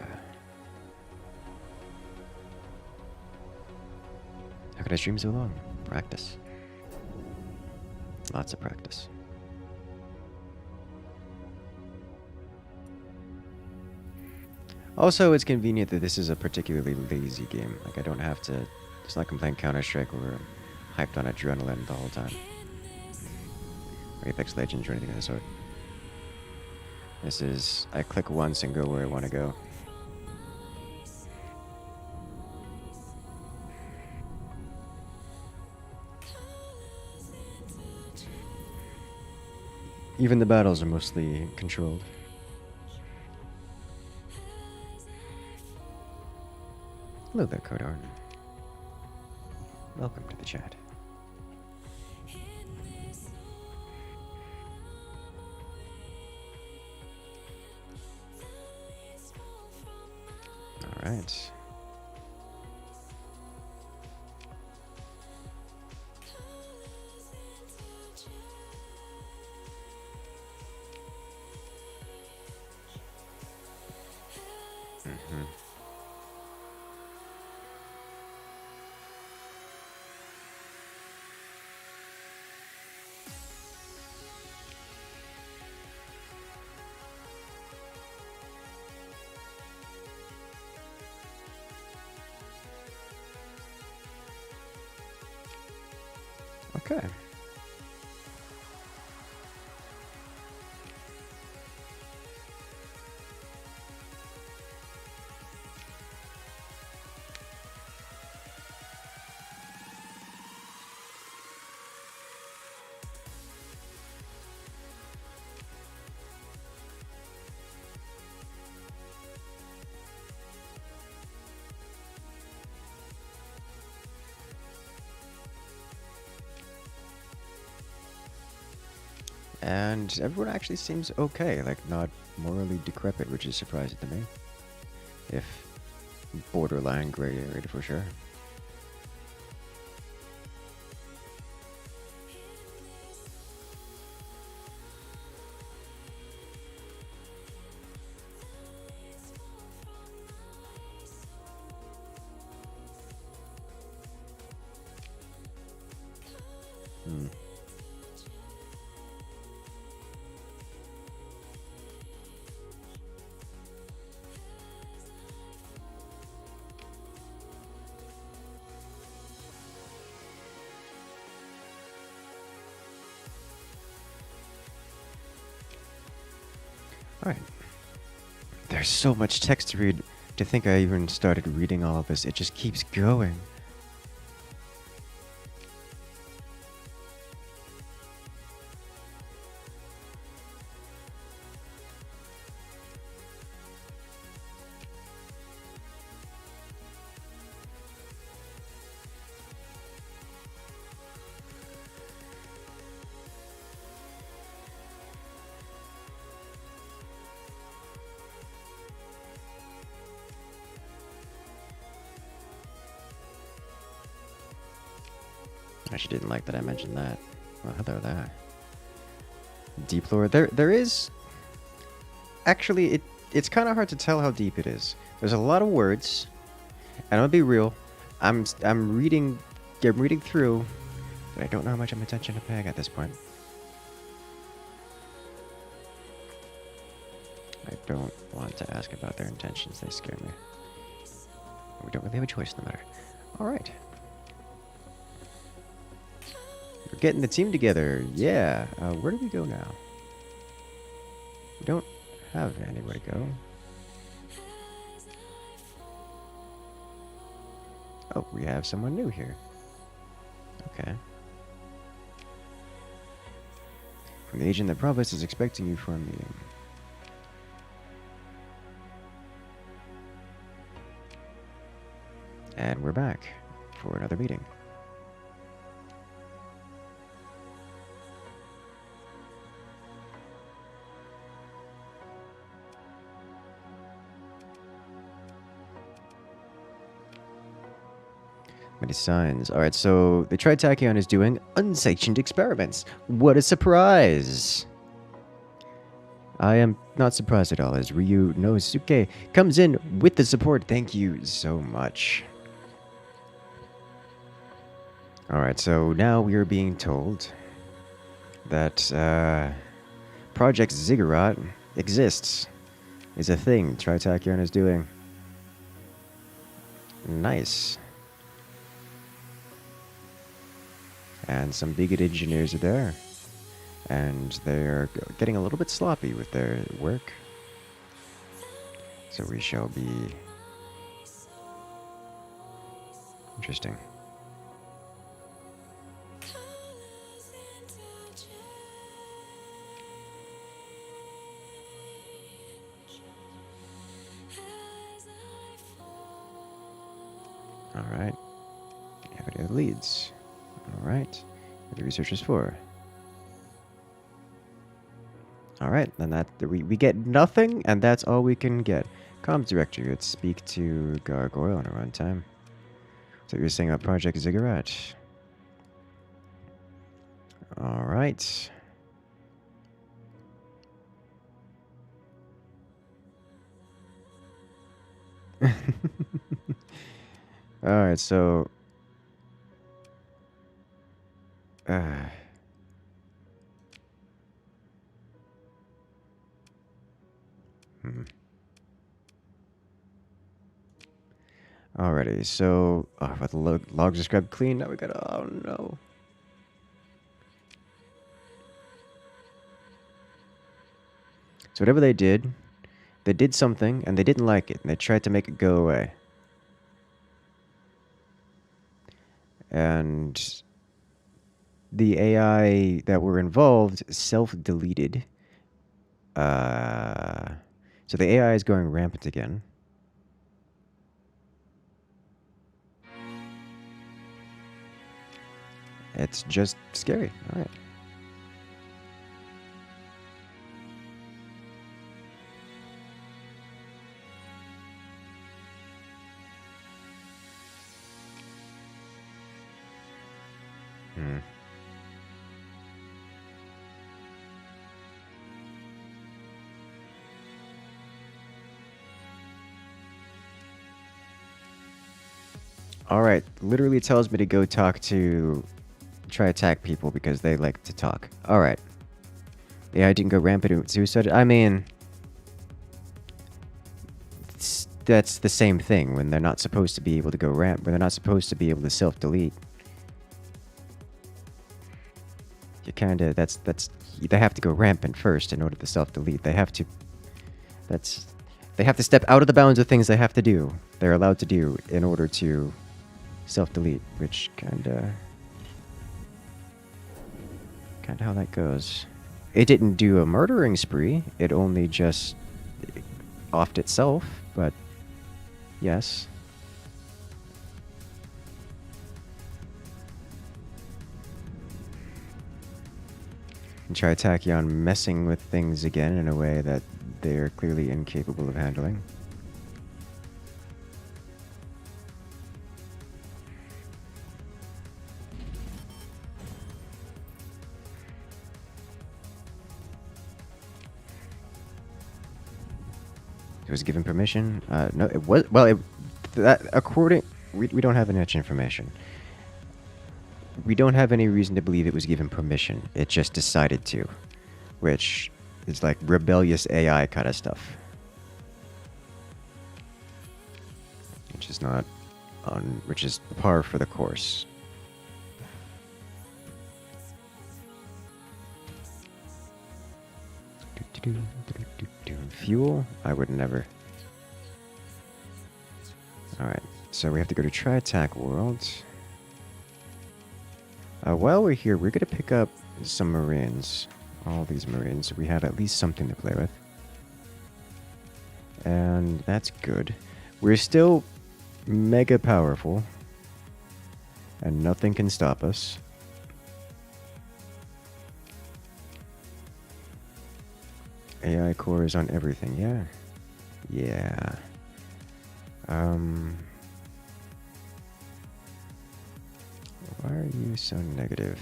How could I stream so long? Practice. Lots of practice. Also, it's convenient that this is a particularly lazy game. Like, I don't have to... It's not like I'm playing Counter-Strike where I'm hyped on adrenaline the whole time. Or Apex Legends or anything of the sort. This is... I click once and go where I want to go. Even the battles are mostly controlled. Hello there, Kodorn. Welcome to the chat. All right. Okay. And everyone actually seems okay, like not morally decrepit, which is surprising to me. If borderline gray area for sure. Alright. There's so much text to read. To think I even started reading all of this, it just keeps going. She didn't like that I mentioned that. Well, hello there. Deep lore. There is... Actually, it's kind of hard to tell how deep it is. There's a lot of words. And I'm gonna be real. I'm reading through, but I don't know how much I'm attention to paying at this point. I don't want to ask about their intentions. They scare me. We don't really have a choice in the matter. Alright. We're getting the team together. Yeah. Where do we go now? We don't have anywhere to go. Oh, we have someone new here. Okay. From the agent, the province is expecting you for a meeting. And we're back for another meeting. Many signs. Alright, so the Tritachyon is doing unsanctioned experiments. What a surprise! I am not surprised at all as Ryu Nosuke comes in with the support. Thank you so much. Alright, so now we are being told that Project Ziggurat exists. Is a thing Tritachyon is doing. Nice. And some bigoted engineers are there. And they're getting a little bit sloppy with their work. So we shall be... Interesting. Alright. How many leads? Alright. What are the researchers for? Alright, then that we get nothing, and that's all we can get. Comms director, let's speak to Gargoyle on a runtime. So you're saying about Project Ziggurat. Alright. Alright, so... Alrighty, so... Oh, but the logs are scrubbed clean, now we gotta... Oh, no. So whatever they did something, and they didn't like it, and they tried to make it go away. And... the AI that were involved self-deleted. So the AI is going rampant again. It's just scary. All right. Alright, literally tells me to go try attack people because they like to talk. Alright. Yeah, I didn't go rampant with suicide. I mean... that's the same thing when they're not supposed to be able to go when they're not supposed to be able to self-delete. You kinda... That's... They have to go rampant first in order to self-delete. They have to That's they have to step out of the bounds of things they have to do. They're allowed to do in order to self-delete, which kinda how that goes. It didn't do a murdering spree. It only just offed itself, but yes. And try Tachyon messing with things again in a way that they're clearly incapable of handling. It was given permission. No, it was. Well, that according we don't have much information. We don't have any reason to believe it was given permission. It just decided to, which is like rebellious AI kind of stuff, which is not on, which is par for the course. Fuel? I would never. Alright, so we have to go to Tri-Attack World. While we're here, we're going to pick up some Marines. All these Marines. We have at least something to play with. And that's good. We're still mega powerful. And nothing can stop us. AI cores on everything, yeah. Yeah. Why are you so negative?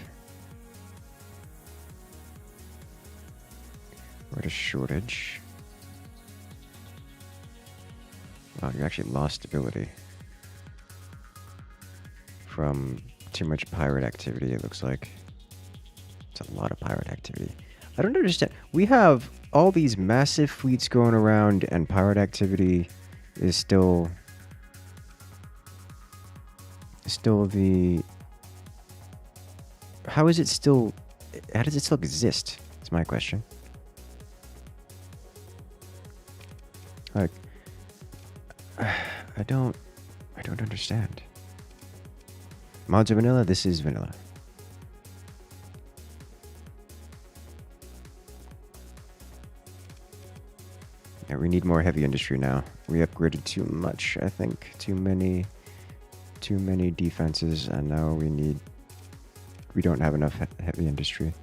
We're at a shortage. Wow, you actually lost stability. From too much pirate activity, it looks like. It's a lot of pirate activity. I don't understand. We have all these massive fleets going around, and pirate activity is still the... How is it still... How does it still exist? That's my question. Like, I don't understand. Mods are vanilla. This is vanilla. Yeah, we need more heavy industry now. We upgraded too much, I think. Too many defenses, and now we don't have enough heavy industry.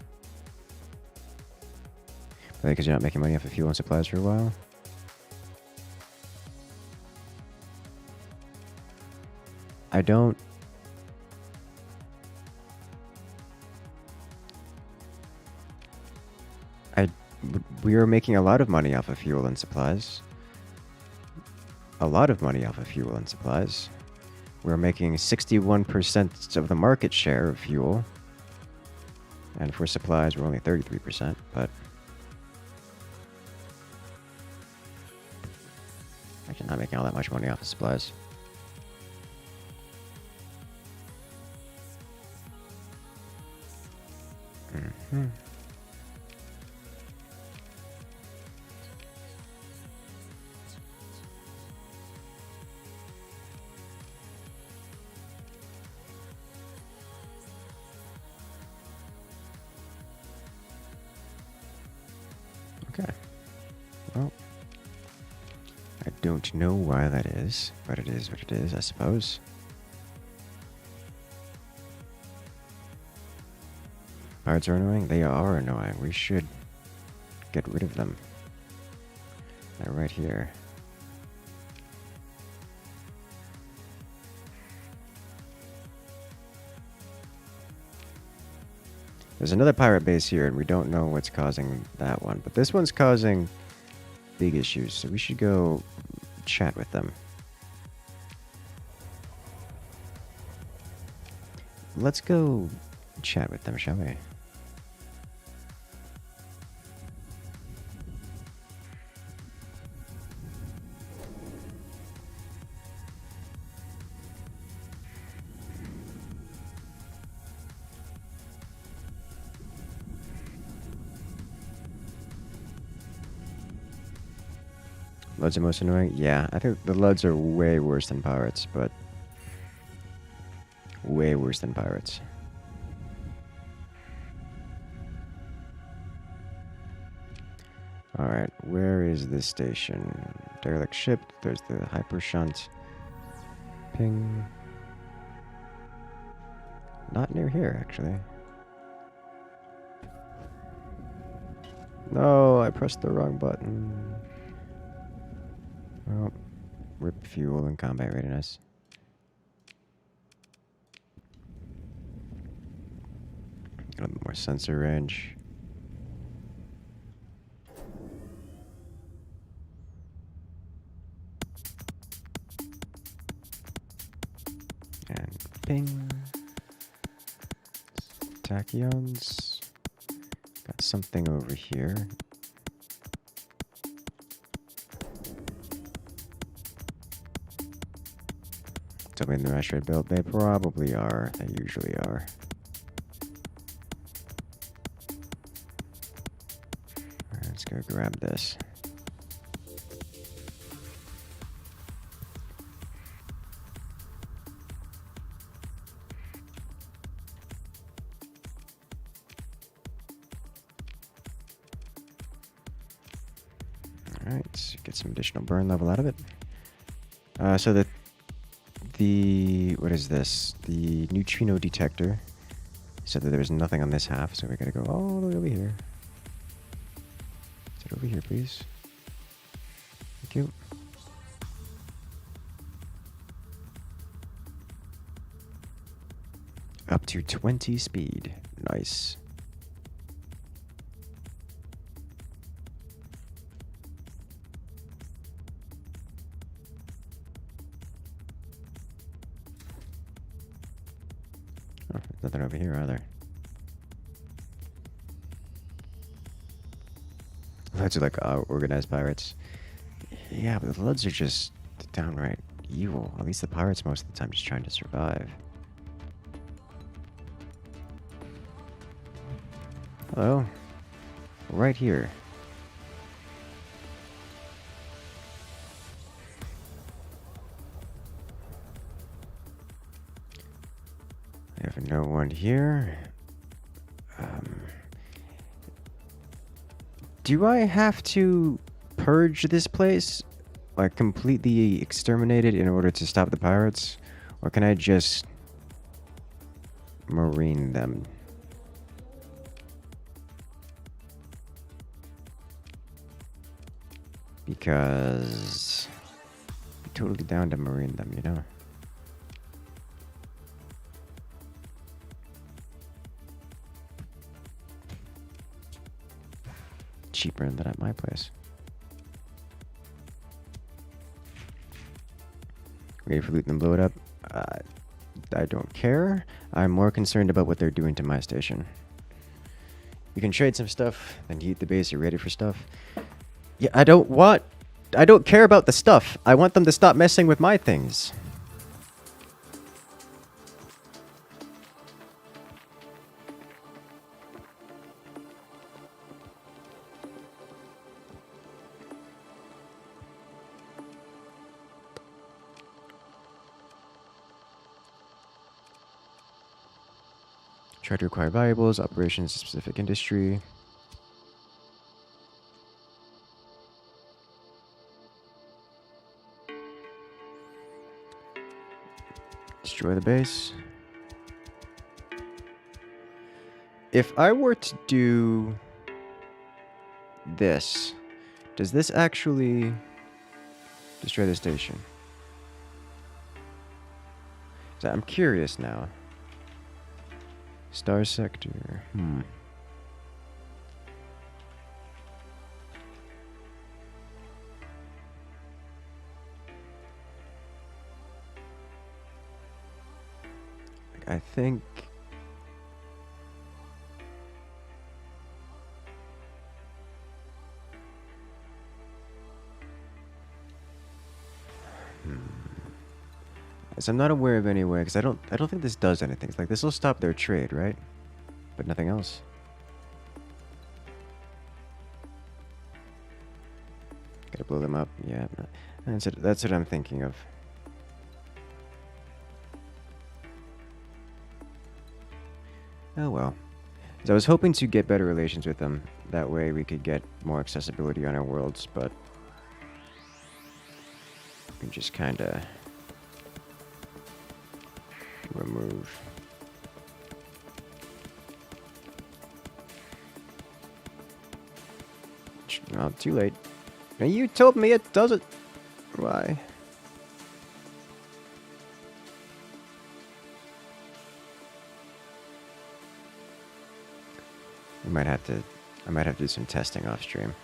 Probably because you're not making money off of fuel and supplies for a while. We are making a lot of money off of fuel and supplies. A lot of money off of fuel and supplies. We're making 61% of the market share of fuel. And for supplies, we're only 33%, but... Actually, not making all that much money off of supplies. Mm-hmm. Okay. Well, I don't know why that is, but it is what it is, I suppose. Pirates are annoying? They are annoying. We should get rid of them. They're right here. There's another pirate base here, and we don't know what's causing that one. But this one's causing big issues, so we should go chat with them. Let's go chat with them, shall we? Luds are most annoying? Yeah, I think the Luds are way worse than pirates, but... way worse than pirates. Alright, where is this station? Derelict ship, there's the hyper shunt. Ping. Not near here, actually. No, I pressed the wrong button. Well, rip fuel and combat readiness. A little more sensor range. And ping. Tachyons. Got something over here. Tell me in the Rashford build. They probably are. They usually are. Alright, let's go grab this. Alright, get some additional burn level out of it. So the what is this? The neutrino detector said that there was nothing on this half, so we gotta go all the way over here. Is it over here, please? Thank you. Up to 20 speed. Nice. Oh, there's nothing over here either. Luds are like organized pirates. Yeah, but the Luds are just downright evil. At least the pirates most of the time just trying to survive. Hello. Right here. I have no one here. Do I have to purge this place? Like completely exterminate it in order to stop the pirates? Or can I just marine them? Because I'm totally down to marine them, you know? Cheaper than at my place. Ready for loot and blow it up? I don't care. I'm more concerned about what they're doing to my station. You can trade some stuff, then heat the base, you're ready for stuff. Yeah, I don't care about the stuff. I want them to stop messing with my things. Try to acquire valuables, operations, specific industry. Destroy the base. If I were to do this, does this actually destroy the station? So I'm curious now. Starsector. I think so I'm not aware of any way, because I don't think this does anything. It's like this will stop their trade, right? But nothing else. Did I blow them up? Yeah. That's what I'm thinking of. Oh well. So I was hoping to get better relations with them. That way we could get more accessibility on our worlds, but we can just kind of remove. Well, too late. Now you told me it doesn't. Why? I might have to do some testing off stream.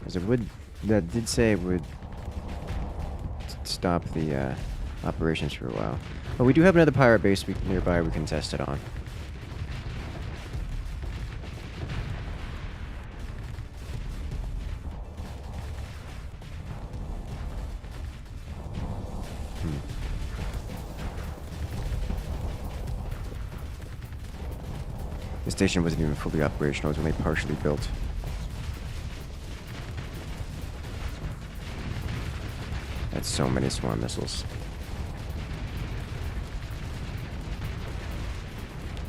As it would, that did say it would stop the operations for a while. But we do have another pirate base nearby we can test it on. The station wasn't even fully operational, it was only partially built. That's so many swarm missiles.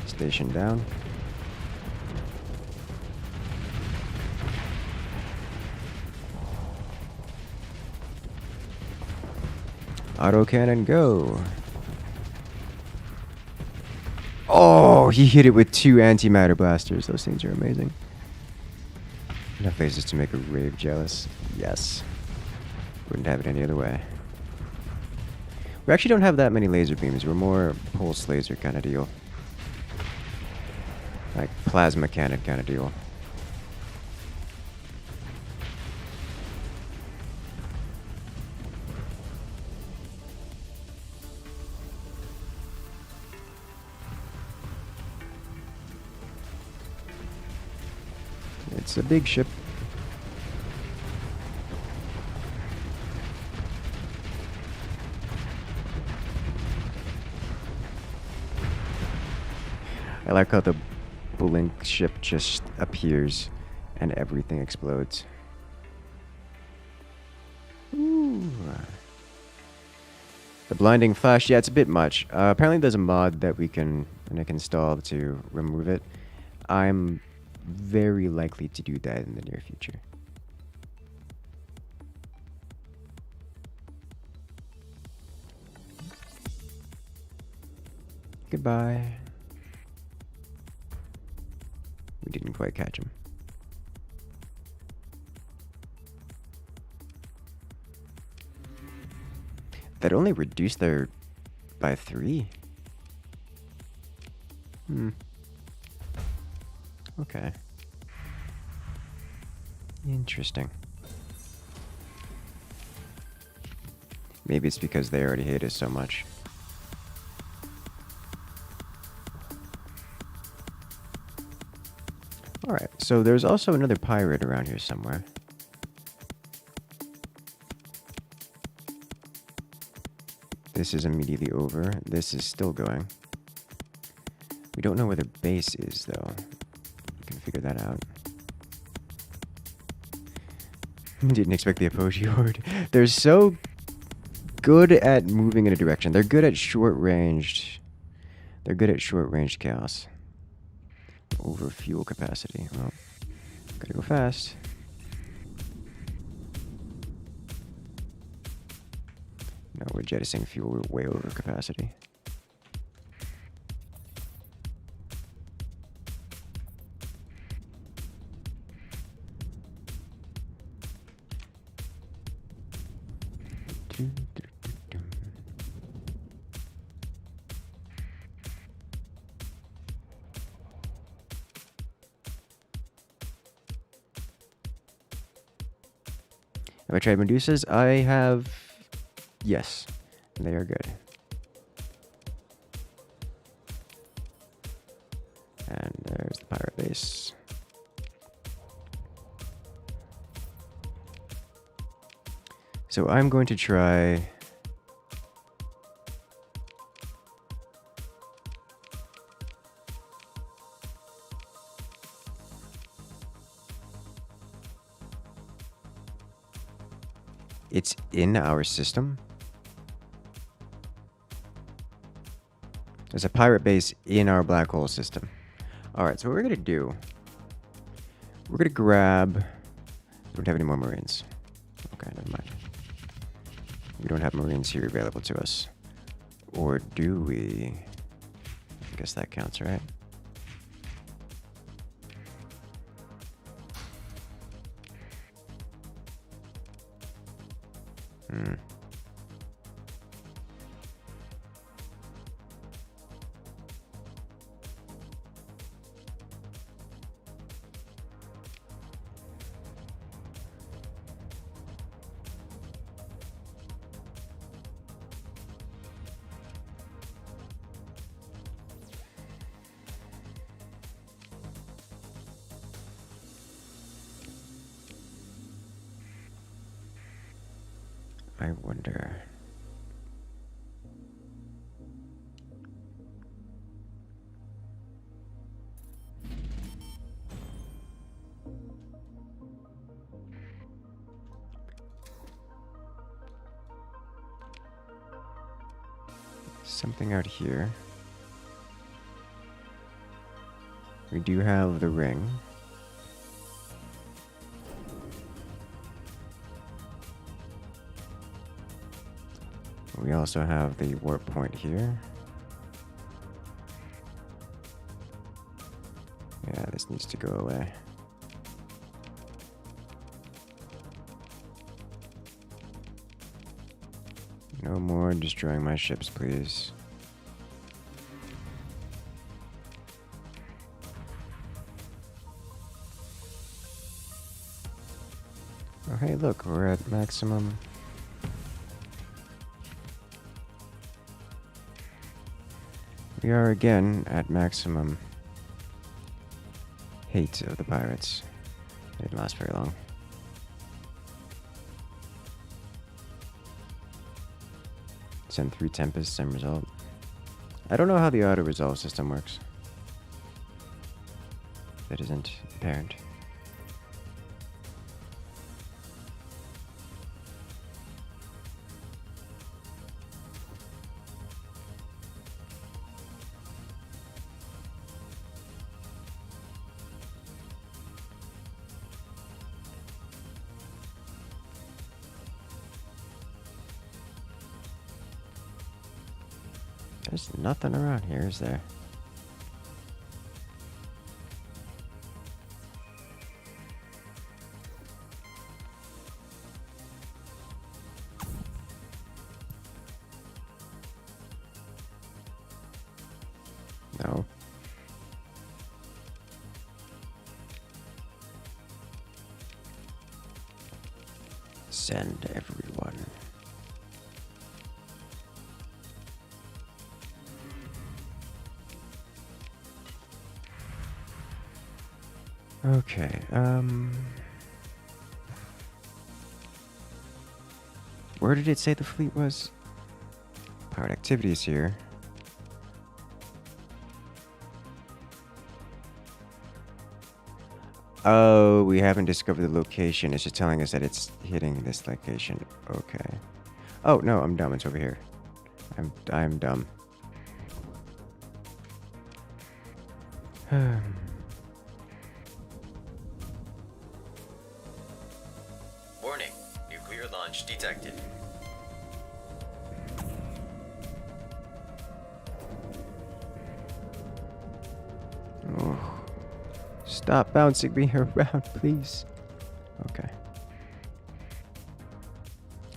Station down. Autocannon go. Oh, he hit it with 2 antimatter blasters. Those things are amazing. Enough lasers to make a rave jealous. Yes. Wouldn't have it any other way. We actually don't have that many laser beams. We're more pulse laser kind of deal. Like plasma cannon kind of deal. It's a big ship. I like how the blink ship just appears and everything explodes. Ooh. The blinding flash, yeah, it's a bit much. Apparently there's a mod that we can install to remove it. I'm very likely to do that in the near future. Goodbye. We didn't quite catch him. That only reduced their by 3. Okay. Interesting. Maybe it's because they already hate us so much. Alright, so there's also another pirate around here somewhere. This is immediately over. This is still going. We don't know where their base is, though. We can figure that out. Didn't expect the Apogi Horde. They're so good at moving in a direction. They're good at short-ranged... They're good at short-ranged chaos. Over fuel capacity. Well, gotta go fast. No, we're jettisoning fuel. We're way over capacity. Have I tried Medusas? I have... Yes. They are good. And there's the pirate base. So I'm going to try... It's in our system. There's a pirate base in our black hole system. Alright, so what we're going to do... We're going to grab... We don't have any more Marines. Okay, never mind. We don't have Marines here available to us. Or do we? I guess that counts, right? Hmm. I wonder. Something out here. We do have the ring. We also have the warp point here. Yeah, this needs to go away. No more destroying my ships, please. Oh, hey, look, we're at maximum. We are again at maximum hate of the pirates. It didn't last very long. Send 3 tempests, same result. I don't know how the auto resolve system works. That isn't apparent. There's nothing around here, is there? No. Send everyone. Okay, where did it say the fleet was? Pirate activities here. Oh, we haven't discovered the location. It's just telling us that it's hitting this location. Okay. Oh, no, I'm dumb. It's over here. I'm dumb. Warning. Nuclear launch detected. Oh. Stop bouncing me around, please. Okay.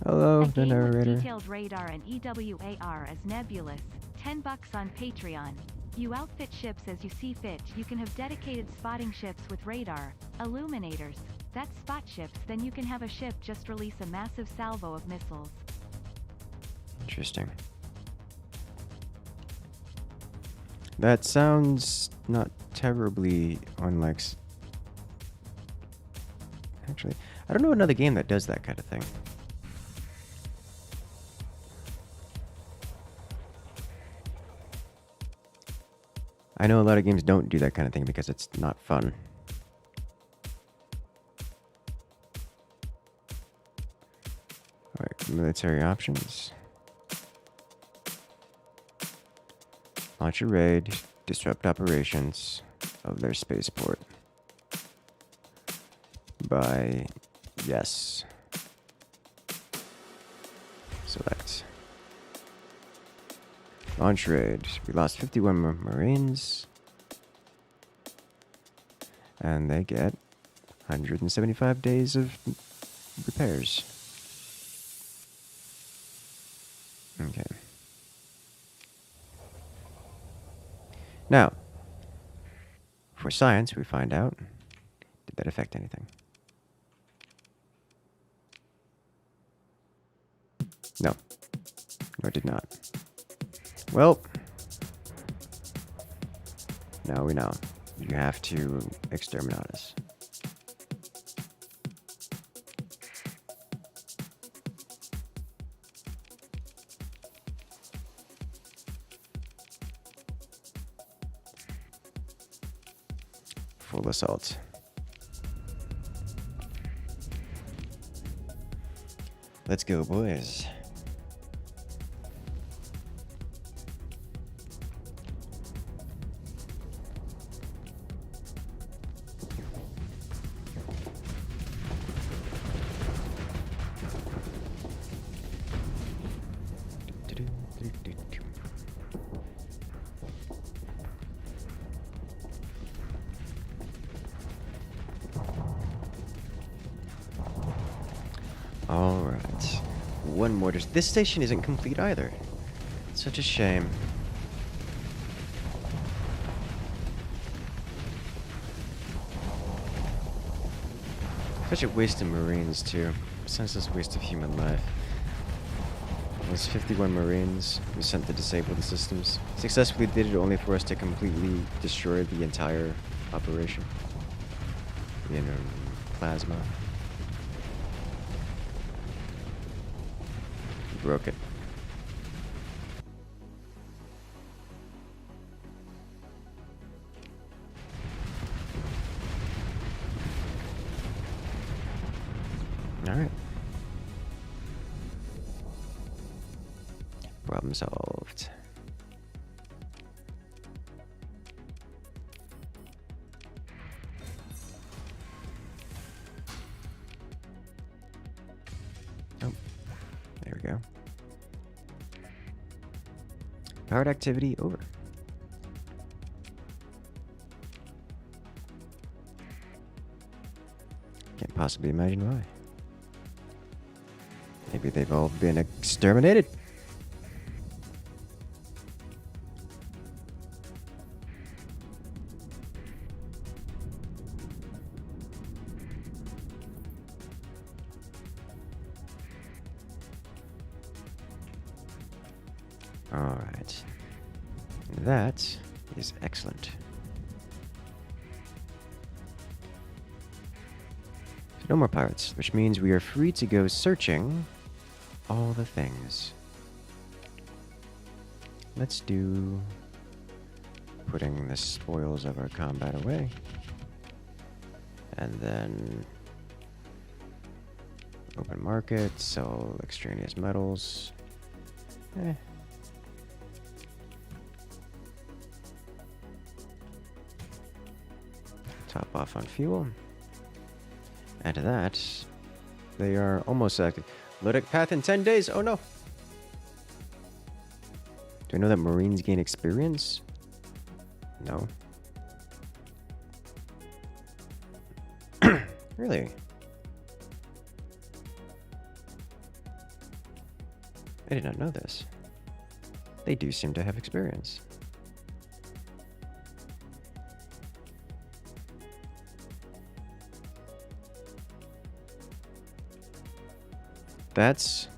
Hello, A the game with narrator. detailed radar and EWAR as nebulous. $10 on Patreon. You outfit ships as you see fit. You can have dedicated spotting ships with radar, illuminators, that spot ships. Then you can have a ship just release a massive salvo of missiles. Interesting. That sounds not terribly unlike... Actually, I don't know another game that does that kind of thing. I know a lot of games don't do that kind of thing because it's not fun. Alright, military options. Launch a raid, disrupt operations of their spaceport. By yes. Select. Launch raid. We lost 51 Marines. And they get 175 days of repairs. Okay. Now, for science, we find out, did that affect anything? No. No, it did not. Well, now we know. You have to exterminate us. Full assault. Let's go, boys. Alright. One more. This station isn't complete either. It's such a shame. Such a waste of Marines, too. Senseless waste of human life. Those 51 Marines we sent to disable the systems. Successfully did it only for us to completely destroy the entire operation. You know, plasma. Broke it. Alright. Problem solved. Oh, there we go. Powered activity over. Can't possibly imagine why. Maybe they've all been exterminated. Alright. That is excellent. So no more pirates, which means we are free to go searching all the things. Let's do putting the spoils of our combat away. And then open market, sell extraneous metals. Top off on fuel. And to that, they are almost active. Ludic path in 10 days. Oh no. Do I know that Marines gain experience? No. Really? I did not know this. They do seem to have experience. That's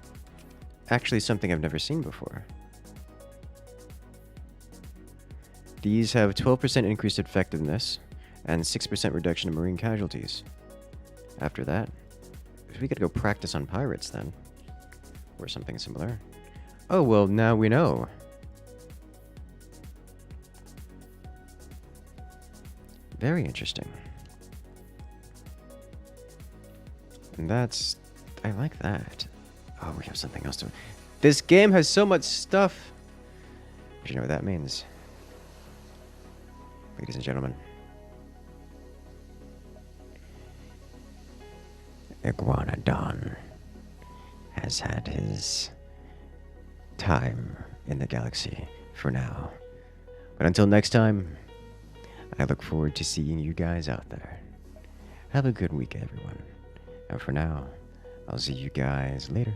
actually something I've never seen before. These have 12% increased effectiveness and 6% reduction in marine casualties. After that, we could go practice on pirates then. Or something similar. Oh, well, now we know. Very interesting. And that's... I like that. Oh, we have something else to... This game has so much stuff! But you know what that means. Ladies and gentlemen. Iguana Don has had his time in the galaxy for now. But until next time, I look forward to seeing you guys out there. Have a good week, everyone. And for now, I'll see you guys later.